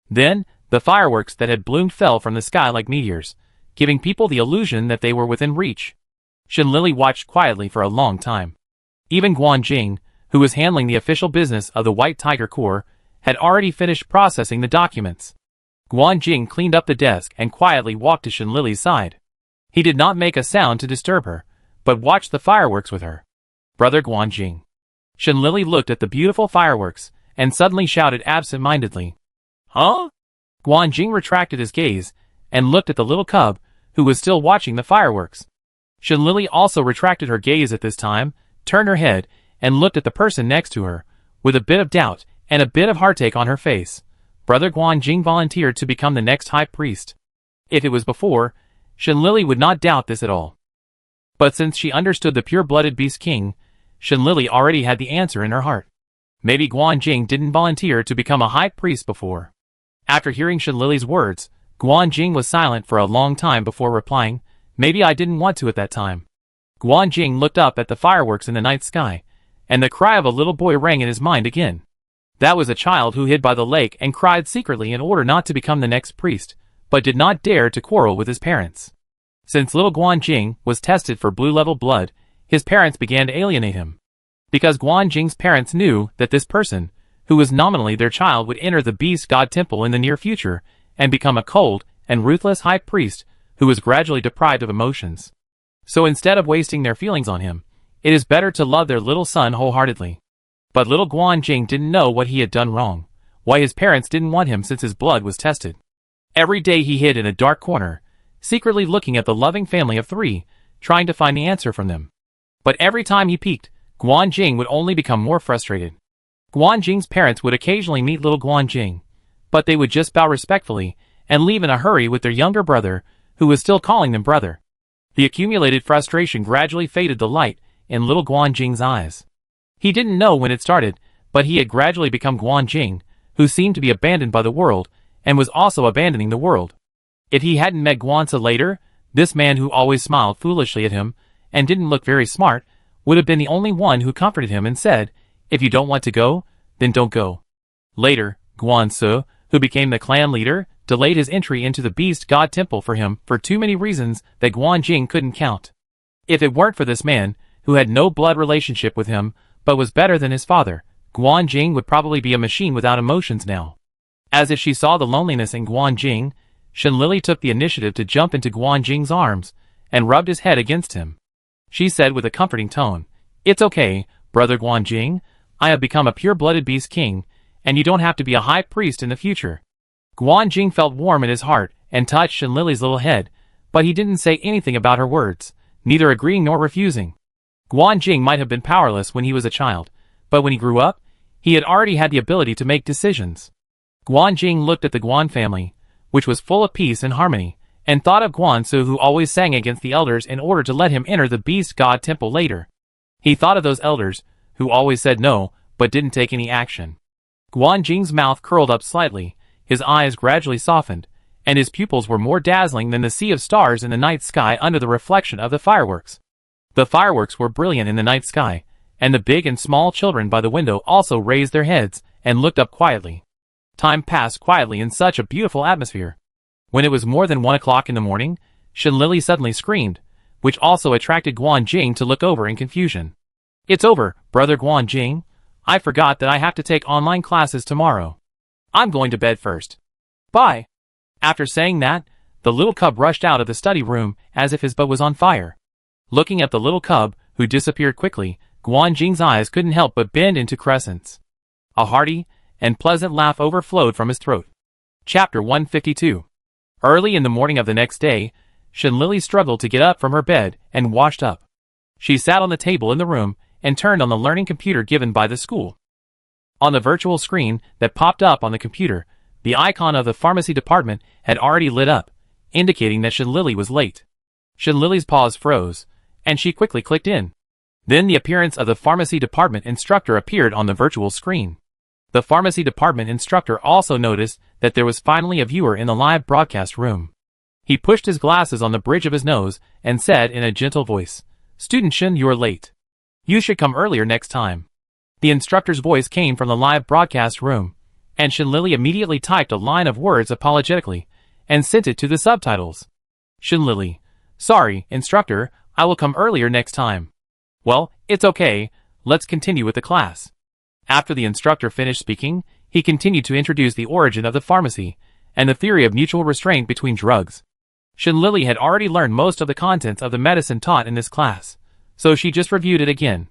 Speaker 1: Then, the fireworks that had bloomed fell from the sky like meteors, giving people the illusion that they were within reach. Shen Lili watched quietly for a long time. Even Guan Jing, who was handling the official business of the White Tiger Corps, had already finished processing the documents. Guan Jing cleaned up the desk and quietly walked to Shen Lili's side. He did not make a sound to disturb her, but watched the fireworks with her. Brother Guan Jing. Shen Lili looked at the beautiful fireworks, and suddenly shouted absent-mindedly, Huh? Guan Jing retracted his gaze, and looked at the little cub, who was still watching the fireworks. Shen Lili also retracted her gaze at this time, turned her head, and looked at the person next to her, with a bit of doubt and a bit of heartache on her face. Brother Guan Jing volunteered to become the next high priest. If it was before, Shen Lili would not doubt this at all. But since she understood the pure-blooded Beast King, Shen Lili already had the answer in her heart. Maybe Guan Jing didn't volunteer to become a high priest before. After hearing Shen Lili's words, Guan Jing was silent for a long time before replying, Maybe I didn't want to at that time. Guanjing looked up at the fireworks in the night sky, and the cry of a little boy rang in his mind again. That was a child who hid by the lake and cried secretly in order not to become the next priest, but did not dare to quarrel with his parents. Since little Guanjing was tested for blue-level blood, his parents began to alienate him. Because Guanjing's parents knew that this person, who was nominally their child, would enter the beast god temple in the near future and become a cold and ruthless high priest who was gradually deprived of emotions. So instead of wasting their feelings on him, it is better to love their little son wholeheartedly. But little Guanjing didn't know what he had done wrong, why his parents didn't want him since his blood was tested. Every day he hid in a dark corner, secretly looking at the loving family of 3, trying to find the answer from them. But every time he peeked, Guanjing would only become more frustrated. Guanjing's parents would occasionally meet little Guanjing, but they would just bow respectfully and leave in a hurry with their younger brother, who was still calling them brother. The accumulated frustration gradually faded the light in little Guanjing's eyes. He didn't know when it started, but he had gradually become Guanjing, who seemed to be abandoned by the world, and was also abandoning the world. If he hadn't met Guanzi later, this man who always smiled foolishly at him, and didn't look very smart, would have been the only one who comforted him and said, "If you don't want to go, then don't go." Later, Guanzi, who became the clan leader, delayed his entry into the beast god temple for him for too many reasons that Guanjing couldn't count. If it weren't for this man, who had no blood relationship with him, but was better than his father, Guanjing would probably be a machine without emotions now. As if she saw the loneliness in Guanjing, Shenlili took the initiative to jump into Guanjing's arms, and rubbed his head against him. She said with a comforting tone, "It's okay, brother Guanjing, I have become a pure-blooded beast king, and you don't have to be a high priest in the future." Guanjing felt warm in his heart, and touched Shenlili's little head, but he didn't say anything about her words, neither agreeing nor refusing. Guanjing might have been powerless when he was a child, but when he grew up, he had already had the ability to make decisions. Guanjing looked at the Guan family, which was full of peace and harmony, and thought of Guanzi, who always sang against the elders in order to let him enter the beast god temple later. He thought of those elders, who always said no, but didn't take any action. Guanjing's mouth curled up slightly, his eyes gradually softened, and his pupils were more dazzling than the sea of stars in the night sky under the reflection of the fireworks. The fireworks were brilliant in the night sky, and the big and small children by the window also raised their heads and looked up quietly. Time passed quietly in such a beautiful atmosphere. When it was more than 1 o'clock in the morning, Shenlili suddenly screamed, which also attracted Guanjing to look over in confusion. "It's over, brother Guanjing. I forgot that I have to take online classes tomorrow. I'm going to bed first. Bye." After saying that, the little cub rushed out of the study room as if his butt was on fire. Looking at the little cub, who disappeared quickly, Guanjing's eyes couldn't help but bend into crescents. A hearty and pleasant laugh overflowed from his throat. Chapter 152. Early in the morning of the next day, Shenlili struggled to get up from her bed and washed up. She sat on the table in the room and turned on the learning computer given by the school. On the virtual screen that popped up on the computer, the icon of the pharmacy department had already lit up, indicating that Shenlili was late. Shenlili's paws froze, and she quickly clicked in. Then the appearance of the pharmacy department instructor appeared on the virtual screen. The pharmacy department instructor also noticed that there was finally a viewer in the live broadcast room. He pushed his glasses on the bridge of his nose and said in a gentle voice, "Student Shen, you're late. You should come earlier next time." The instructor's voice came from the live broadcast room, and Shenlili immediately typed a line of words apologetically and sent it to the subtitles. Shenlili: "Sorry, instructor, I will come earlier next time." "Well, it's okay, let's continue with the class." After the instructor finished speaking, he continued to introduce the origin of the pharmacy and the theory of mutual restraint between drugs. Shenlili had already learned most of the contents of the medicine taught in this class, so she just reviewed it again.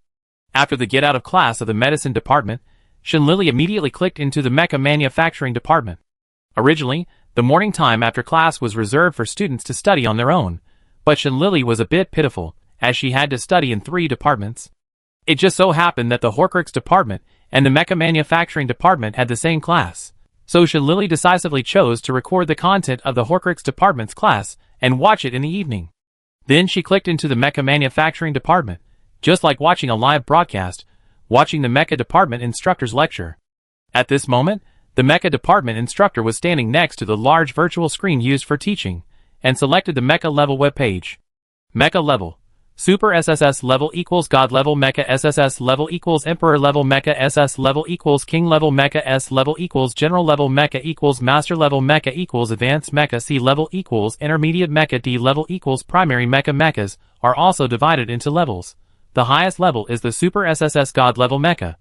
Speaker 1: After the get out of class of the medicine department, Shenlili immediately clicked into the mecha manufacturing department. Originally, the morning time after class was reserved for students to study on their own, but Shenlili was a bit pitiful, as she had to study in 3 departments. It just so happened that the Horcrux department and the mecha manufacturing department had the same class, so Shenlili decisively chose to record the content of the Horcrux department's class and watch it in the evening. Then she clicked into the mecha manufacturing department, just like watching a live broadcast, watching the mecha department instructor's lecture. At this moment, the mecha department instructor was standing next to the large virtual screen used for teaching, and selected the mecha level web page. Mecha level. Super SSS level equals God level Mecha SSS level equals Emperor level Mecha SS level equals King level Mecha S level equals General level Mecha equals Master level Mecha equals Advanced Mecha C level equals Intermediate Mecha D level equals Primary Mecha. Mechas are also divided into levels. The highest level is the Super SSS God level Mecha.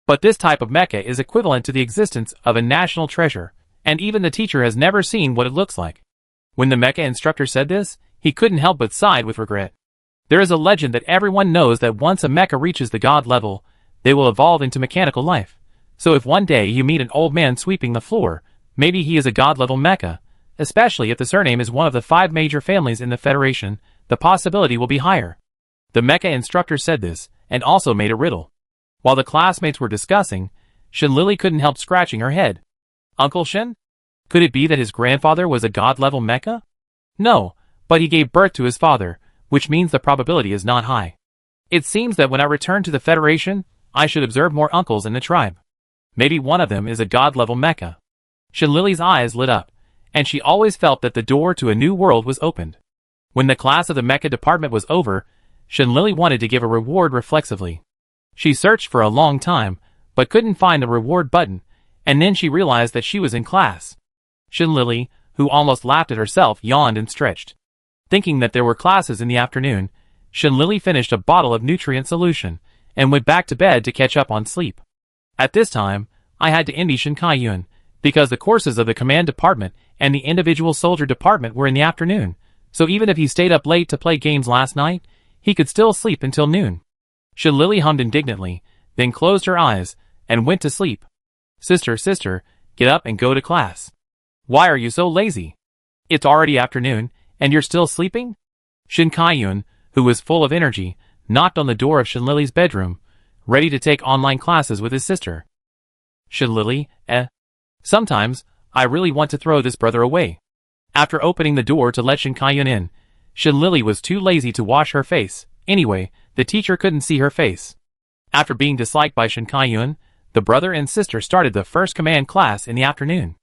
Speaker 1: But this type of mecha is equivalent to the existence of a national treasure, and even the teacher has never seen what it looks like. When the mecha instructor said this, he couldn't help but sigh with regret. There is a legend that everyone knows that once a mecha reaches the god level, they will evolve into mechanical life. So if one day you meet an old man sweeping the floor, maybe he is a god level mecha, especially if the surname is one of the 5 major families in the Federation, the possibility will be higher. The mecha instructor said this, and also made a riddle. While the classmates were discussing, Shinlili couldn't help scratching her head. Uncle Shin? Could it be that his grandfather was a god level mecha? No, but he gave birth to his father, which means the probability is not high. It seems that when I return to the Federation, I should observe more uncles in the tribe. Maybe one of them is a god-level mecha. Shinlili's eyes lit up, and she always felt that the door to a new world was opened. When the class of the mecha department was over, Shinlili wanted to give a reward reflexively. She searched for a long time, but couldn't find the reward button, and then she realized that she was in class. Shinlili, who almost laughed at herself, yawned and stretched. Thinking that there were classes in the afternoon, Shinlili finished a bottle of nutrient solution, and went back to bed to catch up on sleep. At this time, I had to indie Shinkai-yun, because the courses of the command department and the individual soldier department were in the afternoon, so even if he stayed up late to play games last night, he could still sleep until noon. Shinlili hummed indignantly, then closed her eyes, and went to sleep. Sister, get up and go to class. Why are you so lazy? It's already afternoon, and you're still sleeping? Shinkai-yun, who was full of energy, knocked on the door of Shinlili's bedroom, ready to take online classes with his sister. Shinlili, sometimes, I really want to throw this brother away. After opening the door to let Shinkai-yun in, Shinlili was too lazy to wash her face. Anyway, the teacher couldn't see her face. After being disliked by Shinkai-yun, the brother and sister started the first command class in the afternoon.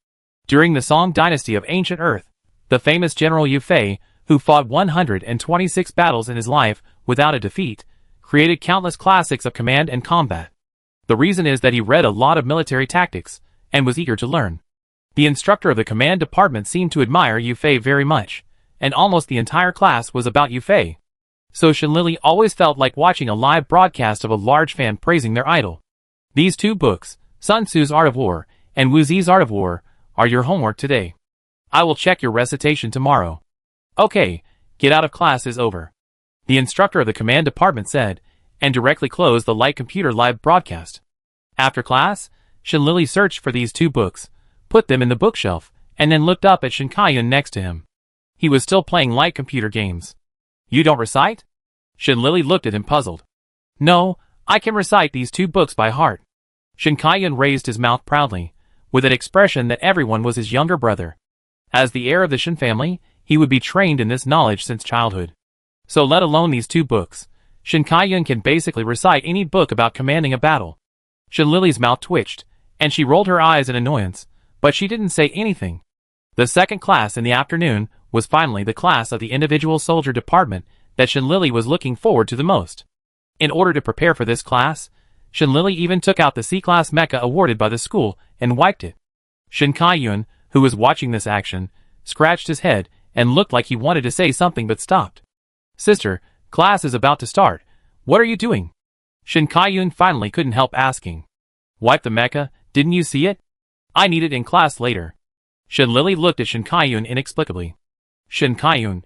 Speaker 1: During the Song dynasty of ancient Earth, the famous General Yu Fei, who fought 126 battles in his life without a defeat, created countless classics of command and combat. The reason is that he read a lot of military tactics, and was eager to learn. The instructor of the command department seemed to admire Yu Fei very much, and almost the entire class was about Yu Fei. So Shinlili always felt like watching a live broadcast of a large fan praising their idol. These 2 books, Sun Tzu's Art of War, and Wu Zi's Art of War, are your homework today. I will check your recitation tomorrow. Okay, get out of class is over. The instructor of the command department said, and directly closed the light computer live broadcast. After class, Shinlili searched for these 2 books, put them in the bookshelf, and then looked up at Shinkai-yun next to him. He was still playing light computer games. You don't recite? Shinlili looked at him puzzled. No, I can recite these 2 books by heart. Shinkai-yun raised his mouth proudly, with an expression that everyone was his younger brother. As the heir of the Shin family, he would be trained in this knowledge since childhood. So let alone these 2 books, Shinkai-yun can basically recite any book about commanding a battle. Shinlili's mouth twitched, and she rolled her eyes in annoyance, but she didn't say anything. The second class in the afternoon was finally the class of the individual soldier department that Shinlili was looking forward to the most. In order to prepare for this class, Shinlili even took out the C-class mecha awarded by the school and wiped it. Shinkai-yun, who was watching this action, scratched his head and looked like he wanted to say something but stopped. Sister, class is about to start. What are you doing? Shinkai-yun finally couldn't help asking. Wipe the mecha, didn't you see it? I need it in class later. Shinlili looked at Shinkai-yun inexplicably. Shinkai-yun,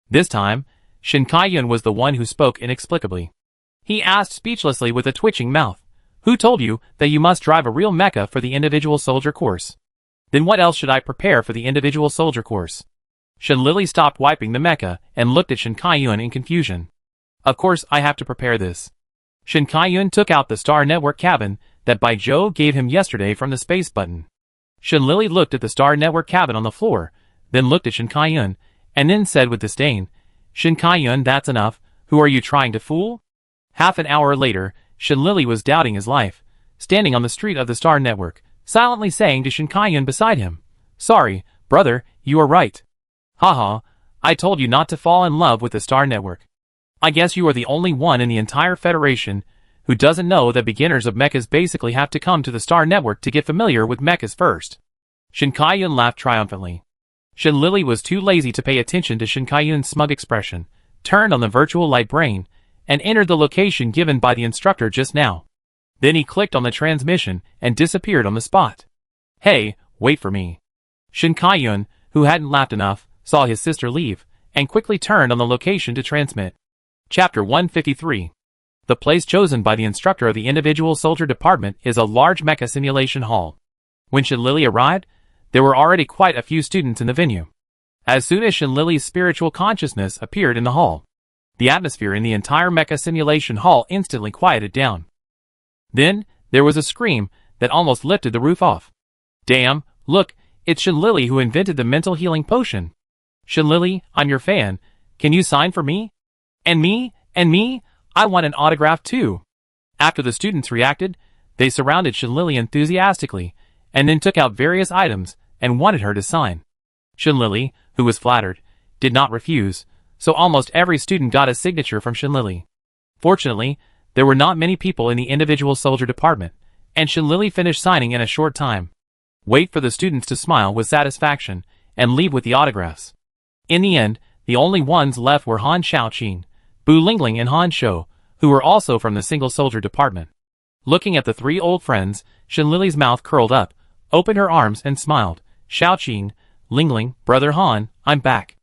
Speaker 1: This time, Shinkai-yun was the one who spoke inexplicably. He asked speechlessly with a twitching mouth, Who told you that you must drive a real mecha for the individual soldier course? Then what else should I prepare for the individual soldier course? Shinlili stopped wiping the mecha and looked at Shinkai-yun in confusion. Of course I have to prepare this. Shinkai-yun took out the Star Network cabin that Bai Zhou gave him yesterday from the space button. Shinlili looked at the Star Network cabin on the floor, then looked at Shinkai-yun, and then said with disdain, Shinkai-yun, that's enough, who are you trying to fool? Half an hour later, Shinlili was doubting his life, standing on the street of the Star Network, silently saying to Shinkai-yun beside him, Sorry, brother, you are right. Haha, I told you not to fall in love with the Star Network. I guess you are the only one in the entire Federation who doesn't know that beginners of mechas basically have to come to the Star Network to get familiar with mechas first. Shin Kai-yun laughed triumphantly. Shin Lily was too lazy to pay attention to Shin Kai-yun's smug expression, turned on the virtual light brain, and entered the location given by the instructor just now. Then he clicked on the transmission and disappeared on the spot. Hey, wait for me. Shin Kai-yun, who hadn't laughed enough, saw his sister leave, and quickly turned on the location to transmit. Chapter 153. The place chosen by the instructor of the individual soldier department is a large mecha simulation hall. When Shin Lily arrived, there were already quite a few students in the venue. As soon as Shin Lily's spiritual consciousness appeared in the hall, the atmosphere in the entire mecha simulation hall instantly quieted down. Then, there was a scream that almost lifted the roof off. Damn, look, it's Shin Lily who invented the mental healing potion. Shin Lily, I'm your fan. Can you sign for me? And me? And me? I want an autograph too. After the students reacted, they surrounded Shin Lily enthusiastically, and then took out various items and wanted her to sign. Shin Lily, who was flattered, did not refuse, so almost every student got a signature from Shin Lily. Fortunately, there were not many people in the individual soldier department, and Shin Lily finished signing in a short time. Wait for the students to smile with satisfaction and leave with the autographs. In the end, the only ones left were Han Xiaoqing, Bu Lingling and Han Shou, who were also from the single soldier department. Looking at the three old friends, Shin Lily's mouth curled up, opened her arms and smiled. Xiaoqing, Lingling, brother Han, I'm back.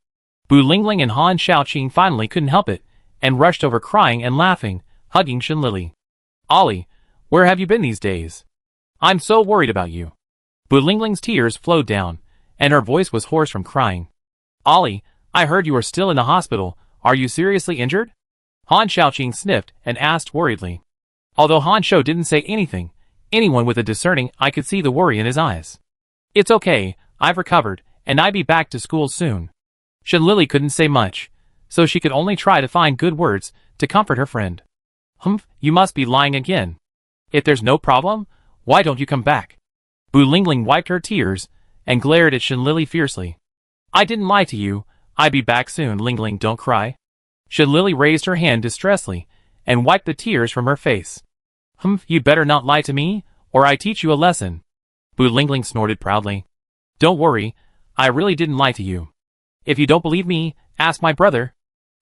Speaker 1: Bu Lingling and Han Xiaoqing finally couldn't help it, and rushed over crying and laughing, hugging Shin Lily. Ollie, where have you been these days? I'm so worried about you. Bu Lingling's tears flowed down, and her voice was hoarse from crying. Ollie, I heard you are still in the hospital. Are you seriously injured? Han Xiaoqing sniffed and asked worriedly. Although Han Shou didn't say anything, anyone with a discerning eye could see the worry in his eyes. It's okay, I've recovered, and I'll be back to school soon. Shin Lily couldn't say much, so she could only try to find good words to comfort her friend. Humph, you must be lying again. If there's no problem, why don't you come back? Bu Lingling wiped her tears and glared at Shin Lily fiercely. I didn't lie to you. I'll be back soon, Lingling, don't cry. Shin Lily raised her hand distressfully and wiped the tears from her face. Humph, you'd better not lie to me, or I teach you a lesson. Bu Lingling snorted proudly. Don't worry, I really didn't lie to you. If you don't believe me, ask my brother.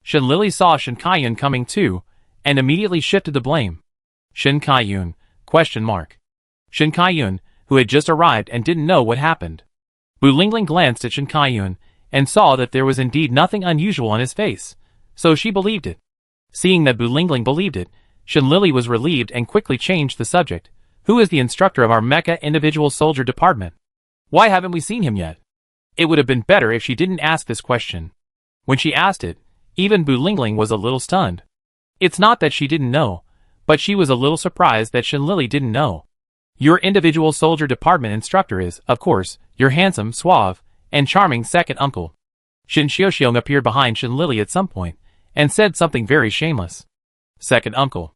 Speaker 1: Shin Lily saw Shin Kai-yun coming too, and immediately shifted the blame. Shin Kai-yun, ? Shin Kai-yun, who had just arrived and didn't know what happened. Bu Lingling glanced at Shin Kai-yun, and saw that there was indeed nothing unusual on his face, so she believed it. Seeing that Bu Lingling believed it, Shin Lily was relieved and quickly changed the subject. Who is the instructor of our mecha individual soldier department? Why haven't we seen him yet? It would have been better if she didn't ask this question. When she asked it, even Bu Lingling was a little stunned. It's not that she didn't know, but she was a little surprised that Shin Lily didn't know. Your individual soldier department instructor is, of course, your handsome, suave, and charming second uncle. Shin Xiaoxiong appeared behind Shin Lily at some point, and said something very shameless. Second uncle.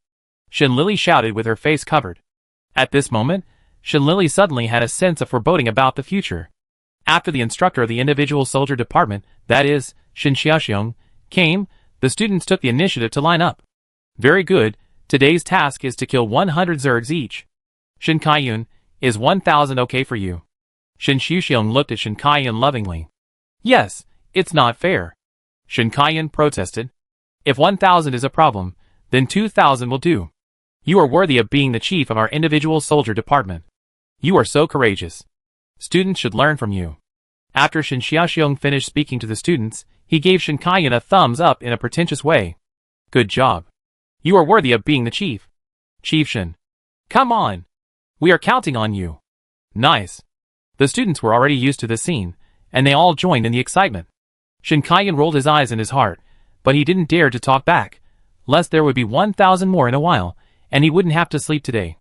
Speaker 1: Shin Lily shouted with her face covered. At this moment, Shin Lily suddenly had a sense of foreboding about the future. After the instructor of the individual soldier department, that is, Shin Xiaoxiong, came, the students took the initiative to line up. Very good, today's task is to kill 100 zergs each. Shin Kai-yun, is 1,000 okay for you? Shin Xiaoxiong looked at Shin Kai-yun lovingly. Yes, it's not fair. Shin Kai-yun protested. If 1,000 is a problem, then 2,000 will do. You are worthy of being the chief of our individual soldier department. You are so courageous. Students should learn from you. After Shin Xiaoxiong finished speaking to the students, he gave Shin Kai-yun a thumbs up in a pretentious way. Good job. You are worthy of being the chief. Chief Shin. Come on. We are counting on you. Nice. The students were already used to the scene, and they all joined in the excitement. Shin Kai-yun rolled his eyes in his heart, but he didn't dare to talk back, lest there would be 1,000 more in a while, and he wouldn't have to sleep today.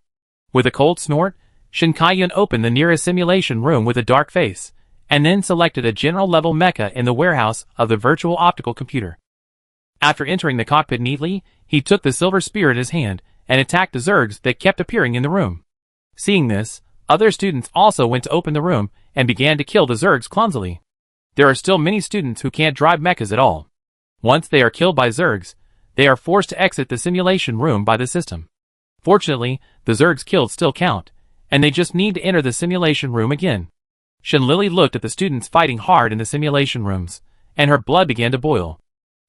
Speaker 1: With a cold snort, Shin Kai-yun opened the nearest simulation room with a dark face, and then selected a general-level mecha in the warehouse of the virtual optical computer. After entering the cockpit neatly, he took the silver spear in his hand and attacked the zergs that kept appearing in the room. Seeing this, other students also went to open the room and began to kill the zergs clumsily. There are still many students who can't drive mechas at all. Once they are killed by Zergs, they are forced to exit the simulation room by the system. Fortunately, the Zergs killed still count, and they just need to enter the simulation room again. Shinlili looked at the students fighting hard in the simulation rooms, and her blood began to boil.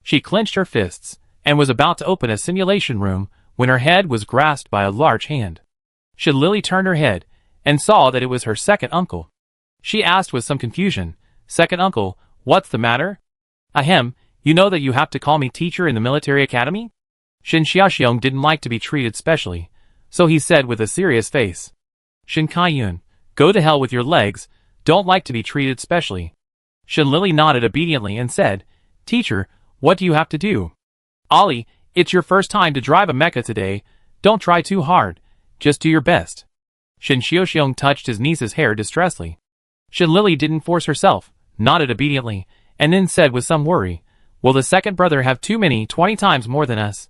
Speaker 1: She clenched her fists, and was about to open a simulation room when her head was grasped by a large hand. Shinlili turned her head, and saw that it was her second uncle. She asked with some confusion, "Second uncle, what's the matter?" "Ahem, you know that you have to call me teacher in the military academy?" Shin Xiaoxiong didn't like to be treated specially, so he said with a serious face. "Shin Kaiyun, go to hell with your legs, don't like to be treated specially." Shinlili nodded obediently and said, "Teacher, what do you have to do?" "Ollie, it's your first time to drive a mecha today, don't try too hard, just do your best." Shin Xiaoxiong touched his niece's hair distressfully. Shinlili didn't force herself, nodded obediently, and then said with some worry, "Will the second brother have too many 20 times more than us?"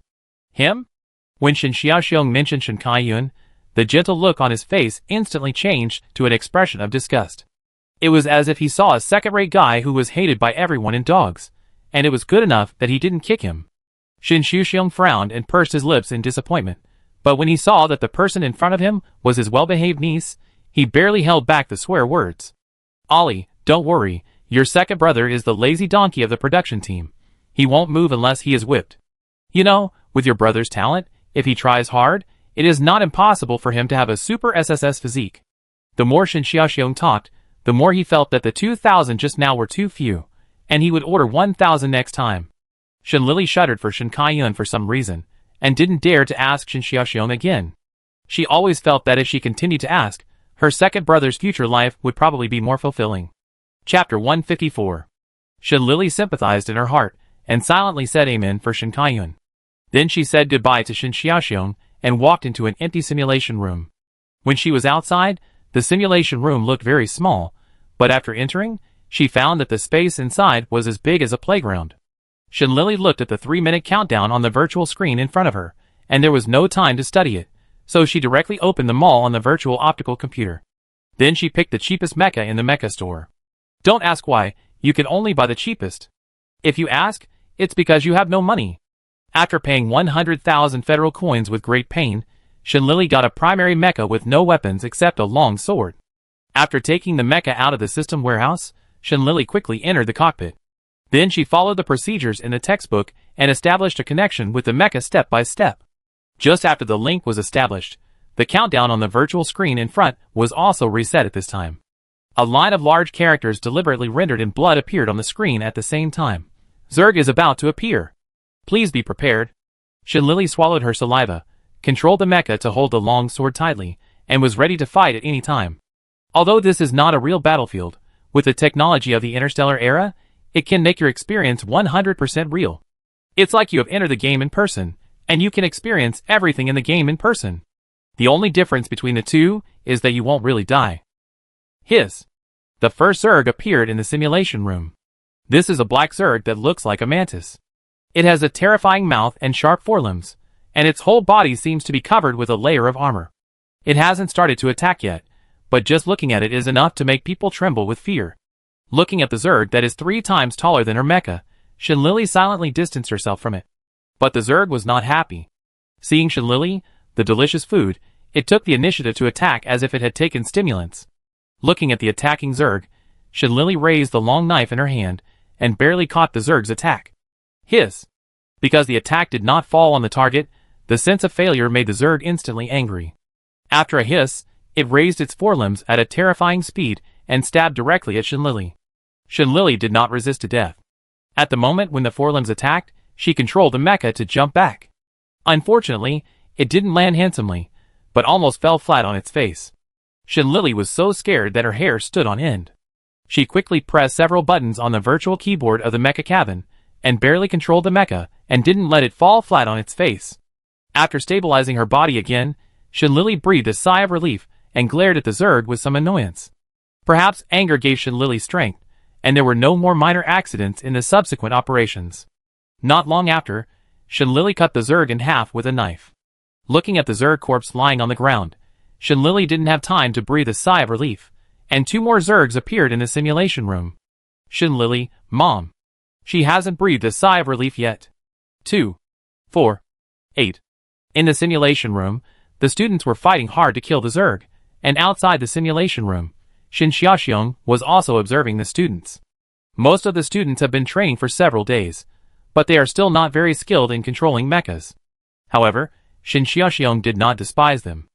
Speaker 1: "Him?" When Shin Xiaoxiong mentioned Shin Kaiyun, the gentle look on his face instantly changed to an expression of disgust. It was as if he saw a second-rate guy who was hated by everyone and dogs, and it was good enough that he didn't kick him. Shin Xiaoxiong frowned and pursed his lips in disappointment, but when he saw that the person in front of him was his well-behaved niece, he barely held back the swear words. "Ollie, don't worry, your second brother is the lazy donkey of the production team. He won't move unless he is whipped. You know, with your brother's talent, if he tries hard, it is not impossible for him to have a super SSS physique." The more Shin Xiaoxiong talked, the more he felt that the 2,000 just now were too few, and he would order 1,000 next time. Shinlili shuddered for Shin Kaiyun for some reason, and didn't dare to ask Shin Xiaoxiong again. She always felt that if she continued to ask, her second brother's future life would probably be more fulfilling. Chapter 154. Shinlili sympathized in her heart, and silently said amen for Shin Kaiyun. Then she said goodbye to Shin Xiaoxiong, and walked into an empty simulation room. When she was outside, the simulation room looked very small, but after entering, she found that the space inside was as big as a playground. Shinlili looked at the 3-minute countdown on the virtual screen in front of her, and there was no time to study it, so she directly opened them all on the virtual optical computer. Then she picked the cheapest mecha in the mecha store. Don't ask why, you can only buy the cheapest. If you ask, it's because you have no money. After paying 100,000 federal coins with great pain, Shinlili got a primary mecha with no weapons except a long sword. After taking the mecha out of the system warehouse, Shinlili quickly entered the cockpit. Then she followed the procedures in the textbook and established a connection with the mecha step by step. Just after the link was established, the countdown on the virtual screen in front was also reset at this time. A line of large characters deliberately rendered in blood appeared on the screen at the same time. Zerg is about to appear. Please be prepared. Shinlili swallowed her saliva, controlled the mecha to hold the long sword tightly, and was ready to fight at any time. Although this is not a real battlefield, with the technology of the interstellar era, it can make your experience 100% real. It's like you have entered the game in person, and you can experience everything in the game in person. The only difference between the two is that you won't really die. Hiss. The first Zerg appeared in the simulation room. This is a black Zerg that looks like a mantis. It has a terrifying mouth and sharp forelimbs, and its whole body seems to be covered with a layer of armor. It hasn't started to attack yet, but just looking at it is enough to make people tremble with fear. Looking at the Zerg that is 3 times taller than her mecha, Shinlili silently distanced herself from it. But the Zerg was not happy. Seeing Shinlili, the delicious food, it took the initiative to attack as if it had taken stimulants. Looking at the attacking Zerg, Shinlili raised the long knife in her hand, and barely caught the Zerg's attack. Hiss. Because the attack did not fall on the target, the sense of failure made the Zerg instantly angry. After a hiss, it raised its forelimbs at a terrifying speed and stabbed directly at Shinlili. Shinlili did not resist to death. At the moment when the forelimbs attacked, she controlled the mecha to jump back. Unfortunately, it didn't land handsomely, but almost fell flat on its face. Shinlili was so scared that her hair stood on end. She quickly pressed several buttons on the virtual keyboard of the mecha cabin, and barely controlled the mecha, and didn't let it fall flat on its face. After stabilizing her body again, Shinlili breathed a sigh of relief, and glared at the Zerg with some annoyance. Perhaps anger gave Shinlili strength, and there were no more minor accidents in the subsequent operations. Not long after, Shinlili cut the Zerg in half with a knife. Looking at the Zerg corpse lying on the ground, Shinlili didn't have time to breathe a sigh of relief, and 2 more Zergs appeared in the simulation room. Lily, Mom. She hasn't breathed a sigh of relief yet. 2. 4. 8. In the simulation room, the students were fighting hard to kill the Zerg, and outside the simulation room, Shin Xiaoxiong was also observing the students. Most of the students have been training for several days, but they are still not very skilled in controlling mechas. However, Shin Xiaoxiong did not despise them.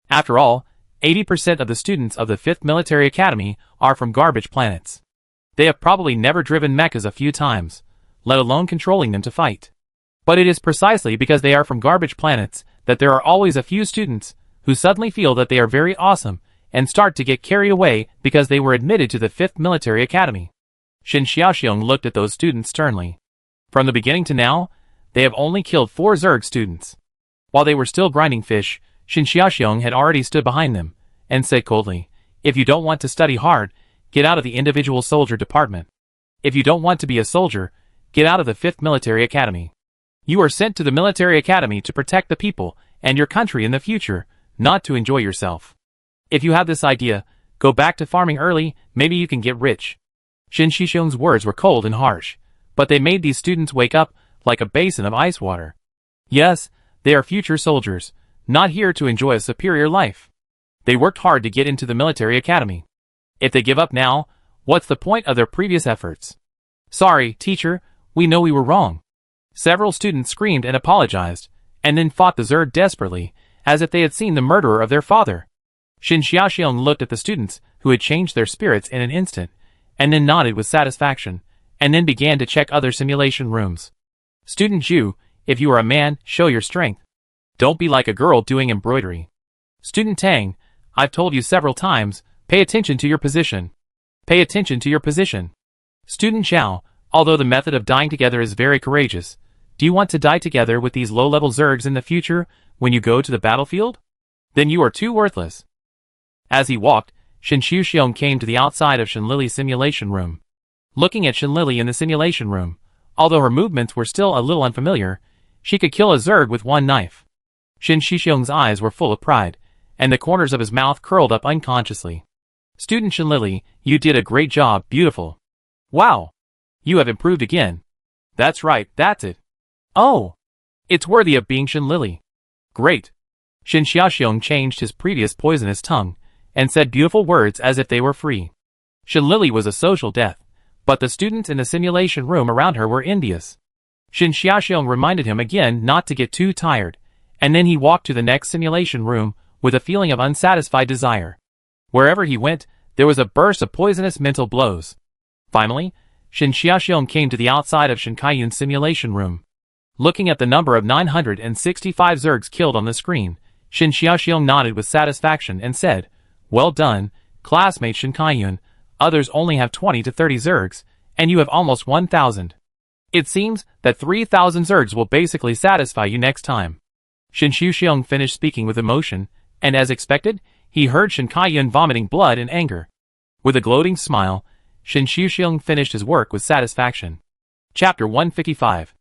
Speaker 1: After all, 80% of the students of the 5th Military Academy are from garbage planets. They have probably never driven mechas a few times, let alone controlling them to fight. But it is precisely because they are from garbage planets that there are always a few students who suddenly feel that they are very awesome and start to get carried away because they were admitted to the 5th Military Academy. Shin Xiaoxiong looked at those students sternly. From the beginning to now, they have only killed 4 Zerg students. While they were still grinding fish, Shin Xiaoxiong had already stood behind them and said coldly, "If you don't want to study hard, get out of the individual soldier department. If you don't want to be a soldier, get out of the 5th Military Academy. You are sent to the military academy to protect the people and your country in the future, not to enjoy yourself. If you have this idea, go back to farming early, maybe you can get rich." Shin Xiaoxiong's words were cold and harsh, but they made these students wake up like a basin of ice water. Yes, they are future soldiers, not here to enjoy a superior life. They worked hard to get into the military academy. If they give up now, what's the point of their previous efforts? "Sorry, teacher, we know we were wrong." Several students screamed and apologized, and then fought the Zerg desperately, as if they had seen the murderer of their father. Shin Xiaoxiong looked at the students who had changed their spirits in an instant, and then nodded with satisfaction, and then began to check other simulation rooms. "Student Zhu, if you are a man, show your strength. Don't be like a girl doing embroidery." "Student Tang, I've told you several times, pay attention to your position. Pay attention to your position." "Student Zhao, although the method of dying together is very courageous, do you want to die together with these low-level Zergs in the future when you go to the battlefield? Then you are too worthless." As he walked, Shin Xiaoxiong came to the outside of Shin Lily's simulation room. Looking at Shin Lily in the simulation room, although her movements were still a little unfamiliar, she could kill a Zerg with one knife. Shin Xiaoxiong's eyes were full of pride, and the corners of his mouth curled up unconsciously. "Student Shin Lily, you did a great job, beautiful. Wow! You have improved again. That's right, that's it. Oh! It's worthy of being Shin Lily. Great." Shin Xiaoxiong changed his previous poisonous tongue, and said beautiful words as if they were free. Shin Lily was a social death, but the students in the simulation room around her were envious. Shin Xiaoxiong reminded him again not to get too tired, and then he walked to the next simulation room with a feeling of unsatisfied desire. Wherever he went, there was a burst of poisonous mental blows. Finally, Shin Xiaoxiong came to the outside of Shin Kaiyun's simulation room. Looking at the number of 965 Zergs killed on the screen, Shin Xiaoxiong nodded with satisfaction and said, "Well done, classmate Shin Kaiyun. Others only have 20 to 30 Zergs, and you have almost 1,000. It seems that 3,000 Zergs will basically satisfy you next time." Shin Xiaoxiong finished speaking with emotion, and as expected, he heard Shin Kaiyun vomiting blood in anger. With a gloating smile, Shin Xiaoxiong finished his work with satisfaction. Chapter 155.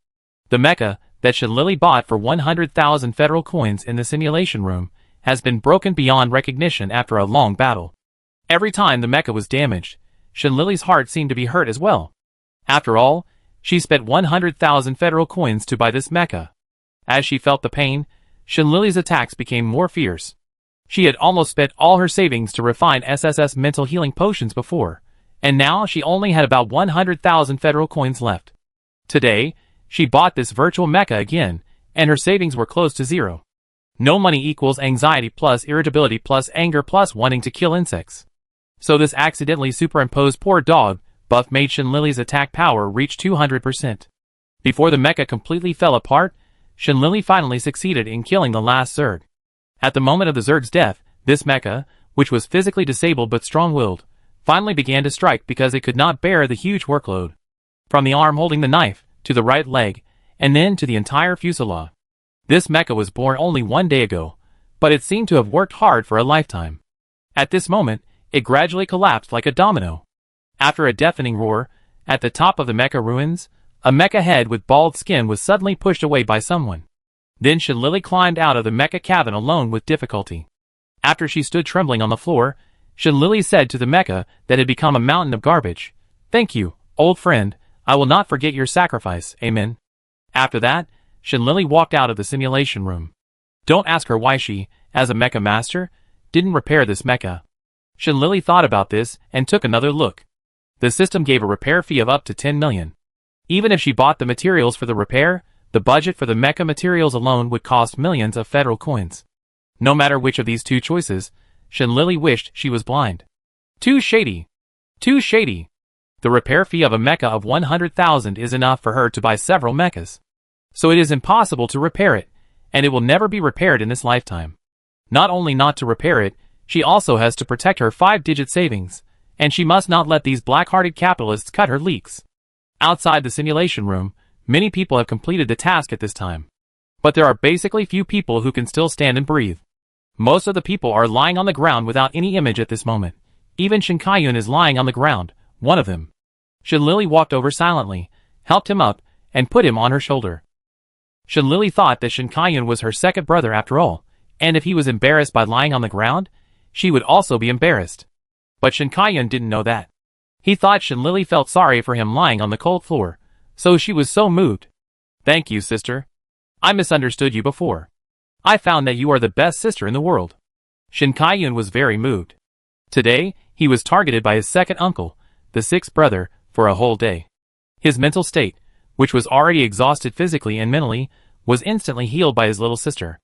Speaker 1: The mecha that Shin Lily bought for 100,000 federal coins in the simulation room has been broken beyond recognition after a long battle. Every time the mecha was damaged, Shin Lily's heart seemed to be hurt as well. After all, she spent 100,000 federal coins to buy this mecha. As she felt the pain, Shin Lily's attacks became more fierce. She had almost spent all her savings to refine SSS mental healing potions before, and now she only had about 100,000 federal coins left. Today, she bought this virtual mecha again, and her savings were close to zero. No money equals anxiety plus irritability plus anger plus wanting to kill insects. So this accidentally superimposed poor dog buff made Shin Lily's attack power reach 200%. Before the mecha completely fell apart, Shin Lily finally succeeded in killing the last Zerg. At the moment of the Zerg's death, this mecha, which was physically disabled but strong-willed, finally began to strike because it could not bear the huge workload. From the arm holding the knife, to the right leg, and then to the entire fuselage. This mecha was born only 1 day ago, but it seemed to have worked hard for a lifetime. At this moment, it gradually collapsed like a domino. After a deafening roar, at the top of the mecha ruins, a mecha head with bald skin was suddenly pushed away by someone. Then Shin Lily climbed out of the mecha cabin alone with difficulty. After she stood trembling on the floor, Shin Lily said to the mecha that had become a mountain of garbage, "Thank you, Old friend, I will not forget your sacrifice, amen. After that, Shinlili walked out of the simulation room. Don't ask her why she, as a mecha master, didn't repair this mecha. Shinlili thought about this and took another look. The system gave a repair fee of up to 10 million. Even if she bought the materials for the repair, the budget for the mecha materials alone would cost millions of federal coins. No matter which of these two choices, Shinlili wished she was blind. Too shady. Too shady. The repair fee of a mecha of 100,000 is enough for her to buy several mechas. So it is impossible to repair it, and it will never be repaired in this lifetime. Not only not to repair it, she also has to protect her 5-digit savings, and she must not let these black-hearted capitalists cut her leaks. Outside the simulation room, many people have completed the task at this time. But there are basically few people who can still stand and breathe. Most of the people are lying on the ground without any image at this moment. Even Shin Kai-yun is lying on the ground, one of them. Shinlili walked over silently, helped him up, and put him on her shoulder. Shinlili thought that Shin Kai-yun was her second brother after all, and if he was embarrassed by lying on the ground, she would also be embarrassed. But Shin Kai-yun didn't know that. He thought Shinlili felt sorry for him lying on the cold floor, so she was so moved. Thank you, sister. I misunderstood you before. I found that you are the best sister in the world. Shin Kai-yun was very moved. Today, he was targeted by his second uncle, the sixth brother, for a whole day. His mental state, which was already exhausted physically and mentally, was instantly healed by his little sister.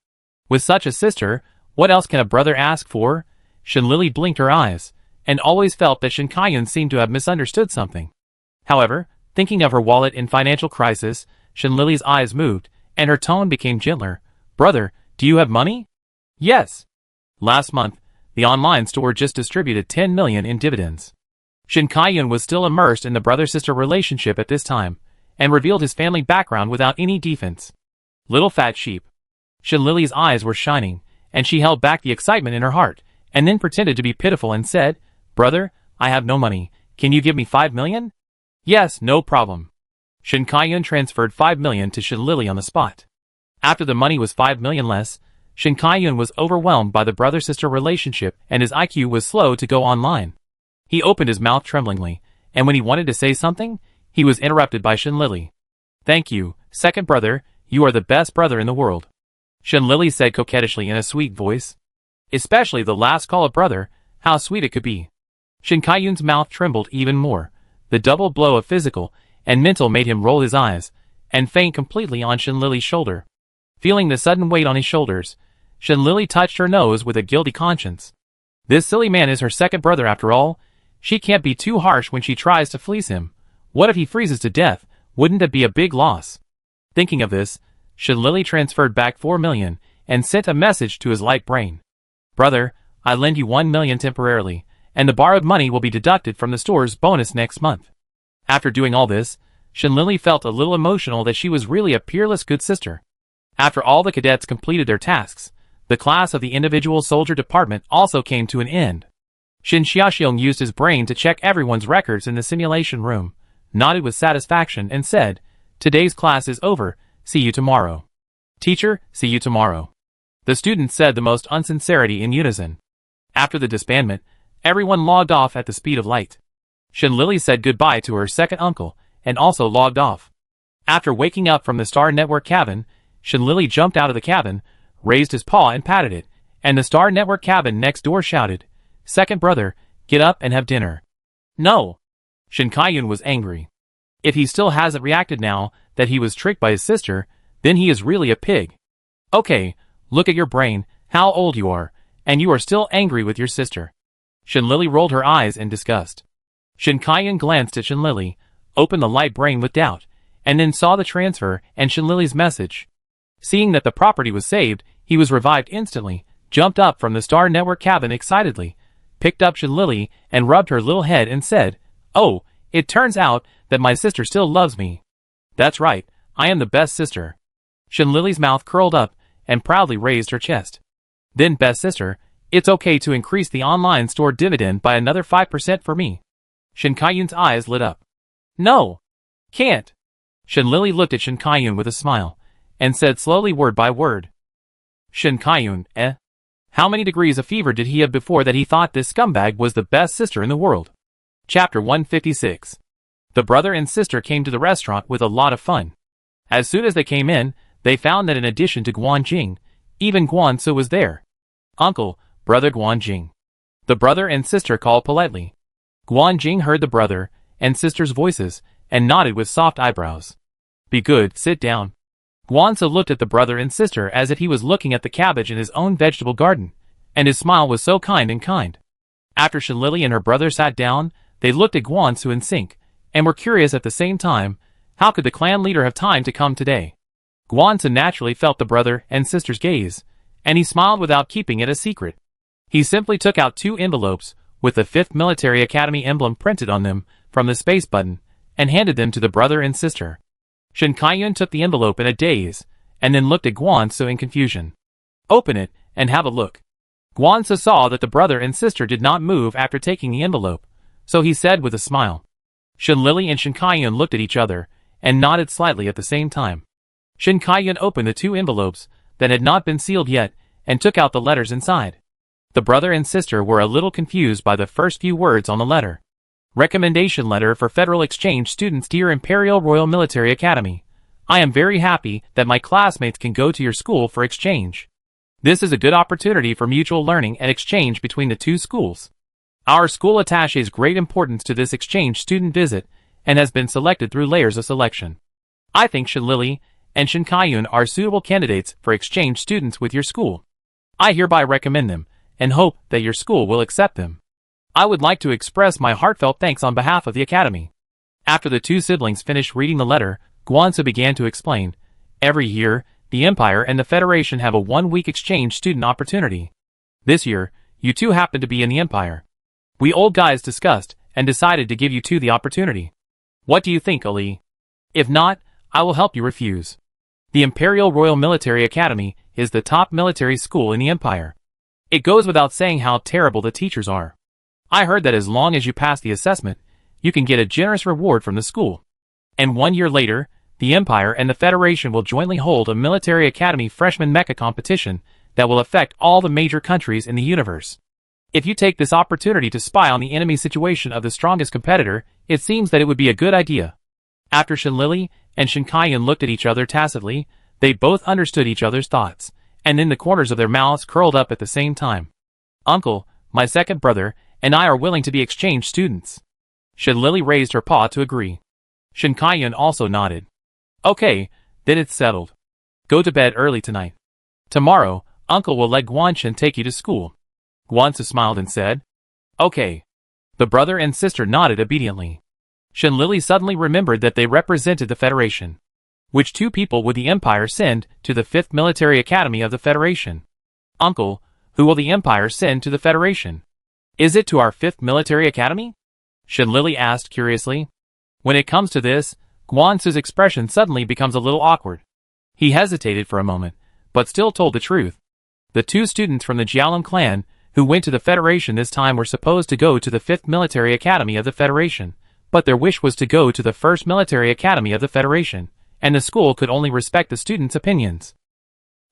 Speaker 1: With such a sister, what else can a brother ask for? Shinlili blinked her eyes, and always felt that Shin Kai-yun seemed to have misunderstood something. However, thinking of her wallet in financial crisis, Shinlili's eyes moved, and her tone became gentler. Brother, do you have money? Yes. Last month, the online store just distributed 10 million in dividends. Shin Kai-yun was still immersed in the brother-sister relationship at this time, and revealed his family background without any defense. Little fat sheep. Shinlili's eyes were shining, and she held back the excitement in her heart, and then pretended to be pitiful and said, Brother, I have no money. Can you give me 5 million? Yes, no problem. Shin Kai-yun transferred 5 million to Shinlili on the spot. After the money was 5 million less, Shin Kai-yun was overwhelmed by the brother-sister relationship and his IQ was slow to go online. He opened his mouth tremblingly, and when he wanted to say something, he was interrupted by Shinlili. Thank you, second brother, you are the best brother in the world. Shinlili said coquettishly in a sweet voice. Especially the last call of brother, how sweet it could be. Shin Kai-yun's mouth trembled even more. The double blow of physical and mental made him roll his eyes, and faint completely on Shinlili's shoulder. Feeling the sudden weight on his shoulders, Shinlili touched her nose with a guilty conscience. This silly man is her second brother after all. She can't be too harsh when she tries to fleece him. What if he freezes to death? Wouldn't it be a big loss? Thinking of this, Shinlili transferred back 4 million and sent a message to his light brain. Brother, I lend you 1 million temporarily, and the borrowed money will be deducted from the store's bonus next month. After doing all this, Shinlili felt a little emotional that she was really a peerless good sister. After all the cadets completed their tasks, the class of the individual soldier department also came to an end. Shin Xiaoxiong used his brain to check everyone's records in the simulation room, nodded with satisfaction and said, Today's class is over, see you tomorrow. Teacher, see you tomorrow. The students said the most insincerity in unison. After the disbandment, everyone logged off at the speed of light. Shinlili said goodbye to her second uncle, and also logged off. After waking up from the Star Network cabin, Shinlili jumped out of the cabin, raised his paw and patted it, and the Star Network cabin next door shouted, Second brother, get up and have dinner. No. Shin Kai-yun was angry. If he still hasn't reacted now that he was tricked by his sister, then he is really a pig. Okay, look at your brain, how old you are, and you are still angry with your sister. Shinlili rolled her eyes in disgust. Shin Kai-yun glanced at Shinlili, opened the light brain with doubt, and then saw the transfer and Shinlili's message. Seeing that the property was saved, he was revived instantly, jumped up from the Star Network cabin excitedly, picked up Shinlili and rubbed her little head and said, Oh, it turns out that my sister still loves me. That's right, I am the best sister. Shinlili's mouth curled up and proudly raised her chest. Then best sister, it's okay to increase the online store dividend by another 5% for me. Shin Kai-yun's eyes lit up. No. Can't. Shinlili looked at Shin Kai-yun with a smile, and said slowly word by word. Shin Kai-yun, How many degrees of fever did he have before that he thought this scumbag was the best sister in the world? Chapter 156. The brother and sister came to the restaurant with a lot of fun. As soon as they came in, they found that in addition to Guanjing, even Guansu was there. Uncle, brother Guanjing. The brother and sister called politely. Guanjing heard the brother and sister's voices and nodded with soft eyebrows. Be good, sit down. Guansu looked at the brother and sister as if he was looking at the cabbage in his own vegetable garden, and his smile was so kind and kind. After Shenlili and her brother sat down, they looked at Guansu in sync, and were curious at the same time, how could the clan leader have time to come today? Guansu naturally felt the brother and sister's gaze, and he smiled without keeping it a secret. He simply took out 2 envelopes, with the 5th Military Academy emblem printed on them, from the space button, and handed them to the brother and sister. Shen Kaiyun took the envelope in a daze, and then looked at Guansu in confusion. Open it, and have a look. Guansu saw that the brother and sister did not move after taking the envelope, so he said with a smile. Shenlili and Shen Kaiyun looked at each other, and nodded slightly at the same time. Shen Kaiyun opened the 2 envelopes that had not been sealed yet, and took out the letters inside. The brother and sister were a little confused by the first few words on the letter. Recommendation letter for Federal Exchange students. Dear Imperial Royal Military Academy, I am very happy that my classmates can go to your school for exchange. This is a good opportunity for mutual learning and exchange between the 2 schools. Our school attaches great importance to this exchange student visit and has been selected through layers of selection. I think Shenlili and Shen Kaiyun are suitable candidates for exchange students with your school. I hereby recommend them and hope that your school will accept them. I would like to express my heartfelt thanks on behalf of the Academy. After the 2 siblings finished reading the letter, Guansu began to explain. Every year, the Empire and the Federation have a 1-week exchange student opportunity. This year, you 2 happen to be in the Empire. We old guys discussed and decided to give you 2 the opportunity. What do you think, Ali? If not, I will help you refuse. The Imperial Royal Military Academy is the top military school in the Empire. It goes without saying how terrible the teachers are. I heard that as long as you pass the assessment, you can get a generous reward from the school. And 1 year later, the Empire and the Federation will jointly hold a Military Academy freshman mecha competition that will affect all the major countries in the universe. If you take this opportunity to spy on the enemy situation of the strongest competitor, it seems that it would be a good idea. After Shenlili and Shen Kaiyun looked at each other tacitly, they both understood each other's thoughts, and then the corners of their mouths curled up at the same time. Uncle, my second brother, and I are willing to be exchange students. Shenlili raised her paw to agree. Shen Kaiyun also nodded. Okay, then it's settled. Go to bed early tonight. Tomorrow, Uncle will let Guanshen take you to school. Guansu smiled and said, Okay. The brother and sister nodded obediently. Shenlili suddenly remembered that they represented the Federation. Which 2 people would the Empire send to the 5th Military Academy of the Federation? Uncle, who will the Empire send to the Federation? Is it to our 5th Military Academy? Shenlili asked curiously. When it comes to this, Guansu's expression suddenly becomes a little awkward. He hesitated for a moment, but still told the truth. The 2 students from the Jialum clan who went to the Federation this time were supposed to go to the 5th Military Academy of the Federation, but their wish was to go to the 1st Military Academy of the Federation, and the school could only respect the students' opinions.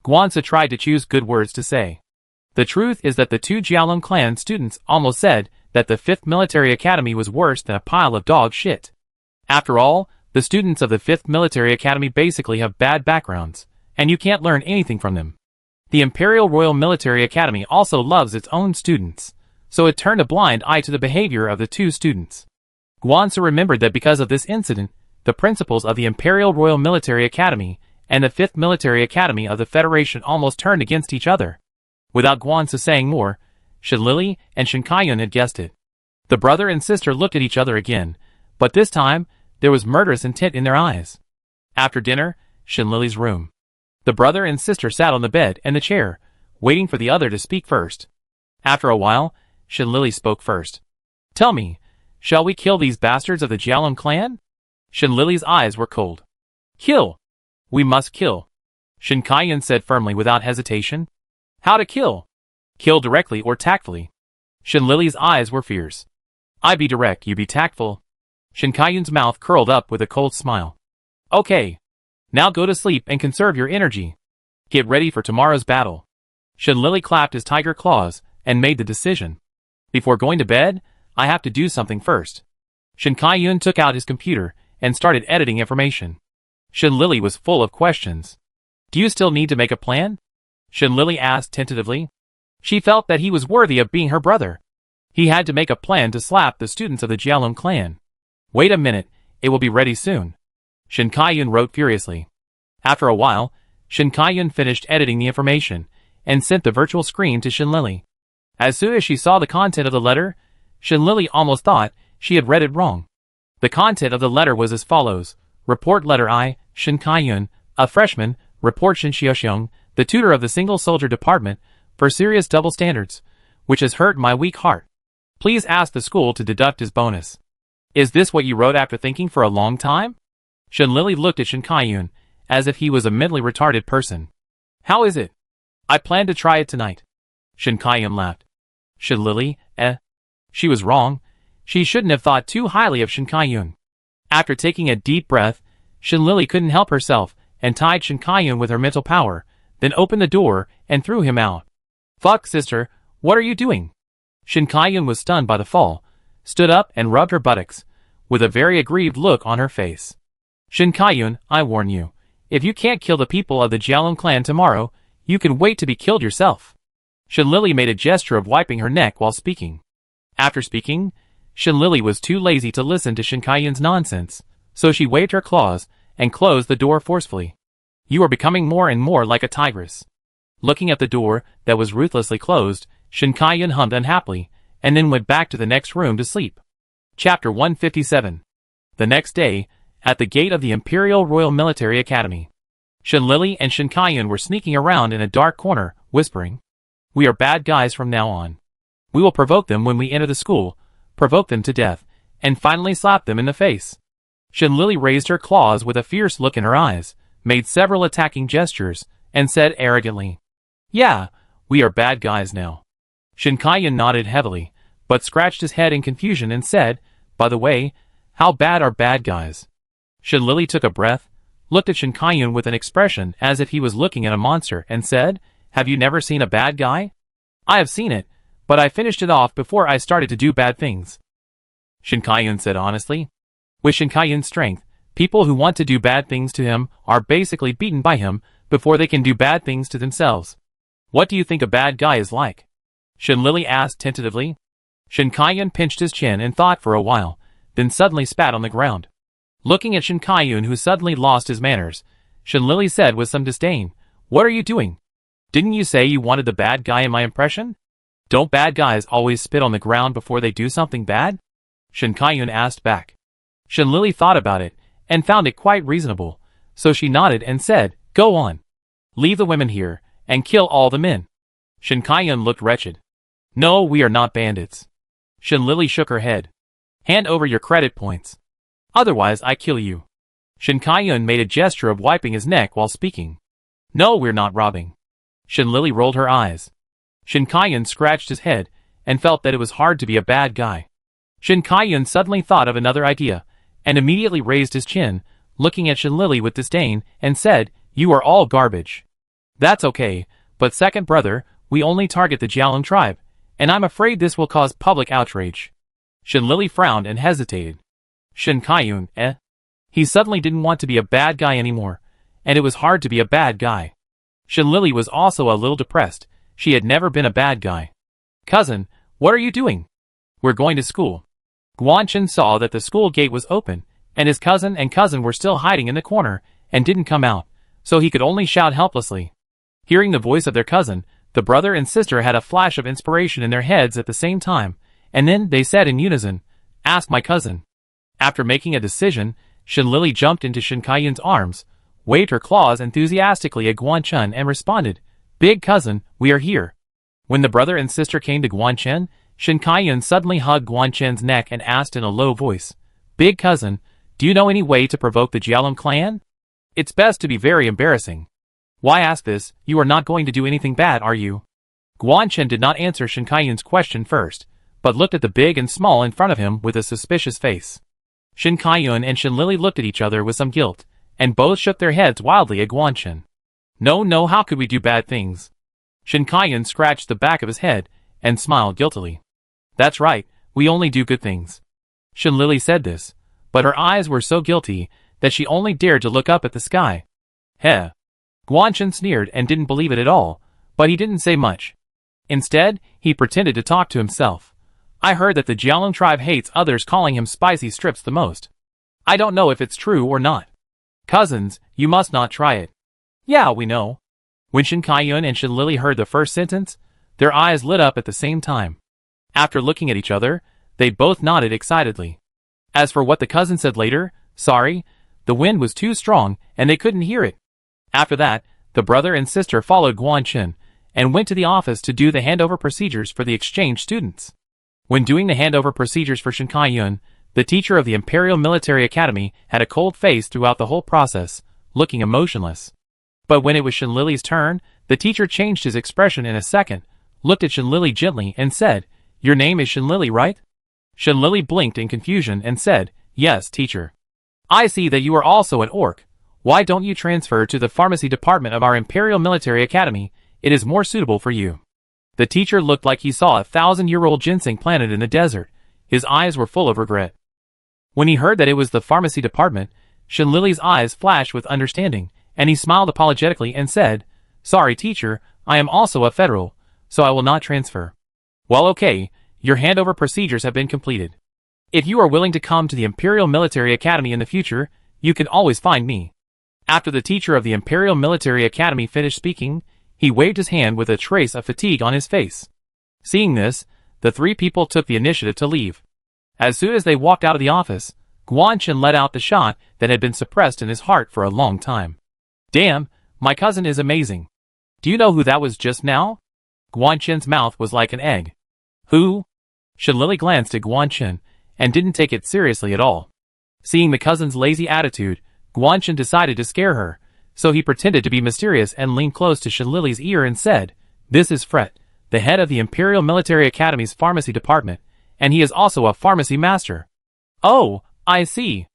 Speaker 1: Guansu tried to choose good words to say. The truth is that the 2 Jialum clan students almost said that the 5th Military Academy was worse than a pile of dog shit. After all, the students of the 5th Military Academy basically have bad backgrounds, and you can't learn anything from them. The Imperial Royal Military Academy also loves its own students, so it turned a blind eye to the behavior of the 2 students. Guansu remembered that because of this incident, the principals of the Imperial Royal Military Academy and the 5th Military Academy of the Federation almost turned against each other. Without Guansu saying more, Shenlili and Shen Kaiyun had guessed it. The brother and sister looked at each other again, but this time, there was murderous intent in their eyes. After dinner, Shenlili's room. The brother and sister sat on the bed and the chair, waiting for the other to speak first. After a while, Shenlili spoke first. Tell me, shall we kill these bastards of the Jialum clan? Shenlili's eyes were cold. Kill! We must kill. Shen Kaiyun said firmly without hesitation. How to kill? Kill directly or tactfully. Shenlili's eyes were fierce. I be direct, you be tactful. Shen Kaiyun's mouth curled up with a cold smile. Okay. Now go to sleep and conserve your energy. Get ready for tomorrow's battle. Shenlili clapped his tiger claws and made the decision. Before going to bed, I have to do something first. Shin Kai-yun took out his computer and started editing information. Shin Lily was full of questions. Do you still need to make a plan? Shin Lily asked tentatively. She felt that he was worthy of being her brother. He had to make a plan to slap the students of the Jialong clan. Wait a minute, it will be ready soon. Shin Kai-yun wrote furiously. After a while, Shin Kai-yun finished editing the information and sent the virtual screen to Shin Lily. As soon as she saw the content of the letter, Shin Lily almost thought she had read it wrong. The content of the letter was as follows. Report letter I, Shin Kai-yun, a freshman, report Shin Xiaoxiong, the tutor of the single soldier department, for serious double standards, which has hurt my weak heart. Please ask the school to deduct his bonus. Is this what you wrote after thinking for a long time? Shin Lily looked at Shin Kai-yun, as if he was a mentally retarded person. How is it? I plan to try it tonight. Shin Kai-yun laughed. Shin Lily, She was wrong. She shouldn't have thought too highly of Shin Kai-yun. After taking a deep breath, Shin Lily couldn't help herself and tied Shin Kai-yun with her mental power, then opened the door and threw him out. Fuck, sister, what are you doing? Shin Kai-yun was stunned by the fall, stood up and rubbed her buttocks, with a very aggrieved look on her face. Shin Kai-yun, I warn you, if you can't kill the people of the Jialong clan tomorrow, you can wait to be killed yourself. Shin Lily made a gesture of wiping her neck while speaking. After speaking, Shin Lily was too lazy to listen to Shin Kai-yun's nonsense, so she waved her claws and closed the door forcefully. You are becoming more and more like a tigress. Looking at the door that was ruthlessly closed, Shin Kai-yun hummed unhappily, and then went back to the next room to sleep. Chapter 157. The next day, at the gate of the Imperial Royal Military Academy, Shin Lily and Shin Kai-yun were sneaking around in a dark corner, whispering, We are bad guys from now on. We will provoke them when we enter the school, provoke them to death, and finally slap them in the face. Shin Lily raised her claws with a fierce look in her eyes, made several attacking gestures, and said arrogantly, Yeah, we are bad guys now. Shin Kai-yun nodded heavily, but scratched his head in confusion and said, By the way, how bad are bad guys? Shin Lily took a breath, looked at Shin Kai-yun with an expression as if he was looking at a monster, and said, Have you never seen a bad guy? I have seen it, but I finished it off before I started to do bad things. Shin Kai-yun said honestly. With Shin Kai-yun's strength, people who want to do bad things to him are basically beaten by him before they can do bad things to themselves. What do you think a bad guy is like? Shin Lily asked tentatively. Shin Kai-yun pinched his chin and thought for a while, then suddenly spat on the ground. Looking at Shin Kai-yun, who suddenly lost his manners, Shin Lily said with some disdain, What are you doing? Didn't you say you wanted the bad guy in my impression? Don't bad guys always spit on the ground before they do something bad? Shin Kai-yun asked back. Shin Lily thought about it, and found it quite reasonable, so she nodded and said, Go on. Leave the women here, and kill all the men. Shin Kai-yun looked wretched. No, we are not bandits. Shin Lily shook her head. Hand over your credit points. Otherwise I kill you. Shin Kai-yun made a gesture of wiping his neck while speaking. No, we're not robbing. Shin Lily rolled her eyes. Shin Kai-yun scratched his head, and felt that it was hard to be a bad guy. Shin Kai-yun suddenly thought of another idea, and immediately raised his chin, looking at Shin Lily with disdain, and said, You are all garbage. That's okay, but second brother, we only target the Jialong tribe, and I'm afraid this will cause public outrage. Shin Lily frowned and hesitated. Shin Kai-yun, He suddenly didn't want to be a bad guy anymore, and it was hard to be a bad guy. Shin Lily was also a little depressed. She had never been a bad guy. Cousin, what are you doing? We're going to school. Guanchen saw that the school gate was open, and his cousin were still hiding in the corner, and didn't come out, so he could only shout helplessly. Hearing the voice of their cousin, the brother and sister had a flash of inspiration in their heads at the same time, and then they said in unison, Ask my cousin. After making a decision, Shin Lily jumped into Shin Kai-yun's arms, waved her claws enthusiastically at Guanchen and responded, Big cousin, we are here. When the brother and sister came to Guanchen, Shin Kai-yun suddenly hugged Guanchen's neck and asked in a low voice, Big cousin, do you know any way to provoke the Jialong clan? It's best to be very embarrassing. Why ask this? You are not going to do anything bad, are you? Guanchen did not answer Shin Kai-yun's question first, but looked at the big and small in front of him with a suspicious face. Shin Kai-yun and Shin Lily looked at each other with some guilt, and both shook their heads wildly at Guanchen. No, how could we do bad things? Shin Kai-yun scratched the back of his head, and smiled guiltily. That's right, we only do good things. Lily said this, but her eyes were so guilty that she only dared to look up at the sky. Heh. Guanchen sneered and didn't believe it at all, but he didn't say much. Instead, he pretended to talk to himself. I heard that the Jialong tribe hates others calling him spicy strips the most. I don't know if it's true or not. Cousins, you must not try it. Yeah, we know. When Shin Kaiyun and Shin Lily heard the first sentence, their eyes lit up at the same time. After looking at each other, they both nodded excitedly. As for what the cousin said later, sorry, the wind was too strong and they couldn't hear it. After that, the brother and sister followed Guanchen and went to the office to do the handover procedures for the exchange students. When doing the handover procedures for Shin Kaiyun, the teacher of the Imperial Military Academy had a cold face throughout the whole process, looking emotionless. But when it was Shin Lily's turn, the teacher changed his expression in a second, looked at Shin Lily gently and said, "Your name is Shin Lily, right?" Shin Lily blinked in confusion and said, "Yes, teacher." "I see that you are also an orc. Why don't you transfer to the pharmacy department of our Imperial Military Academy? It is more suitable for you." The teacher looked like he saw a 1,000-year-old ginseng planted in the desert. His eyes were full of regret. When he heard that it was the pharmacy department, Shin Lily's eyes flashed with understanding, and he smiled apologetically and said, "Sorry, teacher, I am also a federal, so I will not transfer." "Well, okay, your handover procedures have been completed. If you are willing to come to the Imperial Military Academy in the future, you can always find me." After the teacher of the Imperial Military Academy finished speaking, he waved his hand with a trace of fatigue on his face. Seeing this, the three people took the initiative to leave. As soon as they walked out of the office, Guanchen let out the shot that had been suppressed in his heart for a long time. "Damn, my cousin is amazing. Do you know who that was just now?" Guanchen's mouth was like an egg. "Who?" Shin Lily glanced at Guanchen and didn't take it seriously at all. Seeing the cousin's lazy attitude, Guanchen decided to scare her, so he pretended to be mysterious and leaned close to Shin Lily's ear and said, "This is Fret, the head of the Imperial Military Academy's pharmacy department, and he is also a pharmacy master." "Oh, I see,"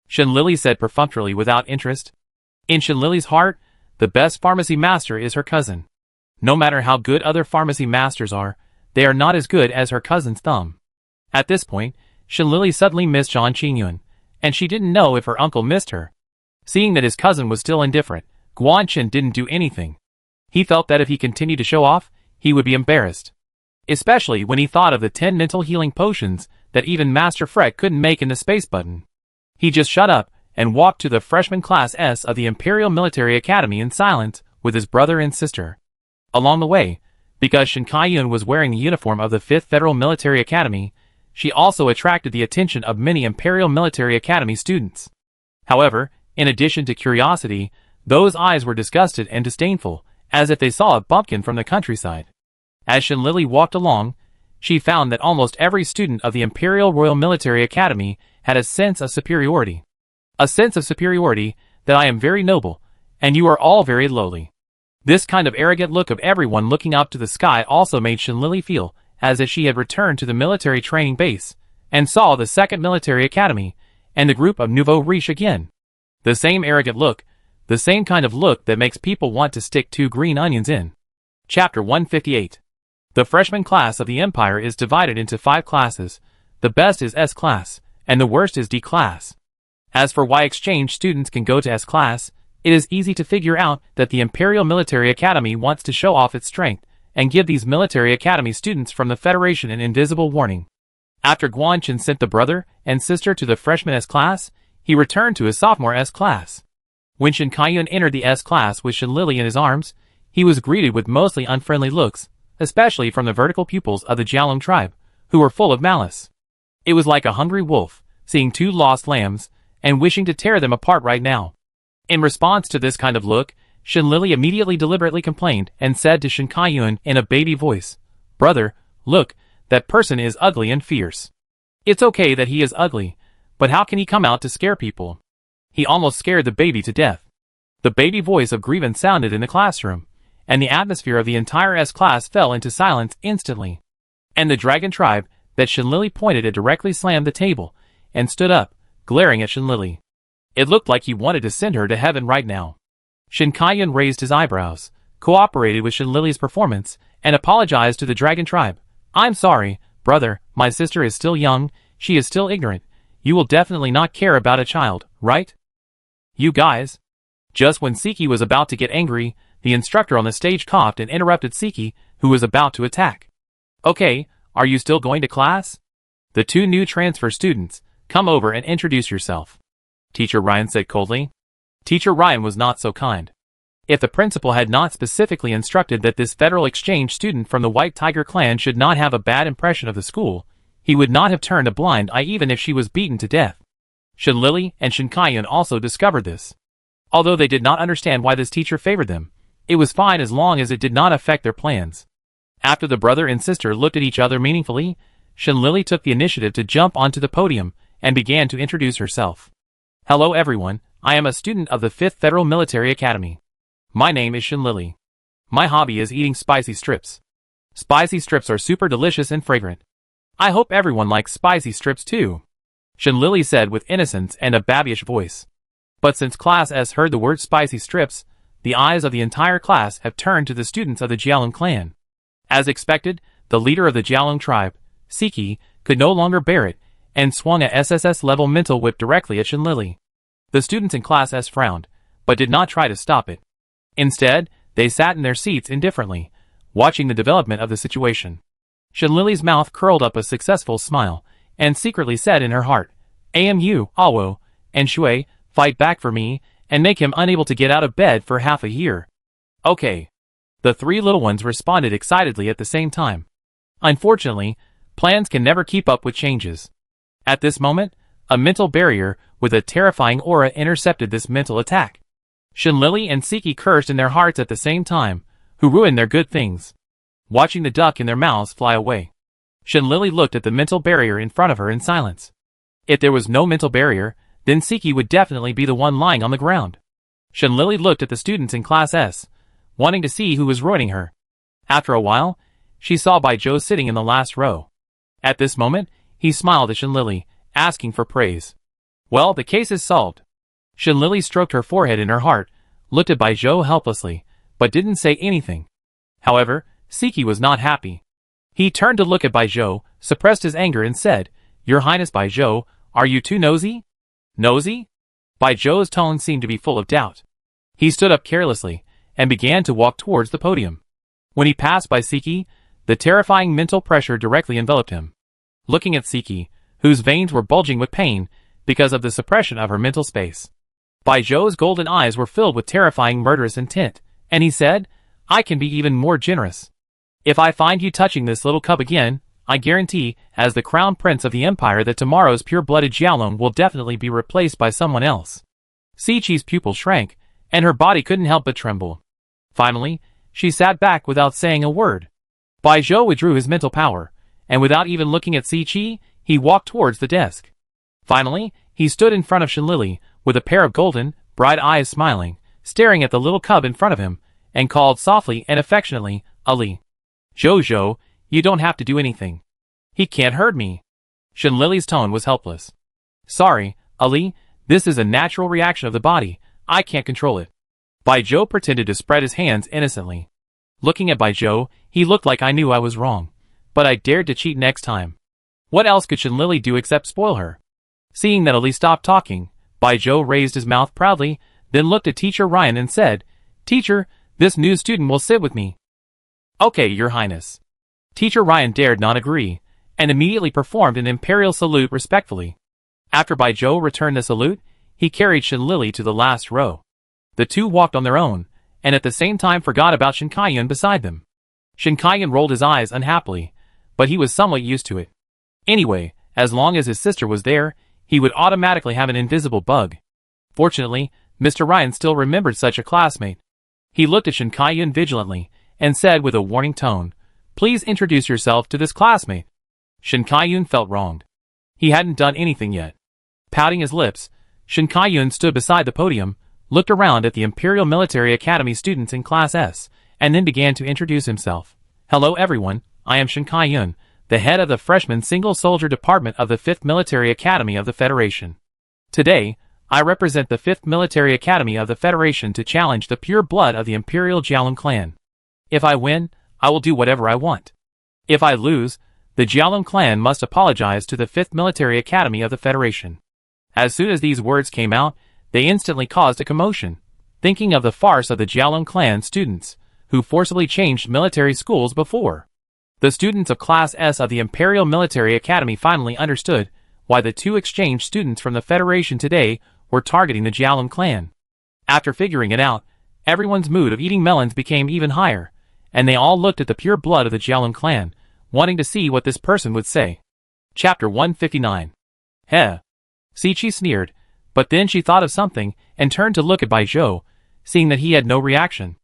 Speaker 1: Shin Lily said perfunctorily without interest. In Shin Lily's heart, the best pharmacy master is her cousin. No matter how good other pharmacy masters are, they are not as good as her cousin's thumb. At this point, Shin Lily suddenly missed Zhang Qingyun, and she didn't know if her uncle missed her. Seeing that his cousin was still indifferent, Guanchen didn't do anything. He felt that if he continued to show off, he would be embarrassed. Especially when he thought of the 10 mental healing potions that even Master Fret couldn't make in the space button. He just shut up and walked to the freshman class S of the Imperial Military Academy in silence with his brother and sister. Along the way, because Shin Kaiyun was wearing the uniform of the 5th Federal Military Academy, she also attracted the attention of many Imperial Military Academy students. However, in addition to curiosity, those eyes were disgusted and disdainful, as if they saw a bumpkin from the countryside. As Shin Lily walked along, she found that almost every student of the Imperial Royal Military Academy had a sense of superiority. A sense of superiority that I am very noble, and you are all very lowly. This kind of arrogant look of everyone looking up to the sky also made Shin Lily feel as if she had returned to the military training base, and saw the 2nd Military Academy, and the group of Nouveau Riche again. The same arrogant look, the same kind of look that makes people want to stick 2 green onions in. Chapter 158. The freshman class of the Empire is divided into 5 classes. The best is S class, and the worst is D class. As for why exchange students can go to S class, it is easy to figure out that the Imperial Military Academy wants to show off its strength, and give these Military Academy students from the Federation an invisible warning. After Guanchen sent the brother and sister to the freshman S class, he returned to his sophomore S class. When Shin Kaiyun entered the S class with Shin Lily in his arms, he was greeted with mostly unfriendly looks, especially from the vertical pupils of the Jialong tribe, who were full of malice. It was like a hungry wolf, seeing 2 lost lambs, and wishing to tear them apart right now. In response to this kind of look, Shin Lily immediately deliberately complained and said to Shin Kaiyun in a baby voice, "Brother, look, that person is ugly and fierce. It's okay that he is ugly, but how can he come out to scare people? He almost scared the baby to death." The baby voice of grievance sounded in the classroom, and the atmosphere of the entire S class fell into silence instantly. And the dragon tribe that Shin Lily pointed at directly slammed the table, and stood up, glaring at Shin Lily. It looked like he wanted to send her to heaven right now. Shin Kaiyun raised his eyebrows, cooperated with Shin Lily's performance, and apologized to the dragon tribe. "I'm sorry, brother, my sister is still young, she is still ignorant, You will definitely not care about a child, right? You guys. Just when Siki was about to get angry, the instructor on the stage coughed and interrupted Siki, who was about to attack. Okay, are you still going to class? The two new transfer students, come over and introduce yourself. Teacher Ryan said coldly. Teacher Ryan was not so kind. If the principal had not specifically instructed that this federal exchange student from the White Tiger clan should not have a bad impression of the school, he would not have turned a blind eye even if she was beaten to death. Shin Lily and Shin Kaiyun also discovered this. Although they did not understand why this teacher favored them, it was fine as long as it did not affect their plans. After the brother and sister looked at each other meaningfully, Shin Lily took the initiative to jump onto the podium and began to introduce herself. Hello everyone, I am a student of the 5th Federal Military Academy. My name is Shin Lily. My hobby is eating spicy strips. Spicy strips are super delicious and fragrant. I hope everyone likes spicy strips too. Shin Lily said with innocence and a babyish voice. But since Class S heard the word spicy strips, the eyes of the entire class have turned to the students of the Jialong clan. As expected, the leader of the Jialong tribe, Siki, could no longer bear it, and swung a SSS-level mental whip directly at Shin Lily. The students in Class S frowned, but did not try to stop it. Instead, they sat in their seats indifferently, watching the development of the situation. Shin Lily's mouth curled up a successful smile, and secretly said in her heart, "Amu, Awo, and Shui, fight back for me, and make him unable to get out of bed for half a year." Okay. The three little ones responded excitedly at the same time. Unfortunately, plans can never keep up with changes. At this moment, a mental barrier with a terrifying aura intercepted this mental attack. Shin Lily and Siki cursed in their hearts at the same time, who ruined their good things. Watching the duck in their mouths fly away, Shin Lily looked at the mental barrier in front of her in silence. If there was no mental barrier, then Siki would definitely be the one lying on the ground. Shin Lily looked at the students in Class S, wanting to see who was ruining her. After a while, she saw Bai Zhou sitting in the last row. At this moment, he smiled at Shin Lily, asking for praise. Well, the case is solved. Shin Lily stroked her forehead in her heart, looked at Bai Zhou helplessly, but didn't say anything. However, Siki was not happy. He turned to look at Bai Zhou, suppressed his anger and said, "Your Highness Bai Zhou, are you too nosy?" Nosy? Bai Zhou's tone seemed to be full of doubt. He stood up carelessly, and began to walk towards the podium. When he passed by Siki, the terrifying mental pressure directly enveloped him. Looking at Siki, whose veins were bulging with pain, because of the suppression of her mental space. Bai Zhou's golden eyes were filled with terrifying murderous intent, and he said, "I can be even more generous. If I find you touching this little cub again, I guarantee, as the crown prince of the empire, that tomorrow's pure-blooded Jialong will definitely be replaced by someone else." Siqi's pupil shrank, and her body couldn't help but tremble. Finally, she sat back without saying a word. Bai Zhou withdrew his mental power, and without even looking at Siqi, he walked towards the desk. Finally, he stood in front of Shin Lily, with a pair of golden, bright eyes smiling, staring at the little cub in front of him, and called softly and affectionately, "Ali. Zhou, you don't have to do anything. He can't hurt me." Shin Lily's tone was helpless. "Sorry, Ali, this is a natural reaction of the body, I can't control it." Bai Zhou pretended to spread his hands innocently. Looking at Bai Zhou, he looked like I knew I was wrong, but I dared to cheat next time. What else could Shin Lily do except spoil her? Seeing that Ali stopped talking, Bai Zhou raised his mouth proudly, then looked at Teacher Ryan and said, "Teacher, this new student will sit with me." "Okay, Your Highness." Teacher Ryan dared not agree, and immediately performed an imperial salute respectfully. After Bai Zhou returned the salute, he carried Shin Lily to the last row. The two walked on their own, and at the same time forgot about Shin Kaiyun beside them. Shin Kaiyun rolled his eyes unhappily, but he was somewhat used to it. Anyway, as long as his sister was there, he would automatically have an invisible bug. Fortunately, Mr. Ryan still remembered such a classmate. He looked at Shin Kaiyun vigilantly, and said with a warning tone, "Please introduce yourself to this classmate." Shin Kaiyun felt wronged. He hadn't done anything yet. Pouting his lips, Shin Kaiyun stood beside the podium, looked around at the Imperial Military Academy students in Class S, and then began to introduce himself. "Hello everyone, I am Shin Kaiyun, the head of the Freshman Single Soldier Department of the 5th Military Academy of the Federation. Today, I represent the 5th Military Academy of the Federation to challenge the pure blood of the Imperial Jialong clan. If I win, I will do whatever I want. If I lose, the Jialong clan must apologize to the 5th Military Academy of the Federation. As soon as these words came out, they instantly caused a commotion, thinking of the farce of the Jialong clan students, who forcibly changed military schools before. The students of Class S of the Imperial Military Academy finally understood why the 2 exchange students from the Federation today were targeting the Jialong clan. After figuring it out, everyone's mood of eating melons became even higher, and they all looked at the pure blood of the Jialong clan, wanting to see what this person would say. Chapter 159. Heh. Siqi sneered, but then she thought of something and turned to look at Bai Zhou, seeing that he had no reaction.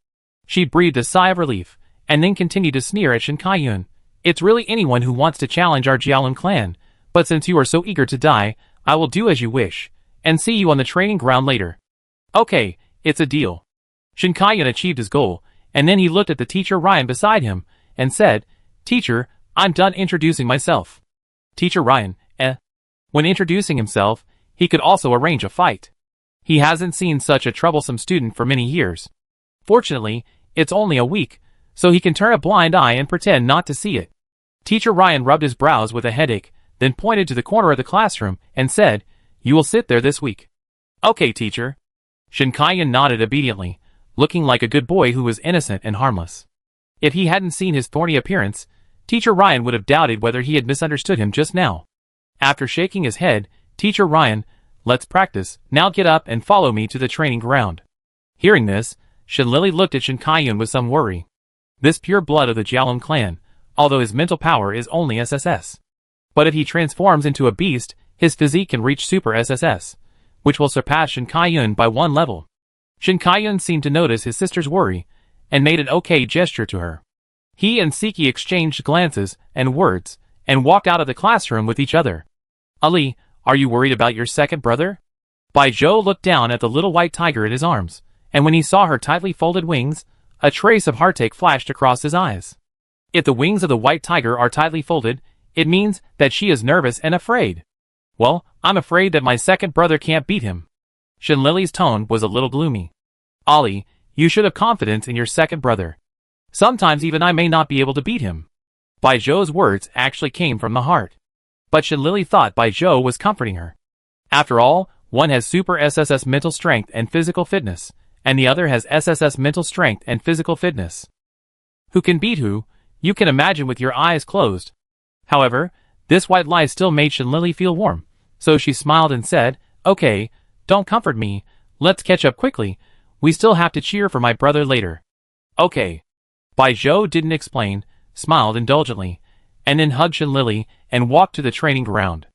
Speaker 1: She breathed a sigh of relief, and then continued to sneer at Shen Kaiyun. It's really anyone who wants to challenge our Jialong clan, but since you are so eager to die, I will do as you wish, and see you on the training ground later. Okay, it's a deal. Shen Kaiyun achieved his goal, and then he looked at the teacher Ryan beside him, and said, Teacher, I'm done introducing myself. Teacher Ryan, When introducing himself, he could also arrange a fight. He hasn't seen such a troublesome student for many years. Fortunately, it's only a week, so he can turn a blind eye and pretend not to see it. Teacher Ryan rubbed his brows with a headache, then pointed to the corner of the classroom and said, You will sit there this week. Okay, teacher. Shen Kaiyun nodded obediently, looking like a good boy who was innocent and harmless. If he hadn't seen his thorny appearance, Teacher Ryan would have doubted whether he had misunderstood him just now. After shaking his head, Teacher Ryan, let's practice, now get up and follow me to the training ground. Hearing this, Shen Lily looked at Shen Kaiyun with some worry. This pure blood of the Jialong clan, although his mental power is only SSS. But if he transforms into a beast, his physique can reach Super SSS, which will surpass Shen Kaiyun by 1 level. Shen Kaiyun seemed to notice his sister's worry, and made an okay gesture to her. He and Siqi exchanged glances and words, and walked out of the classroom with each other. Ali, are you worried about your second brother? Bai Zhou looked down at the little white tiger in his arms, and when he saw her tightly folded wings, a trace of heartache flashed across his eyes. If the wings of the white tiger are tightly folded, it means that she is nervous and afraid. Well, I'm afraid that my second brother can't beat him. Shen Lily's tone was a little gloomy. Ali, you should have confidence in your second brother. Sometimes even I may not be able to beat him. Bai Zhou's words actually came from the heart. But Shen Lily thought Bai Zhou was comforting her. After all, one has Super SSS mental strength and physical fitness, and the other has SSS mental strength and physical fitness. Who can beat who, you can imagine with your eyes closed. However, this white lie still made Shen Lily feel warm, so she smiled and said, Okay, don't comfort me, let's catch up quickly, we still have to cheer for my brother later. Okay. Bai Zhou didn't explain, smiled indulgently, and then hugged Shen Lily and walked to the training ground.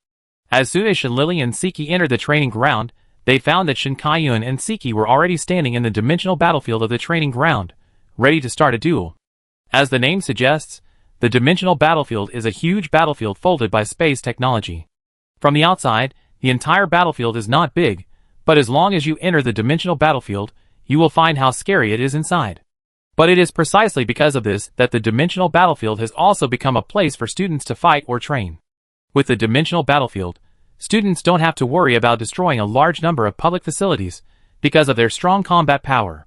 Speaker 1: As soon as Shen Lily and Siqi entered the training ground, they found that Shen Kaiyun and Siqi were already standing in the dimensional battlefield of the training ground, ready to start a duel. As the name suggests, the dimensional battlefield is a huge battlefield folded by space technology. From the outside, the entire battlefield is not big, but as long as you enter the dimensional battlefield, you will find how scary it is inside. But it is precisely because of this that the dimensional battlefield has also become a place for students to fight or train. With the dimensional battlefield, students don't have to worry about destroying a large number of public facilities because of their strong combat power.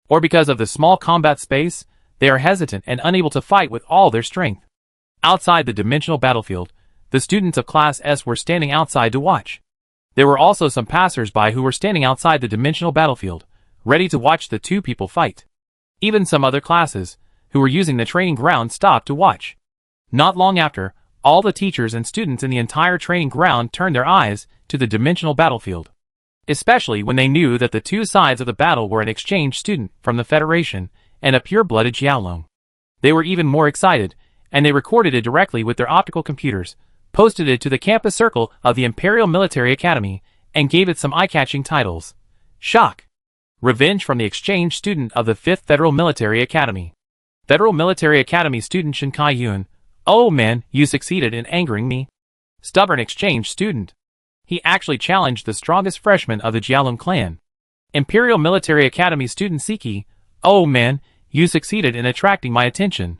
Speaker 1: Or because of the small combat space, they are hesitant and unable to fight with all their strength. Outside the dimensional battlefield, the students of Class S were standing outside to watch. There were also some passers-by who were standing outside the dimensional battlefield, ready to watch the two people fight. Even some other classes, who were using the training ground, stopped to watch. Not long after, all the teachers and students in the entire training ground turned their eyes to the dimensional battlefield. Especially when they knew that the two sides of the battle were an exchange student from the Federation and a pure-blooded Jialong. They were even more excited, and they recorded it directly with their optical computers, posted it to the campus circle of the Imperial Military Academy, and gave it some eye-catching titles. Shock. Revenge from the exchange student of the 5th Federal Military Academy. Federal Military Academy student Shen Kaiyun. Oh man, you succeeded in angering me. Stubborn exchange student. He actually challenged the strongest freshman of the Jialong clan. Imperial Military Academy student Siqi. Oh man, you succeeded in attracting my attention.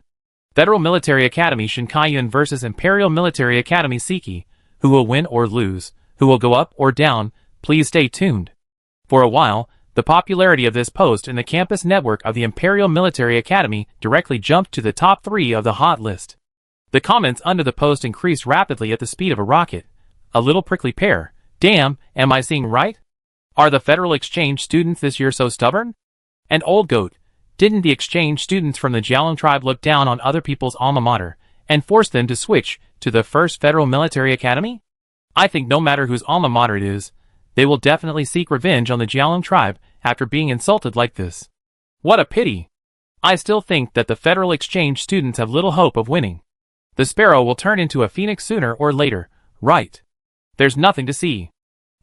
Speaker 1: Federal Military Academy Shen Kaiyun versus Imperial Military Academy Siqi. Who will win or lose? Who will go up or down? Please stay tuned. For a while, the popularity of this post in the campus network of the Imperial Military Academy directly jumped to the top 3 of the hot list. The comments under the post increased rapidly at the speed of a rocket. A little prickly pear. Damn, am I seeing right? Are the Federal Exchange students this year so stubborn? And old goat, didn't the exchange students from the Jialong tribe look down on other people's alma mater and force them to switch to the first Federal Military Academy? I think no matter whose alma mater it is, they will definitely seek revenge on the Jialong tribe after being insulted like this. What a pity! I still think that the Federal Exchange students have little hope of winning. The sparrow will turn into a phoenix sooner or later, right? There's nothing to see.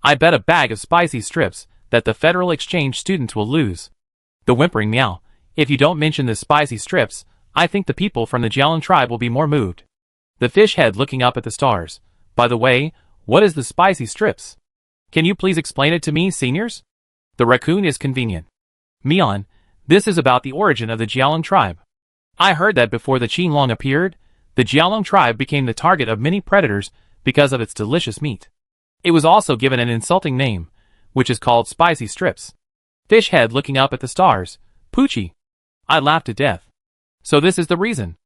Speaker 1: I bet a bag of spicy strips that the Federal Exchange students will lose. The whimpering meow. If you don't mention the spicy strips, I think the people from the Jialong tribe will be more moved. The fish head looking up at the stars. By the way, what is the spicy strips? Can you please explain it to me, seniors? The raccoon is convenient. Mian, this is about the origin of the Jialong tribe. I heard that before the Qinglong appeared, the Jialong tribe became the target of many predators because of its delicious meat. It was also given an insulting name, which is called spicy strips. Fish head looking up at the stars. Poochie. I laughed to death. So this is the reason.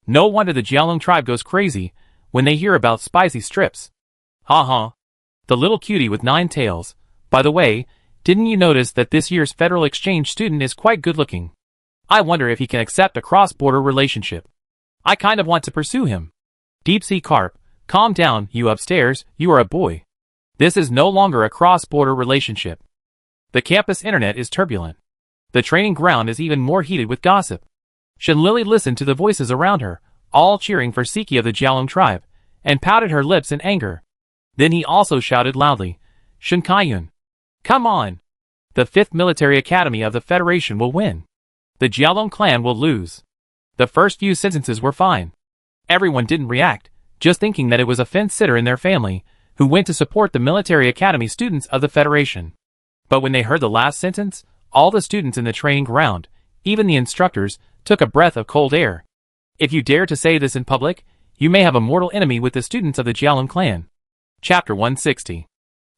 Speaker 1: No wonder the Jialong tribe goes crazy when they hear about spicy strips. Ha ha. The little cutie with 9 tails. By the way, didn't you notice that this year's Federal Exchange student is quite good looking? I wonder if he can accept a cross-border relationship. I kind of want to pursue him. Deep sea carp, calm down, you upstairs, you are a boy. This is no longer a cross-border relationship. The campus internet is turbulent. The training ground is even more heated with gossip. Shenlili listened to the voices around her, all cheering for Siki of the Jialong tribe, and pouted her lips in anger. Then he also shouted loudly, Shen Kaiyun. Come on! The 5th Military Academy of the Federation will win. The Jialong clan will lose. The first few sentences were fine. Everyone didn't react, just thinking that it was a fence-sitter in their family, who went to support the Military Academy students of the Federation. But when they heard the last sentence, all the students in the training ground, even the instructors, took a breath of cold air. If you dare to say this in public, you may have a mortal enemy with the students of the Jialong clan. Chapter 160.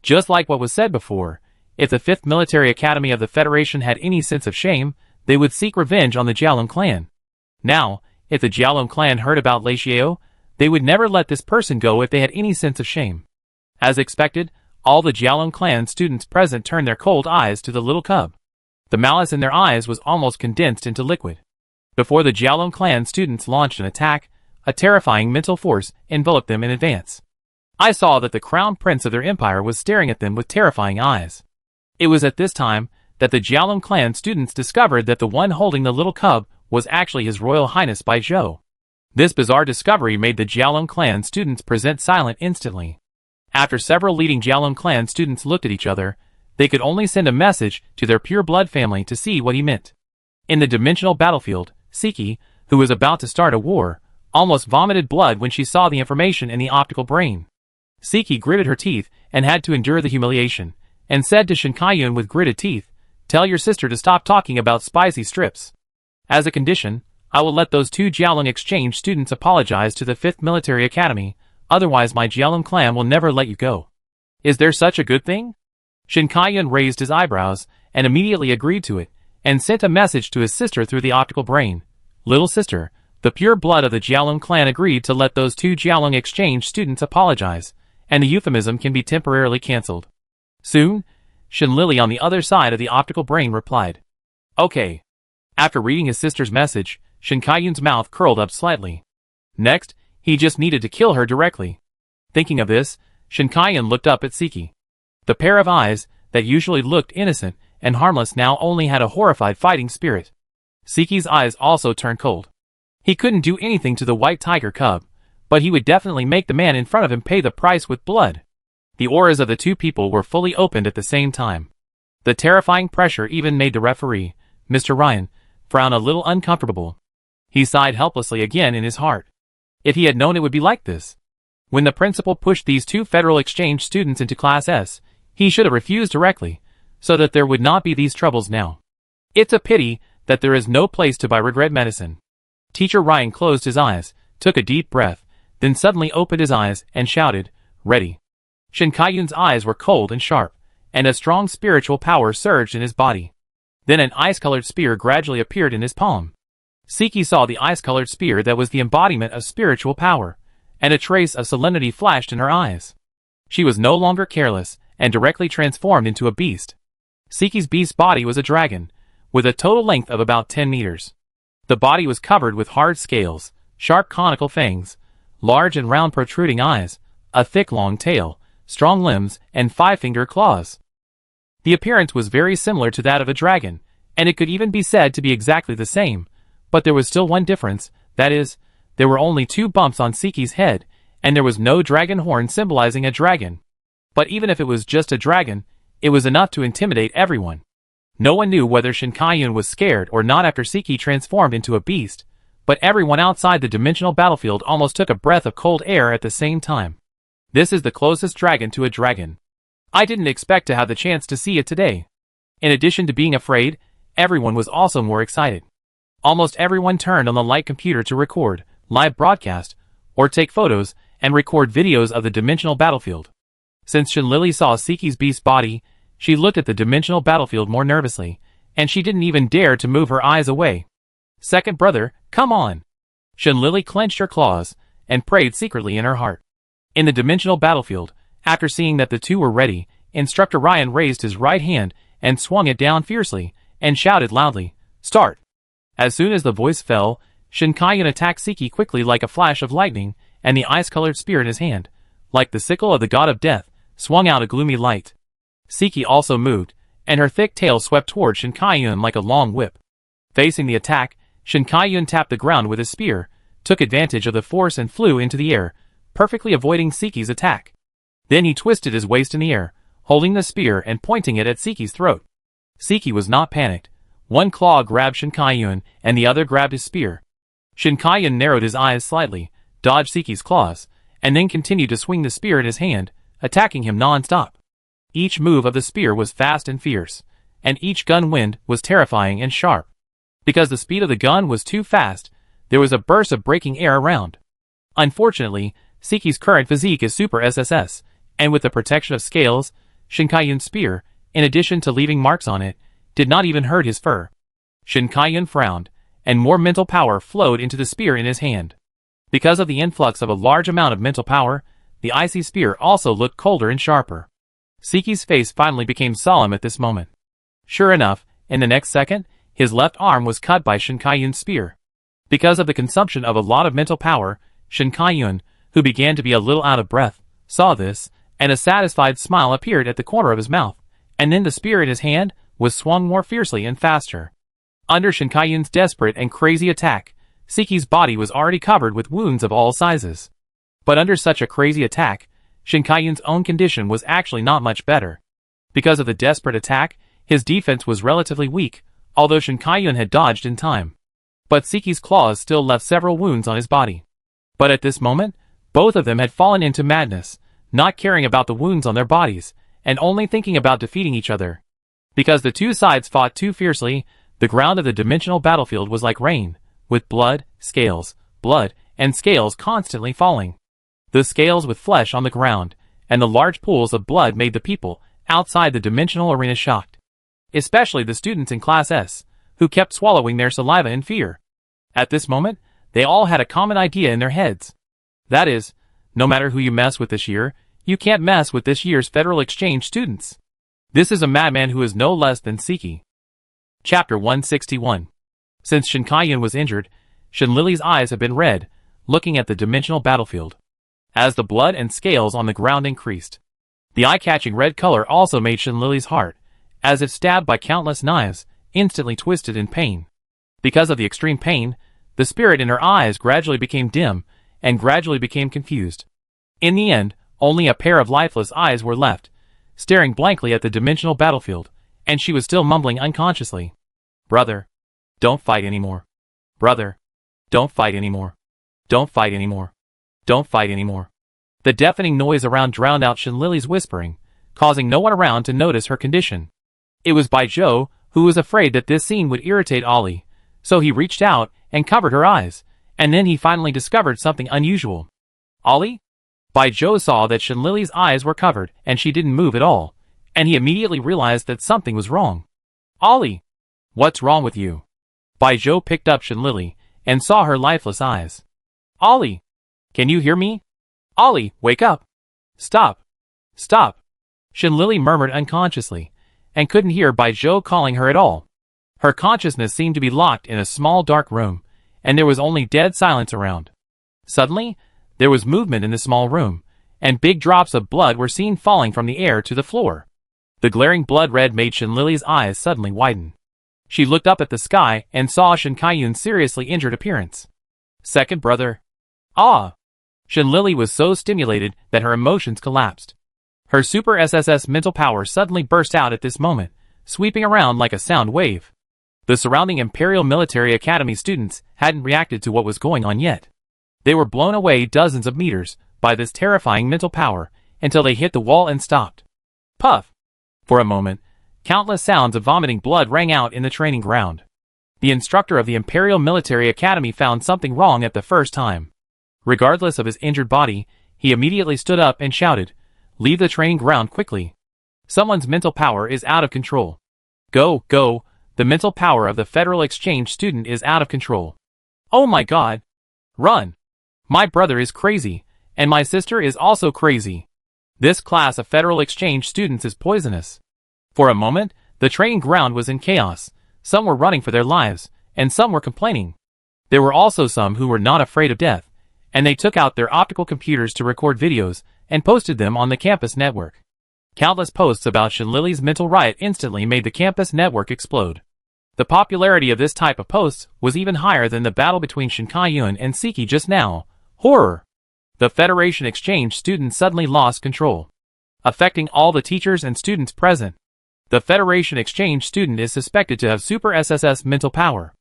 Speaker 1: Just like what was said before, if the 5th Military Academy of the Federation had any sense of shame, they would seek revenge on the Jialong clan. Now, if the Jialong clan heard about Lei Xiao, they would never let this person go if they had any sense of shame. As expected, all the Jialong clan students present turned their cold eyes to the little cub. The malice in their eyes was almost condensed into liquid. Before the Jialong clan students launched an attack, a terrifying mental force enveloped them in advance. I saw that the crown prince of their empire was staring at them with terrifying eyes. It was at this time that the Jialong clan students discovered that the one holding the little cub was actually His Royal Highness Bai Zhou. This bizarre discovery made the Jialong clan students present silent instantly. After several leading Jialong clan students looked at each other, they could only send a message to their pure blood family to see what he meant. In the dimensional battlefield, Siki, who was about to start a war, almost vomited blood when she saw the information in the optical brain. Siki gritted her teeth and had to endure the humiliation, and said to Shen Kaiyun with gritted teeth, "Tell your sister to stop talking about spicy strips. As a condition, I will let those 2 Jialong exchange students apologize to the 5th Military Academy, otherwise my Jialong clan will never let you go." Is there such a good thing? Shen Kaiyun raised his eyebrows and immediately agreed to it, and sent a message to his sister through the optical brain. Little sister, the pure blood of the Jialong clan agreed to let those 2 Jialong exchange students apologize, and the euphemism can be temporarily cancelled. Soon, Shenlili on the other side of the optical brain replied. Okay. After reading his sister's message, Shen Kaiyun's mouth curled up slightly. Next, he just needed to kill her directly. Thinking of this, Shen Kaiyun looked up at Siki. The pair of eyes, that usually looked innocent and harmless now only had a horrified fighting spirit. Siki's eyes also turned cold. He couldn't do anything to the white tiger cub, but he would definitely make the man in front of him pay the price with blood. The auras of the 2 people were fully opened at the same time. The terrifying pressure even made the referee, Mr. Ryan, frown a little uncomfortable. He sighed helplessly again in his heart. If he had known it would be like this. When the principal pushed these 2 Federal Exchange students into Class S, he should have refused directly, so that there would not be these troubles now. It's a pity that there is no place to buy regret medicine. Teacher Ryan closed his eyes, took a deep breath, then suddenly opened his eyes and shouted, "Ready." Shen Kaiyun's eyes were cold and sharp, and a strong spiritual power surged in his body. Then an ice-colored spear gradually appeared in his palm. Siki saw the ice-colored spear that was the embodiment of spiritual power, and a trace of solemnity flashed in her eyes. She was no longer careless, and directly transformed into a beast. Siki's beast body was a dragon, with a total length of about 10 meters. The body was covered with hard scales, sharp conical fangs, large and round protruding eyes, a thick long tail, strong limbs, and 5-finger claws. The appearance was very similar to that of a dragon, and it could even be said to be exactly the same, but there was still one difference, that is, there were only 2 bumps on Siki's head, and there was no dragon horn symbolizing a dragon. But even if it was just a dragon, it was enough to intimidate everyone. No one knew whether Shinkayun was scared or not after Siki transformed into a beast, but everyone outside the dimensional battlefield almost took a breath of cold air at the same time. This is the closest dragon to a dragon. I didn't expect to have the chance to see it today. In addition to being afraid, everyone was also more excited. Almost everyone turned on the light computer to record, live broadcast, or take photos and record videos of the dimensional battlefield. Since Shinlili saw Siki's beast body, she looked at the dimensional battlefield more nervously, and she didn't even dare to move her eyes away. Second brother, come on! Shinlili clenched her claws, and prayed secretly in her heart. In the dimensional battlefield, after seeing that the two were ready, Instructor Ryan raised his right hand and swung it down fiercely, and shouted loudly, "Start!" As soon as the voice fell, Shinkayun attacked Siki quickly like a flash of lightning, and the ice-colored spear in his hand, like the sickle of the god of death, swung out a gloomy light. Siki also moved, and her thick tail swept toward Shinkayun like a long whip. Facing the attack, Shinkayun tapped the ground with his spear, took advantage of the force and flew into the air, perfectly avoiding Siki's attack. Then he twisted his waist in the air, holding the spear and pointing it at Siki's throat. Siki was not panicked. One claw grabbed Shinkayun, and the other grabbed his spear. Shinkayun narrowed his eyes slightly, dodged Siki's claws, and then continued to swing the spear in his hand, attacking him non-stop. Each move of the spear was fast and fierce, and each gun wind was terrifying and sharp. Because the speed of the gun was too fast, there was a burst of breaking air around. Unfortunately, Siki's current physique is Super SSS, and with the protection of scales, Shinkayun's spear, in addition to leaving marks on it, did not even hurt his fur. Shinkayun frowned, and more mental power flowed into the spear in his hand. Because of the influx of a large amount of mental power, the icy spear also looked colder and sharper. Siki's face finally became solemn at this moment. Sure enough, in the next second, his left arm was cut by Shinkayun's spear. Because of the consumption of a lot of mental power, Shinkayun, who began to be a little out of breath, saw this, and a satisfied smile appeared at the corner of his mouth, and then the spear in his hand was swung more fiercely and faster. Under Shinkayun's desperate and crazy attack, Siki's body was already covered with wounds of all sizes. But under such a crazy attack, Shinkayun's own condition was actually not much better. Because of the desperate attack, his defense was relatively weak, although Shinkayun had dodged in time. But Siki's claws still left several wounds on his body. But at this moment, both of them had fallen into madness, not caring about the wounds on their bodies, and only thinking about defeating each other. Because the two sides fought too fiercely, the ground of the dimensional battlefield was like rain, with blood, and scales constantly falling. The scales with flesh on the ground, and the large pools of blood made the people outside the dimensional arena shocked. Especially the students in Class S, who kept swallowing their saliva in fear. At this moment, they all had a common idea in their heads. That is, no matter who you mess with this year, you can't mess with this year's Federal Exchange students. This is a madman who is no less than Siki. Chapter 161. Since Shinkayun was injured, Shinlili's eyes have been red, looking at the dimensional battlefield. As the blood and scales on the ground increased, the eye-catching red color also made Shinlili's heart, as if stabbed by countless knives, instantly twisted in pain. Because of the extreme pain, the spirit in her eyes gradually became dim, and gradually became confused. In the end, only a pair of lifeless eyes were left, staring blankly at the dimensional battlefield, and she was still mumbling unconsciously. "Brother, don't fight anymore. Brother, don't fight anymore. Don't fight anymore. Don't fight anymore." The deafening noise around drowned out Shinlili's whispering, causing no one around to notice her condition. It was Baijiu, who was afraid that this scene would irritate Ollie, so he reached out and covered her eyes, and then he finally discovered something unusual. "Ollie?" Baijiu saw that Shinlili's eyes were covered and she didn't move at all, and he immediately realized that something was wrong. "Ollie! What's wrong with you?" Bai Zhou picked up Shinlili and saw her lifeless eyes. Ollie! Can you hear me? Ollie, wake up! Stop! Stop! Shinlili murmured unconsciously, and couldn't hear Bai Zhou calling her at all. Her consciousness seemed to be locked in a small dark room, and there was only dead silence around. Suddenly, there was movement in the small room, and big drops of blood were seen falling from the air to the floor. The glaring blood red made Shinlili's eyes suddenly widen. She looked up at the sky and saw Shin Kaiyun's seriously injured appearance. Second brother. Ah! Shinlili was so stimulated that her emotions collapsed. Her super SSS mental power suddenly burst out at this moment, sweeping around like a sound wave. The surrounding Imperial Military Academy students hadn't reacted to what was going on yet. They were blown away dozens of meters by this terrifying mental power until they hit the wall and stopped. Puff! For a moment, countless sounds of vomiting blood rang out in the training ground. The instructor of the Imperial Military Academy found something wrong at the first time. Regardless of his injured body, he immediately stood up and shouted, "Leave the training ground quickly. Someone's mental power is out of control. Go, go, the mental power of the Federal Exchange student is out of control. Oh my god! Run! My brother is crazy, and my sister is also crazy. This class of Federal Exchange students is poisonous." For a moment, the training ground was in chaos. Some were running for their lives, and some were complaining. There were also some who were not afraid of death, and they took out their optical computers to record videos and posted them on the campus network. Countless posts about Shinlili's mental riot instantly made the campus network explode. The popularity of this type of posts was even higher than the battle between Shin Kaiyun and Siki just now. Horror! The Federation Exchange student suddenly lost control, affecting all the teachers and students present. The Federation Exchange student is suspected to have super SSS mental power.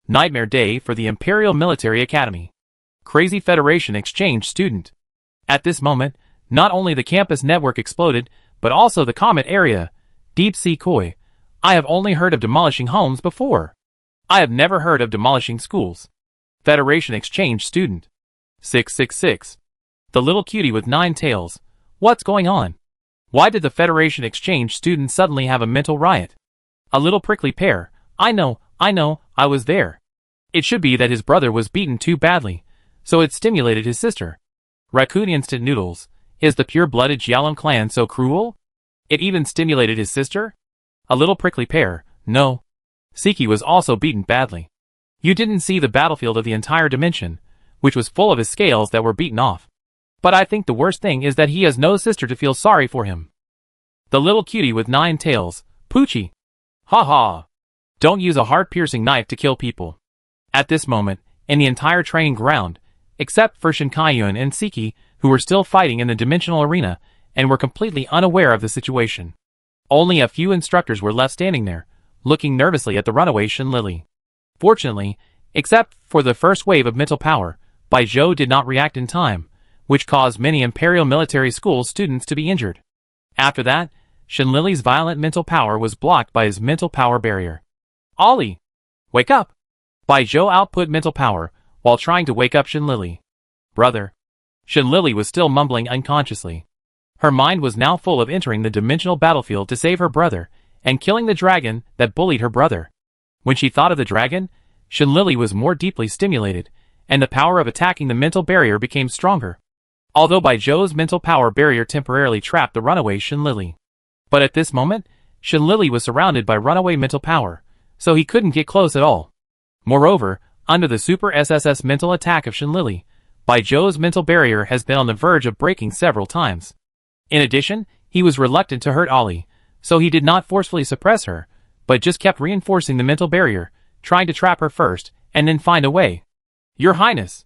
Speaker 1: Nightmare day for the Imperial Military Academy. Crazy Federation Exchange student. At this moment, not only the campus network exploded, but also the Comet area. Deep Sea Koi. I have only heard of demolishing homes before. I have never heard of demolishing schools. Federation Exchange student. 666. The little cutie with 9 tails. What's going on? Why did the Federation Exchange student suddenly have a mental riot? A little prickly pear. I know, I was there. It should be that his brother was beaten too badly, so it stimulated his sister. Raccoon Instant Noodles. Is the pure-blooded Jialong clan so cruel? It even stimulated his sister? A little prickly pear. No. Siki was also beaten badly. You didn't see the battlefield of the entire dimension, which was full of his scales that were beaten off. But I think the worst thing is that he has no sister to feel sorry for him. The little cutie with 9 tails. Poochie. Ha ha. Don't use a heart-piercing knife to kill people. At this moment, in the entire training ground, except for Shin Kaiyun and Siki, who were still fighting in the dimensional arena, and were completely unaware of the situation. Only a few instructors were left standing there, looking nervously at the runaway Shinlili. Fortunately, except for the first wave of mental power, Bai Zhou did not react in time, which caused many Imperial Military School students to be injured. After that, Shinlili's violent mental power was blocked by his mental power barrier. Ollie! Wake up! Bai Zhou output mental power, while trying to wake up Shinlili. Brother. Shinlili was still mumbling unconsciously. Her mind was now full of entering the dimensional battlefield to save her brother, and killing the dragon that bullied her brother. When she thought of the dragon, Shinlili was more deeply stimulated, and the power of attacking the mental barrier became stronger. Although Bai Zhou's mental power barrier temporarily trapped the runaway Shinlili. But at this moment, Shinlili was surrounded by runaway mental power, so he couldn't get close at all. Moreover, under the super SSS mental attack of Shinlili, Bai Zhou's mental barrier has been on the verge of breaking several times. In addition, he was reluctant to hurt Ollie, so he did not forcefully suppress her, but just kept reinforcing the mental barrier, trying to trap her first, and then find a way. Your Highness!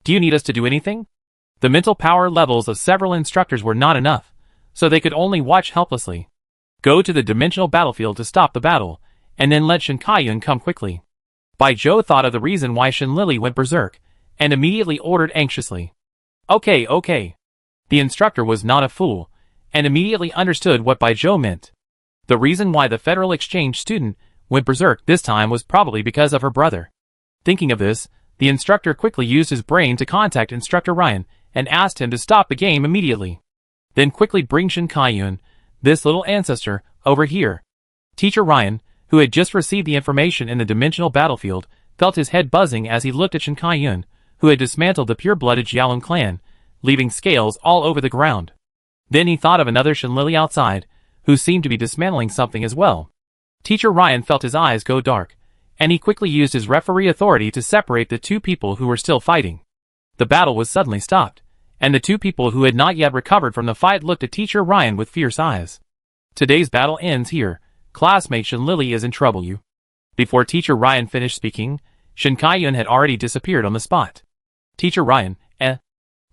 Speaker 1: Do you need us to do anything? The mental power levels of several instructors were not enough, so they could only watch helplessly. Go to the dimensional battlefield to stop the battle, and then let Shin Kaiyun come quickly. Bai Zhou thought of the reason why Shinlili went berserk, and immediately ordered anxiously. Okay. The instructor was not a fool, and immediately understood what Bai Zhou meant. The reason why the Federal Exchange student went berserk this time was probably because of her brother. Thinking of this, the instructor quickly used his brain to contact Instructor Ryan and asked him to stop the game immediately. Then quickly bring Shin Kaiyun, this little ancestor, over here. Teacher Ryan, who had just received the information in the dimensional battlefield, felt his head buzzing as he looked at Shin Kai-yun, who had dismantled the pure-blooded Jialong clan, leaving scales all over the ground. Then he thought of another Shinlili outside, who seemed to be dismantling something as well. Teacher Ryan felt his eyes go dark, and he quickly used his referee authority to separate the two people who were still fighting. The battle was suddenly stopped, and the two people who had not yet recovered from the fight looked at Teacher Ryan with fierce eyes. Today's battle ends here. Classmate Shinlili is in trouble. Before Teacher Ryan finished speaking, Shin Kai-yun had already disappeared on the spot. Teacher Ryan,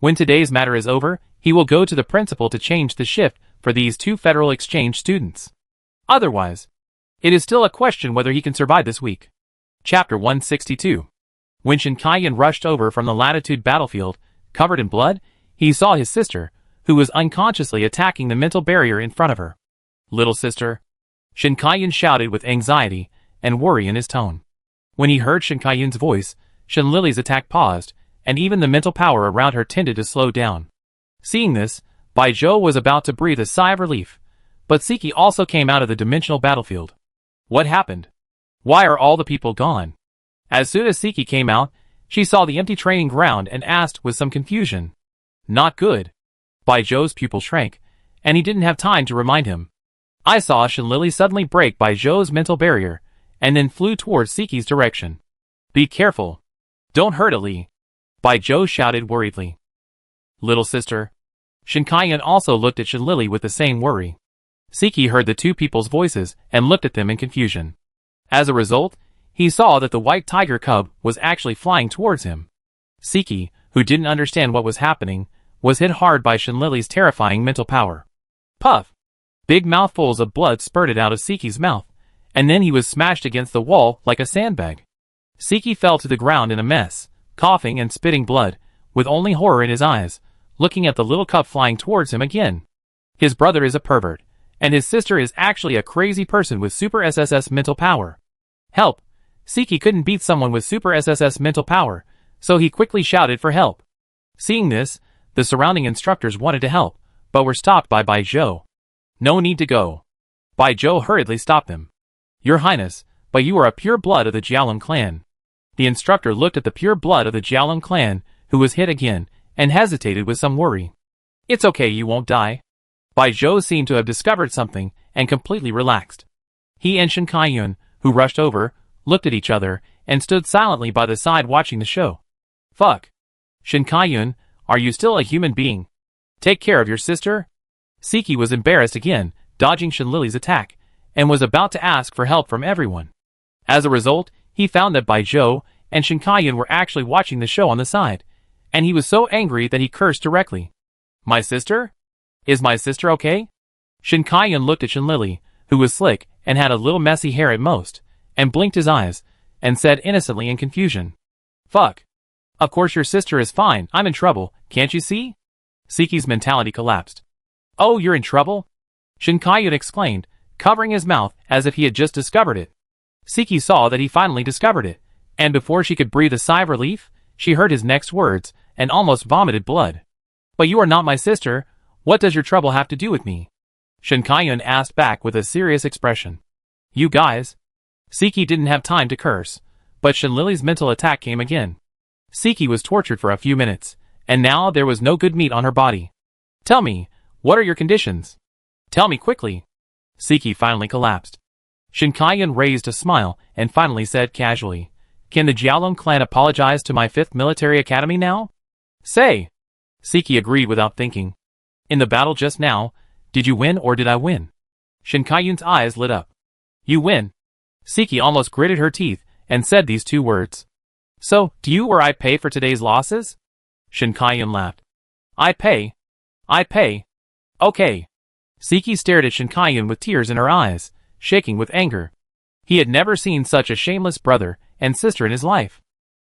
Speaker 1: when today's matter is over, he will go to the principal to change the shift for these two federal exchange students. Otherwise, it is still a question whether he can survive this week. Chapter 162. When Shin Kai-yun rushed over from the Latitude battlefield, covered in blood, he saw his sister, who was unconsciously attacking the mental barrier in front of her. Little sister. Shin Kai-yun shouted with anxiety and worry in his tone. When he heard Shin Kai-yun's voice, Shinlili's attack paused, and even the mental power around her tended to slow down. Seeing this, Baijiu was about to breathe a sigh of relief, but Siki also came out of the dimensional battlefield. What happened? Why are all the people gone? As soon as Siki came out, she saw the empty training ground and asked with some confusion. Not good. Baijiu's pupil shrank, and he didn't have time to remind him. I saw Shinlili suddenly break Baijiu's mental barrier, and then flew towards Siki's direction. Be careful. Don't hurt Ali. Baijiu shouted worriedly. Little sister. Shin Kai-yun also looked at Shinlili with the same worry. Siki heard the two people's voices and looked at them in confusion. As a result, he saw that the white tiger cub was actually flying towards him. Siki, who didn't understand what was happening, was hit hard by Shinlili's terrifying mental power. Puff! Big mouthfuls of blood spurted out of Siki's mouth, and then he was smashed against the wall like a sandbag. Siki fell to the ground in a mess, coughing and spitting blood, with only horror in his eyes, looking at the little cub flying towards him again. His brother is a pervert, and his sister is actually a crazy person with super SSS mental power. Help! Siki couldn't beat someone with super SSS mental power, so he quickly shouted for help. Seeing this, the surrounding instructors wanted to help, but were stopped by Baijiu. No need to go. Baijiu hurriedly stopped them. Your Highness, but you are a pure blood of the Jialong clan. The instructor looked at the pure blood of the Jialong clan, who was hit again, and hesitated with some worry. It's okay, you won't die. Baijiu seemed to have discovered something, and completely relaxed. He and Shin Kai-yun, who rushed over, looked at each other, and stood silently by the side watching the show. Fuck. Shin Kai-yun, are you still a human being? Take care of your sister? Siki was embarrassed again, dodging Shinlili's attack, and was about to ask for help from everyone. As a result, he found that Baijiu and Shin Kai-yun were actually watching the show on the side, and he was so angry that he cursed directly. My sister? Is my sister okay? Shin Kai-yun looked at Shinlili, who was slick and had a little messy hair at most, and blinked his eyes, and said innocently in confusion. Fuck. Of course your sister is fine, I'm in trouble, can't you see? Siki's mentality collapsed. Oh, you're in trouble? Shin Kai-yun exclaimed, covering his mouth as if he had just discovered it. Siki saw that he finally discovered it, and before she could breathe a sigh of relief, she heard his next words, and almost vomited blood. But you are not my sister, what does your trouble have to do with me? Shin Kai-yun asked back with a serious expression. You guys. Siki didn't have time to curse, but Shinlili's mental attack came again. Siki was tortured for a few minutes, and now there was no good meat on her body. Tell me, what are your conditions? Tell me quickly. Siki finally collapsed. Shin Kai-yun raised a smile and finally said casually, Can the Jialong clan apologize to my 5th military academy now? Say. Siki agreed without thinking. In the battle just now, did you win or did I win? Shin Kai-yun's eyes lit up. You win. Siki almost gritted her teeth and said these two words. So, do you or I pay for today's losses? Shin Kai-yun laughed. I pay. I pay. Okay. Siki stared at Shin Kai-yun with tears in her eyes, shaking with anger. He had never seen such a shameless brother and sister in his life.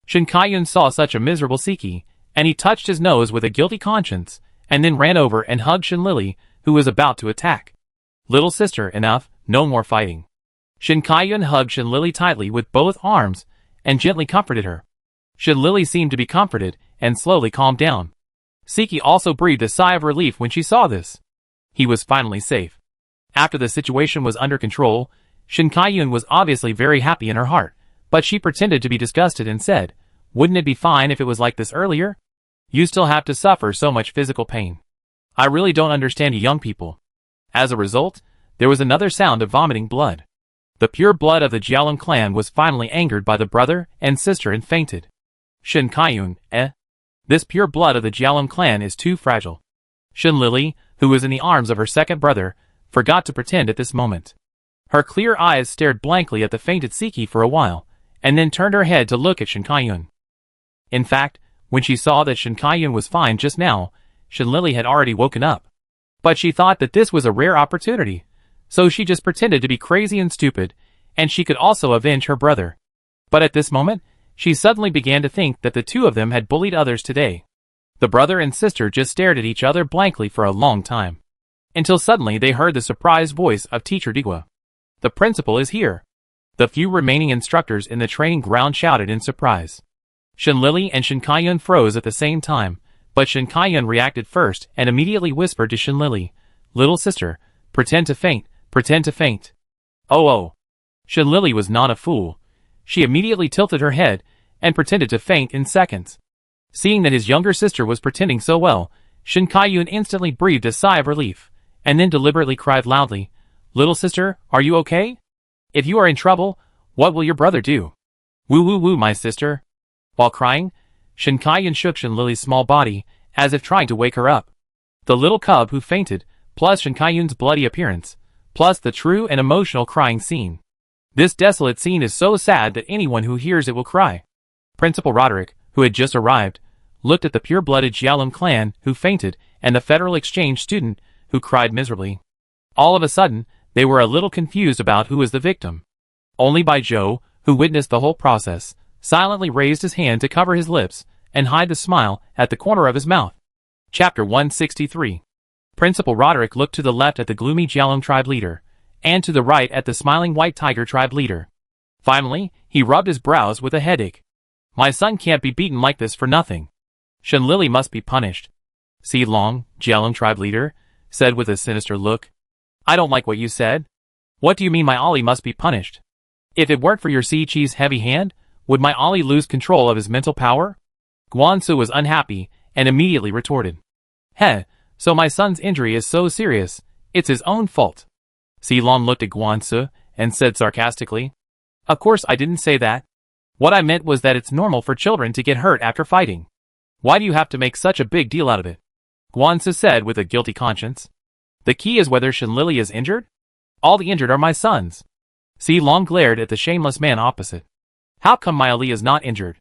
Speaker 1: Shin Kai-yun saw such a miserable Siki, and he touched his nose with a guilty conscience, and then ran over and hugged Shinlili, who was about to attack. Little sister, enough, no more fighting. Shin Kai-yun hugged Shinlili tightly with both arms, and gently comforted her. Shinlili seemed to be comforted, and slowly calmed down. Siki also breathed a sigh of relief when she saw this. He was finally safe. After the situation was under control, Shin Kaiyun was obviously very happy in her heart, but she pretended to be disgusted and said, "Wouldn't it be fine if it was like this earlier? You still have to suffer so much physical pain. I really don't understand you young people." As a result, there was another sound of vomiting blood. The pure blood of the Jialong clan was finally angered by the brother and sister and fainted. Shin Kaiyun, This pure blood of the Jialong clan is too fragile. Shin Lily, who was in the arms of her second brother, forgot to pretend at this moment. Her clear eyes stared blankly at the fainted Siki for a while, and then turned her head to look at Shin Kaiyun. In fact, when she saw that Shin Kaiyun was fine just now, Shin Lily had already woken up. But she thought that this was a rare opportunity, so she just pretended to be crazy and stupid, and she could also avenge her brother. But at this moment, she suddenly began to think that the two of them had bullied others today. The brother and sister just stared at each other blankly for a long time, until suddenly they heard the surprised voice of Teacher Digwa. "The principal is here." The few remaining instructors in the training ground shouted in surprise. Shin Lily and Shin Kaiyun froze at the same time, but Shin Kaiyun reacted first and immediately whispered to Shin Lily, "Little sister, pretend to faint, pretend to faint." Oh. Shin Lily was not a fool. She immediately tilted her head and pretended to faint in seconds. Seeing that his younger sister was pretending so well, Shin Kaiyun instantly breathed a sigh of relief, and then deliberately cried loudly, "Little sister, are you okay? If you are in trouble, what will your brother do? Woo, my sister." While crying, Shin Kaiyun shook Shin Lily's small body, as if trying to wake her up. The little cub who fainted, plus Shin Kaiyun's bloody appearance, plus the true and emotional crying scene. This desolate scene is so sad that anyone who hears it will cry. Principal Roderick, who had just arrived, looked at the pure-blooded Jialong clan who fainted and the Federal Exchange student who cried miserably. All of a sudden, they were a little confused about who was the victim. Only Bai Zhou, who witnessed the whole process, silently raised his hand to cover his lips and hide the smile at the corner of his mouth. Chapter 163. Principal Roderick looked to the left at the gloomy Jialong tribe leader, and to the right at the smiling White Tiger tribe leader. Finally, he rubbed his brows with a headache. "My son can't be beaten like this for nothing. Shin Lily must be punished." Si Long, Jialong tribe leader, said with a sinister look. "I don't like what you said. What do you mean my Ollie must be punished? If it weren't for your Si Chi's heavy hand, would my Ollie lose control of his mental power?" Guansu was unhappy, and immediately retorted. So my son's injury is so serious, it's his own fault." Si Long looked at Guansu, and said sarcastically, "Of course I didn't say that. What I meant was that it's normal for children to get hurt after fighting. Why do you have to make such a big deal out of it?" Guansu said with a guilty conscience. "The key is whether Shin Lily is injured? All the injured are my sons." Si Long glared at the shameless man opposite. "How come my Ali is not injured?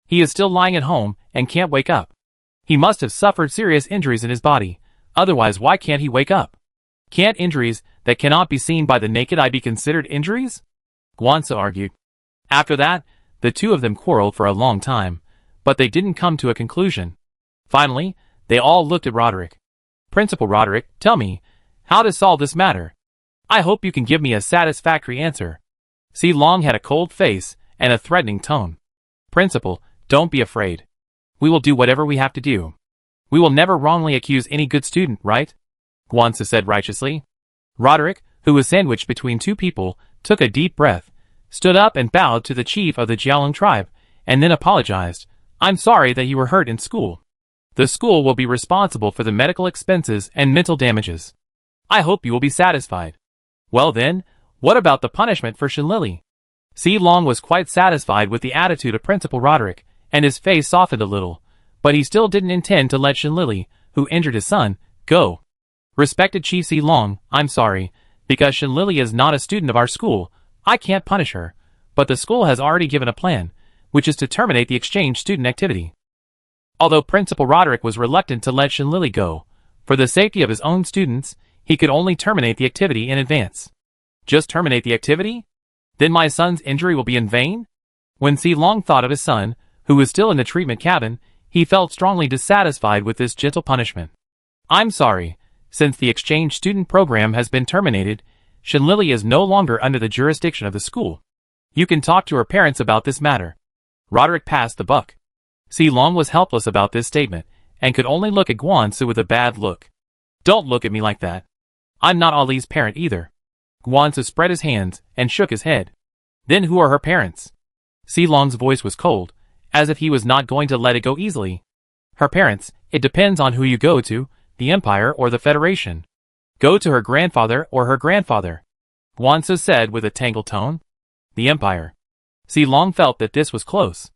Speaker 1: He is still lying at home and can't wake up. He must have suffered serious injuries in his body, otherwise why can't he wake up? Can't injuries that cannot be seen by the naked eye be considered injuries?" Guansu argued. After that, the two of them quarreled for a long time, but they didn't come to a conclusion. Finally, they all looked at Roderick. "Principal Roderick, tell me, how to solve this matter? I hope you can give me a satisfactory answer." Si Long had a cold face and a threatening tone. "Principal, don't be afraid. We will do whatever we have to do. We will never wrongly accuse any good student, right?" Guansu said righteously. Roderick, who was sandwiched between two people, took a deep breath, stood up and bowed to the chief of the Jialong tribe, and then apologized. "I'm sorry that you were hurt in school. The school will be responsible for the medical expenses and mental damages. I hope you will be satisfied." "Well then, what about the punishment for Shin Lily?" Si Long was quite satisfied with the attitude of Principal Roderick, and his face softened a little, but he still didn't intend to let Shin Lily, who injured his son, go. "Respected Chief Si Long, I'm sorry, because Shin Lily is not a student of our school, I can't punish her, but the school has already given a plan, which is to terminate the exchange student activity." Although Principal Roderick was reluctant to let Shin Lily go, for the safety of his own students, he could only terminate the activity in advance. "Just terminate the activity? Then my son's injury will be in vain?" When Si Long thought of his son, who was still in the treatment cabin, he felt strongly dissatisfied with this gentle punishment. "I'm sorry, since the exchange student program has been terminated, Shin Lily is no longer under the jurisdiction of the school. You can talk to her parents about this matter." Roderick passed the buck. Si Long was helpless about this statement, and could only look at Guansu with a bad look. "Don't look at me like that. I'm not Ali's parent either." Guanzi spread his hands and shook his head. Then who are her parents? Silong's voice was cold, as if he was not going to let it go easily. Her parents, it depends on who you go to, the Empire or the Federation. Go to her grandfather or her grandfather. Guanzi said with a tangled tone. The Empire. Silong felt that this was close.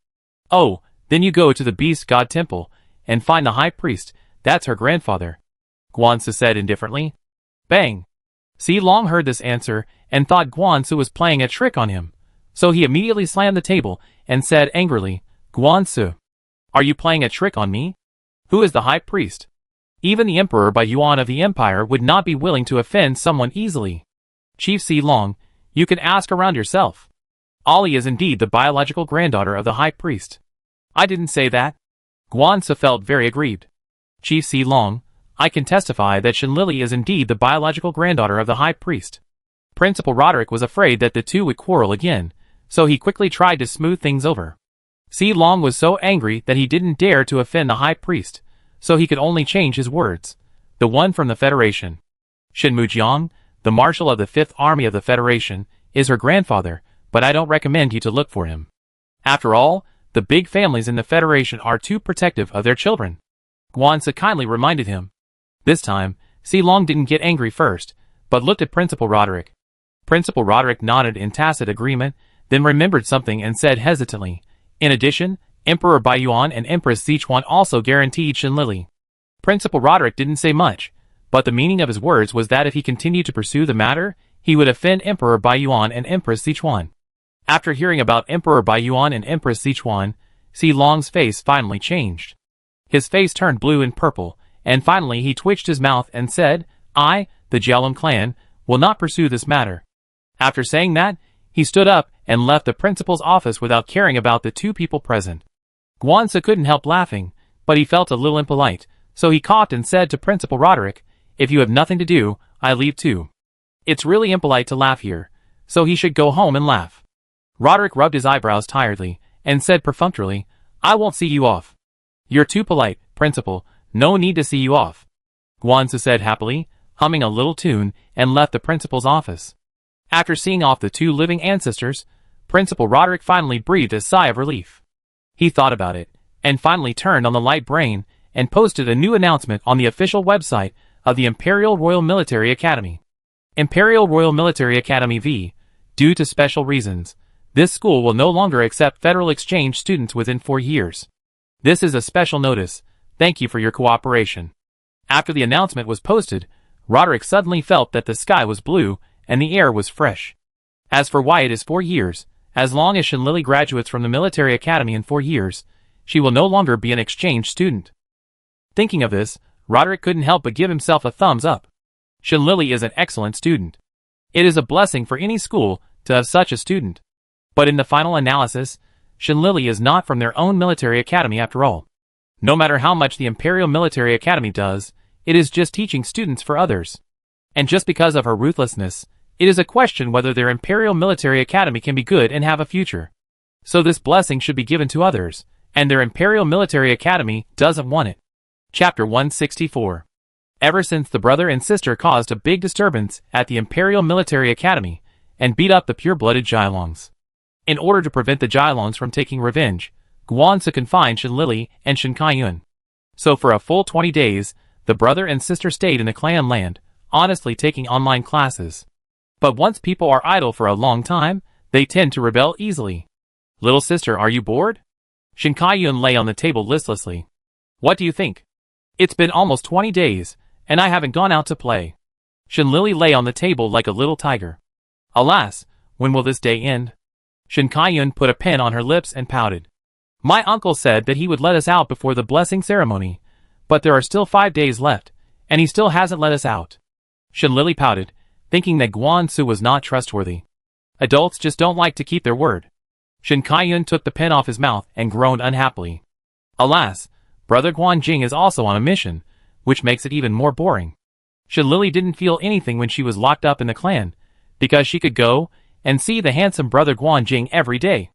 Speaker 1: Oh, then you go to the Beast God Temple, and find the High Priest, that's her grandfather. Guanzi said indifferently. Bang! Silong heard this answer and thought Guanzi was playing a trick on him. So he immediately slammed the table and said angrily, Guanzi, are you playing a trick on me? Who is the High Priest? Even the Emperor Baiyuan of the Empire would not be willing to offend someone easily. Chief Silong, you can ask around yourself. Ali is indeed the biological granddaughter of the High Priest. I didn't say that. Guanzi felt very aggrieved. Chief Silong, I can testify that Shenlili is indeed the biological granddaughter of the High Priest. Principal Roderick was afraid that the two would quarrel again, so he quickly tried to smooth things over. Silong was so angry that he didn't dare to offend the High Priest, so he could only change his words. The one from the Federation. Shen Mujiang, the Marshal of the 5th Army of the Federation, is her grandfather, but I don't recommend you to look for him. After all, the big families in the Federation are too protective of their children. Guanzi kindly reminded him. This time, Silong didn't get angry first, but looked at Principal Roderick. Principal Roderick nodded in tacit agreement, then remembered something and said hesitantly, in addition, Emperor Baiyuan and Empress Sichuan also guaranteed Shenlili. Principal Roderick didn't say much, but the meaning of his words was that if he continued to pursue the matter, he would offend Emperor Baiyuan and Empress Sichuan. After hearing about Emperor Baiyuan and Empress Sichuan, Silong's face finally changed. His face turned blue and purple, and finally he twitched his mouth and said, I, the Jialong clan, will not pursue this matter. After saying that, he stood up and left the principal's office without caring about the two people present. Guanzi couldn't help laughing, but he felt a little impolite, so he coughed and said to Principal Roderick, if you have nothing to do, I leave too. It's really impolite to laugh here, so he should go home and laugh. Roderick rubbed his eyebrows tiredly, and said perfunctorily, I won't see you off. You're too polite, Principal, no need to see you off. Guanzi said happily, humming a little tune, and left the principal's office. After seeing off the two living ancestors, Principal Roderick finally breathed a sigh of relief. He thought about it, and finally turned on the light brain, and posted a new announcement on the official website of the Imperial Royal Military Academy. Imperial Royal Military Academy V. Due to special reasons, this school will no longer accept Federal Exchange students within 4 years. This is a special notice. Thank you for your cooperation. After the announcement was posted, Roderick suddenly felt that the sky was blue and the air was fresh. As for why it is 4 years, as long as Shenlili graduates from the military academy in 4 years, she will no longer be an exchange student. Thinking of this, Roderick couldn't help but give himself a thumbs up. Shenlili is an excellent student. It is a blessing for any school to have such a student. But in the final analysis, Shenlili is not from their own military academy after all. No matter how much the Imperial Military Academy does, it is just teaching students for others. And just because of her ruthlessness, it is a question whether their Imperial Military Academy can be good and have a future. So this blessing should be given to others, and their Imperial Military Academy doesn't want it. Chapter 164. Ever since the brother and sister caused a big disturbance at the Imperial Military Academy, and beat up the pure-blooded Jialongs. In order to prevent the Jialongs from taking revenge, Guanzi confined Shenlili and Shen Kaiyun. So for a full 20 days, the brother and sister stayed in the clan land, honestly taking online classes. But once people are idle for a long time, they tend to rebel easily. Little sister, are you bored? Shen Kaiyun lay on the table listlessly. What do you think? It's been almost 20 days, and I haven't gone out to play. Shenlili lay on the table like a little tiger. Alas, when will this day end? Shen Kaiyun put a pen on her lips and pouted. My uncle said that he would let us out before the blessing ceremony, but there are still 5 days left, and he still hasn't let us out. Shenlili pouted, thinking that Guanzi was not trustworthy. Adults just don't like to keep their word. Shen Kaiyun took the pen off his mouth and groaned unhappily. Alas, Brother Guanjing is also on a mission, which makes it even more boring. Shenlili didn't feel anything when she was locked up in the clan, because she could go and see the handsome Brother Guanjing every day.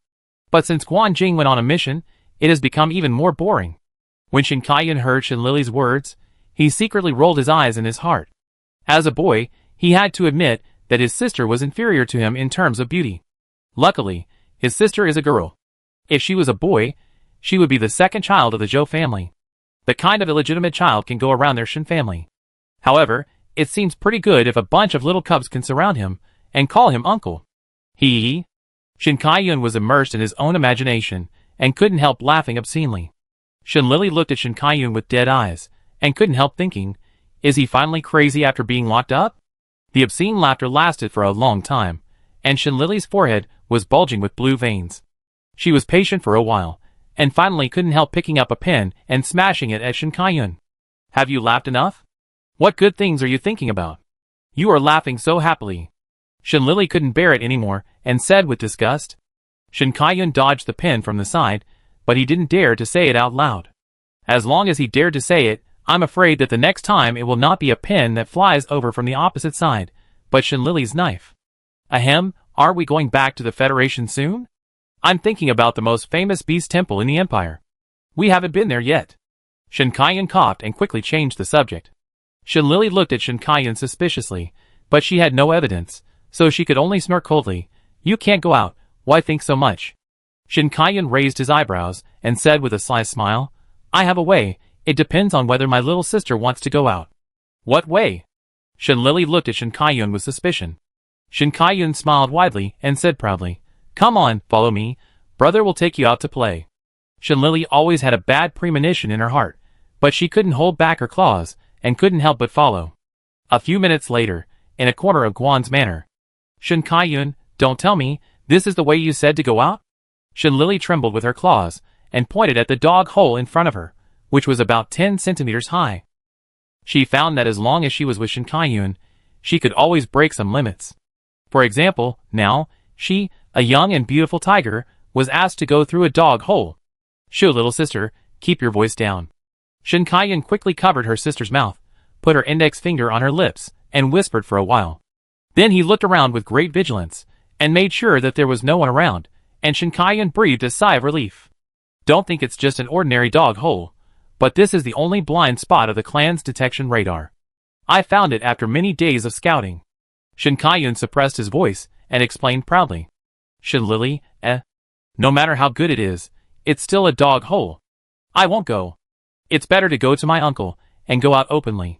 Speaker 1: But since Guanjing went on a mission, it has become even more boring. When Shen Kaiyun heard Shenlili's words, he secretly rolled his eyes in his heart. As a boy, he had to admit that his sister was inferior to him in terms of beauty. Luckily, his sister is a girl. If she was a boy, she would be the second child of the Zhou family. The kind of illegitimate child can go around their Shen family. However, it seems pretty good if a bunch of little cubs can surround him and call him uncle. Hee. Shen Kaiyun was immersed in his own imagination and couldn't help laughing obscenely. Shen Lily looked at Shen Kaiyun with dead eyes and couldn't help thinking, is he finally crazy after being locked up? The obscene laughter lasted for a long time, and Shen Lily's forehead was bulging with blue veins. She was patient for a while, and finally couldn't help picking up a pen and smashing it at Shen Kaiyun. Have you laughed enough? What good things are you thinking about? You are laughing so happily. Shen Lily couldn't bear it anymore and said with disgust. Shen Kaiyun dodged the pen from the side, but he didn't dare to say it out loud. As long as he dared to say it, I'm afraid that the next time it will not be a pen that flies over from the opposite side, but Shen Lily's knife. Ahem, are we going back to the Federation soon? I'm thinking about the most famous beast temple in the Empire. We haven't been there yet. Shen Kaiyun coughed and quickly changed the subject. Shen Lily looked at Shen Kaiyun suspiciously, but she had no evidence, so she could only smirk coldly. You can't go out, why think so much? Shen Kaiyun raised his eyebrows and said with a sly smile, I have a way, it depends on whether my little sister wants to go out. What way? Shen Lily looked at Shen Kaiyun with suspicion. Shen Kaiyun smiled widely and said proudly, Come on, follow me, brother will take you out to play. Shen Lily always had a bad premonition in her heart, but she couldn't hold back her claws and couldn't help but follow. A few minutes later, in a corner of Guan's manor. Shen Kaiyun, don't tell me, this is the way you said to go out? Shen Lily trembled with her claws and pointed at the dog hole in front of her, which was about 10 centimeters high. She found that as long as she was with Shen Kaiyun, she could always break some limits. For example, now, she, a young and beautiful tiger, was asked to go through a dog hole. Shoo, little sister, keep your voice down. Shen Kaiyun quickly covered her sister's mouth, put her index finger on her lips, and whispered for a while. Then he looked around with great vigilance, and made sure that there was no one around, and Shen Kaiyun breathed a sigh of relief. Don't think it's just an ordinary dog hole, but this is the only blind spot of the clan's detection radar. I found it after many days of scouting. Shen Kaiyun suppressed his voice, and explained proudly. Shen Lily, no matter how good it is, it's still a dog hole. I won't go. It's better to go to my uncle, and go out openly.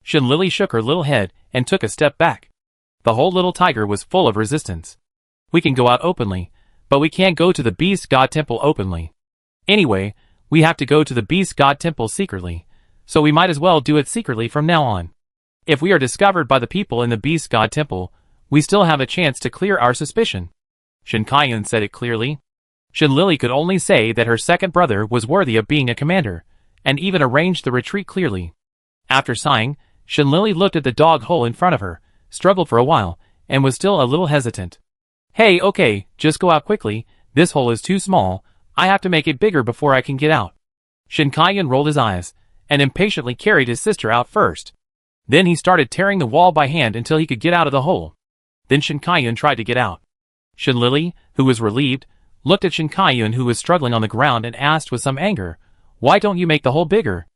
Speaker 1: Shen Lily shook her little head, and took a step back. The whole little tiger was full of resistance. We can go out openly, but we can't go to the Beast God Temple openly. Anyway, we have to go to the Beast God Temple secretly, so we might as well do it secretly from now on. If we are discovered by the people in the Beast God Temple, we still have a chance to clear our suspicion. Shen Kaiyun said it clearly. Shen Lily could only say that her second brother was worthy of being a commander, and even arranged the retreat clearly. After sighing, Shen Lily looked at the dog hole in front of her, struggled for a while, and was still a little hesitant. Hey, okay, just go out quickly, this hole is too small, I have to make it bigger before I can get out. Shen Kaiyun rolled his eyes, and impatiently carried his sister out first. Then he started tearing the wall by hand until he could get out of the hole. Then Shen Kaiyun tried to get out. Shen Lily, who was relieved, looked at Shen Kaiyun who was struggling on the ground and asked with some anger, Why don't you make the hole bigger?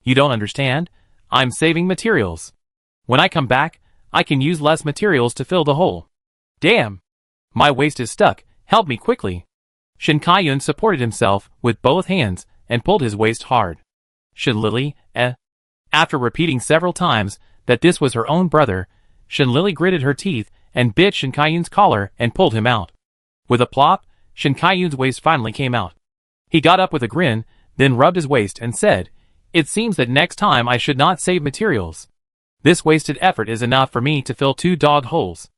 Speaker 1: You don't understand? I'm saving materials. When I come back, I can use less materials to fill the hole. Damn! My waist is stuck, help me quickly. Shen Kaiyun supported himself with both hands and pulled his waist hard. Shen Lily, After repeating several times that this was her own brother, Shen Lily gritted her teeth and bit Shen Kaiyun's collar and pulled him out. With a plop, Shen Kaiyun's waist finally came out. He got up with a grin, then rubbed his waist and said, It seems that next time I should not save materials. This wasted effort is enough for me to fill 2 dog holes.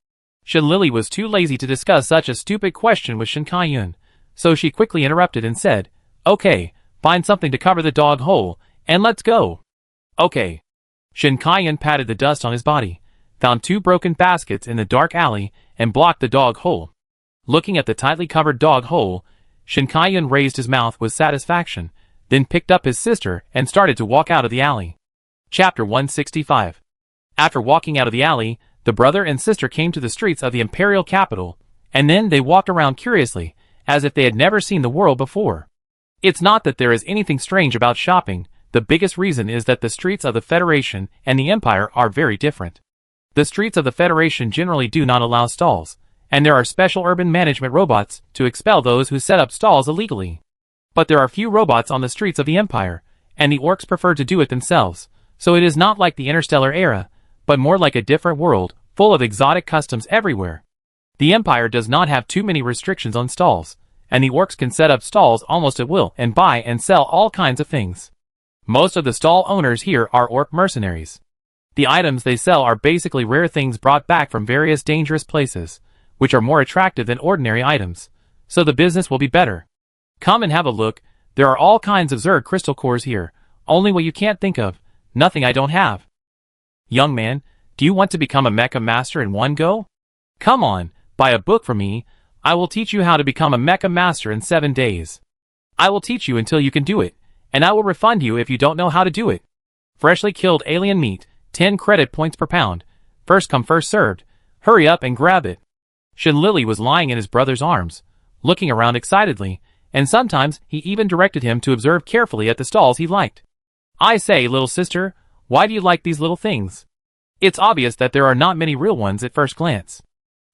Speaker 1: Shen Lily was too lazy to discuss such a stupid question with Shen Kaiyun, so she quickly interrupted and said, Okay, find something to cover the dog hole, and let's go. Okay. Shen Kaiyun patted the dust on his body, found 2 broken baskets in the dark alley, and blocked the dog hole. Looking at the tightly covered dog hole, Shen Kaiyun raised his mouth with satisfaction, then picked up his sister and started to walk out of the alley. Chapter 165. After walking out of the alley, the brother and sister came to the streets of the imperial capital, and then they walked around curiously, as if they had never seen the world before. It's not that there is anything strange about shopping, the biggest reason is that the streets of the Federation and the Empire are very different. The streets of the Federation generally do not allow stalls, and there are special urban management robots to expel those who set up stalls illegally. But there are few robots on the streets of the Empire, and the orcs prefer to do it themselves, so it is not like the interstellar era, but more like a different world, full of exotic customs everywhere. The Empire does not have too many restrictions on stalls, and the orcs can set up stalls almost at will and buy and sell all kinds of things. Most of the stall owners here are orc mercenaries. The items they sell are basically rare things brought back from various dangerous places, which are more attractive than ordinary items, so the business will be better. Come and have a look. There are all kinds of Zerg crystal cores here, only what you can't think of, nothing I don't have. Young man, do you want to become a mecha master in one go? Come on, buy a book from me. I will teach you how to become a mecha master in 7 days. I will teach you until you can do it, and I will refund you if you don't know how to do it. Freshly killed alien meat, 10 credit points per pound. First come first served. Hurry up and grab it. Shin Lily was lying in his brother's arms, looking around excitedly, and sometimes he even directed him to observe carefully at the stalls he liked. I say, little sister, why do you like these little things? It's obvious that there are not many real ones at first glance.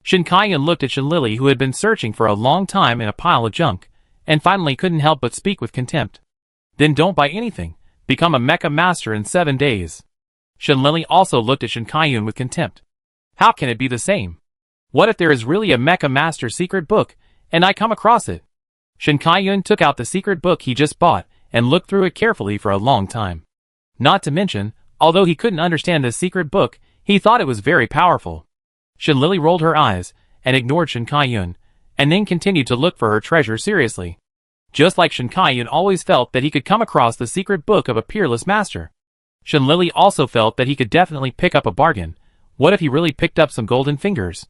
Speaker 1: Shin Kaiyan looked at Shin Lily, who had been searching for a long time in a pile of junk, and finally couldn't help but speak with contempt. Then don't buy anything. Become a mecha master in 7 days. Shin Lily also looked at Shin Kaiyan with contempt. How can it be the same? What if there is really a mecha master secret book, and I come across it? Shin Kaiyan took out the secret book he just bought, and looked through it carefully for a long time. Not to mention, although he couldn't understand the secret book, he thought it was very powerful. Shin Lily rolled her eyes, and ignored Shin Kaiyan, and then continued to look for her treasure seriously. Just like Shin Kaiyan always felt that he could come across the secret book of a peerless master. Shin Lily also felt that he could definitely pick up a bargain. What if he really picked up some golden fingers?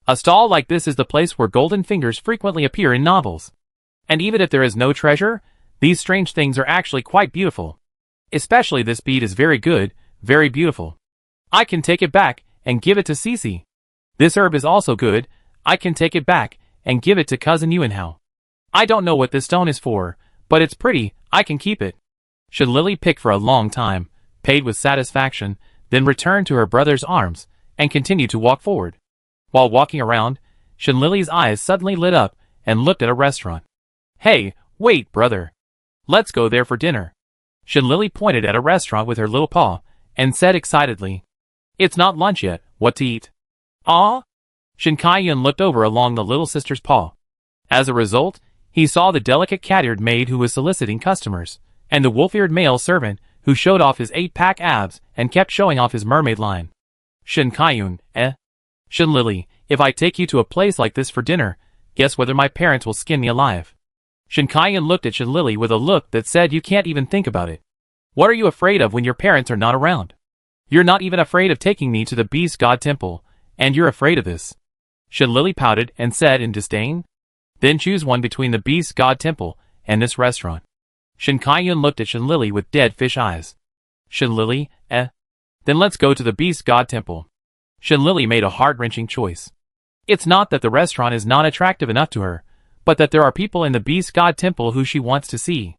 Speaker 1: A stall like this is the place where golden fingers frequently appear in novels. And even if there is no treasure, these strange things are actually quite beautiful. Especially this bead is very good, very beautiful. I can take it back, and give it to Cece. This herb is also good. I can take it back, and give it to cousin Yuanhao. I don't know what this stone is for, but it's pretty. I can keep it. Shin Lily picked for a long time, paid with satisfaction, then returned to her brother's arms, and continued to walk forward. While walking around, Shin Lily's eyes suddenly lit up, and looked at a restaurant. Hey, wait, brother. Let's go there for dinner. Shin Lily pointed at a restaurant with her little paw, and said excitedly, It's not lunch yet, what to eat? Ah? Shin Kaiyan looked over along the little sister's paw. As a result, he saw the delicate cat-eared maid who was soliciting customers, and the wolf-eared male servant who showed off his 8-pack abs and kept showing off his mermaid line. Shin Kaiyan, eh? Shin Lily, if I take you to a place like this for dinner, guess whether my parents will skin me alive. Shin Kaiyan looked at Shin Lily with a look that said you can't even think about it. What are you afraid of when your parents are not around? You're not even afraid of taking me to the Beast God Temple, and you're afraid of this. Shin Lily pouted and said in disdain. Then choose one between the Beast God Temple and this restaurant. Shin Kaiyan looked at Shin Lily with dead fish eyes. Shin Lily, eh? Then let's go to the Beast God Temple. Shin Lily made a heart-wrenching choice. It's not that the restaurant is not attractive enough to her, but that there are people in the Beast God Temple who she wants to see.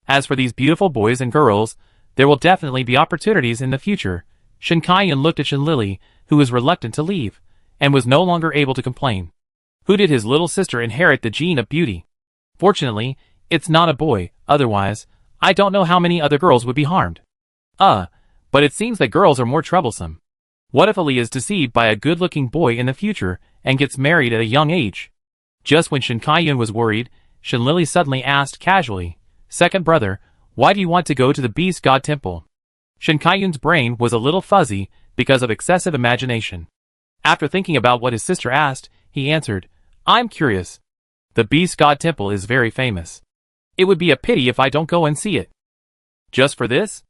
Speaker 1: As for these beautiful boys and girls, there will definitely be opportunities in the future. Shin Kaiyan looked at Shin Lily, who was reluctant to leave, and was no longer able to complain. Who did his little sister inherit the gene of beauty? Fortunately, it's not a boy, otherwise, I don't know how many other girls would be harmed. But it seems that girls are more troublesome. What if Ali is deceived by a good-looking boy in the future and gets married at a young age? Just when Shin Kaiyan was worried, Shin Lily suddenly asked casually, Second brother, why do you want to go to the Beast God Temple? Shin Kaiyan's brain was a little fuzzy because of excessive imagination. After thinking about what his sister asked, he answered, I'm curious. The Beast God Temple is very famous. It would be a pity if I don't go and see it. Just for this?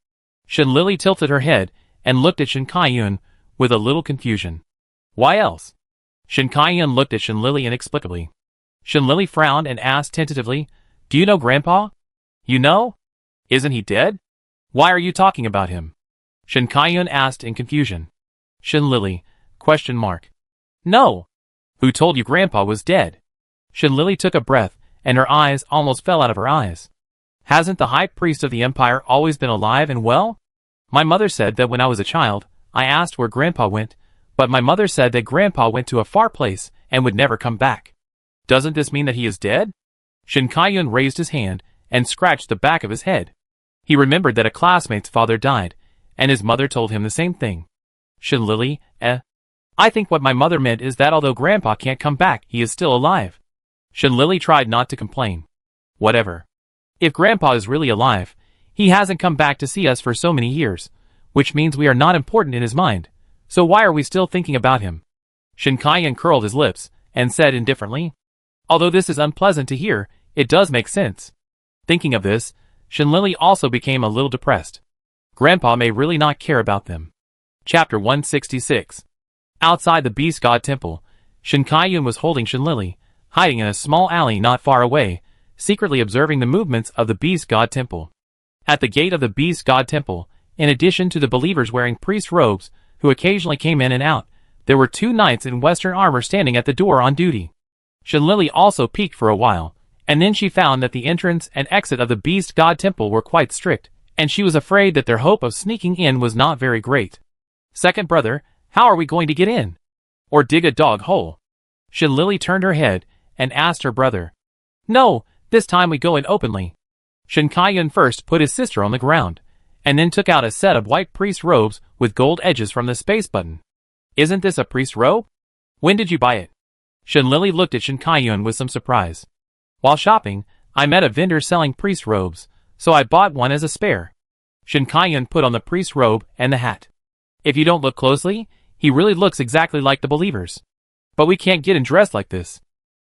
Speaker 1: Shin Lily tilted her head and looked at Shin Kaiyan with a little confusion. Why else? Shin Kaiyan looked at Shin Lily inexplicably. Shin Lily frowned and asked tentatively, Do you know Grandpa? You know? Isn't he dead? Why are you talking about him? Shin Kaiyan asked in confusion. Shin Lily, ? No. Who told you Grandpa was dead? Shin Lily took a breath, and her eyes almost fell out of her eyes. Hasn't the High Priest of the Empire always been alive and well? My mother said that when I was a child, I asked where Grandpa went, But my mother said that Grandpa went to a far place and would never come back. Doesn't this mean that he is dead? Shin Kai-yun raised his hand and scratched the back of his head. He remembered that a classmate's father died, and his mother told him the same thing. Shin Lily, I think what my mother meant is that although Grandpa can't come back, he is still alive. Shin Lily tried not to complain. Whatever. If Grandpa is really alive, he hasn't come back to see us for so many years, which means we are not important in his mind, so why are we still thinking about him? Shin Kai-yun curled his lips and said indifferently. Although this is unpleasant to hear, it does make sense. Thinking of this, Shin Lily also became a little depressed. Grandpa may really not care about them. Chapter 166. Outside the Beast God Temple, Shin Kai-yun was holding Shin Lily, hiding in a small alley not far away, secretly observing the movements of the Beast God Temple. At the gate of the Beast God Temple, in addition to the believers wearing priest robes, who occasionally came in and out, there were 2 knights in Western armor standing at the door on duty. Shin Lily also peeked for a while, and then she found that the entrance and exit of the Beast God Temple were quite strict, and she was afraid that their hope of sneaking in was not very great. Second brother, how are we going to get in? Or dig a dog hole? Shin Lily turned her head and asked her brother. No, this time we go in openly. Shin Kai-yun first put his sister on the ground, and then took out a set of white priest robes with gold edges from the space button. Isn't this a priest robe? When did you buy it? Shin Lily looked at Shin Kai-yun with some surprise. While shopping, I met a vendor selling priest robes, so I bought one as a spare. Shin Kai-yun put on the priest robe and the hat. If you don't look closely, he really looks exactly like the believers. But we can't get in dressed like this.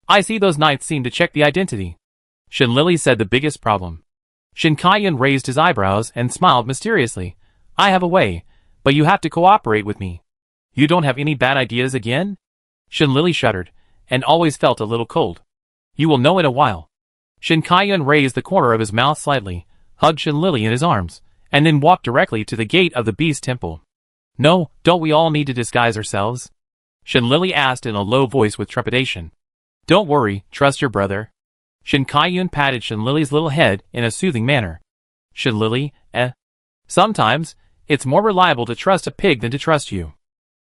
Speaker 1: I see those knights seem to check the identity. Shin Lily said the biggest problem. Shin Kai-yun raised his eyebrows and smiled mysteriously. I have a way, but you have to cooperate with me. You don't have any bad ideas again? Shin Lily shuddered, and always felt a little cold. You will know in a while. Shin Kai-yun raised the corner of his mouth slightly, hugged Shin Lily in his arms, and then walked directly to the gate of the Beast Temple. No, don't we all need to disguise ourselves? Shin Lily asked in a low voice with trepidation. Don't worry, trust your brother. Shin Kai-yun patted Shin Lily's little head in a soothing manner. Shin Lily, Sometimes, it's more reliable to trust a pig than to trust you.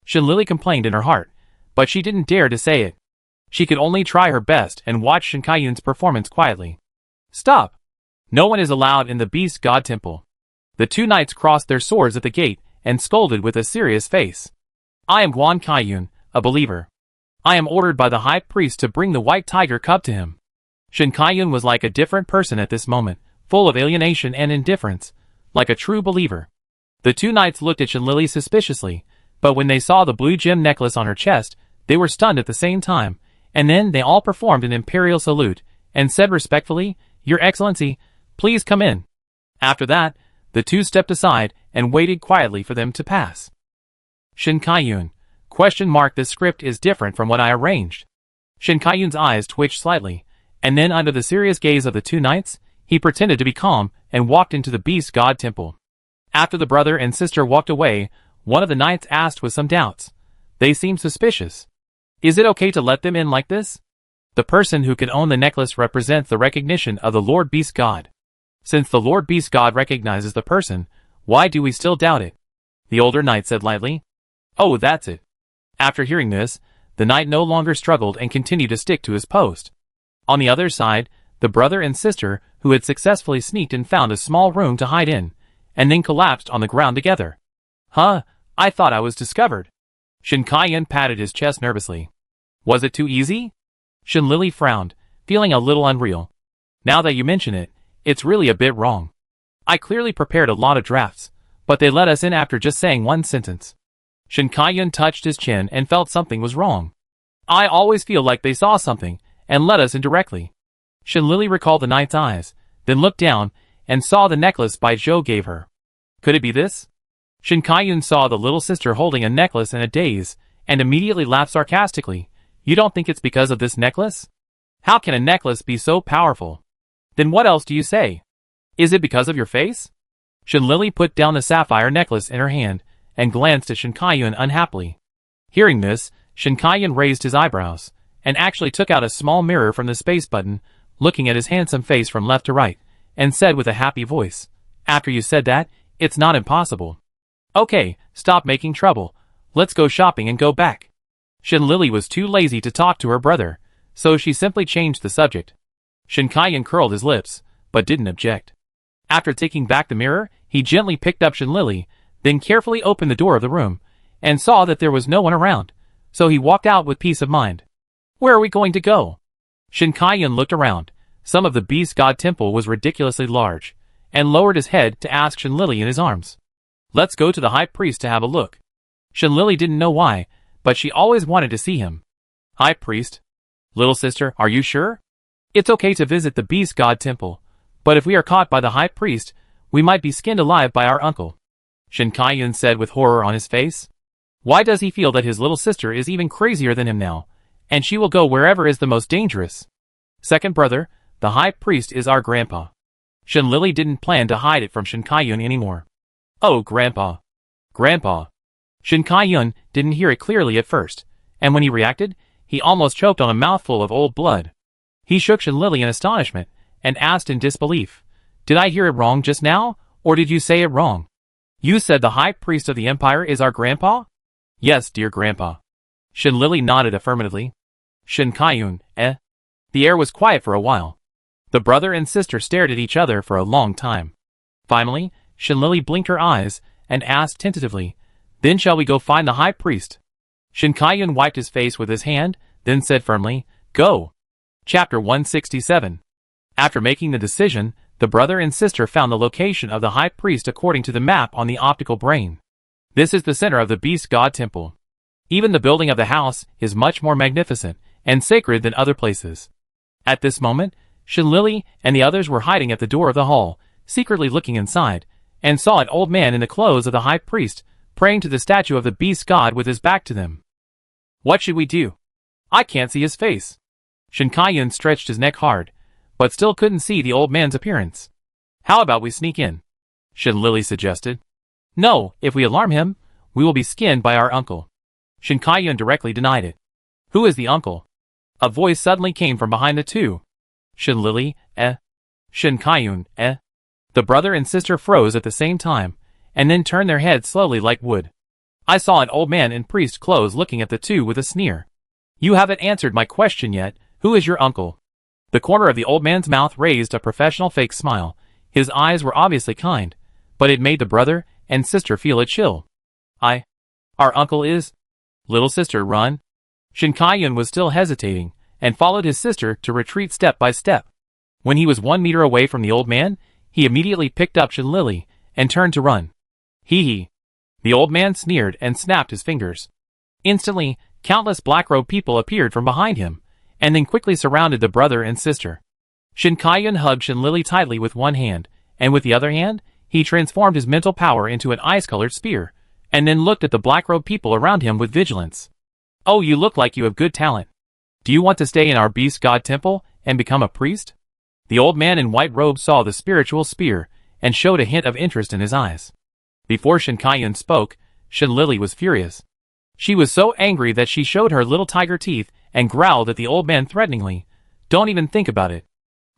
Speaker 1: Shin Lily complained in her heart, but she didn't dare to say it. She could only try her best and watch Shin Kai-yun's performance quietly. Stop! No one is allowed in the Beast God Temple. The 2 knights crossed their swords at the gate and scolded with a serious face. I am Guan Kai-yun, a believer. I am ordered by the high priest to bring the white tiger cub to him. Shin Kai-yun was like a different person at this moment, full of alienation and indifference, like a true believer. The 2 knights looked at Shin Lily suspiciously, but when they saw the blue gem necklace on her chest, they were stunned at the same time, and then they all performed an imperial salute, and said respectfully, Your Excellency, please come in. After that, the 2 stepped aside and waited quietly for them to pass. Shin Kai-yun, ? This script is different from what I arranged. Shin Kai-yun's eyes twitched slightly, and then under the serious gaze of the 2 knights, he pretended to be calm and walked into the Beast God Temple. After the brother and sister walked away, one of the knights asked with some doubts. They seemed suspicious. Is it okay to let them in like this? The person who can own the necklace represents the recognition of the Lord Beast God. Since the Lord Beast God recognizes the person, why do we still doubt it? The older knight said lightly. Oh, that's it. After hearing this, the knight no longer struggled and continued to stick to his post. On the other side, the brother and sister, who had successfully sneaked in, found a small room to hide in, and then collapsed on the ground together. Huh, I thought I was discovered. Shin Kai-yun patted his chest nervously. Was it too easy? Shin Lily frowned, feeling a little unreal. Now that you mention it, it's really a bit wrong. I clearly prepared a lot of drafts, but they let us in after just saying one sentence. Shin Kai-yun touched his chin and felt something was wrong. I always feel like they saw something and let us in directly. Shin Lily recalled the knight's eyes, then looked down and saw the necklace Bai Zhou gave her. Could it be this? Shin Kai-yun saw the little sister holding a necklace in a daze, and immediately laughed sarcastically. You don't think it's because of this necklace? How can a necklace be so powerful? Then what else do you say? Is it because of your face? Shin Lily put down the sapphire necklace in her hand, and glanced at Shin Kai-yun unhappily. Hearing this, Shin Kai-yun raised his eyebrows, and actually took out a small mirror from the space button, looking at his handsome face from left to right, and said with a happy voice, After you said that, it's not impossible. Okay, stop making trouble. Let's go shopping and go back. Shin-Lili was too lazy to talk to her brother, so she simply changed the subject. Shin Kaiyan curled his lips, but didn't object. After taking back the mirror, he gently picked up Shin-Lili, then carefully opened the door of the room, and saw that there was no one around, so he walked out with peace of mind. Where are we going to go? Shin Kaiyan looked around. Some of the beast god temple was ridiculously large, and lowered his head to ask Shin-Lili in his arms. Let's go to the high priest to have a look. Shin-Lili didn't know why, but she always wanted to see him. High priest? Little sister, are you sure? It's okay to visit the beast god temple, but if we are caught by the high priest, we might be skinned alive by our uncle. Shin Kaiyan said with horror on his face. Why does he feel that his little sister is even crazier than him now, and she will go wherever is the most dangerous? Second brother, the high priest is our grandpa. Shin-Lili didn't plan to hide it from Shin Kaiyan anymore. Oh, grandpa. Grandpa. Shin Kaiyan didn't hear it clearly at first, and when he reacted, he almost choked on a mouthful of old blood. He shook Shin-Lili in astonishment, and asked in disbelief, Did I hear it wrong just now, or did you say it wrong? You said the high priest of the empire is our grandpa? Yes, dear grandpa. Shin-Lili nodded affirmatively. Shin Kaiyan, eh? The air was quiet for a while. The brother and sister stared at each other for a long time. Finally, Shin-Lili blinked her eyes, and asked tentatively, Then shall we go find the high priest? Shin Kaiyan wiped his face with his hand, then said firmly, Go! Chapter 167. After making the decision, the brother and sister found the location of the high priest according to the map on the optical brain. This is the center of the beast god temple. Even the building of the house is much more magnificent and sacred than other places. At this moment, Shin-Lili and the others were hiding at the door of the hall, secretly looking inside, and saw an old man in the clothes of the high priest, praying to the statue of the beast god with his back to them. What should we do? I can't see his face. Shin Kaiyan stretched his neck hard, but still couldn't see the old man's appearance. How about we sneak in? Shin-Lili suggested. No, if we alarm him, we will be skinned by our uncle. Shin Kaiyan directly denied it. Who is the uncle? A voice suddenly came from behind the two. Shin-Lili, eh? Shin Kaiyan, eh? The brother and sister froze at the same time, and then turned their heads slowly like wood. I saw an old man in priest clothes looking at the two with a sneer. You haven't answered my question yet. Who is your uncle? The corner of the old man's mouth raised a professional fake smile. His eyes were obviously kind, but it made the brother and sister feel a chill. Our uncle is? Little sister, run. Shin Kaiyan was still hesitating, and followed his sister to retreat step by step. When he was 1 meter away from the old man, he immediately picked up Shin-Lili, and turned to run. Hee. The old man sneered and snapped his fingers. Instantly, countless black-robed people appeared from behind him, and then quickly surrounded the brother and sister. Shin Kaiyan hugged Shin-Lili tightly with one hand, and with the other hand, he transformed his mental power into an ice-colored spear, and then looked at the black-robed people around him with vigilance. Oh, you look like you have good talent. Do you want to stay in our beast god temple and become a priest? The old man in white robe saw the spiritual spear, and showed a hint of interest in his eyes. Before Shin Kaiyan spoke, Shin-Lili was furious. She was so angry that she showed her little tiger teeth and growled at the old man threateningly. Don't even think about it.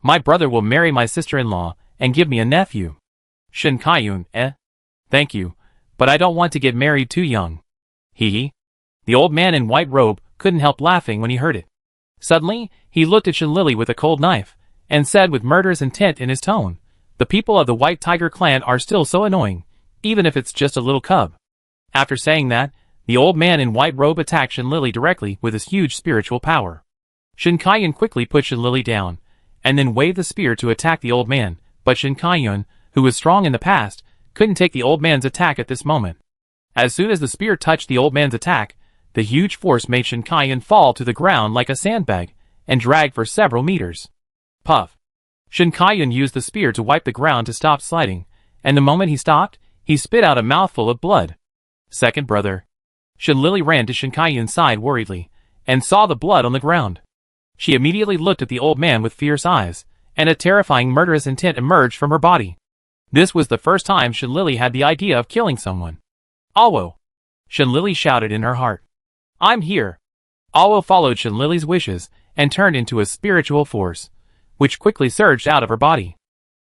Speaker 1: My brother will marry my sister-in-law and give me a nephew. Shin Kaiyan, eh? Thank you, but I don't want to get married too young. Hee. The old man in white robe couldn't help laughing when he heard it. Suddenly, he looked at Shin-Lili with a cold knife, and said with murderous intent in his tone, The people of the White Tiger clan are still so annoying, even if it's just a little cub. After saying that, the old man in white robe attacked Shin-Lili directly with his huge spiritual power. Shin Kaiyan quickly put Shin-Lili down, and then waved the spear to attack the old man, but Shin Kaiyan, who was strong in the past, couldn't take the old man's attack at this moment. As soon as the spear touched the old man's attack, the huge force made Shin Kaiyan fall to the ground like a sandbag, and drag for several meters. Puff. Shin Kaiyan used the spear to wipe the ground to stop sliding, and the moment he stopped, he spit out a mouthful of blood. Second brother. Shin-Lili ran to Shin Kaiyan's side worriedly, and saw the blood on the ground. She immediately looked at the old man with fierce eyes, and a terrifying murderous intent emerged from her body. This was the first time Shin-Lili had the idea of killing someone. Awo! Shin-Lili shouted in her heart. I'm here. Awo followed Shin-Lili's wishes, and turned into a spiritual force, which quickly surged out of her body.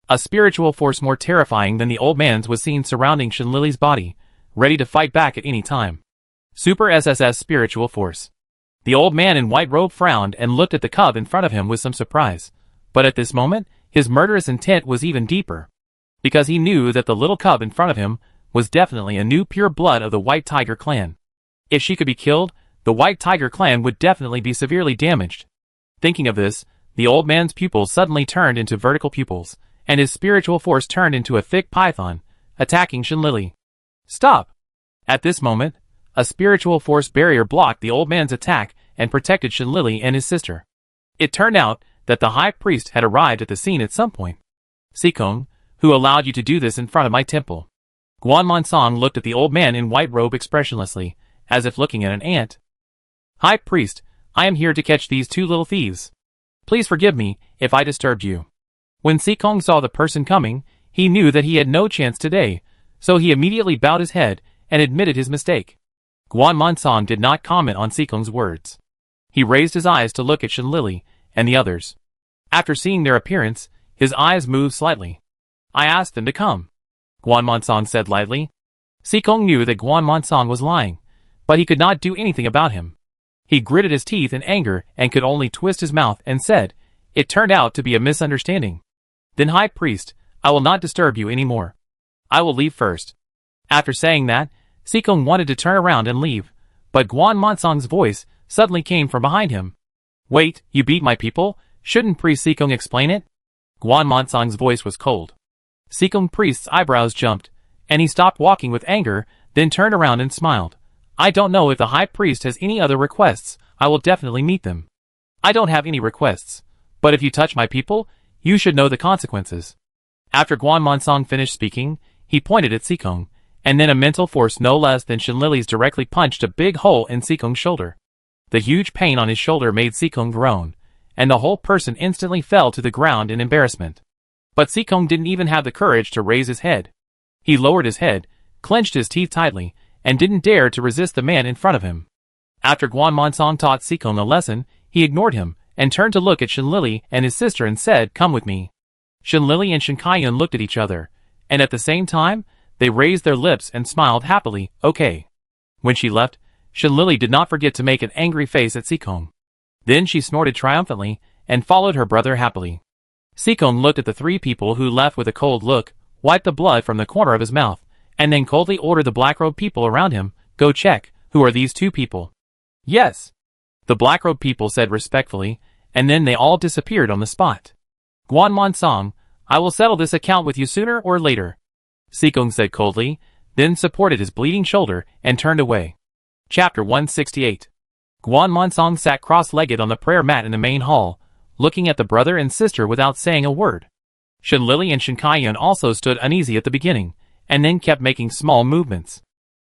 Speaker 1: A spiritual force more terrifying than the old man's was seen surrounding Shin-Lili's body, ready to fight back at any time. Super SSS Spiritual Force. The old man in white robe frowned and looked at the cub in front of him with some surprise. But at this moment, his murderous intent was even deeper. Because he knew that the little cub in front of him was definitely a new pure blood of the White Tiger clan. If she could be killed, the White Tiger clan would definitely be severely damaged. Thinking of this, the old man's pupils suddenly turned into vertical pupils, and his spiritual force turned into a thick python, attacking Shinlili. Stop! At this moment, a spiritual force barrier blocked the old man's attack and protected Shinlili and his sister. It turned out that the high priest had arrived at the scene at some point. Sikong, who allowed you to do this in front of my temple? Guanmonsong looked at the old man in white robe expressionlessly, as if looking at an ant. High priest, I am here to catch these two little thieves. Please forgive me if I disturbed you. When Sikong saw the person coming, he knew that he had no chance today, so he immediately bowed his head and admitted his mistake. Guanmonsong did not comment on Sikong's words. He raised his eyes to look at Shinlili and the others. After seeing their appearance, his eyes moved slightly. I asked them to come, Guanmonsong said lightly. Sikong knew that Guanmonsong was lying, but he could not do anything about him. He gritted his teeth in anger and could only twist his mouth and said, "It turned out to be a misunderstanding." Then High Priest, I will not disturb you anymore. I will leave first. After saying that, Sikong wanted to turn around and leave, but Guanmonsong's voice suddenly came from behind him. Wait, you beat my people? Shouldn't Priest Sikong explain it? Guanmonsong's voice was cold. Sikong Priest's eyebrows jumped, and he stopped walking with anger, then turned around and smiled. I don't know if the High Priest has any other requests, I will definitely meet them. I don't have any requests, but if you touch my people, you should know the consequences. After Guanmonsong finished speaking, he pointed at Sikong, and then a mental force no less than Shinlili's directly punched a big hole in Sikong's shoulder. The huge pain on his shoulder made Sikong groan, and the whole person instantly fell to the ground in embarrassment. But Sikong didn't even have the courage to raise his head. He lowered his head, clenched his teeth tightly, and didn't dare to resist the man in front of him. After Guanmonsong taught Sikong a lesson, he ignored him, and turned to look at Shinlili and his sister and said, "Come with me." Shinlili and Shinkayun looked at each other, and at the same time, they raised their lips and smiled happily, okay. When she left, Shinlili did not forget to make an angry face at Sikong. Then she snorted triumphantly, and followed her brother happily. Sikong looked at the three people who left with a cold look, wiped the blood from the corner of his mouth, and then coldly ordered the black-robed people around him, "Go check, who are these two people?" "Yes," the black-robed people said respectfully, and then they all disappeared on the spot. "Guanmonsong, I will settle this account with you sooner or later," Sikong said coldly, then supported his bleeding shoulder and turned away. Chapter 168. Guanmonsong sat cross-legged on the prayer mat in the main hall, looking at the brother and sister without saying a word. Shinlili and Shinkayun also stood uneasy at the beginning, and then kept making small movements.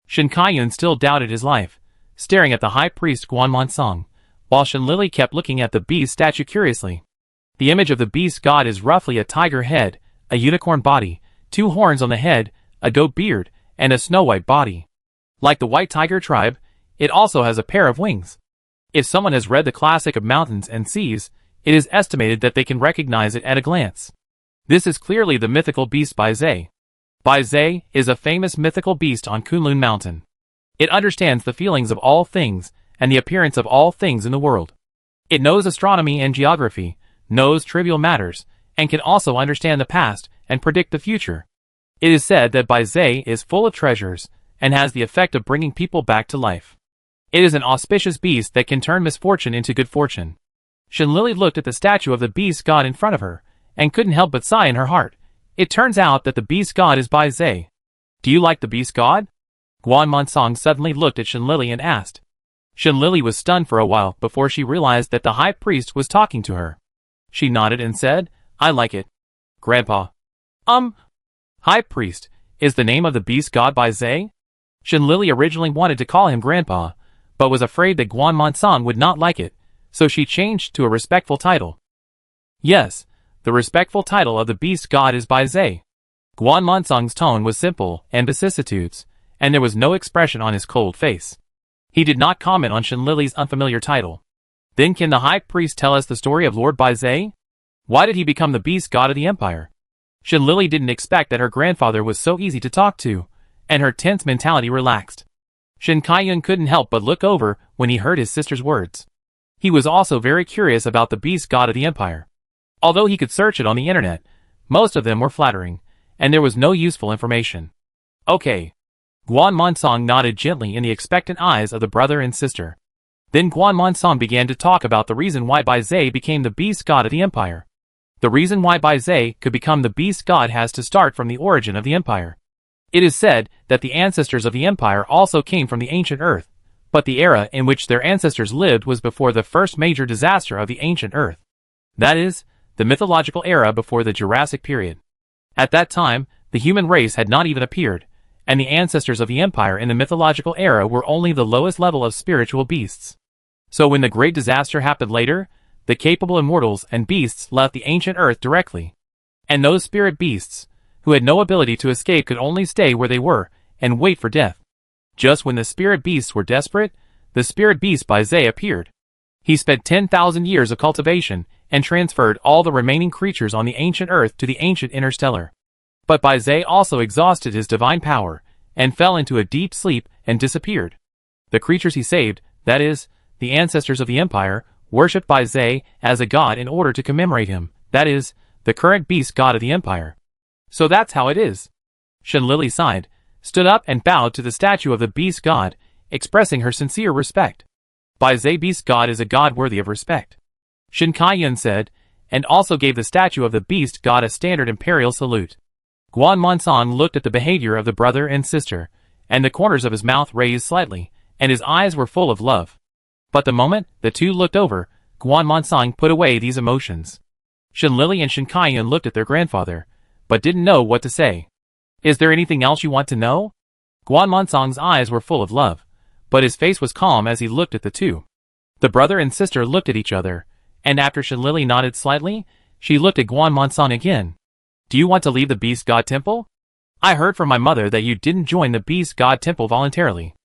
Speaker 1: Shinkayun still doubted his life, staring at the high priest Guanmonsong, while Shinlili kept looking at the beast statue curiously. The image of the beast god is roughly a tiger head, a unicorn body, 2 horns on the head, a goat beard, and a snow-white body. Like the white tiger tribe, it also has a pair of wings. If someone has read the classic of mountains and seas, it is estimated that they can recognize it at a glance. This is clearly the mythical beast Baizé. Baizé is a famous mythical beast on Kunlun Mountain. It understands the feelings of all things and the appearance of all things in the world. It knows astronomy and geography, knows trivial matters, and can also understand the past and predict the future. It is said that Baizé is full of treasures and has the effect of bringing people back to life. It is an auspicious beast that can turn misfortune into good fortune. Shinlili looked at the statue of the beast god in front of her, and couldn't help but sigh in her heart. It turns out that the beast god is Baizé. Do you like the beast god? Guanmonsong suddenly looked at Shinlili and asked. Shinlili was stunned for a while before she realized that the high priest was talking to her. She nodded and said, I like it. Grandpa. High priest, is the name of the beast god Baizé? Shinlili originally wanted to call him Grandpa, but was afraid that Guanmonsong would not like it, so she changed to a respectful title. Yes, the respectful title of the beast god is Baizé. Guanmonsong's tone was simple and vicissitudes, and there was no expression on his cold face. He did not comment on Shinlili's unfamiliar title. Then can the high priest tell us the story of Lord Baizé? Why did he become the beast god of the empire? Shinlili didn't expect that her grandfather was so easy to talk to, and her tense mentality relaxed. Shin Kaiyun couldn't help but look over when he heard his sister's words. He was also very curious about the beast god of the empire. Although he could search it on the internet, most of them were flattering, and there was no useful information. Okay. Guan Monsong nodded gently in the expectant eyes of the brother and sister. Then Guan Monsong began to talk about the reason why Bai Zai became the beast god of the empire. The reason why Bai Zai could become the beast god has to start from the origin of the empire. It is said that the ancestors of the empire also came from the ancient earth, but the era in which their ancestors lived was before the first major disaster of the ancient earth. That is, the mythological era before the Jurassic period. At that time, the human race had not even appeared, and the ancestors of the empire in the mythological era were only the lowest level of spiritual beasts. So when the great disaster happened later, the capable immortals and beasts left the ancient earth directly. And those spirit beasts, who had no ability to escape, could only stay where they were and wait for death. Just when the spirit beasts were desperate, the spirit beast Bai Zai appeared. He spent 10,000 years of cultivation and transferred all the remaining creatures on the ancient earth to the ancient interstellar. But Bai Zai also exhausted his divine power and fell into a deep sleep and disappeared. The creatures he saved, that is, the ancestors of the empire, worshipped Bai Zai as a god in order to commemorate him, that is, the current beast god of the empire. So that's how it is. Shen Lily sighed, stood up and bowed to the statue of the beast god, expressing her sincere respect. Bai Zai beast god is a god worthy of respect, Shin Kaiyun said, and also gave the statue of the beast god a standard imperial salute. Guan Monsong looked at the behavior of the brother and sister, and the corners of his mouth raised slightly, and his eyes were full of love. But the moment the two looked over, Guan Monsong put away these emotions. Shen Lily and Shin Kaiyun looked at their grandfather, but didn't know what to say. Is there anything else you want to know? Guan Monsong's eyes were full of love, but his face was calm as he looked at the two. The brother and sister looked at each other, and after Shen Lily nodded slightly, she looked at Guan Monsong again. Do you want to leave the Beast God Temple? I heard from my mother that you didn't join the Beast God Temple voluntarily.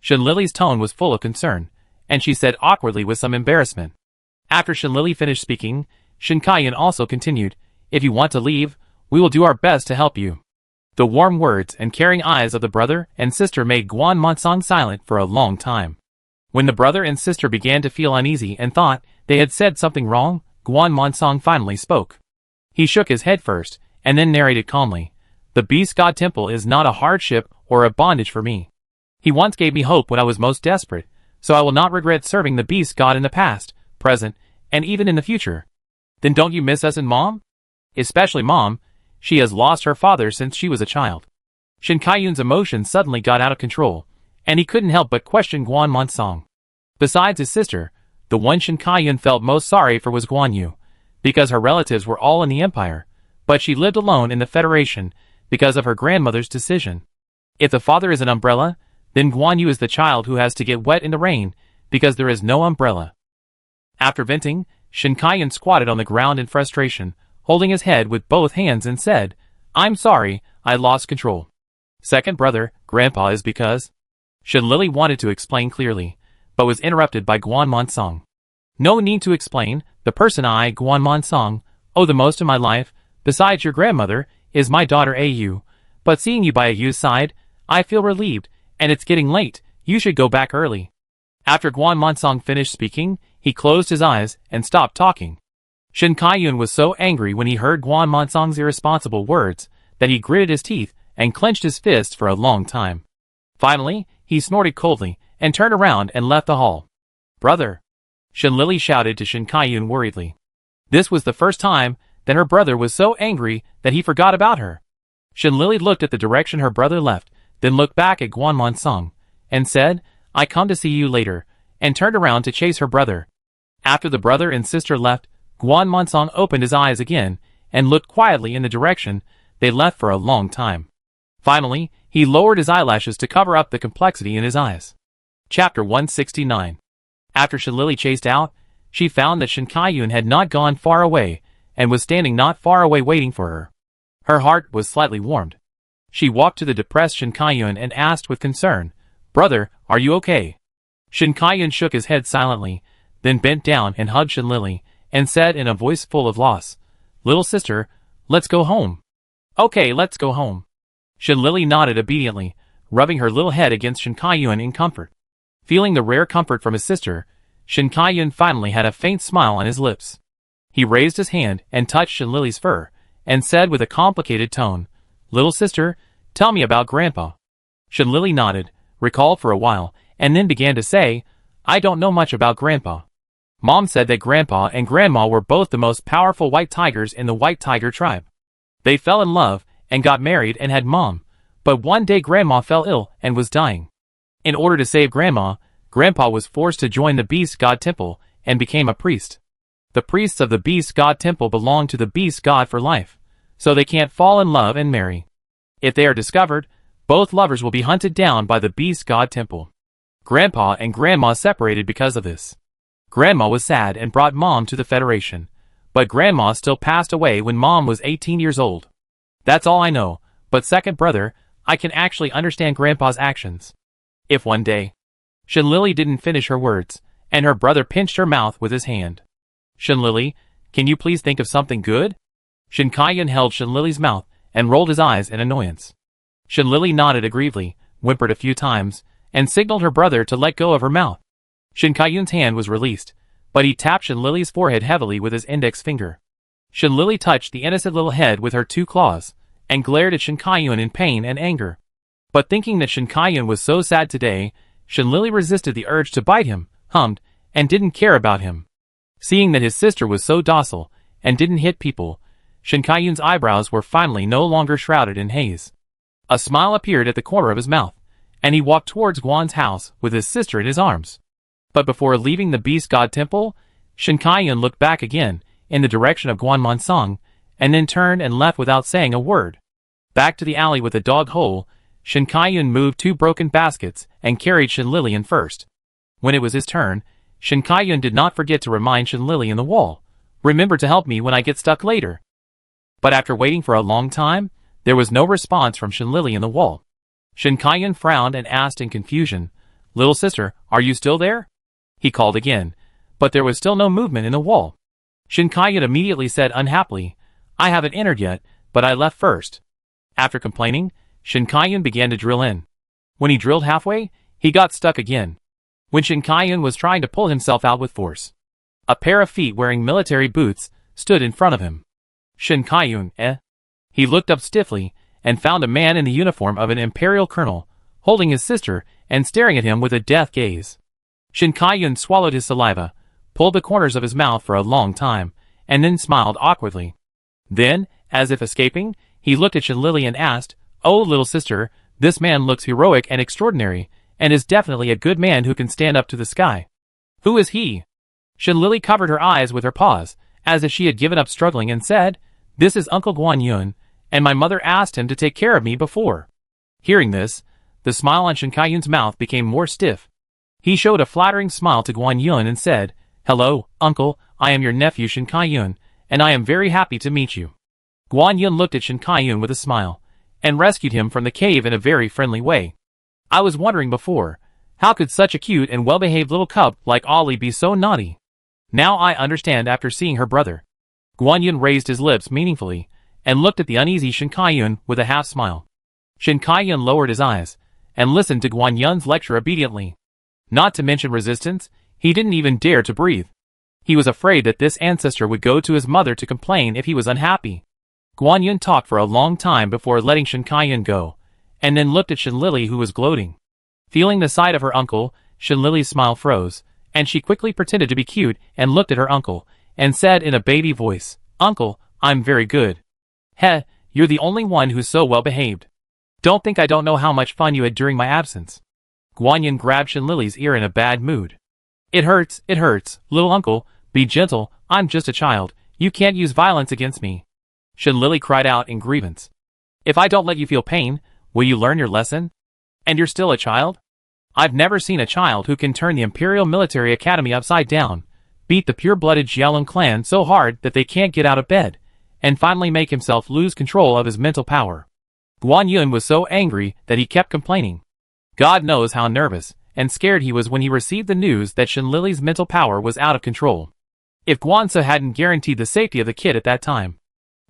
Speaker 1: Shen Lily's tone was full of concern, and she said awkwardly with some embarrassment. After Shen Lily finished speaking, Shin Kaiyun also continued, If you want to leave, we will do our best to help you. The warm words and caring eyes of the brother and sister made Guan Monsong silent for a long time. When the brother and sister began to feel uneasy and thought they had said something wrong, Guan Monsong finally spoke. He shook his head first, and then narrated calmly, The Beast God Temple is not a hardship or a bondage for me. He once gave me hope when I was most desperate, so I will not regret serving the Beast God in the past, present, and even in the future. Then don't you miss us and Mom? Especially Mom. She has lost her father since she was a child. Shin Kaiyun's emotions suddenly got out of control, and he couldn't help but question Guan Monsong. Besides his sister, the one Shin Kaiyun felt most sorry for was Guan Yu, because her relatives were all in the empire, but she lived alone in the Federation because of her grandmother's decision. If the father is an umbrella, then Guan Yu is the child who has to get wet in the rain because there is no umbrella. After venting, Shin Kaiyun squatted on the ground in frustration, holding his head with both hands and said, I'm sorry, I lost control. Second brother, Grandpa is because... Shen Lily wanted to explain clearly, but was interrupted by Guan Monsong. No need to explain, the person I, Guan Monsong, owe the most of my life, besides your grandmother, is my daughter Au. But seeing you by Au's side, I feel relieved, and it's getting late, you should go back early. After Guan Monsong finished speaking, he closed his eyes and stopped talking. Shin Kaiyun was so angry when he heard Guan Monsong's irresponsible words that he gritted his teeth and clenched his fists for a long time. Finally, he snorted coldly and turned around and left the hall. Brother! Shen Lily shouted to Shin Kaiyun worriedly. This was the first time that her brother was so angry that he forgot about her. Shen Lily looked at the direction her brother left, then looked back at Guan Monsong, and said, I come to see you later, and turned around to chase her brother. After the brother and sister left, Guan Monsong opened his eyes again, and looked quietly in the direction they left for a long time. Finally, he lowered his eyelashes to cover up the complexity in his eyes. Chapter 169. After Shen Lily chased out, she found that Shin Kaiyun had not gone far away, and was standing not far away waiting for her. Her heart was slightly warmed. She walked to the depressed Shin Kaiyun and asked with concern, Brother, are you okay? Shin Kaiyun shook his head silently, then bent down and hugged Shen Lily, and said in a voice full of loss, Little sister, let's go home. Okay, let's go home. Shen Lily nodded obediently, rubbing her little head against Shin Kai-yun in comfort. Feeling the rare comfort from his sister, Shin Kai-yun finally had a faint smile on his lips. He raised his hand and touched Shin Lily's fur, and said with a complicated tone, "Little sister, tell me about Grandpa." Shin Lily nodded, recalled for a while, and then began to say, "I don't know much about Grandpa. Mom said that Grandpa and Grandma were both the most powerful white tigers in the white tiger tribe. They fell in love, and got married and had Mom, but one day Grandma fell ill and was dying. In order to save Grandma, Grandpa was forced to join the Beast God Temple and became a priest. The priests of the Beast God Temple belong to the Beast God for life, so they can't fall in love and marry. If they are discovered, both lovers will be hunted down by the Beast God Temple. Grandpa and Grandma separated because of this. Grandma was sad and brought Mom to the Federation, but Grandma still passed away when Mom was 18 years old. That's all I know, but second brother, I can actually understand Grandpa's actions. If one day..." Shin Lily didn't finish her words, and her brother pinched her mouth with his hand. "Shin Lily, can you please think of something good?" Shin Kai-yun held Shin Lily's mouth and rolled his eyes in annoyance. Shin Lily nodded aggrievedly, whimpered a few times, and signaled her brother to let go of her mouth. Shin Kai-yun's hand was released, but he tapped Shin Lily's forehead heavily with his index finger. Shin Lily touched the innocent little head with her two claws, and glared at Shin Kai-yun in pain and anger. But thinking that Shin Kai-yun was so sad today, Shin Lily resisted the urge to bite him, hummed, and didn't care about him. Seeing that his sister was so docile, and didn't hit people, Shin Kai-yun's eyebrows were finally no longer shrouded in haze. A smile appeared at the corner of his mouth, and he walked towards Guan's house with his sister in his arms. But before leaving the Beast God Temple, Shin Kai-yun looked back again, in the direction of Guan Monsong, and then turned and left without saying a word. Back to the alley with the dog hole, Shin Kai-yun moved 2 broken baskets and carried Shin Lily in first. When it was his turn, Shin Kai-yun did not forget to remind Shin Lily in the wall, "Remember to help me when I get stuck later." But after waiting for a long time, there was no response from Shin Lily in the wall. Shin Kai-yun frowned and asked in confusion, "Little sister, are you still there?" He called again, but there was still no movement in the wall. Shin Kai-yun immediately said unhappily, "I haven't entered yet, but I left first." After complaining, Shin Kai-yun began to drill in. When he drilled halfway, he got stuck again. When Shin Kai-yun was trying to pull himself out with force, a pair of feet wearing military boots stood in front of him. "Shin Kai-yun, eh?" He looked up stiffly, and found a man in the uniform of an imperial colonel, holding his sister, and staring at him with a death gaze. Shin Kai-yun swallowed his saliva, pulled the corners of his mouth for a long time, and then smiled awkwardly. Then, as if escaping, he looked at Shin Lily and asked, "Oh, little sister, this man looks heroic and extraordinary, and is definitely a good man who can stand up to the sky. Who is he?" Shin Lily covered her eyes with her paws, as if she had given up struggling, and said, "This is Uncle Guan Yun, and my mother asked him to take care of me before." Hearing this, the smile on Shin Kai-yun's mouth became more stiff. He showed a flattering smile to Guan Yun and said, "Hello, uncle, I am your nephew Shin Kai-yun, and I am very happy to meet you." Guan Yun looked at Shin Kai-yun with a smile, and rescued him from the cave in a very friendly way. "I was wondering before, how could such a cute and well-behaved little cub like Ollie be so naughty? Now I understand after seeing her brother." Guan Yun raised his lips meaningfully, and looked at the uneasy Shin Kai-yun with a half-smile. Shin Kai-yun lowered his eyes, and listened to Guan Yun's lecture obediently. Not to mention resistance, he didn't even dare to breathe. He was afraid that this ancestor would go to his mother to complain if he was unhappy. Guan Yun talked for a long time before letting Shin Kai-yun go, and then looked at Shin Lily, who was gloating. Feeling the sight of her uncle, Shin Lily's smile froze, and she quickly pretended to be cute and looked at her uncle, and said in a baby voice, "Uncle, I'm very good." "Heh, you're the only one who's so well behaved. Don't think I don't know how much fun you had during my absence." Guan Yun grabbed Shin Lily's ear in a bad mood. It hurts, little uncle, be gentle, I'm just a child, you can't use violence against me." Shin Lily cried out in grievance. "If I don't let you feel pain, will you learn your lesson? And you're still a child? I've never seen a child who can turn the Imperial Military Academy upside down, beat the pure-blooded Jialun clan so hard that they can't get out of bed, and finally make himself lose control of his mental power." Guan Yun was so angry that he kept complaining. God knows how nervous and scared he was when he received the news that Shin Lily's mental power was out of control. If Guanza hadn't guaranteed the safety of the kid at that time,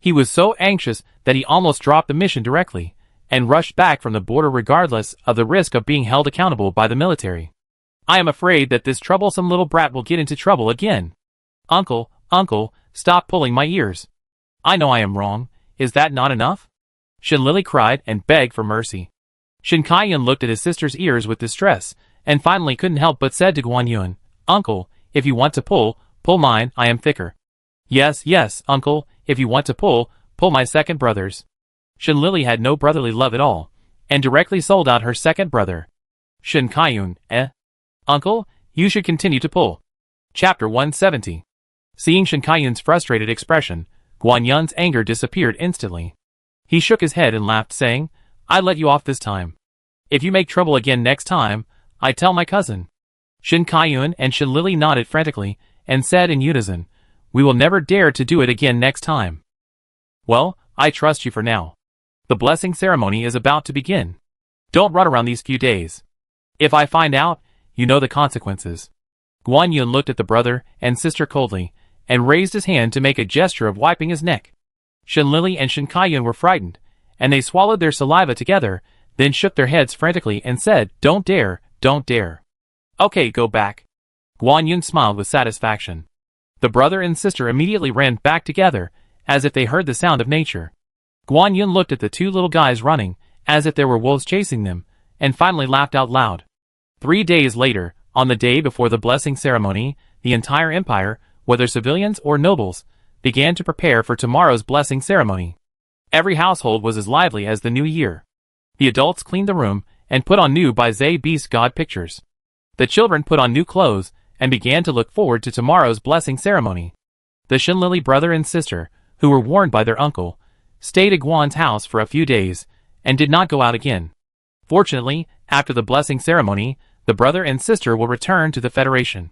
Speaker 1: he was so anxious that he almost dropped the mission directly, and rushed back from the border regardless of the risk of being held accountable by the military. I am afraid that this troublesome little brat will get into trouble again. Uncle, uncle, stop pulling my ears. I know I am wrong. Is that not enough? Shinlili cried and begged for mercy. Shin Kai-yun looked at his sister's ears with distress, and finally couldn't help but said to Guan-yun, Uncle, if you want to pull mine, I am thicker. Yes, yes, uncle, if you want to pull my second brother's. Shinlili had no brotherly love at all, and directly sold out her second brother. Shin Kai-yun, Uncle, you should continue to pull. Chapter 170. Seeing Shin Kai-yun's frustrated expression, Guan-yun's anger disappeared instantly. He shook his head and laughed, saying, I let you off this time. If you make trouble again next time, I tell my cousin. Shin Kai-yun and Shinlili nodded frantically and said in unison, We will never dare to do it again next time. Well, I trust you for now. The blessing ceremony is about to begin. Don't run around these few days. If I find out, you know the consequences. Guan-yun looked at the brother and sister coldly, and raised his hand to make a gesture of wiping his neck. Shinlili and Shin Kai-yun were frightened, and they swallowed their saliva together, then shook their heads frantically and said, Don't dare, don't dare. Okay, go back. Guan-yun smiled with satisfaction. The brother and sister immediately ran back together, as if they heard the sound of nature. Guan-yun looked at the two little guys running, as if there were wolves chasing them, and finally laughed out loud. 3 days later, on the day before the blessing ceremony, the entire empire, whether civilians or nobles, began to prepare for tomorrow's blessing ceremony. Every household was as lively as the new year. The adults cleaned the room and put on new by Zay Beast God pictures. The children put on new clothes and began to look forward to tomorrow's blessing ceremony. The Shinlili brother and sister, who were warned by their uncle, stayed at Guan's house for a few days and did not go out again. Fortunately, after the blessing ceremony, the brother and sister will return to the Federation.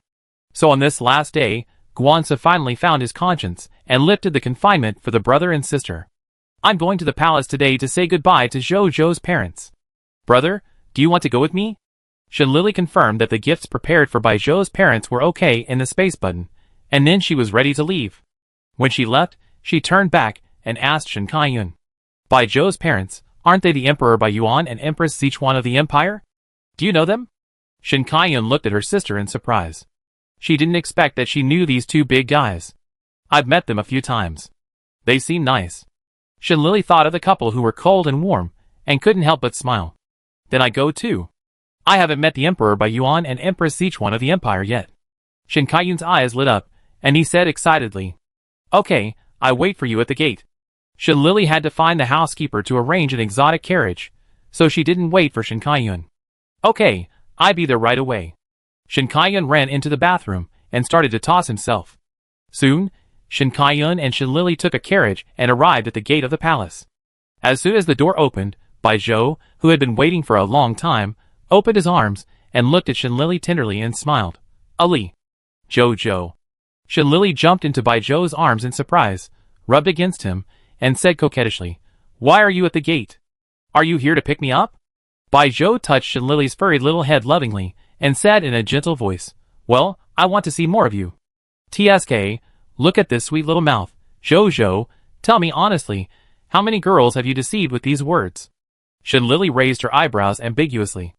Speaker 1: So on this last day, Guanza finally found his conscience and lifted the confinement for the brother and sister. I'm going to the palace today to say goodbye to Zhou's parents. Brother, do you want to go with me? Shinlili confirmed that the gifts prepared for Bai Zhou's parents were okay in the space button, and then she was ready to leave. When she left, she turned back and asked Shin Kai-yun. Bai Zhou's parents, aren't they the Emperor Bai Yuan and Empress Sichuan of the Empire? Do you know them? Shin Kai-yun looked at her sister in surprise. She didn't expect that she knew these two big guys. I've met them a few times. They seem nice. Shinlili thought of the couple who were cold and warm, and couldn't help but smile. Then I go too. I haven't met the Emperor Bai Yuan and Empress Sichuan of the Empire yet. Shin Kai-yun's eyes lit up, and he said excitedly, Okay, I wait for you at the gate. Shinlili had to find the housekeeper to arrange an exotic carriage, so she didn't wait for Shin Kai-yun. Okay, I'll be there right away. Shin Kai-yun ran into the bathroom and started to toss himself. Soon, Shin Kai-yun and Shinlili took a carriage and arrived at the gate of the palace. As soon as the door opened, Bai Zhou, who had been waiting for a long time, opened his arms and looked at Shinlili tenderly and smiled. Ali. Zhou. Shinlili jumped into Bai Zhou's arms in surprise, rubbed against him, and said coquettishly, Why are you at the gate? Are you here to pick me up? Bai Zhou touched Shinlili's furry little head lovingly, and said in a gentle voice, Well, I want to see more of you. TSK, look at this sweet little mouth. Zhou, tell me honestly, how many girls have you deceived with these words? Shinlili raised her eyebrows ambiguously.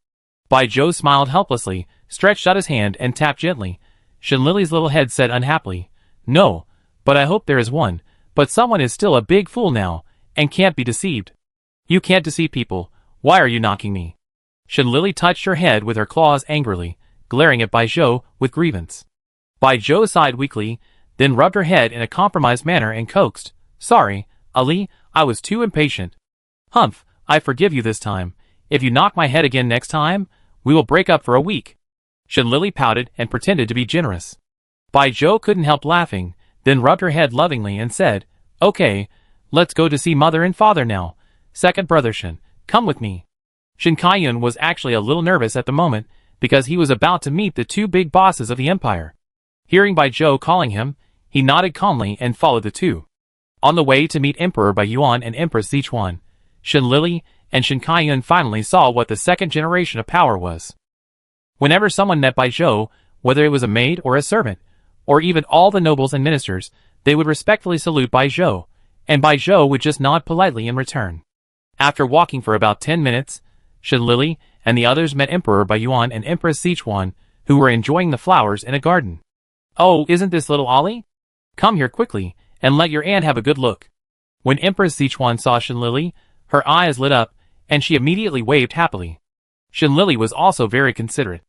Speaker 1: Bai Zhou smiled helplessly, stretched out his hand and tapped gently. Shinlili's little head said unhappily, No, but I hope there is one, but someone is still a big fool now, and can't be deceived. You can't deceive people, why are you knocking me? Shinlili touched her head with her claws angrily, glaring at Bai Zhou with grievance. Bai Zhou sighed weakly, then rubbed her head in a compromised manner and coaxed, Sorry, Ali, I was too impatient. Humph, I forgive you this time. If you knock my head again next time, we will break up for a week. Shinlili pouted and pretended to be generous. Bai Zhou couldn't help laughing, then rubbed her head lovingly and said, Okay, let's go to see mother and father now. Second brother Shin, come with me. Shin Kai-yun was actually a little nervous at the moment, because he was about to meet the two big bosses of the empire. Hearing Bai Zhou calling him, he nodded calmly and followed the two. On the way to meet Emperor Bai Yuan and Empress Sichuan, Shinlili and Shin Kai-yun finally saw what the second generation of power was. Whenever someone met Bai Zhou, whether it was a maid or a servant, or even all the nobles and ministers, they would respectfully salute Bai Zhou, and Bai Zhou would just nod politely in return. After walking for about 10 minutes, Shenlili and the others met Emperor Baiyuan and Empress Sichuan, who were enjoying the flowers in a garden. "Oh, isn't this little Ollie? Come here quickly, and let your aunt have a good look." When Empress Sichuan saw Shenlili, her eyes lit up, and she immediately waved happily. Shenlili was also very considerate.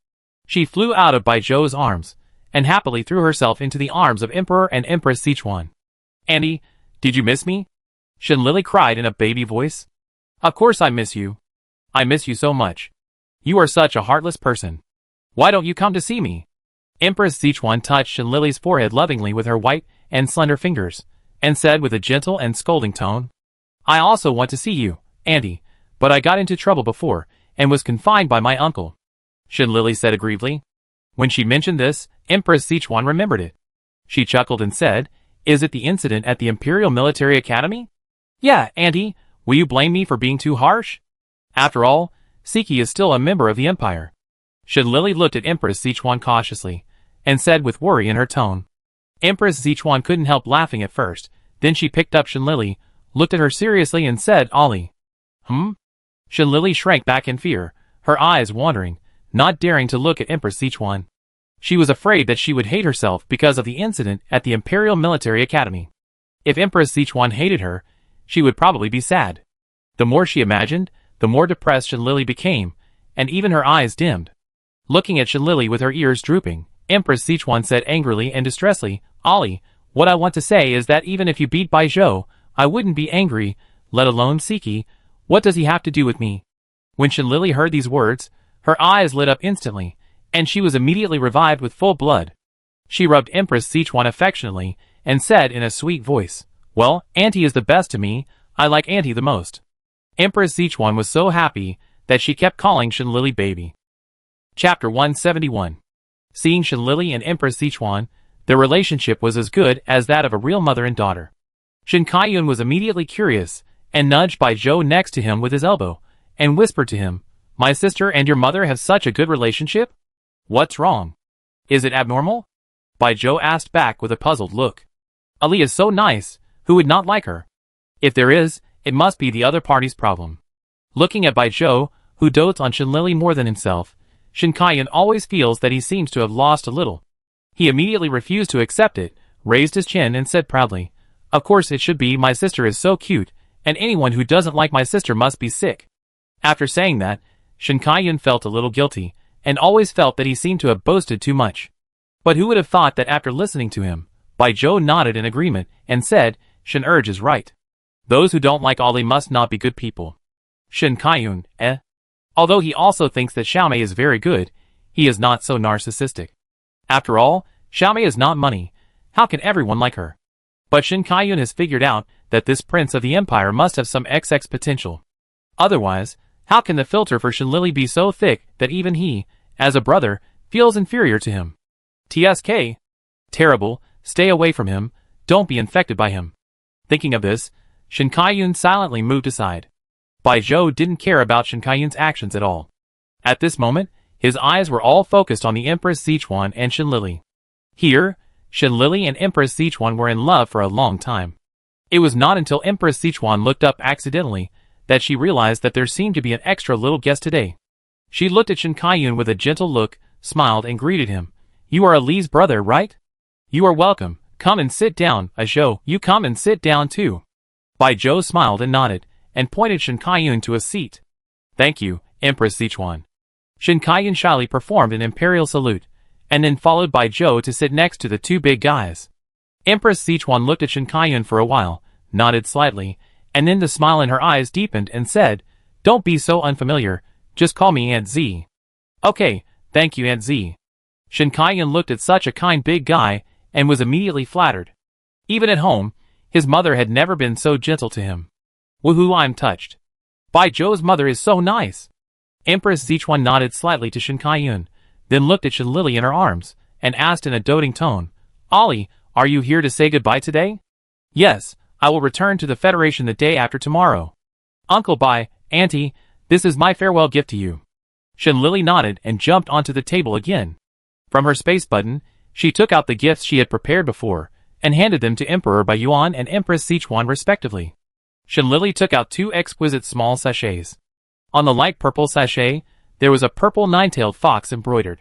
Speaker 1: She flew out of Baizhou's arms, and happily threw herself into the arms of Emperor and Empress Sichuan. "Auntie, did you miss me?" Shenlili cried in a baby voice. "Of course I miss you. I miss you so much. You are such a heartless person. Why don't you come to see me?" Empress Sichuan touched Shenlili's forehead lovingly with her white and slender fingers, and said with a gentle and scolding tone, "I also want to see you, Auntie, but I got into trouble before, and was confined by my uncle," Shenlili said aggrievedly. When she mentioned this, Empress Sichuan remembered it. She chuckled and said, "Is it the incident at the Imperial Military Academy?" "Yeah, Auntie, will you blame me for being too harsh? After all, Siki is still a member of the Empire." Shenlili looked at Empress Sichuan cautiously, and said with worry in her tone. Empress Sichuan couldn't help laughing at first, then she picked up Shenlili, looked at her seriously and said, "Ollie." Shenlili shrank back in fear, her eyes wandering, not daring to look at Empress Sichuan. She was afraid that she would hate herself because of the incident at the Imperial Military Academy. If Empress Sichuan hated her, she would probably be sad. The more she imagined, the more depressed Shenlili became, and even her eyes dimmed. Looking at Shenlili with her ears drooping, Empress Sichuan said angrily and distressedly, "Ollie, what I want to say is that even if you beat Baizhou, I wouldn't be angry, let alone Siki. What does he have to do with me?" When Shenlili heard these words, her eyes lit up instantly, and she was immediately revived with full blood. She rubbed Empress Sichuan affectionately, and said in a sweet voice, "Well, Auntie is the best to me, I like Auntie the most." Empress Sichuan was so happy that she kept calling Shenlili baby. Chapter 171. Seeing Shenlili and Empress Sichuan, their relationship was as good as that of a real mother and daughter. Shen Kaiyun was immediately curious, and nudged Baizhou next to him with his elbow, and whispered to him, "My sister and your mother have such a good relationship? What's wrong? Is it abnormal?" Baizhou asked back with a puzzled look. "Ali is so nice, who would not like her? If there is, it must be the other party's problem." Looking at Baizhou, who dotes on Shenlili more than himself, Shen Kaiyun always feels that he seems to have lost a little. He immediately refused to accept it, raised his chin and said proudly, "Of course it should be, my sister is so cute, and anyone who doesn't like my sister must be sick." After saying that, Shen Kaiyun felt a little guilty, and always felt that he seemed to have boasted too much. But who would have thought that after listening to him, Baizhou nodded in agreement, and said, "Shen Urge is right. Those who don't like Ollie must not be good people." Shen Kaiyun, Although he also thinks that Xiaomei is very good, he is not so narcissistic. After all, Xiaomei is not money. How can everyone like her? But Shen Kaiyun has figured out that this prince of the empire must have some XX potential. Otherwise, how can the filter for Shenlili be so thick that even he, as a brother, feels inferior to him? TSK. Terrible, stay away from him, don't be infected by him. Thinking of this, Shen Kaiyun silently moved aside. Baizhou didn't care about Shen Kaiyun's actions at all. At this moment, his eyes were all focused on the Empress Sichuan and Shenlili. Here, Shenlili and Empress Sichuan were in love for a long time. It was not until Empress Sichuan looked up accidentally that she realized that there seemed to be an extra little guest today. She looked at Shen Kaiyun with a gentle look, smiled and greeted him. "You are Ali's brother, right? You are welcome. Come and sit down, Baizhou. You come and sit down too." Baizhou smiled and nodded, and pointed Shen Kaiyun to a seat. "Thank you, Empress Sichuan." Shen Kaiyun shyly performed an imperial salute, and then followed Baizhou to sit next to the two big guys. Empress Sichuan looked at Shen Kaiyun for a while, nodded slightly, and then the smile in her eyes deepened and said, "Don't be so unfamiliar, just call me Aunt Z." "Okay, thank you Aunt Z." Shen Kaiyun looked at such a kind big guy, and was immediately flattered. Even at home, his mother had never been so gentle to him. "Woohoo, I'm touched. Baizhou's mother is so nice." Empress Sichuan nodded slightly to Shen Kaiyun, then looked at Shenlili in her arms, and asked in a doting tone, "Ollie, are you here to say goodbye today?" "Yes, I will return to the Federation the day after tomorrow." "Uncle, bye, Auntie, this is my farewell gift to you." Shenlili nodded and jumped onto the table again. From her space button, she took out the gifts she had prepared before, and handed them to Emperor Baiyuan and Empress Sichuan respectively. Shenlili took out 2 exquisite small sachets. On the light purple sachet, there was a purple nine-tailed fox embroidered.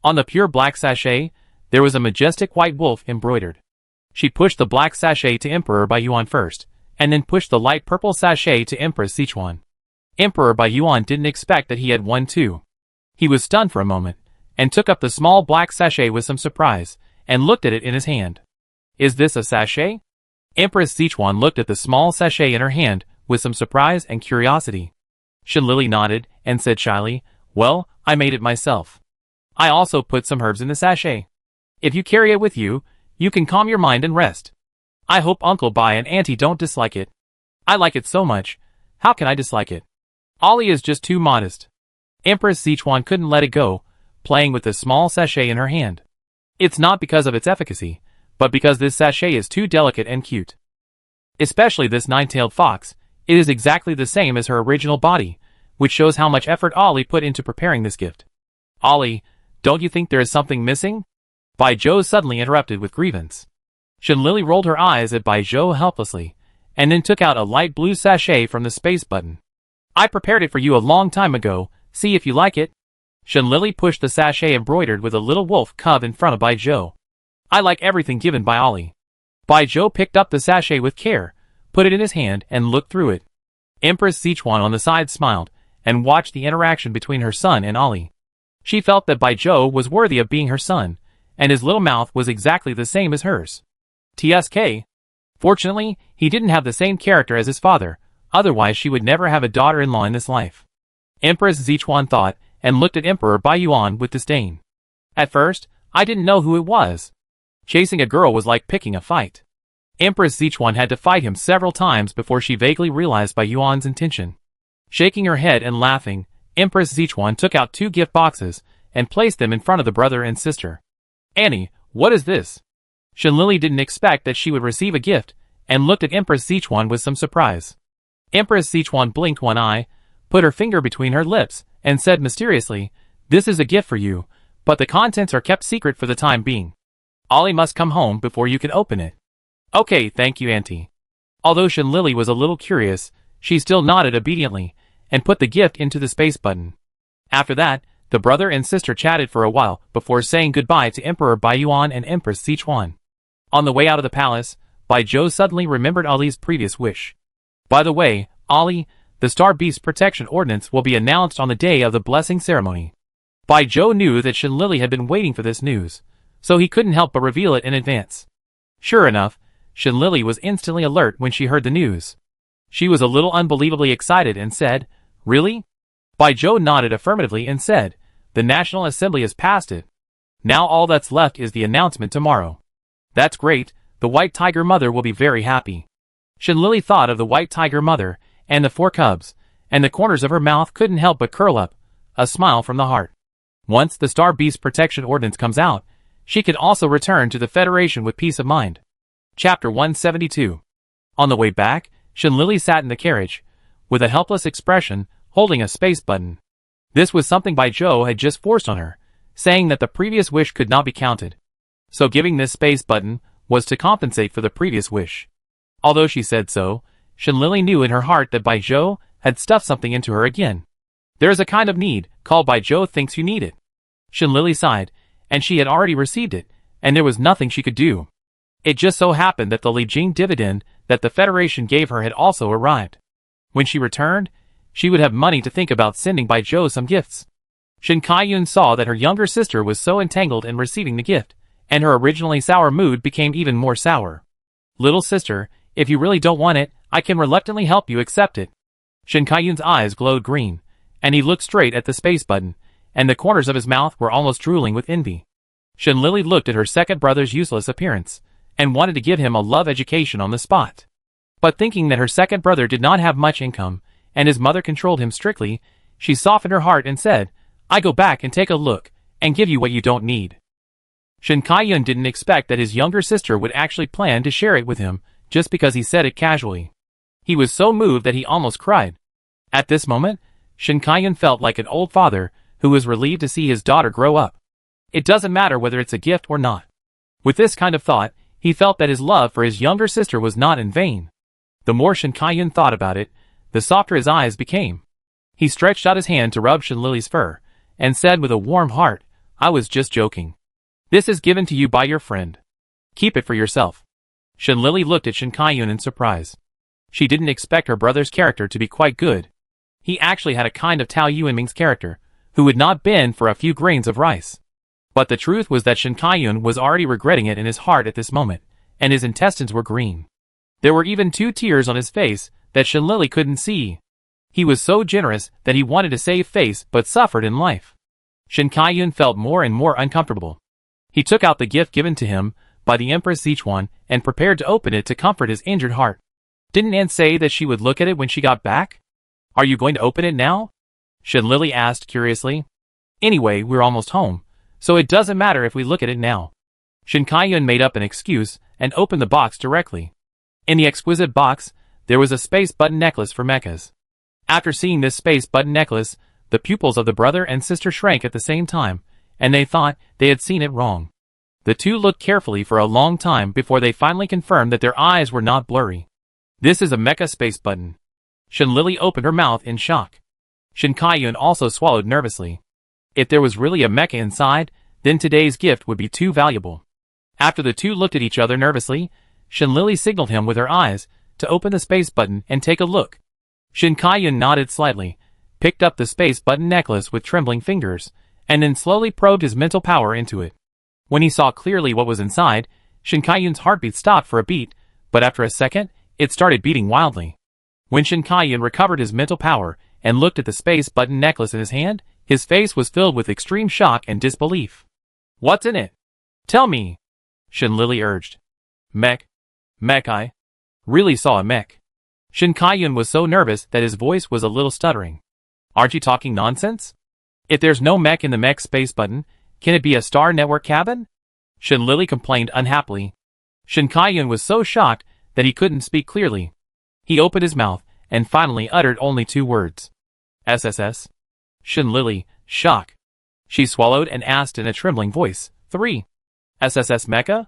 Speaker 1: On the pure black sachet, there was a majestic white wolf embroidered. She pushed the black sachet to Emperor Baiyuan first, and then pushed the light purple sachet to Empress Sichuan. Emperor Baiyuan didn't expect that he had won too. He was stunned for a moment, and took up the small black sachet with some surprise, and looked at it in his hand. Is this a sachet? Empress Sichuan looked at the small sachet in her hand, with some surprise and curiosity. Shenlili nodded, and said shyly, well, I made it myself. I also put some herbs in the sachet. If you carry it with you, you can calm your mind and rest. I hope Uncle Bai and Auntie don't dislike it. I like it so much, how can I dislike it? Ollie is just too modest. Empress Sichuan couldn't let it go, playing with the small sachet in her hand. It's not because of its efficacy, but because this sachet is too delicate and cute. Especially this nine-tailed fox, it is exactly the same as her original body, which shows how much effort Ollie put into preparing this gift. Ollie, don't you think there is something missing? Bai Zhou suddenly interrupted with grievance. Shenlili rolled her eyes at Bai Zhou helplessly, and then took out a light blue sachet from the space button. I prepared it for you a long time ago, see if you like it. Shenlili pushed the sachet embroidered with a little wolf cub in front of Bai Zhou. I like everything given by Ollie. Bai Zhou picked up the sachet with care, put it in his hand, and looked through it. Empress Sichuan on the side smiled, and watched the interaction between her son and Ollie. She felt that Bai Zhou was worthy of being her son, and his little mouth was exactly the same as hers. TSK. Fortunately, he didn't have the same character as his father, otherwise she would never have a daughter-in-law in this life. Empress Sichuan thought, and looked at Emperor Baiyuan with disdain. At first, I didn't know who it was. Chasing a girl was like picking a fight. Empress Sichuan had to fight him several times before she vaguely realized Baiyuan's intention. Shaking her head and laughing, Empress Sichuan took out 2 gift boxes, and placed them in front of the brother and sister. Annie, what is this? Shenlili didn't expect that she would receive a gift, and looked at Empress Sichuan with some surprise. Empress Sichuan blinked one eye, put her finger between her lips, and said mysteriously, this is a gift for you, but the contents are kept secret for the time being. Ollie must come home before you can open it. Okay, thank you, Auntie. Although Shenlili was a little curious, she still nodded obediently, and put the gift into the space button. After that, the brother and sister chatted for a while before saying goodbye to Emperor Baiyuan and Empress Sichuan. On the way out of the palace, Bai Zhou suddenly remembered Ollie's previous wish. By the way, Ollie, the Star Beast Protection Ordinance will be announced on the day of the blessing ceremony. Bai Zhou knew that Shenlili had been waiting for this news, so he couldn't help but reveal it in advance. Sure enough, Shenlili was instantly alert when she heard the news. She was a little unbelievably excited and said, really? Bai Zhou nodded affirmatively and said, the National Assembly has passed it. Now all that's left is the announcement tomorrow. That's great, the White Tiger Mother will be very happy. Shenlili thought of the White Tiger Mother, and the 4 cubs, and the corners of her mouth couldn't help but curl up, a smile from the heart. Once the Star Beast Protection Ordinance comes out, she could also return to the Federation with peace of mind. Chapter 172. On the way back, Shenlili sat in the carriage, with a helpless expression, holding a space button. This was something Bai Zhou had just forced on her, saying that the previous wish could not be counted. So giving this space button was to compensate for the previous wish. Although she said so, Shenlili knew in her heart that Bai Zhou had stuffed something into her again. There is a kind of need, called Bai Zhou thinks you need it. Shenlili sighed, and she had already received it, and there was nothing she could do. It just so happened that the Li Jing dividend that the Federation gave her had also arrived. When she returned, she would have money to think about sending Bai Zhou some gifts. Shen Kaiyun saw that her younger sister was so entangled in receiving the gift, and her originally sour mood became even more sour. Little sister, if you really don't want it, I can reluctantly help you accept it. Shen Kaiyun's eyes glowed green, and he looked straight at the space button, and the corners of his mouth were almost drooling with envy. Shenlili looked at her second brother's useless appearance, and wanted to give him a love education on the spot. But thinking that her second brother did not have much income, and his mother controlled him strictly, she softened her heart and said, I go back and take a look, and give you what you don't need. Shen Kaiyun didn't expect that his younger sister would actually plan to share it with him, just because he said it casually. He was so moved that he almost cried. At this moment, Shen Kaiyun felt like an old father, who was relieved to see his daughter grow up. It doesn't matter whether it's a gift or not. With this kind of thought, he felt that his love for his younger sister was not in vain. The more Shin Kai-yun thought about it, the softer his eyes became. He stretched out his hand to rub Shin Lily's fur, and said with a warm heart, "I was just joking. This is given to you by your friend. Keep it for yourself." Shin Lily looked at Shin Kai-yun in surprise. She didn't expect her brother's character to be quite good. He actually had a kind of Tao Yuanming's character, who would not bend for a few grains of rice. But the truth was that Shin Kai-yun was already regretting it in his heart at this moment, and his intestines were green. There were even 2 tears on his face that Shin Lily couldn't see. He was so generous that he wanted to save face but suffered in life. Shin Kai-yun felt more and more uncomfortable. He took out the gift given to him by the Empress Sichuan and prepared to open it to comfort his injured heart. Didn't Aunt say that she would look at it when she got back? Are you going to open it now? Shin Lily asked curiously. Anyway, we're almost home, so it doesn't matter if we look at it now. Shin Kai-yun made up an excuse and opened the box directly. In the exquisite box, there was a space button necklace for mechas. After seeing this space button necklace, the pupils of the brother and sister shrank at the same time, and they thought they had seen it wrong. The two looked carefully for a long time before they finally confirmed that their eyes were not blurry. This is a mecha space button. Shin Lily opened her mouth in shock. Shin Kai-yun also swallowed nervously. If there was really a mecha inside, then today's gift would be too valuable. After the two looked at each other nervously, Shin Lily signaled him with her eyes to open the space button and take a look. Shin Kai-yun nodded slightly, picked up the space button necklace with trembling fingers, and then slowly probed his mental power into it. When he saw clearly what was inside, Shin Kai-yun's heartbeat stopped for a beat, but after a second, it started beating wildly. When Shin Kai-yun recovered his mental power and looked at the space button necklace in his hand, his face was filled with extreme shock and disbelief. "What's in it? Tell me," Shin Lily urged. Mech. I really saw a mech." Shin Kai-yun was so nervous that his voice was a little stuttering. "Aren't you talking nonsense? If there's no mech in the mech space button, can it be a Star Network cabin?" Shin Lily complained unhappily. Shin Kai-yun was so shocked that he couldn't speak clearly. He opened his mouth and finally uttered only 2 words. "SSS." Shin Lily, shock. She swallowed and asked in a trembling voice, 3. "SSS Mecha?"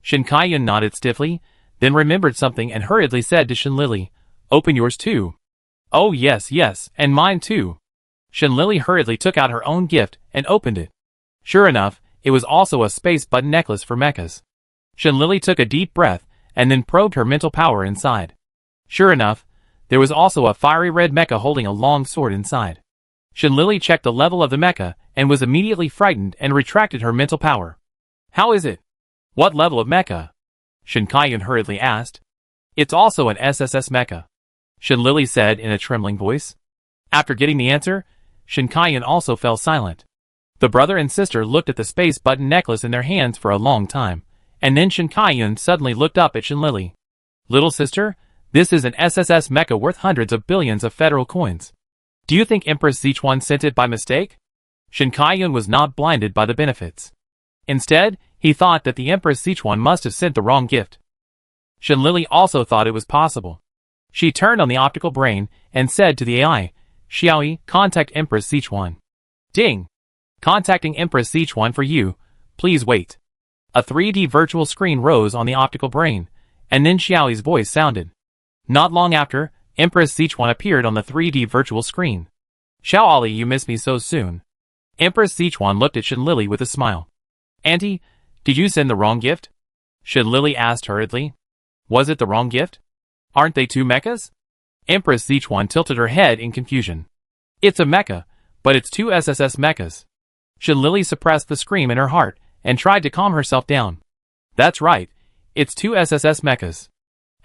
Speaker 1: Shin Kai-yun nodded stiffly, then remembered something and hurriedly said to Shin Lily, "Open yours too." "Oh yes, and mine too." Shin Lily hurriedly took out her own gift and opened it. Sure enough, it was also a space button necklace for mechas. Shin Lily took a deep breath and then probed her mental power inside. Sure enough, there was also a fiery red mecha holding a long sword inside. Shin Lily checked the level of the mecha and was immediately frightened and retracted her mental power. "How is it? What level of mecha?" Shin Kai-yun hurriedly asked. "It's also an SSS mecha," Shin Lily said in a trembling voice. After getting the answer, Shin Kai-yun also fell silent. The brother and sister looked at the space button necklace in their hands for a long time, and then Shin Kai-yun suddenly looked up at Shin Lily. "Little sister, this is an SSS mecha worth hundreds of billions of federal coins. Do you think Empress Sichuan sent it by mistake?" Shin Kai-yun was not blinded by the benefits. Instead, he thought that the Empress Sichuan must have sent the wrong gift. Shin Lily also thought it was possible. She turned on the optical brain and said to the AI, "Xiaoyi, contact Empress Sichuan." Ding! "Contacting Empress Sichuan for you. Please wait." A 3D virtual screen rose on the optical brain, and then Xiaoyi's voice sounded. Not long after, Empress Sichuan appeared on the 3D virtual screen. "Xiaoli, you miss me so soon." Empress Sichuan looked at Shin Lily with a smile. "Auntie, did you send the wrong gift?" Shin Lily asked hurriedly. "Was it the wrong gift? Aren't they 2 mechas?" Empress Sichuan tilted her head in confusion. "It's a mecha, but it's 2 SSS mechas." Shin Lily suppressed the scream in her heart and tried to calm herself down. "That's right, it's 2 SSS mechas."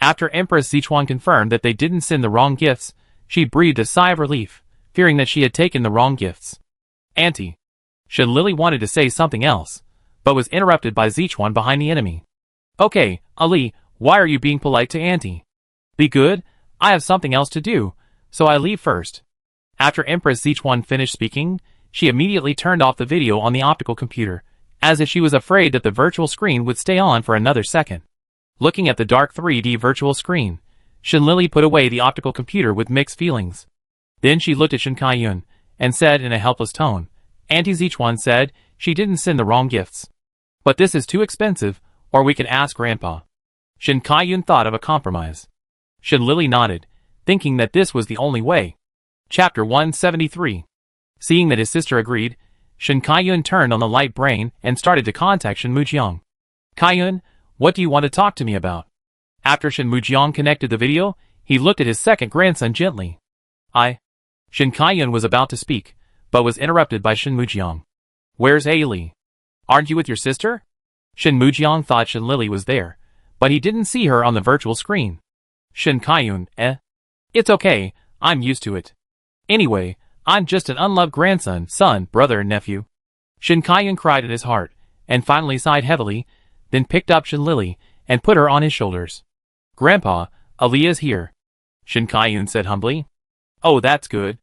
Speaker 1: After Empress Sichuan confirmed that they didn't send the wrong gifts, she breathed a sigh of relief, fearing that she had taken the wrong gifts. "Auntie." Shin Lily wanted to say something else, but was interrupted by Sichuan behind the enemy. "Okay, Ali, why are you being polite to Auntie? Be good, I have something else to do, so I leave first." After Empress Sichuan finished speaking, she immediately turned off the video on the optical computer, as if she was afraid that the virtual screen would stay on for another second. Looking at the dark 3D virtual screen, Shin Lily put away the optical computer with mixed feelings. Then she looked at Shin Kai-yun and said in a helpless tone, "Auntie Sichuan said she didn't send the wrong gifts. But this is too expensive, or we can ask Grandpa." Shin Kai-yun thought of a compromise. Shen Lili nodded, thinking that this was the only way. Chapter 173. Seeing that his sister agreed, Shen Kaiyun turned on the light brain and started to contact Shen Mujiang. Kaiyun, what do you want to talk to me about? After Shen Mujiang connected the video, he looked at his second grandson gently. Shen Kaiyun was about to speak, but was interrupted by Shen Mujiang. Where's Ailey? Aren't you with your sister? Shen Mujiang thought Shen Lili was there, but he didn't see her on the virtual screen. Shen Kaiyun, It's okay, I'm used to it. Anyway, I'm just an unloved grandson, son, brother and nephew. Shen Kaiyun cried in his heart, and finally sighed heavily, then picked up Shen Lili and put her on his shoulders. Grandpa, Aaliyah's here. Shen Kaiyun said humbly. Oh, that's good.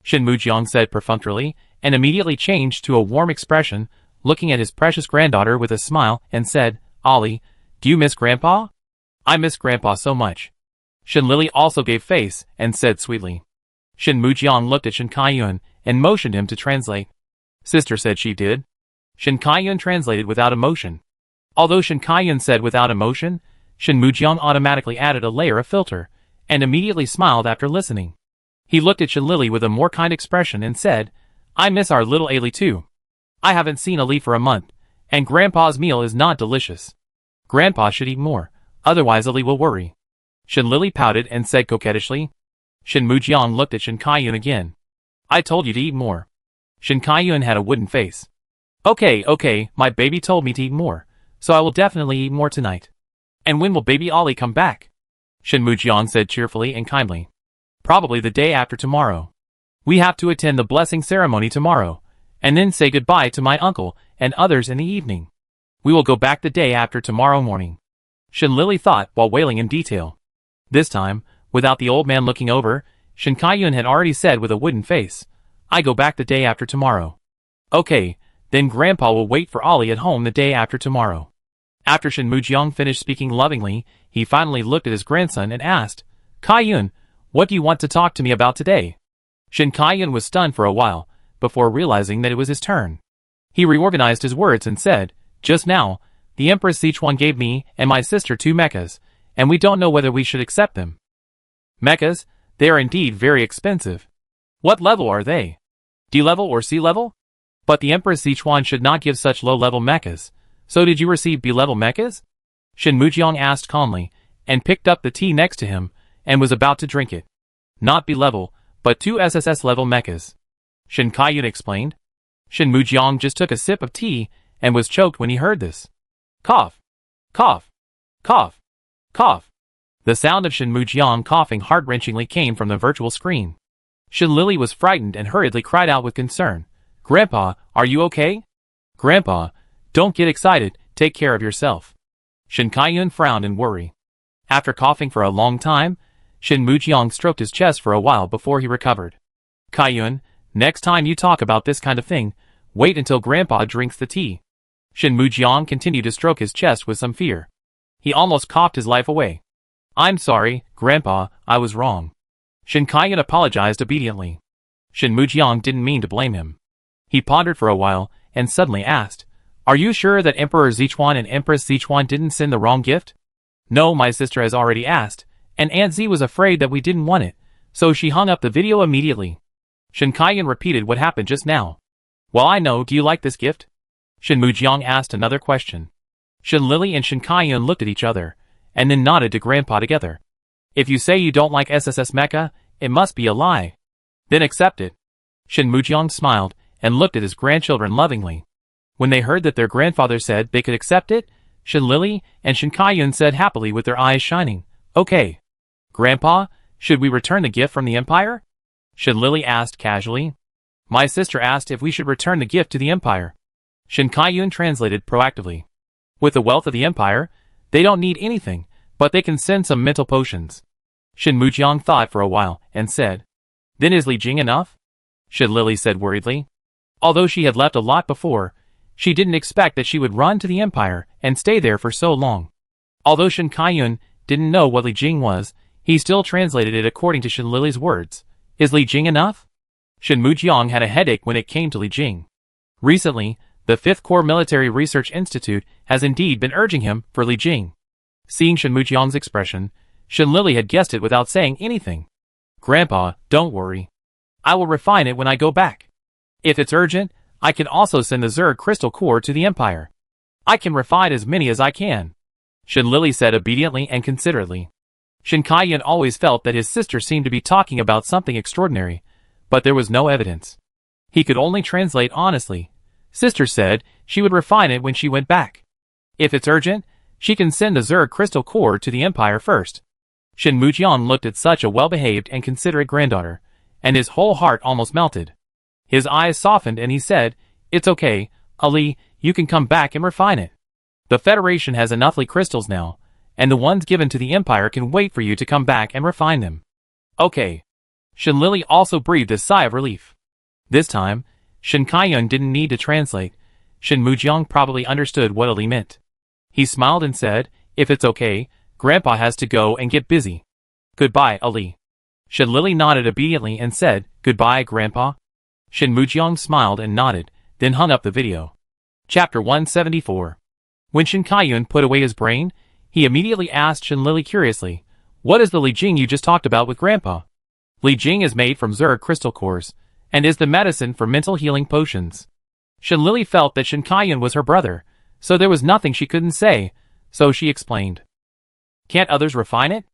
Speaker 1: Shen Mujiang said perfunctorily, and immediately changed to a warm expression, looking at his precious granddaughter with a smile, and said, Ollie, do you miss Grandpa? I miss Grandpa so much. Shen Lili also gave face, and said sweetly. Shen Mujiang looked at Shen Kaiyun, and motioned him to translate. Sister said she did. Shen Kaiyun translated without emotion. Although Shen Kaiyun said without emotion, Shen Mujiang automatically added a layer of filter, and immediately smiled after listening. He looked at Shen Lili with a more kind expression and said, I miss our little Ailey too. I haven't seen Ailey for a month, and Grandpa's meal is not delicious. Grandpa should eat more, otherwise Ailey will worry. Shen Lili pouted and said coquettishly. Shen Mujiang looked at Shen Kaiyun again. I told you to eat more. Shen Kaiyun had a wooden face. Okay, my baby told me to eat more, so I will definitely eat more tonight. And when will baby Ollie come back? Shen Mujiang said cheerfully and kindly. Probably the day after tomorrow. We have to attend the blessing ceremony tomorrow, and then say goodbye to my uncle and others in the evening. We will go back the day after tomorrow morning. Shen Lili thought while wailing in detail. This time, without the old man looking over, Shen Kaiyun had already said with a wooden face, I go back the day after tomorrow. Okay, then Grandpa will wait for Ollie at home the day after tomorrow. After Shen Mujiang finished speaking lovingly, he finally looked at his grandson and asked, Kaiyun, what do you want to talk to me about today? Shen Kaiyun was stunned for a while, before realizing that it was his turn. He reorganized his words and said, Just now, the Empress Sichuan gave me and my sister 2 mechas, and we don't know whether we should accept them. Mechas? They are indeed very expensive. What level are they? D level or C level? But the Empress Sichuan should not give such low-level mechas. So did you receive B-level mechas? Shen Mujiang asked calmly, and picked up the tea next to him, and was about to drink it. Not B-level, but 2 SSS-level mechas. Shen Kaiyun explained. Shen Mujiang just took a sip of tea, and was choked when he heard this. Cough. Cough. Cough. Cough. The sound of Shen Mujiang coughing heart-wrenchingly came from the virtual screen. Shen Lili was frightened and hurriedly cried out with concern. Grandpa, are you okay? Grandpa, don't get excited, take care of yourself. Shen Kaiyun frowned in worry. After coughing for a long time, Shen Mujiang stroked his chest for a while before he recovered. Kaiyun, next time you talk about this kind of thing, wait until Grandpa drinks the tea. Shen Mujiang continued to stroke his chest with some fear. He almost coughed his life away. I'm sorry, Grandpa, I was wrong. Shen Kaiyun apologized obediently. Shen Mujiang didn't mean to blame him. He pondered for a while, and suddenly asked, Are you sure that Emperor Sichuan and Empress Sichuan didn't send the wrong gift? No, my sister has already asked, and Aunt Z was afraid that we didn't want it, so she hung up the video immediately. Shen Kaiyun repeated what happened just now. Well, I know, do you like this gift? Shen Mujiang asked another question. Shen Lili and Shen Kaiyun looked at each other, and then nodded to Grandpa together. If you say you don't like SSS Mecha, it must be a lie. Then accept it. Shen Mujiang smiled, and looked at his grandchildren lovingly. When they heard that their grandfather said they could accept it, Shen Lili and Shen Kaiyun said happily with their eyes shining, Okay. Grandpa, should we return the gift from the Empire? Shen Lili asked casually. My sister asked if we should return the gift to the Empire. Shen Kaiyun translated proactively. With the wealth of the Empire, they don't need anything, but they can send some mental potions. Shen Mujiang thought for a while, and said, Then is Li Jing enough? Shen Lili said worriedly. Although she had left a lot before, she didn't expect that she would run to the Empire and stay there for so long. Although Shen Kaiyun didn't know what Li Jing was, he still translated it according to Shen Lili's words. Is Li Jing enough? Shen Mujiang had a headache when it came to Li Jing. Recently, the 5th Corps Military Research Institute has indeed been urging him for Li Jing. Seeing Shen Mujiang's expression, Shin Lily had guessed it without saying anything. Grandpa, don't worry. I will refine it when I go back. If it's urgent, I can also send the Zerg crystal core to the Empire. I can refine as many as I can. Shin Lily said obediently and considerately. Shin Kaiyan always felt that his sister seemed to be talking about something extraordinary, but there was no evidence. He could only translate honestly. Sister said she would refine it when she went back. If it's urgent, she can send the Zerg crystal core to the Empire first. Shin Mujian looked at such a well-behaved and considerate granddaughter, and his whole heart almost melted. His eyes softened and he said, "It's okay, Ali, you can come back and refine it. The Federation has enough Li crystals now, and the ones given to the Empire can wait for you to come back and refine them." Okay. Shin Lily also breathed a sigh of relief. This time, Shin Kaiyan didn't need to translate. Shin Mujiang probably understood what Ali meant. He smiled and said, "If it's okay, Grandpa has to go and get busy. Goodbye, Ali." Shin Lily nodded obediently and said, "Goodbye, Grandpa." Shin Mujiang smiled and nodded, then hung up the video. Chapter 174. When Shin Kaiyan put away his brain, he immediately asked Shin Lily curiously, "What is the Li Jing you just talked about with Grandpa?" Li Jing is made from Zerg crystal cores, and is the medicine for mental healing potions. Shin Lily felt that Shin Kaiyan was her brother, so there was nothing she couldn't say, so she explained. "Can't others refine it?"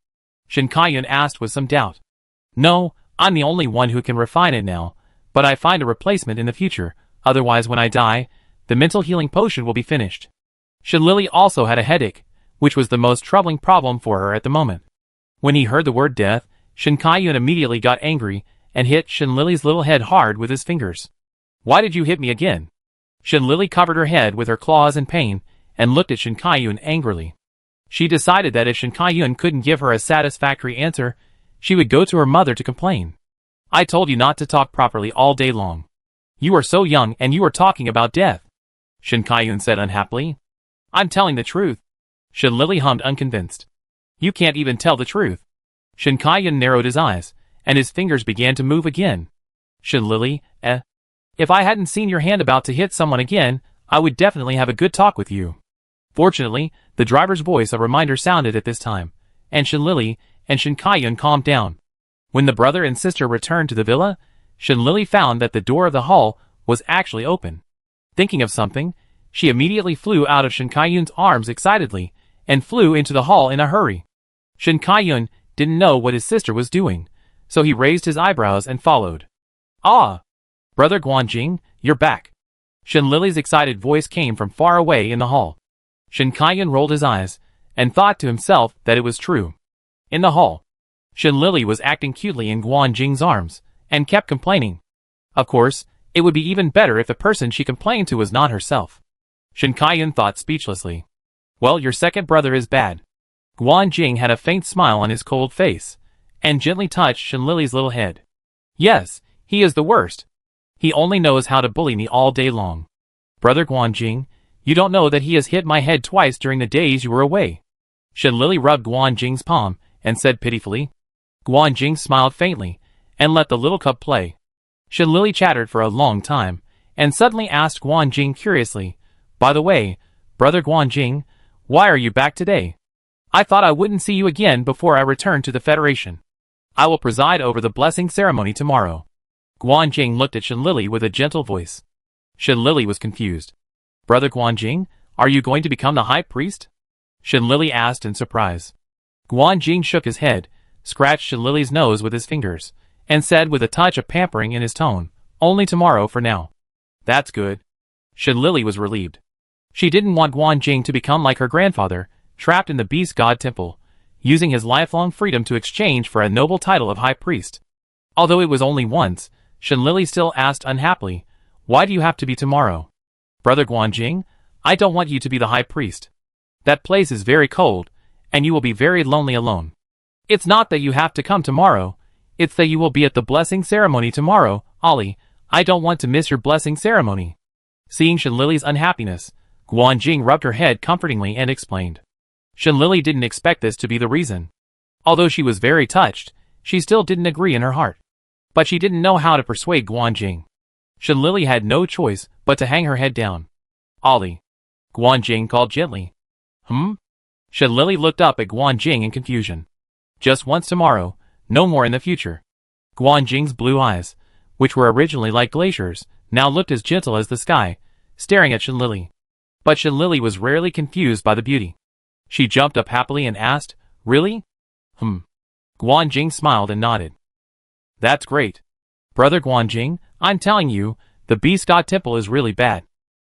Speaker 1: Shin Kaiyan asked with some doubt. "No, I'm the only one who can refine it now, but I find a replacement in the future, otherwise when I die, the mental healing potion will be finished." Shin Lily also had a headache, which was the most troubling problem for her at the moment. When he heard the word death, Shin Kaiyan immediately got angry and hit Shin Lily's little head hard with his fingers. "Why did you hit me again?" Shin Lily covered her head with her claws in pain and looked at Shin Kaiyan angrily. She decided that if Shin Kaiyan couldn't give her a satisfactory answer, she would go to her mother to complain. "I told you not to talk properly all day long. You are so young and you are talking about death," Shin Kaiyan said unhappily. "I'm telling the truth." Shin Lily hummed unconvinced. "You can't even tell the truth." Shin Kaiyan narrowed his eyes, and his fingers began to move again. "Shin Lily, if I hadn't seen your hand about to hit someone again, I would definitely have a good talk with you." Fortunately, the driver's voice a reminder sounded at this time, and Shin Lily and Shin Kaiyan calmed down. When the brother and sister returned to the villa, Shin Lily found that the door of the hall was actually open. Thinking of something, she immediately flew out of Shin Kaiyan's arms excitedly, and flew into the hall in a hurry. Shin Kaiyan didn't know what his sister was doing, so he raised his eyebrows and followed. "Ah! Brother Guanjing, you're back." Shin Lily's excited voice came from far away in the hall. Shin Kaiyan rolled his eyes, and thought to himself that it was true. In the hall, Shin Lily was acting cutely in Guanjing's arms, and kept complaining. Of course, it would be even better if the person she complained to was not herself. Shin Kaiyan thought speechlessly. "Well, your second brother is bad." Guanjing had a faint smile on his cold face, and gently touched Shin Lily's little head. "Yes, he is the worst. He only knows how to bully me all day long. Brother Guanjing, you don't know that he has hit my head twice during the days you were away." Shin Lily rubbed Guanjing's palm, and said pitifully. Guanjing smiled faintly, and let the little cub play. Shin Lily chattered for a long time, and suddenly asked Guanjing curiously, "By the way, Brother Guanjing, why are you back today? I thought I wouldn't see you again before I return to the Federation. I will preside over the blessing ceremony tomorrow." Guanjing looked at Shin Lily with a gentle voice. Shin Lily was confused. "Brother Guanjing, are you going to become the High Priest?" Shin Lily asked in surprise. Guanjing shook his head, scratched Shin Lily's nose with his fingers, and said with a touch of pampering in his tone, "Only tomorrow for now." "That's good." Shin Lily was relieved. She didn't want Guanjing to become like her grandfather, trapped in the Beast God Temple, using his lifelong freedom to exchange for a noble title of High Priest. Although it was only once, Shin Lily still asked unhappily, "Why do you have to be tomorrow?" "Brother Guanjing, I don't want you to be the High Priest. That place is very cold, and you will be very lonely alone. It's not that you have to come tomorrow, it's that you will be at the blessing ceremony tomorrow, Ali. I don't want to miss your blessing ceremony." Seeing Shin Lily's unhappiness, Guanjing rubbed her head comfortingly and explained. Shin Lily didn't expect this to be the reason. Although she was very touched, she still didn't agree in her heart. But she didn't know how to persuade Guanjing. Shin Lily had no choice but to hang her head down. "Ali," Guanjing called gently. "Hmm?" Shin Lily looked up at Guanjing in confusion. Just once tomorrow, no more in the future. Guanjing's blue eyes, which were originally like glaciers, now looked as gentle as the sky, staring at Shenlili. But Shenlili was rarely confused by the beauty. She jumped up happily and asked, "Really?" Guanjing smiled and nodded. "That's great. Brother Guanjing, I'm telling you, the Beast God Temple is really bad."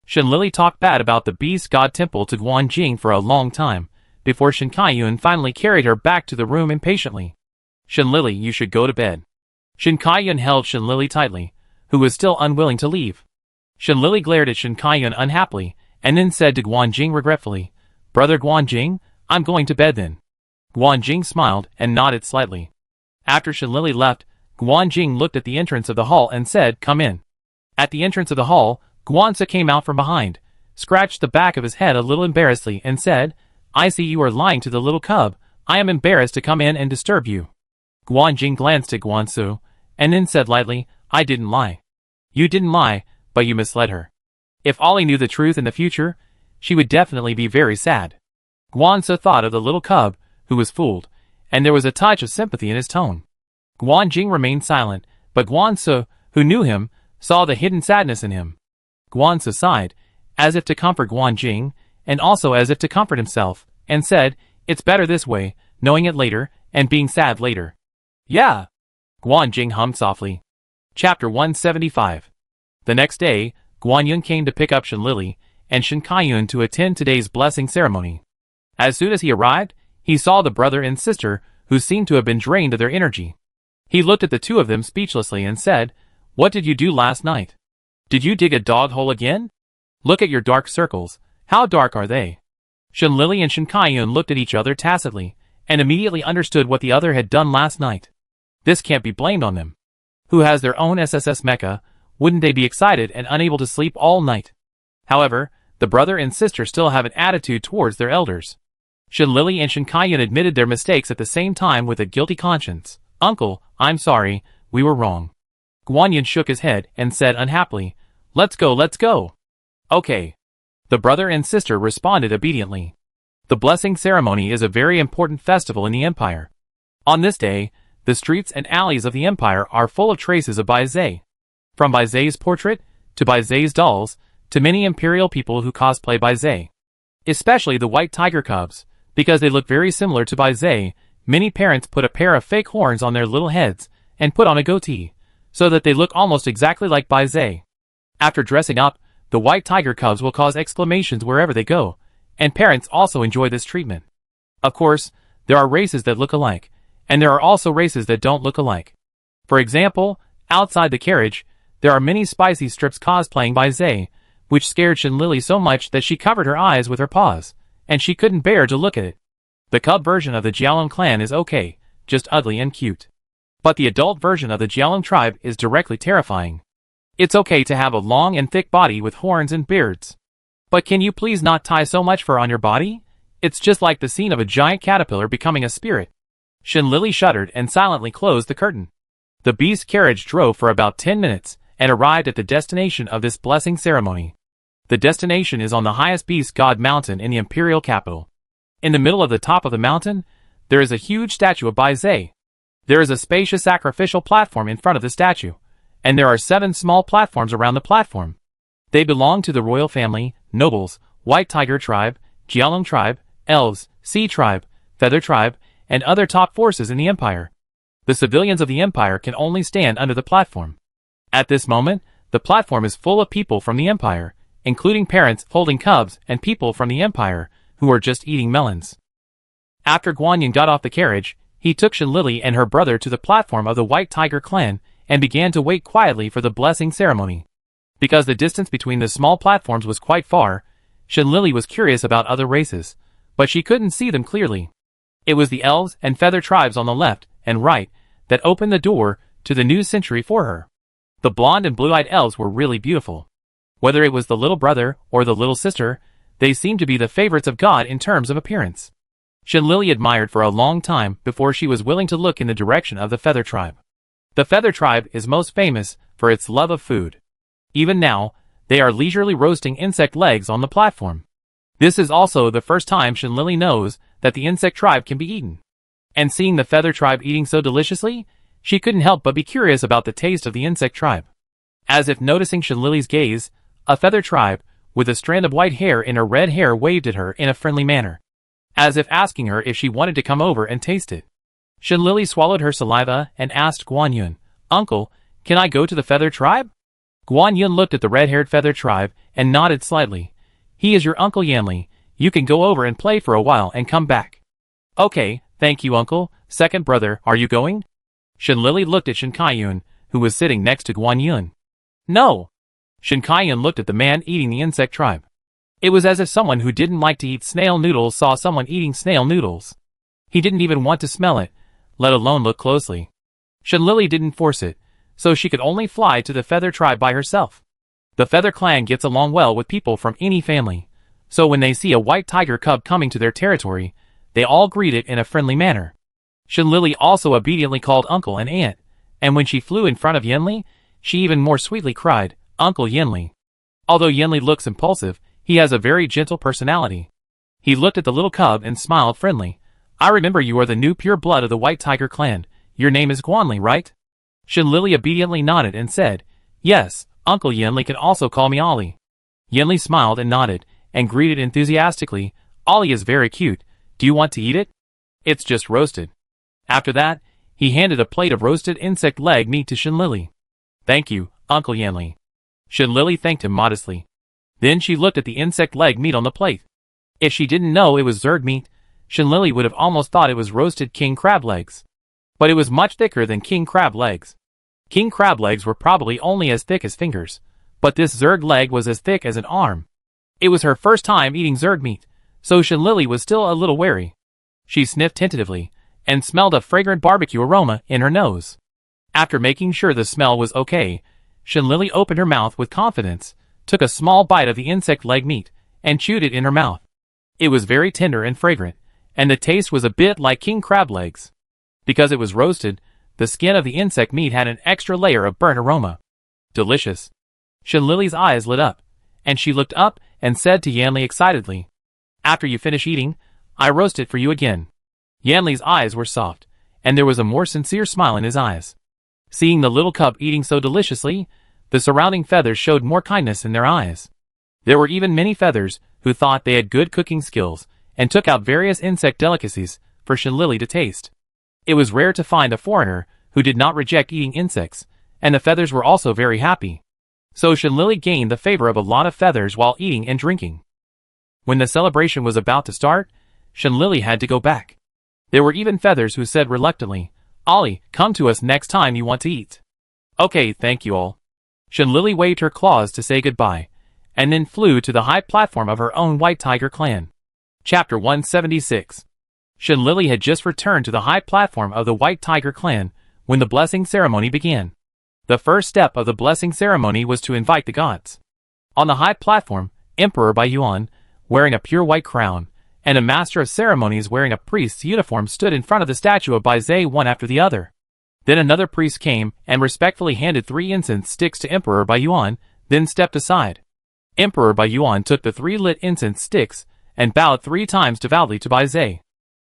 Speaker 1: Shenlili talked bad about the Beast God Temple to Guanjing for a long time, before Shen Kaiyun finally carried her back to the room impatiently. "Shenlili, you should go to bed." Shen Kaiyun held Shenlili tightly, who was still unwilling to leave. Shenlili glared at Shen Kaiyun unhappily, and then said to Guanjing regretfully, "Brother Guanjing, I'm going to bed then." Guanjing smiled and nodded slightly. After Shenlili left, Guanjing looked at the entrance of the hall and said, "Come in." At the entrance of the hall, Guanzi came out from behind, scratched the back of his head a little embarrassedly and said, "I see you are lying to the little cub. I am embarrassed to come in and disturb you." Guanjing glanced at Guanzi, and then said lightly, "I didn't lie." "You didn't lie, but you misled her. If Ollie knew the truth in the future, she would definitely be very sad." Guanzi thought of the little cub, who was fooled, and there was a touch of sympathy in his tone. Guanjing remained silent, but Guanzi, who knew him, saw the hidden sadness in him. Guanzi sighed, as if to comfort Guanjing, and also as if to comfort himself, and said, "It's better this way, knowing it later, and being sad later." "Yeah," Guanjing hummed softly. Chapter 175. The next day, Guanyun came to pick up Shenlili and Shen Kaiyun to attend today's blessing ceremony. As soon as he arrived, he saw the brother and sister, who seemed to have been drained of their energy. He looked at the two of them speechlessly and said, "What did you do last night? Did you dig a dog hole again? Look at your dark circles. How dark are they?" Shenlili and Shen Kaiyun looked at each other tacitly, and immediately understood what the other had done last night. This can't be blamed on them. Who has their own SSS mecha, wouldn't they be excited and unable to sleep all night? However, the brother and sister still have an attitude towards their elders. Shenlili and Shen Kaiyun admitted their mistakes at the same time with a guilty conscience. "Uncle, I'm sorry, we were wrong." Guanyun shook his head and said unhappily, let's go. "Okay." The brother and sister responded obediently. The blessing ceremony is a very important festival in the empire. On this day, the streets and alleys of the empire are full of traces of Baizé. From Baizé's portrait, to Baizé's dolls, to many imperial people who cosplay Baizé. Especially the white tiger cubs, because they look very similar to Baizé. Many parents put a pair of fake horns on their little heads, and put on a goatee, so that they look almost exactly like Baizé. After dressing up, the white tiger cubs will cause exclamations wherever they go, and parents also enjoy this treatment. Of course, there are races that look alike, and there are also races that don't look alike. For example, outside the carriage, there are many spicy strips cosplaying Baizé, which scared Shenlili so much that she covered her eyes with her paws, and she couldn't bear to look at it. The cub version of the Jialong clan is okay, just ugly and cute. But the adult version of the Jialong tribe is directly terrifying. It's okay to have a long and thick body with horns and beards. But can you please not tie so much fur on your body? It's just like the scene of a giant caterpillar becoming a spirit. Shenlili shuddered and silently closed the curtain. The beast carriage drove for about 10 minutes, and arrived at the destination of this blessing ceremony. The destination is on the highest beast god mountain in the imperial capital. In the middle of the top of the mountain, there is a huge statue of Baizé. There is a spacious sacrificial platform in front of the statue, and there are 7 small platforms around the platform. They belong to the royal family, nobles, white tiger tribe, Jialong tribe, elves, sea tribe, feather tribe, and other top forces in the empire. The civilians of the empire can only stand under the platform. At this moment, the platform is full of people from the empire, including parents holding cubs and people from the empire who are just eating melons. After Guanyun got off the carriage, he took Shenlili and her brother to the platform of the White Tiger clan and began to wait quietly for the blessing ceremony. Because the distance between the small platforms was quite far, Shenlili was curious about other races, but she couldn't see them clearly. It was the elves and feather tribes on the left and right that opened the door to the new century for her. The blonde and blue-eyed elves were really beautiful. Whether it was the little brother or the little sister, they seemed to be the favorites of God in terms of appearance. Shenlili admired for a long time before she was willing to look in the direction of the feather tribe. The feather tribe is most famous for its love of food. Even now, they are leisurely roasting insect legs on the platform. This is also the first time Shenlili knows that the insect tribe can be eaten. And seeing the feather tribe eating so deliciously, she couldn't help but be curious about the taste of the insect tribe. As if noticing Shenlily's gaze, a feather tribe, with a strand of white hair in her red hair, waved at her in a friendly manner, as if asking her if she wanted to come over and taste it. Shenlily swallowed her saliva and asked Guan Yun, "Uncle, can I go to the feather tribe?" Guan Yun looked at the red-haired feather tribe and nodded slightly. "He is your Uncle Yanli. You can go over and play for a while and come back." "Okay, thank you, Uncle. Second brother, are you going?" Shenlily looked at Shen Kaiyun, who was sitting next to Guan Yun. "No." Shen Kaiyun looked at the man eating the insect tribe. It was as if someone who didn't like to eat snail noodles saw someone eating snail noodles. He didn't even want to smell it, let alone look closely. Shenlily didn't force it, so she could only fly to the feather tribe by herself. The feather clan gets along well with people from any family, so when they see a white tiger cub coming to their territory, they all greet it in a friendly manner. Shenlily also obediently called uncle and aunt, and when she flew in front of Yanli, she even more sweetly cried, "Uncle Yanli." Although Yanli looks impulsive, he has a very gentle personality. He looked at the little cub and smiled friendly. "I remember you are the new pure blood of the White Tiger clan. Your name is Guanli, right?" Shenlily obediently nodded and said, "Yes, Uncle Yanli can also call me Ollie." Yanli smiled and nodded, and greeted enthusiastically, "Ollie is very cute. Do you want to eat it? It's just roasted." After that, he handed a plate of roasted insect leg meat to Shenlily. "Thank you, Uncle Yanli." Shenlily thanked him modestly. Then she looked at the insect leg meat on the plate. If she didn't know it was zerg meat, Shenlily would have almost thought it was roasted king crab legs. But it was much thicker than king crab legs. King crab legs were probably only as thick as fingers, but this zerg leg was as thick as an arm. It was her first time eating zerg meat, so Shenlily was still a little wary. She sniffed tentatively, and smelled a fragrant barbecue aroma in her nose. After making sure the smell was okay, Shenlily opened her mouth with confidence, took a small bite of the insect leg meat, and chewed it in her mouth. It was very tender and fragrant, and the taste was a bit like king crab legs. Because it was roasted, the skin of the insect meat had an extra layer of burnt aroma. Delicious. Shenlily's eyes lit up, and she looked up and said to Yanli excitedly, "After you finish eating, I roast it for you again." Yanli's eyes were soft, and there was a more sincere smile in his eyes. Seeing the little cub eating so deliciously, the surrounding feathers showed more kindness in their eyes. There were even many feathers who thought they had good cooking skills, and took out various insect delicacies for Shenlily to taste. It was rare to find a foreigner who did not reject eating insects, and the feathers were also very happy. So Shenlily gained the favor of a lot of feathers while eating and drinking. When the celebration was about to start, Shenlily had to go back. There were even feathers who said reluctantly, "Ollie, come to us next time you want to eat." "Okay, thank you all." Shenlily waved her claws to say goodbye, and then flew to the high platform of her own White Tiger clan. Chapter 176. Shenlily had just returned to the high platform of the White Tiger clan when the blessing ceremony began. The first step of the blessing ceremony was to invite the gods. On the high platform, Emperor Bai Yuan, wearing a pure white crown, and a master of ceremonies wearing a priest's uniform stood in front of the statue of Bai Zhe one after the other. Then another priest came and respectfully handed 3 incense sticks to Emperor Bai Yuan, then stepped aside. Emperor Bai Yuan took the 3 lit incense sticks and bowed 3 times devoutly to Bai Zhe.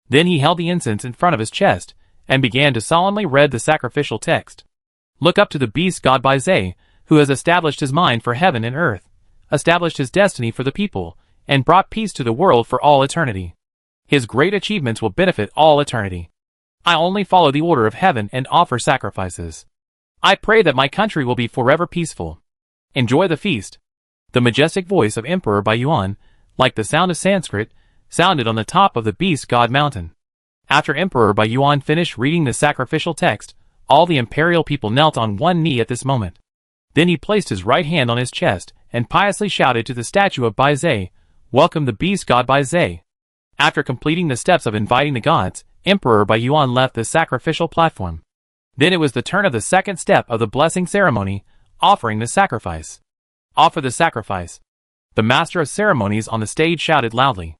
Speaker 1: Then he held the incense in front of his chest and began to solemnly read the sacrificial text. "Look up to the beast god Bai Zhe, who has established his mind for heaven and earth, established his destiny for the people, and brought peace to the world for all eternity. His great achievements will benefit all eternity. I only follow the order of heaven and offer sacrifices. I pray that my country will be forever peaceful. Enjoy the feast." The majestic voice of Emperor Bai Yuan, like the sound of Sanskrit, sounded on the top of the beast god mountain. After Emperor Bai Yuan finished reading the sacrificial text, all the imperial people knelt on one knee at this moment. Then he placed his right hand on his chest and piously shouted to the statue of Bai Zhe, "Welcome the beast god Bai Zhe." After completing the steps of inviting the gods, Emperor Bai Yuan left the sacrificial platform. Then it was the turn of the second step of the blessing ceremony, offering the sacrifice. "Offer the sacrifice." The master of ceremonies on the stage shouted loudly.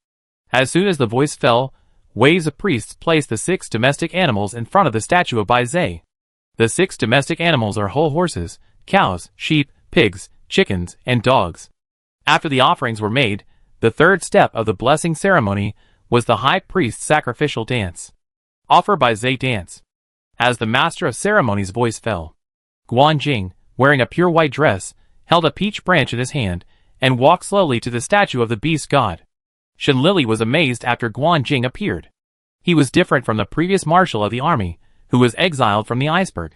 Speaker 1: As soon as the voice fell, waves of priests placed the 6 domestic animals in front of the statue of Bai Zhe. The 6 domestic animals are whole horses, cows, sheep, pigs, chickens, and dogs. After the offerings were made, the third step of the blessing ceremony was the high priest's sacrificial dance. Offer by Zay dance. As the master of ceremonies' voice fell, Guan Jing, wearing a pure white dress, held a peach branch in his hand, and walked slowly to the statue of the beast god. Shen Lili was amazed after Guan Jing appeared. He was different from the previous marshal of the army, who was exiled from the iceberg.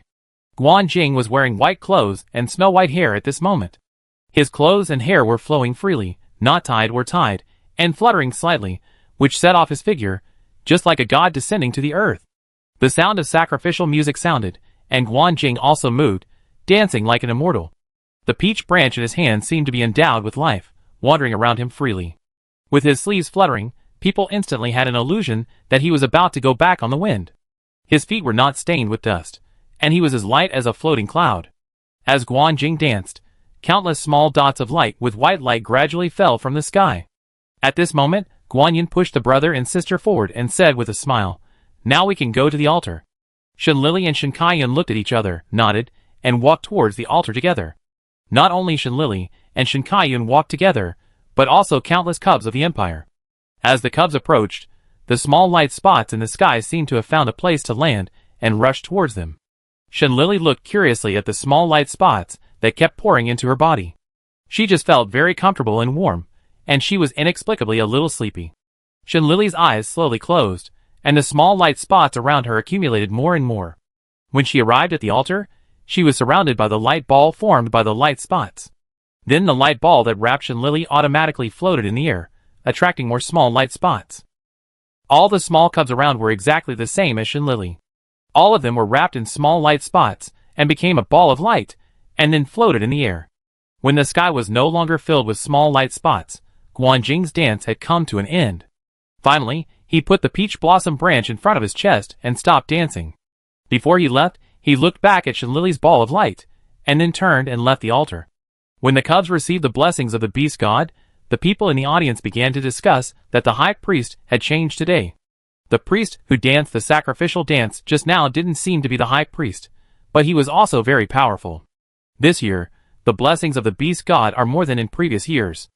Speaker 1: Guan Jing was wearing white clothes and snow-white hair at this moment. His clothes and hair were flowing freely, not tied or tied, and fluttering slightly, which set off his figure, just like a god descending to the earth. The sound of sacrificial music sounded, and Guan Jing also moved, dancing like an immortal. The peach branch in his hand seemed to be endowed with life, wandering around him freely. With his sleeves fluttering, people instantly had an illusion that he was about to go back on the wind. His feet were not stained with dust, and he was as light as a floating cloud. As Guan Jing danced, countless small dots of light with white light gradually fell from the sky. At this moment, Guan Yin pushed the brother and sister forward and said with a smile, "Now we can go to the altar." Shen Lili and Shen Kaiyun looked at each other, nodded, and walked towards the altar together. Not only Shen Lili and Shen Kaiyun walked together, but also countless cubs of the empire. As the cubs approached, the small light spots in the sky seemed to have found a place to land and rushed towards them. Shen Lili looked curiously at the small light spots that kept pouring into her body. She just felt very comfortable and warm, and she was inexplicably a little sleepy. Shen Lili's eyes slowly closed, and the small light spots around her accumulated more and more. When she arrived at the altar, she was surrounded by the light ball formed by the light spots. Then the light ball that wrapped Shen Lili automatically floated in the air, attracting more small light spots. All the small cubs around were exactly the same as Shen Lili. All of them were wrapped in small light spots and became a ball of light, and then floated in the air. When the sky was no longer filled with small light spots, Guan Jing's dance had come to an end. Finally, he put the peach blossom branch in front of his chest and stopped dancing. Before he left, he looked back at Shen Lili's ball of light, and then turned and left the altar. When the cubs received the blessings of the beast god, the people in the audience began to discuss that the high priest had changed today. The priest who danced the sacrificial dance just now didn't seem to be the high priest, but he was also very powerful. This year, the blessings of the beast god are more than in previous years.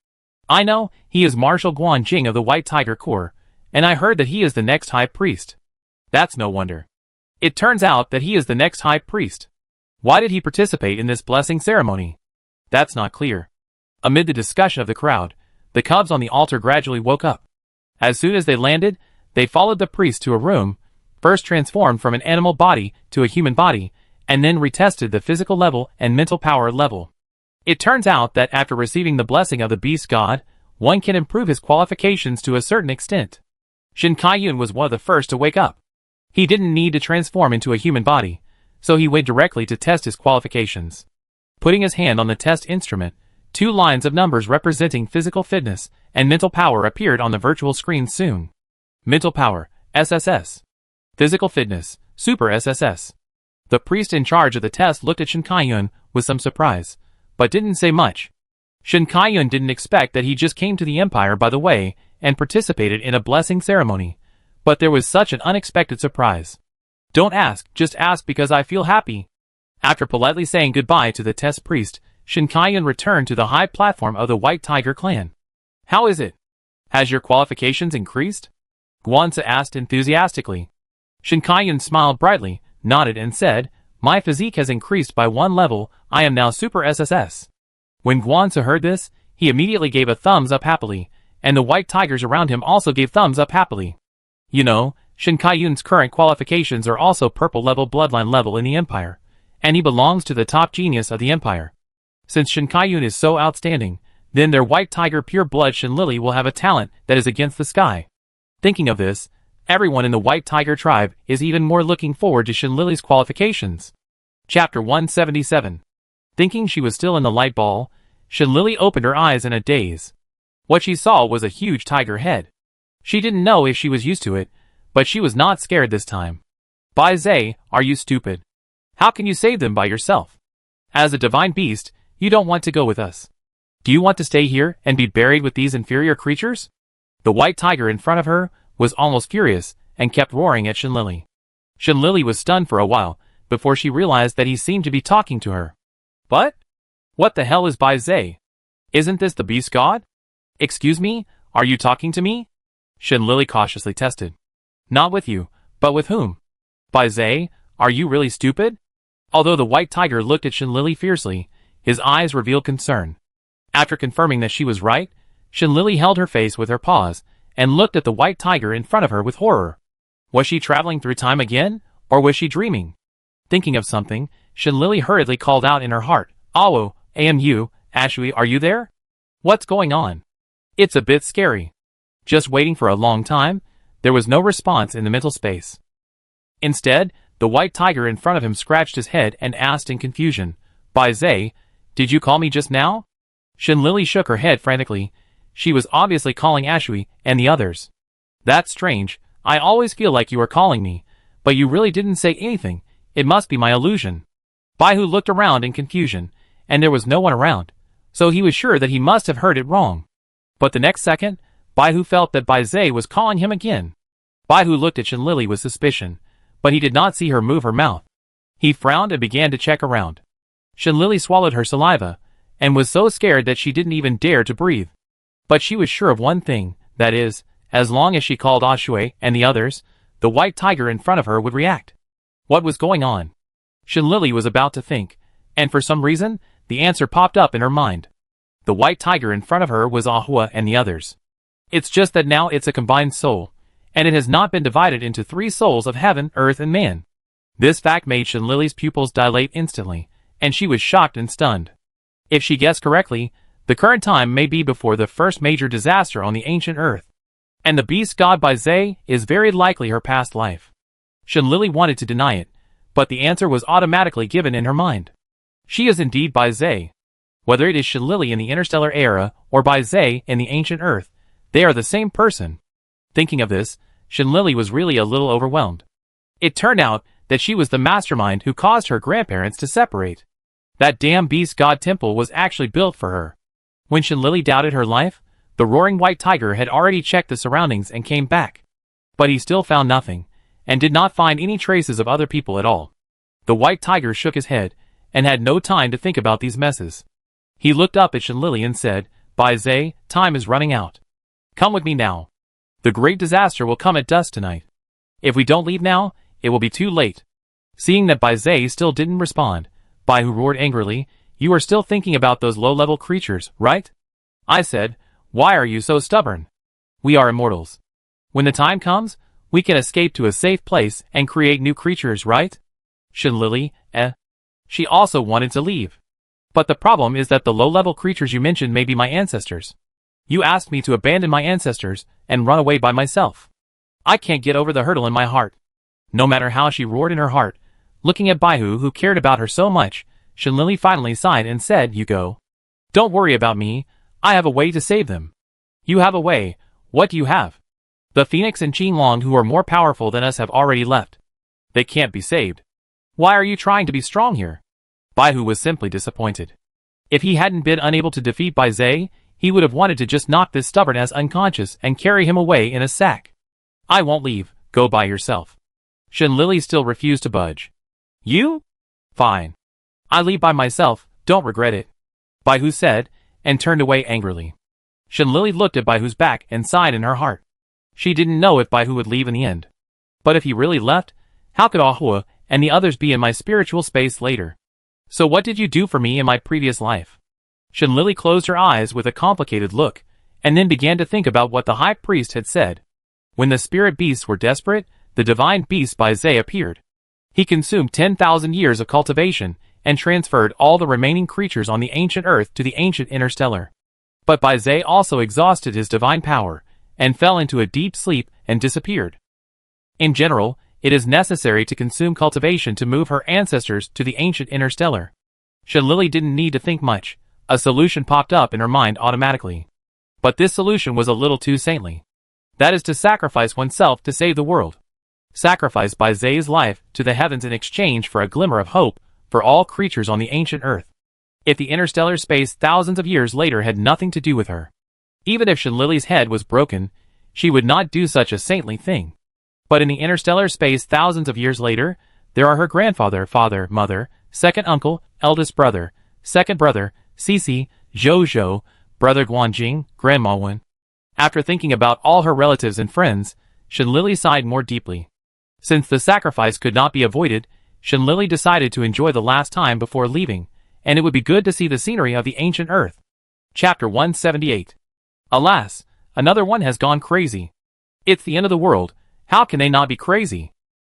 Speaker 1: I know, he is Marshal Guan Jing of the White Tiger Corps, and I heard that he is the next high priest. That's no wonder. It turns out that he is the next high priest. Why did he participate in this blessing ceremony? That's not clear. Amid the discussion of the crowd, the cubs on the altar gradually woke up. As soon as they landed, they followed the priest to a room, first transformed from an animal body to a human body, and then retested the physical level and mental power level. It turns out that after receiving the blessing of the beast god, one can improve his qualifications to a certain extent. Shen Kaiyun was one of the first to wake up. He didn't need to transform into a human body, so he went directly to test his qualifications. Putting his hand on the test instrument, 2 lines of numbers representing physical fitness and mental power appeared on the virtual screen soon. Mental power, SSS. Physical fitness, Super SSS. The priest in charge of the test looked at Shen Kaiyun with some surprise, but didn't say much. Shen Kaiyun didn't expect that he just came to the empire by the way and participated in a blessing ceremony, but there was such an unexpected surprise. Don't ask, just ask because I feel happy. After politely saying goodbye to the test priest, Shen Kaiyun returned to the high platform of the White Tiger clan. How is it? Has your qualifications increased? Guanzi asked enthusiastically. Shen Kaiyun smiled brightly, nodded and said, "My physique has increased by 1 level, I am now Super SSS." When Guanzi heard this, he immediately gave a thumbs up happily, and the white tigers around him also gave thumbs up happily. You know, Shen Kaiyun's current qualifications are also purple level bloodline level in the empire, and he belongs to the top genius of the empire. Since Shen Kaiyun is so outstanding, then their white tiger pure blood Shen Lili will have a talent that is against the sky. Thinking of this, everyone in the White Tiger tribe is even more looking forward to Shen Lili's qualifications. Chapter 177. Thinking she was still in the light ball, Shen Lili opened her eyes in a daze. What she saw was a huge tiger head. She didn't know if she was used to it, but she was not scared this time. Bai Zai, are you stupid? How can you save them by yourself? As a divine beast, you don't want to go with us. Do you want to stay here and be buried with these inferior creatures? The white tiger in front of her was almost furious and kept roaring at Shen Lili. Shen Lili was stunned for a while before she realized that he seemed to be talking to her. But? What the hell is Bai Zai? Isn't this the beast god? Excuse me, are you talking to me? Shen Lili cautiously tested. Not with you, But with whom? Bai Zai, are you really stupid? Although the white tiger looked at Shenlili fiercely, his eyes revealed concern. After confirming that she was right, Shenlili held her face with her paws, and looked at the white tiger in front of her with horror. Was she traveling through time again, or was she dreaming? Thinking of something, Shenlili hurriedly called out in her heart, Awo, Amu, Ashui, are you there? What's going on? It's a bit scary. Just waiting for a long time, there was no response in the mental space. Instead, the white tiger in front of him scratched his head and asked in confusion, Bai Zai, did you call me just now? Shenlili shook her head frantically. She was obviously calling Ashui and the others. That's strange, I always feel like you were calling me, but you really didn't say anything, it must be my illusion. Baihu looked around in confusion, and there was no one around, so he was sure that he must have heard it wrong. But the next second, Baihu felt that Bai Zai was calling him again. Baihu looked at Shenlili with suspicion, but he did not see her move her mouth. He frowned and began to check around. Shenlili swallowed her saliva, and was so scared that she didn't even dare to breathe. But she was sure of one thing, that is, as long as she called Ashui and the others, the white tiger in front of her would react. What was going on? Shenlili was about to think, and for some reason, the answer popped up in her mind. The white tiger in front of her was Ahua and the others. It's just that now it's a combined soul, and it has not been divided into 3 souls of heaven, earth, and man. This fact made Shenlili's pupils dilate instantly, and she was shocked and stunned. If she guessed correctly, the current time may be before the first major disaster on the ancient earth. And the beast god Bai Zai is very likely her past life. Shenlili wanted to deny it, but the answer was automatically given in her mind. She is indeed Bai Zai. Whether it is Shenlili in the interstellar era or Bai Zai in the ancient earth, they are the same person. Thinking of this, Shenlili was really a little overwhelmed. It turned out that she was the mastermind who caused her grandparents to separate. That damn beast god temple was actually built for her. When Shenlili doubted her life, the roaring white tiger had already checked the surroundings and came back. But he still found nothing, and did not find any traces of other people at all. The white tiger shook his head, and had no time to think about these messes. He looked up at Shenlili and said, Bai Zai, time is running out. Come with me now. The great disaster will come at dusk tonight. If we don't leave now, it will be too late. Seeing that Bai Zai still didn't respond, Baihu roared angrily, you are still thinking about those low-level creatures, right? I said, why are you so stubborn? We are immortals. When the time comes, we can escape to a safe place and create new creatures, right? Shenlili, She also wanted to leave. But the problem is that the low-level creatures you mentioned may be my ancestors. You asked me to abandon my ancestors and run away by myself. I can't get over the hurdle in my heart. No matter how she roared in her heart, looking at Baihu who cared about her so much, Shenlili finally sighed and said, you go. Don't worry about me, I have a way to save them. You have a way, what do you have? The Phoenix and Qinglong who are more powerful than us have already left. They can't be saved. Why are you trying to be strong here? Baihu was simply disappointed. If he hadn't been unable to defeat Bai Zai, he would have wanted to just knock this stubborn ass unconscious and carry him away in a sack. I won't leave, go by yourself. Shenlili still refused to budge. You? Fine. I leave by myself, don't regret it. Baihu said, and turned away angrily. Shenlili looked at Baihu's back and sighed in her heart. She didn't know if Baihu would leave in the end. But if he really left, how could Ahua and the others be in my spiritual space later? So what did you do for me in my previous life? Shenlili closed her eyes with a complicated look, and then began to think about what the high priest had said. When the spirit beasts were desperate, the divine beast Bai Zai appeared. He consumed 10,000 years of cultivation, and transferred all the remaining creatures on the ancient earth to the ancient interstellar. But Bai Zai also exhausted his divine power, and fell into a deep sleep and disappeared. In general, it is necessary to consume cultivation to move her ancestors to the ancient interstellar. Shenlili didn't need to think much, a solution popped up in her mind automatically. But this solution was a little too saintly. That is to sacrifice oneself to save the world. Sacrifice Bai Zai's life to the heavens in exchange for a glimmer of hope for all creatures on the ancient earth. If the interstellar space thousands of years later had nothing to do with her. Even if Shenlili's head was broken, she would not do such a saintly thing. But in the interstellar space thousands of years later, there are her grandfather, father, mother, second uncle, eldest brother, second brother, Cici, Zhou, brother Guanjing, grandma Wen. After thinking about all her relatives and friends, Shenlili sighed more deeply. Since the sacrifice could not be avoided, Shenlili decided to enjoy the last time before leaving, and it would be good to see the scenery of the ancient earth. Chapter 178. Alas, another one has gone crazy. It's the end of the world. How can they not be crazy?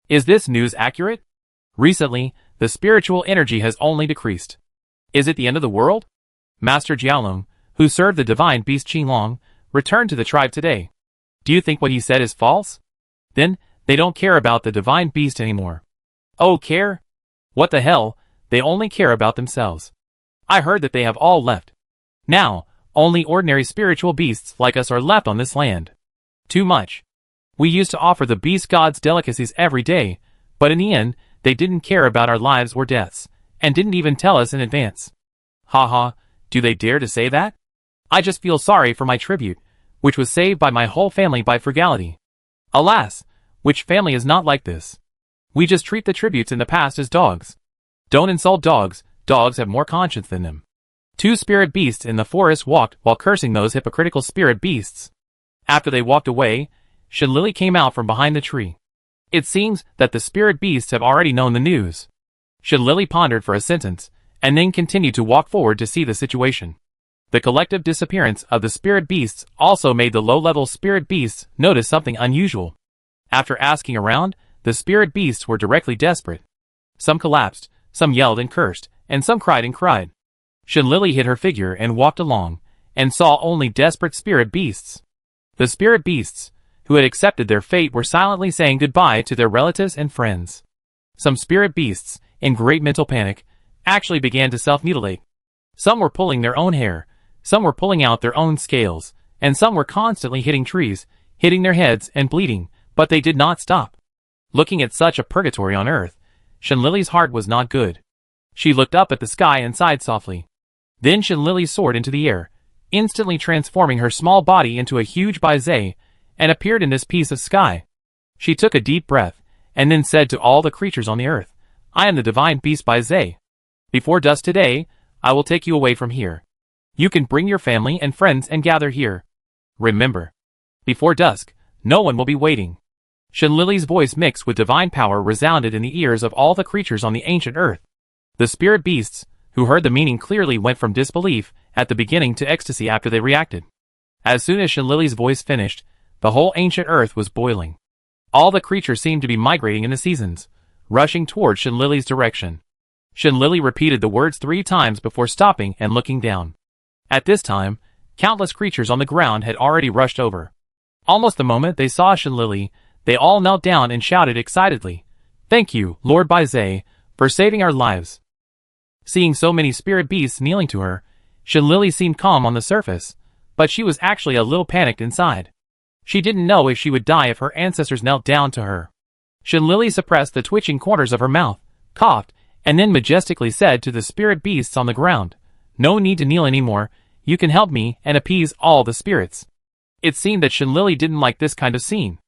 Speaker 1: Is this news accurate? Recently, the spiritual energy has only decreased. Is it the end of the world? Master Jiaolong, who served the divine beast Qinglong, returned to the tribe today. Do you think what he said is false? Then, they don't care about the divine beast anymore. Oh, care? What the hell, they only care about themselves. I heard that they have all left. Now, only ordinary spiritual beasts like us are left on this land. Too much. We used to offer the beast gods delicacies every day, but in the end, they didn't care about our lives or deaths, and didn't even tell us in advance. Haha, do they dare to say that? I just feel sorry for my tribute, which was saved by my whole family by frugality. Alas, which family is not like this? We just treat the tributes in the past as dogs. Don't insult dogs, dogs have more conscience than them. Two spirit beasts in the forest walked while cursing those hypocritical spirit beasts. After they walked away, Shenlili came out from behind the tree. It seems that the spirit beasts have already known the news. Shenlili pondered for a sentence, and then continued to walk forward to see the situation. The collective disappearance of the spirit beasts also made the low-level spirit beasts notice something unusual. After asking around, the spirit beasts were directly desperate. Some collapsed, some yelled and cursed, and some cried and cried. Shenlili hid her figure and walked along, and saw only desperate spirit beasts. The spirit beasts, who had accepted their fate, were silently saying goodbye to their relatives and friends. Some spirit beasts, in great mental panic, actually began to self-mutilate. Some were pulling their own hair, some were pulling out their own scales, and some were constantly hitting trees, hitting their heads and bleeding, but they did not stop. Looking at such a purgatory on earth, Shenlili's heart was not good. She looked up at the sky and sighed softly. Then Shenlili soared into the air, instantly transforming her small body into a huge baizhe, and appeared in this piece of sky. She took a deep breath, and then said to all the creatures on the earth, I am the divine beast baizhe. Before dusk today, I will take you away from here. You can bring your family and friends and gather here. Remember, before dusk, no one will be waiting. Shenlili's voice mixed with divine power resounded in the ears of all the creatures on the ancient earth. The spirit beasts, who heard the meaning clearly, went from disbelief at the beginning to ecstasy after they reacted. As soon as Shenlili's voice finished, the whole ancient earth was boiling. All the creatures seemed to be migrating in the seasons, rushing towards Shenlili's direction. Shenlili repeated the words 3 times before stopping and looking down. At this time, countless creatures on the ground had already rushed over. Almost the moment they saw Shenlili, they all knelt down and shouted excitedly, Thank you, Lord Baizhe, for saving our lives. Seeing so many spirit beasts kneeling to her, Shenlili seemed calm on the surface, but she was actually a little panicked inside. She didn't know if she would die if her ancestors knelt down to her. Shenlili suppressed the twitching corners of her mouth, coughed, and then majestically said to the spirit beasts on the ground, No need to kneel anymore, you can help me and appease all the spirits. It seemed that Shenlili didn't like this kind of scene.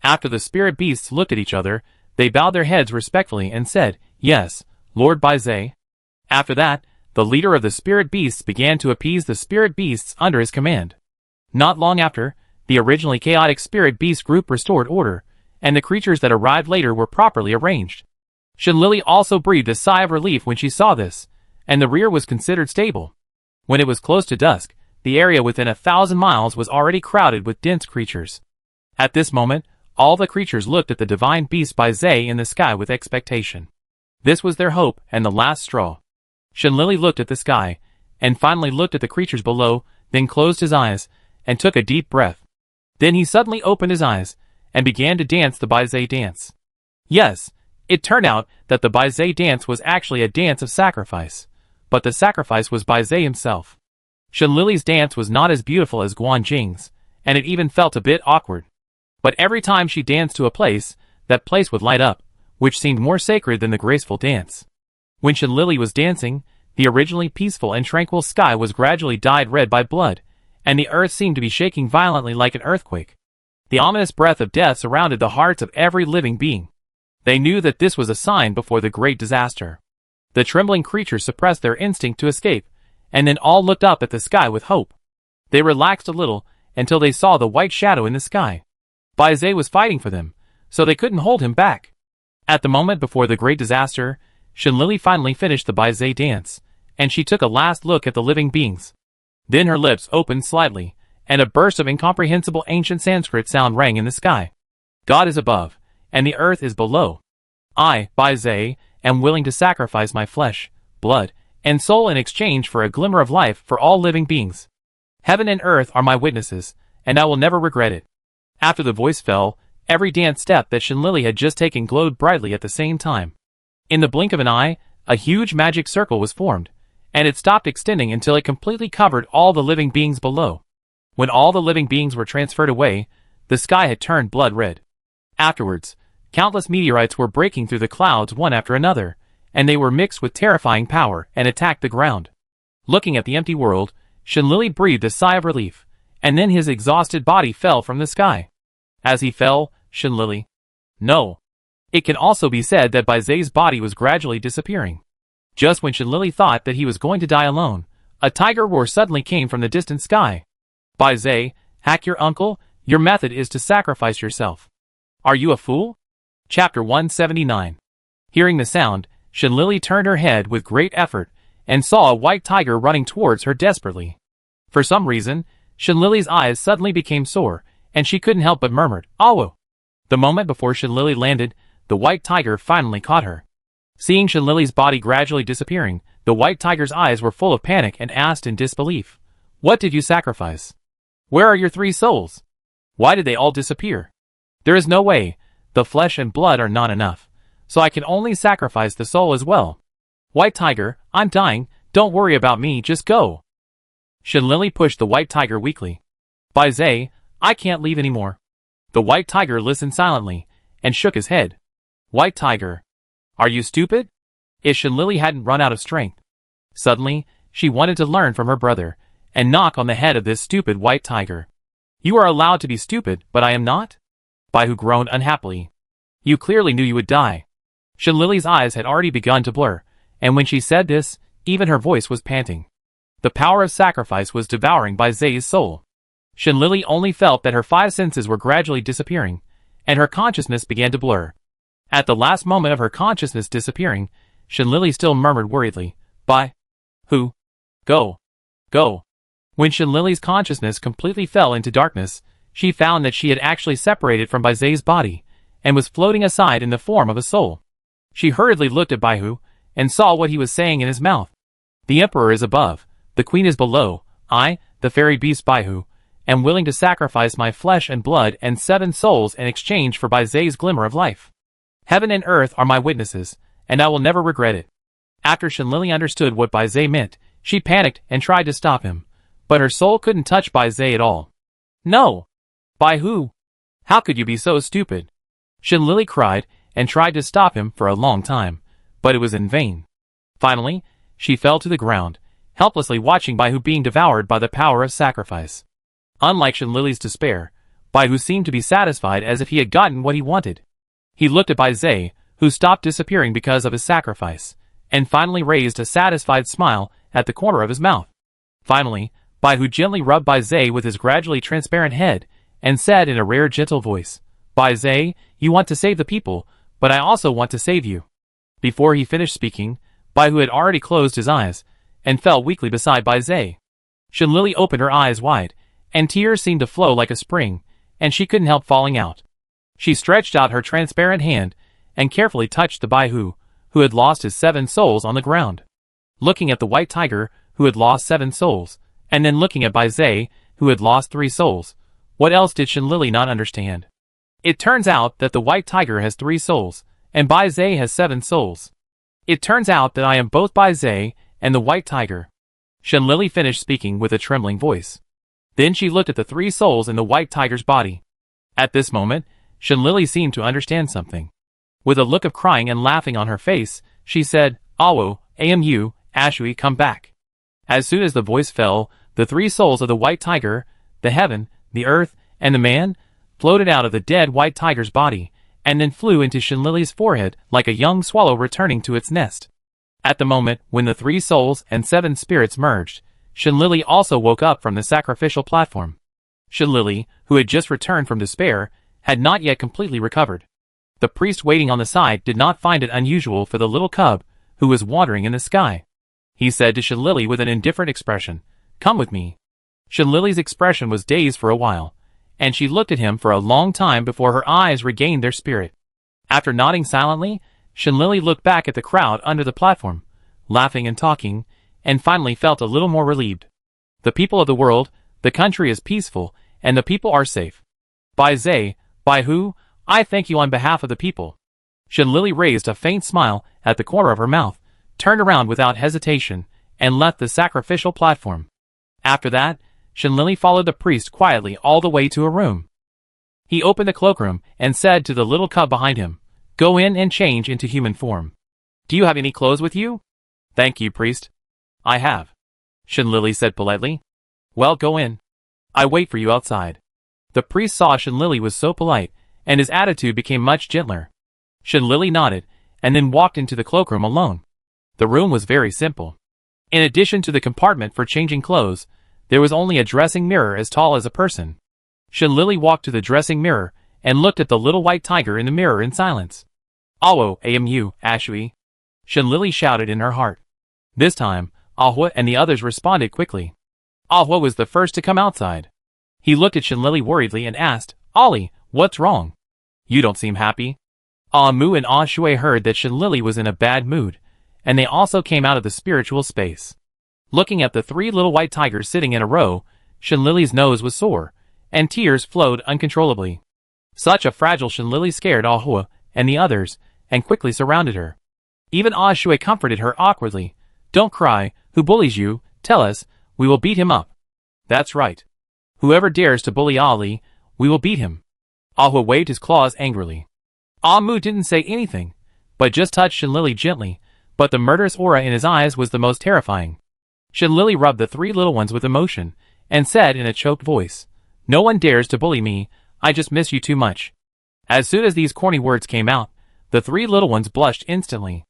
Speaker 1: After the spirit beasts looked at each other, they bowed their heads respectfully and said, Yes, Lord Baizhe. After that, the leader of the spirit beasts began to appease the spirit beasts under his command. Not long after, the originally chaotic spirit beast group restored order, and the creatures that arrived later were properly arranged. Shenlili also breathed a sigh of relief when she saw this, and the rear was considered stable. When it was close to dusk, the area within 1,000 miles was already crowded with dense creatures. At this moment, all the creatures looked at the divine beast Baizhe in the sky with expectation. This was their hope and the last straw. Shenlili looked at the sky, and finally looked at the creatures below, then closed his eyes, and took a deep breath. Then he suddenly opened his eyes, and began to dance the Baizhe dance. Yes, it turned out that the Baizhe dance was actually a dance of sacrifice, but the sacrifice was Baizhe himself. Shenlili's dance was not as beautiful as Guanjing's, and it even felt a bit awkward. But every time she danced to a place, that place would light up, which seemed more sacred than the graceful dance. When Shenlili was dancing, the originally peaceful and tranquil sky was gradually dyed red by blood, and the earth seemed to be shaking violently like an earthquake. The ominous breath of death surrounded the hearts of every living being. They knew that this was a sign before the great disaster. The trembling creatures suppressed their instinct to escape, and then all looked up at the sky with hope. They relaxed a little, until they saw the white shadow in the sky. Baizhe was fighting for them, so they couldn't hold him back. At the moment before the great disaster, Shinlili finally finished the Baizé dance, and she took a last look at the living beings. Then her lips opened slightly, and a burst of incomprehensible ancient Sanskrit sound rang in the sky. God is above, and the earth is below. I, Baizé, am willing to sacrifice my flesh, blood, and soul in exchange for a glimmer of life for all living beings. Heaven and earth are my witnesses, and I will never regret it. After the voice fell, every dance step that Shinlili had just taken glowed brightly at the same time. In the blink of an eye, a huge magic circle was formed, and it stopped extending until it completely covered all the living beings below. When all the living beings were transferred away, the sky had turned blood red. Afterwards, countless meteorites were breaking through the clouds one after another, and they were mixed with terrifying power and attacked the ground. Looking at the empty world, Shinlili breathed a sigh of relief, and then his exhausted body fell from the sky. As he fell, Shinlili. No. It can also be said that Baizé's body was gradually disappearing. Just when Shinlili thought that he was going to die alone, a tiger roar suddenly came from the distant sky. Baizé, hack your uncle, your method is to sacrifice yourself. Are you a fool? Chapter 179. Hearing the sound, Shinlili turned her head with great effort, and saw a white tiger running towards her desperately. For some reason, Shinlili's eyes suddenly became sore, and she couldn't help but murmured, "Awo!" The moment before Shinlili landed, the white tiger finally caught her. Seeing Shinlili's body gradually disappearing, the white tiger's eyes were full of panic and asked in disbelief, "What did you sacrifice? Where are your 3 souls? Why did they all disappear? There is no way, the flesh and blood are not enough, so I can only sacrifice the soul as well. White tiger, I'm dying, don't worry about me, just go." Shinlili pushed the white tiger weakly. "Baizé, I can't leave anymore." The white tiger listened silently, and shook his head. "White tiger, are you stupid?" If Shinlili hadn't run out of strength. Suddenly, she wanted to learn from her brother, and knock on the head of this stupid white tiger. "You are allowed to be stupid, but I am not?" Baihu groaned unhappily. "You clearly knew you would die." Shinlili's eyes had already begun to blur, and when she said this, even her voice was panting. The power of sacrifice was devouring Baizé's soul. Shinlili only felt that her 5 senses were gradually disappearing, and her consciousness began to blur. At the last moment of her consciousness disappearing, Shinlili still murmured worriedly, "Who? Go. Go." When Shinlili's consciousness completely fell into darkness, she found that she had actually separated from Baizé's body, and was floating aside in the form of a soul. She hurriedly looked at Baihu, and saw what he was saying in his mouth. "The emperor is above, the queen is below, I, the fairy beast Baihu, am willing to sacrifice my flesh and blood and 7 souls in exchange for Baizé's glimmer of life. Heaven and earth are my witnesses, and I will never regret it." After Shinlili understood what Baizé meant, she panicked and tried to stop him, but her soul couldn't touch Baizé at all. "No! Baihu! How could you be so stupid?" Shinlili cried and tried to stop him for a long time, but it was in vain. Finally, she fell to the ground, helplessly watching Baihu being devoured by the power of sacrifice. Unlike Shinlili's despair, Baihu seemed to be satisfied as if he had gotten what he wanted. He looked at Baizé, who stopped disappearing because of his sacrifice, and finally raised a satisfied smile at the corner of his mouth. Finally, Baihu gently rubbed Baizé with his gradually transparent head, and said in a rare gentle voice, "Baizé, you want to save the people, but I also want to save you." Before he finished speaking, Baihu had already closed his eyes, and fell weakly beside Baizé. Shinlili opened her eyes wide, and tears seemed to flow like a spring, and she couldn't help falling out. She stretched out her transparent hand, and carefully touched the Baihu, who had lost his 7 souls on the ground. Looking at the white tiger, who had lost 7 souls, and then looking at Baizé, who had lost 3 souls, what else did Shinlili not understand? It turns out that the white tiger has 3 souls, and Baizé has 7 souls. It turns out that I am both Baizé and the white tiger. Shinlili finished speaking with a trembling voice. Then she looked at the 3 souls in the white tiger's body. At this moment, Shinlili seemed to understand something. With a look of crying and laughing on her face, she said, "Awo, Amu, Ashui, come back." As soon as the voice fell, the 3 souls of the white tiger, the heaven, the earth, and the man, floated out of the dead white tiger's body, and then flew into Shinlili's forehead like a young swallow returning to its nest. At the moment when the 3 souls and 7 spirits merged, Shinlili also woke up from the sacrificial platform. Shinlili, who had just returned from despair, had not yet completely recovered. The priest waiting on the side did not find it unusual for the little cub, who was wandering in the sky. He said to Shinlili with an indifferent expression, "Come with me." Shinlili's expression was dazed for a while, and she looked at him for a long time before her eyes regained their spirit. After nodding silently, Shinlili looked back at the crowd under the platform, laughing and talking, and finally felt a little more relieved. The people of the world, the country is peaceful, and the people are safe. By Zay, by who, I thank you on behalf of the people. Shinlili raised a faint smile at the corner of her mouth, turned around without hesitation, and left the sacrificial platform. After that, Shinlili followed the priest quietly all the way to a room. He opened the cloakroom and said to the little cub behind him, "Go in and change into human form. Do you have any clothes with you?" "Thank you, priest. I have," Shinlili said politely. "Well, go in. I wait for you outside." The priest saw Shinlili was so polite, and his attitude became much gentler. Shinlili nodded, and then walked into the cloakroom alone. The room was very simple. In addition to the compartment for changing clothes, there was only a dressing mirror as tall as a person. Shinlili walked to the dressing mirror and looked at the little white tiger in the mirror in silence. "Awo, amu, Ashui," Shinlili shouted in her heart. This time, Ahwa and the others responded quickly. Ahwa was the first to come outside. He looked at Shinlili worriedly and asked, "Ollie, what's wrong? You don't seem happy." Amu and Ashui heard that Shinlili was in a bad mood, and they also came out of the spiritual space. Looking at the three little white tigers sitting in a row, Shinlili's nose was sore, and tears flowed uncontrollably. Such a fragile Shinlili scared Ahua and the others, and quickly surrounded her. Even Ashui comforted her awkwardly. "Don't cry, who bullies you? Tell us, we will beat him up." "That's right. Whoever dares to bully Ali, we will beat him." Ahua waved his claws angrily. Amu didn't say anything, but just touched Shinlili gently, but the murderous aura in his eyes was the most terrifying. Shinlili rubbed the three little ones with emotion, and said in a choked voice, "No one dares to bully me, I just miss you too much." As soon as these corny words came out, the three little ones blushed instantly.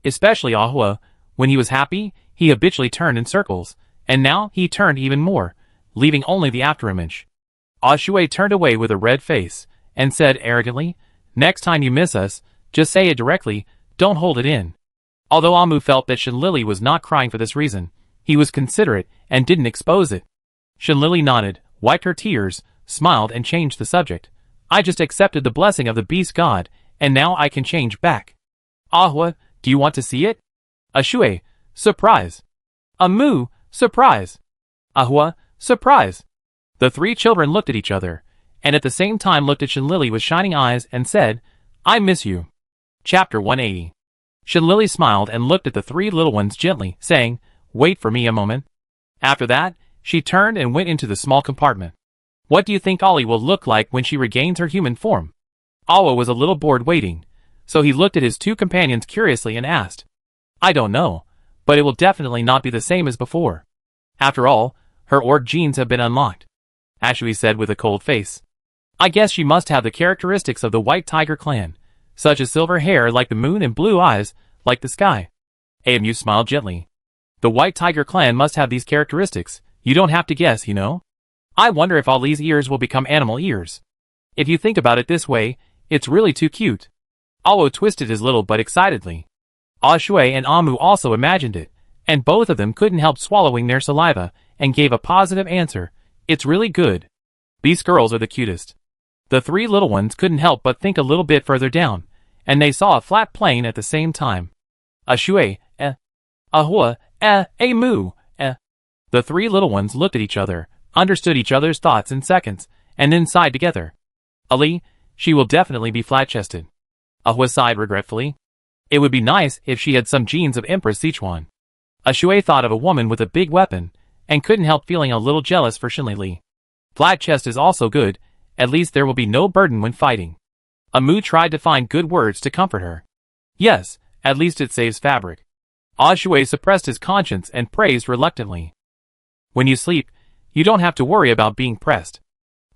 Speaker 1: Especially Ahua, when he was happy, he habitually turned in circles, and now he turned even more, leaving only the afterimage. Ashui turned away with a red face, and said arrogantly, "Next time you miss us, just say it directly, don't hold it in." Although Amu felt that Shinlili was not crying for this reason, he was considerate and didn't expose it. Shinlili nodded, wiped her tears, smiled and changed the subject. "I just accepted the blessing of the beast god, and now I can change back." "Ahua, do you want to see it?" "Ashui, surprise." "Amu, surprise." "Ahua, surprise." The three children looked at each other, and at the same time looked at Shinlili with shining eyes and said, "I miss you." Chapter 180. Shinlili smiled and looked at the three little ones gently, saying, "Wait for me a moment." After that, she turned and went into the small compartment. "What do you think Ollie will look like when she regains her human form?" Awa was a little bored waiting, so he looked at his two companions curiously and asked, "I don't know, but it will definitely not be the same as before. After all, her orc genes have been unlocked," Ashui said with a cold face. "I guess she must have the characteristics of the White Tiger clan, such as silver hair like the moon and blue eyes like the sky." Amu smiled gently. "The White Tiger clan must have these characteristics, you don't have to guess, you know? I wonder if Ali's ears will become animal ears. If you think about it this way, it's really too cute." Awo twisted his little butt excitedly. Ashui and Amu also imagined it, and both of them couldn't help swallowing their saliva, and gave a positive answer, "It's really good. These girls are the cutest." The three little ones couldn't help but think a little bit further down, and they saw a flat plane at the same time. "Ashui, Ahua, Amu, The three little ones looked at each other, understood each other's thoughts in seconds, and then sighed together. "Ali, she will definitely be flat-chested." Ahua sighed regretfully. It would be nice if she had some genes of Empress Sichuan. Ashui thought of a woman with a big weapon, and couldn't help feeling a little jealous for Shinlili. Flat chest is also good, at least there will be no burden when fighting. Amu tried to find good words to comfort her. "Yes, at least it saves fabric." Ashui suppressed his conscience and praised reluctantly. "When you sleep, you don't have to worry about being pressed."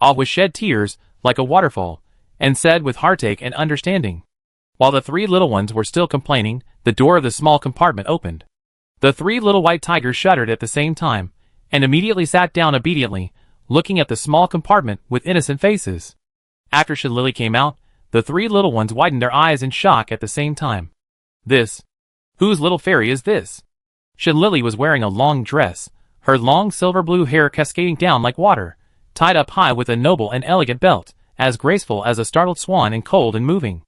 Speaker 1: Ahua shed tears, like a waterfall, and said with heartache and understanding. While the three little ones were still complaining, the door of the small compartment opened. The three little white tigers shuddered at the same time, and immediately sat down obediently, looking at the small compartment with innocent faces. After Shinlili came out, The three little ones widened their eyes in shock at the same time. This? Whose little fairy is this? Shinlili was wearing a long dress, her long silver blue hair cascading down like water, tied up high with a noble and elegant belt, as graceful as a startled swan and cold and moving.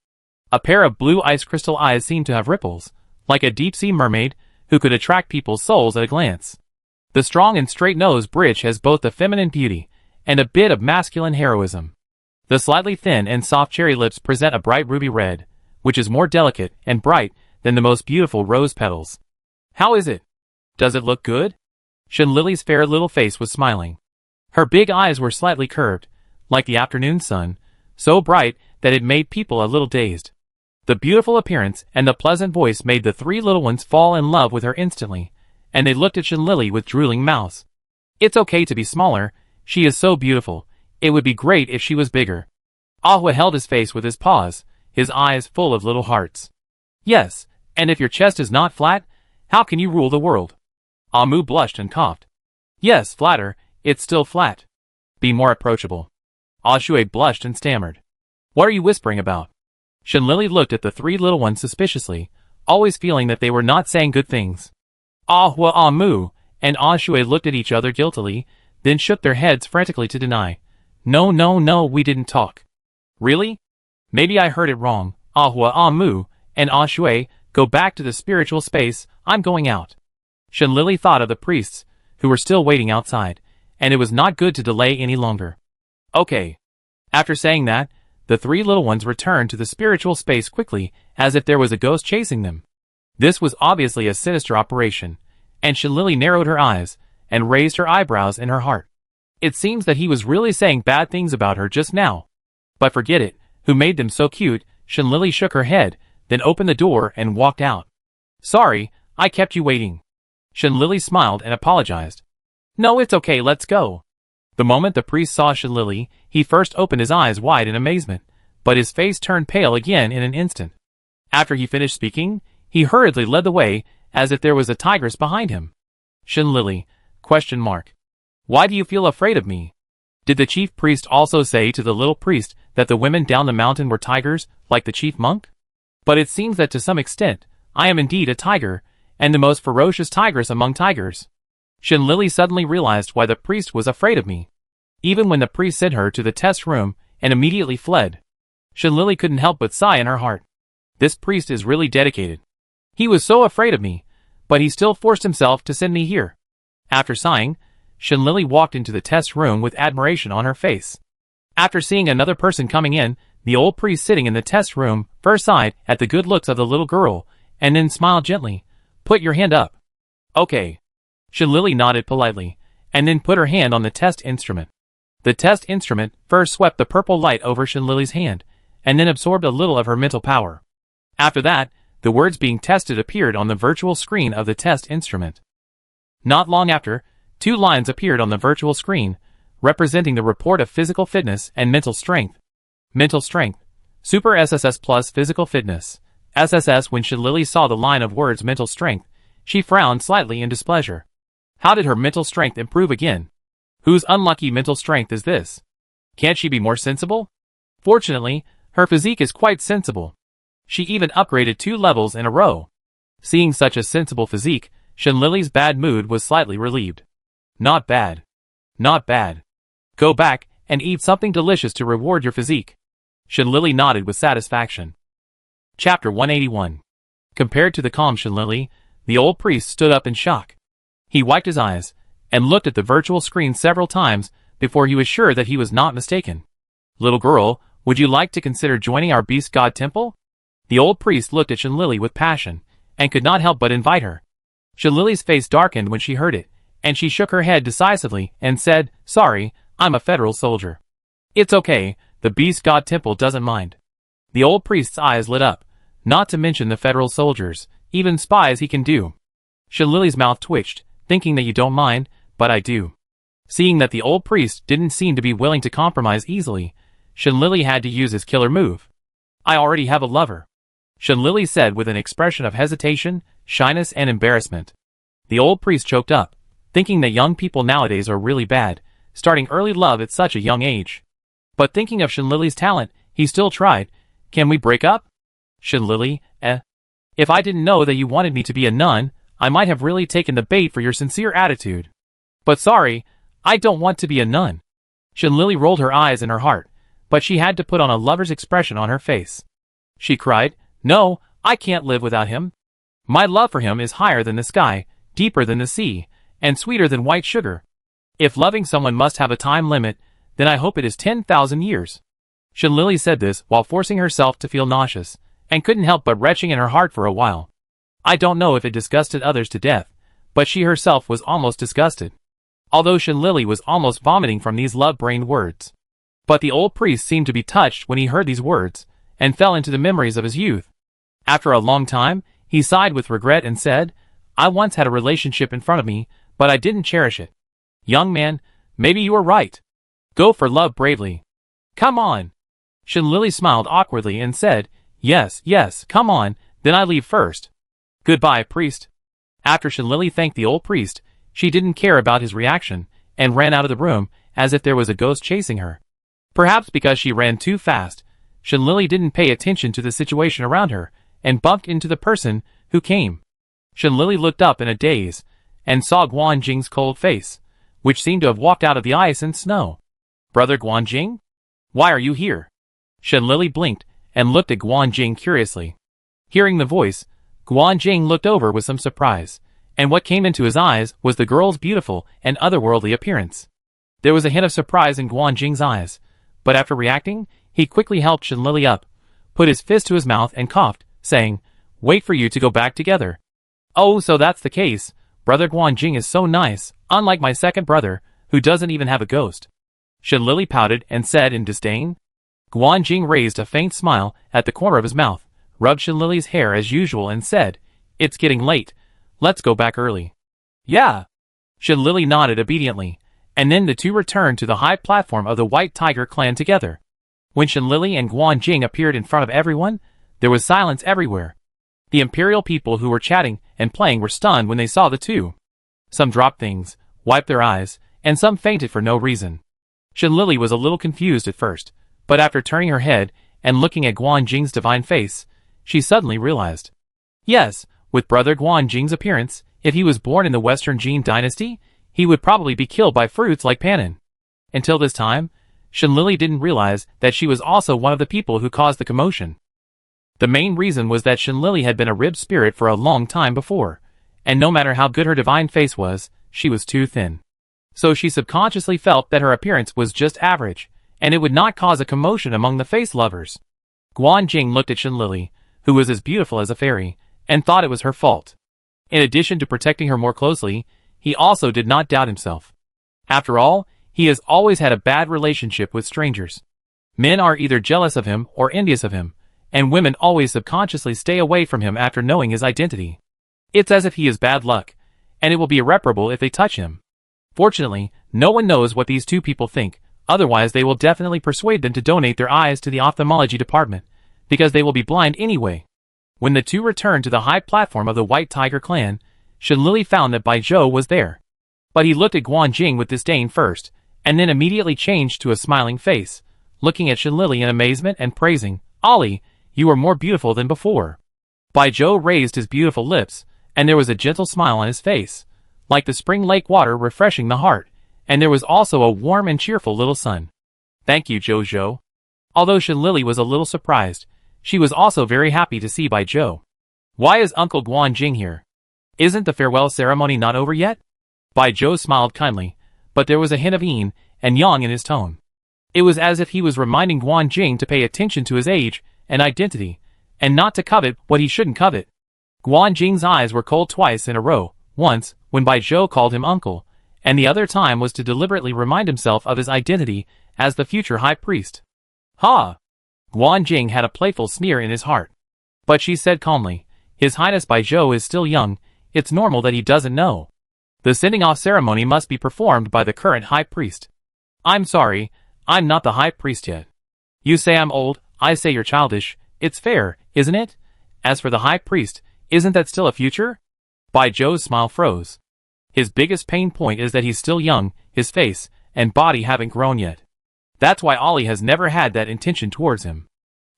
Speaker 1: A pair of blue ice crystal eyes seemed to have ripples, like a deep-sea mermaid, who could attract people's souls at a glance. The strong and straight nose bridge has both the feminine beauty and a bit of masculine heroism. The slightly thin and soft cherry lips present a bright ruby red, which is more delicate and bright than the most beautiful rose petals. How is it? Does it look good? Shinlili's fair little face was smiling. Her big eyes were slightly curved, like the afternoon sun, so bright that it made people a little dazed. The beautiful appearance and the pleasant voice made the three little ones fall in love with her instantly, and they looked at Shinlili with drooling mouths. It's okay to be smaller, she is so beautiful, it would be great if she was bigger. Ahua held his face with his paws, his eyes full of little hearts. Yes, and if your chest is not flat, how can you rule the world? Amu blushed and coughed. Yes, flatter, it's still flat. Be more approachable. Ashue blushed and stammered. What are you whispering about? Shinlili looked at the three little ones suspiciously, always feeling that they were not saying good things. Ahua, Amu, and Ashue looked at each other guiltily, then shook their heads frantically to deny. No, no, no, we didn't talk. Really? Maybe I heard it wrong. Ahua, Amu, and Ashue, go back to the spiritual space, I'm going out. Shinlili thought of the priests, who were still waiting outside, and it was not good to delay any longer. Okay. After saying that, the three little ones returned to the spiritual space quickly, as if there was a ghost chasing them. This was obviously a sinister operation, and Shinlili narrowed her eyes, and raised her eyebrows in her heart. It seems that he was really saying bad things about her just now. But forget it, who made them so cute? Shinlili shook her head, then opened the door and walked out. Sorry, I kept you waiting. Shinlili smiled and apologized. No, it's okay, let's go. The moment the priest saw Shinlili, he first opened his eyes wide in amazement, but his face turned pale again in an instant. After he finished speaking, he hurriedly led the way, as if there was a tigress behind him. Shinlili, ? Why do you feel afraid of me? Did the chief priest also say to the little priest that the women down the mountain were tigers, like the chief monk? But it seems that to some extent, I am indeed a tiger, and the most ferocious tigress among tigers. Shinlili suddenly realized why the priest was afraid of me. Even when the priest sent her to the test room and immediately fled, Shinlili couldn't help but sigh in her heart. This priest is really dedicated. He was so afraid of me, but he still forced himself to send me here. After sighing, Shinlili walked into the test room with admiration on her face. After seeing another person coming in, the old priest sitting in the test room first sighed at the good looks of the little girl, and then smiled gently. Put your hand up. Okay. Shinlili nodded politely, and then put her hand on the test instrument. The test instrument first swept the purple light over Shinlili's hand, and then absorbed a little of her mental power. After that, the words being tested appeared on the virtual screen of the test instrument. Not long after, 2 lines appeared on the virtual screen, representing the report of physical fitness and mental strength. Mental strength. Super SSS plus physical fitness. SSS. When Shinlili saw the line of words mental strength, she frowned slightly in displeasure. How did her mental strength improve again? Whose unlucky mental strength is this? Can't she be more sensible? Fortunately, her physique is quite sensible. She even upgraded 2 levels in a row. Seeing such a sensible physique, Shinlili's bad mood was slightly relieved. Not bad. Not bad. Go back and eat something delicious to reward your physique. Shinlili nodded with satisfaction. Chapter 181. Compared to the calm Shinlili, the old priest stood up in shock. He wiped his eyes, and looked at the virtual screen several times before he was sure that he was not mistaken. Little girl, would you like to consider joining our beast god temple? The old priest looked at Shinlili with passion, and could not help but invite her. Shinlili's face darkened when she heard it, and she shook her head decisively and said, Sorry, I'm a federal soldier. It's okay, the beast god temple doesn't mind. The old priest's eyes lit up, not to mention the federal soldiers, even spies he can do. Shinlili's mouth twitched, thinking that you don't mind, but I do. Seeing that the old priest didn't seem to be willing to compromise easily, Shinlili had to use his killer move. I already have a lover. Shinlili said with an expression of hesitation, shyness and embarrassment. The old priest choked up, thinking that young people nowadays are really bad, starting early love at such a young age. But thinking of Shinlili's talent, he still tried, Can we break up? Shin Lily, If I didn't know that you wanted me to be a nun, I might have really taken the bait for your sincere attitude. But sorry, I don't want to be a nun. Shin Lily rolled her eyes in her heart, but she had to put on a lover's expression on her face. She cried, No, I can't live without him. My love for him is higher than the sky, deeper than the sea, and sweeter than white sugar. If loving someone must have a time limit, then I hope it is 10,000 years. Shin Lily said this while forcing herself to feel nauseous, and couldn't help but retching in her heart for a while. I don't know if it disgusted others to death, but she herself was almost disgusted. Although Shin Lily was almost vomiting from these love-brained words. But the old priest seemed to be touched when he heard these words, and fell into the memories of his youth. After a long time, he sighed with regret and said, I once had a relationship in front of me, but I didn't cherish it. Young man, maybe you were right. Go for love bravely. Come on. Shin Lily smiled awkwardly and said, Yes, come on, then I leave first. Goodbye, priest. After Shin Lily thanked the old priest, she didn't care about his reaction, and ran out of the room, as if there was a ghost chasing her. Perhaps because she ran too fast, Shin Lily didn't pay attention to the situation around her, and bumped into the person who came. Shin Lily looked up in a daze, and saw Guan Jing's cold face, which seemed to have walked out of the ice and snow. Brother Guan Jing? Why are you here? Shin Lily blinked, and looked at Guan Jing curiously. Hearing the voice, Guan Jing looked over with some surprise, and what came into his eyes was the girl's beautiful and otherworldly appearance. There was a hint of surprise in Guan Jing's eyes, but after reacting, he quickly helped Shin Lily up, put his fist to his mouth and coughed, saying, Wait for you to go back together. Oh, so that's the case. Brother Guan Jing is so nice, unlike my second brother, who doesn't even have a ghost. Shin Lily pouted and said in disdain. Guan Jing raised a faint smile at the corner of his mouth, rubbed Shin Lily's hair as usual and said, It's getting late. Let's go back early. Yeah. Shin Lily nodded obediently, and then the two returned to the high platform of the White Tiger clan together. When Shin Lily and Guan Jing appeared in front of everyone, there was silence everywhere. The imperial people who were chatting and playing were stunned when they saw the two. Some dropped things, wiped their eyes, and some fainted for no reason. Shin Lily was a little confused at first, but after turning her head and looking at Guan Jing's divine face, she suddenly realized. Yes, with Brother Guan Jing's appearance, if he was born in the Western Jin dynasty, he would probably be killed by fruits like Panin. Until this time, Shin Lily didn't realize that she was also one of the people who caused the commotion. The main reason was that Shin Lily had been a ribbed spirit for a long time before, and no matter how good her divine face was, she was too thin. So she subconsciously felt that her appearance was just average, and it would not cause a commotion among the face lovers. Guan Jing looked at Shin Lily, who was as beautiful as a fairy, and thought it was her fault. In addition to protecting her more closely, he also did not doubt himself. After all, he has always had a bad relationship with strangers. Men are either jealous of him or envious of him, and women always subconsciously stay away from him after knowing his identity. It's as if he is bad luck, and it will be irreparable if they touch him. Fortunately, no one knows what these two people think, otherwise they will definitely persuade them to donate their eyes to the ophthalmology department, because they will be blind anyway. When the two returned to the high platform of the White Tiger clan, Shin Lily found that Bai Zhou was there. But he looked at Guan Jing with disdain first, and then immediately changed to a smiling face, looking at Shin Lily in amazement and praising, Ollie, you are more beautiful than before. Bai Zhou raised his beautiful lips, and there was a gentle smile on his face, like the spring lake water refreshing the heart, and there was also a warm and cheerful little sun. Thank you, Zhou Zhou. Although Shin Lily was a little surprised, she was also very happy to see Bai Zhou. Why is Uncle Guan Jing here? Isn't the farewell ceremony not over yet? Bai Zhou smiled kindly, but there was a hint of yin and yang in his tone. It was as if he was reminding Guan Jing to pay attention to his age and identity, and not to covet what he shouldn't covet. Guan Jing's eyes were cold twice in a row, once, when Bai Zhou called him uncle, and the other time was to deliberately remind himself of his identity as the future high priest. Ha! Guan Jing had a playful sneer in his heart. But she said calmly, His Highness Bai Zhou is still young, it's normal that he doesn't know. The sending off ceremony must be performed by the current high priest. I'm sorry, I'm not the high priest yet. You say I'm old, I say you're childish, it's fair, isn't it? As for the high priest, isn't that still a future? Bai Zhou's smile froze. His biggest pain point is that he's still young, his face and body haven't grown yet. That's why Ollie has never had that intention towards him.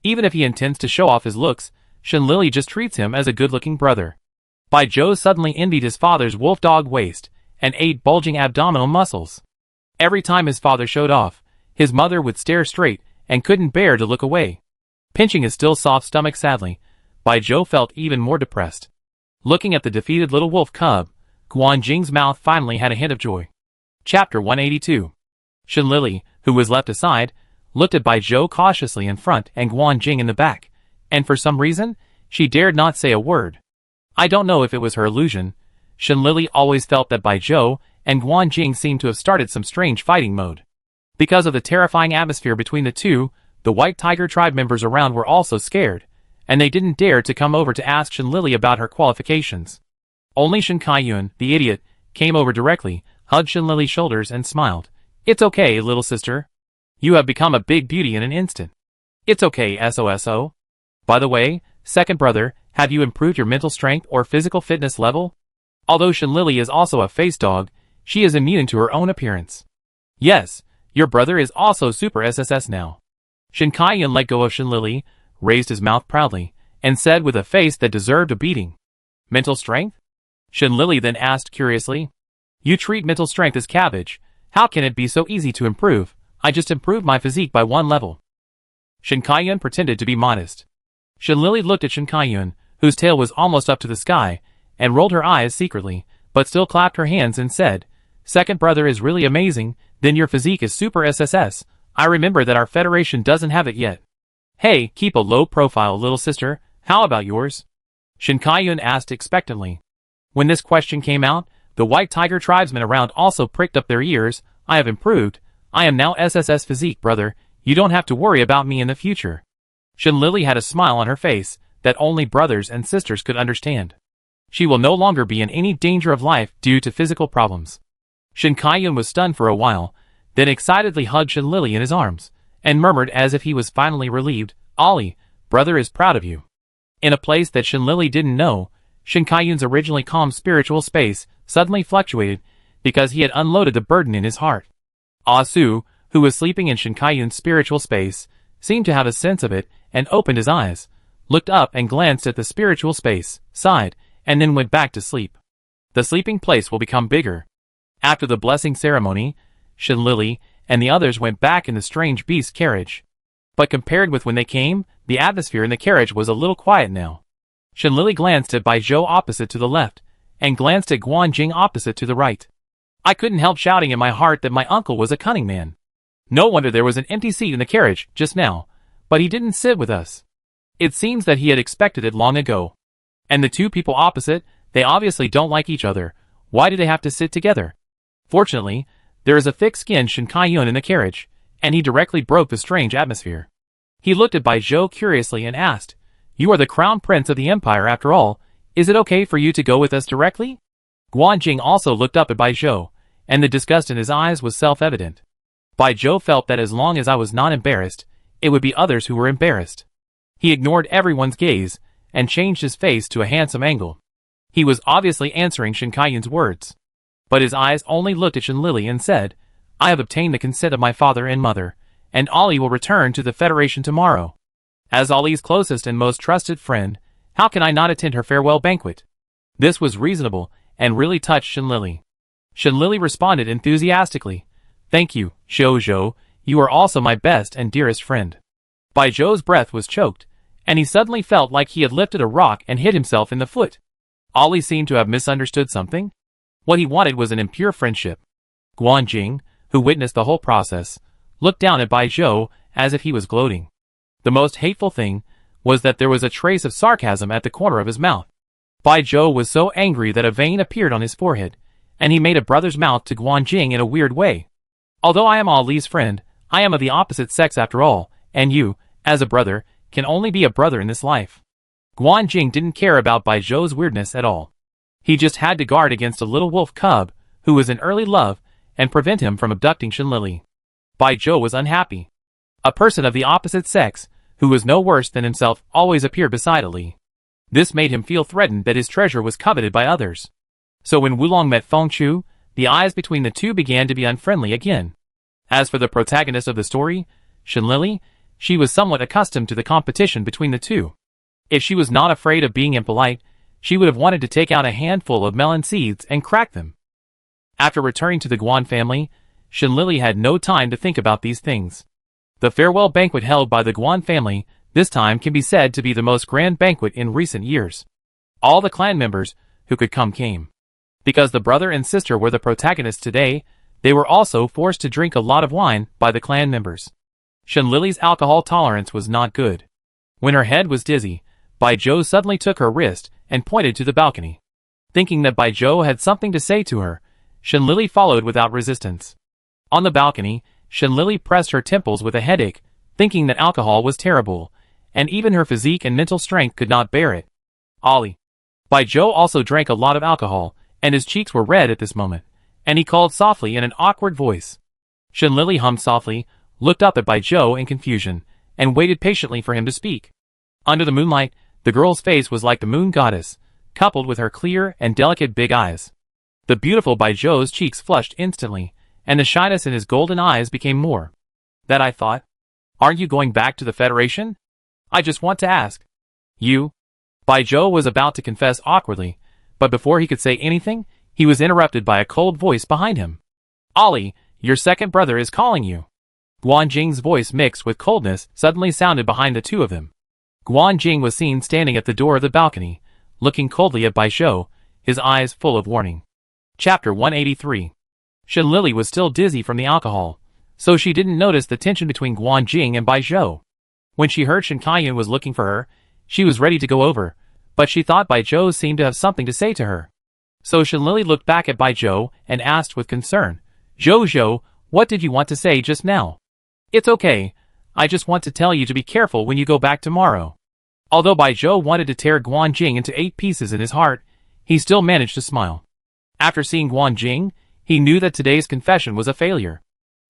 Speaker 1: Even if he intends to show off his looks, Shenlili just treats him as a good-looking brother. Bai Zhou suddenly envied his father's wolf-dog waist and ate bulging abdominal muscles. Every time his father showed off, his mother would stare straight and couldn't bear to look away. Pinching his still soft stomach sadly, Bai Zhou felt even more depressed. Looking at the defeated little wolf cub, Guanjing's mouth finally had a hint of joy. Chapter 182. Shenlili, who was left aside, looked at Bai Zhou cautiously in front and Guanjing in the back, and for some reason, she dared not say a word. I don't know if it was her illusion. Shenlili always felt that Bai Zhou and Guanjing seemed to have started some strange fighting mode. Because of the terrifying atmosphere between the two, the White Tiger tribe members around were also scared, and they didn't dare to come over to ask Shenlili about her qualifications. Only Shen Kaiyun, the idiot, came over directly, hugged Shenlili's shoulders and smiled. It's okay, little sister. You have become a big beauty in an instant. It's okay, SOSO. By the way, second brother, have you improved your mental strength or physical fitness level? Although Shenlili is also a face dog, she is immune to her own appearance. Yes, your brother is also super SSS now. Shen Kaiyun let go of Shenlili, raised his mouth proudly, and said with a face that deserved a beating. Mental strength? Shenlili then asked curiously. You treat mental strength as cabbage. How can it be so easy to improve? I just improved my physique by 1 level. Shen Kaiyun pretended to be modest. Shenlili looked at Shen Kaiyun, whose tail was almost up to the sky, and rolled her eyes secretly, but still clapped her hands and said, Second brother is really amazing, then your physique is super SSS. I remember that our federation doesn't have it yet. Hey, keep a low profile, little sister. How about yours? Shen Kaiyun asked expectantly. When this question came out, the White Tiger tribesmen around also pricked up their ears. I have improved. I am now SSS physique, brother. You don't have to worry about me in the future. Shenlili had a smile on her face that only brothers and sisters could understand. She will no longer be in any danger of life due to physical problems. Shen Kaiyun was stunned for a while, then excitedly hugged Shenlili in his arms, and murmured as if he was finally relieved, Ollie, brother is proud of you. In a place that Shenlili didn't know, Shen Kaiyun's originally calm spiritual space suddenly fluctuated because he had unloaded the burden in his heart. Ah Su, who was sleeping in Shen Kaiyun's spiritual space, seemed to have a sense of it and opened his eyes, looked up and glanced at the spiritual space, sighed, and then went back to sleep. The sleeping place will become bigger. After the blessing ceremony, Shenlili and the others went back in the strange beast carriage. But compared with when they came, the atmosphere in the carriage was a little quiet now. Shenlili glanced at Bai Zhou opposite to the left, and glanced at Guanjing opposite to the right. I couldn't help shouting in my heart that my uncle was a cunning man. No wonder there was an empty seat in the carriage just now, but he didn't sit with us. It seems that he had expected it long ago. And the two people opposite, they obviously don't like each other. Why do they have to sit together? Fortunately, there is a thick-skinned Shen Kaiyun in the carriage, and he directly broke the strange atmosphere. He looked at Bai Zhou curiously and asked, You are the crown prince of the empire after all. Is it okay for you to go with us directly? Guanjing also looked up at Bai Zhou, and the disgust in his eyes was self-evident. Bai Zhou felt that as long as I was not embarrassed, it would be others who were embarrassed. He ignored everyone's gaze, and changed his face to a handsome angle. He was obviously answering Shen Kaiyun's words. But his eyes only looked at Shenlili and said, I have obtained the consent of my father and mother, and Ollie will return to the Federation tomorrow. As Ollie's closest and most trusted friend, how can I not attend her farewell banquet? This was reasonable, and really touched Shenlili. Shenlili responded enthusiastically, Thank you, Zhou. You are also my best and dearest friend. Bai Zhou's breath was choked, and he suddenly felt like he had lifted a rock and hit himself in the foot. Ollie seemed to have misunderstood something. What he wanted was an impure friendship. Guanjing, who witnessed the whole process, looked down at Bai Zhou as if he was gloating. The most hateful thing was that there was a trace of sarcasm at the corner of his mouth. Bai Zhou was so angry that a vein appeared on his forehead, and he made a brother's mouth to Guanjing in a weird way. Although I am Ollie's friend, I am of the opposite sex after all, and you, as a brother, can only be a brother in this life. Guanjing didn't care about Bai Zhou's weirdness at all. He just had to guard against a little wolf cub, who was in early love, and prevent him from abducting Shenlili. Bai Zhou was unhappy. A person of the opposite sex, who was no worse than himself, always appeared beside Ollie. This made him feel threatened that his treasure was coveted by others. So when Wulong met Feng Chu, the eyes between the two began to be unfriendly again. As for the protagonist of the story, Shenlili, she was somewhat accustomed to the competition between the two. If she was not afraid of being impolite, she would have wanted to take out a handful of melon seeds and crack them. After returning to the Guan family, Shenlili had no time to think about these things. The farewell banquet held by the Guan family this time can be said to be the most grand banquet in recent years. All the clan members who could come came. Because the brother and sister were the protagonists today, they were also forced to drink a lot of wine by the clan members. Shenlili's alcohol tolerance was not good. When her head was dizzy, Bai Zhou suddenly took her wrist and pointed to the balcony. Thinking that Bai Zhou had something to say to her, Shenlili followed without resistance. On the balcony, Shenlili pressed her temples with a headache, thinking that alcohol was terrible, and even her physique and mental strength could not bear it. Ollie. Bai Zhou also drank a lot of alcohol, and his cheeks were red at this moment, and he called softly in an awkward voice. Shenlili hummed softly, looked up at Bai Zhou in confusion, and waited patiently for him to speak. Under the moonlight, the girl's face was like the moon goddess, coupled with her clear and delicate big eyes. The beautiful Bai Zhou's cheeks flushed instantly, and the shyness in his golden eyes became more. That I thought. Aren't you going back to the Federation? I just want to ask. You? Bai Zhou was about to confess awkwardly, but before he could say anything, he was interrupted by a cold voice behind him. Ollie, your second brother is calling you. Guan Jing's voice mixed with coldness suddenly sounded behind the two of them. Guan Jing was seen standing at the door of the balcony, looking coldly at Bai Zhou, his eyes full of warning. Chapter 183. Shenlili was still dizzy from the alcohol, so she didn't notice the tension between Guan Jing and Bai Zhou. When she heard Shen Kaiyun was looking for her, she was ready to go over, but she thought Bai Zhou seemed to have something to say to her. So Shenlili looked back at Bai Zhou and asked with concern, Zhou, what did you want to say just now? It's okay, I just want to tell you to be careful when you go back tomorrow. Although Bai Zhou wanted to tear Guan Jing into 8 pieces in his heart, he still managed to smile. After seeing Guan Jing, he knew that today's confession was a failure.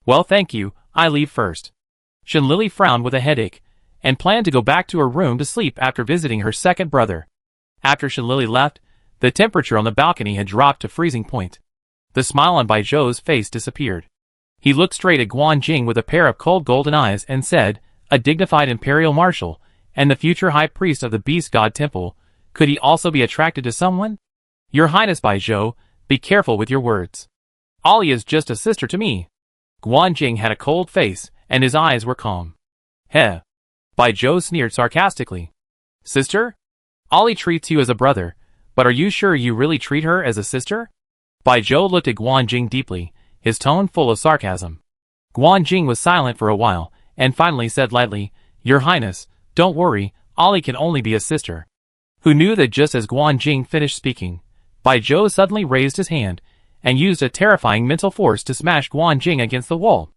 Speaker 1: Well, thank you, I leave first. Shenlili frowned with a headache, and planned to go back to her room to sleep after visiting her second brother. After Shenlili left, the temperature on the balcony had dropped to freezing point. The smile on Bai Zhou's face disappeared. He looked straight at Guan Jing with a pair of cold golden eyes and said, a dignified imperial marshal, and the future high priest of the beast god temple, could he also be attracted to someone? Your Highness Bai Zhou, be careful with your words. Ollie is just a sister to me. Guan Jing had a cold face, and his eyes were calm. Heh. Bai Zhou sneered sarcastically. Sister? Ollie treats you as a brother, but are you sure you really treat her as a sister? Bai Zhou looked at Guan Jing deeply, his tone full of sarcasm. Guan Jing was silent for a while, and finally said lightly, Your Highness, don't worry, Ollie can only be a sister. Who knew that just as Guan Jing finished speaking, Bai Zhou suddenly raised his hand, and used a terrifying mental force to smash Guan Jing against the wall.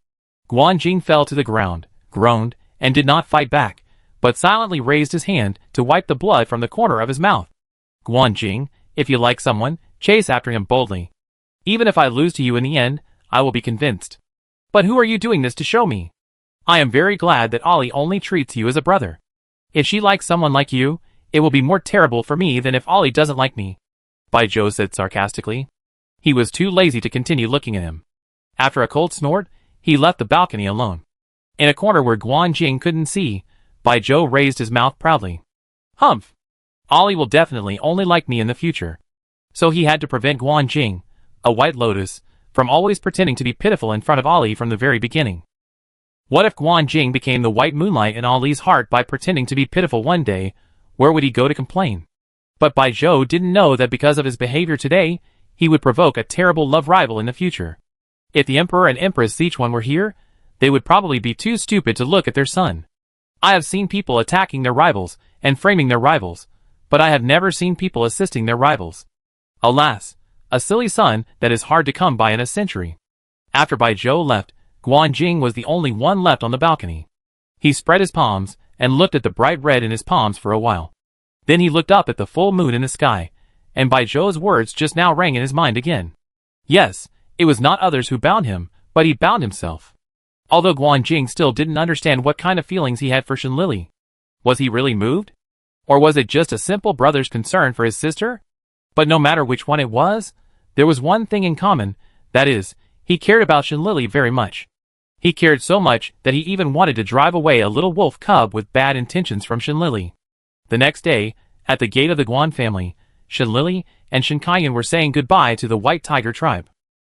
Speaker 1: Guan Jing fell to the ground, groaned, and did not fight back, but silently raised his hand to wipe the blood from the corner of his mouth. Guan Jing, if you like someone, chase after him boldly. Even if I lose to you in the end, I will be convinced. But who are you doing this to show me? I am very glad that Ollie only treats you as a brother. If she likes someone like you, it will be more terrible for me than if Ollie doesn't like me. Bai Zhou said sarcastically. He was too lazy to continue looking at him. After a cold snort, he left the balcony alone. In a corner where Guan Jing couldn't see, Bai Zhou raised his mouth proudly. Humph! Ollie will definitely only like me in the future. So he had to prevent Guan Jing, a white lotus, from always pretending to be pitiful in front of Ollie from the very beginning. What if Guan Jing became the white moonlight in Ollie's heart by pretending to be pitiful one day? Where would he go to complain? But Bai Zhou didn't know that because of his behavior today, he would provoke a terrible love rival in the future. If the Emperor and Empress Sichuan were here, they would probably be too stupid to look at their son. I have seen people attacking their rivals and framing their rivals, but I have never seen people assisting their rivals. Alas, a silly son that is hard to come by in a century. After Bai Zhou left, Guan Jing was the only one left on the balcony. He spread his palms and looked at the bright red in his palms for a while. Then he looked up at the full moon in the sky, and Bai Zhou's words just now rang in his mind again. Yes, it was not others who bound him, but he bound himself. Although Guan Jing still didn't understand what kind of feelings he had for Shenlili. Was he really moved? Or was it just a simple brother's concern for his sister? But no matter which one it was, there was one thing in common, that is, he cared about Shenlili very much. He cared so much that he even wanted to drive away a little wolf cub with bad intentions from Shinlili. The next day, at the gate of the Guan family, Shinlili and Shin Kaiyun were saying goodbye to the White Tiger tribe.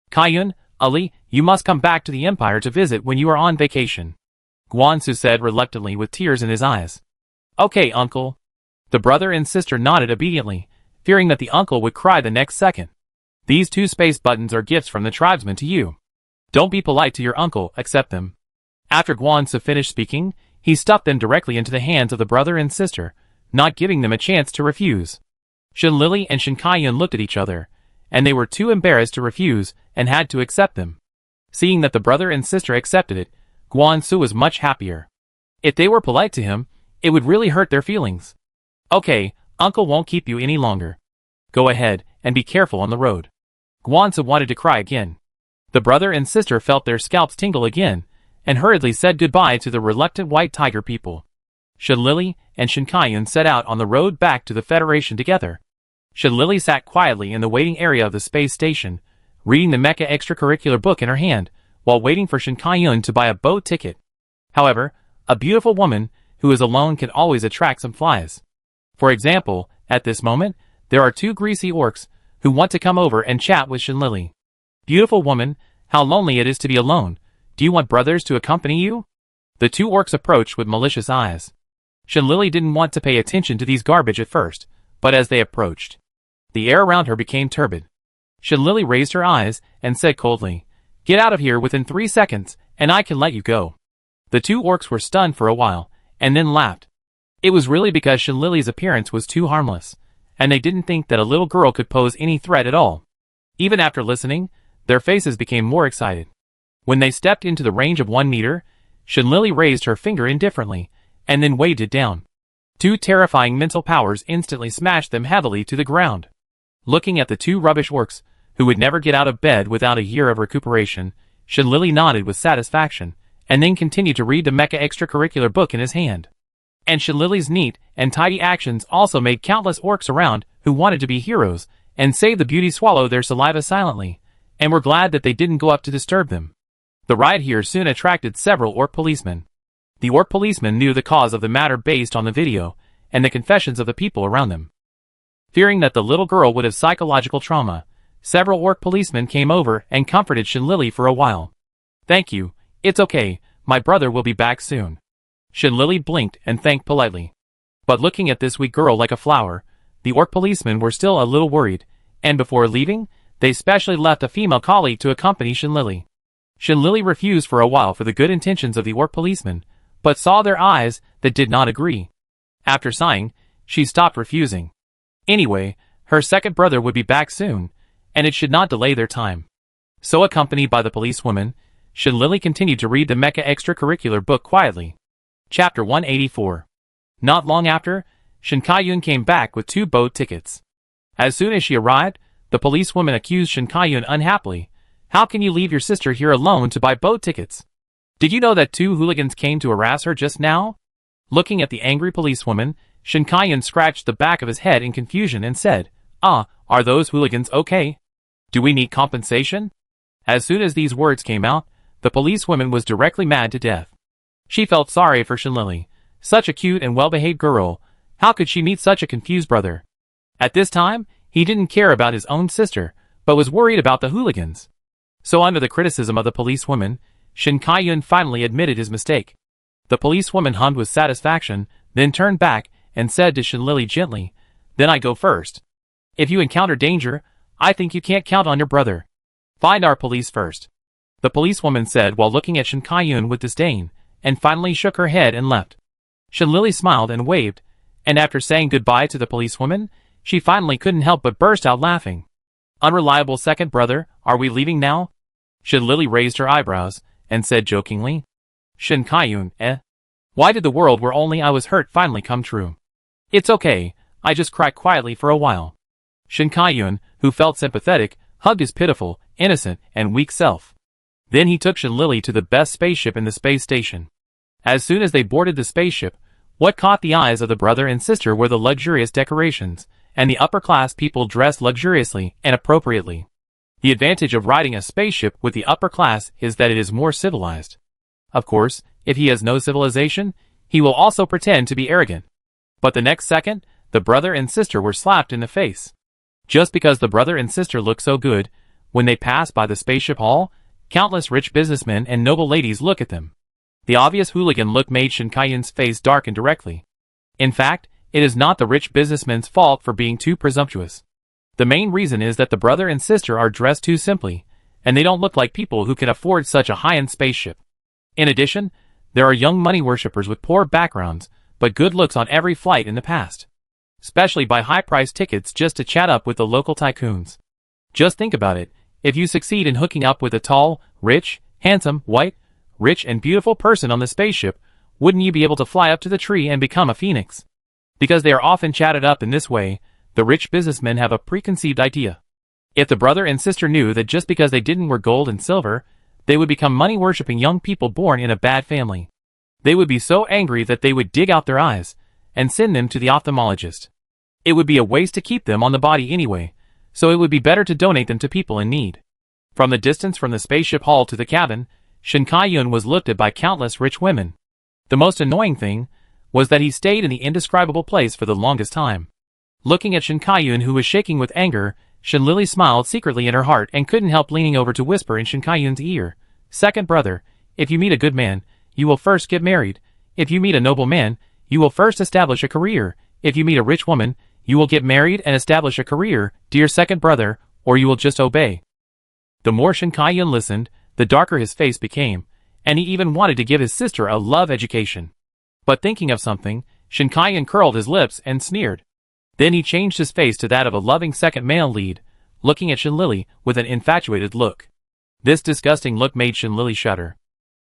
Speaker 1: Kaiyun, Ali, you must come back to the Empire to visit when you are on vacation, Guansu said reluctantly with tears in his eyes. Okay, uncle. The brother and sister nodded obediently, fearing that the uncle would cry the next second. These 2 space buttons are gifts from the tribesmen to you. Don't be polite to your uncle, accept them. After Guansu finished speaking, he stuffed them directly into the hands of the brother and sister, not giving them a chance to refuse. Shinlili and Shin Kaiyun looked at each other, and they were too embarrassed to refuse and had to accept them. Seeing that the brother and sister accepted it, Guansu was much happier. If they were polite to him, it would really hurt their feelings. Okay, uncle won't keep you any longer. Go ahead, and be careful on the road. Guansu wanted to cry again. The brother and sister felt their scalps tingle again, and hurriedly said goodbye to the reluctant White Tiger people. Shinlili and Shin Kaiyun set out on the road back to the Federation together. Shinlili sat quietly in the waiting area of the space station, reading the mecha extracurricular book in her hand, while waiting for Shin Kaiyun to buy a boat ticket. However, a beautiful woman who is alone can always attract some flies. For example, at this moment, there are 2 greasy orcs who want to come over and chat with Shinlili. Beautiful woman, how lonely it is to be alone. Do you want brothers to accompany you? The 2 orcs approached with malicious eyes. Shinlili didn't want to pay attention to these garbage at first, but as they approached, the air around her became turbid. Shinlili raised her eyes and said coldly, "Get out of here within 3 seconds, and I can let you go." The 2 orcs were stunned for a while, and then laughed. It was really because Shinlili's appearance was too harmless, and they didn't think that a little girl could pose any threat at all. Even after listening, their faces became more excited. When they stepped into the range of 1 meter, Shinlili raised her finger indifferently, and then waved it down. 2 terrifying mental powers instantly smashed them heavily to the ground. Looking at the 2 rubbish orcs, who would never get out of bed without a year of recuperation, Shinlili nodded with satisfaction, and then continued to read the mecha extracurricular book in his hand. And Shinlili's neat and tidy actions also made countless orcs around who wanted to be heroes and save the beauty swallow their saliva silently, and were glad that they didn't go up to disturb them. The riot here soon attracted several orc policemen. The orc policemen knew the cause of the matter based on the video and the confessions of the people around them. Fearing that the little girl would have psychological trauma, several orc policemen came over and comforted Shinlili for a while. "Thank you, it's okay, my brother will be back soon." Shinlili blinked and thanked politely. But looking at this weak girl like a flower, the orc policemen were still a little worried, and before leaving, they specially left a female colleague to accompany Shinlili. Shinlili refused for a while for the good intentions of the orc policemen, but saw their eyes that did not agree. After sighing, she stopped refusing. Anyway, her second brother would be back soon, and it should not delay their time. So accompanied by the policewoman, Shinlili continued to read the mecha extracurricular book quietly. Chapter 184. Not long after, Shin Kaiyun came back with 2 boat tickets. As soon as she arrived, the policewoman accused Shin Kaiyun unhappily. "How can you leave your sister here alone to buy boat tickets? Did you know that 2 hooligans came to harass her just now?" Looking at the angry policewoman, Shin Kaiyun scratched the back of his head in confusion and said, Are those hooligans okay? Do we need compensation?" As soon as these words came out, the policewoman was directly mad to death. She felt sorry for Shinlili. Such a cute and well-behaved girl, how could she meet such a confused brother? At this time, he didn't care about his own sister, but was worried about the hooligans. So under the criticism of the policewoman, Shin Kaiyun finally admitted his mistake. The policewoman hummed with satisfaction, then turned back and said to Shinlili gently, "Then I go first. If you encounter danger, I think you can't count on your brother. Find our police first." The policewoman said while looking at Shin Kaiyun with disdain, and finally shook her head and left. Shinlili smiled and waved, and after saying goodbye to the policewoman, she finally couldn't help but burst out laughing. "Unreliable second brother, are we leaving now?" Shinlili raised her eyebrows, and said jokingly. "Shin Kaiyun, Why did the world where only I was hurt finally come true? It's okay, I just cried quietly for a while." Shin Kaiyun, who felt sympathetic, hugged his pitiful, innocent, and weak self. Then he took Shinlili to the best spaceship in the space station. As soon as they boarded the spaceship, what caught the eyes of the brother and sister were the luxurious decorations, and the upper-class people dressed luxuriously and appropriately. The advantage of riding a spaceship with the upper class is that it is more civilized. Of course, if he has no civilization, he will also pretend to be arrogant. But the next second, the brother and sister were slapped in the face. Just because the brother and sister look so good, when they pass by the spaceship hall, countless rich businessmen and noble ladies look at them. The obvious hooligan look made Shin Kai-yun's face darken directly. In fact, it is not the rich businessmen's fault for being too presumptuous. The main reason is that the brother and sister are dressed too simply, and they don't look like people who can afford such a high-end spaceship. In addition, there are young money worshippers with poor backgrounds, but good looks on every flight in the past. Especially buy high-priced tickets just to chat up with the local tycoons. Just think about it, if you succeed in hooking up with a tall, rich, handsome, white, rich and beautiful person on the spaceship, wouldn't you be able to fly up to the tree and become a phoenix? Because they are often chatted up in this way, the rich businessmen have a preconceived idea. If the brother and sister knew that just because they didn't wear gold and silver, they would become money-worshipping young people born in a bad family. They would be so angry that they would dig out their eyes and send them to the ophthalmologist. It would be a waste to keep them on the body anyway, so it would be better to donate them to people in need. From the distance from the spaceship hall to the cabin, Shin Kai-yun was looked at by countless rich women. The most annoying thing was that he stayed in the indescribable place for the longest time. Looking at Shin Kai-yun, who was shaking with anger, Shin Lily smiled secretly in her heart and couldn't help leaning over to whisper in Shin Kai-yun's ear, "Second brother, if you meet a good man, you will first get married. If you meet a noble man, you will first establish a career. If you meet a rich woman, you will get married and establish a career, dear second brother, or you will just obey." The more Shin Kai-yun listened, the darker his face became, and he even wanted to give his sister a love education. But thinking of something, Shin Kai-yun curled his lips and sneered. Then he changed his face to that of a loving second male lead, looking at Shin Lily with an infatuated look. This disgusting look made Shin Lily shudder.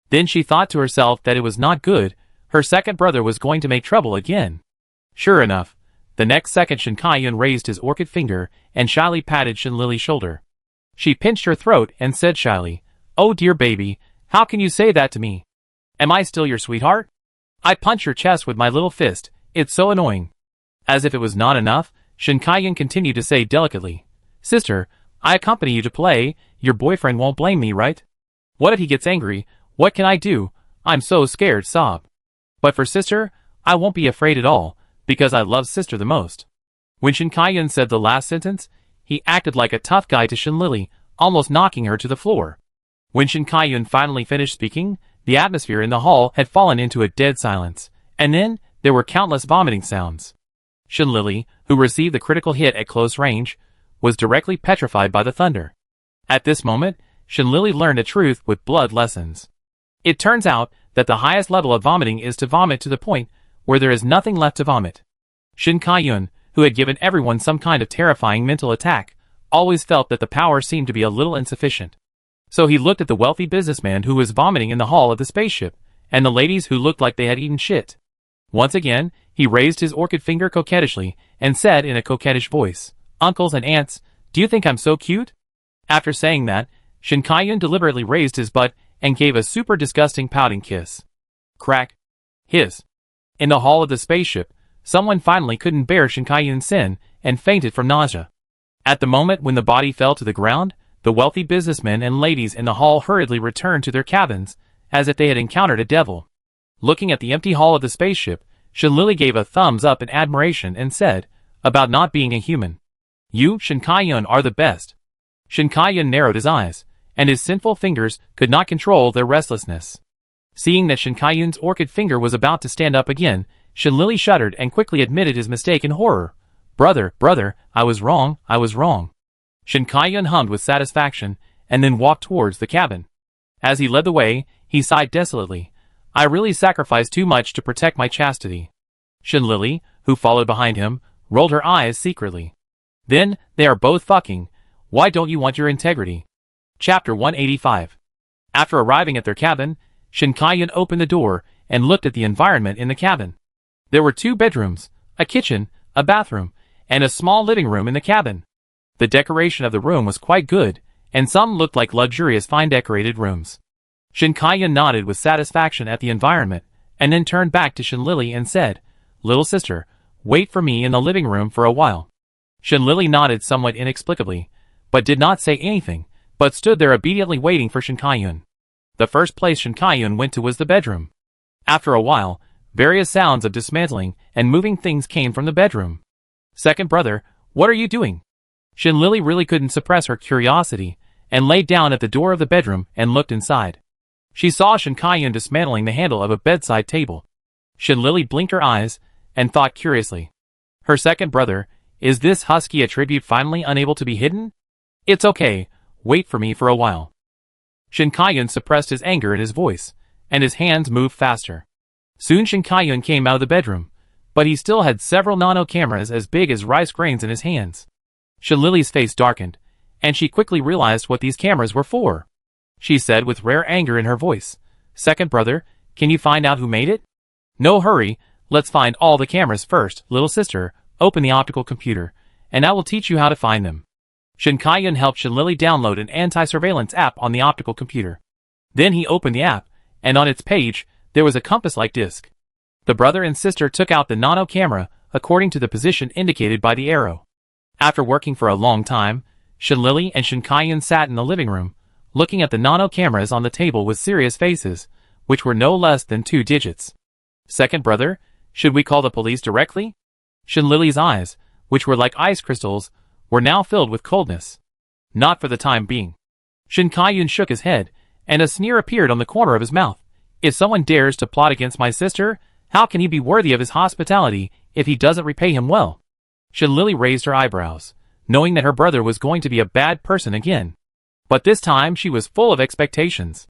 Speaker 1: Then she thought to herself that it was not good, her second brother was going to make trouble again. Sure enough, the next second Shin Kai-yun raised his orchid finger and shyly patted Shin Lily's shoulder. She pinched her throat and said shyly, "Oh dear baby, how can you say that to me? Am I still your sweetheart? I punch your chest with my little fist, it's so annoying." As if it was not enough, Shin Kai-yun continued to say delicately, "Sister, I accompany you to play, your boyfriend won't blame me, right? What if he gets angry? What can I do? I'm so scared, sob. But for sister, I won't be afraid at all, because I love sister the most." When Shin Kai-yun said the last sentence, he acted like a tough guy to Shin Lily, almost knocking her to the floor. When Shin Kai-yun finally finished speaking, the atmosphere in the hall had fallen into a dead silence, and then there were countless vomiting sounds. Shin Lily, who received the critical hit at close range, was directly petrified by the thunder. At this moment, Shin Lily learned a truth with blood lessons. It turns out that the highest level of vomiting is to vomit to the point where there is nothing left to vomit. Shin Kai-yun, who had given everyone some kind of terrifying mental attack, always felt that the power seemed to be a little insufficient. So he looked at the wealthy businessman who was vomiting in the hall of the spaceship, and the ladies who looked like they had eaten shit. Once again, he raised his orchid finger coquettishly and said in a coquettish voice, "Uncles and aunts, do you think I'm so cute?" After saying that, Shin Kai-yun deliberately raised his butt and gave a super disgusting pouting kiss. Crack. Hiss. In the hall of the spaceship, someone finally couldn't bear Shin Kai-yun's sin and fainted from nausea. At the moment when the body fell to the ground, the wealthy businessmen and ladies in the hall hurriedly returned to their cabins, as if they had encountered a devil. Looking at the empty hall of the spaceship, Shin Lily gave a thumbs up in admiration and said, "About not being a human. You, Shin Kai-yun, are the best." Shin Kai-yun narrowed his eyes, and his sinful fingers could not control their restlessness. Seeing that Shin Kai-yun's orchid finger was about to stand up again, Shin Lily shuddered and quickly admitted his mistake in horror. Brother, I was wrong. Shin Kai-yun hummed with satisfaction, and then walked towards the cabin. As he led the way, he sighed desolately. "I really sacrificed too much to protect my chastity." Shin Lily, who followed behind him, rolled her eyes secretly. "Then, they are both fucking. Why don't you want your integrity?" Chapter 185. After arriving at their cabin, Shin Kai-yun opened the door and looked at the environment in the cabin. There were 2 bedrooms, a kitchen, a bathroom, and a small living room in the cabin. The decoration of the room was quite good, and some looked like luxurious fine decorated rooms. Shin Kai-yun nodded with satisfaction at the environment, and then turned back to Shin Lily and said, "Little sister, wait for me in the living room for a while." Shin Lily nodded somewhat inexplicably, but did not say anything, but stood there obediently waiting for Shin Kai-yun. The first place Shin Kai-yun went to was the bedroom. After a while, various sounds of dismantling and moving things came from the bedroom. Second brother, what are you doing? Shin Lily really couldn't suppress her curiosity, and laid down at the door of the bedroom and looked inside. She saw Shin Kai-yun dismantling the handle of a bedside table. Shin Lily blinked her eyes, and thought curiously. Her second brother, is this husky attribute finally unable to be hidden? It's okay, wait for me for a while. Shin Kai-yun suppressed his anger in his voice, and his hands moved faster. Soon Shin Kai-yun came out of the bedroom, but he still had several nano cameras as big as rice grains in his hands. Shin Lily's face darkened, and she quickly realized what these cameras were for. She said with rare anger in her voice, Second brother, can you find out who made it? No hurry, let's find all the cameras first, little sister, open the optical computer, and I will teach you how to find them. Shin Kai-yun helped Shin Lily download an anti-surveillance app on the optical computer. Then he opened the app, and on its page, there was a compass-like disc. The brother and sister took out the nano camera according to the position indicated by the arrow. After working for a long time, Shin Lily and Shin Kai-yun sat in the living room, looking at the nano cameras on the table with serious faces, which were no less than 2 digits. Second brother, should we call the police directly? Shin Lily's eyes, which were like ice crystals, were now filled with coldness. Not for the time being. Shin Kai-yun shook his head, and a sneer appeared on the corner of his mouth. If someone dares to plot against my sister, how can he be worthy of his hospitality if he doesn't repay him well? Shin Lily raised her eyebrows, knowing that her brother was going to be a bad person again. But this time she was full of expectations.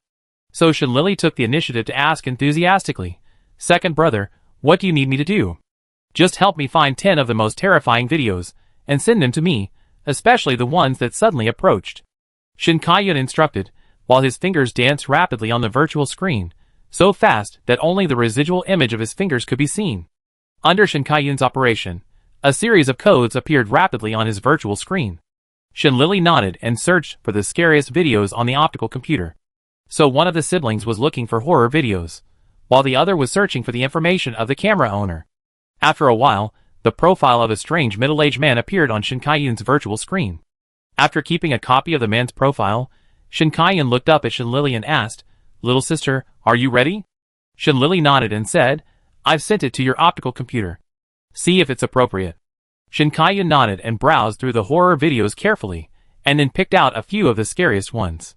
Speaker 1: So Shin Lily took the initiative to ask enthusiastically, Second brother, what do you need me to do? Just help me find 10 of the most terrifying videos, and send them to me, especially the ones that suddenly approached. Shin Kai-yun instructed, while his fingers danced rapidly on the virtual screen, so fast that only the residual image of his fingers could be seen. Under Shin Kai-yun's operation, a series of codes appeared rapidly on his virtual screen. Shin Lily nodded and searched for the scariest videos on the optical computer. So one of the siblings was looking for horror videos, while the other was searching for the information of the camera owner. After a while, the profile of a strange middle-aged man appeared on Shin Kai-yun's virtual screen. After keeping a copy of the man's profile, Shin Kai-yun looked up at Shin Lily and asked, Little sister, are you ready? Shin Lily nodded and said, I've sent it to your optical computer. See if it's appropriate. Shin Kai-yun nodded and browsed through the horror videos carefully, and then picked out a few of the scariest ones.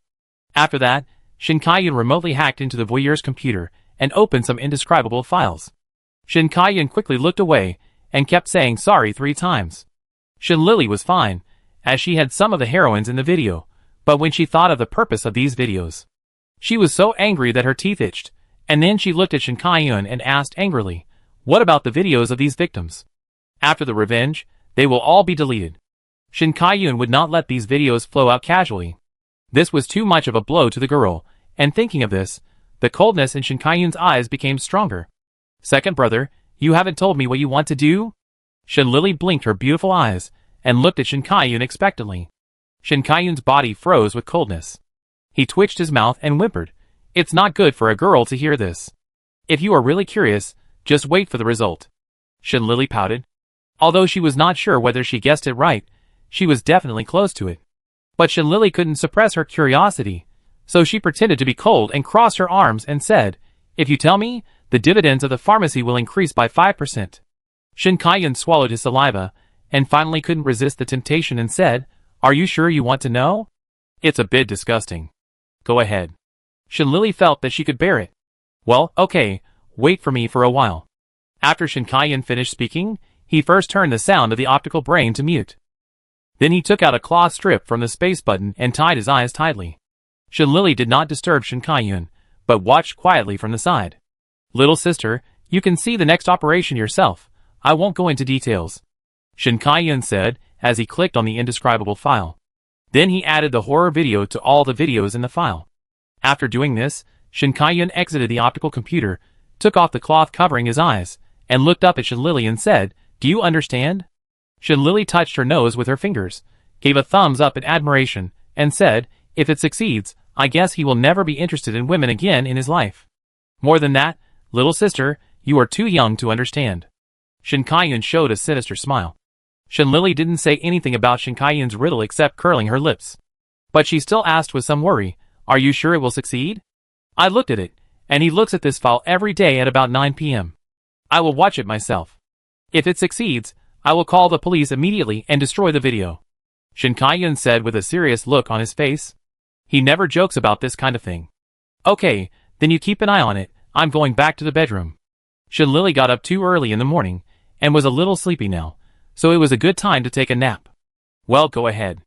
Speaker 1: After that, Shin Kai-yun remotely hacked into the voyeur's computer and opened some indescribable files. Shin Kai-yun quickly looked away and kept saying sorry 3 times. Shin Lily was fine, as she had some of the heroines in the video, but when she thought of the purpose of these videos, she was so angry that her teeth itched, and then she looked at Shin Kai-yun and asked angrily, what about the videos of these victims? After the revenge, they will all be deleted. Shin Kai-yun would not let these videos flow out casually. This was too much of a blow to the girl, and thinking of this, the coldness in Shin Kai-yun's eyes became stronger. Second brother, you haven't told me what you want to do? Shin Lily blinked her beautiful eyes, and looked at Shin Kai-yun expectantly. Shin Kai-yun's body froze with coldness. He twitched his mouth and whimpered, It's not good for a girl to hear this. If you are really curious, just wait for the result. Shin Lily pouted. Although she was not sure whether she guessed it right, she was definitely close to it. But Shin Lily couldn't suppress her curiosity, so she pretended to be cold and crossed her arms and said, If you tell me, the dividends of the pharmacy will increase by 5%. Shin Kai-yun swallowed his saliva, and finally couldn't resist the temptation and said, Are you sure you want to know? It's a bit disgusting. Go ahead. Shin Lily felt that she could bear it. Well, okay, wait for me for a while. After Shin Kai-yun finished speaking, he first turned the sound of the optical brain to mute. Then he took out a cloth strip from the space button and tied his eyes tightly. Shin Lily did not disturb Shin Kai-yun, but watched quietly from the side. Little sister, you can see the next operation yourself. I won't go into details. Shin Kai-yun said, as he clicked on the indescribable file. Then he added the horror video to all the videos in the file. After doing this, Shin Kai-yun exited the optical computer, took off the cloth covering his eyes, and looked up at Shin Lily and said, Do you understand? Shin Lily touched her nose with her fingers, gave a thumbs up in admiration, and said, If it succeeds, I guess he will never be interested in women again in his life. More than that, little sister, you are too young to understand. Shin Kai-yun showed a sinister smile. Shin Lily didn't say anything about Shin Kai-yun's riddle except curling her lips. But she still asked with some worry, Are you sure it will succeed? I looked at it, and he looks at this file every day at about 9 p.m. I will watch it myself. If it succeeds, I will call the police immediately and destroy the video. Shin Kai-yun said with a serious look on his face. He never jokes about this kind of thing. Okay, then you keep an eye on it, I'm going back to the bedroom. Shin Lily got up too early in the morning, and was a little sleepy now, so it was a good time to take a nap. Well, go ahead.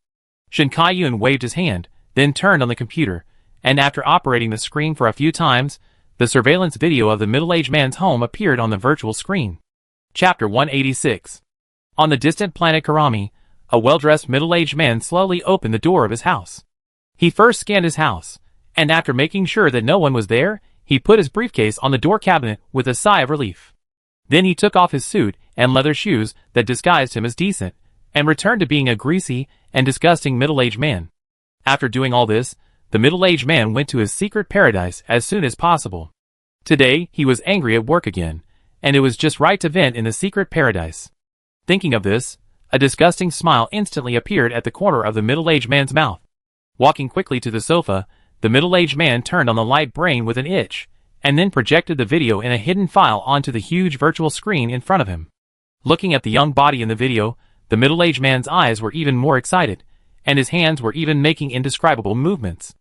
Speaker 1: Shin Kai-yun waved his hand, then turned on the computer, and after operating the screen for a few times, the surveillance video of the middle-aged man's home appeared on the virtual screen. Chapter 186. On the distant planet Karami, a well-dressed middle-aged man slowly opened the door of his house. He first scanned his house, and after making sure that no one was there, he put his briefcase on the door cabinet with a sigh of relief. Then he took off his suit and leather shoes that disguised him as decent, and returned to being a greasy and disgusting middle-aged man. After doing all this, the middle-aged man went to his secret paradise as soon as possible. Today, he was angry at work again, and it was just right to vent in the secret paradise. Thinking of this, a disgusting smile instantly appeared at the corner of the middle-aged man's mouth. Walking quickly to the sofa, the middle-aged man turned on the light brain with an itch, and then projected the video in a hidden file onto the huge virtual screen in front of him. Looking at the young body in the video, the middle-aged man's eyes were even more excited, and his hands were even making indescribable movements.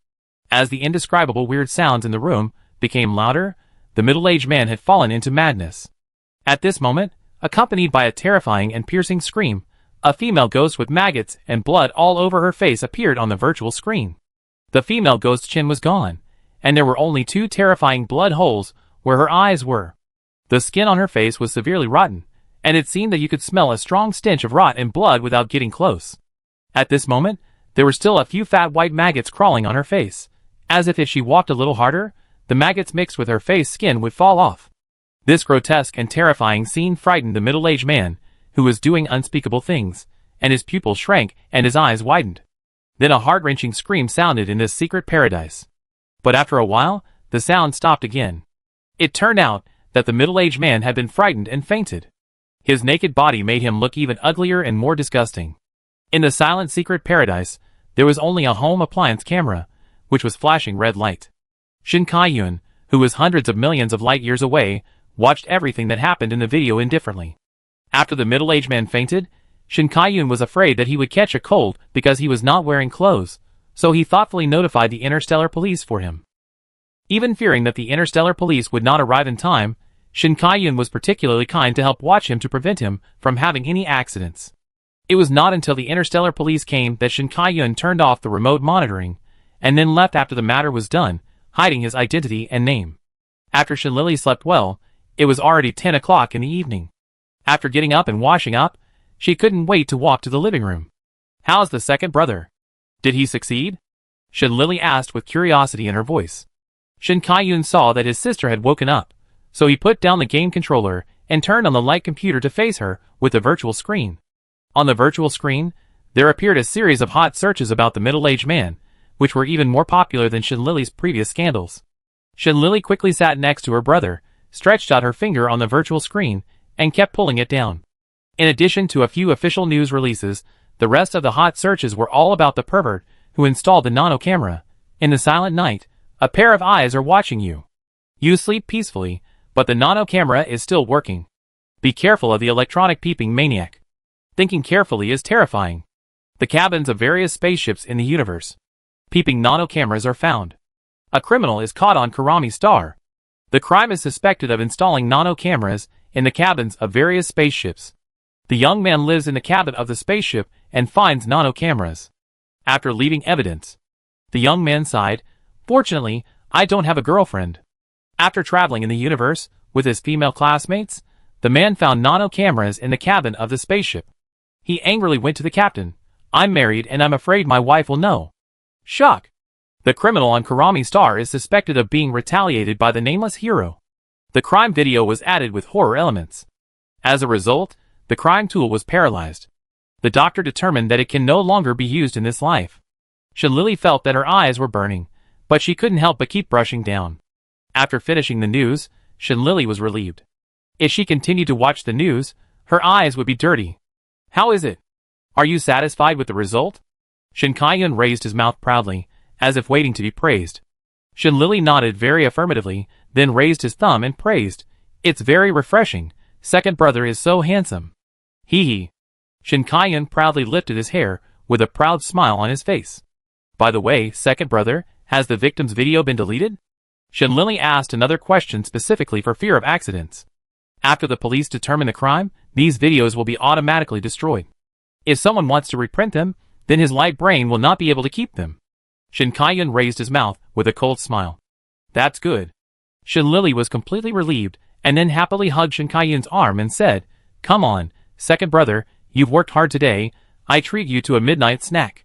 Speaker 1: As the indescribable weird sounds in the room became louder, the middle-aged man had fallen into madness. At this moment, accompanied by a terrifying and piercing scream, a female ghost with maggots and blood all over her face appeared on the virtual screen. The female ghost's chin was gone, and there were only 2 terrifying blood holes where her eyes were. The skin on her face was severely rotten, and it seemed that you could smell a strong stench of rot and blood without getting close. At this moment, there were still a few fat white maggots crawling on her face, as if she walked a little harder, the maggots mixed with her face skin would fall off. This grotesque and terrifying scene frightened the middle-aged man, who was doing unspeakable things, and his pupils shrank and his eyes widened. Then a heart-wrenching scream sounded in this secret paradise. But after a while, the sound stopped again. It turned out that the middle-aged man had been frightened and fainted. His naked body made him look even uglier and more disgusting. In the silent secret paradise, there was only a home appliance camera, which was flashing red light. Shin Kai-yun, who was hundreds of millions of light years away, watched everything that happened in the video indifferently. After the middle-aged man fainted, Shin Kai-yun was afraid that he would catch a cold because he was not wearing clothes, so he thoughtfully notified the interstellar police for him. Even fearing that the interstellar police would not arrive in time, Shin Kai-yun was particularly kind to help watch him to prevent him from having any accidents. It was not until the interstellar police came that Shin Kai-yun turned off the remote monitoring, and then left after the matter was done, hiding his identity and name. After Shin Lily slept well, it was already 10 o'clock in the evening. After getting up and washing up, she couldn't wait to walk to the living room. "How's the second brother? Did he succeed?" Shin Lily asked with curiosity in her voice. Shin Kai-yun saw that his sister had woken up, so he put down the game controller and turned on the light computer to face her with the virtual screen. On the virtual screen, there appeared a series of hot searches about the middle-aged man, which were even more popular than Shin Lily's previous scandals. Shin Lily quickly sat next to her brother, stretched out her finger on the virtual screen, and kept pulling it down. In addition to a few official news releases, the rest of the hot searches were all about the pervert who installed the nano camera. In the silent night, a pair of eyes are watching you. You sleep peacefully, but the nano camera is still working. Be careful of the electronic peeping maniac. Thinking carefully is terrifying. The cabins of various spaceships in the universe. Peeping nano cameras are found. A criminal is caught on Karami Star. The crime is suspected of installing nano cameras in the cabins of various spaceships. The young man lives in the cabin of the spaceship and finds nano cameras. After leaving evidence, the young man sighed, "Fortunately, I don't have a girlfriend." After traveling in the universe with his female classmates, the man found nano cameras in the cabin of the spaceship. He angrily went to the captain. "I'm married and I'm afraid my wife will know." Shock! The criminal on Karami Star is suspected of being retaliated by the nameless hero. The crime video was added with horror elements. As a result, the crime tool was paralyzed. The doctor determined that it can no longer be used in this life. Shin Lily felt that her eyes were burning, but she couldn't help but keep brushing down. After finishing the news, Shin Lily was relieved. If she continued to watch the news, her eyes would be dirty. "How is it? Are you satisfied with the result?" Shin Kai-yun raised his mouth proudly, as if waiting to be praised. Shin Lily nodded very affirmatively, then raised his thumb and praised. It's very refreshing. Second brother is so handsome. Hee hee. Shin Kaiyan proudly lifted his hair, with a proud smile on his face. By the way, second brother, has the victim's video been deleted? Shin Lily asked another question specifically for fear of accidents. After the police determine the crime, these videos will be automatically destroyed. If someone wants to reprint them, then his light brain will not be able to keep them. Shin Kaiyan raised his mouth with a cold smile. That's good. Shin Lily was completely relieved, and then happily hugged Shin Kaiyan's arm and said, Come on, second brother, you've worked hard today. I treat you to a midnight snack.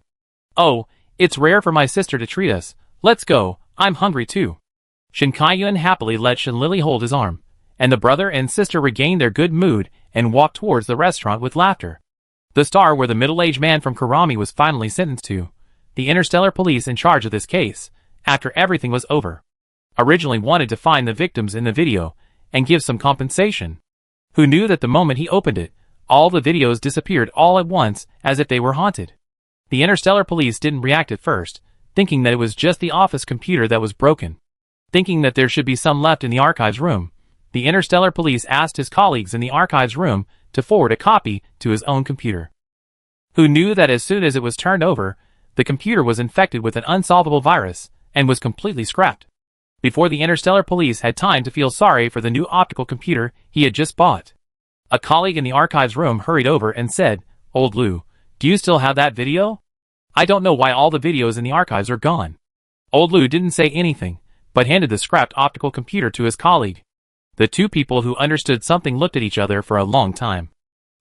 Speaker 1: Oh, it's rare for my sister to treat us. Let's go, I'm hungry too. Shin Kaiyan happily let Shin Lily hold his arm, and the brother and sister regained their good mood and walked towards the restaurant with laughter. The star where the middle-aged man from Kurami was finally sentenced to. The interstellar police in charge of this case, after everything was over, originally wanted to find the victims in the video and give some compensation. Who knew that the moment he opened it, all the videos disappeared all at once as if they were haunted. The interstellar police didn't react at first, thinking that it was just the office computer that was broken. Thinking that there should be some left in the archives room, the interstellar police asked his colleagues in the archives room to forward a copy to his own computer. Who knew that as soon as it was turned over, the computer was infected with an unsolvable virus and was completely scrapped. Before the interstellar police had time to feel sorry for the new optical computer he had just bought, a colleague in the archives room hurried over and said, Old Lou, do you still have that video? I don't know why all the videos in the archives are gone. Old Lou didn't say anything, but handed the scrapped optical computer to his colleague. The two people who understood something looked at each other for a long time.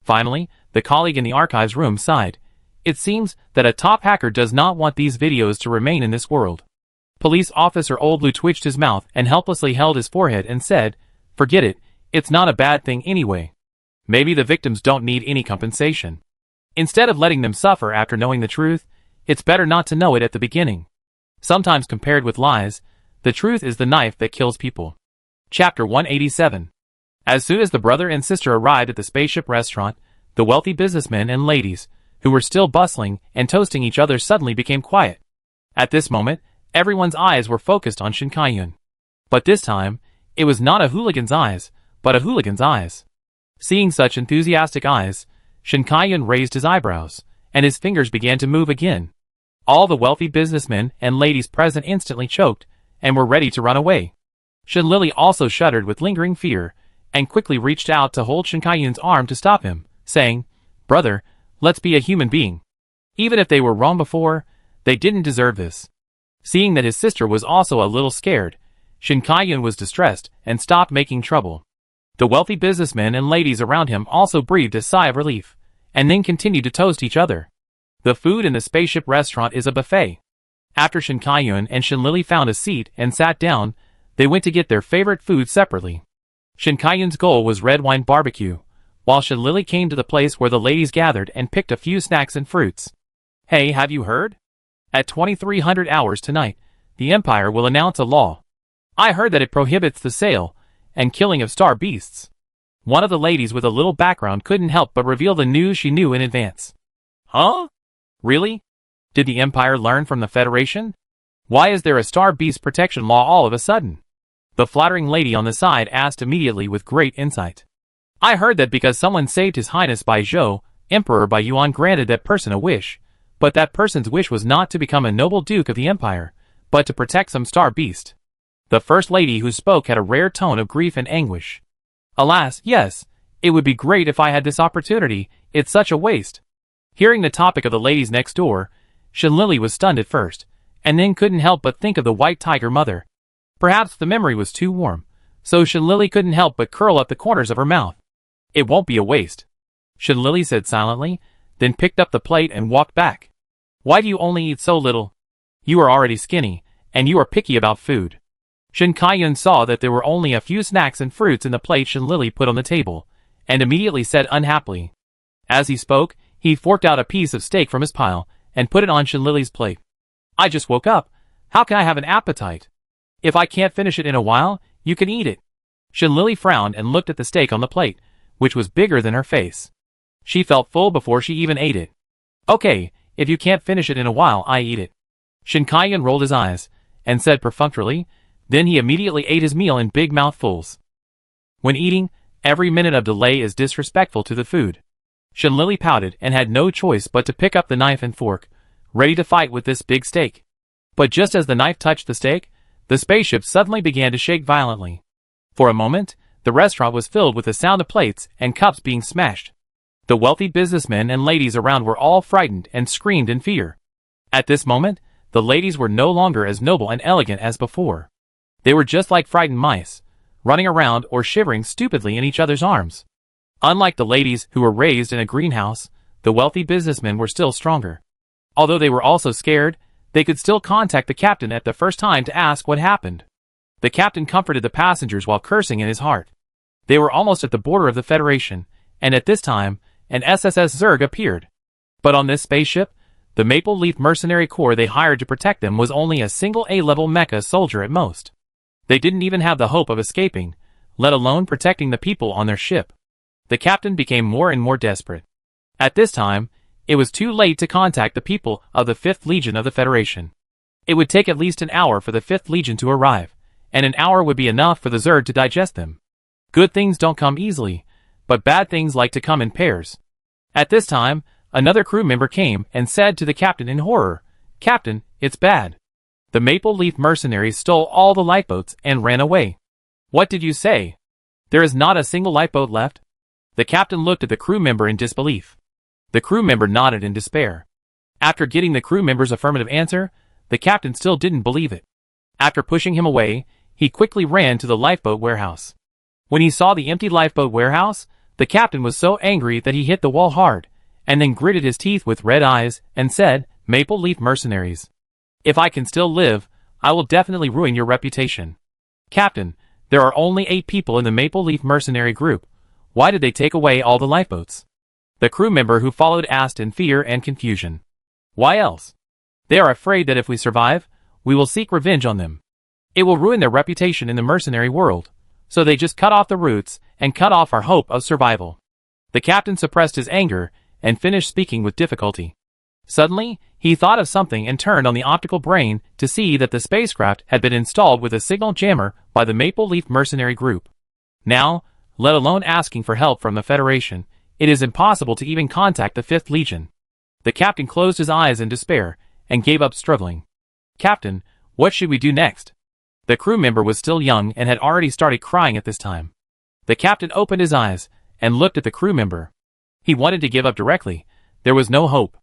Speaker 1: Finally, the colleague in the archives room sighed. It seems that a top hacker does not want these videos to remain in this world. Police officer Old Lou twitched his mouth and helplessly held his forehead and said, Forget it, it's not a bad thing anyway. Maybe the victims don't need any compensation. Instead of letting them suffer after knowing the truth, it's better not to know it at the beginning. Sometimes compared with lies, the truth is the knife that kills people. Chapter 187. As soon as the brother and sister arrived at the spaceship restaurant, the wealthy businessmen and ladies, who were still bustling and toasting each other, suddenly became quiet. At this moment, everyone's eyes were focused on Shin Kaiyan. But this time, it was not a hooligan's eyes, but a hooligan's eyes. Seeing such enthusiastic eyes, Shin Kaiyan raised his eyebrows, and his fingers began to move again. All the wealthy businessmen and ladies present instantly choked, and were ready to run away. Shin Lily also shuddered with lingering fear, and quickly reached out to hold Shin Kaiyan's arm to stop him, saying, Brother, let's be a human being. Even if they were wrong before, they didn't deserve this. Seeing that his sister was also a little scared, Shin Kaiyan was distressed and stopped making trouble. The wealthy businessmen and ladies around him also breathed a sigh of relief, and then continued to toast each other. The food in the spaceship restaurant is a buffet. After Shin Kaiyan and Shin Lily found a seat and sat down, they went to get their favorite food separately. Shin Kaiyan's goal was red wine barbecue, while Shin Lily came to the place where the ladies gathered and picked a few snacks and fruits. Hey, have you heard? At 2300 hours tonight, the Empire will announce a law. I heard that it prohibits the sale and killing of star beasts. One of the ladies with a little background couldn't help but reveal the news she knew in advance. Huh? Really? Did the Empire learn from the Federation? Why is there a star beast protection law all of a sudden? The flattering lady on the side asked immediately with great insight. I heard that because someone saved His Highness Bai Zhou, Emperor Bai Yuan granted that person a wish, but that person's wish was not to become a noble duke of the Empire, but to protect some star beast. The first lady who spoke had a rare tone of grief and anguish. Alas, yes, it would be great if I had this opportunity, it's such a waste. Hearing the topic of the ladies next door, Shin Lily was stunned at first, and then couldn't help but think of the white tiger mother. Perhaps the memory was too warm, so Shin Lily couldn't help but curl up the corners of her mouth. It won't be a waste, Shin Lily said silently, then picked up the plate and walked back. Why do you only eat so little? You are already skinny, and you are picky about food. Shin Kaiyan saw that there were only a few snacks and fruits in the plate Shin Lily put on the table, and immediately said unhappily. As he spoke, he forked out a piece of steak from his pile, and put it on Shin Lily's plate. I just woke up. How can I have an appetite? If I can't finish it in a while, you can eat it. Shin Lily frowned and looked at the steak on the plate, which was bigger than her face. She felt full before she even ate it. Okay, if you can't finish it in a while, I eat it. Shin Kaiyan rolled his eyes, and said perfunctorily. Then he immediately ate his meal in big mouthfuls. When eating, every minute of delay is disrespectful to the food. Shinlili pouted and had no choice but to pick up the knife and fork, ready to fight with this big steak. But just as the knife touched the steak, the spaceship suddenly began to shake violently. For a moment, the restaurant was filled with the sound of plates and cups being smashed. The wealthy businessmen and ladies around were all frightened and screamed in fear. At this moment, the ladies were no longer as noble and elegant as before. They were just like frightened mice, running around or shivering stupidly in each other's arms. Unlike the ladies who were raised in a greenhouse, the wealthy businessmen were still stronger. Although they were also scared, they could still contact the captain at the first time to ask what happened. The captain comforted the passengers while cursing in his heart. They were almost at the border of the Federation, and at this time, an SSS Zerg appeared. But on this spaceship, the Maple Leaf Mercenary Corps they hired to protect them was only a single A-level mecha soldier at most. They didn't even have the hope of escaping, let alone protecting the people on their ship. The captain became more and more desperate. At this time, it was too late to contact the people of the 5th Legion of the Federation. It would take at least an hour for the 5th Legion to arrive, and an hour would be enough for the Zerg to digest them. Good things don't come easily, but bad things like to come in pairs. At this time, another crew member came and said to the captain in horror, "Captain, it's bad. The Maple Leaf mercenaries stole all the lifeboats and ran away." "What did you say? There is not a single lifeboat left?" The captain looked at the crew member in disbelief. The crew member nodded in despair. After getting the crew member's affirmative answer, the captain still didn't believe it. After pushing him away, he quickly ran to the lifeboat warehouse. When he saw the empty lifeboat warehouse, the captain was so angry that he hit the wall hard, and then gritted his teeth with red eyes, and said, "Maple Leaf mercenaries. If I can still live, I will definitely ruin your reputation. Captain, there are only 8 people in the Maple Leaf mercenary group. Why did they take away all the lifeboats?" The crew member who followed asked in fear and confusion. "Why else? They are afraid that if we survive, we will seek revenge on them. It will ruin their reputation in the mercenary world, so they just cut off the roots and cut off our hope of survival." The captain suppressed his anger and finished speaking with difficulty. Suddenly, he thought of something and turned on the optical brain to see that the spacecraft had been installed with a signal jammer by the Maple Leaf mercenary group. Now, let alone asking for help from the Federation, it is impossible to even contact the 5th Legion. The captain closed his eyes in despair and gave up struggling. "Captain, what should we do next?" The crew member was still young and had already started crying at this time. The captain opened his eyes and looked at the crew member. He wanted to give up directly. There was no hope.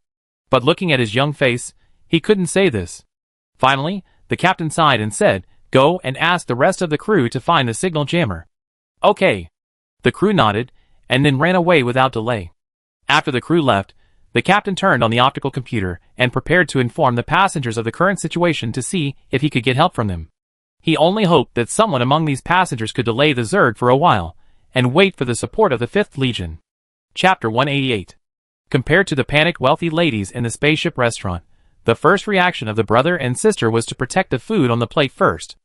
Speaker 1: But looking at his young face, he couldn't say this. Finally, the captain sighed and said, "Go and ask the rest of the crew to find the signal jammer." "Okay." The crew nodded, and then ran away without delay. After the crew left, the captain turned on the optical computer and prepared to inform the passengers of the current situation to see if he could get help from them. He only hoped that someone among these passengers could delay the Zerg for a while, and wait for the support of the 5th Legion. Chapter 188. Compared to the panicked wealthy ladies in the spaceship restaurant, the first reaction of the brother and sister was to protect the food on the plate first.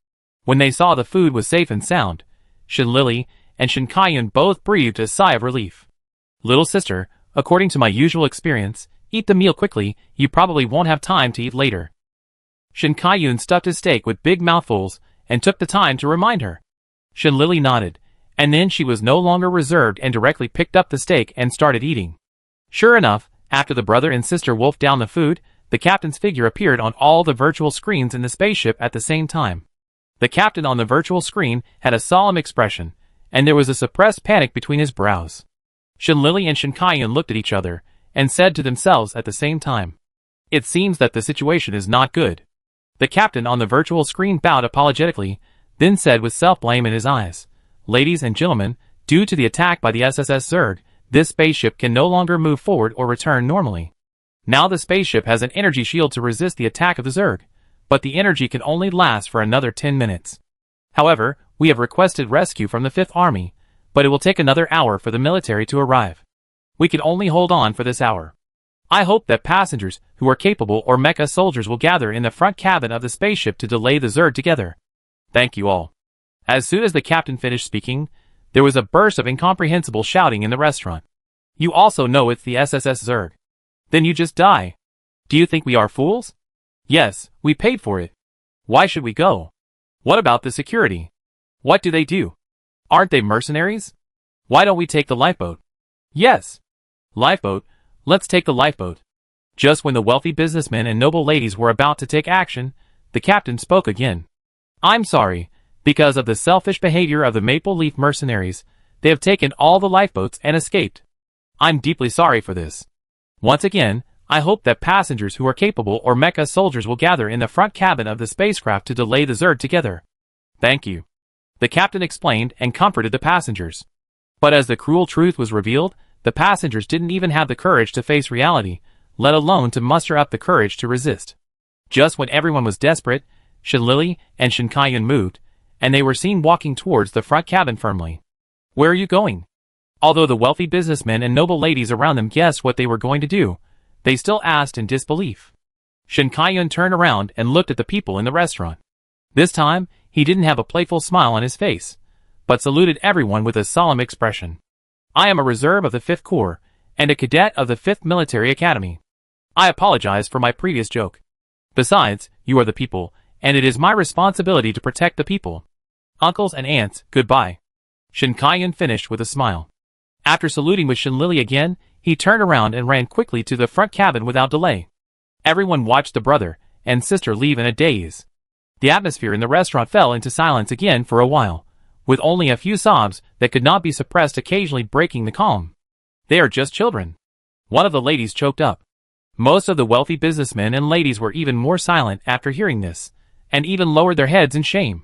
Speaker 1: When they saw the food was safe and sound, Shinlili and Shinkayun both breathed a sigh of relief. "Little sister, according to my usual experience, eat the meal quickly, you probably won't have time to eat later." Shinkayun stuffed his steak with big mouthfuls and took the time to remind her. Shinlili nodded, and then she was no longer reserved and directly picked up the steak and started eating. Sure enough, after the brother and sister wolfed down the food, the captain's figure appeared on all the virtual screens in the spaceship at the same time. The captain on the virtual screen had a solemn expression, and there was a suppressed panic between his brows. Shinlili and Shinkayun looked at each other, and said to themselves at the same time, "It seems that the situation is not good." The captain on the virtual screen bowed apologetically, then said with self-blame in his eyes, "Ladies and gentlemen, due to the attack by the SSS Zerg, this spaceship can no longer move forward or return normally. Now the spaceship has an energy shield to resist the attack of the Zerg, but the energy can only last for another 10 minutes. However, we have requested rescue from the 5th Army, but it will take another hour for the military to arrive. We can only hold on for this hour. I hope that passengers who are capable or mecha soldiers will gather in the front cabin of the spaceship to delay the Zerg together. Thank you all." As soon as the captain finished speaking, there was a burst of incomprehensible shouting in the restaurant. "You also know it's the SSS Zerg. Then you just die. Do you think we are fools? Yes, we paid for it. Why should we go? What about the security? What do they do? Aren't they mercenaries? Why don't we take the lifeboat? Yes. Lifeboat, let's take the lifeboat. Just when the wealthy businessmen and noble ladies were about to take action, the captain spoke again. I'm sorry, because of the selfish behavior of the Maple Leaf mercenaries, they have taken all the lifeboats and escaped. I'm deeply sorry for this. Once again, I hope that passengers who are capable or mecha soldiers will gather in the front cabin of the spacecraft to delay the Zerd together. Thank you. The captain explained and comforted the passengers. But as the cruel truth was revealed, the passengers didn't even have the courage to face reality, let alone to muster up the courage to resist. Just when everyone was desperate, Shinlili and Shinkayun moved, and they were seen walking towards the front cabin firmly. Where are you going? Although the wealthy businessmen and noble ladies around them guessed what they were going to do, they still asked in disbelief. Shinkayun turned around and looked at the people in the restaurant. This time, he didn't have a playful smile on his face, but saluted everyone with a solemn expression. I am a reserve of the 5th Corps, and a cadet of the 5th Military Academy. I apologize for my previous joke. Besides, you are the people, and it is my responsibility to protect the people. Uncles and aunts, goodbye. Shinkayun finished with a smile. After saluting with Shinlili again, he turned around and ran quickly to the front cabin without delay. Everyone watched the brother and sister leave in a daze. The atmosphere in the restaurant fell into silence again for a while, with only a few sobs that could not be suppressed occasionally breaking the calm. They are just children. One of the ladies choked up. Most of the wealthy businessmen and ladies were even more silent after hearing this, and even lowered their heads in shame.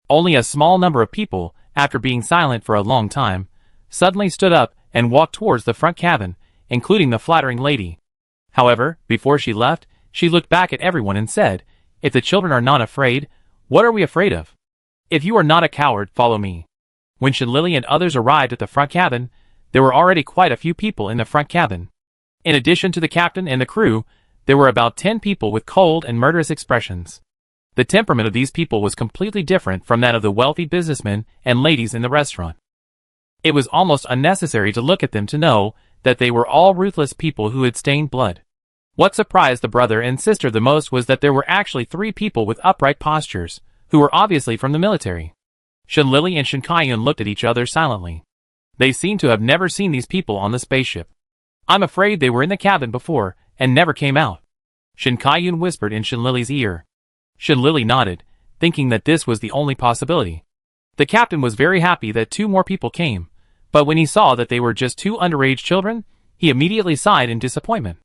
Speaker 1: Only a small number of people, after being silent for a long time, suddenly stood up and walked towards the front cabin, including the flattering lady. However, before she left, she looked back at everyone and said, if the children are not afraid, what are we afraid of? If you are not a coward, follow me. When Shinlili and others arrived at the front cabin, there were already quite a few people in the front cabin. In addition to the captain and the crew, there were about 10 people with cold and murderous expressions. The temperament of these people was completely different from that of the wealthy businessmen and ladies in the restaurant. It was almost unnecessary to look at them to know that they were all ruthless people who had stained blood. What surprised the brother and sister the most was that there were actually 3 people with upright postures, who were obviously from the military. Shinlili and Shinkayun looked at each other silently. They seemed to have never seen these people on the spaceship. I'm afraid they were in the cabin before, and never came out. Shinkayun whispered in Shinlili's ear. Shinlili nodded, thinking that this was the only possibility. The captain was very happy that 2 more people came, but when he saw that they were just 2 underage children, he immediately sighed in disappointment.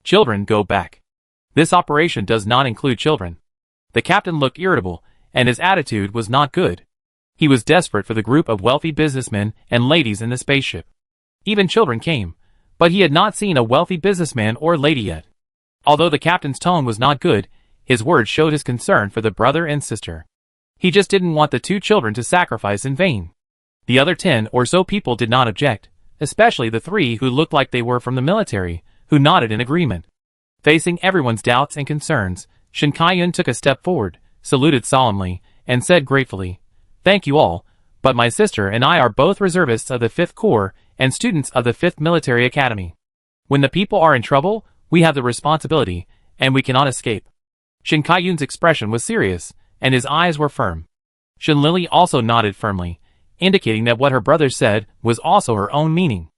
Speaker 1: Children, go back. This operation does not include children. The captain looked irritable, and his attitude was not good. He was desperate for the group of wealthy businessmen and ladies in the spaceship. Even children came, but he had not seen a wealthy businessman or lady yet. Although the captain's tone was not good, his words showed his concern for the brother and sister. He just didn't want the 2 children to sacrifice in vain. The other 10 or so people did not object, especially the 3 who looked like they were from the military, who nodded in agreement. Facing everyone's doubts and concerns, Shinkayun took a step forward, saluted solemnly, and said gratefully, Thank you all, but my sister and I are both reservists of the 5th Corps and students of the 5th Military Academy. When the people are in trouble, we have the responsibility, and we cannot escape. Shinkayun's expression was serious, and his eyes were firm. Shinlili also nodded firmly, indicating that what her brother said was also her own meaning.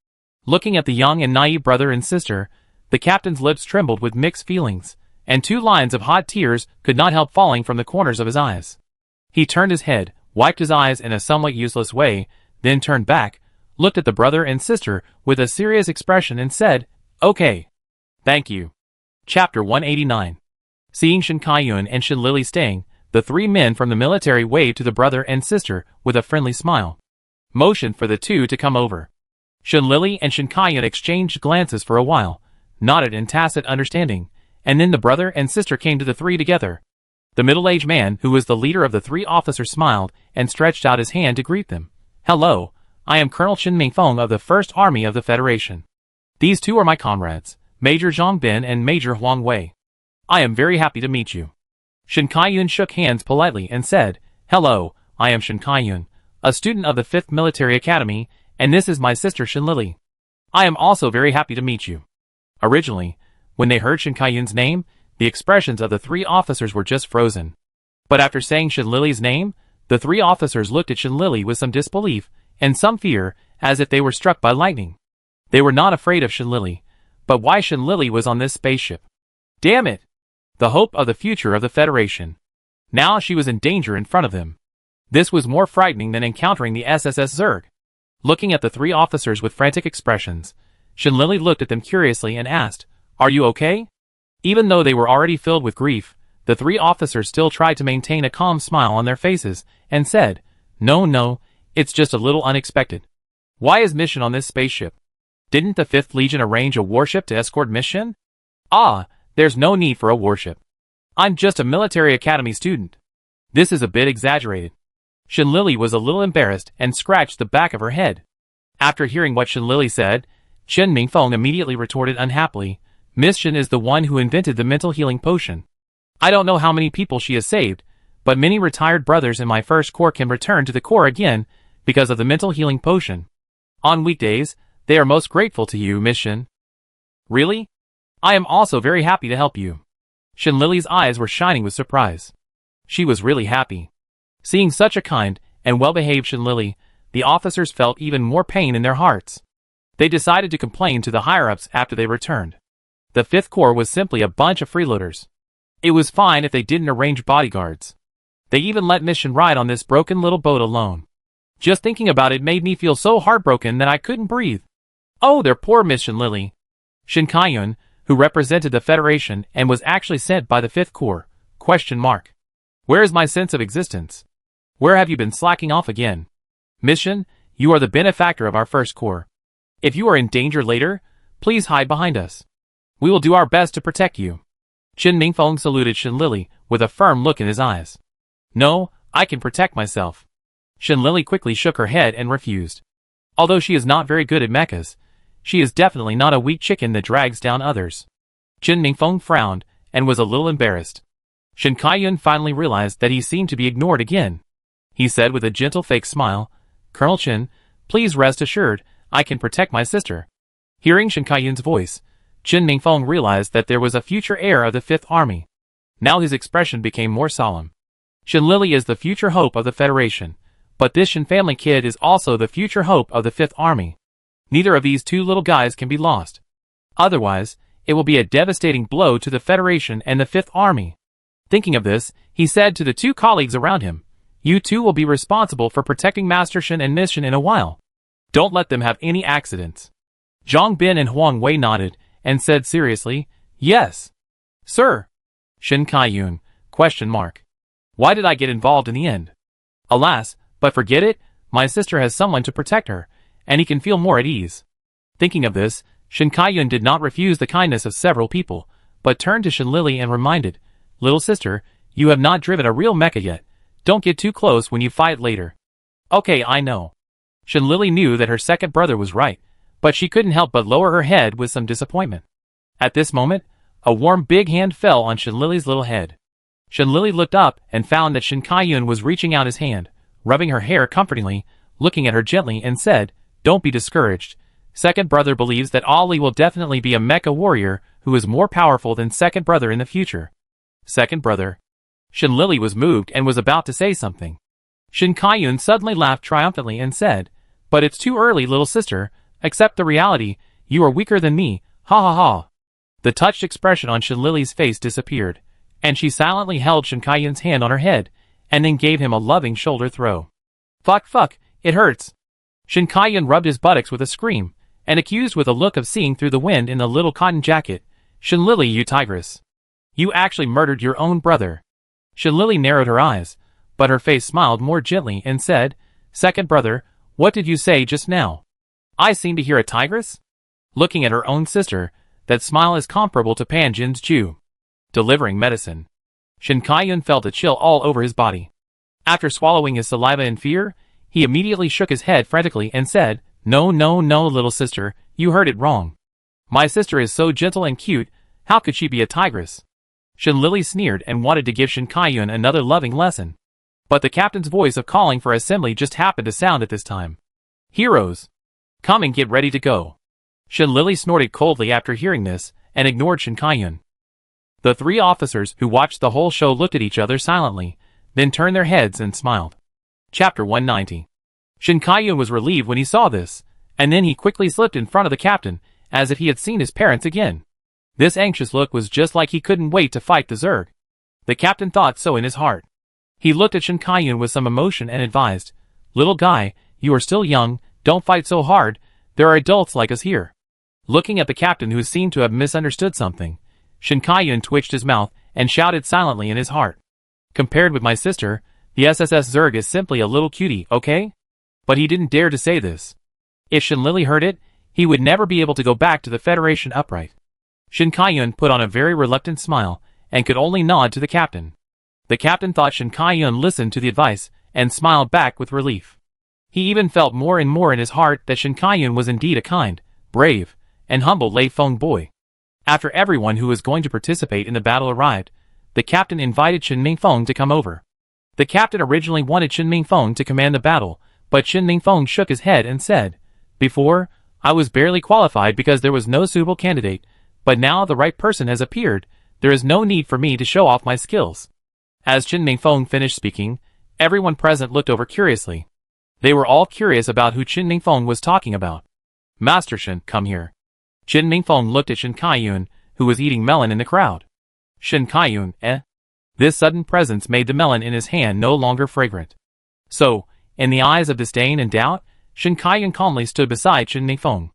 Speaker 1: Looking at the young and naive brother and sister, the captain's lips trembled with mixed feelings, and 2 lines of hot tears could not help falling from the corners of his eyes. He turned his head, wiped his eyes in a somewhat useless way, then turned back, looked at the brother and sister with a serious expression and said, Okay. Thank you. Chapter 189. Seeing Shinkayun and Shinlili staying, the 3 men from the military waved to the brother and sister with a friendly smile. Motioned for the 2 to come over. Shinlili and Shinkayun exchanged glances for a while, nodded in tacit understanding, and then the brother and sister came to the 3 together. The middle-aged man, who was the leader of the 3 officers, smiled and stretched out his hand to greet them. Hello, I am Colonel Chen Mingfeng of the 1st Army of the Federation. These 2 are my comrades, Major Zhang Bin and Major Huang Wei. I am very happy to meet you. Shinkayun shook hands politely and said, Hello, I am Shinkayun, a student of the 5th Military Academy, and this is my sister Shinlili. I am also very happy to meet you. Originally, when they heard Shinkayun's name, the expressions of the 3 officers were just frozen. But after saying Shin Lily's name, the three officers looked at Shin Lily with some disbelief and some fear, as if they were struck by lightning. They were not afraid of Shin Lily, but why Shin Lily was on this spaceship. Damn it! The hope of the future of the Federation. Now she was in danger in front of them. This was more frightening than encountering the SSS Zerg. Looking at the three officers with frantic expressions, Shin Lily looked at them curiously and asked, "Are you okay?" Even though they were already filled with grief, the three officers still tried to maintain a calm smile on their faces, and said, No, it's just a little unexpected. Why is mission on this spaceship? Didn't the 5th Legion arrange a warship to escort mission? There's no need for a warship. I'm just a military academy student. This is a bit exaggerated. Shin Lily was a little embarrassed and scratched the back of her head. After hearing what Shin Lily said, Chen Mingfeng immediately retorted unhappily, Miss Shin is the one who invented the mental healing potion. I don't know how many people she has saved, but many retired brothers in my first corps can return to the corps again because of the mental healing potion. On weekdays, they are most grateful to you, Miss Shin. Really? I am also very happy to help you. Shin Lily's eyes were shining with surprise. She was really happy. Seeing such a kind and well-behaved Shin Lily, the officers felt even more pain in their hearts. They decided to complain to the higher-ups after they returned. The 5th Corps was simply a bunch of freeloaders. It was fine if they didn't arrange bodyguards. They even let Miss Shin ride on this broken little boat alone. Just thinking about it made me feel so heartbroken that I couldn't breathe. Oh, their poor Miss Shin Lily. Shin Kaiyun, who represented the Federation and was actually sent by the 5th Corps, ? Where is my sense of existence? Where have you been slacking off again? Miss Shin, you are the benefactor of our 1st Corps. If you are in danger later, please hide behind us. We will do our best to protect you. Chen Mingfeng saluted Shin Lily with a firm look in his eyes. No, I can protect myself. Shin Lily quickly shook her head and refused. Although she is not very good at mechas, she is definitely not a weak chicken that drags down others. Chen Mingfeng frowned and was a little embarrassed. Shin Kaiyun finally realized that he seemed to be ignored again. He said with a gentle fake smile, Colonel Chen, please rest assured, I can protect my sister. Hearing Shin Kaiyun's voice, Chen Mingfeng realized that there was a future heir of the 5th Army. Now his expression became more solemn. Shin Lily is the future hope of the Federation, but this Shin family kid is also the future hope of the 5th Army. Neither of these two little guys can be lost. Otherwise, it will be a devastating blow to the Federation and the 5th Army. Thinking of this, he said to the two colleagues around him, You two will be responsible for protecting Master Shin and Miss Shin in a while. Don't let them have any accidents. Zhang Bin and Huang Wei nodded and said seriously, Yes. Sir. Shin Kaiyun, ? Why did I get involved in the end? Alas, but forget it, my sister has someone to protect her, and he can feel more at ease. Thinking of this, Shin Kaiyun did not refuse the kindness of several people, but turned to Shin Lily and reminded, Little sister, you have not driven a real mecha yet. Don't get too close when you fight later. Okay, I know. Shin Lily knew that her second brother was right, but she couldn't help but lower her head with some disappointment. At this moment, a warm big hand fell on Shin Lily's little head. Shin Lily looked up and found that Shin Kaiyun was reaching out his hand, rubbing her hair comfortingly, looking at her gently and said, Don't be discouraged. Second brother believes that Ali will definitely be a mecha warrior who is more powerful than second brother in the future. Second brother. Shin Lily was moved and was about to say something. Shin Kaiyun suddenly laughed triumphantly and said, But it's too early, little sister. Accept the reality. You are weaker than me. Ha ha ha. The touched expression on Shin Lily's face disappeared, and she silently held Shin Kaiyun's hand on her head, and then gave him a loving shoulder throw. Fuck, it hurts. Shin Kaiyun rubbed his buttocks with a scream, and accused with a look of seeing through the wind in the little cotton jacket, Shin Lily, you tigress. You actually murdered your own brother. Shin Lily narrowed her eyes, but her face smiled more gently and said, Second brother, what did you say just now? I seem to hear a tigress? Looking at her own sister, that smile is comparable to Pan Jin's Jew. Delivering medicine. Shin Kaiyun felt a chill all over his body. After swallowing his saliva in fear, he immediately shook his head frantically and said, No, little sister, you heard it wrong. My sister is so gentle and cute, how could she be a tigress? Shin Lily sneered and wanted to give Shin Kaiyun another loving lesson. But the captain's voice of calling for assembly just happened to sound at this time. Heroes! Come and get ready to go. Shin Lily snorted coldly after hearing this, and ignored Shin Kaiyun. The three officers who watched the whole show looked at each other silently, then turned their heads and smiled. Chapter 190. Shin Kai-yun was relieved when he saw this, and then he quickly slipped in front of the captain, as if he had seen his parents again. This anxious look was just like he couldn't wait to fight the Zerg. The captain thought so in his heart. He looked at Shin Kai-yun with some emotion and advised, "Little guy, you are still young, don't fight so hard, there are adults like us here." Looking at the captain who seemed to have misunderstood something, Shin Kai-yun twitched his mouth and shouted silently in his heart. "Compared with my sister, the SSS Zerg is simply a little cutie, okay?" But he didn't dare to say this. If Shin Lily heard it, he would never be able to go back to the Federation upright. Shin Kai-yun put on a very reluctant smile and could only nod to the captain. The captain thought Shin Kai-yun listened to the advice and smiled back with relief. He even felt more and more in his heart that Shin Kai-yun was indeed a kind, brave, and humble Lei Feng boy. After everyone who was going to participate in the battle arrived, the captain invited Shin Mingfeng to come over. The captain originally wanted Shin Mingfeng to command the battle, but Shin Mingfeng shook his head and said, "Before, I was barely qualified because there was no suitable candidate, but now the right person has appeared, there is no need for me to show off my skills." As Shin Mingfeng finished speaking, everyone present looked over curiously. They were all curious about who Shin Mingfeng was talking about. "Master Shin, come here." Shin Mingfeng looked at Shin Kai-yun, who was eating melon in the crowd. "Shin Kai-yun, eh?" This sudden presence made the melon in his hand no longer fragrant. So, in the eyes of disdain and doubt, Shin Kai-yun calmly stood beside Shin Mingfeng.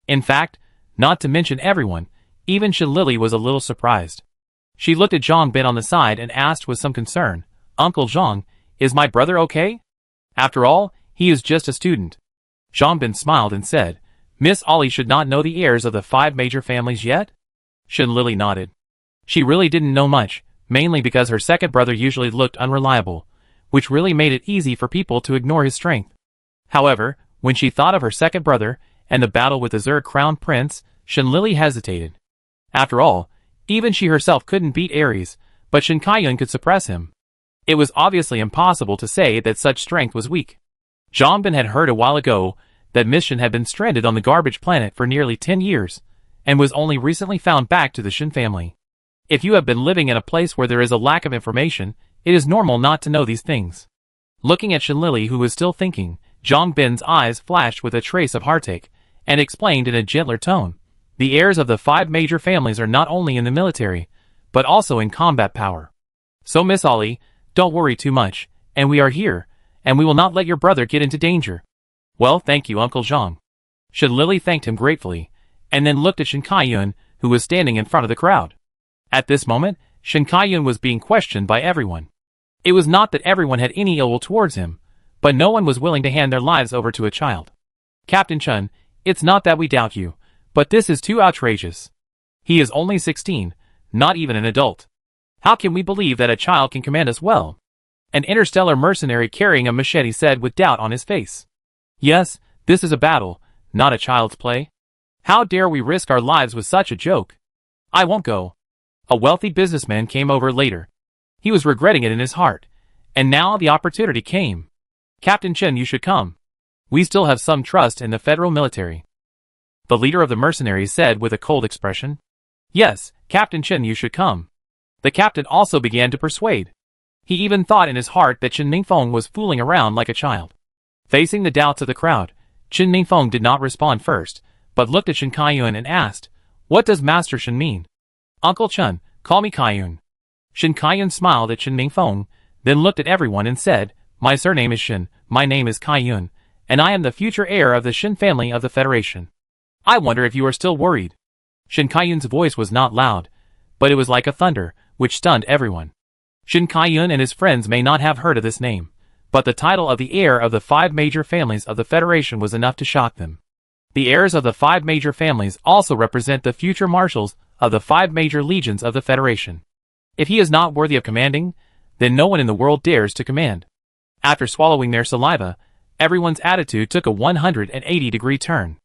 Speaker 1: In fact, not to mention everyone, even Shin Lily was a little surprised. She looked at Zhang Bin on the side and asked with some concern, "Uncle Zhang, is my brother okay? After all, he is just a student." Zhang Bin smiled and said, "Miss Ollie should not know the heirs of the 5 major families yet?" Shin Lily nodded. She really didn't know much, mainly because her second brother usually looked unreliable, which really made it easy for people to ignore his strength. However, when she thought of her second brother and the battle with the Zerg Crown Prince, Shin Lily hesitated. After all, even she herself couldn't beat Ares, but Shin Kai-yun could suppress him. It was obviously impossible to say that such strength was weak. Zhang Bin had heard a while ago that Miss Shin had been stranded on the garbage planet for nearly 10 years, and was only recently found back to the Shin family. If you have been living in a place where there is a lack of information, it is normal not to know these things. Looking at Shin Lily, who was still thinking, Zhang Bin's eyes flashed with a trace of heartache, and explained in a gentler tone, "The heirs of the 5 major families are not only in the military, but also in combat power. So Miss Ollie, don't worry too much, and we are here, and we will not let your brother get into danger." "Well, thank you, Uncle Zhang." Shin Lily thanked him gratefully, and then looked at Shin Kai-yun, who was standing in front of the crowd. At this moment, Shin Kai-yun was being questioned by everyone. It was not that everyone had any ill will towards him, but no one was willing to hand their lives over to a child. "Captain Chun, it's not that we doubt you, but this is too outrageous. He is only 16, not even an adult. How can we believe that a child can command us well?" An interstellar mercenary carrying a machete said with doubt on his face. "Yes, this is a battle, not a child's play. How dare we risk our lives with such a joke? I won't go." A wealthy businessman came over later. He was regretting it in his heart, and now the opportunity came. "Captain Chen, you should come. We still have some trust in the federal military." The leader of the mercenaries said with a cold expression. "Yes, Captain Chen, you should come." The captain also began to persuade. He even thought in his heart that Shin Mingfeng was fooling around like a child. Facing the doubts of the crowd, Shin Mingfeng did not respond first, but looked at Shin Kai-yun and asked, "What does Master Shin mean?" "Uncle Chun, call me Kai-yun." Shin Kai-yun smiled at Shin Mingfeng, then looked at everyone and said, "My surname is Shin, my name is Kai-yun, and I am the future heir of the Shin family of the Federation. I wonder if you are still worried." Shin Kai-yun's voice was not loud, but it was like a thunder, which stunned everyone. Shin Kai-yun and his friends may not have heard of this name, but the title of the heir of the 5 major families of the Federation was enough to shock them. The heirs of the 5 major families also represent the future marshals of the 5 major legions of the Federation. If he is not worthy of commanding, then no one in the world dares to command. After swallowing their saliva, everyone's attitude took a 180-degree turn.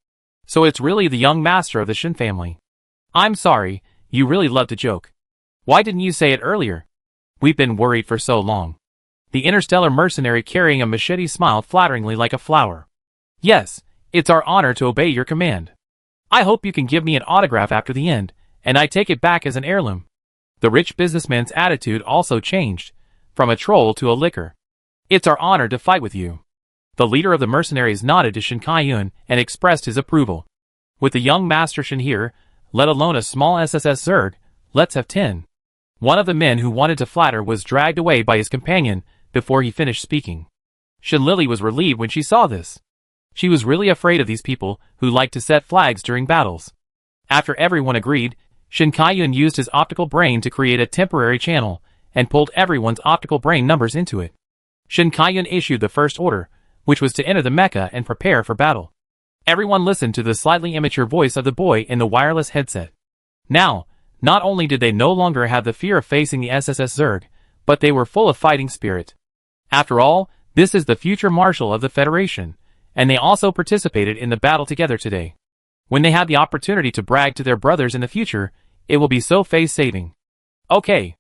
Speaker 1: So it's really the young master of the Shin family. "I'm sorry, you really love to joke. Why didn't you say it earlier? We've been worried for so long." The interstellar mercenary carrying a machete smiled flatteringly like a flower. "Yes, it's our honor to obey your command. I hope you can give me an autograph after the end, and I take it back as an heirloom." The rich businessman's attitude also changed, from a troll to a licker. It's our honor to fight with you. The leader of the mercenaries nodded to Shin Kai-yun and expressed his approval. With the young master Shin here, let alone a small SSS Zerg, let's have 10. One of the men who wanted to flatter was dragged away by his companion before he finished speaking. Shin Lily was relieved when she saw this. She was really afraid of these people who like to set flags during battles. After everyone agreed, Shin Kai-yun used his optical brain to create a temporary channel and pulled everyone's optical brain numbers into it. Shin Kai-yun issued the first order, which was to enter the mecha and prepare for battle. Everyone listened to the slightly immature voice of the boy in the wireless headset. Now, not only did they no longer have the fear of facing the SSS Zerg, but they were full of fighting spirit. After all, this is the future marshal of the Federation, and they also participated in the battle together today. When they have the opportunity to brag to their brothers in the future, it will be so face-saving. Okay,